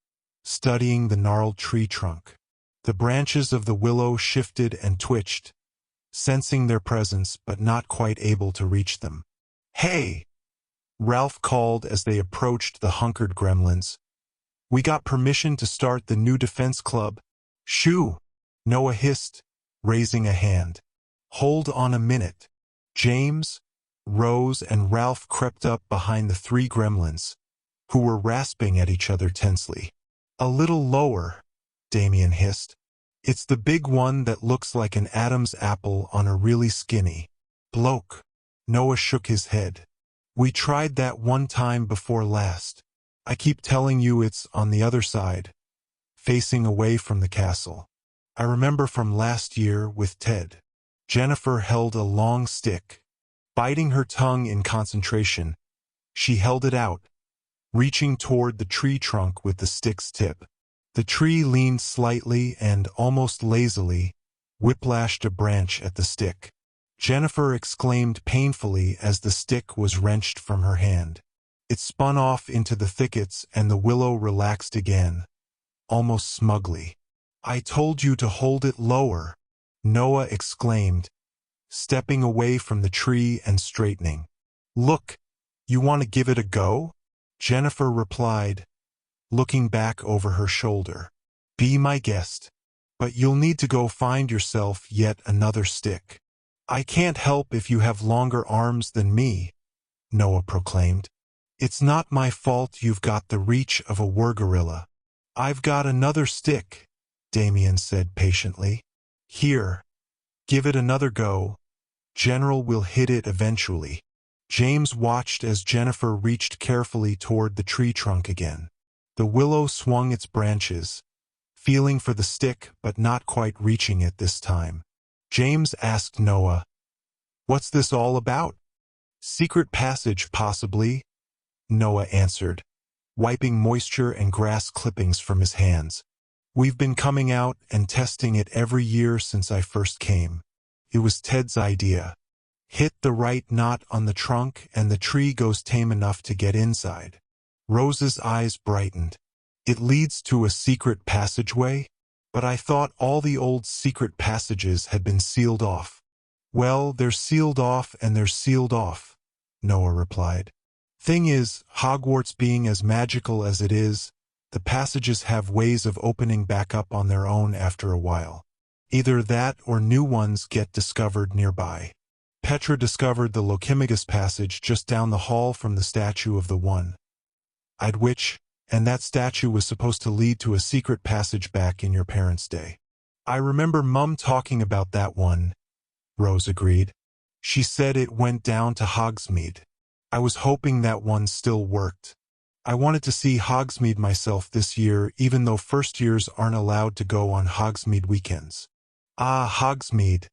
studying the gnarled tree trunk. The branches of the willow shifted and twitched, sensing their presence but not quite able to reach them. Hey! Ralph called as they approached the hunkered gremlins. We got permission to start the new defense club. Shoo! Noah hissed, raising a hand. Hold on a minute. James, Rose, and Ralph crept up behind the three gremlins, who were rasping at each other tensely. A little lower, Damien hissed. It's the big one that looks like an Adam's apple on a really skinny bloke. Noah shook his head. We tried that one time before last. I keep telling you it's on the other side, facing away from the castle. I remember from last year with Ted. Jennifer held a long stick. Biting her tongue in concentration, she held it out, reaching toward the tree trunk with the stick's tip. The tree leaned slightly and, almost lazily, whiplashed a branch at the stick. Jennifer exclaimed painfully as the stick was wrenched from her hand. It spun off into the thickets and the willow relaxed again, almost smugly. I told you to hold it lower, Noah exclaimed, stepping away from the tree and straightening. Look, you want to give it a go? Jennifer replied, looking back over her shoulder. Be my guest, but you'll need to go find yourself yet another stick. I can't help if you have longer arms than me, Noah proclaimed. It's not my fault you've got the reach of a wergorilla. I've got another stick, Damien said patiently. Here, give it another go. General will hit it eventually. James watched as Jennifer reached carefully toward the tree trunk again. The willow swung its branches, feeling for the stick but not quite reaching it this time. James asked Noah, What's this all about? Secret passage, possibly, Noah answered, wiping moisture and grass clippings from his hands. We've been coming out and testing it every year since I first came. It was Ted's idea. Hit the right knot on the trunk and the tree goes tame enough to get inside. Rose's eyes brightened. It leads to a secret passageway? But I thought all the old secret passages had been sealed off. Well, they're sealed off and they're sealed off, Noah replied. Thing is, Hogwarts being as magical as it is, the passages have ways of opening back up on their own after a while. Either that or new ones get discovered nearby. Petra discovered the Lochimigus passage just down the hall from the statue of the One-Eyed Witch, and that statue was supposed to lead to a secret passage back in your parents' day. I remember Mum talking about that one, Rose agreed. She said it went down to Hogsmeade. I was hoping that one still worked. I wanted to see Hogsmeade myself this year, even though first years aren't allowed to go on Hogsmeade weekends. Ah, Hogsmeade,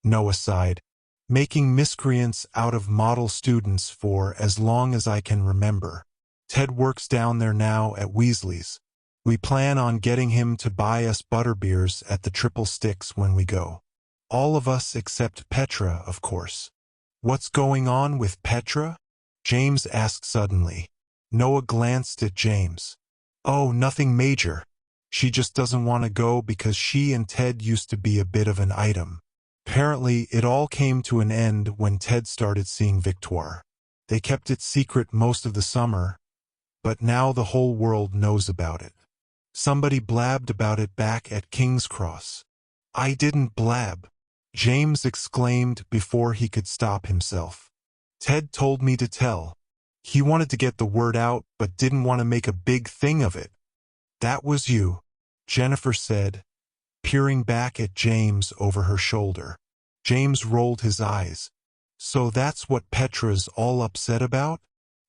Noah sighed. Making miscreants out of model students for as long as I can remember. Ted works down there now at Weasley's. We plan on getting him to buy us butterbeers at the Triple Sticks when we go. All of us except Petra, of course. What's going on with Petra? James asked suddenly. Noah glanced at James. Oh, nothing major. She just doesn't want to go because she and Ted used to be a bit of an item. Apparently, it all came to an end when Ted started seeing Victoire. They kept it secret most of the summer, but now the whole world knows about it. Somebody blabbed about it back at King's Cross. I didn't blab, James exclaimed before he could stop himself. Ted told me to tell. He wanted to get the word out but didn't want to make a big thing of it. That was you, Jennifer said, peering back at James over her shoulder. James rolled his eyes. So that's what Petra's all upset about?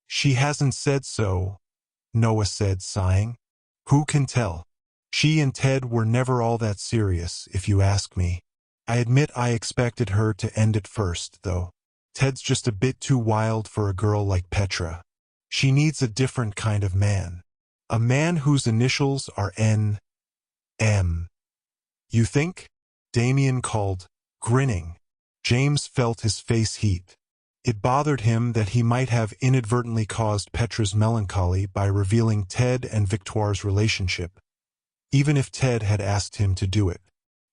She hasn't said so, Noah said, sighing. Who can tell? She and Ted were never all that serious, if you ask me. I admit I expected her to end it first, though. Ted's just a bit too wild for a girl like Petra. She needs a different kind of man. A man whose initials are N.M. You think? Damien called, grinning. James felt his face heat. It bothered him that he might have inadvertently caused Petra's melancholy by revealing Ted and Victoire's relationship, even if Ted had asked him to do it.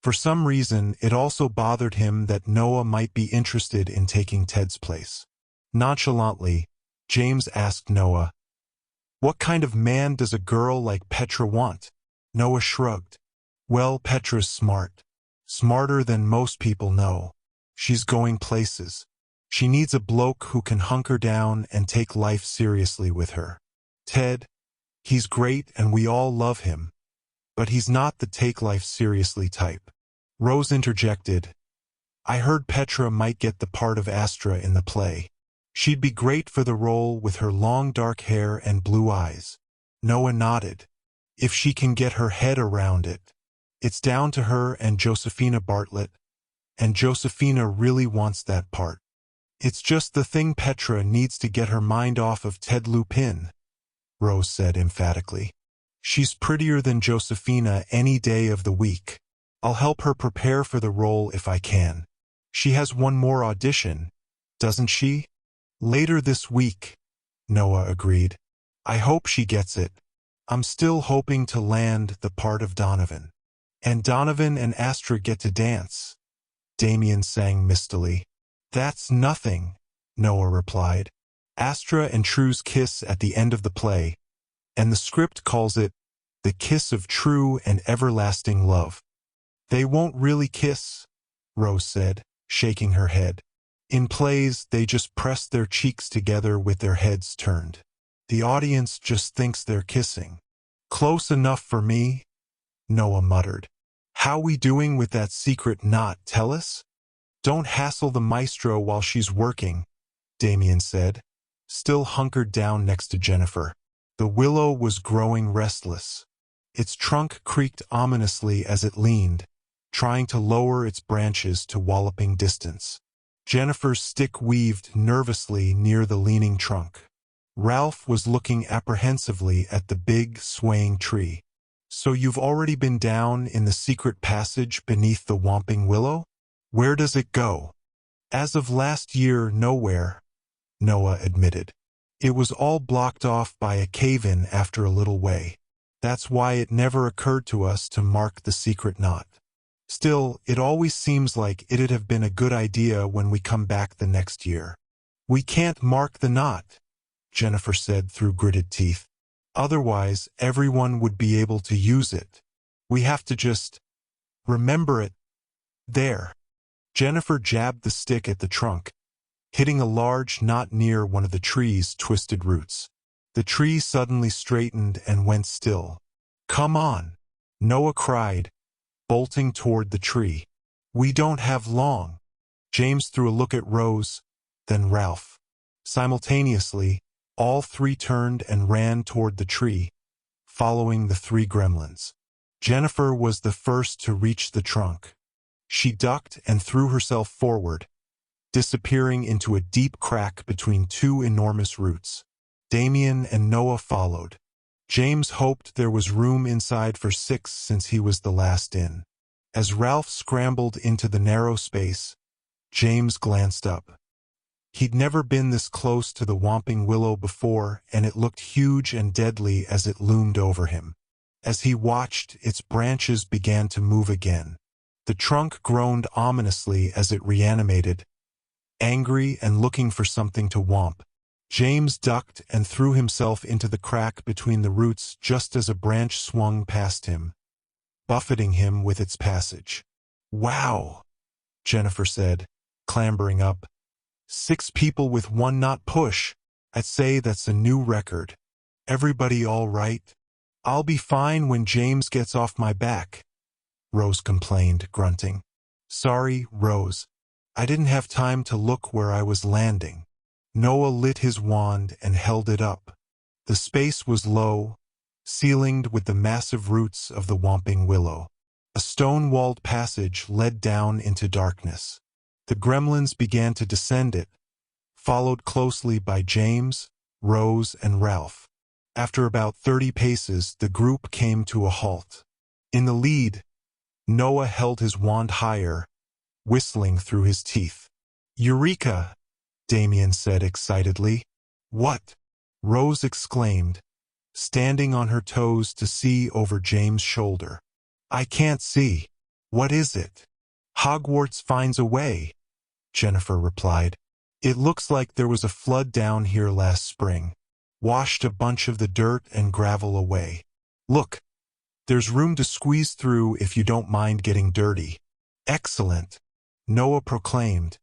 For some reason, it also bothered him that Noah might be interested in taking Ted's place. Nonchalantly, James asked Noah, "What kind of man does a girl like Petra want?" Noah shrugged. Well, Petra's smart. Smarter than most people know. She's going places. She needs a bloke who can hunker down and take life seriously with her. Ted, he's great and we all love him, but he's not the take life seriously type. Rose interjected, I heard Petra might get the part of Astra in the play. She'd be great for the role with her long dark hair and blue eyes. Noah nodded. If she can get her head around it. It's down to her and Josephina Bartlett, and Josephina really wants that part. It's just the thing Petra needs to get her mind off of Ted Lupin, Rose said emphatically. She's prettier than Josephina any day of the week. I'll help her prepare for the role if I can. She has one more audition, doesn't she? Later this week, Noah agreed. I hope she gets it. I'm still hoping to land the part of Donovan. And Donovan and Astra get to dance, Damien sang mistily. That's nothing, Noah replied. Astra and True's kiss at the end of the play, and the script calls it the kiss of true and everlasting love. They won't really kiss, Rose said, shaking her head. In plays, they just press their cheeks together with their heads turned. The audience just thinks they're kissing. Close enough for me, Noah muttered. How we doing with that secret knot, tell us? Don't hassle the maestro while she's working, Damien said, still hunkered down next to Jennifer. The willow was growing restless. Its trunk creaked ominously as it leaned, trying to lower its branches to walloping distance. Jennifer's stick weaved nervously near the leaning trunk. Ralph was looking apprehensively at the big, swaying tree. So you've already been down in the secret passage beneath the Whomping Willow? Where does it go? As of last year, nowhere, Noah admitted. It was all blocked off by a cave-in after a little way. That's why it never occurred to us to mark the secret knot. Still, it always seems like it'd have been a good idea when we come back the next year. We can't mark the knot, Jennifer said through gritted teeth. Otherwise, everyone would be able to use it. We have to just remember it. There. Jennifer jabbed the stick at the trunk, hitting a large knot near one of the tree's twisted roots. The tree suddenly straightened and went still. Come on, Noah cried, bolting toward the tree. We don't have long. James threw a look at Rose, then Ralph. Simultaneously, all three turned and ran toward the tree, following the three gremlins. Jennifer was the first to reach the trunk. She ducked and threw herself forward, disappearing into a deep crack between two enormous roots. Damien and Noah followed. James hoped there was room inside for 6 since he was the last in. As Ralph scrambled into the narrow space, James glanced up. He'd never been this close to the whomping willow before, and it looked huge and deadly as it loomed over him. As he watched, its branches began to move again. The trunk groaned ominously as it reanimated, angry and looking for something to whomp. James ducked and threw himself into the crack between the roots just as a branch swung past him, buffeting him with its passage. Wow, Jennifer said, clambering up. 6 people with 1 knot push. I'd say that's a new record. Everybody all right? I'll be fine when James gets off my back, Rose complained, grunting. Sorry, Rose. I didn't have time to look where I was landing. Noah lit his wand and held it up. The space was low, ceilinged with the massive roots of the whomping willow. A stone-walled passage led down into darkness. The gremlins began to descend it, followed closely by James, Rose, and Ralph. After about 30 paces, the group came to a halt. In the lead, Noah held his wand higher, whistling through his teeth. Eureka! Damien said excitedly. What? Rose exclaimed, standing on her toes to see over James' shoulder. I can't see. What is it? Hogwarts finds a way, Jennifer replied. It looks like there was a flood down here last spring. Washed a bunch of the dirt and gravel away. Look, there's room to squeeze through if you don't mind getting dirty. Excellent, Noah proclaimed,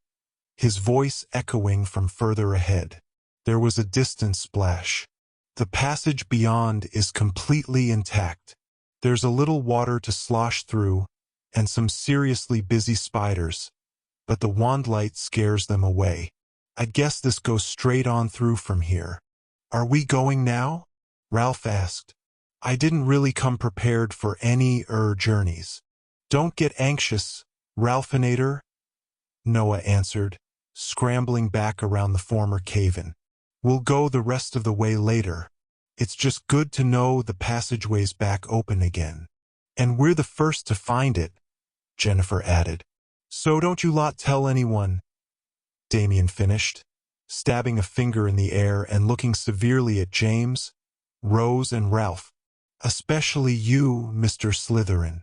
his voice echoing from further ahead. There was a distant splash. The passage beyond is completely intact. There's a little water to slosh through, and some seriously busy spiders, but the wand light scares them away. I guess this goes straight on through from here. Are we going now? Ralph asked. I didn't really come prepared for any journeys. Don't get anxious, Ralphinator, Noah answered, scrambling back around the former cave-in. We'll go the rest of the way later. It's just good to know the passageway's back open again. And we're the first to find it, Jennifer added. So don't you lot tell anyone, Damien finished, stabbing a finger in the air and looking severely at James, Rose, and Ralph. Especially you, Mr. Slytherin.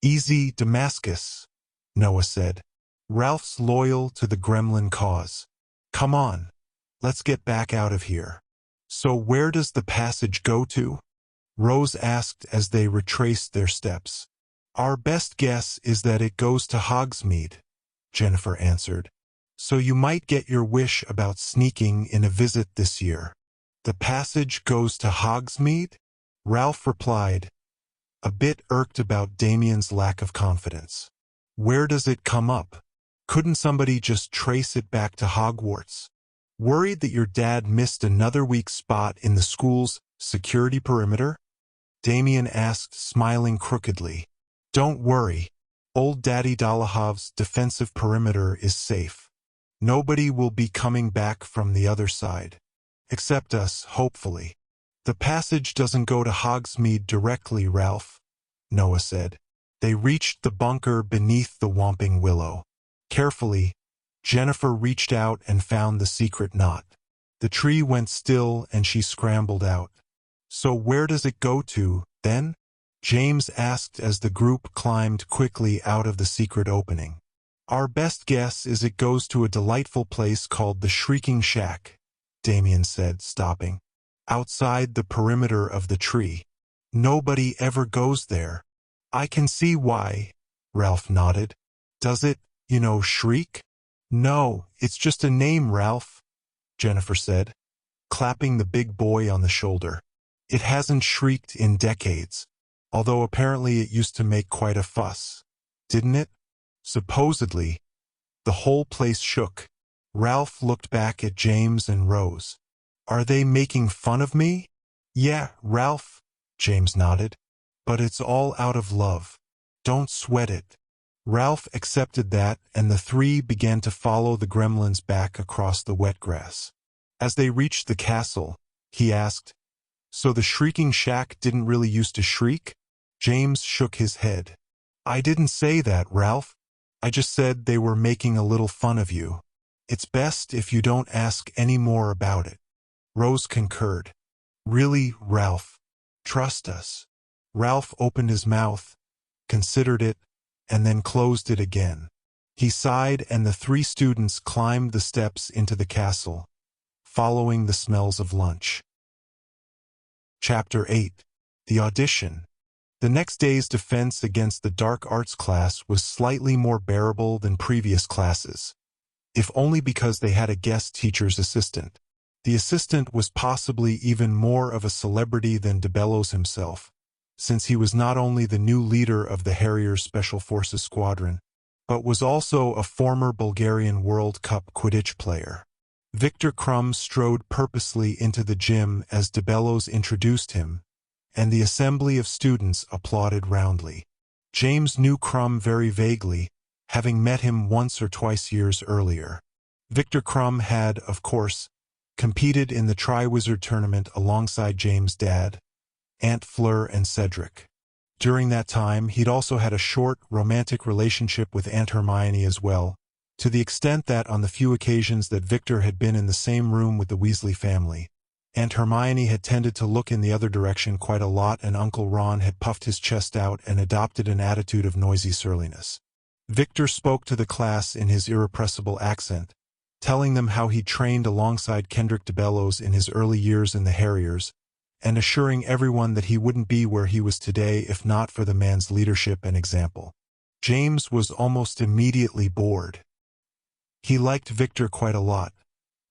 Easy, Damascus, Noah said. Ralph's loyal to the gremlin cause. Come on, let's get back out of here. So where does the passage go to? Rose asked as they retraced their steps. Our best guess is that it goes to Hogsmeade, Jennifer answered. So you might get your wish about sneaking in a visit this year. The passage goes to Hogsmeade? Ralph replied, a bit irked about Damien's lack of confidence. Where does it come up? Couldn't somebody just trace it back to Hogwarts? Worried that your dad missed another weak spot in the school's security perimeter? Damien asked, smiling crookedly. Don't worry. Old Daddy Dolahov's defensive perimeter is safe. Nobody will be coming back from the other side. Except us, hopefully. The passage doesn't go to Hogsmeade directly, Ralph, Noah said. They reached the bunker beneath the whomping willow. Carefully, Jennifer reached out and found the secret knot. The tree went still and she scrambled out. So where does it go to, then? James asked as the group climbed quickly out of the secret opening. Our best guess is it goes to a delightful place called the Shrieking Shack, Damien said, stopping. Outside the perimeter of the tree. Nobody ever goes there. I can see why, Ralph nodded. Does it, shriek? No, it's just a name, Ralph, Jennifer said, clapping the big boy on the shoulder. It hasn't shrieked in decades, although apparently it used to make quite a fuss. Didn't it? Supposedly. The whole place shook. Ralph looked back at James and Rose. Are they making fun of me? Yeah, Ralph, James nodded. But it's all out of love. Don't sweat it. Ralph accepted that, and the three began to follow the gremlins back across the wet grass. As they reached the castle, he asked, So the shrieking shack didn't really used to shriek? James shook his head. I didn't say that, Ralph. I just said they were making a little fun of you. It's best if you don't ask any more about it. Rose concurred. Really, Ralph? Trust us. Ralph opened his mouth, considered it, and then closed it again. He sighed, and the three students climbed the steps into the castle, following the smells of lunch. Chapter 8. The Audition. The next day's defense against the dark arts class was slightly more bearable than previous classes, if only because they had a guest teacher's assistant. The assistant was possibly even more of a celebrity than DeBellows himself, since he was not only the new leader of the Harriers Special Forces Squadron, but was also a former Bulgarian World Cup Quidditch player. Victor Crumb strode purposely into the gym as DeBellows introduced him, and the assembly of students applauded roundly. James knew Crumb very vaguely, having met him once or twice years earlier. Victor Crumb had, of course, competed in the Triwizard Tournament alongside James' dad, Aunt Fleur and Cedric. During that time, he'd also had a short, romantic relationship with Aunt Hermione as well, to the extent that on the few occasions that Victor had been in the same room with the Weasley family, Aunt Hermione had tended to look in the other direction quite a lot, and Uncle Ron had puffed his chest out and adopted an attitude of noisy surliness. Victor spoke to the class in his irrepressible accent, telling them how he'd trained alongside Kendrick DeBellows in his early years in the Harriers, and assuring everyone that he wouldn't be where he was today if not for the man's leadership and example. James was almost immediately bored. He liked Victor quite a lot,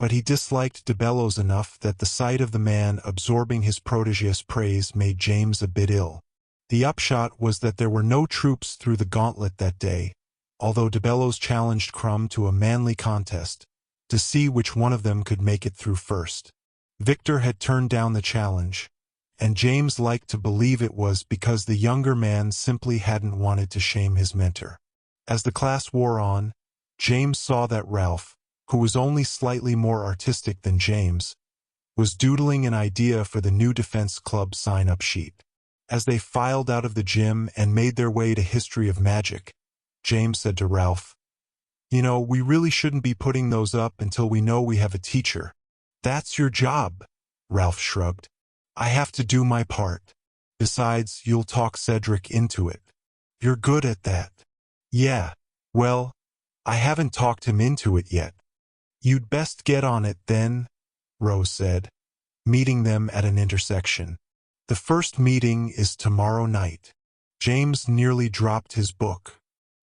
but he disliked DeBellows enough that the sight of the man absorbing his protégé's praise made James a bit ill. The upshot was that there were no troops through the gauntlet that day, although DeBellows challenged Crumb to a manly contest to see which one of them could make it through first. Victor had turned down the challenge, and James liked to believe it was because the younger man simply hadn't wanted to shame his mentor. As the class wore on, James saw that Ralph, who was only slightly more artistic than James, was doodling an idea for the new Defense Club sign-up sheet. As they filed out of the gym and made their way to History of Magic, James said to Ralph, we really shouldn't be putting those up until we know we have a teacher. That's your job, Ralph shrugged. I have to do my part. Besides, you'll talk Cedric into it. You're good at that. Yeah, well, I haven't talked him into it yet. You'd best get on it then, Rose said, meeting them at an intersection. The first meeting is tomorrow night. James nearly dropped his book.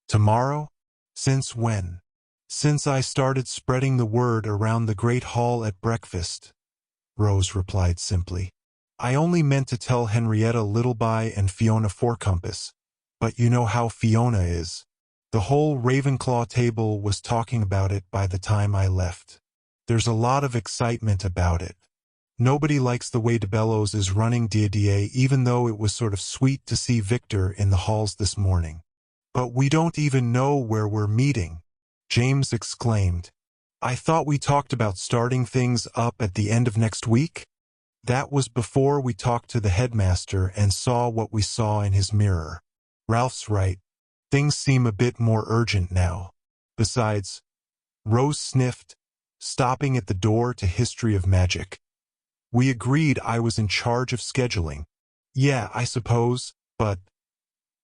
Tomorrow? Since when? Since I started spreading the word around the Great Hall at breakfast, Rose replied simply. I only meant to tell Henrietta Littleby and Fiona Fourcompass, but you know how Fiona is. The whole Ravenclaw table was talking about it by the time I left. There's a lot of excitement about it. Nobody likes the way DeBellows is running D&D, even though it was sort of sweet to see Victor in the halls this morning. But we don't even know where we're meeting, James exclaimed. I thought we talked about starting things up at the end of next week? That was before we talked to the headmaster and saw what we saw in his mirror. Ralph's right. Things seem a bit more urgent now. Besides, Rose sniffed, stopping at the door to History of Magic. We agreed I was in charge of scheduling. Yeah, I suppose, but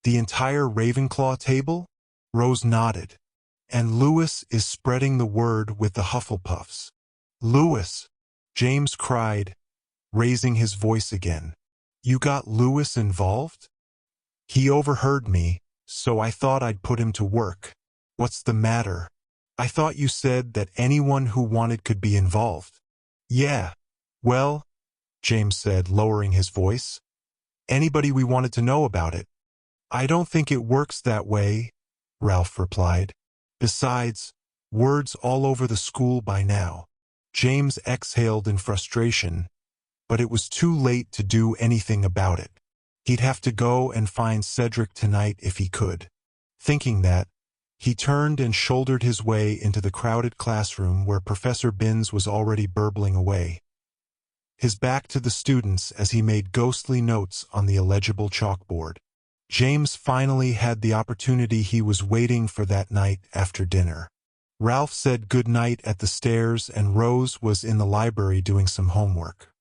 the entire Ravenclaw table? Rose nodded. And Lewis is spreading the word with the Hufflepuffs. Lewis, James cried, raising his voice again. You got Lewis involved? He overheard me, so I thought I'd put him to work. What's the matter? I thought you said that anyone who wanted could be involved. Yeah. Well, James said, lowering his voice. Anybody we wanted to know about it. I don't think it works that way, Ralph replied. Besides, word's all over the school by now. James exhaled in frustration, but it was too late to do anything about it. He'd have to go and find Cedric tonight if he could. Thinking that, he turned and shouldered his way into the crowded classroom where Professor Binns was already burbling away, his back to the students as he made ghostly notes on the illegible chalkboard. James finally had the opportunity he was waiting for that night after dinner. Ralph said good night at the stairs and Rose was in the library doing some homework.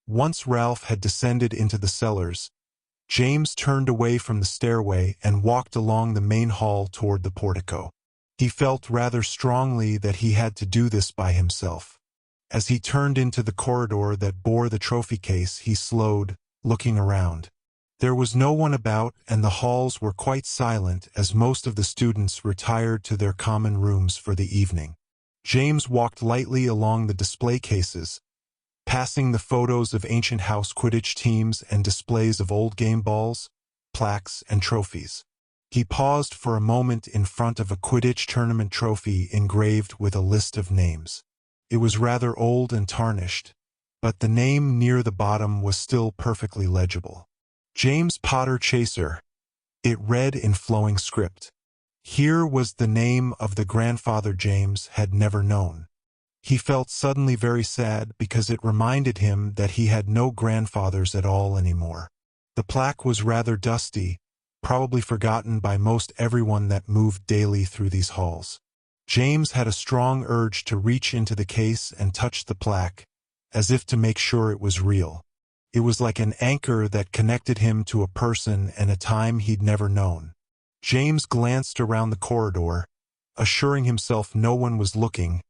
Once Ralph had descended into the cellars, James turned away from the stairway and walked along the main hall toward the portico. He felt rather strongly that he had to do this by himself. As he turned into the corridor that bore the trophy case, he slowed, looking around. There was no one about, and the halls were quite silent as most of the students retired to their common rooms for the evening. James walked lightly along the display cases, passing the photos of ancient house Quidditch teams and displays of old game balls, plaques, and trophies. He paused for a moment in front of a Quidditch tournament trophy engraved with a list of names. It was rather old and tarnished, but the name near the bottom was still perfectly legible. James Potter Chaser. It read in flowing script. Here was the name of the grandfather James had never known. He felt suddenly very sad because it reminded him that he had no grandfathers at all anymore. The plaque was rather dusty, probably forgotten by most everyone that moved daily through these halls. James had a strong urge to reach into the case and touch the plaque, as if to make sure it was real. It was like an anchor that connected him to a person and a time he'd never known. James glanced around the corridor, assuring himself no one was looking,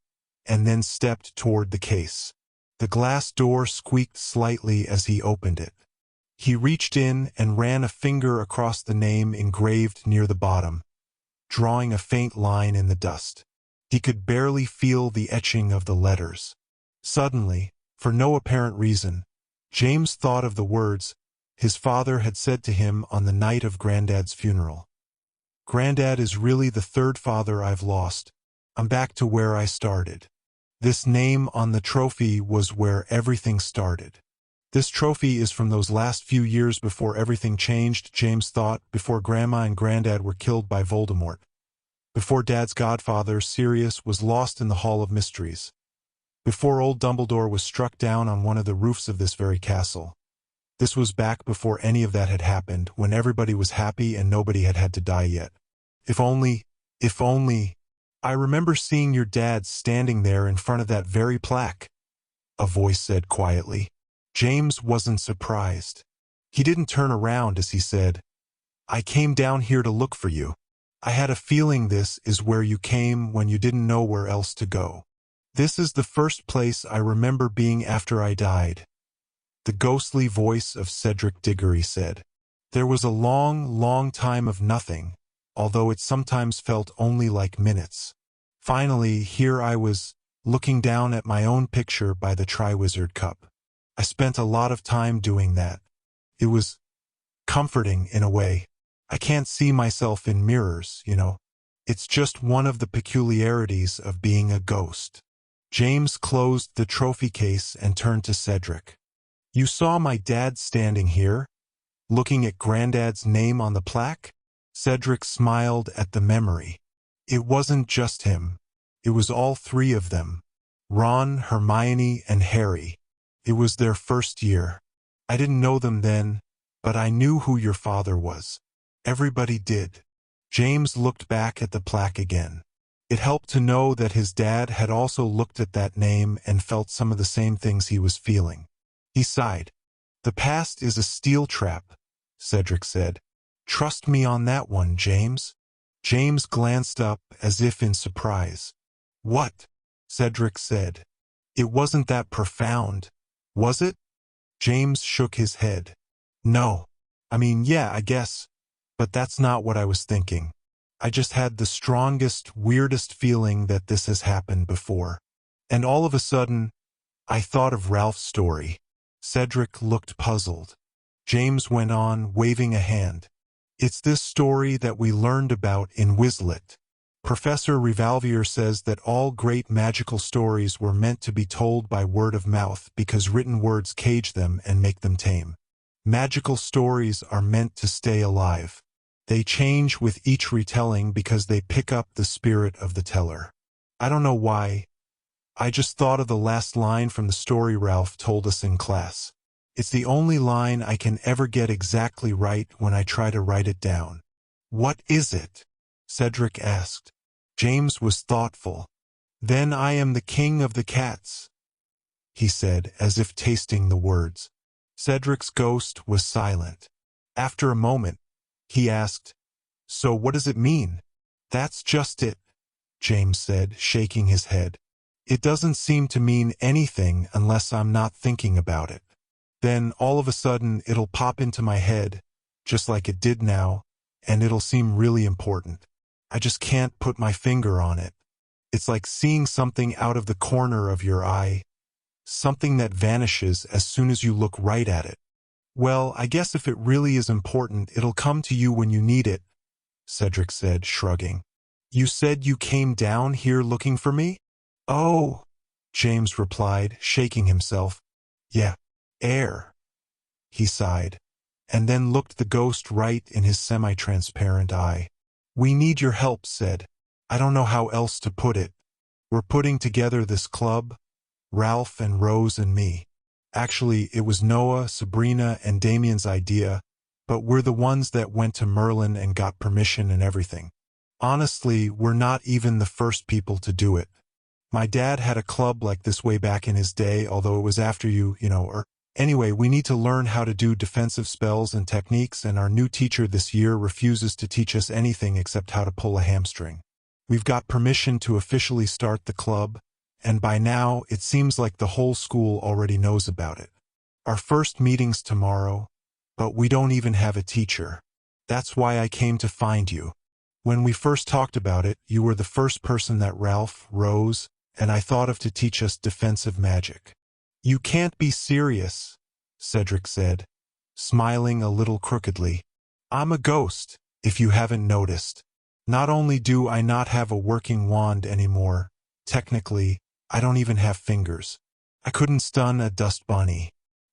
and then stepped toward the case. The glass door squeaked slightly as he opened it. He reached in and ran a finger across the name engraved near the bottom, drawing a faint line in the dust. He could barely feel the etching of the letters. Suddenly, for no apparent reason, James thought of the words his father had said to him on the night of Granddad's funeral. Granddad is really the third father I've lost. I'm back to where I started. This name on the trophy was where everything started. This trophy is from those last few years before everything changed, James thought, before Grandma and Granddad were killed by Voldemort. Before Dad's godfather, Sirius, was lost in the Hall of Mysteries. Before old Dumbledore was struck down on one of the roofs of this very castle. This was back before any of that had happened, when everybody was happy and nobody had had to die yet. If only, I remember seeing your dad standing there in front of that very plaque, a voice said quietly. James wasn't surprised. He didn't turn around as he said, I came down here to look for you. I had a feeling this is where you came when you didn't know where else to go. This is the first place I remember being after I died. The ghostly voice of Cedric Diggory said. There was a long, long time of nothing, although it sometimes felt only like minutes. Finally, here I was, looking down at my own picture by the Triwizard Cup. I spent a lot of time doing that. It was comforting in a way. I can't see myself in mirrors, you know. It's just one of the peculiarities of being a ghost. James closed the trophy case and turned to Cedric. You saw my dad standing here, looking at Granddad's name on the plaque? Cedric smiled at the memory. It wasn't just him. It was all three of them. Ron, Hermione, and Harry. It was their first year. I didn't know them then, but I knew who your father was. Everybody did. James looked back at the plaque again. It helped to know that his dad had also looked at that name and felt some of the same things he was feeling. He sighed. The past is a steel trap, Cedric said. Trust me on that one, James. James glanced up as if in surprise. What? Cedric said. It wasn't that profound, was it? James shook his head. No. I mean, yeah, I guess, but that's not what I was thinking. I just had the strongest, weirdest feeling that this has happened before. And all of a sudden, I thought of Ralph's story. Cedric looked puzzled. James went on, waving a hand. It's this story that we learned about in Quizlet. Professor Rivalries says that all great magical stories were meant to be told by word of mouth because written words cage them and make them tame. Magical stories are meant to stay alive. They change with each retelling because they pick up the spirit of the teller. I don't know why. I just thought of the last line from the story Ralph told us in class. It's the only line I can ever get exactly right when I try to write it down. What is it? Cedric asked. James was thoughtful. Then I am the king of the cats, he said, as if tasting the words. Cedric's ghost was silent. After a moment, he asked, So what does it mean? That's just it, James said, shaking his head. It doesn't seem to mean anything unless I'm not thinking about it. Then, all of a sudden, it'll pop into my head, just like it did now, and it'll seem really important. I just can't put my finger on it. It's like seeing something out of the corner of your eye, something that vanishes as soon as you look right at it. Well, I guess if it really is important, it'll come to you when you need it, Cedric said, shrugging. You said you came down here looking for me? Oh, James replied, shaking himself. Yeah, air. He sighed, and then looked the ghost right in his semi-transparent eye. We need your help, said. I don't know how else to put it. We're putting together this club, Ralph and Rose and me. Actually, it was Noah, Sabrina, and Damien's idea, but we're the ones that went to Merlin and got permission and everything. Honestly, we're not even the first people to do it. My dad had a club like this way back in his day, although it was after Anyway, we need to learn how to do defensive spells and techniques, and our new teacher this year refuses to teach us anything except how to pull a hamstring. We've got permission to officially start the club, and by now it seems like the whole school already knows about it. Our first meeting's tomorrow, but we don't even have a teacher. That's why I came to find you. When we first talked about it, you were the first person that Ralph, Rose, and I thought of to teach us defensive magic. You can't be serious, Cedric said, smiling a little crookedly. I'm a ghost, if you haven't noticed. Not only do I not have a working wand anymore, technically, I don't even have fingers. I couldn't stun a dust bunny.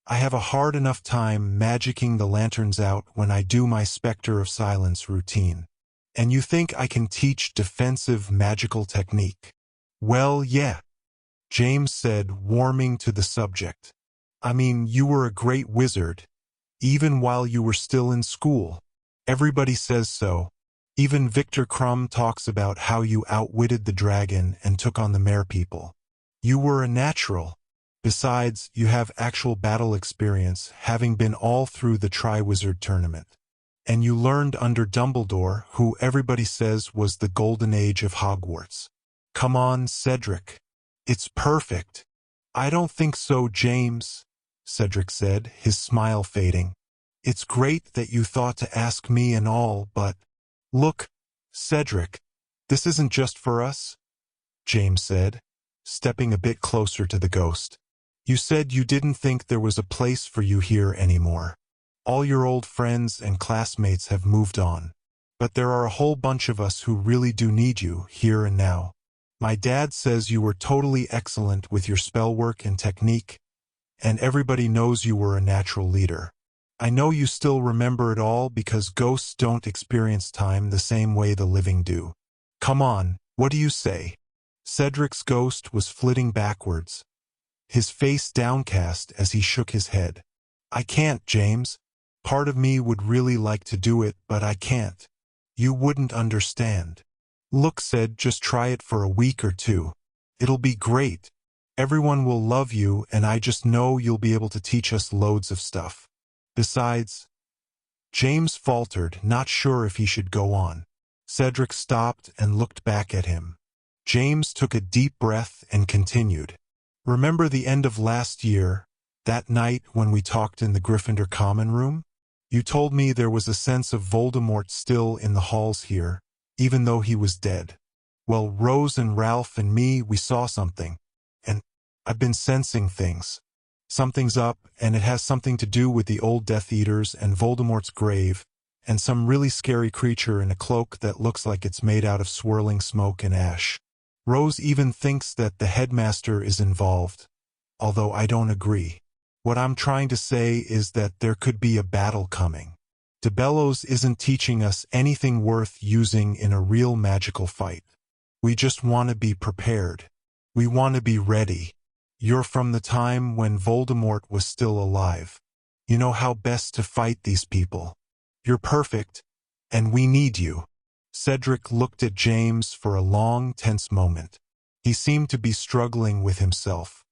I have a hard enough time magicking the lanterns out when I do my Spectre of Silence routine. And you think I can teach defensive magical technique? Well, yeah, James said, warming to the subject. I mean, you were a great wizard, even while you were still in school. Everybody says so. Even Victor Crumb talks about how you outwitted the dragon and took on the merpeople. You were a natural. Besides, you have actual battle experience, having been all through the Triwizard Tournament. And you learned under Dumbledore, who everybody says was the golden age of Hogwarts. Come on, Cedric. It's perfect. I don't think so, James, Cedric said, his smile fading. It's great that you thought to ask me and all, but... Look, Cedric, this isn't just for us, James said, stepping a bit closer to the ghost. You said you didn't think there was a place for you here anymore. All your old friends and classmates have moved on. But there are a whole bunch of us who really do need you, here and now. My dad says you were totally excellent with your spell work and technique, and everybody knows you were a natural leader. I know you still remember it all because ghosts don't experience time the same way the living do. Come on, what do you say? Cedric's ghost was flitting backwards, his face downcast as he shook his head. I can't, James. Part of me would really like to do it, but I can't. You wouldn't understand. Look, said, just try it for a week or two. It'll be great. Everyone will love you, and I just know you'll be able to teach us loads of stuff. Besides, James faltered, not sure if he should go on. Cedric stopped and looked back at him. James took a deep breath and continued. Remember the end of last year, that night when we talked in the Gryffindor common room? You told me there was a sense of Voldemort still in the halls here, even though he was dead. Well, Rose and Ralph and me, we saw something. And I've been sensing things. Something's up, and it has something to do with the old Death Eaters and Voldemort's grave, and some really scary creature in a cloak that looks like it's made out of swirling smoke and ash. Rose even thinks that the headmaster is involved, although I don't agree. What I'm trying to say is that there could be a battle coming. DeBellows isn't teaching us anything worth using in a real magical fight. We just want to be prepared. We want to be ready. You're from the time when Voldemort was still alive. You know how best to fight these people. You're perfect, and we need you. Cedric looked at James for a long, tense moment. He seemed to be struggling with himself.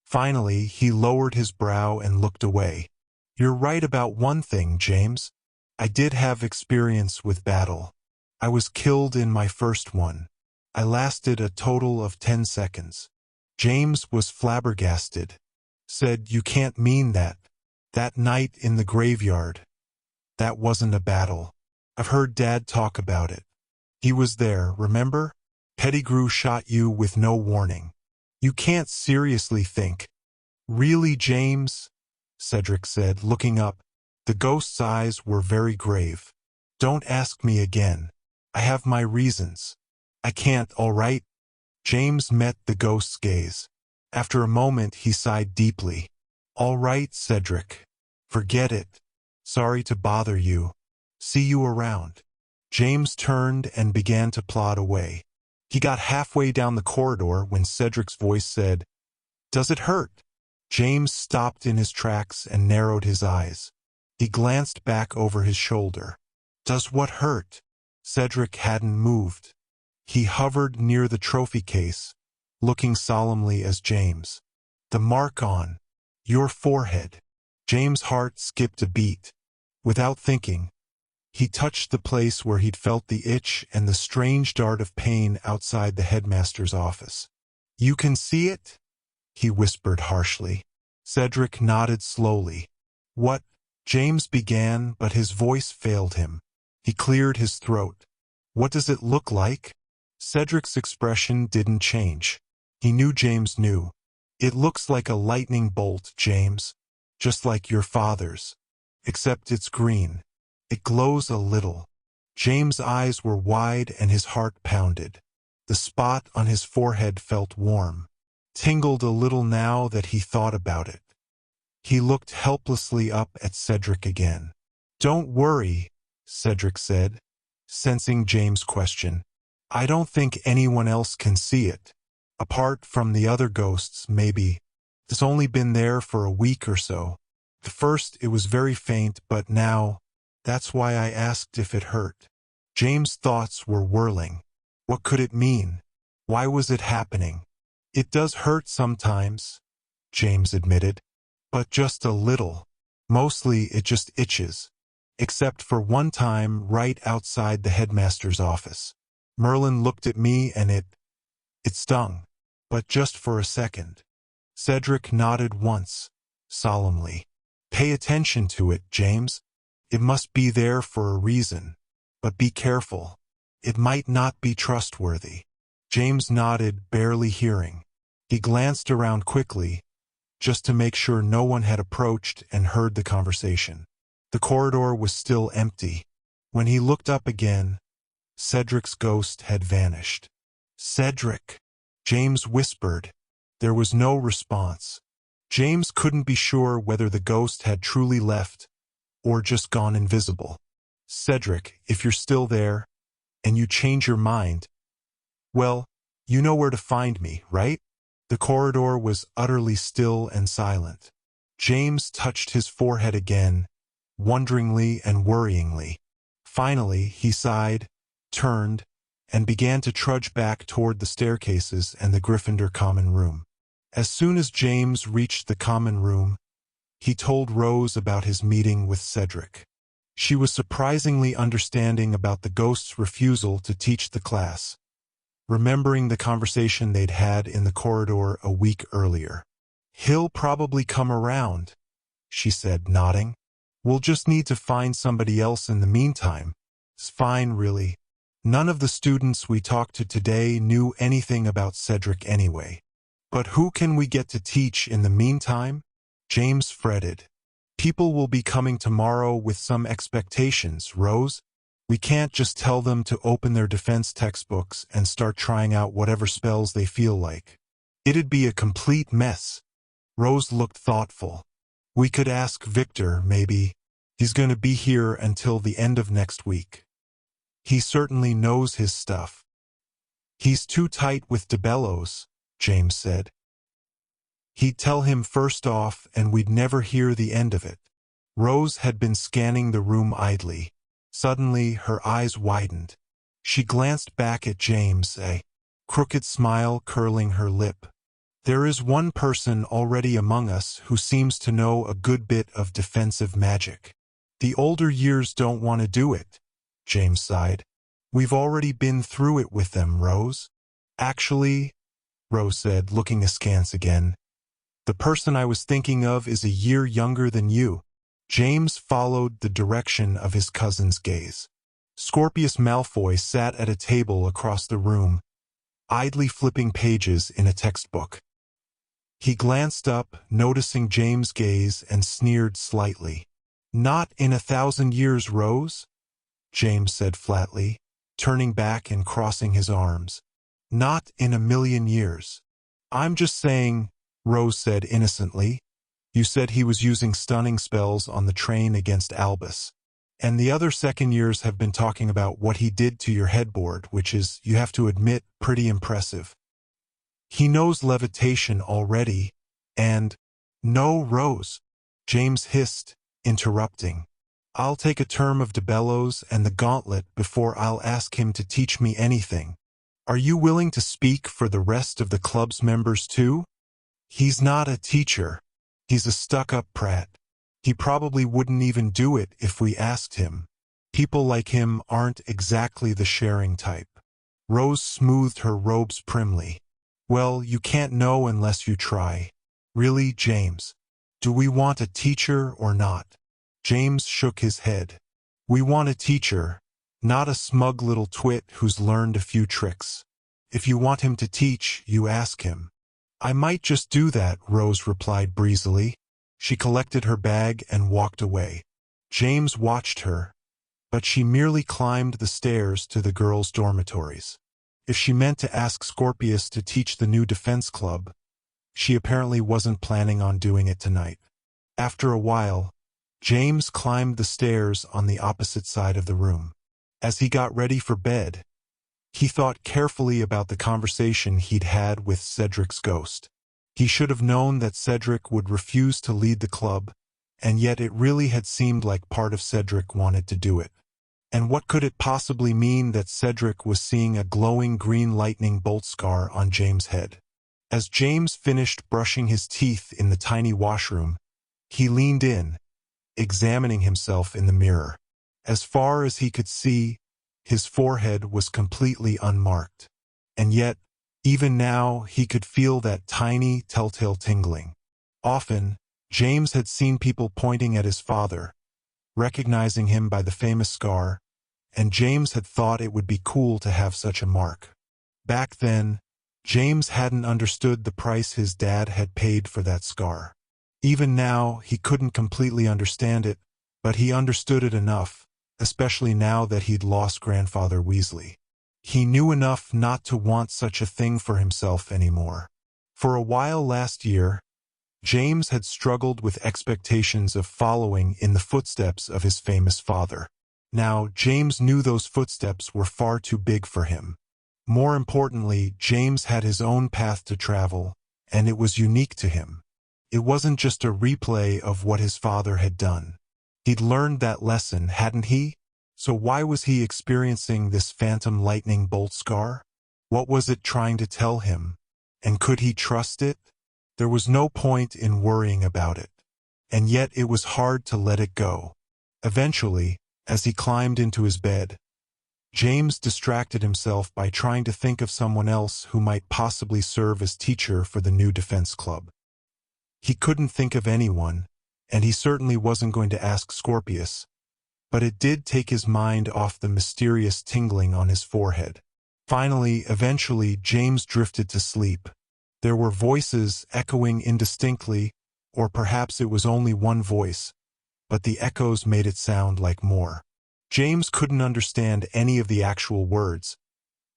Finally, he lowered his brow and looked away. You're right about one thing, James. I did have experience with battle. I was killed in my first one. I lasted a total of 10 seconds. James was flabbergasted. Said, "You can't mean that. That night in the graveyard. That wasn't a battle. I've heard Dad talk about it. He was there, remember? Pettigrew shot you with no warning. You can't seriously think." "Really, James?" Cedric said, looking up. The ghost's eyes were very grave. "Don't ask me again. I have my reasons. I can't, all right?" James met the ghost's gaze. After a moment, he sighed deeply. "All right, Cedric. Forget it. Sorry to bother you. See you around." James turned and began to plod away. He got halfway down the corridor when Cedric's voice said, "Does it hurt?" James stopped in his tracks and narrowed his eyes. He glanced back over his shoulder. "Does what hurt?" Cedric hadn't moved. He hovered near the trophy case, looking solemnly as James. "The mark on your forehead." James' heart skipped a beat. Without thinking, he touched the place where he'd felt the itch and the strange dart of pain outside the headmaster's office. "You can see it?" he whispered harshly. Cedric nodded slowly. "What?" James began, but his voice failed him. He cleared his throat. "What does it look like?" Cedric's expression didn't change. He knew James knew. "It looks like a lightning bolt, James. Just like your father's. Except it's green. It glows a little." James' eyes were wide and his heart pounded. The spot on his forehead felt warm. Tingled a little now that he thought about it. He looked helplessly up at Cedric again. "Don't worry," Cedric said, sensing James' question. "I don't think anyone else can see it. Apart from the other ghosts, maybe. It's only been there for a week or so. At first it was very faint, but now, that's why I asked if it hurt." James' thoughts were whirling. What could it mean? Why was it happening? "It does hurt sometimes," James admitted. "But just a little. Mostly it just itches. Except for one time right outside the headmaster's office. Merlin looked at me and it stung. But just for a second." Cedric nodded once, solemnly. "Pay attention to it, James. It must be there for a reason. But be careful. It might not be trustworthy." James nodded, barely hearing. He glanced around quickly, just to make sure no one had approached and heard the conversation. The corridor was still empty. When he looked up again, Cedric's ghost had vanished. "Cedric," James whispered. There was no response. James couldn't be sure whether the ghost had truly left or just gone invisible. "Cedric, if you're still there, and you change your mind, well, you know where to find me, right?" The corridor was utterly still and silent. James touched his forehead again, wonderingly and worryingly. Finally, he sighed, turned, and began to trudge back toward the staircases and the Gryffindor common room. As soon as James reached the common room, he told Rose about his meeting with Cedric. She was surprisingly understanding about the ghost's refusal to teach the class, remembering the conversation they'd had in the corridor a week earlier. He'll probably come around, she said, nodding. We'll just need to find somebody else in the meantime. It's fine, really. None of the students we talked to today knew anything about Cedric anyway. But who can we get to teach in the meantime? James fretted. People will be coming tomorrow with some expectations, Rose. We can't just tell them to open their defense textbooks and start trying out whatever spells they feel like. It'd be a complete mess. Rose looked thoughtful. We could ask Victor, maybe. He's going to be here until the end of next week. He certainly knows his stuff. He's too tight with DeBellows, James said. He'd tell him first off and we'd never hear the end of it. Rose had been scanning the room idly. Suddenly, her eyes widened. She glanced back at James, a crooked smile curling her lip. There is one person already among us who seems to know a good bit of defensive magic. The older years don't want to do it, James sighed. We've already been through it with them, Rose. Actually, Rose said, looking askance again, the person I was thinking of is a year younger than you. James followed the direction of his cousin's gaze. Scorpius Malfoy sat at a table across the room, idly flipping pages in a textbook. He glanced up, noticing James' gaze, and sneered slightly. Not in 1,000 years, Rose, James said flatly, turning back and crossing his arms. Not in 1,000,000 years. I'm just saying, Rose said innocently. You said he was using stunning spells on the train against Albus. And the other second years have been talking about what he did to your headboard, which is, you have to admit, pretty impressive. He knows levitation already, and— No, Rose, James hissed, interrupting. I'll take a term of DeBellows and the gauntlet before I'll ask him to teach me anything. Are you willing to speak for the rest of the club's members too? He's not a teacher. He's a stuck-up prat. He probably wouldn't even do it if we asked him. People like him aren't exactly the sharing type. Rose smoothed her robes primly. Well, you can't know unless you try. Really, James? Do we want a teacher or not? James shook his head. We want a teacher, not a smug little twit who's learned a few tricks. If you want him to teach, you ask him. I might just do that, Rose replied breezily. She collected her bag and walked away. James watched her, but she merely climbed the stairs to the girls' dormitories. If she meant to ask Scorpius to teach the new defense club, she apparently wasn't planning on doing it tonight. After a while, James climbed the stairs on the opposite side of the room. As he got ready for bed, he thought carefully about the conversation he'd had with Cedric's ghost. He should have known that Cedric would refuse to lead the club, and yet it really had seemed like part of Cedric wanted to do it. And what could it possibly mean that Cedric was seeing a glowing green lightning bolt scar on James' head? As James finished brushing his teeth in the tiny washroom, he leaned in, examining himself in the mirror. As far as he could see, his forehead was completely unmarked. And yet, even now, he could feel that tiny, telltale tingling. Often, James had seen people pointing at his father, recognizing him by the famous scar, and James had thought it would be cool to have such a mark. Back then, James hadn't understood the price his dad had paid for that scar. Even now, he couldn't completely understand it, but he understood it enough, especially now that he'd lost Grandfather Weasley. He knew enough not to want such a thing for himself anymore. For a while last year, James had struggled with expectations of following in the footsteps of his famous father. Now, James knew those footsteps were far too big for him. More importantly, James had his own path to travel, and it was unique to him. It wasn't just a replay of what his father had done. He'd learned that lesson, hadn't he? So why was he experiencing this phantom lightning bolt scar? What was it trying to tell him? And could he trust it? There was no point in worrying about it. And yet it was hard to let it go. Eventually, as he climbed into his bed, James distracted himself by trying to think of someone else who might possibly serve as teacher for the new defense club. He couldn't think of anyone, and he certainly wasn't going to ask Scorpius, but it did take his mind off the mysterious tingling on his forehead. Finally, eventually, James drifted to sleep. There were voices echoing indistinctly, or perhaps it was only one voice, but the echoes made it sound like more. James couldn't understand any of the actual words,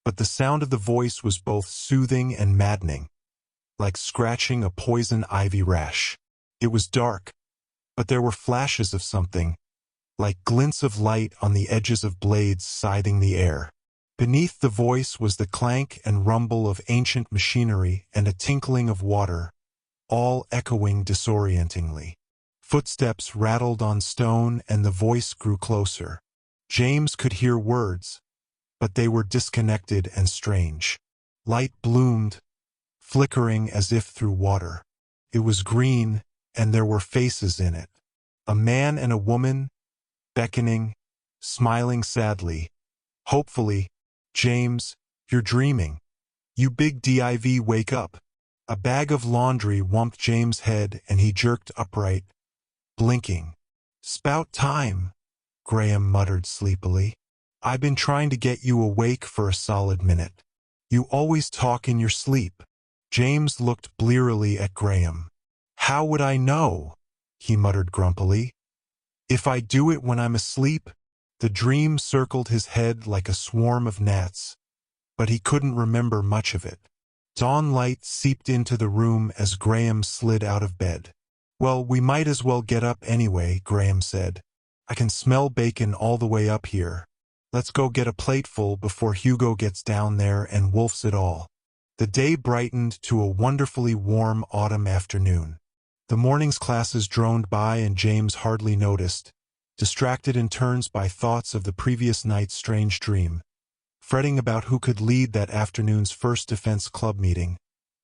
but the sound of the voice was both soothing and maddening, like scratching a poison ivy rash. It was dark, but there were flashes of something, like glints of light on the edges of blades scything the air. Beneath the voice was the clank and rumble of ancient machinery and a tinkling of water, all echoing disorientingly. Footsteps rattled on stone and the voice grew closer. James could hear words, but they were disconnected and strange. Light bloomed, flickering as if through water. It was green, and there were faces in it. A man and a woman, beckoning, smiling sadly. Hopefully, James, you're dreaming. You big div, wake up. A bag of laundry whumped James' head and he jerked upright, blinking. Spout time, Graham muttered sleepily. I've been trying to get you awake for a solid minute. You always talk in your sleep. James looked blearily at Graham. How would I know? He muttered grumpily. If I do it when I'm asleep? The dream circled his head like a swarm of gnats, but he couldn't remember much of it. Dawn light seeped into the room as Graham slid out of bed. Well, we might as well get up anyway, Graham said. I can smell bacon all the way up here. Let's go get a plateful before Hugo gets down there and wolfs it all. The day brightened to a wonderfully warm autumn afternoon. The morning's classes droned by and James hardly noticed, distracted in turns by thoughts of the previous night's strange dream, fretting about who could lead that afternoon's first defense club meeting,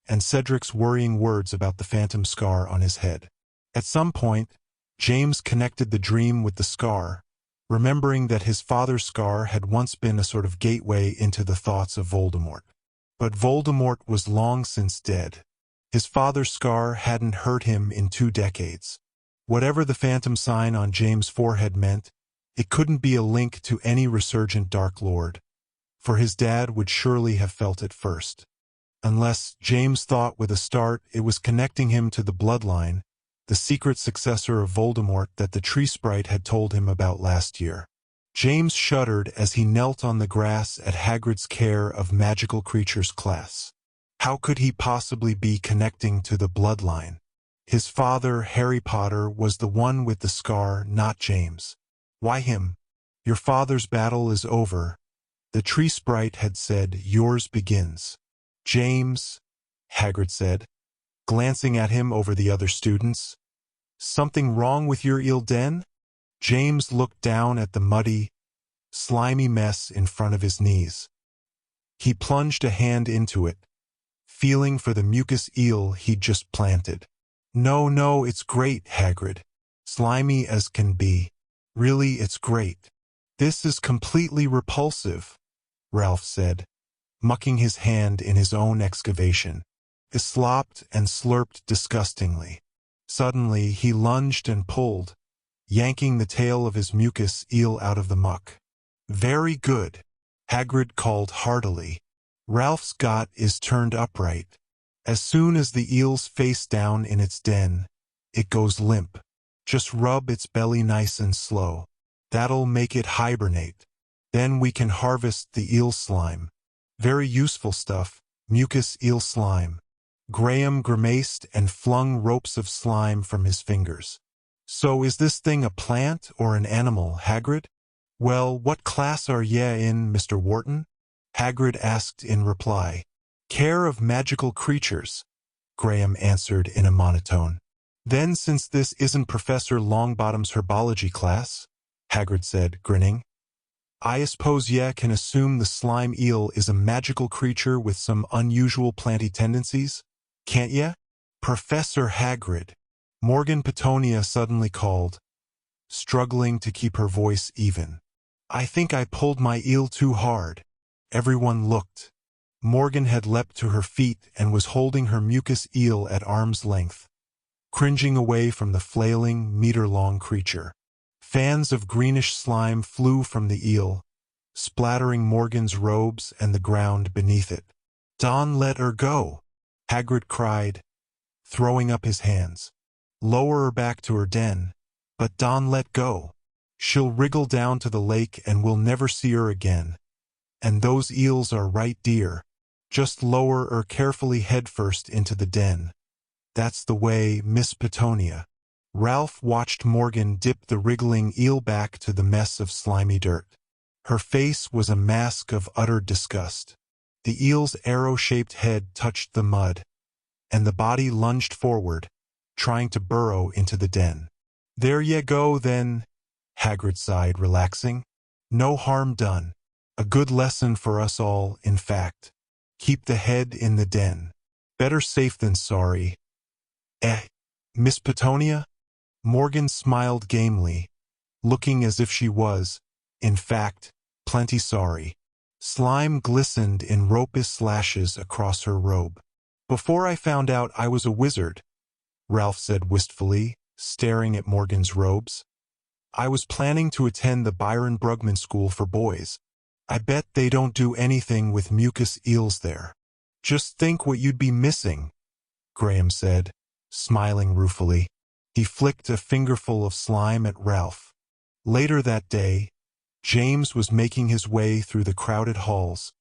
and Cedric's worrying words about the phantom scar on his head. At some point, James connected the dream with the scar, remembering that his father's scar had once been a sort of gateway into the thoughts of Voldemort. But Voldemort was long since dead. His father's scar hadn't hurt him in 2 decades. Whatever the phantom sign on James' forehead meant, it couldn't be a link to any resurgent Dark Lord, for his dad would surely have felt it first. Unless, James thought with a start, it was connecting him to the bloodline, the secret successor of Voldemort that the tree sprite had told him about last year. James shuddered as he knelt on the grass at Hagrid's Care of Magical Creatures class. How could he possibly be connecting to the bloodline? His father, Harry Potter, was the one with the scar, not James. Why him? Your father's battle is over. The tree sprite had said, yours begins. James, Hagrid said, glancing at him over the other students. Something wrong with your eel den? James looked down at the muddy, slimy mess in front of his knees. He plunged a hand into it, feeling for the mucus eel he'd just planted. No, it's great, Hagrid. Slimy as can be. Really, it's great. This is completely repulsive, Ralph said, mucking his hand in his own excavation. It slopped and slurped disgustingly. Suddenly, he lunged and pulled, yanking the tail of his mucus eel out of the muck. Very good, Hagrid called heartily. Ralph's got is turned upright. As soon as the eel's face down in its den, it goes limp. Just rub its belly nice and slow. That'll make it hibernate. Then we can harvest the eel slime. Very useful stuff, mucus eel slime. Graham grimaced and flung ropes of slime from his fingers. So is this thing a plant or an animal, Hagrid? Well, what class are ye in, Mr. Wharton? Hagrid asked in reply. Care of Magical Creatures, Graham answered in a monotone. Then since this isn't Professor Longbottom's herbology class, Hagrid said, grinning, I suppose ye can assume the slime eel is a magical creature with some unusual planty tendencies, can't ye? Professor Hagrid, Morgan Petunia suddenly called, struggling to keep her voice even. I think I pulled my eel too hard. Everyone looked. Morgan had leapt to her feet and was holding her mucus eel at arm's length, cringing away from the flailing, meter-long creature. Fans of greenish slime flew from the eel, splattering Morgan's robes and the ground beneath it. "Don, let her go," Hagrid cried, throwing up his hands. "Lower her back to her den, but Don, let go. She'll wriggle down to the lake and we'll never see her again. And those eels are right, dear. Just lower her carefully headfirst into the den. That's the way, Miss Petunia." Ralph watched Morgan dip the wriggling eel back to the mess of slimy dirt. Her face was a mask of utter disgust. The eel's arrow-shaped head touched the mud, and the body lunged forward, trying to burrow into the den. "There ye go, then," Hagrid sighed, relaxing. "No harm done. A good lesson for us all, in fact. Keep the head in the den. Better safe than sorry. Miss Petunia?" Morgan smiled gamely, looking as if she was, in fact, plenty sorry. Slime glistened in ropus lashes across her robe. "Before I found out I was a wizard," Ralph said wistfully, staring at Morgan's robes, "I was planning to attend the Byron Brugman School for Boys. I bet they don't do anything with mucus eels there." "Just think what you'd be missing," Graham said, smiling ruefully. He flicked a fingerful of slime at Ralph. Later that day, James was making his way through the crowded halls,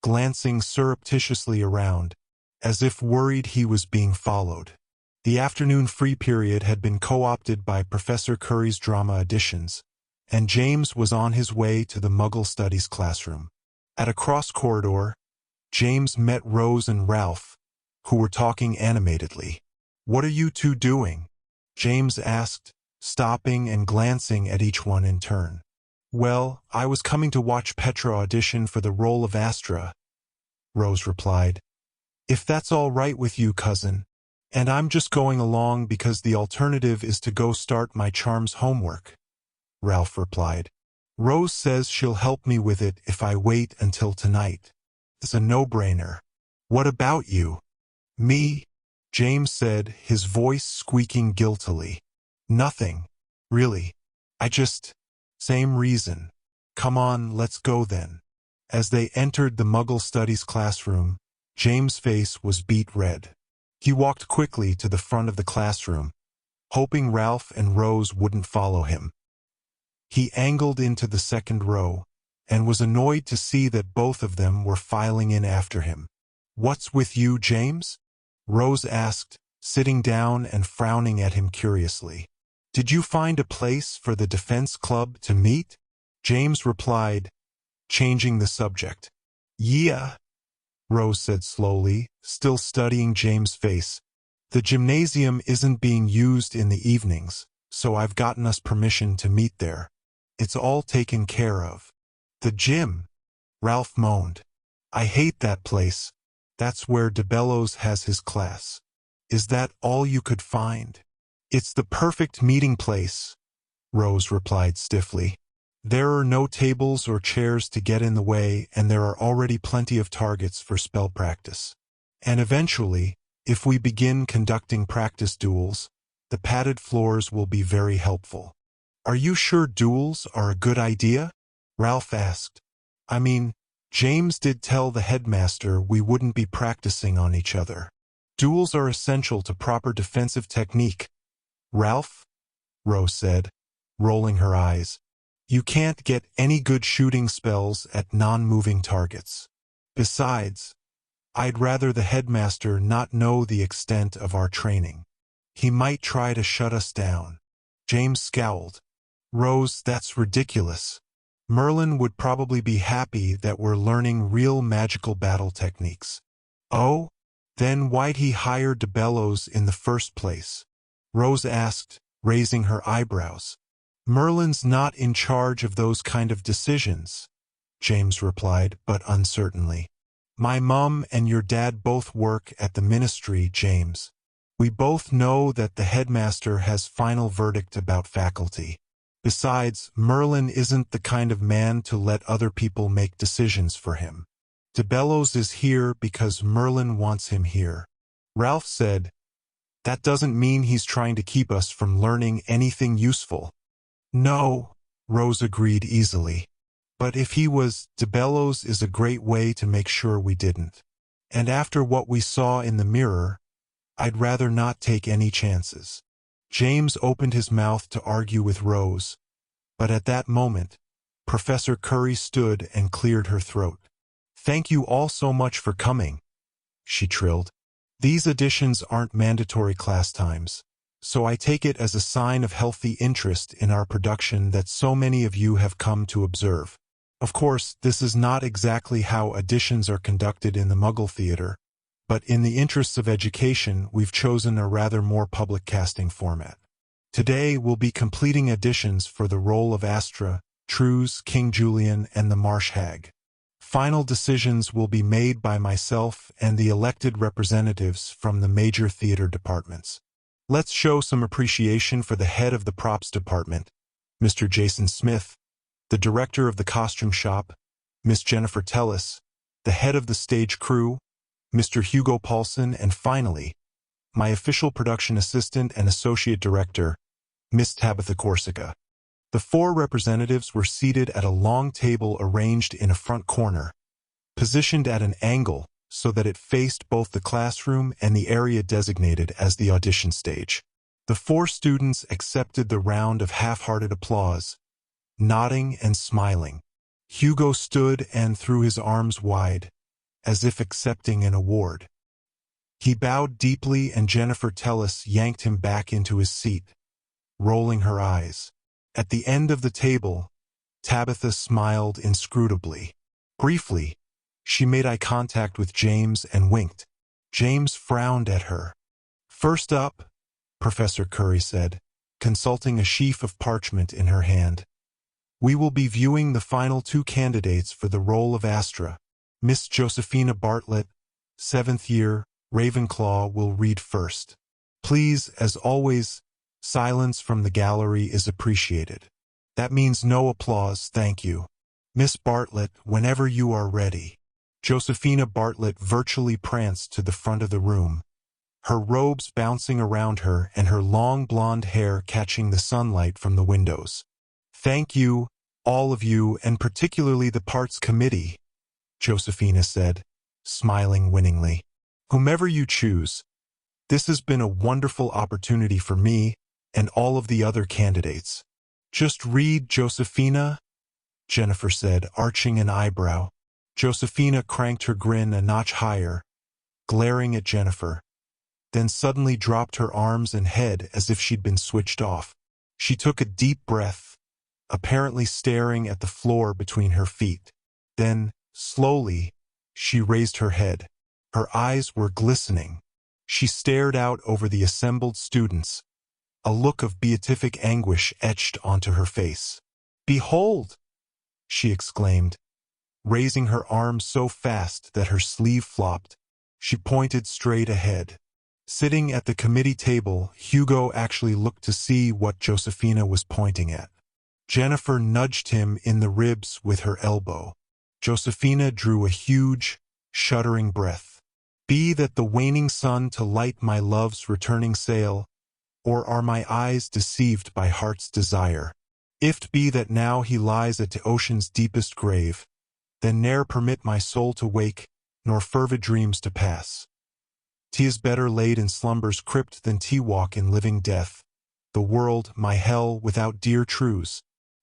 glancing surreptitiously around, as if worried he was being followed. The afternoon free period had been co-opted by Professor Curry's drama editions, and James was on his way to the Muggle Studies classroom. At a cross corridor, James met Rose and Ralph, who were talking animatedly. "What are you two doing?" James asked, stopping and glancing at each one in turn. "Well, I was coming to watch Petra audition for the role of Astra," Rose replied. "If that's all right with you, cousin. And I'm just going along because the alternative is to go start my charms homework," Ralph replied. "Rose says she'll help me with it if I wait until tonight. It's a no-brainer. What about you?" "Me?" James said, his voice squeaking guiltily. "Nothing, really. I just... Same reason. Come on, let's go then." As they entered the Muggle Studies classroom, James' face was beet red. He walked quickly to the front of the classroom, hoping Ralph and Rose wouldn't follow him. He angled into the second row, and was annoyed to see that both of them were filing in after him. "What's with you, James?" Rose asked, sitting down and frowning at him curiously. "Did you find a place for the defense club to meet?" James replied, changing the subject. "Yeah," Rose said slowly, still studying James' face. "The gymnasium isn't being used in the evenings, so I've gotten us permission to meet there. It's all taken care of." "The gym," Ralph moaned. "I hate that place. That's where DeBellows has his class." "Is that all you could find?" "It's the perfect meeting place," Rose replied stiffly. "There are no tables or chairs to get in the way, and there are already plenty of targets for spell practice. And eventually, if we begin conducting practice duels, the padded floors will be very helpful." "Are you sure duels are a good idea?" Ralph asked. "I mean, James did tell the headmaster we wouldn't be practicing on each other. Duels are essential to proper defensive technique." "Ralph," Rose said, rolling her eyes, "you can't get any good shooting spells at non-moving targets. Besides, I'd rather the headmaster not know the extent of our training. He might try to shut us down." James scowled. "Rose, that's ridiculous. Merlin would probably be happy that we're learning real magical battle techniques." "Oh? Then why'd he hire DeBellows in the first place?" Rose asked, raising her eyebrows. "Merlin's not in charge of those kind of decisions," James replied, but uncertainly. "My mom and your dad both work at the ministry, James. We both know that the headmaster has final verdict about faculty. Besides, Merlin isn't the kind of man to let other people make decisions for him. DeBellows is here because Merlin wants him here." Ralph said, That doesn't mean he's trying to keep us from learning anything useful. No, Rose agreed easily. But if he was, DeBellows is a great way to make sure we didn't. And after what we saw in the mirror, I'd rather not take any chances. James opened his mouth to argue with Rose, but at that moment, Professor Curry stood and cleared her throat. Thank you all so much for coming, she trilled. These additions aren't mandatory class times, so I take it as a sign of healthy interest in our production that so many of you have come to observe. Of course, this is not exactly how auditions are conducted in the Muggle Theatre, but in the interests of education, we've chosen a rather more public casting format. Today, we'll be completing auditions for the role of Astra, Trues, King Julian, and the Marsh Hag. Final decisions will be made by myself and the elected representatives from the major theater departments. Let's show some appreciation for the head of the props department, Mr. Jason Smith, the director of the costume shop, Miss Jennifer Tellis, the head of the stage crew, Mr. Hugo Paulson, and finally, my official production assistant and associate director, Miss Tabitha Corsica. The 4 representatives were seated at a long table arranged in a front corner, positioned at an angle so that it faced both the classroom and the area designated as the audition stage. The 4 students accepted the round of half-hearted applause, nodding and smiling. Hugo stood and threw his arms wide, as if accepting an award. He bowed deeply and Jennifer Tellis yanked him back into his seat, rolling her eyes. At the end of the table, Tabitha smiled inscrutably. Briefly, she made eye contact with James and winked. James frowned at her. First up, Professor Curry said, consulting a sheaf of parchment in her hand. We will be viewing the final 2 candidates for the role of Astra. Miss Josephina Bartlett, 7th year, Ravenclaw, will read first. Please, as always, silence from the gallery is appreciated. That means no applause, thank you. Miss Bartlett, whenever you are ready. Josephina Bartlett virtually pranced to the front of the room, her robes bouncing around her and her long blonde hair catching the sunlight from the windows. Thank you, all of you, and particularly the Parts Committee, Josephina said, smiling winningly. Whomever you choose, this has been a wonderful opportunity for me and all of the other candidates. Just read, Josephina, Jennifer said, arching an eyebrow. Josephina cranked her grin a notch higher, glaring at Jennifer, then suddenly dropped her arms and head as if she'd been switched off. She took a deep breath, apparently staring at the floor between her feet. Then, slowly, she raised her head. Her eyes were glistening. She stared out over the assembled students, a look of beatific anguish etched onto her face. Behold! She exclaimed, raising her arm so fast that her sleeve flopped. She pointed straight ahead. Sitting at the committee table, Hugo actually looked to see what Josephina was pointing at. Jennifer nudged him in the ribs with her elbow. Josephina drew a huge, shuddering breath. Be that the waning sun to light my love's returning sail, or are my eyes deceived by heart's desire? If't be that now he lies at the ocean's deepest grave, then ne'er permit my soul to wake, nor fervid dreams to pass. 'Tis better laid in slumber's crypt than walk in living death, the world my hell without dear trues.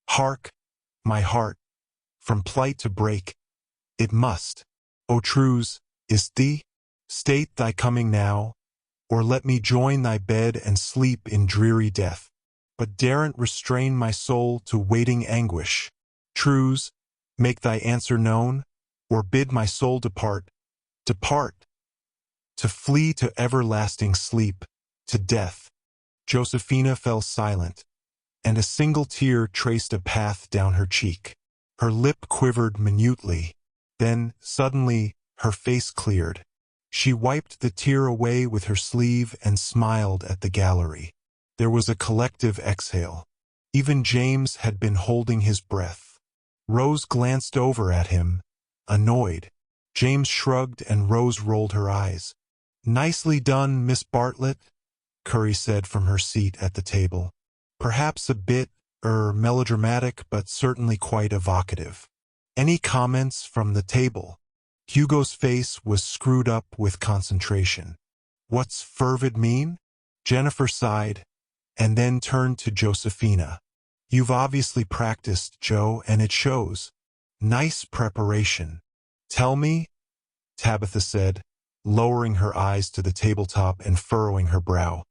Hark, my heart, from plight to break, it must. O trues, is thee? State thy coming now, or let me join thy bed and sleep in dreary death. But daren't restrain my soul to waiting anguish. Trues, make thy answer known, or bid my soul depart, depart, to flee to everlasting sleep, to death. Josephina fell silent, and a single tear traced a path down her cheek. Her lip quivered minutely, then, suddenly, her face cleared. She wiped the tear away with her sleeve and smiled at the gallery. There was a collective exhale. Even James had been holding his breath. Rose glanced over at him, annoyed. James shrugged and Rose rolled her eyes. Nicely done, Miss Bartlett, Curry said from her seat at the table. Perhaps a bit, melodramatic, but certainly quite evocative. Any comments from the table? Hugo's face was screwed up with concentration. What's fervid mean? Jennifer sighed, and then turned to Josephina. You've obviously practiced, Joe, and it shows. Nice preparation. Tell me, Tabitha said, lowering her eyes to the tabletop and furrowing her brow.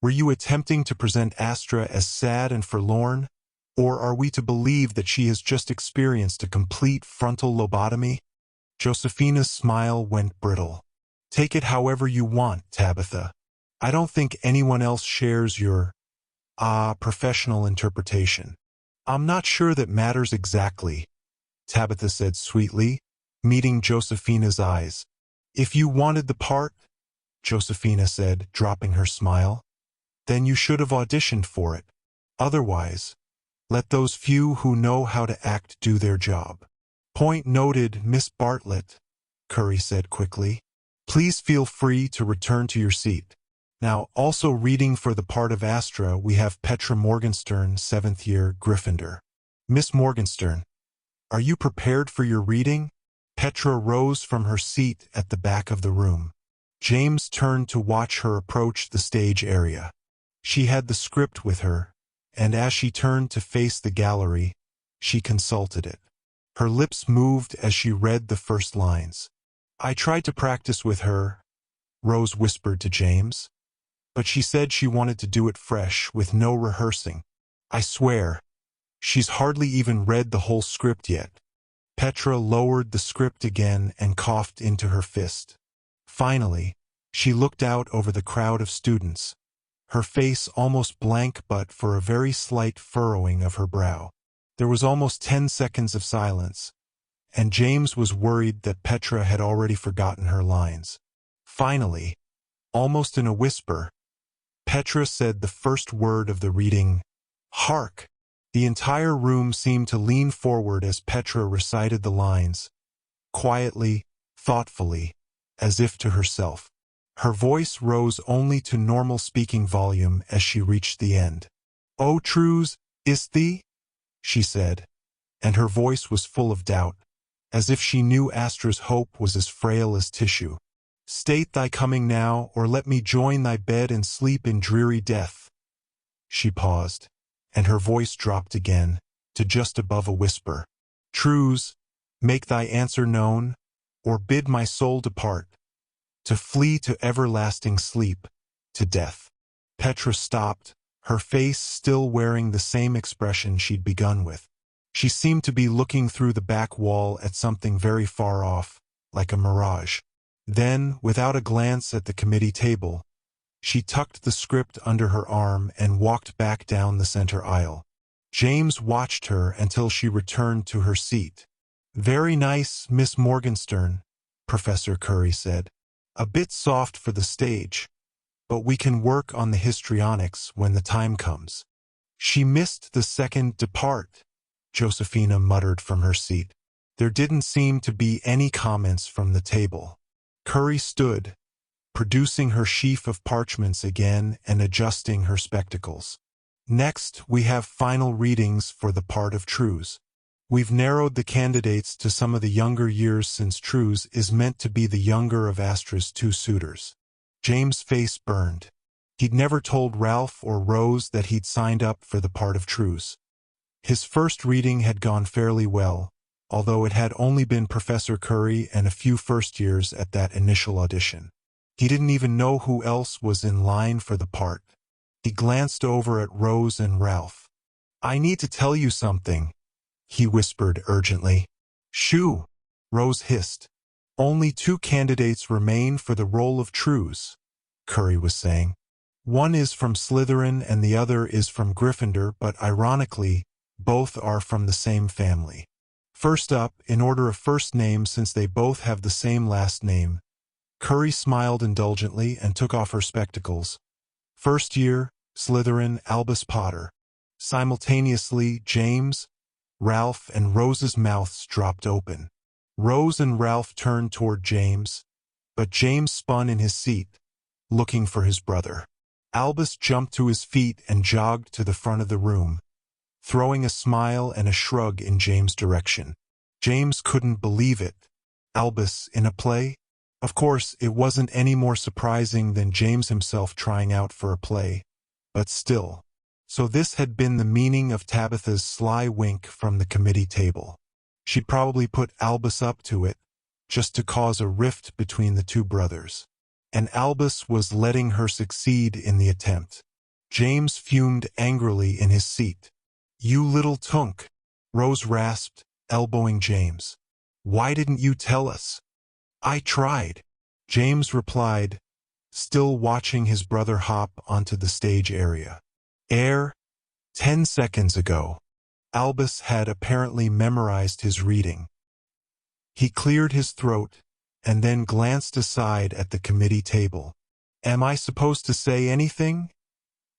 Were you attempting to present Astra as sad and forlorn, or are we to believe that she has just experienced a complete frontal lobotomy? Josephina's smile went brittle. Take it however you want, Tabitha. I don't think anyone else shares your, professional interpretation. I'm not sure that matters exactly, Tabitha said sweetly, meeting Josephina's eyes. If you wanted the part, Josephina said, dropping her smile, then you should have auditioned for it. Otherwise, let those few who know how to act do their job. Point noted, Miss Bartlett, Curry said quickly. Please feel free to return to your seat. Now, also reading for the part of Astra, we have Petra Morgenstern, 7th year, Gryffindor. Miss Morgenstern, are you prepared for your reading? Petra rose from her seat at the back of the room. James turned to watch her approach the stage area. She had the script with her, and as she turned to face the gallery, she consulted it. Her lips moved as she read the first lines. I tried to practice with her, Rose whispered to James, but she said she wanted to do it fresh, with no rehearsing. I swear, she's hardly even read the whole script yet. Petra lowered the script again and coughed into her fist. Finally, she looked out over the crowd of students, her face almost blank but for a very slight furrowing of her brow. There was almost 10 seconds of silence, and James was worried that Petra had already forgotten her lines. Finally, almost in a whisper, Petra said the first word of the reading, Hark! The entire room seemed to lean forward as Petra recited the lines, quietly, thoughtfully, as if to herself. Her voice rose only to normal speaking volume as she reached the end. O trues, is thee? She said, and her voice was full of doubt, as if she knew Astra's hope was as frail as tissue. State thy coming now, or let me join thy bed and sleep in dreary death. She paused, and her voice dropped again, to just above a whisper. Trues, make thy answer known, or bid my soul depart, to flee to everlasting sleep, to death. Petra stopped, her face still wearing the same expression she'd begun with. She seemed to be looking through the back wall at something very far off, like a mirage. Then, without a glance at the committee table, she tucked the script under her arm and walked back down the center aisle. James watched her until she returned to her seat. Very nice, Miss Morgenstern, Professor Curry said. A bit soft for the stage, but we can work on the histrionics when the time comes. She missed the second depart, Josephina muttered from her seat. There didn't seem to be any comments from the table. Curry stood, producing her sheaf of parchments again and adjusting her spectacles. Next, we have final readings for the part of Trues. We've narrowed the candidates to some of the younger years since Trues is meant to be the younger of Astra's two suitors. James' face burned. He'd never told Ralph or Rose that he'd signed up for the part of Trues. His first reading had gone fairly well, although it had only been Professor Curry and a few first years at that initial audition. He didn't even know who else was in line for the part. He glanced over at Rose and Ralph. I need to tell you something, he whispered urgently. Shoo, Rose hissed. Only 2 candidates remain for the role of Trues, Curry was saying. One is from Slytherin and the other is from Gryffindor, but ironically, both are from the same family. First up, in order of first name since they both have the same last name, Curry smiled indulgently and took off her spectacles. First year, Slytherin, Albus Potter. Simultaneously, James, Ralph, and Rose's mouths dropped open. Rose and Ralph turned toward James, but James spun in his seat, looking for his brother. Albus jumped to his feet and jogged to the front of the room, throwing a smile and a shrug in James' direction. James couldn't believe it. Albus in a play? Of course, it wasn't any more surprising than James himself trying out for a play. But still. So this had been the meaning of Tabitha's sly wink from the committee table. She'd probably put Albus up to it, just to cause a rift between the two brothers. And Albus was letting her succeed in the attempt. James fumed angrily in his seat. "You little tunk," Rose rasped, elbowing James. "Why didn't you tell us?" "I tried," James replied, still watching his brother hop onto the stage area. 10 seconds ago. Albus had apparently memorized his reading. He cleared his throat and then glanced aside at the committee table. "Am I supposed to say anything?"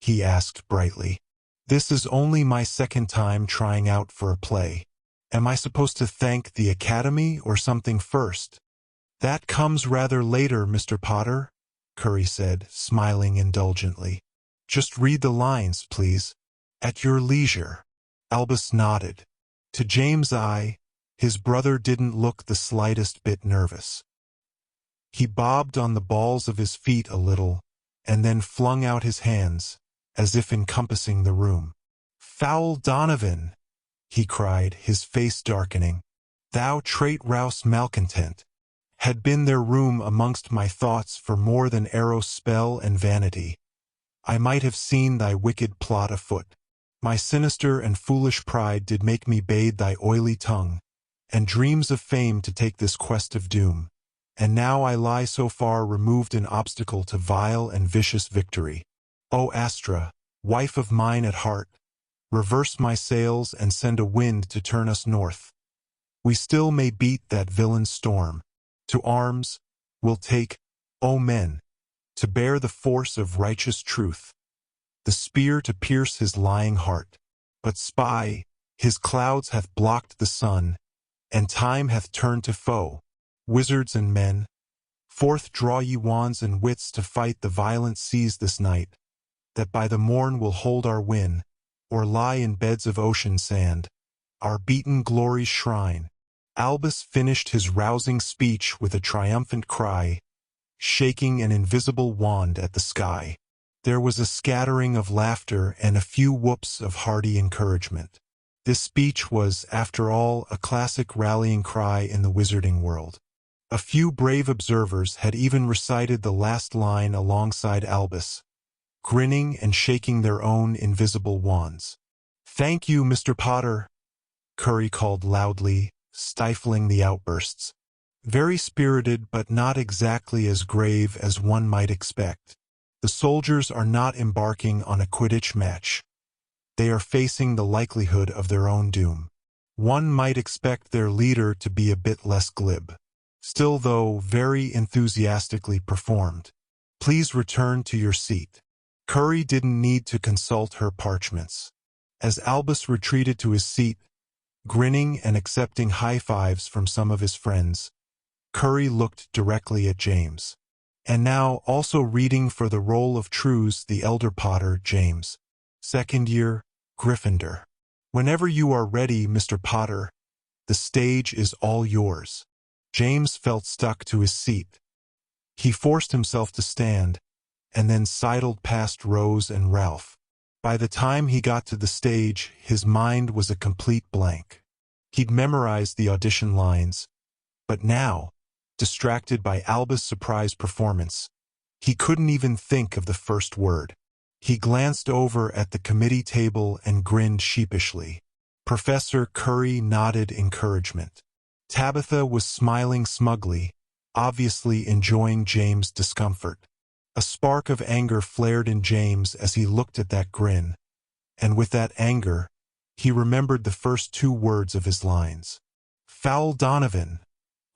he asked brightly. "This is only my second time trying out for a play. Am I supposed to thank the Academy or something first?" "That comes rather later, Mr. Potter," Curry said, smiling indulgently. "Just read the lines, please. At your leisure." Albus nodded. To James' eye, his brother didn't look the slightest bit nervous. He bobbed on the balls of his feet a little, and then flung out his hands, as if encompassing the room. "Foul Donovan!" he cried, his face darkening. "Thou trait-rouse malcontent, had been there room amongst my thoughts for more than arrow spell and vanity. I might have seen thy wicked plot afoot. My sinister and foolish pride did make me bathe thy oily tongue, and dreams of fame to take this quest of doom. And now I lie so far removed an obstacle to vile and vicious victory. O Astra, wife of mine at heart, reverse my sails and send a wind to turn us north. We still may beat that villain's storm. To arms, we'll take, O men, to bear the force of righteous truth, the spear to pierce his lying heart. But spy, his clouds hath blocked the sun, and time hath turned to foe. Wizards and men, forth draw ye wands and wits to fight the violent seas this night, that by the morn will hold our win, or lie in beds of ocean sand, our beaten glory's shrine." Albus finished his rousing speech with a triumphant cry, shaking an invisible wand at the sky. There was a scattering of laughter and a few whoops of hearty encouragement. This speech was, after all, a classic rallying cry in the wizarding world. A few brave observers had even recited the last line alongside Albus, grinning and shaking their own invisible wands. "Thank you, Mr. Potter," Curry called loudly, stifling the outbursts. "Very spirited but not exactly as grave as one might expect. The soldiers are not embarking on a Quidditch match. They are facing the likelihood of their own doom. One might expect their leader to be a bit less glib. Still, though, very enthusiastically performed. Please return to your seat." Curry didn't need to consult her parchments. As Albus retreated to his seat, grinning and accepting high fives from some of his friends, Curry looked directly at James. "And now also reading for the role of Trues the Elder Potter, James. Second year, Gryffindor. Whenever you are ready, Mr. Potter, the stage is all yours." James felt stuck to his seat. He forced himself to stand, and then sidled past Rose and Ralph. By the time he got to the stage, his mind was a complete blank. He'd memorized the audition lines, but now, distracted by Albus' surprise performance, he couldn't even think of the first word. He glanced over at the committee table and grinned sheepishly. Professor Curry nodded encouragement. Tabitha was smiling smugly, obviously enjoying James' discomfort. A spark of anger flared in James as he looked at that grin, and with that anger, he remembered the first two words of his lines. "Foul Donovan,"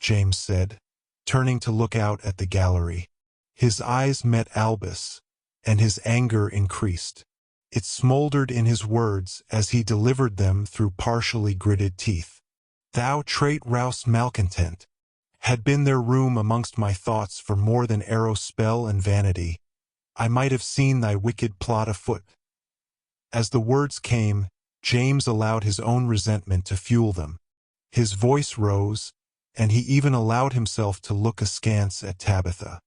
James said, turning to look out at the gallery. His eyes met Albus, and his anger increased. It smoldered in his words as he delivered them through partially gritted teeth. "Thou trait-rouse malcontent, had been there room amongst my thoughts for more than arrow spell and vanity. I might have seen thy wicked plot afoot." As the words came, James allowed his own resentment to fuel them. His voice rose, and he even allowed himself to look askance at Tabitha.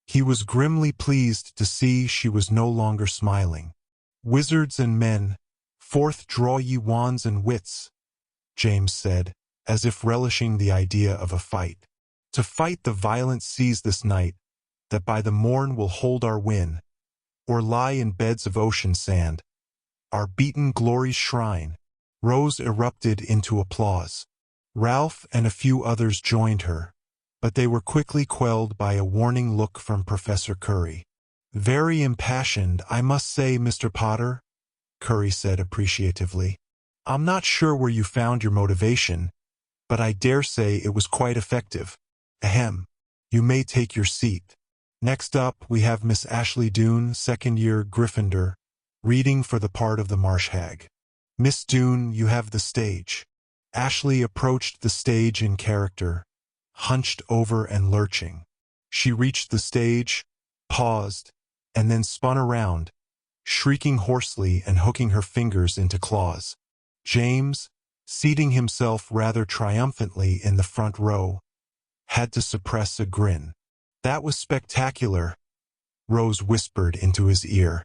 He was grimly pleased to see she was no longer smiling. "Wizards and men, forth draw ye wands and wits," James said, as if relishing the idea of a fight. "To fight the violent seas this night, that by the morn will hold our win, or lie in beds of ocean sand, our beaten glory's shrine." Rose erupted into applause. Ralph and a few others joined her, but they were quickly quelled by a warning look from Professor Curry. "Very impassioned, I must say, Mr. Potter," Curry said appreciatively. "I'm not sure where you found your motivation, but I dare say it was quite effective. Ahem. You may take your seat. Next up, we have Miss Ashley Doone, second-year Gryffindor, reading for the part of the Marsh Hag. Miss Doone, you have the stage." Ashley approached the stage in character, hunched over and lurching. She reached the stage, paused, and then spun around, shrieking hoarsely and hooking her fingers into claws. James, seating himself rather triumphantly in the front row, had to suppress a grin. "That was spectacular," Rose whispered into his ear.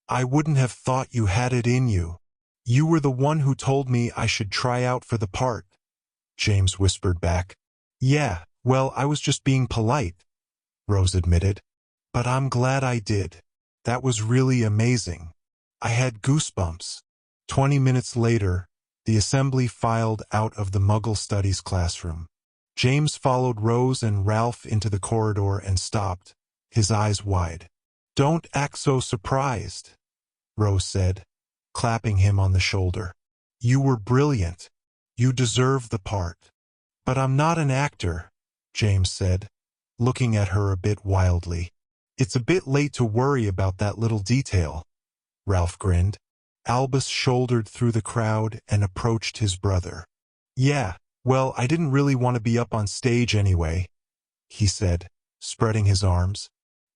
"I wouldn't have thought you had it in you." "You were the one who told me I should try out for the part," James whispered back. "Yeah, well, I was just being polite," Rose admitted. "But I'm glad I did. That was really amazing. I had goosebumps." 20 minutes later, the assembly filed out of the Muggle Studies classroom. James followed Rose and Ralph into the corridor and stopped, his eyes wide. "Don't act so surprised," Rose said, clapping him on the shoulder. "You were brilliant. You deserve the part." "But I'm not an actor," James said, looking at her a bit wildly. "It's a bit late to worry about that little detail," Ralph grinned. Albus shouldered through the crowd and approached his brother. "Yeah, well, I didn't really want to be up on stage anyway," he said, spreading his arms.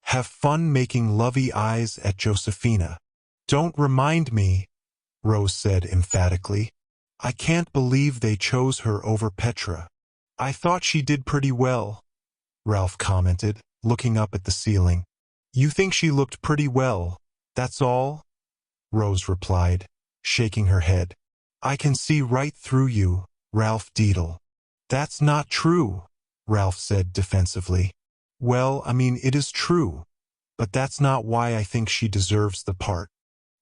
"Have fun making lovey eyes at Josephina." "Don't remind me," Rose said emphatically. "I can't believe they chose her over Petra." "I thought she did pretty well," Ralph commented, looking up at the ceiling. "You think she looked pretty well, that's all?" Rose replied, shaking her head. "I can see right through you, Ralph Deedle." "That's not true," Ralph said defensively. "Well, I mean, it is true, but that's not why I think she deserves the part."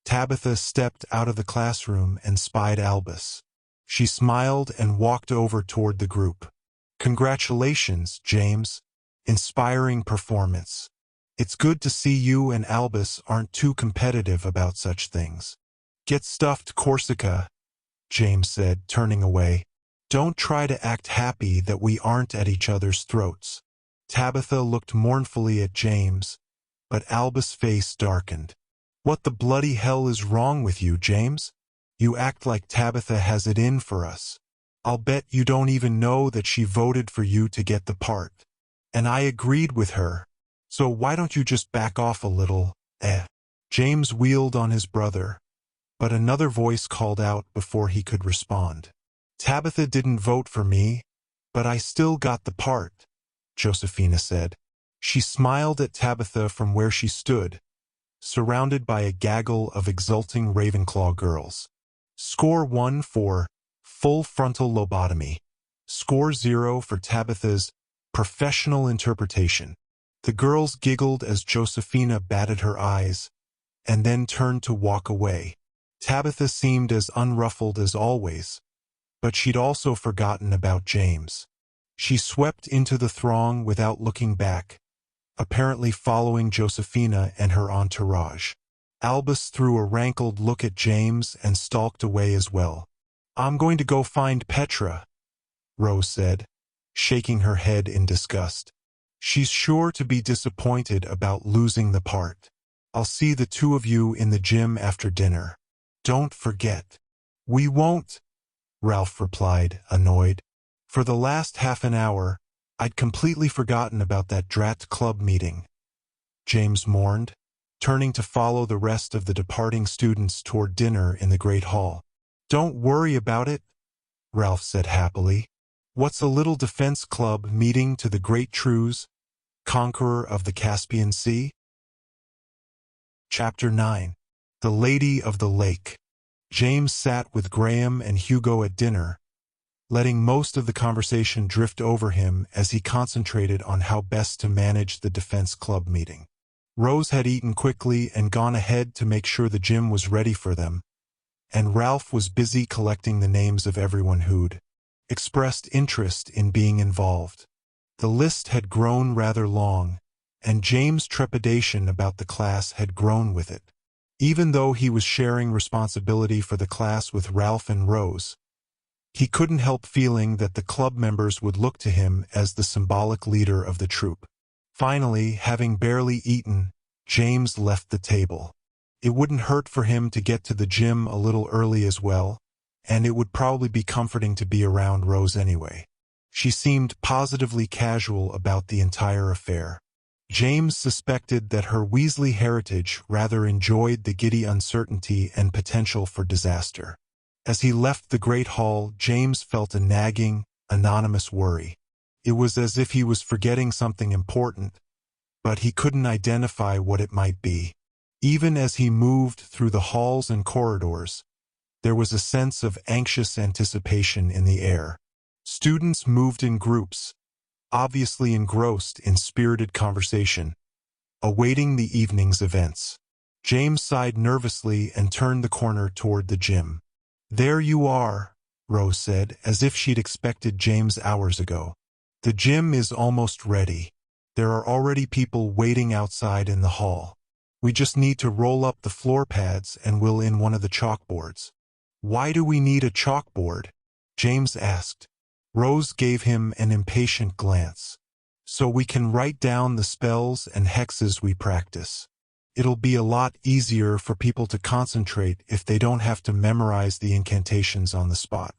Tabitha stepped out of the classroom and spied Albus. She smiled and walked over toward the group. "Congratulations, James. Inspiring performance. It's good to see you and Albus aren't too competitive about such things." "Get stuffed, Corsica," James said, turning away. "Don't try to act happy that we aren't at each other's throats." Tabitha looked mournfully at James, but Albus' face darkened. "What the bloody hell is wrong with you, James? You act like Tabitha has it in for us. I'll bet you don't even know that she voted for you to get the part. And I agreed with her. So why don't you just back off a little, eh?" James wheeled on his brother, but another voice called out before he could respond. "Tabitha didn't vote for me, but I still got the part," Josephina said. She smiled at Tabitha from where she stood, surrounded by a gaggle of exulting Ravenclaw girls. Score 1 for full frontal lobotomy. Score 0 for Tabitha's professional interpretation. The girls giggled as Josephina batted her eyes, and then turned to walk away. Tabitha seemed as unruffled as always, but she'd also forgotten about James. She swept into the throng without looking back, apparently following Josephina and her entourage. Albus threw a rankled look at James and stalked away as well. "I'm going to go find Petra," Rose said, shaking her head in disgust. "She's sure to be disappointed about losing the part. I'll see the two of you in the gym after dinner. Don't forget." "We won't," Ralph replied, annoyed. "For the last half an hour, I'd completely forgotten about that drat club meeting," James mourned. turning to follow the rest of the departing students toward dinner in the Great Hall. "Don't worry about it," Ralph said happily. "What's a little defense club meeting to the great Trues, conqueror of the Caspian Sea?" Chapter 9. The Lady of the Lake. James sat with Graham and Hugo at dinner, letting most of the conversation drift over him as he concentrated on how best to manage the defense club meeting. Rose had eaten quickly and gone ahead to make sure the gym was ready for them, and Ralph was busy collecting the names of everyone who'd expressed interest in being involved. The list had grown rather long, and James' trepidation about the class had grown with it. Even though he was sharing responsibility for the class with Ralph and Rose, he couldn't help feeling that the club members would look to him as the symbolic leader of the troop. Finally, having barely eaten, James left the table. It wouldn't hurt for him to get to the gym a little early as well, and it would probably be comforting to be around Rose anyway. She seemed positively casual about the entire affair. James suspected that her Weasley heritage rather enjoyed the giddy uncertainty and potential for disaster. As he left the Great Hall, James felt a nagging, anonymous worry. It was as if he was forgetting something important, but he couldn't identify what it might be. Even as he moved through the halls and corridors, there was a sense of anxious anticipation in the air. Students moved in groups, obviously engrossed in spirited conversation, awaiting the evening's events. James sighed nervously and turned the corner toward the gym. "There you are," Rose said, as if she'd expected James hours ago. "The gym is almost ready. There are already people waiting outside in the hall. We just need to roll up the floor pads and we'll in one of the chalkboards." "Why do we need a chalkboard?" James asked. Rose gave him an impatient glance. "So we can write down the spells and hexes we practice. It'll be a lot easier for people to concentrate if they don't have to memorize the incantations on the spot.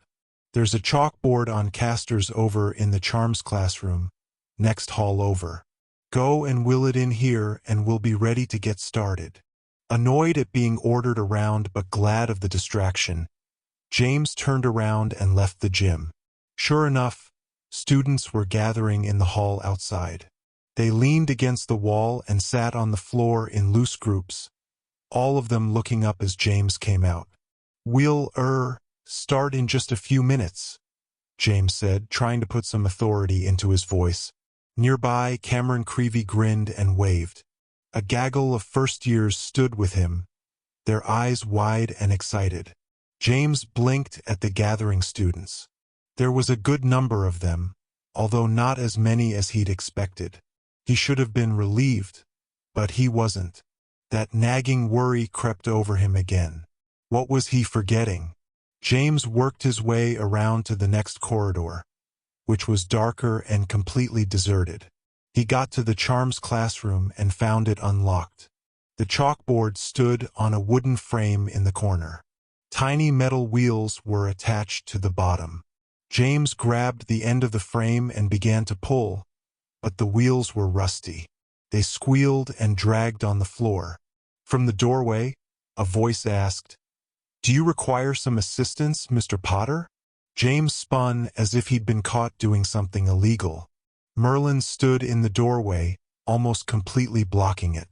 There's a chalkboard on casters over in the charms classroom, next hall over. Go and will it in here and we'll be ready to get started." Annoyed at being ordered around but glad of the distraction, James turned around and left the gym. Sure enough, students were gathering in the hall outside. They leaned against the wall and sat on the floor in loose groups, all of them looking up as James came out. "We'll, start in just a few minutes," James said, trying to put some authority into his voice. Nearby, Cameron Creevy grinned and waved. A gaggle of first-years stood with him, their eyes wide and excited. James blinked at the gathering students. There was a good number of them, although not as many as he'd expected. He should have been relieved, but he wasn't. That nagging worry crept over him again. What was he forgetting? James worked his way around to the next corridor, which was darker and completely deserted. He got to the charms classroom and found it unlocked. The chalkboard stood on a wooden frame in the corner. Tiny metal wheels were attached to the bottom. James grabbed the end of the frame and began to pull, but the wheels were rusty. They squealed and dragged on the floor. From the doorway, a voice asked, "Do you require some assistance, Mr. Potter?" James spun as if he'd been caught doing something illegal. Merlin stood in the doorway, almost completely blocking it.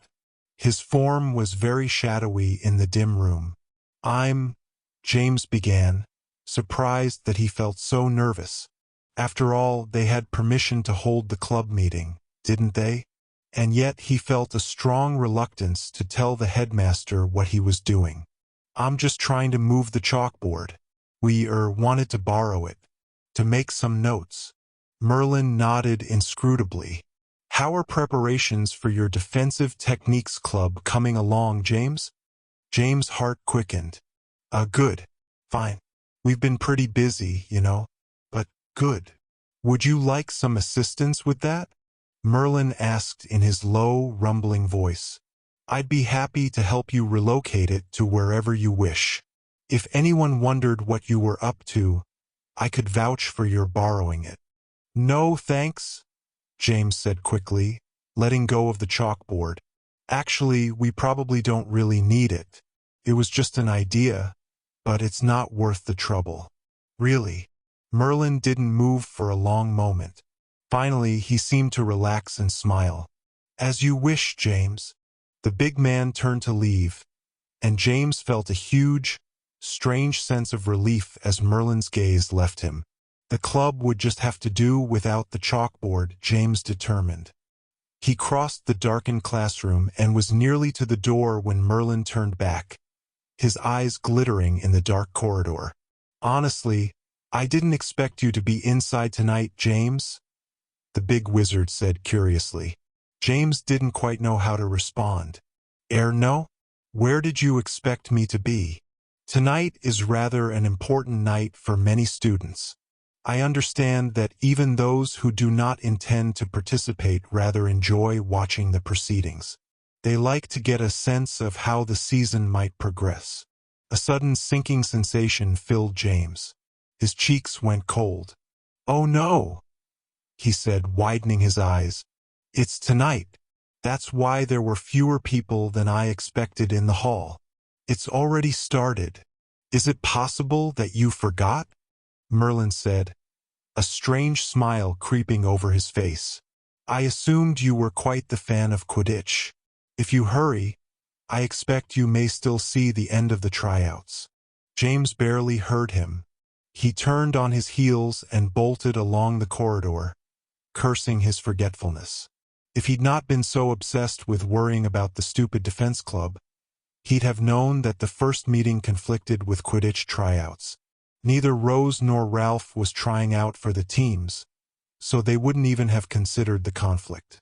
His form was very shadowy in the dim room. James began, surprised that he felt so nervous. After all, they had permission to hold the club meeting, didn't they? And yet he felt a strong reluctance to tell the headmaster what he was doing. "I'm just trying to move the chalkboard. We wanted to borrow it, to make some notes." Merlin nodded inscrutably. "How are preparations for your defensive techniques club coming along, James?" James' heart quickened. Good. Fine. We've been pretty busy, but good. Would you like some assistance with that?" Merlin asked in his low, rumbling voice. "I'd be happy to help you relocate it to wherever you wish. If anyone wondered what you were up to, I could vouch for your borrowing it." "No, thanks," James said quickly, letting go of the chalkboard. Actually, we probably don't really need it. It was just an idea, but it's not worth the trouble. Really. Merlin didn't move for a long moment. Finally, he seemed to relax and smile. As you wish, James. The big man turned to leave, and James felt a huge, strange sense of relief as Merlin's gaze left him. The club would just have to do without the chalkboard, James determined. He crossed the darkened classroom and was nearly to the door when Merlin turned back, his eyes glittering in the dark corridor. Honestly, I didn't expect you to be inside tonight, James, the big wizard said curiously. James didn't quite know how to respond. No? Where did you expect me to be? Tonight is rather an important night for many students. I understand that even those who do not intend to participate rather enjoy watching the proceedings. They like to get a sense of how the season might progress. A sudden sinking sensation filled James. His cheeks went cold. Oh no, he said, widening his eyes. It's tonight. That's why there were fewer people than I expected in the hall. It's already started. Is it possible that you forgot? Merlin said, a strange smile creeping over his face. I assumed you were quite the fan of Quidditch. If you hurry, I expect you may still see the end of the tryouts. James barely heard him. He turned on his heels and bolted along the corridor, cursing his forgetfulness. If he'd not been so obsessed with worrying about the stupid defense club, he'd have known that the first meeting conflicted with Quidditch tryouts. Neither Rose nor Ralph was trying out for the teams, so they wouldn't even have considered the conflict.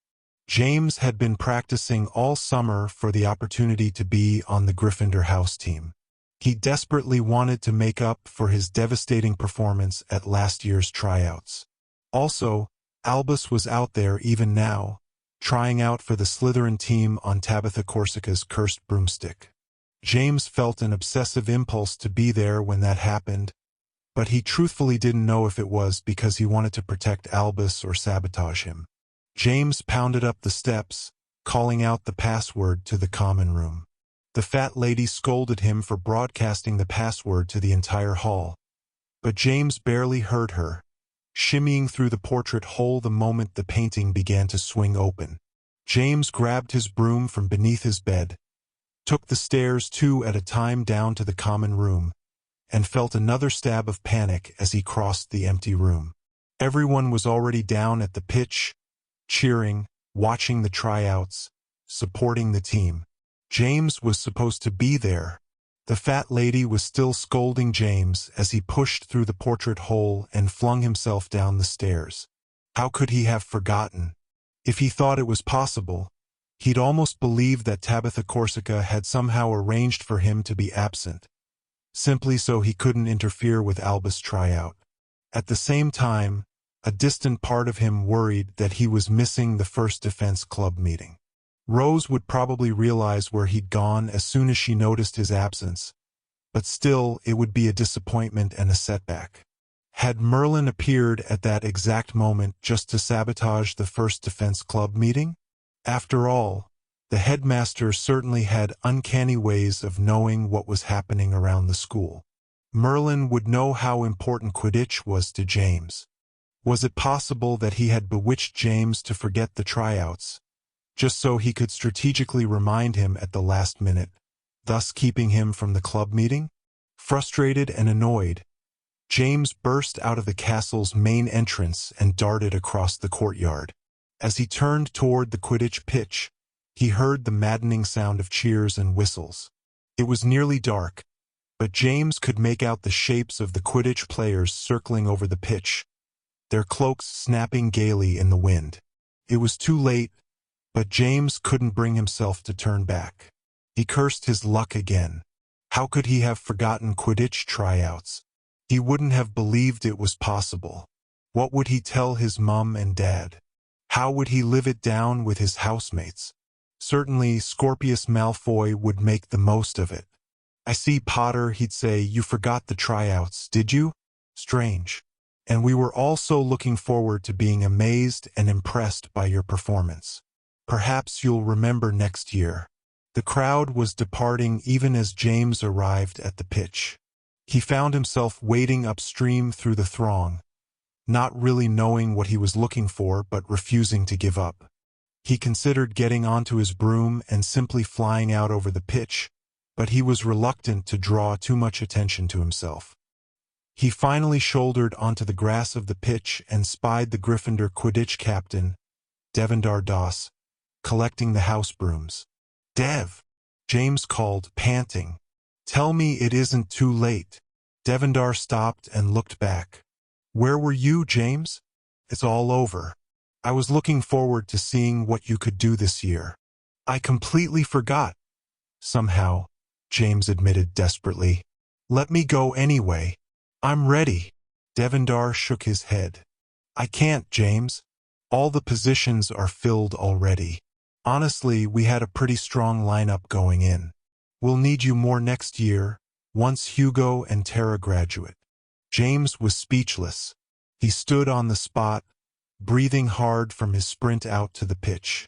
James had been practicing all summer for the opportunity to be on the Gryffindor house team. He desperately wanted to make up for his devastating performance at last year's tryouts. Also, Albus was out there even now, trying out for the Slytherin team on Tabitha Corsica's cursed broomstick. James felt an obsessive impulse to be there when that happened, but he truthfully didn't know if it was because he wanted to protect Albus or sabotage him. James pounded up the steps, calling out the password to the common room. The fat lady scolded him for broadcasting the password to the entire hall, but James barely heard her, shimmying through the portrait hole the moment the painting began to swing open. James grabbed his broom from beneath his bed, took the stairs 2 at a time down to the common room, and felt another stab of panic as he crossed the empty room. Everyone was already down at the pitch, cheering, watching the tryouts, supporting the team. James was supposed to be there. The fat lady was still scolding James as he pushed through the portrait hole and flung himself down the stairs. How could he have forgotten? If he thought it was possible, he'd almost believed that Tabitha Corsica had somehow arranged for him to be absent, simply so he couldn't interfere with Albus' tryout. At the same time, a distant part of him worried that he was missing the first defense club meeting. Rose would probably realize where he'd gone as soon as she noticed his absence, but still it would be a disappointment and a setback. Had Merlin appeared at that exact moment just to sabotage the first defense club meeting? After all, the headmaster certainly had uncanny ways of knowing what was happening around the school. Merlin would know how important Quidditch was to James. Was it possible that he had bewitched James to forget the tryouts, just so he could strategically remind him at the last minute, thus keeping him from the club meeting? Frustrated and annoyed, James burst out of the castle's main entrance and darted across the courtyard. As he turned toward the Quidditch pitch, he heard the maddening sound of cheers and whistles. It was nearly dark, but James could make out the shapes of the Quidditch players circling over the pitch, their cloaks snapping gaily in the wind. It was too late, but James couldn't bring himself to turn back. He cursed his luck again. How could he have forgotten Quidditch tryouts? He wouldn't have believed it was possible. What would he tell his mum and dad? How would he live it down with his housemates? Certainly, Scorpius Malfoy would make the most of it. I see, Potter, he'd say, you forgot the tryouts, did you? Strange. And we were all so looking forward to being amazed and impressed by your performance. Perhaps you'll remember next year. The crowd was departing even as James arrived at the pitch. He found himself wading upstream through the throng, not really knowing what he was looking for but refusing to give up. He considered getting onto his broom and simply flying out over the pitch, but he was reluctant to draw too much attention to himself. He finally shouldered onto the grass of the pitch and spied the Gryffindor Quidditch captain, Devendar Doss, collecting the house brooms. "Dev," James called, panting. "Tell me it isn't too late." Devendar stopped and looked back. "Where were you, James?" "It's all over. I was looking forward to seeing what you could do this year." "I completely forgot." "Somehow," James admitted desperately. "Let me go anyway. I'm ready." Devendar shook his head. "I can't, James. All the positions are filled already. Honestly, we had a pretty strong lineup going in. We'll need you more next year, once Hugo and Tara graduate." James was speechless. He stood on the spot, breathing hard from his sprint out to the pitch.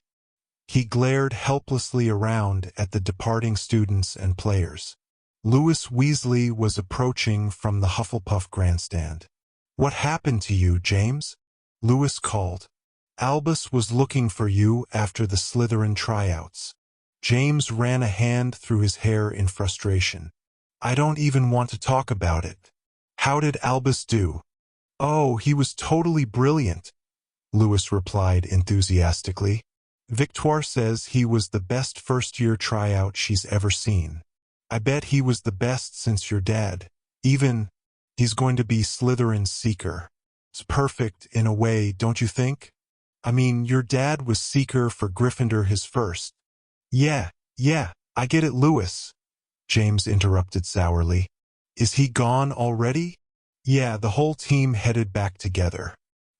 He glared helplessly around at the departing students and players. Louis Weasley was approaching from the Hufflepuff grandstand. "What happened to you, James?" Louis called. "Albus was looking for you after the Slytherin tryouts." James ran a hand through his hair in frustration. "I don't even want to talk about it. How did Albus do?" "Oh, he was totally brilliant," Louis replied enthusiastically. "Victoire says he was the best first-year tryout she's ever seen. I bet he was the best since your dad. Even, he's going to be Slytherin's Seeker. It's perfect in a way, don't you think? I mean, your dad was Seeker for Gryffindor his first." Yeah, I get it, Louis," James interrupted sourly. "Is he gone already?" "Yeah, the whole team headed back together.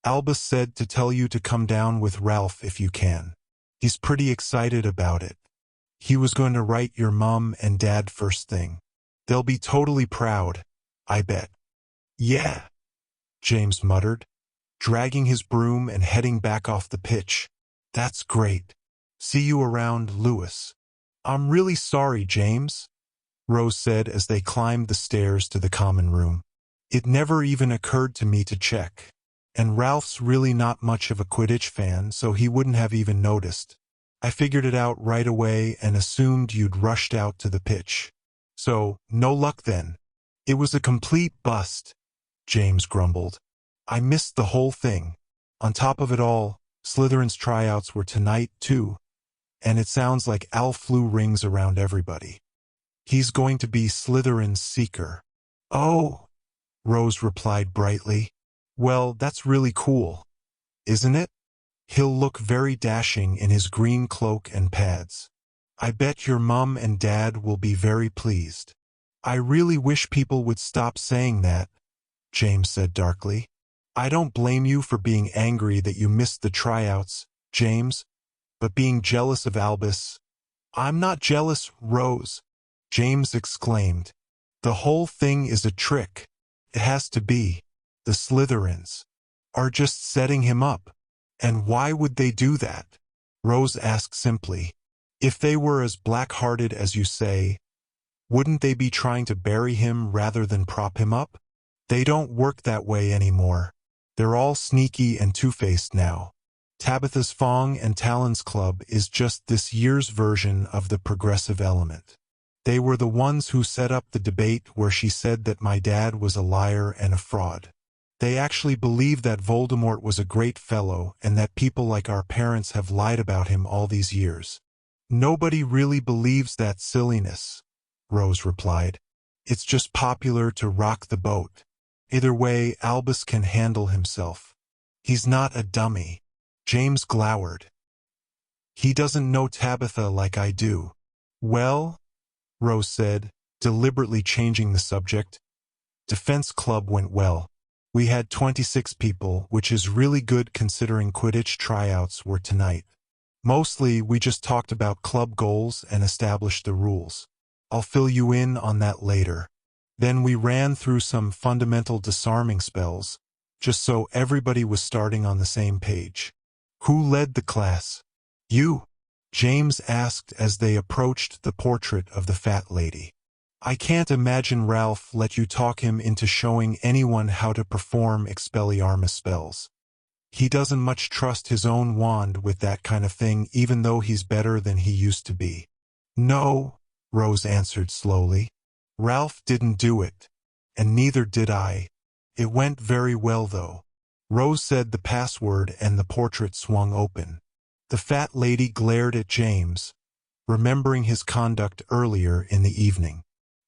Albus said to tell you to come down with Ralph if you can. He's pretty excited about it. He was going to write your mom and dad first thing. They'll be totally proud, I bet." "Yeah," James muttered, dragging his broom and heading back off the pitch. "That's great. See you around, Louis." "I'm really sorry, James," Rose said as they climbed the stairs to the common room. "It never even occurred to me to check. And Ralph's really not much of a Quidditch fan, so he wouldn't have even noticed. I figured it out right away and assumed you'd rushed out to the pitch. So, no luck then." "It was a complete bust," James grumbled. "I missed the whole thing. On top of it all, Slytherin's tryouts were tonight, too. And it sounds like Al flew rings around everybody. He's going to be Slytherin's Seeker." "Oh," Rose replied brightly. "Well, that's really cool, isn't it? He'll look very dashing in his green cloak and pads. I bet your mom and dad will be very pleased." "I really wish people would stop saying that," James said darkly. "I don't blame you for being angry that you missed the tryouts, James, but being jealous of Albus—" "I'm not jealous, Rose," James exclaimed. "The whole thing is a trick. It has to be. The Slytherins are just setting him up." "And why would they do that?" Rose asked simply. "If they were as black-hearted as you say, wouldn't they be trying to bury him rather than prop him up? They don't work that way anymore. They're all sneaky and two-faced now. Tabitha's Fong and Talon's Club is just this year's version of the progressive element. They were the ones who set up the debate where she said that my dad was a liar and a fraud. They actually believe that Voldemort was a great fellow and that people like our parents have lied about him all these years." "Nobody really believes that silliness," Rose replied. "It's just popular to rock the boat. Either way, Albus can handle himself. He's not a dummy." James glowered. "He doesn't know Tabitha like I do." "Well," Rose said, deliberately changing the subject, "Defense Club went well. We had 26 people, which is really good considering Quidditch tryouts were tonight. Mostly, we just talked about club goals and established the rules. I'll fill you in on that later. Then we ran through some fundamental disarming spells, just so everybody was starting on the same page." "Who led the class?" You? James asked as they approached the portrait of the fat lady. I can't imagine Ralph let you talk him into showing anyone how to perform Expelliarmus spells. He doesn't much trust his own wand with that kind of thing, even though he's better than he used to be. No, Rose answered slowly. Ralph didn't do it, and neither did I. It went very well, though. Rose said the password and the portrait swung open. The fat lady glared at James, remembering his conduct earlier in the evening.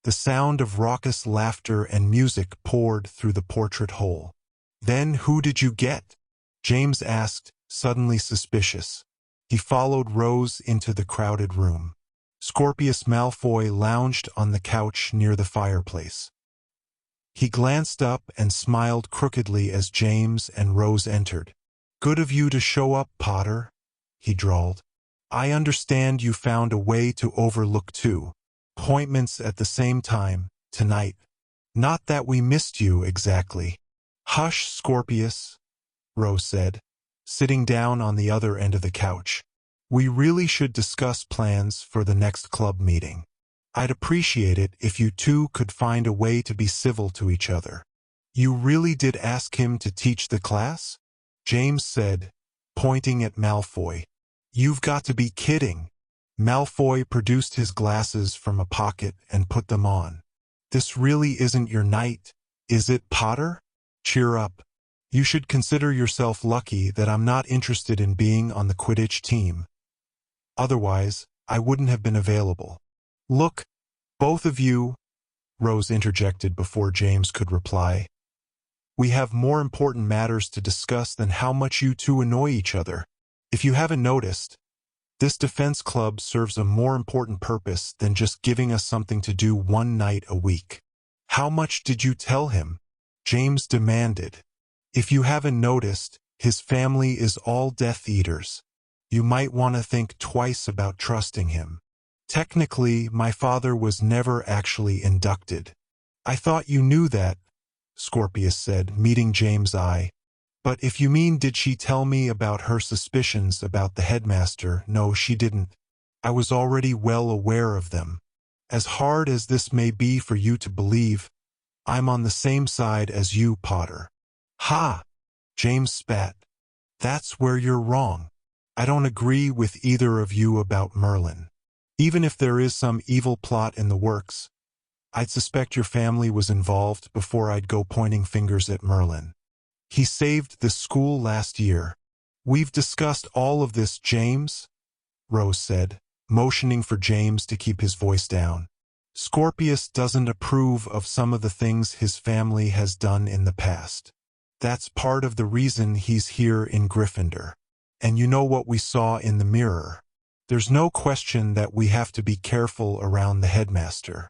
The sound of raucous laughter and music poured through the portrait hole. Then who did you get? James asked, suddenly suspicious. He followed Rose into the crowded room. Scorpius Malfoy lounged on the couch near the fireplace. He glanced up and smiled crookedly as James and Rose entered. Good of you to show up, Potter, he drawled. I understand you found a way to overlook 2 appointments at the same time, tonight. Not that we missed you exactly. Hush, Scorpius, Rose said, sitting down on the other end of the couch. We really should discuss plans for the next club meeting. I'd appreciate it if you two could find a way to be civil to each other. You really did ask him to teach the class? James said, pointing at Malfoy. You've got to be kidding. Malfoy produced his glasses from a pocket and put them on. This really isn't your night, is it, Potter? Cheer up. You should consider yourself lucky that I'm not interested in being on the Quidditch team. Otherwise, I wouldn't have been available. Look, both of you, Rose interjected before James could reply. We have more important matters to discuss than how much you two annoy each other. If you haven't noticed, this defense club serves a more important purpose than just giving us something to do one night a week. How much did you tell him? James demanded. If you haven't noticed, his family is all Death Eaters. You might want to think twice about trusting him. Technically, my father was never actually inducted. I thought you knew that, Scorpius said, meeting James' eye. But if you mean did she tell me about her suspicions about the headmaster, no, she didn't. I was already well aware of them. As hard as this may be for you to believe, I'm on the same side as you, Potter. Ha! James spat. That's where you're wrong. I don't agree with either of you about Merlin. Even if there is some evil plot in the works, I'd suspect your family was involved before I'd go pointing fingers at Merlin. He saved the school last year. We've discussed all of this, James, Rose said, motioning for James to keep his voice down. Scorpius doesn't approve of some of the things his family has done in the past. That's part of the reason he's here in Gryffindor. And you know what we saw in the mirror. There's no question that we have to be careful around the headmaster.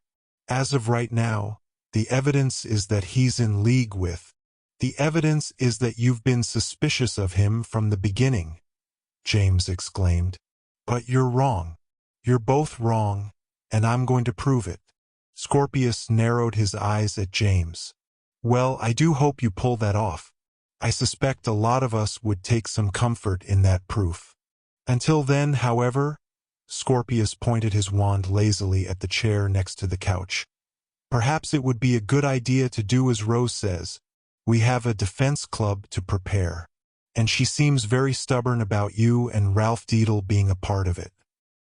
As of right now, the evidence is that he's in league with. The evidence is that you've been suspicious of him from the beginning, James exclaimed. But you're wrong. You're both wrong, and I'm going to prove it. Scorpius narrowed his eyes at James. Well, I do hope you pull that off. I suspect a lot of us would take some comfort in that proof. Until then, however, Scorpius pointed his wand lazily at the chair next to the couch. Perhaps it would be a good idea to do as Rose says. We have a defense club to prepare. And she seems very stubborn about you and Ralph Deedle being a part of it.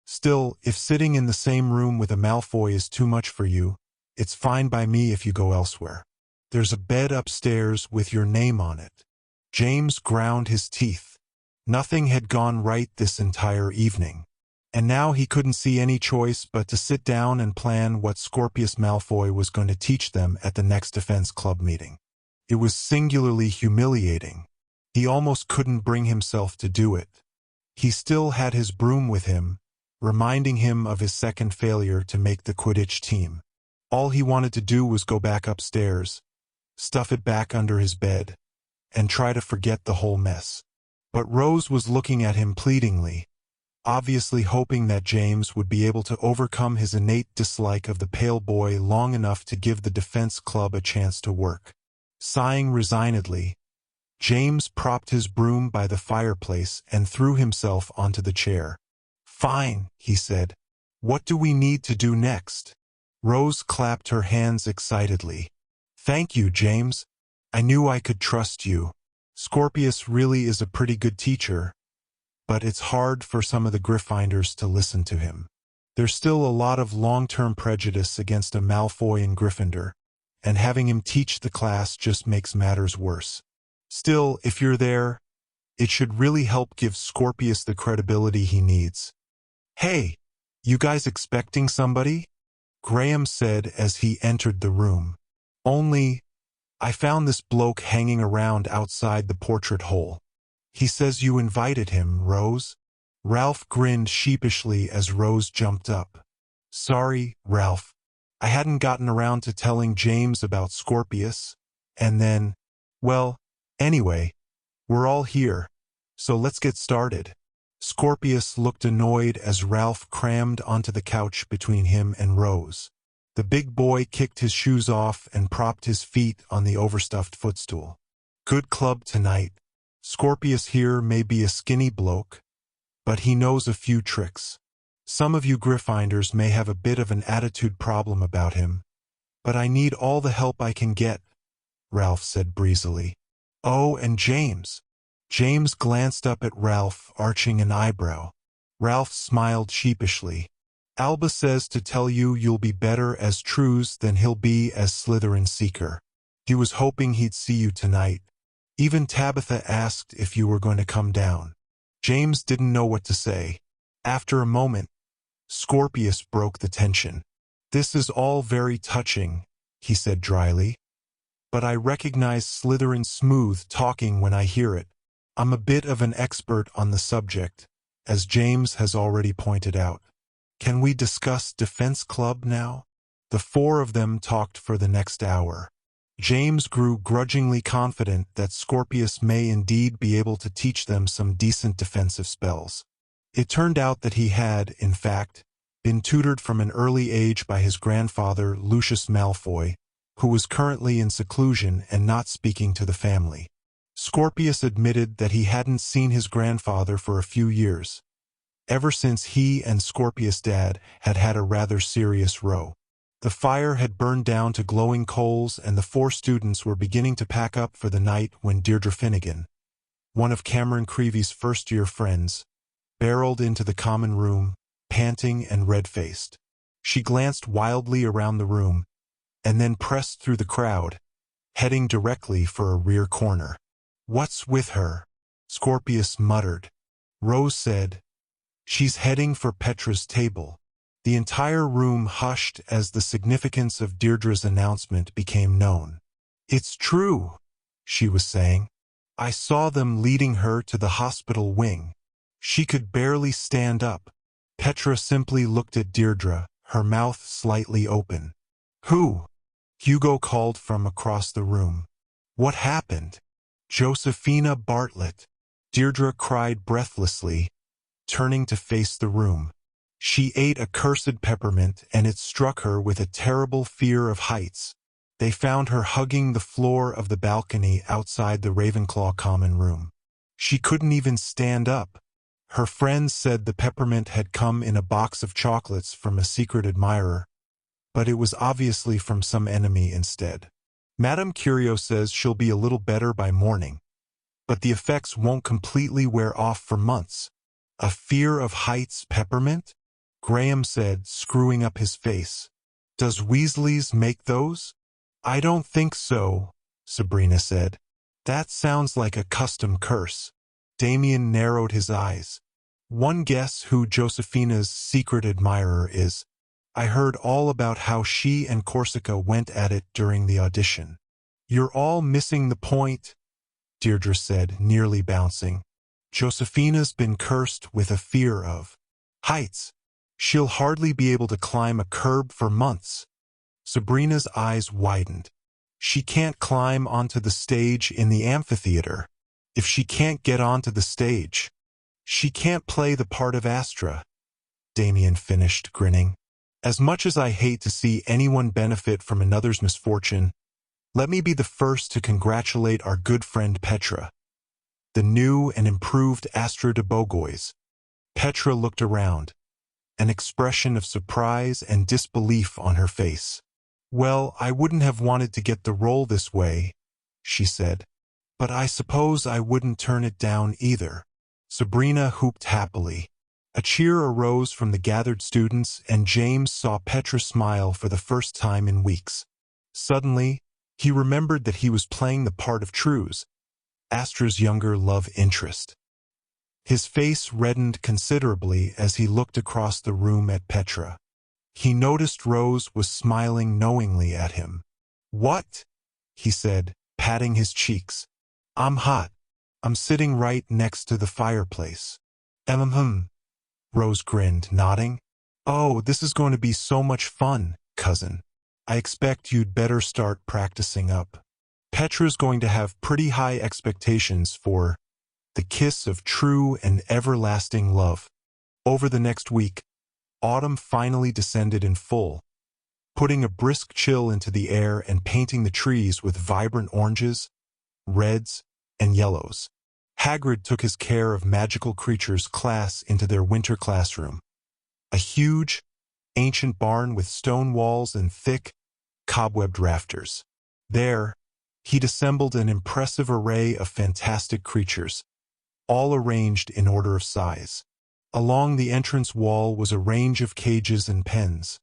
Still, if sitting in the same room with a Malfoy is too much for you, it's fine by me if you go elsewhere. There's a bed upstairs with your name on it. James ground his teeth. Nothing had gone right this entire evening. And now he couldn't see any choice but to sit down and plan what Scorpius Malfoy was going to teach them at the next defense club meeting. It was singularly humiliating. He almost couldn't bring himself to do it. He still had his broom with him, reminding him of his second failure to make the Quidditch team. All he wanted to do was go back upstairs, stuff it back under his bed, and try to forget the whole mess. But Rose was looking at him pleadingly, obviously hoping that James would be able to overcome his innate dislike of the pale boy long enough to give the defense club a chance to work. Sighing resignedly, James propped his broom by the fireplace and threw himself onto the chair. "Fine," he said. "What do we need to do next?" Rose clapped her hands excitedly. "Thank you, James. I knew I could trust you. Scorpius really is a pretty good teacher, but it's hard for some of the Gryffindors to listen to him. There's still a lot of long-term prejudice against a Malfoy in Gryffindor, and having him teach the class just makes matters worse. Still, if you're there, it should really help give Scorpius the credibility he needs." "Hey, you guys expecting somebody?" Graham said as he entered the room. "Only, I found this bloke hanging around outside the portrait hole. He says you invited him, Rose." Ralph grinned sheepishly as Rose jumped up. "Sorry, Ralph. I hadn't gotten around to telling James about Scorpius, and then, well, anyway, we're all here, so let's get started." Scorpius looked annoyed as Ralph crammed onto the couch between him and Rose. The big boy kicked his shoes off and propped his feet on the overstuffed footstool. "Good club tonight. Scorpius here may be a skinny bloke, but he knows a few tricks. Some of you Gryffindors may have a bit of an attitude problem about him, but I need all the help I can get," Ralph said breezily. "Oh, and James." James glanced up at Ralph, arching an eyebrow. Ralph smiled sheepishly. "Alba says to tell you you'll be better as Trues than he'll be as Slytherin Seeker. He was hoping he'd see you tonight. Even Tabitha asked if you were going to come down." James didn't know what to say. After a moment, Scorpius broke the tension. "This is all very touching," he said dryly, "but I recognize Slytherin smooth talking when I hear it. I'm a bit of an expert on the subject, as James has already pointed out. Can we discuss Defense Club now?" The four of them talked for the next hour. James grew grudgingly confident that Scorpius may indeed be able to teach them some decent defensive spells. It turned out that he had, in fact, been tutored from an early age by his grandfather, Lucius Malfoy, who was currently in seclusion and not speaking to the family. Scorpius admitted that he hadn't seen his grandfather for a few years, ever since he and Scorpius' dad had had a rather serious row. The fire had burned down to glowing coals, and the four students were beginning to pack up for the night when Deirdre Finnegan, one of Cameron Creevy's first-year friends, barreled into the common room, panting and red-faced. She glanced wildly around the room, and then pressed through the crowd, heading directly for a rear corner. "What's with her?" Scorpius muttered. Rose said, "She's heading for Petra's table." The entire room hushed as the significance of Deirdre's announcement became known. "It's true," she was saying. "I saw them leading her to the hospital wing. She could barely stand up." Petra simply looked at Deirdre, her mouth slightly open. "Who?" Hugo called from across the room. "What happened?" "Josephina Bartlett," Deirdre cried breathlessly, turning to face the room. "She ate a cursed peppermint, and it struck her with a terrible fear of heights. They found her hugging the floor of the balcony outside the Ravenclaw common room. She couldn't even stand up. Her friends said the peppermint had come in a box of chocolates from a secret admirer, but it was obviously from some enemy instead. Madame Curio says she'll be a little better by morning, but the effects won't completely wear off for months." "A fear of heights peppermint?" Graham said, screwing up his face. "Does Weasley's make those?" "I don't think so," Sabrina said. "That sounds like a custom curse." Damien narrowed his eyes. "One guess who Josephina's secret admirer is. I heard all about how she and Corsica went at it during the audition." "You're all missing the point," Deirdre said, nearly bouncing. "Josephina's been cursed with a fear of heights. She'll hardly be able to climb a curb for months." Sabrina's eyes widened. "She can't climb onto the stage in the amphitheater. If she can't get onto the stage, she can't play the part of Astra," Damien finished, grinning. "As much as I hate to see anyone benefit from another's misfortune, Let me be the first to congratulate our good friend Petra, the new and improved Astra de Bogoys. Petra looked around, an expression of surprise and disbelief on her face. Well, I wouldn't have wanted to get the role this way, she said. But I suppose I wouldn't turn it down either. Sabrina whooped happily. A cheer arose from the gathered students, and James saw Petra smile for the first time in weeks. Suddenly, he remembered that he was playing the part of True's, Astra's younger love interest. His face reddened considerably as he looked across the room at Petra. He noticed Rose was smiling knowingly at him. "What?" he said, patting his cheeks. "I'm hot. I'm sitting right next to the fireplace." Rose grinned, nodding. "Oh, this is going to be so much fun, cousin. I expect you'd better start practicing up." Petra's going to have pretty high expectations for the kiss of true and everlasting love. Over the next week, autumn finally descended in full, putting a brisk chill into the air and painting the trees with vibrant oranges, reds, and yellows. Hagrid took his care of magical creatures class into their winter classroom, a huge, ancient barn with stone walls and thick, cobwebbed rafters. There, he'd assembled an impressive array of fantastic creatures, all arranged in order of size. Along the entrance wall was a range of cages and pens,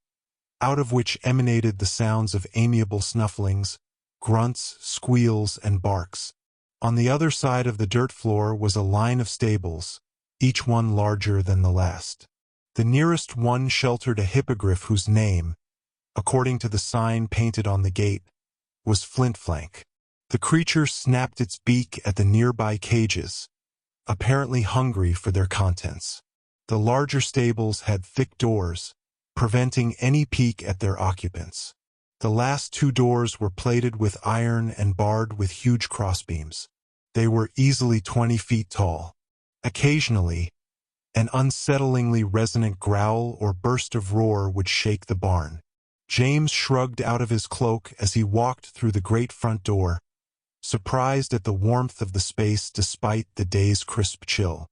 out of which emanated the sounds of amiable snufflings, grunts, squeals, and barks. On the other side of the dirt floor was a line of stables, each one larger than the last. The nearest one sheltered a hippogriff whose name, according to the sign painted on the gate, was Flintflank. The creature snapped its beak at the nearby cages, apparently hungry for their contents. The larger stables had thick doors, preventing any peek at their occupants. The last two doors were plated with iron and barred with huge crossbeams. They were easily 20 feet tall. Occasionally, an unsettlingly resonant growl or burst of roar would shake the barn. James shrugged out of his cloak as he walked through the great front door, surprised at the warmth of the space despite the day's crisp chill.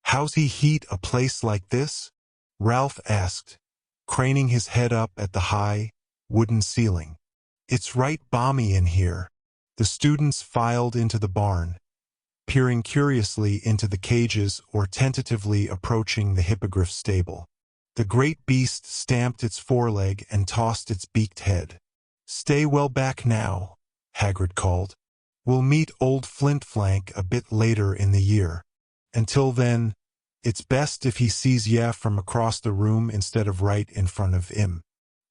"How's he heat a place like this?" Ralph asked, craning his head up at the high, wooden ceiling. "It's right balmy in here." The students filed into the barn, peering curiously into the cages or tentatively approaching the hippogriff stable. The great beast stamped its foreleg and tossed its beaked head. "Stay well back now," Hagrid called. "We'll meet old Flintflank a bit later in the year. Until then, it's best if he sees ya from across the room instead of right in front of him.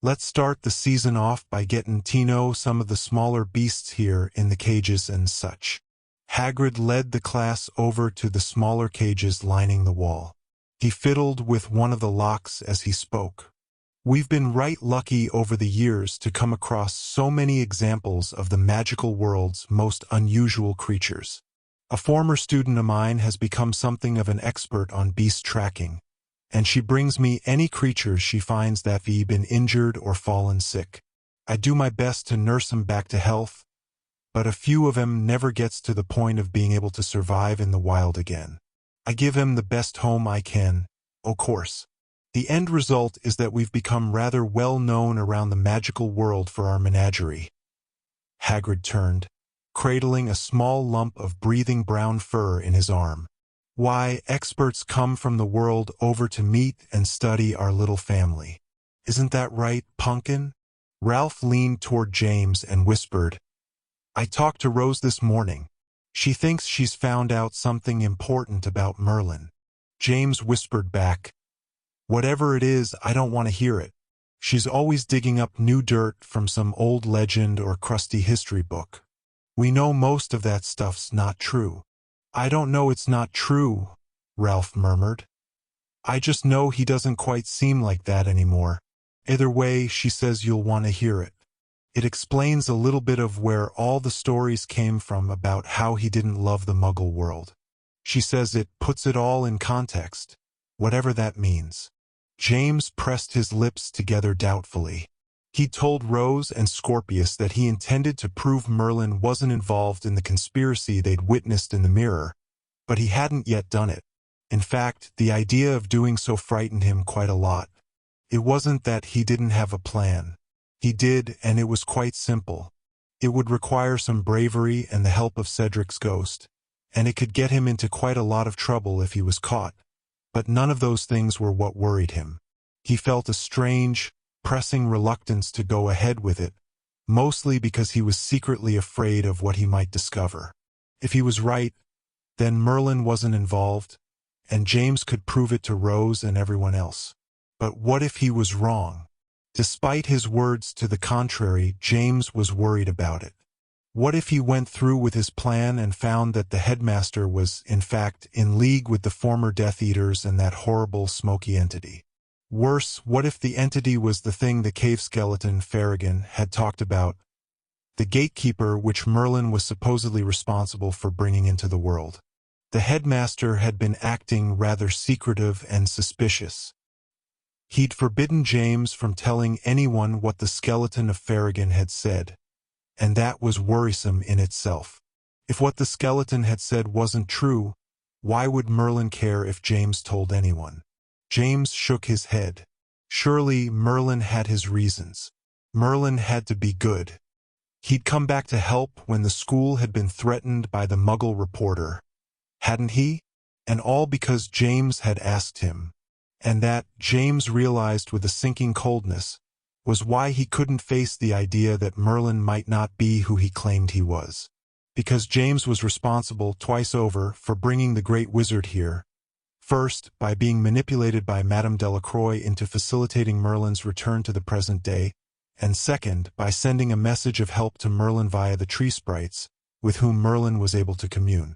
Let's start the season off by getting to know some of the smaller beasts here in the cages and such." Hagrid led the class over to the smaller cages lining the wall. He fiddled with one of the locks as he spoke. "We've been right lucky over the years to come across so many examples of the magical world's most unusual creatures. A former student of mine has become something of an expert on beast tracking, and she brings me any creatures she finds that have been injured or fallen sick. I do my best to nurse 'em back to health, but a few of 'em never gets to the point of being able to survive in the wild again. I give 'em the best home I can, o' course. The end result is that we've become rather well known around the magical world for our menagerie." Hagrid turned, cradling a small lump of breathing brown fur in his arm. "Why, experts come from the world over to meet and study our little family. Isn't that right, Pumpkin?" Ralph leaned toward James and whispered, "I talked to Rose this morning. She thinks she's found out something important about Merlin." James whispered back, "Whatever it is, I don't want to hear it. She's always digging up new dirt from some old legend or crusty history book. We know most of that stuff's not true." "I don't know it's not true," Ralph murmured. "I just know he doesn't quite seem like that anymore. Either way, she says you'll want to hear it. It explains a little bit of where all the stories came from about how he didn't love the Muggle world. She says it puts it all in context, whatever that means." James pressed his lips together doubtfully. He told Rose and Scorpius that he intended to prove Merlin wasn't involved in the conspiracy they'd witnessed in the mirror, but he hadn't yet done it. In fact, the idea of doing so frightened him quite a lot. It wasn't that he didn't have a plan. He did, and it was quite simple. It would require some bravery and the help of Cedric's ghost, and it could get him into quite a lot of trouble if he was caught. But none of those things were what worried him. He felt a strange, pressing reluctance to go ahead with it, mostly because he was secretly afraid of what he might discover. If he was right, then Merlin wasn't involved, and James could prove it to Rose and everyone else. But what if he was wrong? Despite his words to the contrary, James was worried about it. What if he went through with his plan and found that the headmaster was, in fact, in league with the former Death Eaters and that horrible smoky entity? Worse, what if the entity was the thing the cave skeleton Farragon had talked about, the Gatekeeper which Merlin was supposedly responsible for bringing into the world? The headmaster had been acting rather secretive and suspicious. He'd forbidden James from telling anyone what the skeleton of Farragon had said, and that was worrisome in itself. If what the skeleton had said wasn't true, why would Merlin care if James told anyone? James shook his head. Surely Merlin had his reasons. Merlin had to be good. He'd come back to help when the school had been threatened by the Muggle reporter, hadn't he? And all because James had asked him. And that, James realized with a sinking coldness, was why he couldn't face the idea that Merlin might not be who he claimed he was. Because James was responsible twice over for bringing the Great Wizard here. First, by being manipulated by Madame Delacroix into facilitating Merlin's return to the present day, and second, by sending a message of help to Merlin via the tree sprites, with whom Merlin was able to commune.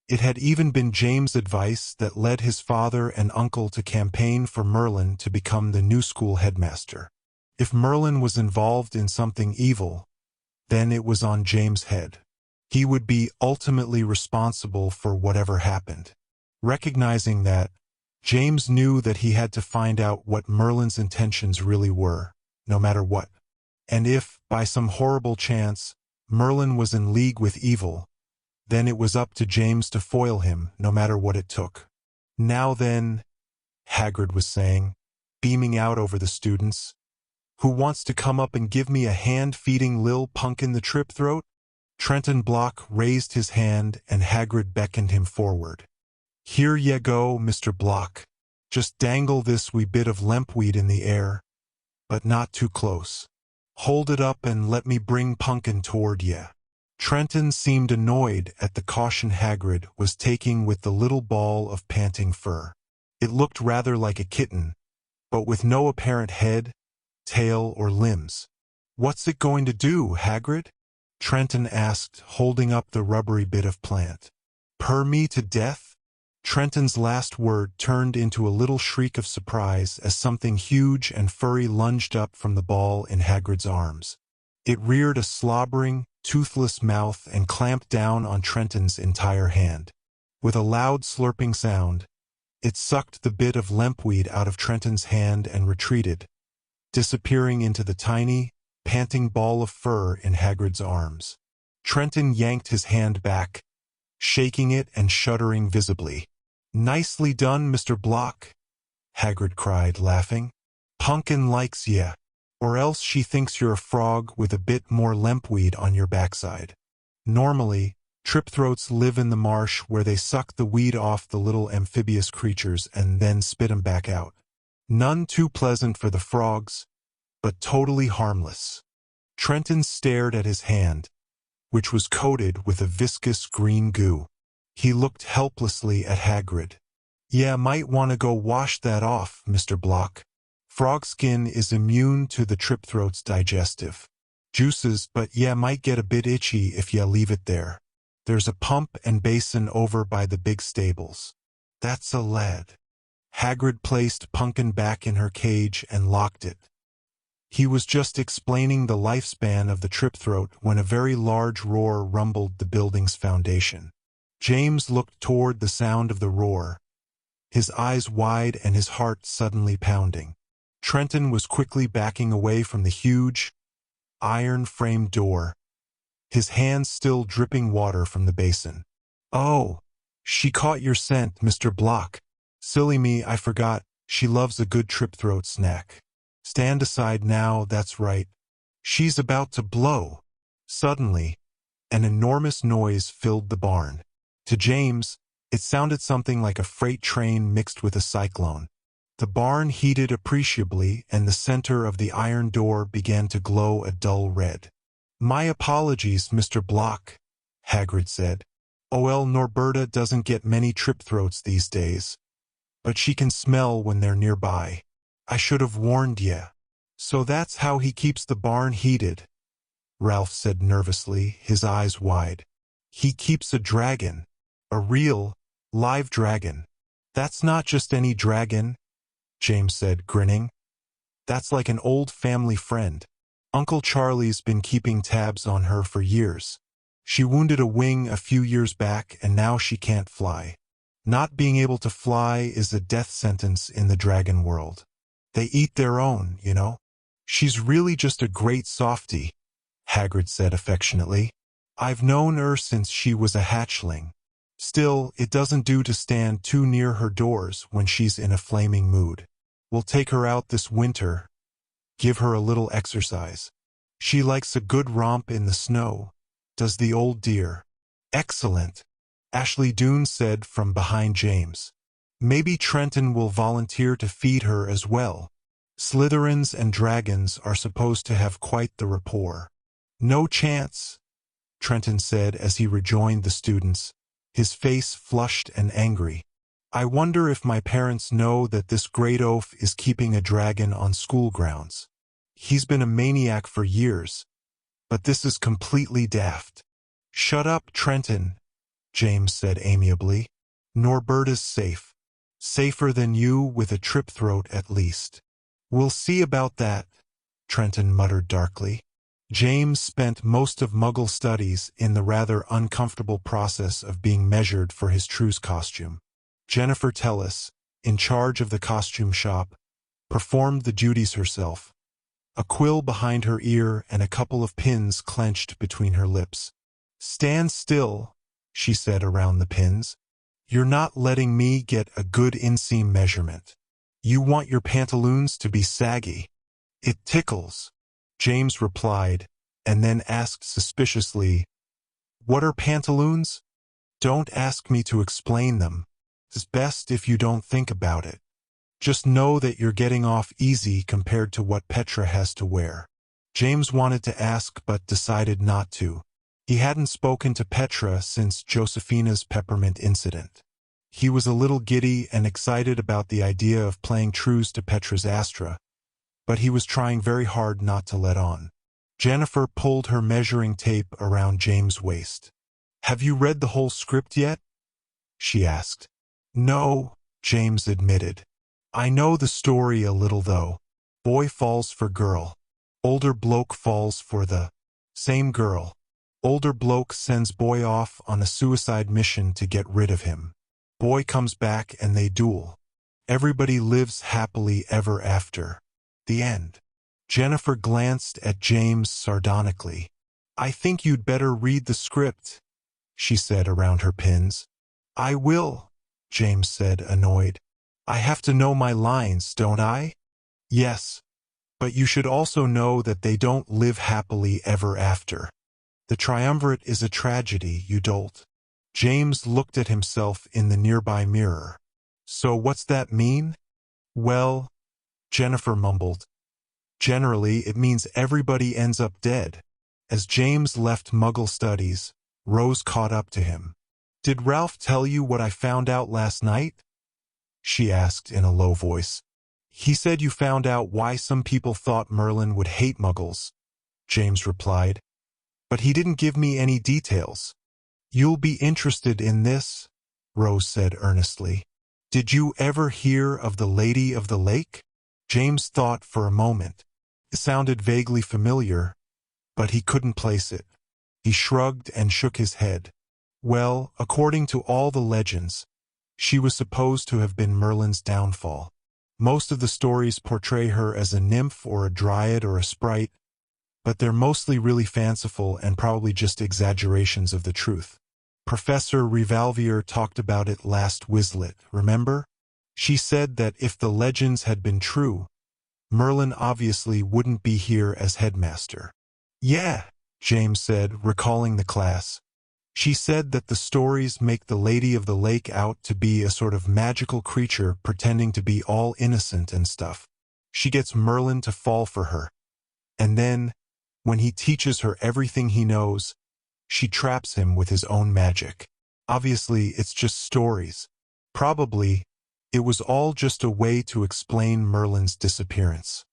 It had even been James' advice that led his father and uncle to campaign for Merlin to become the new school headmaster. If Merlin was involved in something evil, then it was on James' head. He would be ultimately responsible for whatever happened. Recognizing that, James knew that he had to find out what Merlin's intentions really were, no matter what. And if, by some horrible chance, Merlin was in league with evil, then it was up to James to foil him, no matter what it took. Now then, Hagrid was saying, beaming out over the students, who wants to come up and give me a hand feeding Lil Pumpkin the Tripthroat? Trenton Block raised his hand and Hagrid beckoned him forward. Here ye go, Mr. Block. Just dangle this wee bit of lempweed in the air, but not too close. Hold it up and let me bring Pumpkin toward ye. Trenton seemed annoyed at the caution Hagrid was taking with the little ball of panting fur. It looked rather like a kitten, but with no apparent head, tail, or limbs. What's it going to do, Hagrid? Trenton asked, holding up the rubbery bit of plant. Purr me to death? Trenton's last word turned into a little shriek of surprise as something huge and furry lunged up from the ball in Hagrid's arms. It reared a slobbering, toothless mouth and clamped down on Trenton's entire hand. With a loud slurping sound, it sucked the bit of lempweed out of Trenton's hand and retreated, disappearing into the tiny, panting ball of fur in Hagrid's arms. Trenton yanked his hand back, shaking it and shuddering visibly. Nicely done, Mr. Block, Hagrid cried, laughing. Pumpkin likes ye, or else she thinks you're a frog with a bit more lempweed on your backside. Normally, tripthroats live in the marsh where they suck the weed off the little amphibious creatures and then spit 'em back out. None too pleasant for the frogs, but totally harmless. Trenton stared at his hand, which was coated with a viscous green goo. He looked helplessly at Hagrid. Yeah, might want to go wash that off, Mr. Block. Frog skin is immune to the tripthroat's digestive juices, but yeah, might get a bit itchy if ya leave it there. There's a pump and basin over by the big stables. That's a lad. Hagrid placed Pumpkin back in her cage and locked it. He was just explaining the lifespan of the tripthroat when a very large roar rumbled the building's foundation. James looked toward the sound of the roar, his eyes wide and his heart suddenly pounding. Trenton was quickly backing away from the huge, iron-framed door, his hands still dripping water from the basin. "Oh, she caught your scent, Mr. Block. Silly me, I forgot. She loves a good trip-throat snack. Stand aside now, that's right. She's about to blow." Suddenly, an enormous noise filled the barn. To James, it sounded something like a freight train mixed with a cyclone. The barn heated appreciably, and the center of the iron door began to glow a dull red. "My apologies, Mr. Block," Hagrid said. "OL Norberta doesn't get many trip-throats these days, but she can smell when they're nearby. I should have warned ye." "So that's how he keeps the barn heated," Ralph said nervously, his eyes wide. "He keeps a dragon. A real, live dragon." "That's not just any dragon," James said, grinning. "That's like an old family friend. Uncle Charlie's been keeping tabs on her for years. She wounded a wing a few years back, and now she can't fly. Not being able to fly is a death sentence in the dragon world. They eat their own, you know. She's really just a great softie," Hagrid said affectionately. "I've known her since she was a hatchling. Still, it doesn't do to stand too near her doors when she's in a flaming mood. We'll take her out this winter, give her a little exercise. She likes a good romp in the snow, does the old dear." "Excellent," Ashley Doone said from behind James. "Maybe Trenton will volunteer to feed her as well. Slytherins and dragons are supposed to have quite the rapport." "No chance," Trenton said as he rejoined the students, his face flushed and angry. "I wonder if my parents know that this great oaf is keeping a dragon on school grounds. He's been a maniac for years, but this is completely daft." "Shut up, Trenton," James said amiably. "Norberta's safe. Safer than you with a trip-throat at least." "We'll see about that," Trenton muttered darkly. James spent most of Muggle studies in the rather uncomfortable process of being measured for his True's costume. Jennifer Tellis, in charge of the costume shop, performed the duties herself, a quill behind her ear and a couple of pins clenched between her lips. "Stand still," she said around the pins. "You're not letting me get a good inseam measurement. You want your pantaloons to be saggy. It tickles," James replied, and then asked suspiciously, "What are pantaloons?" "Don't ask me to explain them. It's best if you don't think about it. Just know that you're getting off easy compared to what Petra has to wear." James wanted to ask but decided not to. He hadn't spoken to Petra since Josephina's peppermint incident. He was a little giddy and excited about the idea of playing trues to Petra's Astra, but he was trying very hard not to let on. Jennifer pulled her measuring tape around James' waist. "Have you read the whole script yet?" she asked. "No," James admitted. "I know the story a little though. Boy falls for girl. Older bloke falls for the same girl. Older bloke sends boy off on a suicide mission to get rid of him. Boy comes back and they duel. Everybody lives happily ever after. The end." Jennifer glanced at James sardonically. "I think you'd better read the script," she said around her pins. "I will," James said, annoyed. "I have to know my lines, don't I?" "Yes, but you should also know that they don't live happily ever after. The triumvirate is a tragedy, you dolt." James looked at himself in the nearby mirror. "So what's that mean?" "Well," Jennifer mumbled, "generally it means everybody ends up dead." As James left Muggle studies, Rose caught up to him. "Did Ralph tell you what I found out last night?" she asked in a low voice. "He said you found out why some people thought Merlin would hate Muggles," James replied. "But he didn't give me any details." "You'll be interested in this," Rose said earnestly. "Did you ever hear of the Lady of the Lake?" James thought for a moment. It sounded vaguely familiar, but he couldn't place it. He shrugged and shook his head. "Well, according to all the legends, she was supposed to have been Merlin's downfall. Most of the stories portray her as a nymph or a dryad or a sprite, but they're mostly really fanciful and probably just exaggerations of the truth. Professor Rivalvier talked about it last Quizlet, remember? She said that if the legends had been true, Merlin obviously wouldn't be here as headmaster. Yeah, James said, recalling the class. She said that the stories make the Lady of the Lake out to be a sort of magical creature pretending to be all innocent and stuff. She gets Merlin to fall for her. And then, when he teaches her everything he knows, she traps him with his own magic. Obviously, it's just stories. Probably, it was all just a way to explain Merlin's disappearance.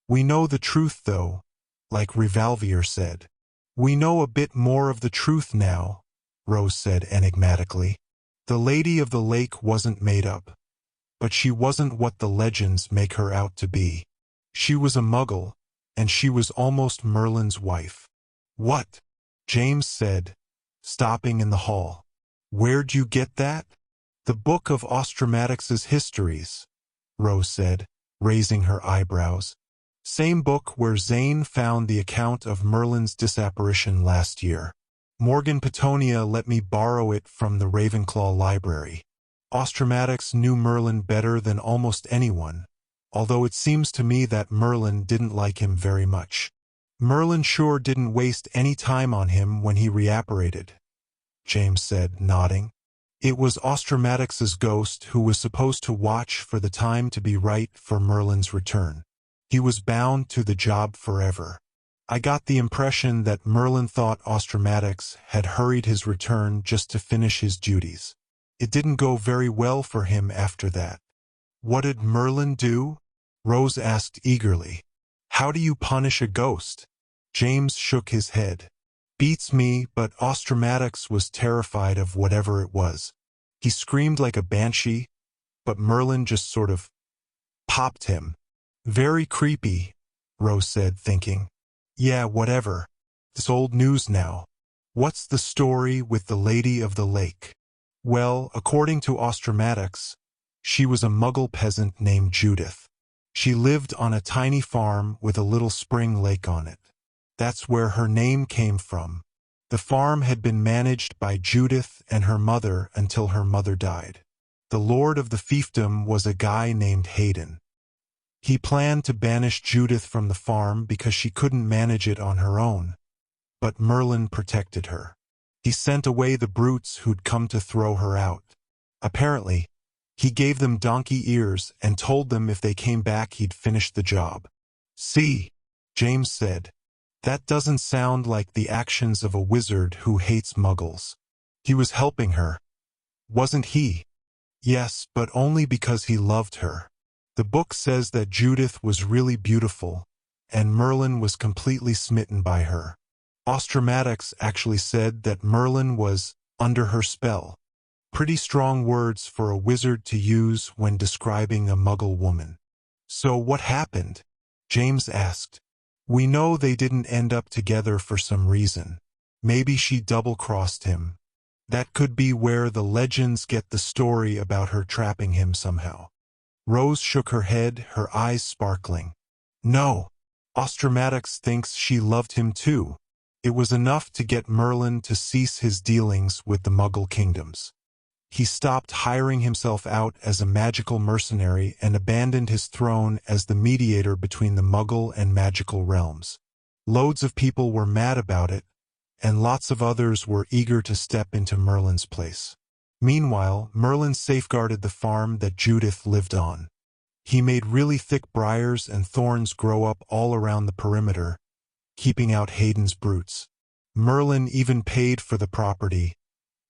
We know the truth, though, like Rivalvier said. We know a bit more of the truth now, Rose said enigmatically. The Lady of the Lake wasn't made up, but she wasn't what the legends make her out to be. She was a muggle, and she was almost Merlin's wife. What? James said, stopping in the hall. Where'd you get that? The Book of Ostromatix's Histories, Rose said, raising her eyebrows. Same book where Zane found the account of Merlin's disapparition last year. Morgan Petunia let me borrow it from the Ravenclaw library. Ostromatix knew Merlin better than almost anyone, although it seems to me that Merlin didn't like him very much. Merlin sure didn't waste any time on him when he reapparated, James said, nodding. It was Ostromatix's ghost who was supposed to watch for the time to be right for Merlin's return. He was bound to the job forever. I got the impression that Merlin thought Ostromatix had hurried his return just to finish his duties. It didn't go very well for him after that. What did Merlin do? Rose asked eagerly. How do you punish a ghost? James shook his head. Beats me, but Ostromatix was terrified of whatever it was. He screamed like a banshee, but Merlin just sort of popped him. Very creepy, Rose said, thinking. Yeah, whatever. It's old news now. What's the story with the Lady of the Lake? Well, according to Ostromatix, she was a muggle peasant named Judith. She lived on a tiny farm with a little spring lake on it. That's where her name came from. The farm had been managed by Judith and her mother until her mother died. The lord of the fiefdom was a guy named Hayden. He planned to banish Judith from the farm because she couldn't manage it on her own, but Merlin protected her. He sent away the brutes who'd come to throw her out. Apparently, he gave them donkey ears and told them if they came back he'd finish the job. See, James said. That doesn't sound like the actions of a wizard who hates muggles. He was helping her, wasn't he? Yes, but only because he loved her. The book says that Judith was really beautiful, and Merlin was completely smitten by her. Ostromatix actually said that Merlin was under her spell. Pretty strong words for a wizard to use when describing a muggle woman. So what happened? James asked. We know they didn't end up together for some reason. Maybe she double-crossed him. That could be where the legends get the story about her trapping him somehow. Rose shook her head, her eyes sparkling. No, Ostromatix thinks she loved him too. It was enough to get Merlin to cease his dealings with the Muggle kingdoms. He stopped hiring himself out as a magical mercenary and abandoned his throne as the mediator between the Muggle and magical realms. Loads of people were mad about it, and lots of others were eager to step into Merlin's place. Meanwhile, Merlin safeguarded the farm that Judith lived on. He made really thick briars and thorns grow up all around the perimeter, keeping out Hayden's brutes. Merlin even paid for the property,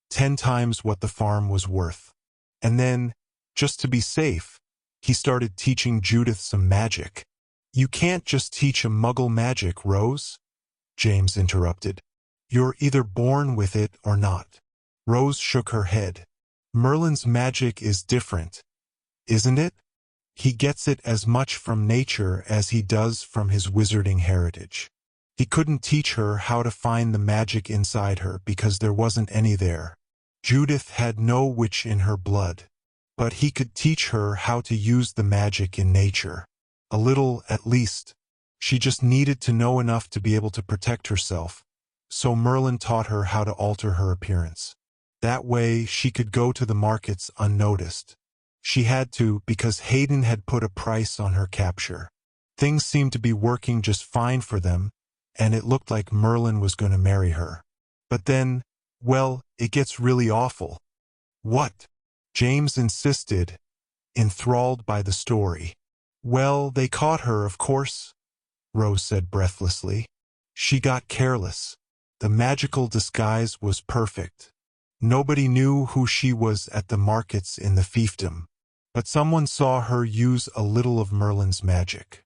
10 times what the farm was worth. And then, just to be safe, he started teaching Judith some magic. You can't just teach a muggle magic, Rose, James interrupted. You're either born with it or not. Rose shook her head. Merlin's magic is different, isn't it? He gets it as much from nature as he does from his wizarding heritage. He couldn't teach her how to find the magic inside her because there wasn't any there. Judith had no witch in her blood. but he could teach her how to use the magic in nature. A little, at least. She just needed to know enough to be able to protect herself, so Merlin taught her how to alter her appearance. That way, she could go to the markets unnoticed. She had to because Hayden had put a price on her capture. Things seemed to be working just fine for them, and it looked like Merlin was going to marry her. But then, well, it gets really awful. What? James insisted, enthralled by the story. Well, they caught her, of course, Rose said breathlessly. She got careless. The magical disguise was perfect. Nobody knew who she was at the markets in the fiefdom, but someone saw her use a little of Merlin's magic.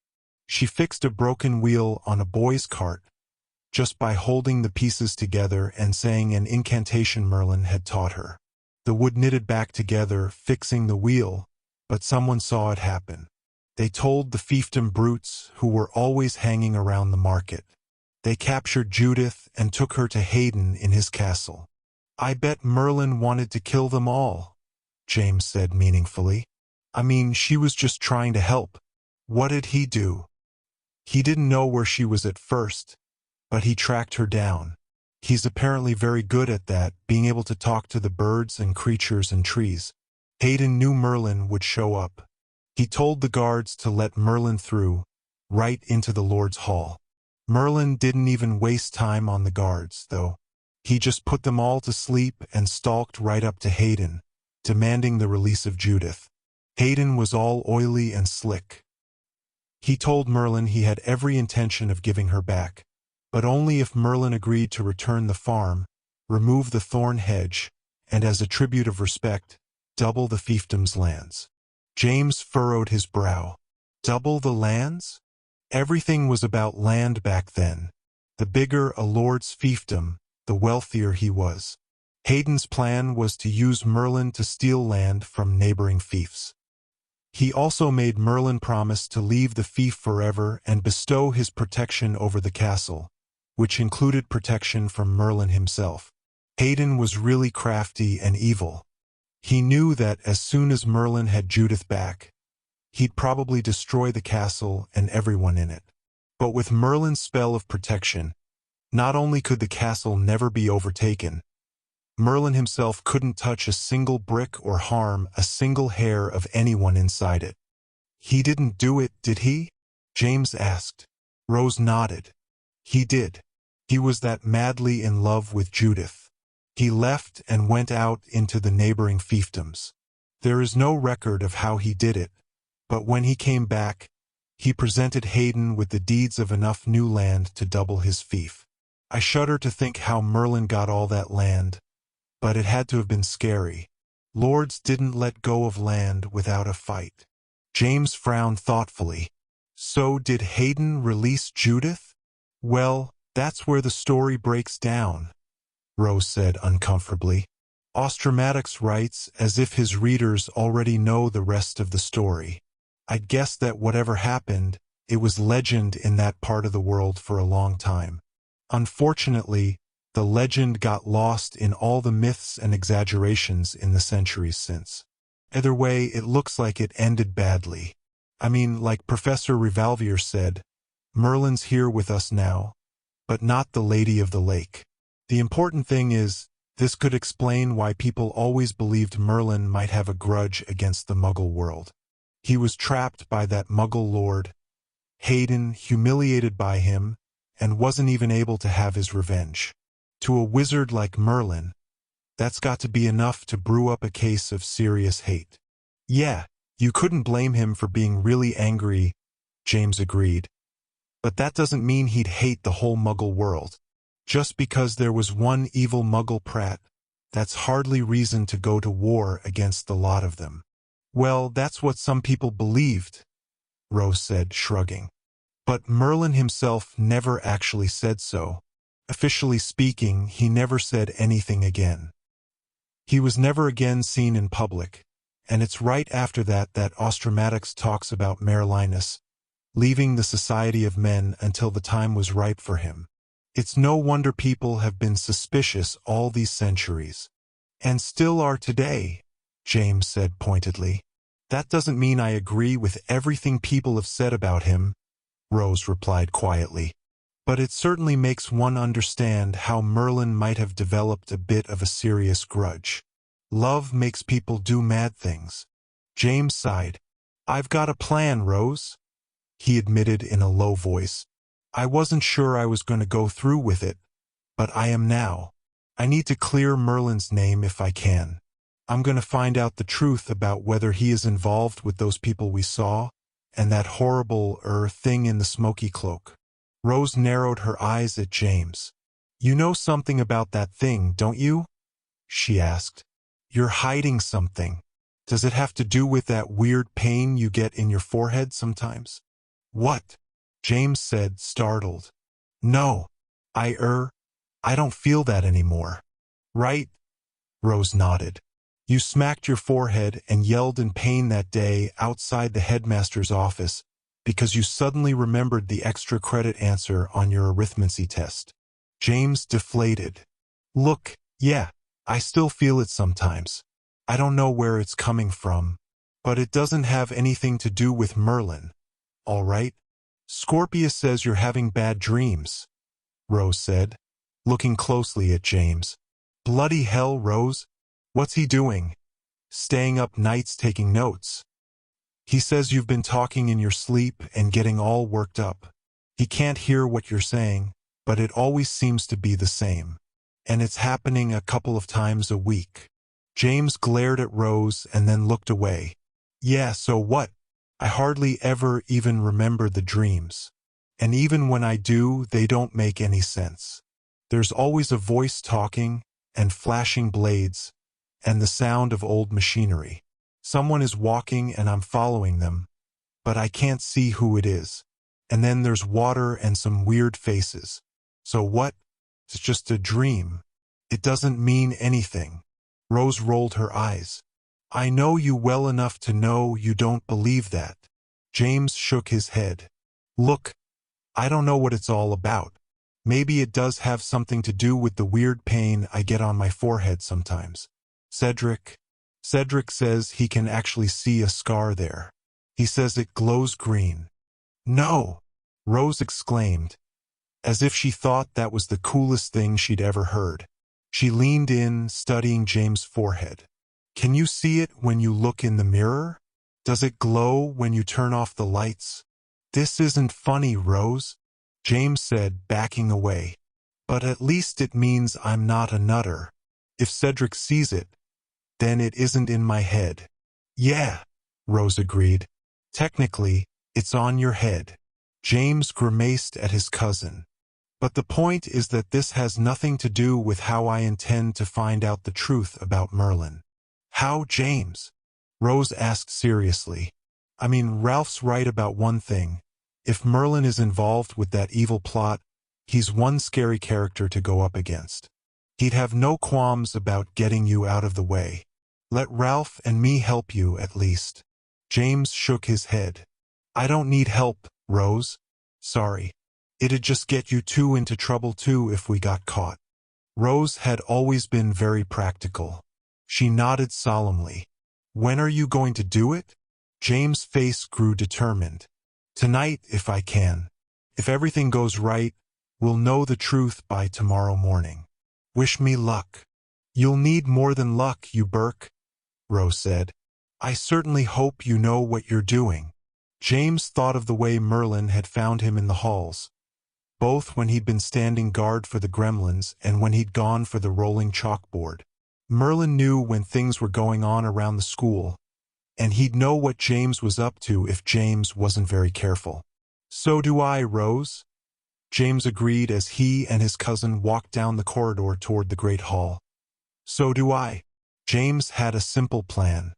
She fixed a broken wheel on a boy's cart, just by holding the pieces together and saying an incantation Merlin had taught her. The wood knitted back together, fixing the wheel, but someone saw it happen. They told the fiefdom brutes who were always hanging around the market. They captured Judith and took her to Hayden in his castle. I bet Merlin wanted to kill them all, James said meaningfully. I mean, she was just trying to help. What did he do? He didn't know where she was at first, but he tracked her down. He's apparently very good at that, being able to talk to the birds and creatures and trees. Hayden knew Merlin would show up. He told the guards to let Merlin through, right into the Lord's hall. Merlin didn't even waste time on the guards, though. He just put them all to sleep and stalked right up to Hayden, demanding the release of Judith. Hayden was all oily and slick. He told Merlin he had every intention of giving her back, but only if Merlin agreed to return the farm, remove the thorn hedge, and as a tribute of respect, double the fiefdom's lands. James furrowed his brow. Double the lands? Everything was about land back then. The bigger a lord's fiefdom, the wealthier he was. Hayden's plan was to use Merlin to steal land from neighboring fiefs. He also made Merlin promise to leave the fief forever and bestow his protection over the castle, which included protection from Merlin himself. Hayden was really crafty and evil. He knew that as soon as Merlin had Judith back, he'd probably destroy the castle and everyone in it. But with Merlin's spell of protection, not only could the castle never be overtaken, Merlin himself couldn't touch a single brick or harm a single hair of anyone inside it. He didn't do it, did he? James asked. Rose nodded. He did. He was that madly in love with Judith. He left and went out into the neighboring fiefdoms. There is no record of how he did it, but when he came back, he presented Hayden with the deeds of enough new land to double his fief. I shudder to think how Merlin got all that land, but it had to have been scary. Lords didn't let go of land without a fight. James frowned thoughtfully. So did Hayden release Judith? Well, that's where the story breaks down, Rose said uncomfortably. Ostromatics writes as if his readers already know the rest of the story. I'd guess that whatever happened, it was legend in that part of the world for a long time. Unfortunately, the legend got lost in all the myths and exaggerations in the centuries since. Either way, it looks like it ended badly. I mean, like Professor Rivalvier said, Merlin's here with us now, but not the Lady of the Lake. The important thing is, this could explain why people always believed Merlin might have a grudge against the Muggle world. He was trapped by that Muggle lord, Hayden, humiliated by him, and wasn't even able to have his revenge. To a wizard like Merlin, that's got to be enough to brew up a case of serious hate. Yeah, you couldn't blame him for being really angry, James agreed. But that doesn't mean he'd hate the whole Muggle world. Just because there was one evil Muggle prat, that's hardly reason to go to war against the lot of them. Well, that's what some people believed, Rose said, shrugging. But Merlin himself never actually said so. Officially speaking, he never said anything again. He was never again seen in public, and it's right after that that Ostromatics talks about Merlinus, leaving the Society of Men until the time was ripe for him. It's no wonder people have been suspicious all these centuries, and still are today, James said pointedly. That doesn't mean I agree with everything people have said about him, Rose replied quietly. But it certainly makes one understand how Merlin might have developed a bit of a serious grudge. Love makes people do mad things. James sighed. I've got a plan, Rose, he admitted in a low voice. I wasn't sure I was going to go through with it, but I am now. I need to clear Merlin's name if I can. I'm going to find out the truth about whether he is involved with those people we saw, and that horrible, thing in the smoky cloak. Rose narrowed her eyes at James. You know something about that thing, don't you? She asked. You're hiding something. Does it have to do with that weird pain you get in your forehead sometimes? What? James said, startled. No. I don't feel that anymore. Right? Rose nodded. You smacked your forehead and yelled in pain that day outside the headmaster's office because you suddenly remembered the extra credit answer on your arithmancy test. James deflated. Look, yeah, I still feel it sometimes. I don't know where it's coming from, but it doesn't have anything to do with Merlin. All right? Scorpius says you're having bad dreams, Rose said, looking closely at James. Bloody hell, Rose. What's he doing? Staying up nights taking notes. He says you've been talking in your sleep and getting all worked up. He can't hear what you're saying, but it always seems to be the same. And it's happening a couple of times a week. James glared at Rose and then looked away. Yeah, so what? I hardly ever even remember the dreams. And even when I do, they don't make any sense. There's always a voice talking, and flashing blades, and the sound of old machinery. Someone is walking and I'm following them, but I can't see who it is. And then there's water and some weird faces. So what? It's just a dream. It doesn't mean anything. Rose rolled her eyes. I know you well enough to know you don't believe that. James shook his head. Look, I don't know what it's all about. Maybe it does have something to do with the weird pain I get on my forehead sometimes. Cedric says he can actually see a scar there. He says it glows green. No, Rose exclaimed, as if she thought that was the coolest thing she'd ever heard. She leaned in, studying James' forehead. Can you see it when you look in the mirror? Does it glow when you turn off the lights? This isn't funny, Rose, James said, backing away. But at least it means I'm not a nutter. If Cedric sees it, then it isn't in my head. Yeah, Rose agreed. Technically, it's on your head. James grimaced at his cousin. But the point is that this has nothing to do with how I intend to find out the truth about Merlin. How, James? Rose asked seriously. I mean, Ralph's right about one thing. If Merlin is involved with that evil plot, he's one scary character to go up against. He'd have no qualms about getting you out of the way. Let Ralph and me help you, at least. James shook his head. I don't need help, Rose. Sorry. It'd just get you two into trouble too if we got caught. Rose had always been very practical. She nodded solemnly. When are you going to do it? James' face grew determined. Tonight, if I can. If everything goes right, we'll know the truth by tomorrow morning. Wish me luck. You'll need more than luck, you Burke, Rose said. I certainly hope you know what you're doing. James thought of the way Merlin had found him in the halls, both when he'd been standing guard for the gremlins and when he'd gone for the rolling chalkboard. Merlin knew when things were going on around the school, and he'd know what James was up to if James wasn't very careful. So do I, Rose, James agreed as he and his cousin walked down the corridor toward the great hall. So do I. James had a simple plan.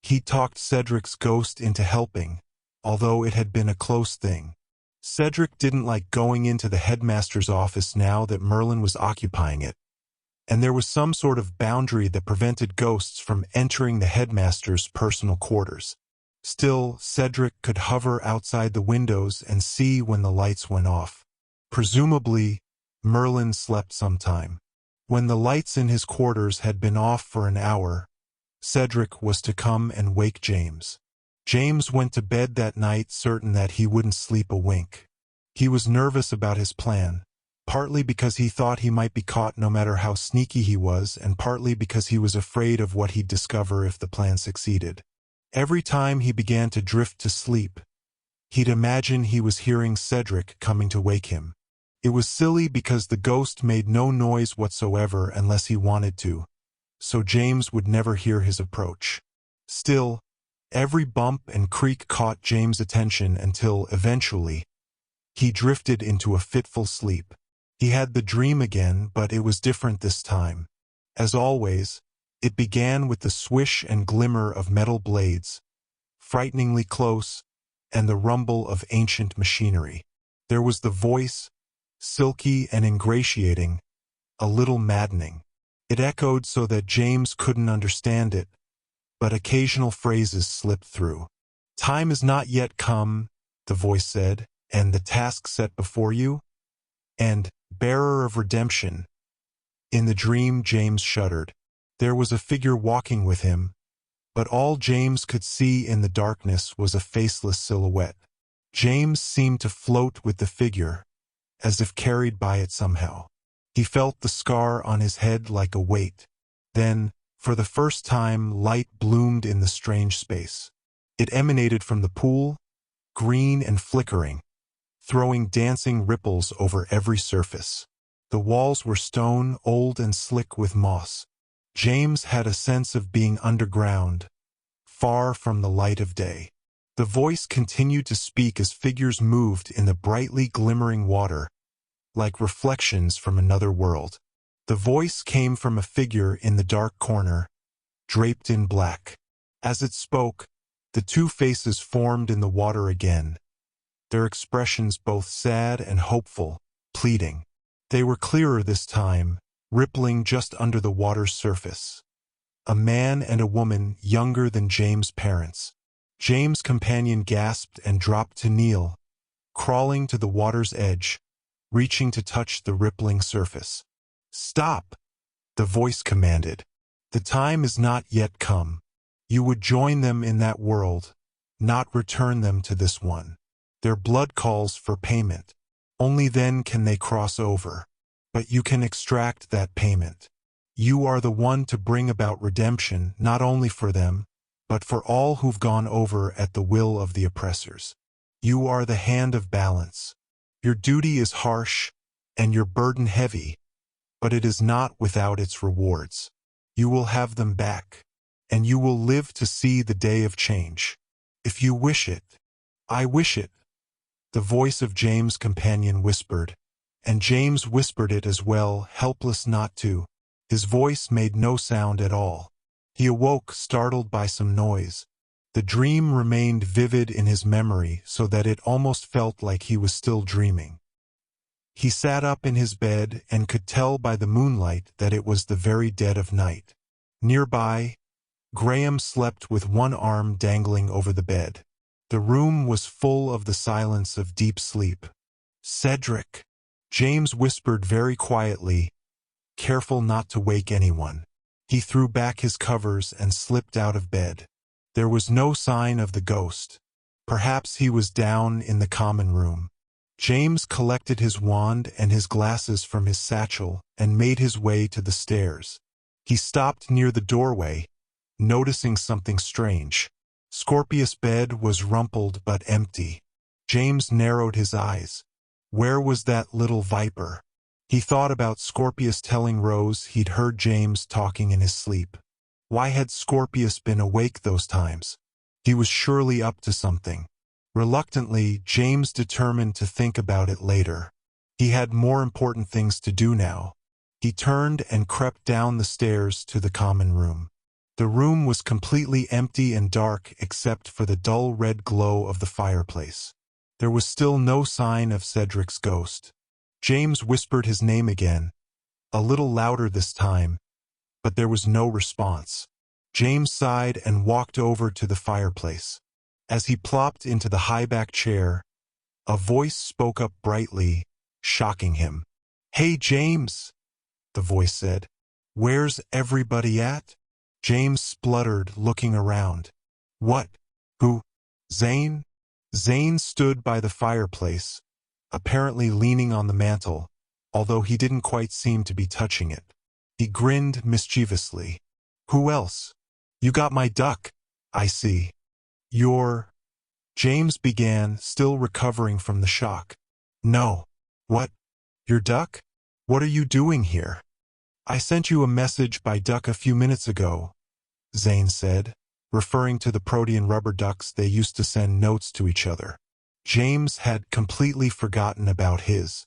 He talked Cedric's ghost into helping, although it had been a close thing. Cedric didn't like going into the headmaster's office now that Merlin was occupying it, and there was some sort of boundary that prevented ghosts from entering the headmaster's personal quarters. Still, Cedric could hover outside the windows and see when the lights went off. Presumably, Merlin slept sometime. When the lights in his quarters had been off for an hour, Cedric was to come and wake James. James went to bed that night certain that he wouldn't sleep a wink. He was nervous about his plan, partly because he thought he might be caught no matter how sneaky he was, and partly because he was afraid of what he'd discover if the plan succeeded. Every time he began to drift to sleep, he'd imagine he was hearing Cedric coming to wake him. It was silly because the ghost made no noise whatsoever unless he wanted to, so James would never hear his approach. Still, every bump and creak caught James' attention until, eventually, he drifted into a fitful sleep. He had the dream again, but it was different this time. As always, it began with the swish and glimmer of metal blades, frighteningly close, and the rumble of ancient machinery. There was the voice, silky and ingratiating, a little maddening. It echoed so that James couldn't understand it, but occasional phrases slipped through. "Time is not yet come," the voice said, "and the task set before you?" And "bearer of redemption." In the dream, James shuddered. There was a figure walking with him, but all James could see in the darkness was a faceless silhouette. James seemed to float with the figure, as if carried by it somehow. He felt the scar on his head like a weight. Then, for the first time, light bloomed in the strange space. It emanated from the pool, green and flickering, throwing dancing ripples over every surface. The walls were stone, old and slick with moss. James had a sense of being underground, far from the light of day. The voice continued to speak as figures moved in the brightly glimmering water, like reflections from another world. The voice came from a figure in the dark corner, draped in black. As it spoke, the two faces formed in the water again, their expressions both sad and hopeful, pleading. They were clearer this time, rippling just under the water's surface. A man and a woman younger than James' parents. James' companion gasped and dropped to kneel, crawling to the water's edge, reaching to touch the rippling surface. "Stop!" the voice commanded. "The time is not yet come. You would join them in that world, not return them to this one. Their blood calls for payment. Only then can they cross over. But you can extract that payment. You are the one to bring about redemption, not only for them, but for all who've gone over at the will of the oppressors. You are the hand of balance. Your duty is harsh, and your burden heavy, but it is not without its rewards. You will have them back, and you will live to see the day of change. If you wish it, I wish it," the voice of James' companion whispered, and James whispered it as well, helpless not to. His voice made no sound at all. He awoke, startled by some noise. The dream remained vivid in his memory so that it almost felt like he was still dreaming. He sat up in his bed and could tell by the moonlight that it was the very dead of night. Nearby, Graham slept with one arm dangling over the bed. The room was full of the silence of deep sleep. "Cedric," James whispered very quietly, careful not to wake anyone. He threw back his covers and slipped out of bed. There was no sign of the ghost. Perhaps he was down in the common room. James collected his wand and his glasses from his satchel and made his way to the stairs. He stopped near the doorway, noticing something strange. Scorpius' bed was rumpled but empty. James narrowed his eyes. Where was that little viper? He thought about Scorpius telling Rose he'd heard James talking in his sleep. Why had Scorpius been awake those times? He was surely up to something. Reluctantly, James determined to think about it later. He had more important things to do now. He turned and crept down the stairs to the common room. The room was completely empty and dark except for the dull red glow of the fireplace. There was still no sign of Cedric's ghost. James whispered his name again, a little louder this time, but there was no response. James sighed and walked over to the fireplace. As he plopped into the high-back chair, a voice spoke up brightly, shocking him. "Hey, James," the voice said. "Where's everybody at?" James spluttered, looking around. What? Who? Zane? Zane stood by the fireplace, apparently leaning on the mantel, although he didn't quite seem to be touching it. He grinned mischievously. Who else? You got my duck, I see. Your... James began, still recovering from the shock. No. What? Your duck? What are you doing here? I sent you a message by duck a few minutes ago, Zane said, referring to the protean rubber ducks they used to send notes to each other. James had completely forgotten about his.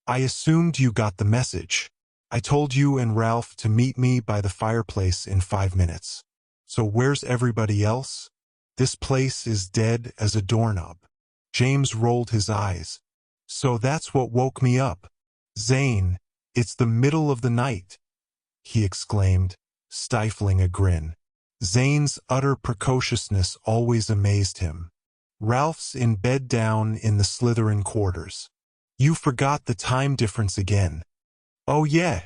I assumed you got the message. I told you and Ralph to meet me by the fireplace in 5 minutes. So where's everybody else? This place is dead as a doorknob. James rolled his eyes. So that's what woke me up. Zane, it's the middle of the night, he exclaimed, stifling a grin. Zane's utter precociousness always amazed him. Ralph's in bed down in the Slytherin quarters. You forgot the time difference again. Oh yeah,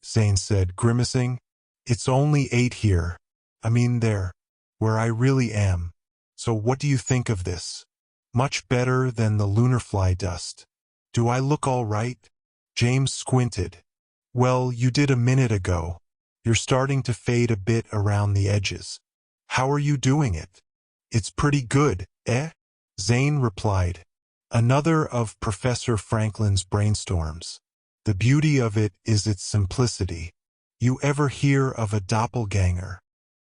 Zane said, grimacing. It's only 8 here. I mean there, where I really am. So what do you think of this? Much better than the lunar fly dust. Do I look all right? James squinted. Well, you did a minute ago. You're starting to fade a bit around the edges. How are you doing it? It's pretty good, eh? Zane replied. Another of Professor Franklin's brainstorms. The beauty of it is its simplicity. You ever hear of a doppelganger?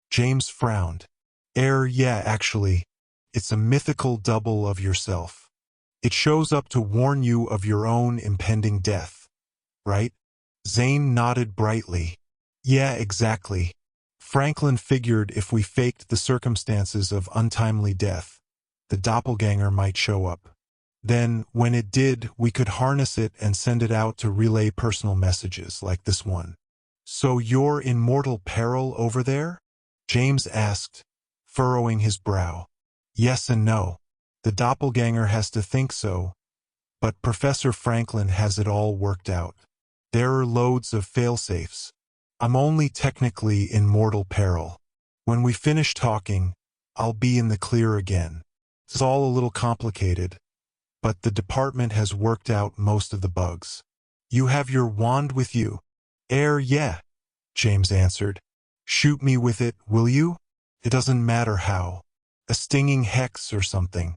James frowned. Yeah, actually. It's a mythical double of yourself. It shows up to warn you of your own impending death. Right? Zane nodded brightly. Yeah, exactly. Franklin figured if we faked the circumstances of untimely death, the doppelganger might show up. Then, when it did, we could harness it and send it out to relay personal messages like this one. So you're in mortal peril over there? James asked, furrowing his brow. Yes and no. The doppelganger has to think so, but Professor Franklin has it all worked out. There are loads of failsafes. I'm only technically in mortal peril. When we finish talking, I'll be in the clear again. It's all a little complicated, but the department has worked out most of the bugs. You have your wand with you? Yeah, James answered. Shoot me with it, will you? It doesn't matter how. A stinging hex or something.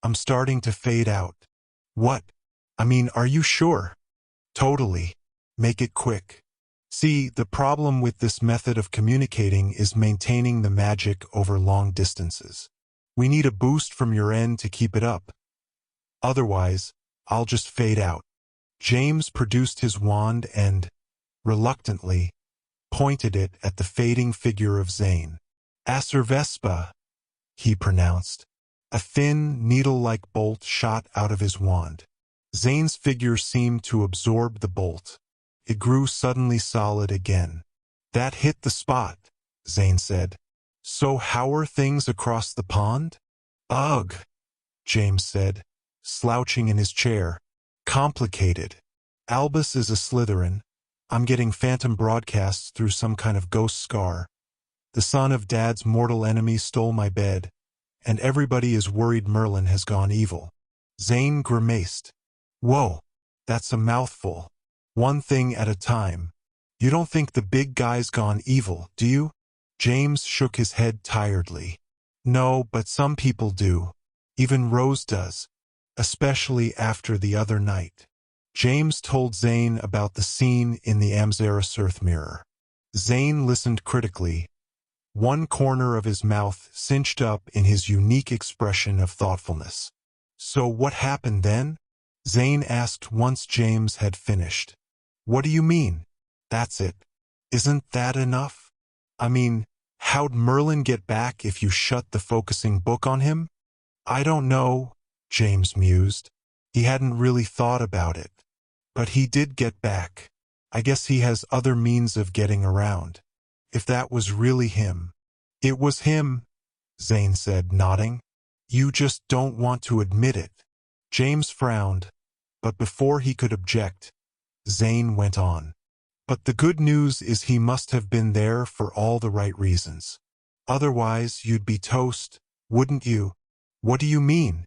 I'm starting to fade out. What? I mean, are you sure? Totally. Make it quick. See, the problem with this method of communicating is maintaining the magic over long distances. We need a boost from your end to keep it up. Otherwise, I'll just fade out. James produced his wand and, reluctantly, pointed it at the fading figure of Zane. Acervespa, he pronounced. A thin, needle-like bolt shot out of his wand. Zane's figure seemed to absorb the bolt. It grew suddenly solid again. That hit the spot, Zane said. So how are things across the pond? Ugh, James said, slouching in his chair. Complicated. Albus is a Slytherin. I'm getting phantom broadcasts through some kind of ghost scar. The son of Dad's mortal enemy stole my bed, and everybody is worried Merlin has gone evil. Zane grimaced. Whoa, that's a mouthful. One thing at a time. You don't think the big guy's gone evil, do you? James shook his head tiredly. No, but some people do. Even Rose does. Especially after the other night. James told Zane about the scene in the Amzara Earth mirror. Zane listened critically, one corner of his mouth cinched up in his unique expression of thoughtfulness. So what happened then? Zane asked once James had finished. What do you mean? That's it. Isn't that enough? I mean, how'd Merlin get back if you shut the focusing book on him? I don't know, James mused. He hadn't really thought about it. But he did get back. I guess he has other means of getting around. If that was really him. It was him, Zane said, nodding. You just don't want to admit it. James frowned, but before he could object, Zane went on. But the good news is he must have been there for all the right reasons. Otherwise, you'd be toast, wouldn't you? What do you mean?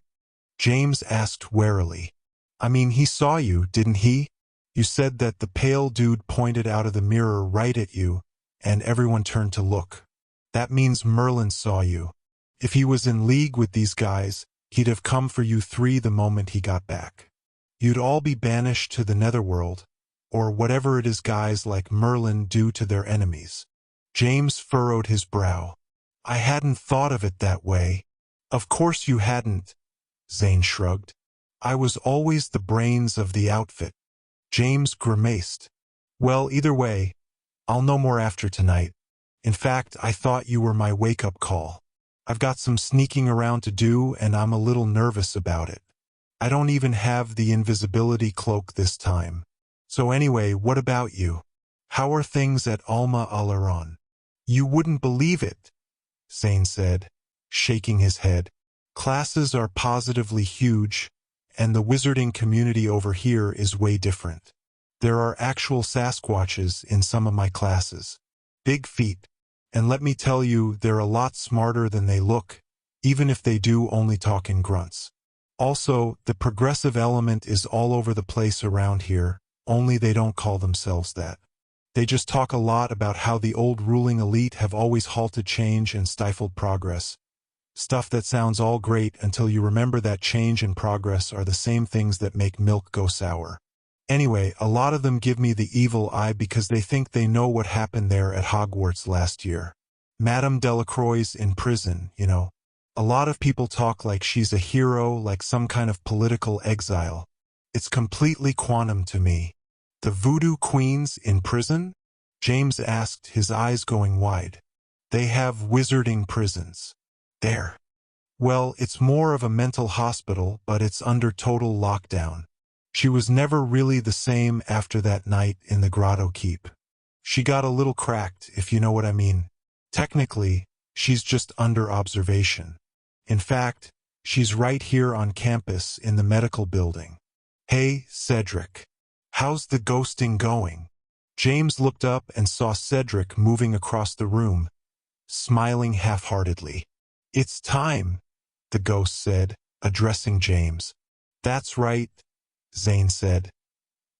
James asked warily. I mean, he saw you, didn't he? You said that the pale dude pointed out of the mirror right at you, and everyone turned to look. That means Merlin saw you. If he was in league with these guys, he'd have come for you three the moment he got back. You'd all be banished to the netherworld, or whatever it is guys like Merlin do to their enemies. James furrowed his brow. I hadn't thought of it that way. Of course you hadn't, Zane shrugged. I was always the brains of the outfit. James grimaced. Well, either way, I'll know more after tonight. In fact, I thought you were my wake-up call. I've got some sneaking around to do, and I'm a little nervous about it. I don't even have the invisibility cloak this time. So anyway, what about you? How are things at Alma Alaron? You wouldn't believe it, Zane said, shaking his head. Classes are positively huge, and the wizarding community over here is way different. There are actual Sasquatches in some of my classes. Big feet. And let me tell you, they're a lot smarter than they look, even if they do only talk in grunts. Also, the progressive element is all over the place around here, only they don't call themselves that. They just talk a lot about how the old ruling elite have always halted change and stifled progress. Stuff that sounds all great until you remember that change and progress are the same things that make milk go sour. Anyway, a lot of them give me the evil eye because they think they know what happened there at Hogwarts last year. Madame Delacroix's in prison, you know. A lot of people talk like she's a hero, like some kind of political exile. It's completely quantum to me. The Voodoo Queen's in prison? James asked, his eyes going wide. They have wizarding prisons. There. Well, it's more of a mental hospital, but it's under total lockdown. She was never really the same after that night in the Grotto Keep. She got a little cracked, if you know what I mean. Technically, she's just under observation. In fact, she's right here on campus in the medical building. Hey, Cedric. How's the ghosting going? James looked up and saw Cedric moving across the room, smiling half-heartedly. It's time, the ghost said, addressing James. That's right, Zane said.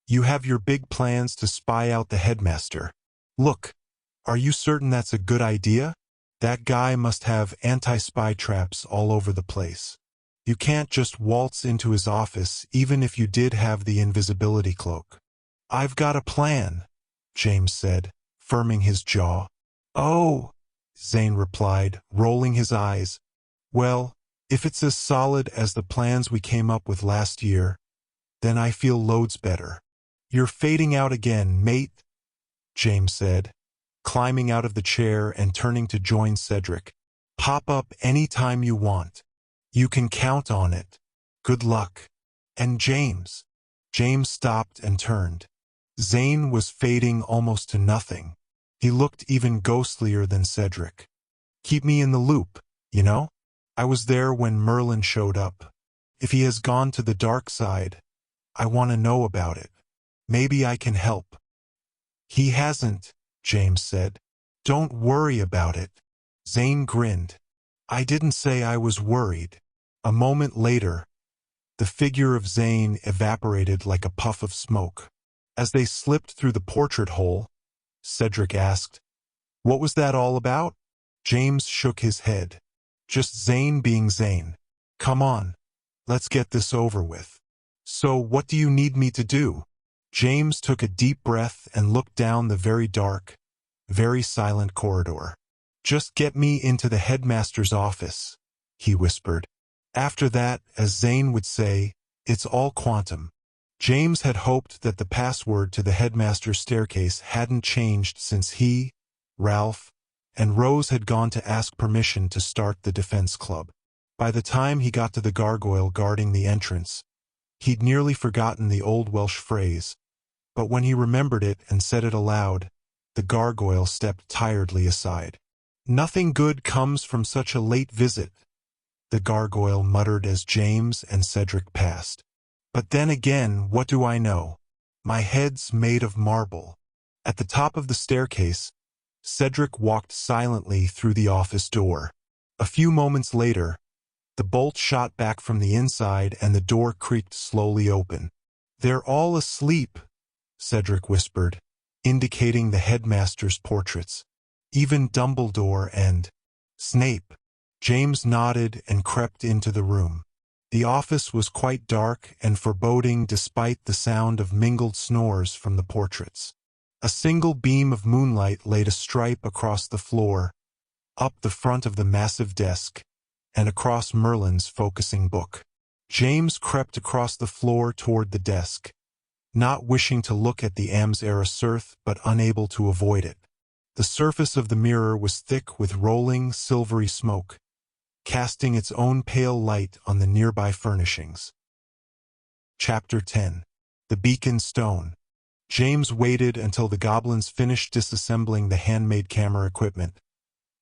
You have your big plans to spy out the headmaster. Look, are you certain that's a good idea? That guy must have anti-spy traps all over the place. You can't just waltz into his office even if you did have the invisibility cloak. I've got a plan, James said, firming his jaw. Oh, Zane replied, rolling his eyes. Well, if it's as solid as the plans we came up with last year, then I feel loads better. You're fading out again, mate, James said, climbing out of the chair and turning to join Cedric. Pop up any time you want. You can count on it. Good luck. And James. James stopped and turned. Zane was fading almost to nothing. He looked even ghostlier than Cedric. Keep me in the loop, you know? I was there when Merlin showed up. If he has gone to the dark side, I want to know about it. Maybe I can help. He hasn't, James said. Don't worry about it. Zane grinned. I didn't say I was worried. A moment later, the figure of Zane evaporated like a puff of smoke. As they slipped through the portrait hole, Cedric asked, What was that all about? James shook his head. Just Zane being Zane. Come on, let's get this over with. So what do you need me to do? James took a deep breath and looked down the very dark, very silent corridor. Just get me into the headmaster's office, he whispered. After that, as Zane would say, it's all quantum. James had hoped that the password to the headmaster's staircase hadn't changed since he, Ralph, and Rose had gone to ask permission to start the defense club. By the time he got to the gargoyle guarding the entrance, he'd nearly forgotten the old Welsh phrase, but when he remembered it and said it aloud, the gargoyle stepped tiredly aside. Nothing good comes from such a late visit, the gargoyle muttered as James and Cedric passed. But then again, what do I know? My head's made of marble. At the top of the staircase, Cedric walked silently through the office door. A few moments later, the bolt shot back from the inside and the door creaked slowly open. "They're all asleep," Cedric whispered, indicating the headmaster's portraits. "Even Dumbledore and Snape." James nodded and crept into the room. The office was quite dark and foreboding despite the sound of mingled snores from the portraits. A single beam of moonlight laid a stripe across the floor, up the front of the massive desk, and across Merlin's focusing book. James crept across the floor toward the desk, not wishing to look at the Am's-era Cirth but unable to avoid it. The surface of the mirror was thick with rolling, silvery smoke, casting its own pale light on the nearby furnishings. Chapter 10. The Beacon Stone. James waited until the goblins finished disassembling the handmade camera equipment,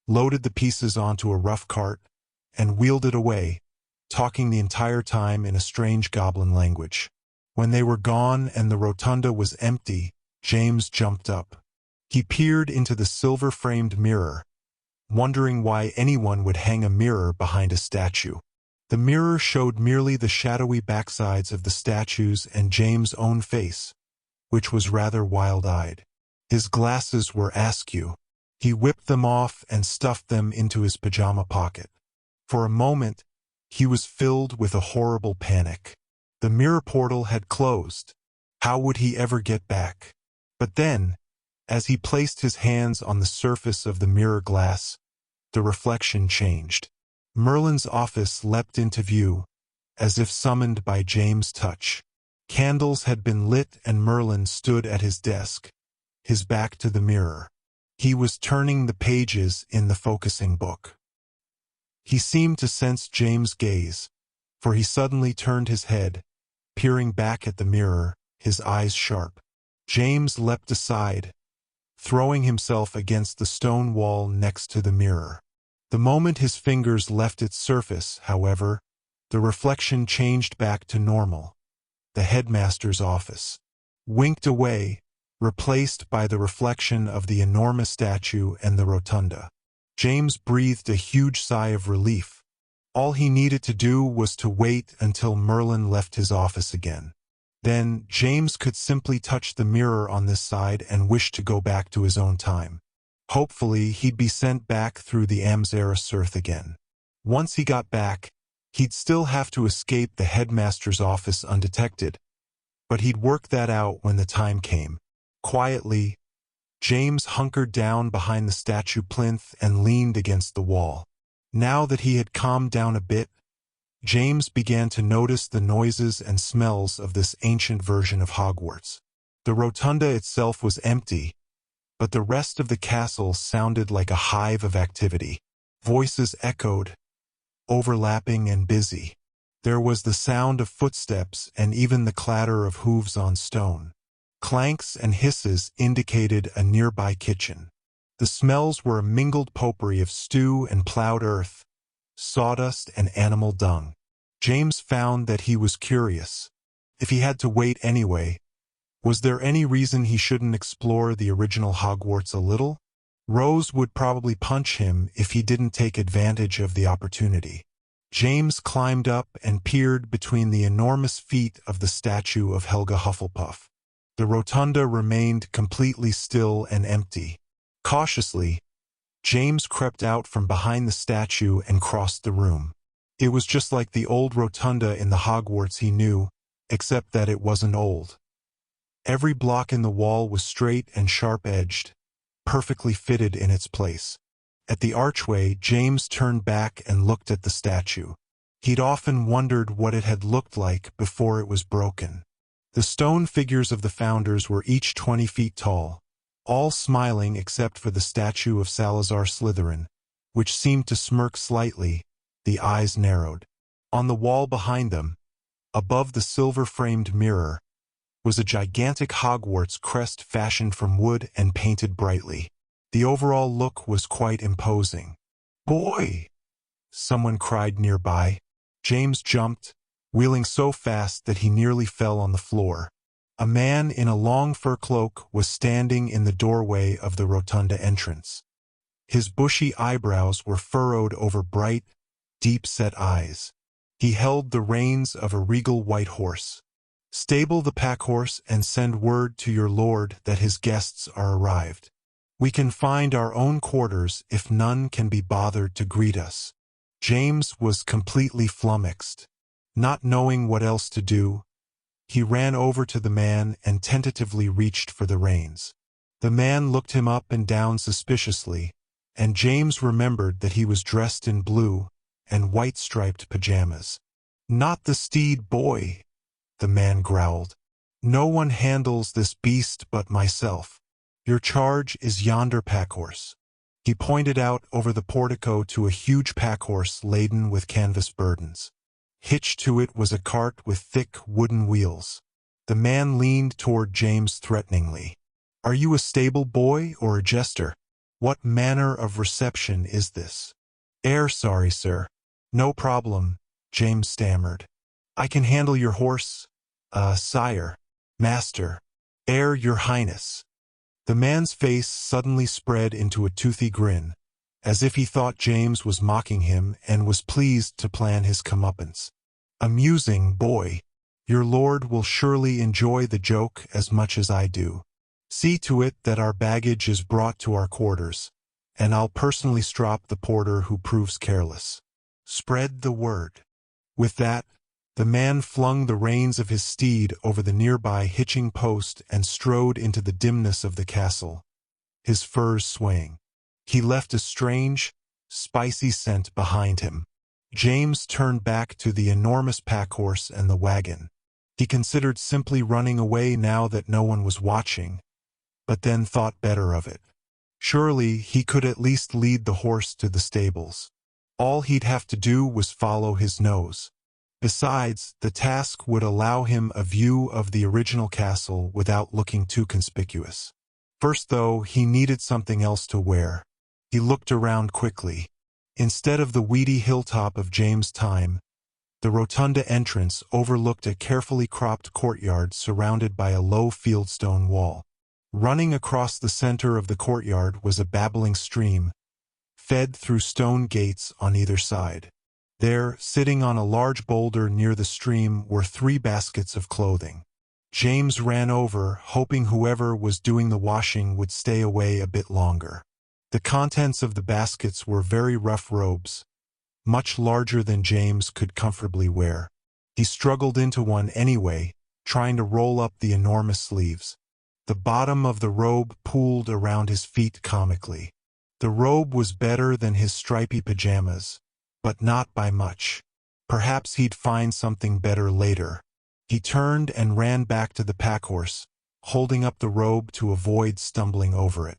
loaded the pieces onto a rough cart, and wheeled it away, talking the entire time in a strange goblin language. When they were gone and the rotunda was empty, James jumped up. He peered into the silver-framed mirror, wondering why anyone would hang a mirror behind a statue. The mirror showed merely the shadowy backsides of the statues and James' own face, which was rather wild-eyed. His glasses were askew. He whipped them off and stuffed them into his pajama pocket. For a moment, he was filled with a horrible panic. The mirror portal had closed. How would he ever get back? But then, as he placed his hands on the surface of the mirror glass, the reflection changed. Merlin's office leapt into view, as if summoned by James' touch. Candles had been lit and Merlin stood at his desk, his back to the mirror. He was turning the pages in the focusing book. He seemed to sense James' gaze, for he suddenly turned his head, peering back at the mirror, his eyes sharp. James leapt aside, throwing himself against the stone wall next to the mirror. The moment his fingers left its surface, however, the reflection changed back to normal. The headmaster's office winked away, replaced by the reflection of the enormous statue and the rotunda. James breathed a huge sigh of relief. All he needed to do was to wait until Merlin left his office again. Then James could simply touch the mirror on this side and wish to go back to his own time. Hopefully, he'd be sent back through the Am's-era Cirth again. Once he got back, he'd still have to escape the headmaster's office undetected, but he'd work that out when the time came. Quietly, James hunkered down behind the statue plinth and leaned against the wall. Now that he had calmed down a bit, James began to notice the noises and smells of this ancient version of Hogwarts. The rotunda itself was empty, but the rest of the castle sounded like a hive of activity. Voices echoed, overlapping and busy. There was the sound of footsteps and even the clatter of hooves on stone. Clanks and hisses indicated a nearby kitchen. The smells were a mingled potpourri of stew and plowed earth, sawdust and animal dung. James found that he was curious. If he had to wait anyway, was there any reason he shouldn't explore the original Hogwarts a little? Rose would probably punch him if he didn't take advantage of the opportunity. James climbed up and peered between the enormous feet of the statue of Helga Hufflepuff. The rotunda remained completely still and empty. Cautiously, James crept out from behind the statue and crossed the room. It was just like the old rotunda in the Hogwarts he knew, except that it wasn't old. Every block in the wall was straight and sharp-edged, perfectly fitted in its place. At the archway, James turned back and looked at the statue. He'd often wondered what it had looked like before it was broken. The stone figures of the founders were each 20 feet tall, all smiling except for the statue of Salazar Slytherin, which seemed to smirk slightly, the eyes narrowed. On the wall behind them, above the silver-framed mirror, was a gigantic Hogwarts crest fashioned from wood and painted brightly. The overall look was quite imposing. "Boy!" someone cried nearby. James jumped, wheeling so fast that he nearly fell on the floor. A man in a long fur cloak was standing in the doorway of the rotunda entrance. His bushy eyebrows were furrowed over bright, deep-set eyes. He held the reins of a regal white horse. "Stable the pack-horse and send word to your lord that his guests are arrived. We can find our own quarters if none can be bothered to greet us." James was completely flummoxed. Not knowing what else to do, he ran over to the man and tentatively reached for the reins. The man looked him up and down suspiciously, and James remembered that he was dressed in blue and white-striped pajamas. "Not the steed, boy," the man growled. "No one handles this beast but myself. Your charge is yonder packhorse." He pointed out over the portico to a huge packhorse laden with canvas burdens. Hitched to it was a cart with thick wooden wheels. The man leaned toward James threateningly. "Are you a stable boy or a jester? What manner of reception is this?" Sorry, sir." "No problem," James stammered. "I can handle your horse, sire, master, your highness." The man's face suddenly spread into a toothy grin, as if he thought James was mocking him and was pleased to plan his comeuppance. "Amusing, boy. Your lord will surely enjoy the joke as much as I do. See to it that our baggage is brought to our quarters, and I'll personally strop the porter who proves careless. Spread the word." With that, the man flung the reins of his steed over the nearby hitching post and strode into the dimness of the castle, his furs swaying. He left a strange, spicy scent behind him. James turned back to the enormous packhorse and the wagon. He considered simply running away now that no one was watching, but then thought better of it. Surely he could at least lead the horse to the stables. All he'd have to do was follow his nose. Besides, the task would allow him a view of the original castle without looking too conspicuous. First, though, he needed something else to wear. He looked around quickly. Instead of the weedy hilltop of James' time, the rotunda entrance overlooked a carefully cropped courtyard surrounded by a low fieldstone wall. Running across the center of the courtyard was a babbling stream, fed through stone gates on either side. There, sitting on a large boulder near the stream, were 3 baskets of clothing. James ran over, hoping whoever was doing the washing would stay away a bit longer. The contents of the baskets were very rough robes, much larger than James could comfortably wear. He struggled into one anyway, trying to roll up the enormous sleeves. The bottom of the robe pooled around his feet comically. The robe was better than his stripy pajamas, but not by much. Perhaps he'd find something better later. He turned and ran back to the packhorse, holding up the robe to avoid stumbling over it.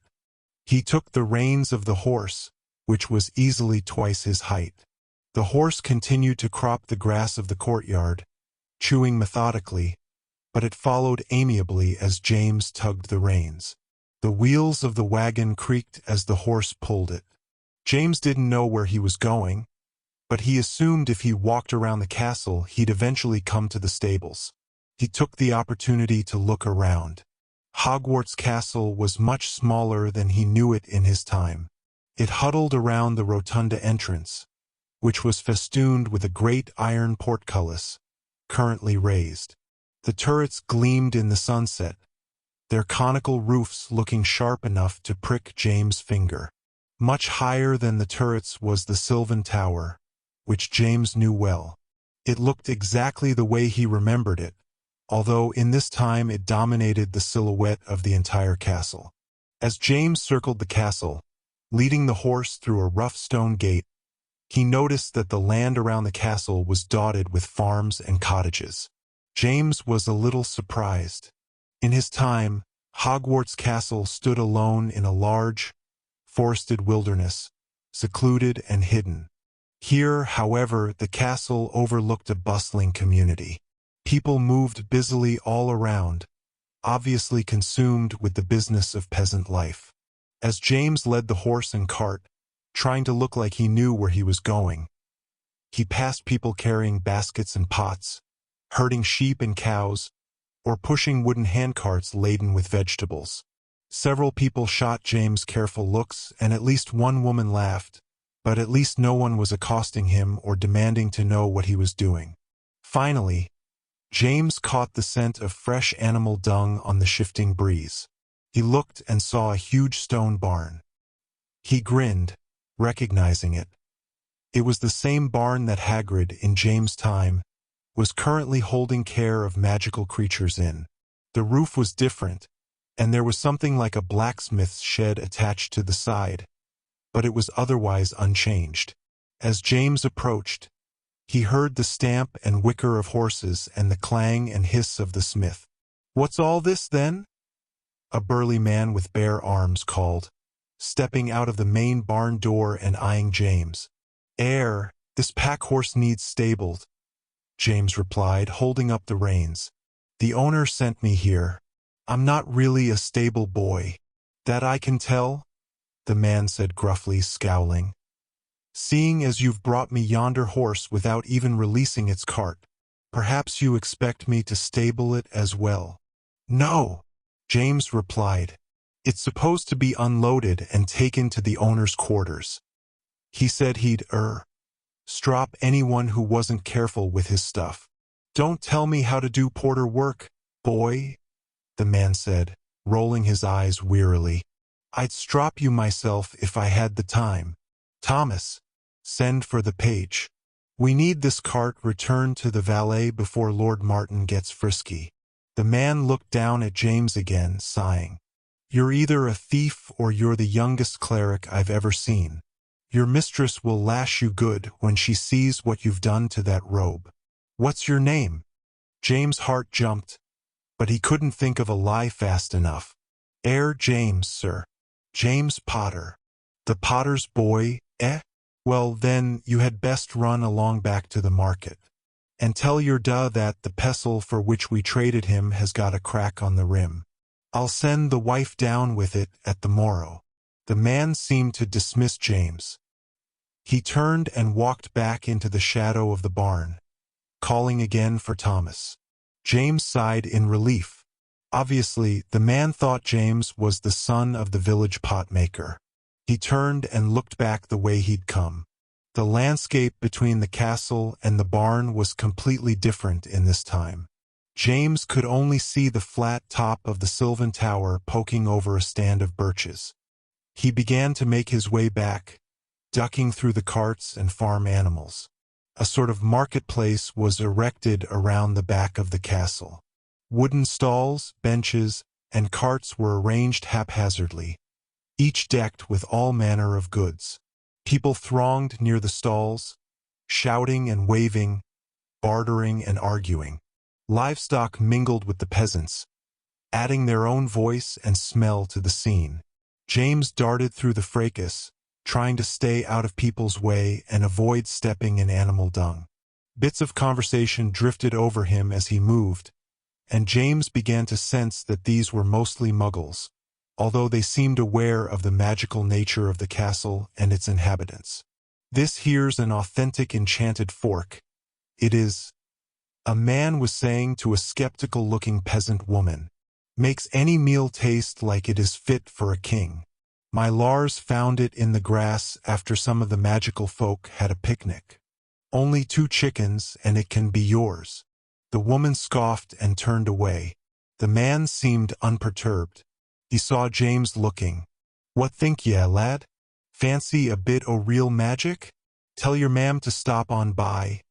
He took the reins of the horse, which was easily twice his height. The horse continued to crop the grass of the courtyard, chewing methodically, but it followed amiably as James tugged the reins. The wheels of the wagon creaked as the horse pulled it. James didn't know where he was going, but he assumed if he walked around the castle he'd eventually come to the stables. He took the opportunity to look around. Hogwarts Castle was much smaller than he knew it in his time. It huddled around the rotunda entrance, which was festooned with a great iron portcullis, currently raised. The turrets gleamed in the sunset, their conical roofs looking sharp enough to prick James' finger. Much higher than the turrets was the Sylvan Tower, which James knew well. It looked exactly the way he remembered it, although in this time it dominated the silhouette of the entire castle. As James circled the castle, leading the horse through a rough stone gate, he noticed that the land around the castle was dotted with farms and cottages. James was a little surprised. In his time, Hogwarts Castle stood alone in a large, forested wilderness, secluded and hidden. Here, however, the castle overlooked a bustling community. People moved busily all around, obviously consumed with the business of peasant life. As James led the horse and cart, trying to look like he knew where he was going, he passed people carrying baskets and pots, herding sheep and cows, or pushing wooden handcarts laden with vegetables. Several people shot James careful looks, and at least one woman laughed, but at least no one was accosting him or demanding to know what he was doing. Finally, James caught the scent of fresh animal dung on the shifting breeze. He looked and saw a huge stone barn. He grinned, recognizing it. It was the same barn that Hagrid, in James' time, was currently holding care of magical creatures in. The roof was different, and there was something like a blacksmith's shed attached to the side, but it was otherwise unchanged. As James approached, he heard the stamp and whicker of horses and the clang and hiss of the smith. "What's all this, then?" a burly man with bare arms called, stepping out of the main barn door and eyeing James. This pack horse needs stabled," James replied, holding up the reins. "The owner sent me here. I'm not really a stable boy. That I can tell," the man said gruffly, scowling. "Seeing as you've brought me yonder horse without even releasing its cart, perhaps you expect me to stable it as well." "No," James replied. "It's supposed to be unloaded and taken to the owner's quarters. He said he'd, strop anyone who wasn't careful with his stuff." "Don't tell me how to do porter work, boy," the man said, rolling his eyes wearily. "I'd strop you myself if I had the time. Thomas, send for the page. We need this cart returned to the valet before Lord Martin gets frisky." The man looked down at James again, sighing. "You're either a thief or you're the youngest cleric I've ever seen. Your mistress will lash you good when she sees what you've done to that robe. What's your name?" James' heart jumped, but he couldn't think of a lie fast enough. James, sir. James Potter." "The potter's boy, eh? Well, then you had best run along back to the market. And tell your that the pestle for which we traded him has got a crack on the rim. I'll send the wife down with it at the morrow." The man seemed to dismiss James. He turned and walked back into the shadow of the barn, calling again for Thomas. James sighed in relief. Obviously, the man thought James was the son of the village potmaker. He turned and looked back the way he'd come. The landscape between the castle and the barn was completely different in this time. James could only see the flat top of the sylvan tower poking over a stand of birches. He began to make his way back, ducking through the carts and farm animals. A sort of marketplace was erected around the back of the castle. Wooden stalls, benches, and carts were arranged haphazardly, each decked with all manner of goods. People thronged near the stalls, shouting and waving, bartering and arguing. Livestock mingled with the peasants, adding their own voice and smell to the scene. James darted through the fracas, trying to stay out of people's way and avoid stepping in animal dung. Bits of conversation drifted over him as he moved, and James began to sense that these were mostly muggles, although they seemed aware of the magical nature of the castle and its inhabitants. "This here's an authentic enchanted fork. It is," a man was saying to a skeptical-looking peasant woman. "Makes any meal taste like it is fit for a king. My Lars found it in the grass after some of the magical folk had a picnic. Only 2 chickens and it can be yours." The woman scoffed and turned away. The man seemed unperturbed. He saw James looking. "What think ye, lad? Fancy a bit o' real magic? Tell your ma'am to stop on by,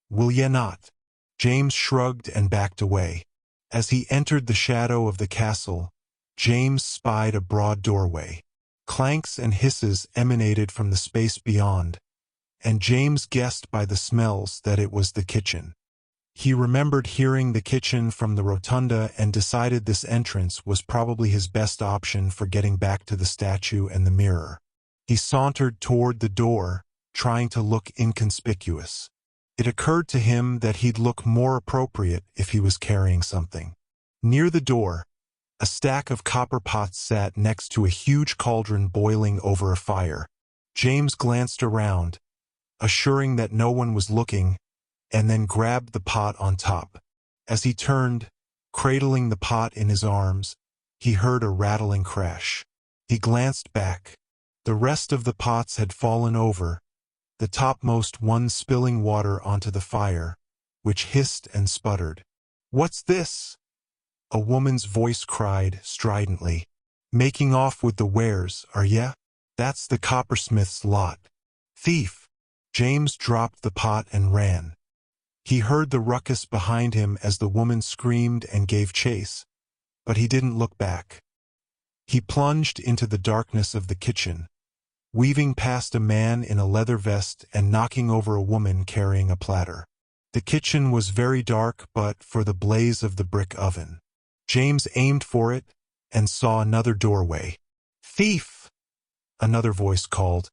will ye not?" James shrugged and backed away. As he entered the shadow of the castle, James spied a broad doorway. Clanks and hisses emanated from the space beyond, and James guessed by the smells that it was the kitchen. He remembered hearing the kitchen from the rotunda and decided this entrance was probably his best option for getting back to the statue and the mirror. He sauntered toward the door, trying to look inconspicuous. It occurred to him that he'd look more appropriate if he was carrying something. Near the door, a stack of copper pots sat next to a huge cauldron boiling over a fire. James glanced around, assuring that no one was looking, and then grabbed the pot on top. As he turned, Cradling the pot in his arms, he heard a rattling crash. He glanced back. The rest of the pots had fallen over, the topmost one spilling water onto the fire, which hissed and sputtered. "What's this?" a woman's voice cried stridently. "Making off with the wares, are ya? That's the coppersmith's lot." "Thief!" James dropped the pot and ran. He heard the ruckus behind him as the woman screamed and gave chase, but he didn't look back. He plunged into the darkness of the kitchen, weaving past a man in a leather vest and knocking over a woman carrying a platter. The kitchen was very dark but for the blaze of the brick oven. James aimed for it and saw another doorway. "Thief!" another voice called,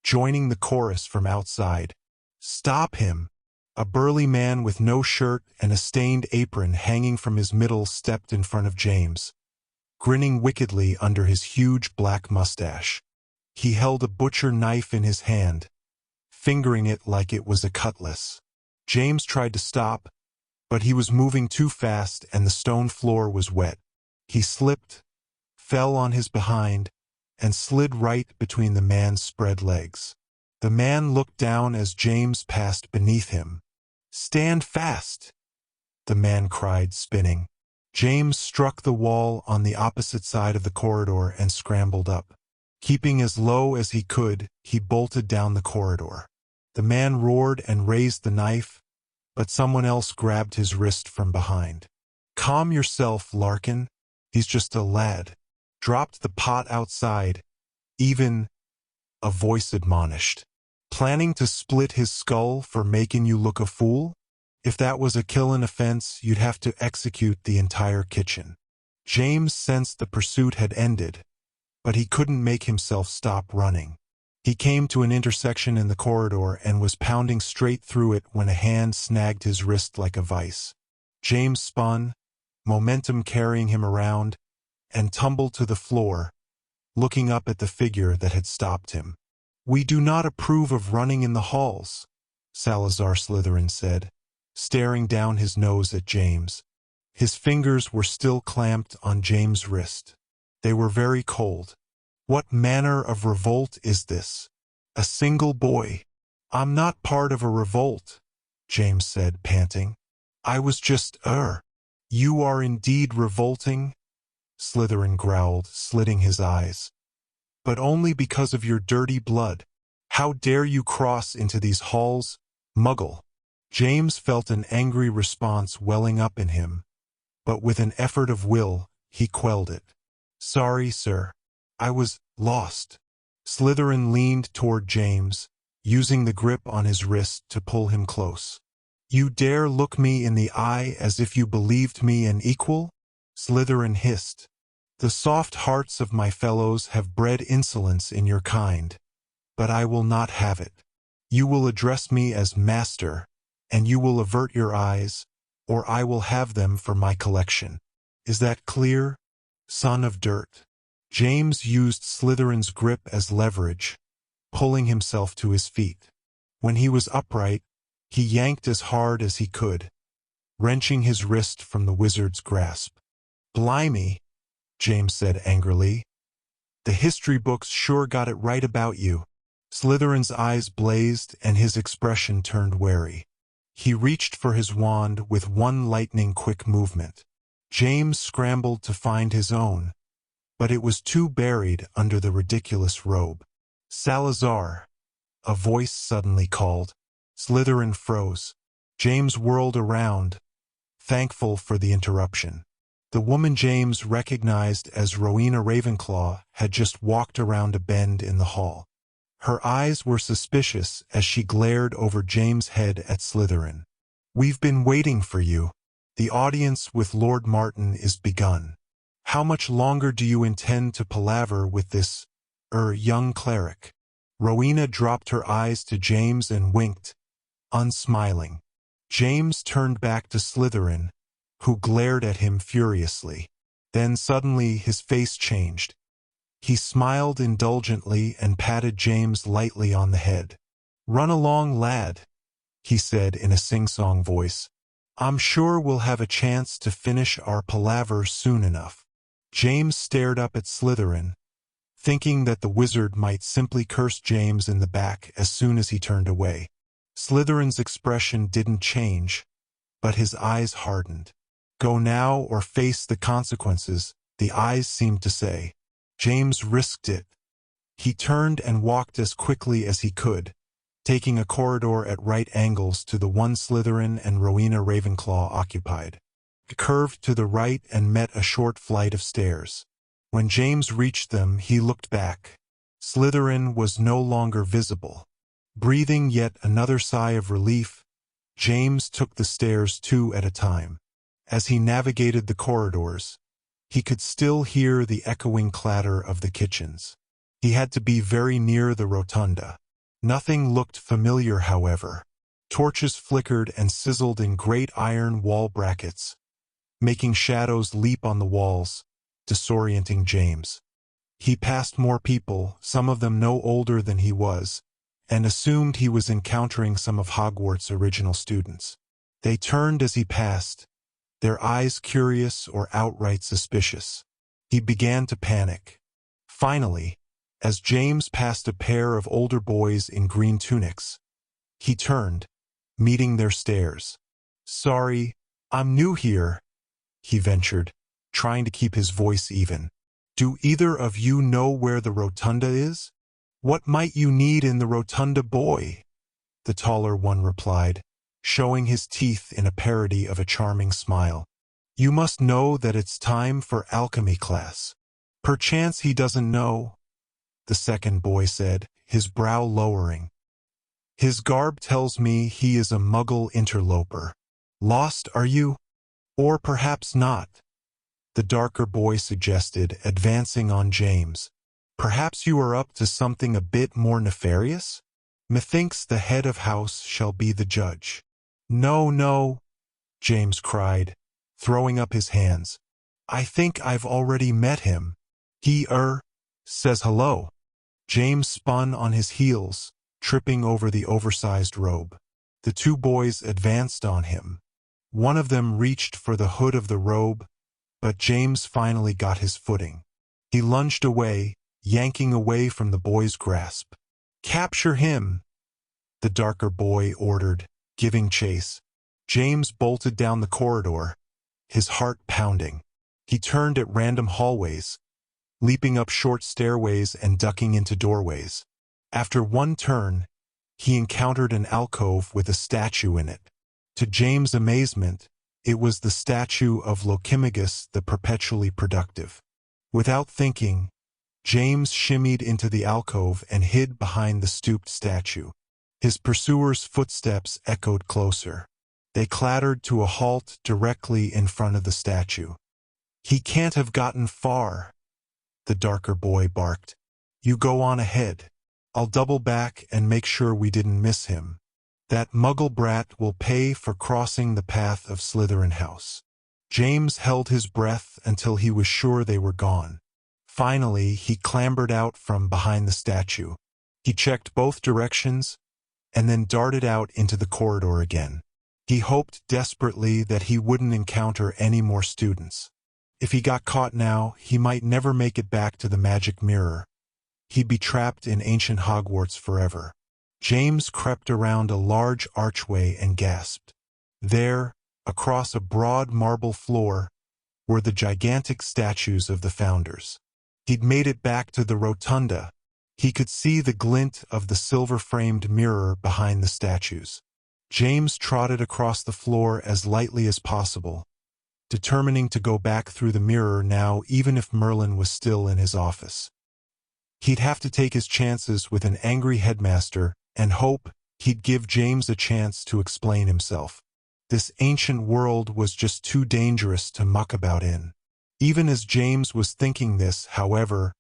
joining the chorus from outside. "Stop him!" A burly man with no shirt and a stained apron hanging from his middle stepped in front of James, grinning wickedly under his huge black mustache. He held a butcher knife in his hand, fingering it like it was a cutlass. James tried to stop, but he was moving too fast and the stone floor was wet. He slipped, fell on his behind, and slid right between the man's spread legs. The man looked down as James passed beneath him. "Stand fast!" the man cried, spinning. James struck the wall on the opposite side of the corridor and scrambled up. Keeping as low as he could, he bolted down the corridor. The man roared and raised the knife, but someone else grabbed his wrist from behind. "Calm yourself, Larkin. He's just a lad. Dropped the pot outside, even," a voice admonished. "Planning to split his skull for making you look a fool? If that was a killin' offense, you'd have to execute the entire kitchen." James sensed the pursuit had ended, but he couldn't make himself stop running. He came to an intersection in the corridor and was pounding straight through it when a hand snagged his wrist like a vice. James spun, momentum carrying him around, and tumbled to the floor, looking up at the figure that had stopped him. "We do not approve of running in the halls," Salazar Slytherin said, staring down his nose at James. His fingers were still clamped on James' wrist. They were very cold. "What manner of revolt is this? A single boy." "I'm not part of a revolt," James said, panting. "I was just, You are indeed revolting," Slytherin growled, slitting his eyes. "But only because of your dirty blood. How dare you cross into these halls, Muggle?" James felt an angry response welling up in him, but with an effort of will, he quelled it. "Sorry, sir. I was lost." Slytherin leaned toward James, using the grip on his wrist to pull him close. "You dare look me in the eye as if you believed me an equal?" Slytherin hissed. "The soft hearts of my fellows have bred insolence in your kind, but I will not have it. You will address me as master, and you will avert your eyes, or I will have them for my collection. Is that clear, son of dirt?" James used Slytherin's grip as leverage, pulling himself to his feet. When he was upright, he yanked as hard as he could, wrenching his wrist from the wizard's grasp. "Blimey," James said angrily. "The history books sure got it right about you." Slytherin's eyes blazed and his expression turned wary. He reached for his wand with one lightning-quick movement. James scrambled to find his own, but it was too buried under the ridiculous robe. "Salazar," a voice suddenly called. Slytherin froze. James whirled around, thankful for the interruption. The woman James recognized as Rowena Ravenclaw had just walked around a bend in the hall. Her eyes were suspicious as she glared over James' head at Slytherin. "We've been waiting for you. The audience with Lord Martin is begun. How much longer do you intend to palaver with this, young cleric?" Rowena dropped her eyes to James and winked, unsmiling. James turned back to Slytherin, who glared at him furiously. Then suddenly his face changed. He smiled indulgently and patted James lightly on the head. "Run along, lad," he said in a sing-song voice. I'm sure we'll have a chance to finish our palaver soon enough. James stared up at Slytherin, thinking that the wizard might simply curse James in the back as soon as he turned away. Slytherin's expression didn't change, but his eyes hardened. Go now or face the consequences, the eyes seemed to say. James risked it. He turned and walked as quickly as he could, taking a corridor at right angles to the one Slytherin and Rowena Ravenclaw occupied. He curved to the right and met a short flight of stairs. When James reached them, he looked back. Slytherin was no longer visible. Breathing yet another sigh of relief, James took the stairs 2 at a time. As he navigated the corridors, he could still hear the echoing clatter of the kitchens. He had to be very near the rotunda. Nothing looked familiar, however. Torches flickered and sizzled in great iron wall brackets, making shadows leap on the walls, disorienting James. He passed more people, some of them no older than he was, and assumed he was encountering some of Hogwarts' original students. They turned as he passed, their eyes curious or outright suspicious. He began to panic. Finally, as James passed a pair of older boys in green tunics, he turned, meeting their stares. "Sorry, I'm new here," he ventured, trying to keep his voice even. "Do either of you know where the rotunda is? What might you need in the rotunda, boy?" The taller one replied, showing his teeth in a parody of a charming smile. "You must know that it's time for alchemy class." "Perchance he doesn't know," the second boy said, his brow lowering. "His garb tells me he is a muggle interloper. Lost, are you? Or perhaps not," the darker boy suggested, advancing on James. "Perhaps you are up to something a bit more nefarious? Methinks the head of house shall be the judge." "No, no," James cried, throwing up his hands. "I think I've already met him. He, says hello." James spun on his heels, tripping over the oversized robe. The 2 boys advanced on him. One of them reached for the hood of the robe, but James finally got his footing. He lunged away, yanking away from the boy's grasp. "Capture him," the darker boy ordered, giving chase. James bolted down the corridor, his heart pounding. He turned at random hallways, leaping up short stairways and ducking into doorways. After one turn, he encountered an alcove with a statue in it. To James' amazement, it was the statue of Lochimigus the Perpetually Productive. Without thinking, James shimmied into the alcove and hid behind the stooped statue. His pursuers' footsteps echoed closer. They clattered to a halt directly in front of the statue. "He can't have gotten far," the darker boy barked. "You go on ahead. I'll double back and make sure we didn't miss him. That muggle brat will pay for crossing the path of Slytherin House." James held his breath until he was sure they were gone. Finally, he clambered out from behind the statue. He checked both directions and then darted out into the corridor again. He hoped desperately that he wouldn't encounter any more students. If he got caught now, he might never make it back to the magic mirror. He'd be trapped in ancient Hogwarts forever. James crept around a large archway and gasped. There, across a broad marble floor, were the gigantic statues of the founders. He'd made it back to the rotunda. He could see the glint of the silver-framed mirror behind the statues. James trotted across the floor as lightly as possible, determining to go back through the mirror now even if Merlin was still in his office. He'd have to take his chances with an angry headmaster and hope he'd give James a chance to explain himself. This ancient world was just too dangerous to muck about in. Even as James was thinking this, however,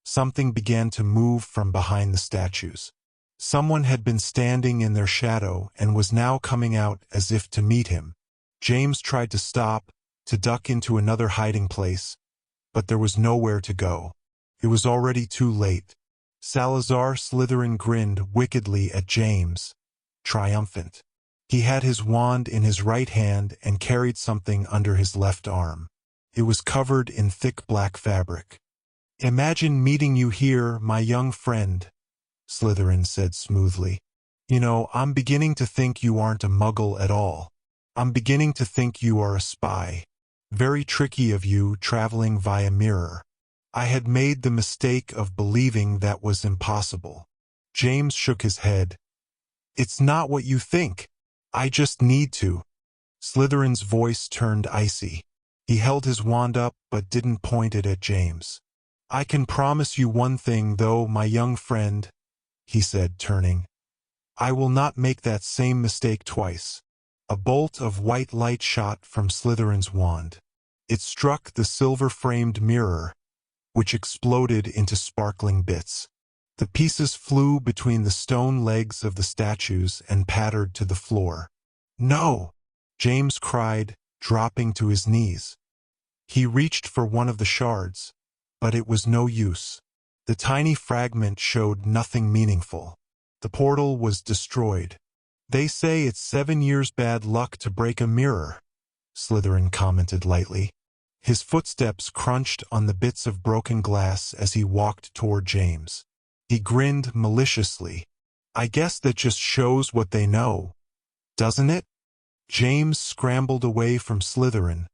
something began to move from behind the statues. Someone had been standing in their shadow and was now coming out as if to meet him. James tried to stop, to duck into another hiding place, but there was nowhere to go. It was already too late. Salazar Slytherin grinned wickedly at James, triumphant. He had his wand in his right hand and carried something under his left arm. It was covered in thick black fabric. "Imagine meeting you here, my young friend," Slytherin said smoothly. "You know, I'm beginning to think you aren't a muggle at all. I'm beginning to think you are a spy. Very tricky of you, traveling via mirror. I had made the mistake of believing that was impossible." James shook his head. "It's not what you think. I just need to." Slytherin's voice turned icy. He held his wand up but didn't point it at James. "I can promise you one thing, though, my young friend," he said, turning. "I will not make that same mistake twice." A bolt of white light shot from Slytherin's wand. It struck the silver-framed mirror, which exploded into sparkling bits. The pieces flew between the stone legs of the statues and pattered to the floor. "No!" James cried, dropping to his knees. He reached for one of the shards, but it was no use. The tiny fragment showed nothing meaningful. The portal was destroyed. "They say it's 7 years bad luck to break a mirror," Slytherin commented lightly. His footsteps crunched on the bits of broken glass as he walked toward James. He grinned maliciously. "I guess that just shows what they know, doesn't it?" James scrambled away from Slytherin,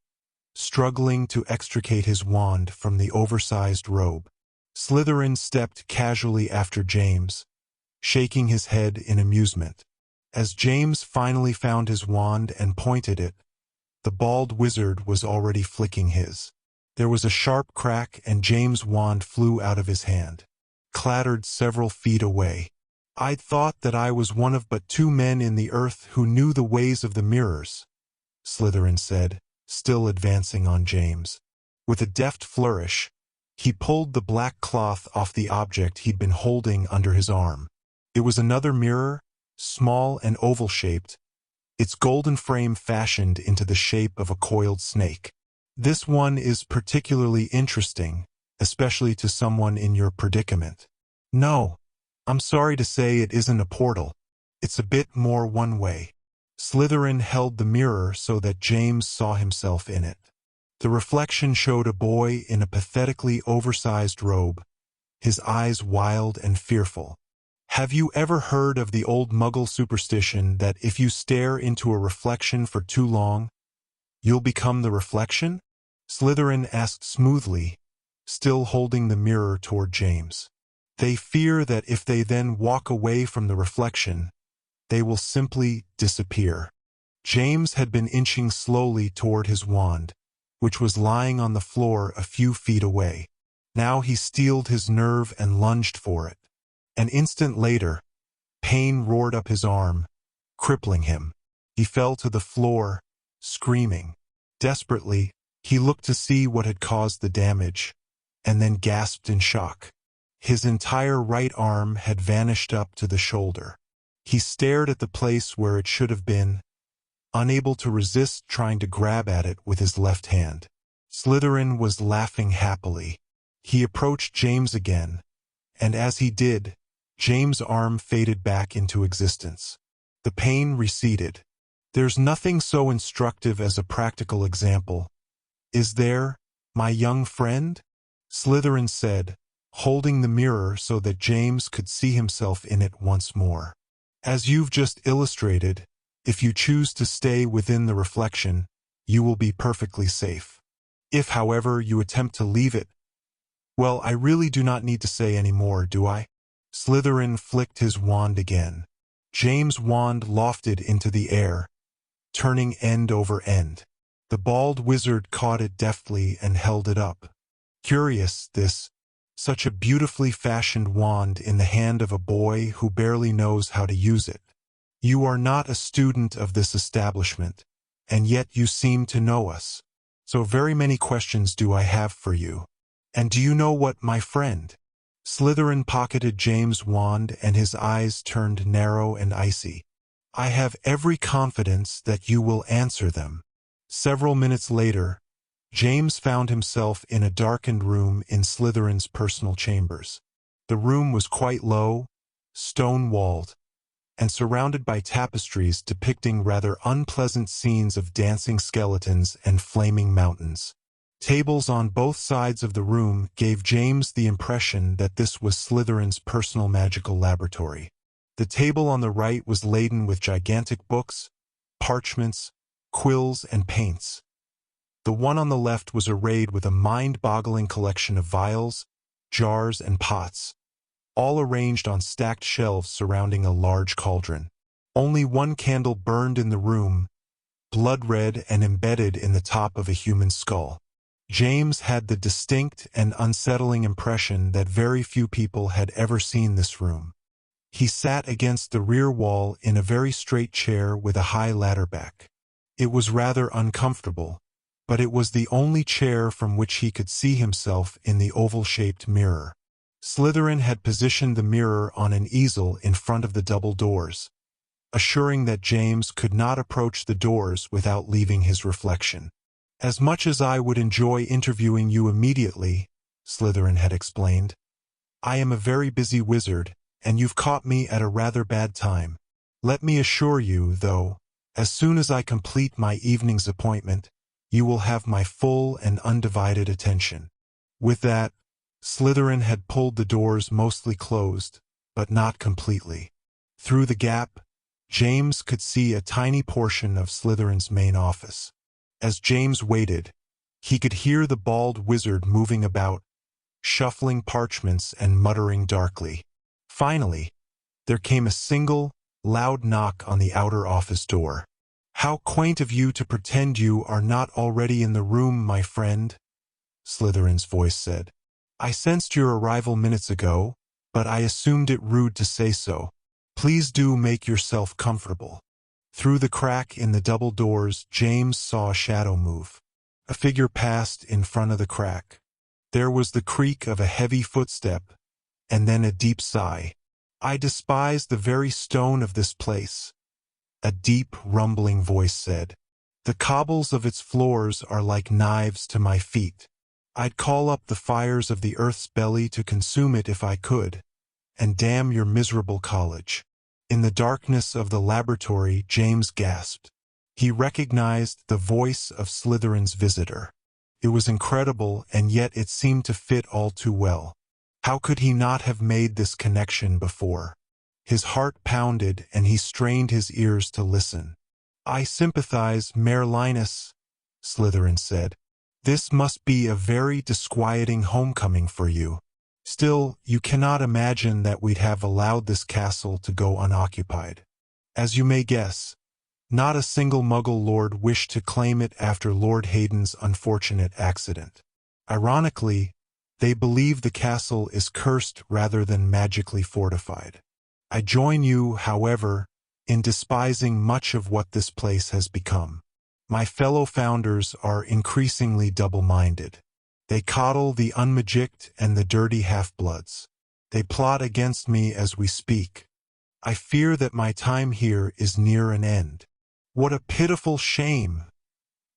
struggling to extricate his wand from the oversized robe. Slytherin stepped casually after James, shaking his head in amusement. As James finally found his wand and pointed it, the bald wizard was already flicking his. There was a sharp crack and James' wand flew out of his hand, clattered several feet away. "I'd thought that I was one of but 2 men in the earth who knew the ways of the mirrors," Slytherin said, still advancing on James. With a deft flourish, he pulled the black cloth off the object he'd been holding under his arm. It was another mirror, small and oval-shaped, its golden frame fashioned into the shape of a coiled snake. "This one is particularly interesting, especially to someone in your predicament." "No, I'm sorry to say it isn't a portal. It's a bit more one-way." Slytherin held the mirror so that James saw himself in it. The reflection showed a boy in a pathetically oversized robe, his eyes wild and fearful. "Have you ever heard of the old Muggle superstition that if you stare into a reflection for too long, you'll become the reflection?" Slytherin asked smoothly, still holding the mirror toward James. "They fear that if they then walk away from the reflection, they will simply disappear." James had been inching slowly toward his wand, which was lying on the floor a few feet away. Now he steeled his nerve and lunged for it. An instant later, pain roared up his arm, crippling him. He fell to the floor, screaming. Desperately, he looked to see what had caused the damage, and then gasped in shock. His entire right arm had vanished up to the shoulder. He stared at the place where it should have been, unable to resist trying to grab at it with his left hand. Slytherin was laughing happily. He approached James again, and as he did, James' arm faded back into existence. The pain receded. "There's nothing so instructive as a practical example, is there, my young friend?" Slytherin said, holding the mirror so that James could see himself in it once more. "As you've just illustrated, if you choose to stay within the reflection, you will be perfectly safe. If, however, you attempt to leave it, well, I really do not need to say any more, do I?" Slytherin flicked his wand again. James' wand lofted into the air, turning end over end. The bald wizard caught it deftly and held it up. Curious, this, such a beautifully fashioned wand in the hand of a boy who barely knows how to use it. "You are not a student of this establishment, and yet you seem to know us. So very many questions do I have for you. And do you know what, my friend?" Slytherin pocketed James' wand and his eyes turned narrow and icy. "I have every confidence that you will answer them." Several minutes later, James found himself in a darkened room in Slytherin's personal chambers. The room was quite low, stone-walled, and surrounded by tapestries depicting rather unpleasant scenes of dancing skeletons and flaming mountains. Tables on both sides of the room gave James the impression that this was Slytherin's personal magical laboratory. The table on the right was laden with gigantic books, parchments, quills, and paints. The one on the left was arrayed with a mind-boggling collection of vials, jars, and pots, all arranged on stacked shelves surrounding a large cauldron. Only one candle burned in the room, blood-red and embedded in the top of a human skull. James had the distinct and unsettling impression that very few people had ever seen this room. He sat against the rear wall in a very straight chair with a high ladder back. It was rather uncomfortable, but it was the only chair from which he could see himself in the oval-shaped mirror. Slytherin had positioned the mirror on an easel in front of the double doors, assuring that James could not approach the doors without leaving his reflection. "As much as I would enjoy interviewing you immediately," Slytherin had explained, "I am a very busy wizard, and you've caught me at a rather bad time. Let me assure you, though, as soon as I complete my evening's appointment, you will have my full and undivided attention." With that, Slytherin had pulled the doors mostly closed, but not completely. Through the gap, James could see a tiny portion of Slytherin's main office. As James waited, he could hear the bald wizard moving about, shuffling parchments and muttering darkly. Finally, there came a single, loud knock on the outer office door. "How quaint of you to pretend you are not already in the room, my friend," Slytherin's voice said. "I sensed your arrival minutes ago, but I assumed it rude to say so. Please do make yourself comfortable." Through the crack in the double doors, James saw a shadow move. A figure passed in front of the crack. There was the creak of a heavy footstep, and then a deep sigh. "I despise the very stone of this place," a deep, rumbling voice said. "The cobbles of its floors are like knives to my feet. I'd call up the fires of the earth's belly to consume it if I could, and damn your miserable college." In the darkness of the laboratory, James gasped. He recognized the voice of Slytherin's visitor. It was incredible, and yet it seemed to fit all too well. How could he not have made this connection before? His heart pounded, and he strained his ears to listen. "I sympathize, Mayor Linus," Slytherin said. "This must be a very disquieting homecoming for you. Still, you cannot imagine that we'd have allowed this castle to go unoccupied. As you may guess, not a single Muggle lord wished to claim it after Lord Hayden's unfortunate accident. Ironically, they believe the castle is cursed rather than magically fortified. I join you, however, in despising much of what this place has become. My fellow founders are increasingly double-minded. They coddle the unmagicked and the dirty half-bloods. They plot against me as we speak. I fear that my time here is near an end." "What a pitiful shame,"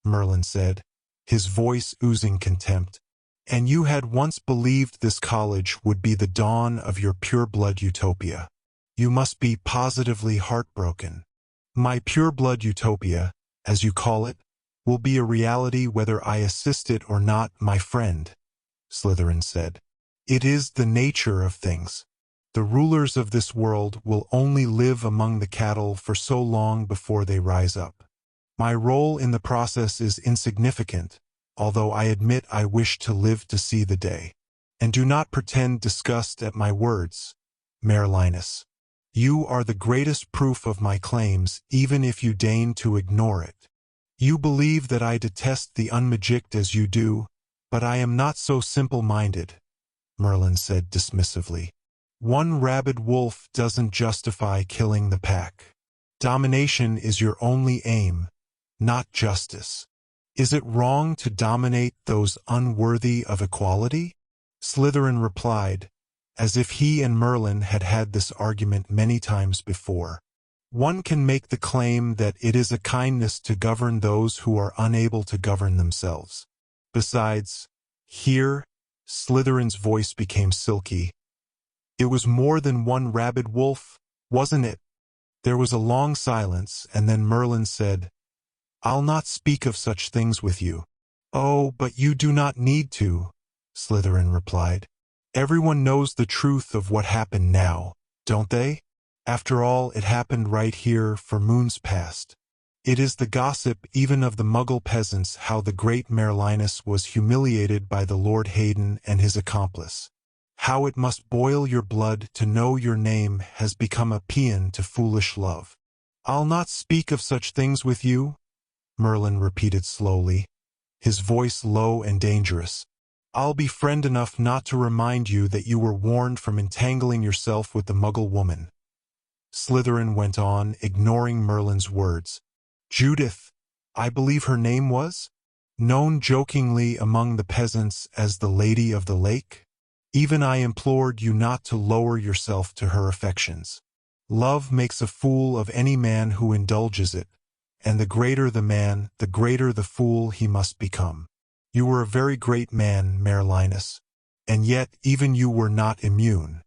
Merlin said, his voice oozing contempt. "And you had once believed this college would be the dawn of your pure-blood utopia. You must be positively heartbroken. My pure-blood utopia, as you call it, will be a reality whether I assist it or not, my friend," Slytherin said. "It is the nature of things. The rulers of this world will only live among the cattle for so long before they rise up. My role in the process is insignificant, although I admit I wish to live to see the day. And do not pretend disgust at my words, Mayor Linus. You are the greatest proof of my claims, even if you deign to ignore it. You believe that I detest the unmagicked as you do, but I am not so simple-minded," Merlin said dismissively. "One rabid wolf doesn't justify killing the pack. Domination is your only aim, not justice. Is it wrong to dominate those unworthy of equality?" Slytherin replied, as if he and Merlin had had this argument many times before. "One can make the claim that it is a kindness to govern those who are unable to govern themselves. Besides, here," Slytherin's voice became silky, "it was more than one rabid wolf, wasn't it? There was a long silence, and then Merlin said, "I'll not speak of such things with you." "Oh, but you do not need to," Slytherin replied. "Everyone knows the truth of what happened now, don't they? After all, it happened right here for moons past. It is the gossip even of the Muggle peasants how the great Merlinus was humiliated by the Lord Hayden and his accomplice. How it must boil your blood to know your name has become a paean to foolish love." "I'll not speak of such things with you," Merlin repeated slowly, his voice low and dangerous. "I'll be friend enough not to remind you that you were warned from entangling yourself with the Muggle woman." Slytherin went on, ignoring Merlin's words. "Judith, I believe her name was, known jokingly among the peasants as the Lady of the Lake. Even I implored you not to lower yourself to her affections. Love makes a fool of any man who indulges it, and the greater the man, the greater the fool he must become. You were a very great man, Merlinus, and yet even you were not immune.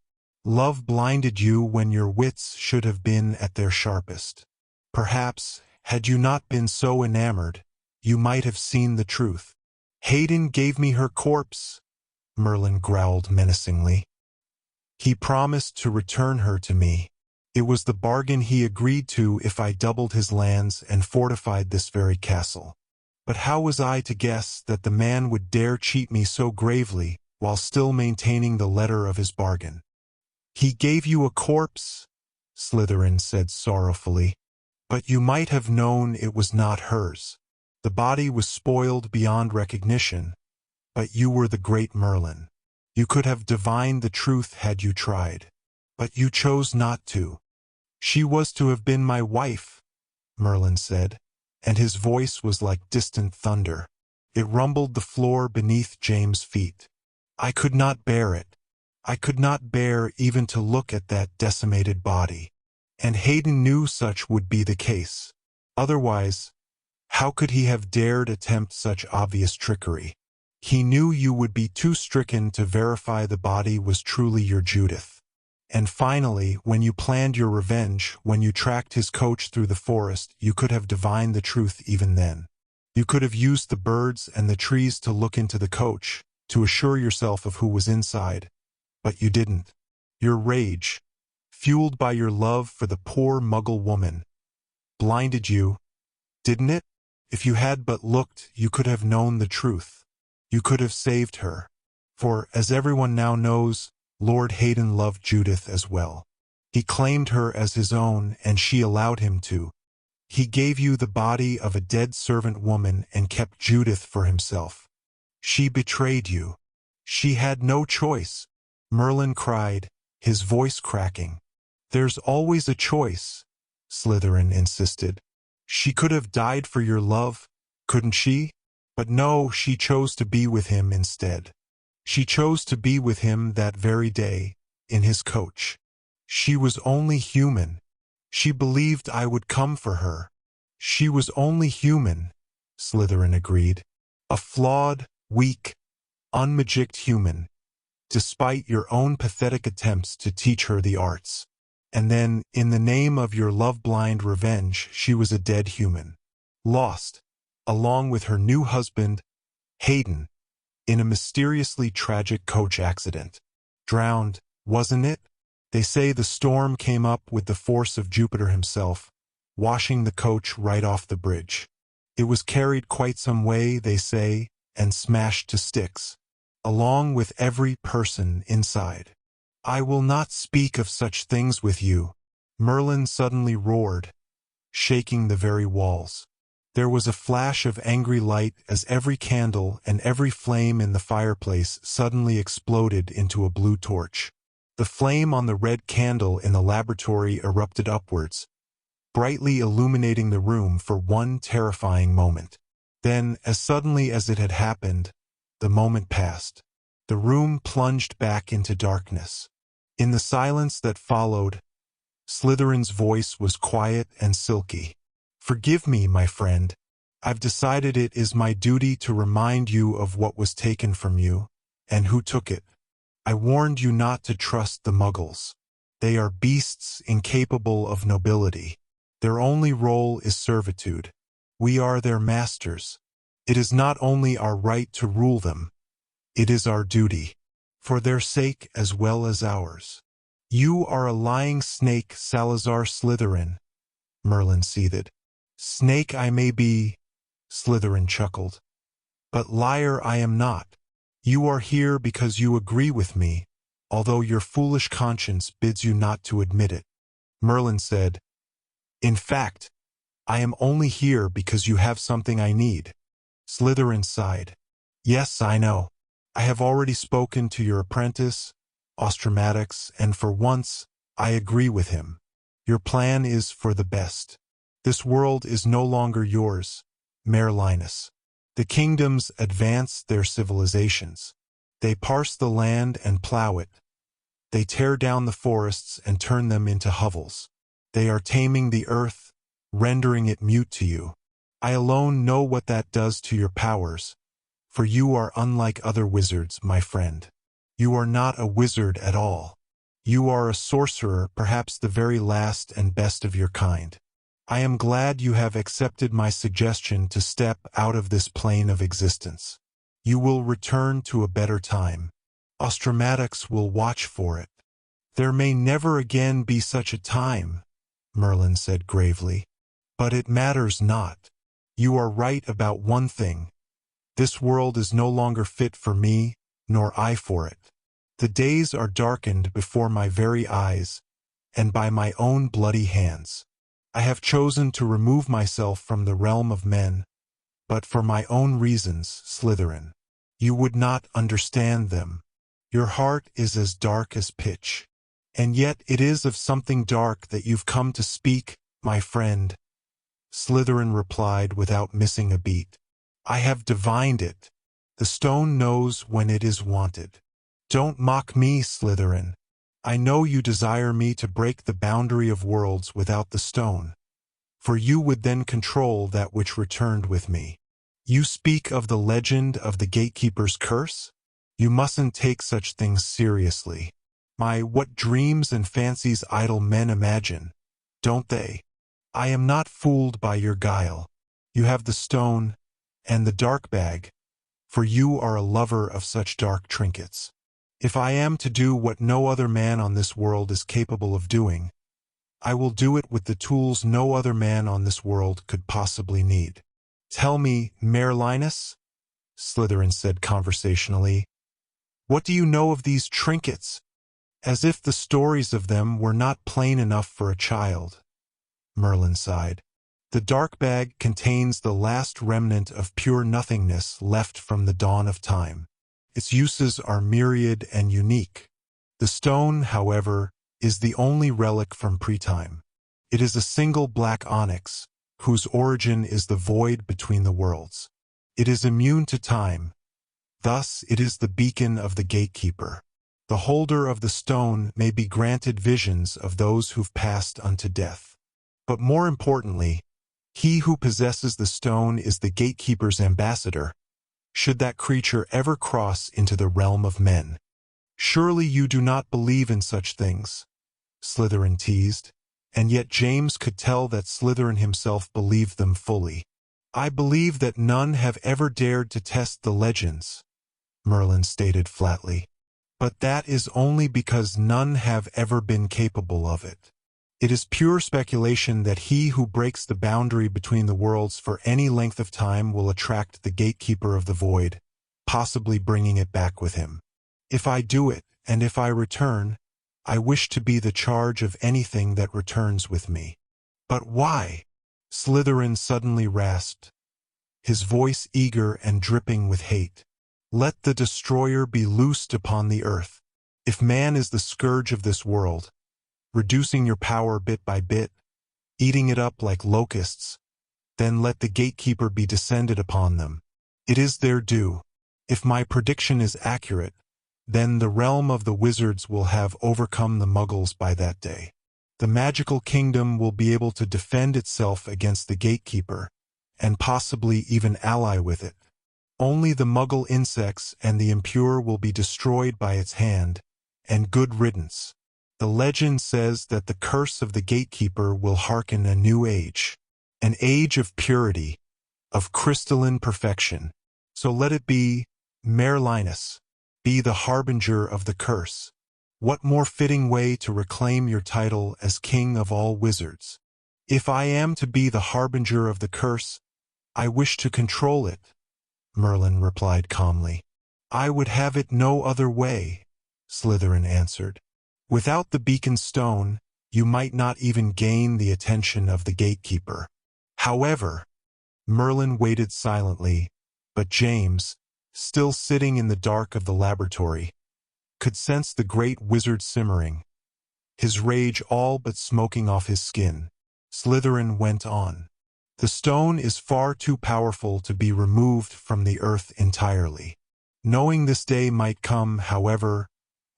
Love blinded you when your wits should have been at their sharpest. Perhaps, had you not been so enamored, you might have seen the truth." "Hayden gave me her corpse," Merlin growled menacingly. "He promised to return her to me. It was the bargain he agreed to if I doubled his lands and fortified this very castle. But how was I to guess that the man would dare cheat me so gravely while still maintaining the letter of his bargain?" "He gave you a corpse," Slytherin said sorrowfully, "but you might have known it was not hers. The body was spoiled beyond recognition, but you were the great Merlin. You could have divined the truth had you tried, but you chose not to." "She was to have been my wife," Merlin said, and his voice was like distant thunder. It rumbled the floor beneath James' feet. "I could not bear it. I could not bear even to look at that decimated body. And Hayden knew such would be the case. Otherwise, how could he have dared attempt such obvious trickery? He knew you would be too stricken to verify the body was truly your Judith. And finally, when you planned your revenge, when you tracked his coach through the forest, you could have divined the truth even then. You could have used the birds and the trees to look into the coach, to assure yourself of who was inside. But you didn't. Your rage, fueled by your love for the poor Muggle woman, blinded you, didn't it? If you had but looked, you could have known the truth. You could have saved her. For, as everyone now knows, Lord Hayden loved Judith as well. He claimed her as his own, and she allowed him to. He gave you the body of a dead servant woman and kept Judith for himself. She betrayed you. She had no choice." Merlin cried, his voice cracking. "There's always a choice," Slytherin insisted. "She could have died for your love, couldn't she? But no, she chose to be with him instead. She chose to be with him that very day, in his coach. She was only human. She believed I would come for her." "She was only human," Slytherin agreed. "A flawed, weak, unmagicked human, despite your own pathetic attempts to teach her the arts. And then, in the name of your love-blind revenge, she was a dead human. Lost, along with her new husband, Hayden, in a mysteriously tragic coach accident. Drowned, wasn't it? They say the storm came up with the force of Jupiter himself, washing the coach right off the bridge. It was carried quite some way, they say, and smashed to sticks, along with every person inside." "I will not speak of such things with you," Merlin suddenly roared, shaking the very walls. There was a flash of angry light as every candle and every flame in the fireplace suddenly exploded into a blue torch. The flame on the red candle in the laboratory erupted upwards, brightly illuminating the room for one terrifying moment. Then, as suddenly as it had happened, the moment passed. The room plunged back into darkness. In the silence that followed, Slytherin's voice was quiet and silky. "Forgive me, my friend. I've decided it is my duty to remind you of what was taken from you, and who took it. I warned you not to trust the Muggles. They are beasts incapable of nobility. Their only role is servitude. We are their masters. It is not only our right to rule them, it is our duty, for their sake as well as ours. You are a lying snake, Salazar Slytherin, Merlin seethed. Snake I may be, Slytherin chuckled, but liar I am not. You are here because you agree with me, although your foolish conscience bids you not to admit it. Merlin said, In fact, I am only here because you have something I need. Slytherin sighed. Yes, I know. I have already spoken to your apprentice, Ostromatics, and for once, I agree with him. Your plan is for the best. This world is no longer yours, Mayor Linus. The kingdoms advance their civilizations. They parse the land and plow it. They tear down the forests and turn them into hovels. They are taming the earth, rendering it mute to you. I alone know what that does to your powers, for you are unlike other wizards, my friend. You are not a wizard at all. You are a sorcerer, perhaps the very last and best of your kind. I am glad you have accepted my suggestion to step out of this plane of existence. You will return to a better time. Ostromatics will watch for it. There may never again be such a time, Merlin said gravely. But it matters not. You are right about one thing. This world is no longer fit for me, nor I for it. The days are darkened before my very eyes, and by my own bloody hands. I have chosen to remove myself from the realm of men, but for my own reasons, Slytherin. You would not understand them. Your heart is as dark as pitch. And yet it is of something dark that you've come to speak, my friend. Slytherin replied without missing a beat. I have divined it. The stone knows when it is wanted. Don't mock me, Slytherin. I know you desire me to break the boundary of worlds without the stone, for you would then control that which returned with me. You speak of the legend of the Gatekeeper's curse? You mustn't take such things seriously. What dreams and fancies idle men imagine, don't they? I am not fooled by your guile. You have the stone and the dark bag, for you are a lover of such dark trinkets. If I am to do what no other man on this world is capable of doing, I will do it with the tools no other man on this world could possibly need. Tell me, Mayor Linus, Slytherin said conversationally, what do you know of these trinkets? As if the stories of them were not plain enough for a child. Merlin sighed. The dark bag contains the last remnant of pure nothingness left from the dawn of time. Its uses are myriad and unique. The stone, however, is the only relic from pre-time. It is a single black onyx, whose origin is the void between the worlds. It is immune to time. Thus, it is the beacon of the Gatekeeper. The holder of the stone may be granted visions of those who've passed unto death. But more importantly, he who possesses the stone is the Gatekeeper's ambassador, should that creature ever cross into the realm of men. Surely you do not believe in such things, Slytherin teased, and yet James could tell that Slytherin himself believed them fully. I believe that none have ever dared to test the legends, Merlin stated flatly. But that is only because none have ever been capable of it. It is pure speculation that he who breaks the boundary between the worlds for any length of time will attract the Gatekeeper of the Void, possibly bringing it back with him. If I do it, and if I return, I wish to be the charge of anything that returns with me. But why? Slytherin suddenly rasped, his voice eager and dripping with hate. Let the destroyer be loosed upon the earth. If man is the scourge of this world, reducing your power bit by bit, eating it up like locusts, then let the Gatekeeper be descended upon them. It is their due. If my prediction is accurate, then the realm of the wizards will have overcome the Muggles by that day. The magical kingdom will be able to defend itself against the Gatekeeper, and possibly even ally with it. Only the Muggle insects and the impure will be destroyed by its hand, and good riddance. The legend says that the curse of the Gatekeeper will hearken a new age. An age of purity, of crystalline perfection. So let it be, Merlinus, be the harbinger of the curse. What more fitting way to reclaim your title as king of all wizards? If I am to be the harbinger of the curse, I wish to control it, Merlin replied calmly. I would have it no other way, Slytherin answered. Without the beacon stone, you might not even gain the attention of the Gatekeeper. However, Merlin waited silently, but James, still sitting in the dark of the laboratory, could sense the great wizard simmering, his rage all but smoking off his skin. Slytherin went on. The stone is far too powerful to be removed from the earth entirely. Knowing this day might come, however,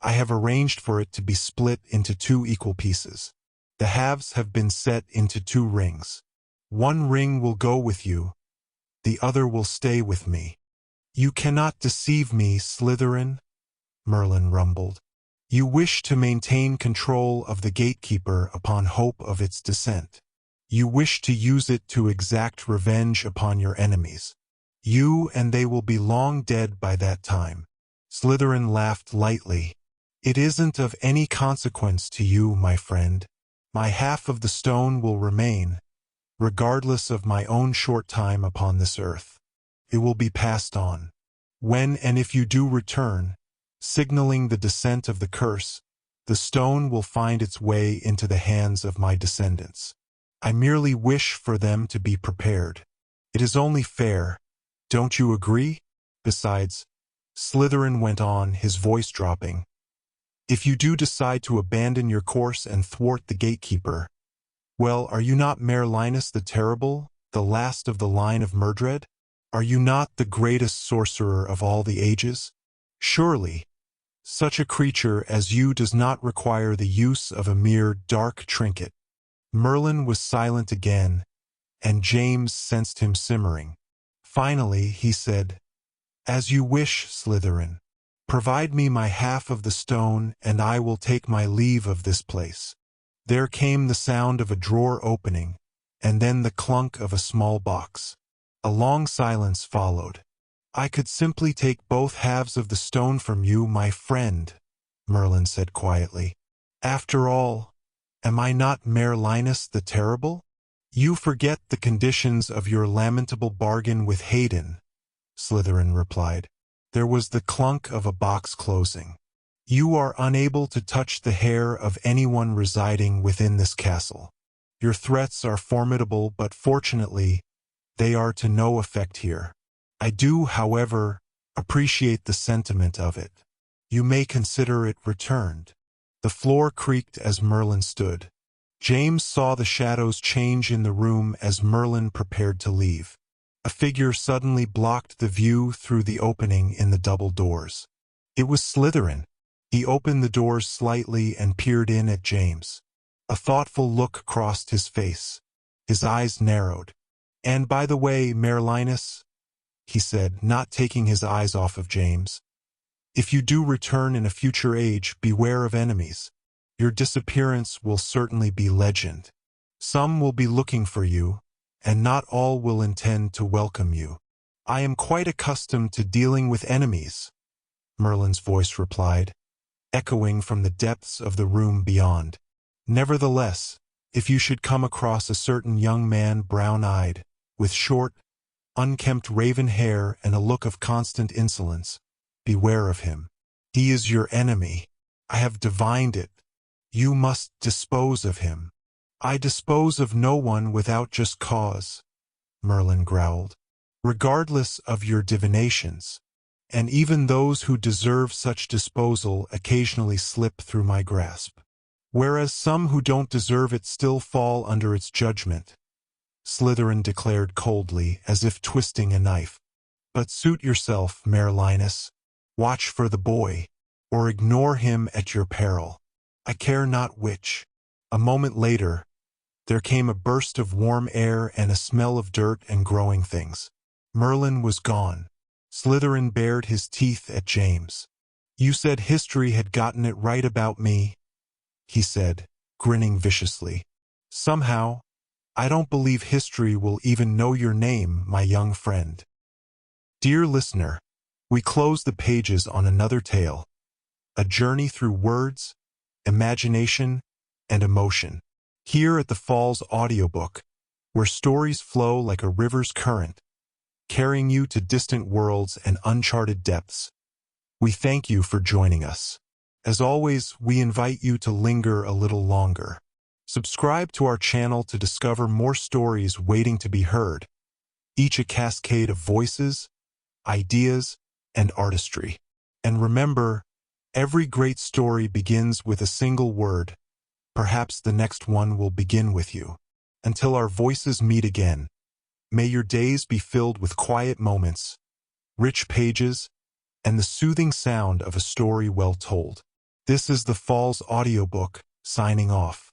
I have arranged for it to be split into 2 equal pieces. The halves have been set into 2 rings. 1 ring will go with you, the other will stay with me. You cannot deceive me, Slytherin, Merlin rumbled. You wish to maintain control of the Gatekeeper upon hope of its descent. You wish to use it to exact revenge upon your enemies. You and they will be long dead by that time. Slytherin laughed lightly. It isn't of any consequence to you, my friend. My half of the stone will remain, regardless of my own short time upon this earth. It will be passed on. When and if you do return, signaling the descent of the curse, the stone will find its way into the hands of my descendants. I merely wish for them to be prepared. It is only fair. Don't you agree? Besides, Slytherin went on, his voice dropping, if you do decide to abandon your course and thwart the Gatekeeper, well, are you not Merlinus the Terrible, the last of the line of Murdred? Are you not the greatest sorcerer of all the ages? Surely, such a creature as you does not require the use of a mere dark trinket. Merlin was silent again, and James sensed him simmering. Finally, he said, As you wish, Slytherin. Provide me my half of the stone, and I will take my leave of this place. There came the sound of a drawer opening, and then the clunk of a small box. A long silence followed. I could simply take both halves of the stone from you, my friend, Merlin said quietly. After all, am I not Merlinus the Terrible? You forget the conditions of your lamentable bargain with Hayden, Slytherin replied. There was the clunk of a box closing. You are unable to touch the hair of anyone residing within this castle. Your threats are formidable, but fortunately, they are to no effect here. I do, however, appreciate the sentiment of it. You may consider it returned. The floor creaked as Merlin stood. James saw the shadows change in the room as Merlin prepared to leave. A figure suddenly blocked the view through the opening in the double doors. It was Slytherin. He opened the doors slightly and peered in at James. A thoughtful look crossed his face. His eyes narrowed. And by the way, Merlinus, he said, not taking his eyes off of James, if you do return in a future age, beware of enemies. Your disappearance will certainly be legend. Some will be looking for you, and not all will intend to welcome you. I am quite accustomed to dealing with enemies, Merlin's voice replied, echoing from the depths of the room beyond. Nevertheless, if you should come across a certain young man brown-eyed, with short, unkempt raven hair and a look of constant insolence, beware of him. He is your enemy. I have divined it. You must dispose of him. I dispose of no one without just cause, Merlin growled. Regardless of your divinations, and even those who deserve such disposal occasionally slip through my grasp, whereas some who don't deserve it still fall under its judgment, Slytherin declared coldly, as if twisting a knife. But suit yourself, Merlinus. Watch for the boy, or ignore him at your peril. I care not which. A moment later, there came a burst of warm air and a smell of dirt and growing things. Merlin was gone. Slytherin bared his teeth at James. You said history had gotten it right about me. he said, grinning viciously. Somehow, I don't believe history will even know your name, my young friend. Dear listener, we close the pages on another tale, a journey through words, imagination, and emotion. Here at the Falls Audiobook, where stories flow like a river's current, carrying you to distant worlds and uncharted depths. We thank you for joining us. As always, we invite you to linger a little longer. Subscribe to our channel to discover more stories waiting to be heard, each a cascade of voices, ideas, and artistry. And remember, every great story begins with a single word. Perhaps the next one will begin with you. Until our voices meet again, may your days be filled with quiet moments, rich pages, and the soothing sound of a story well told. This is the Falls Audiobook, signing off.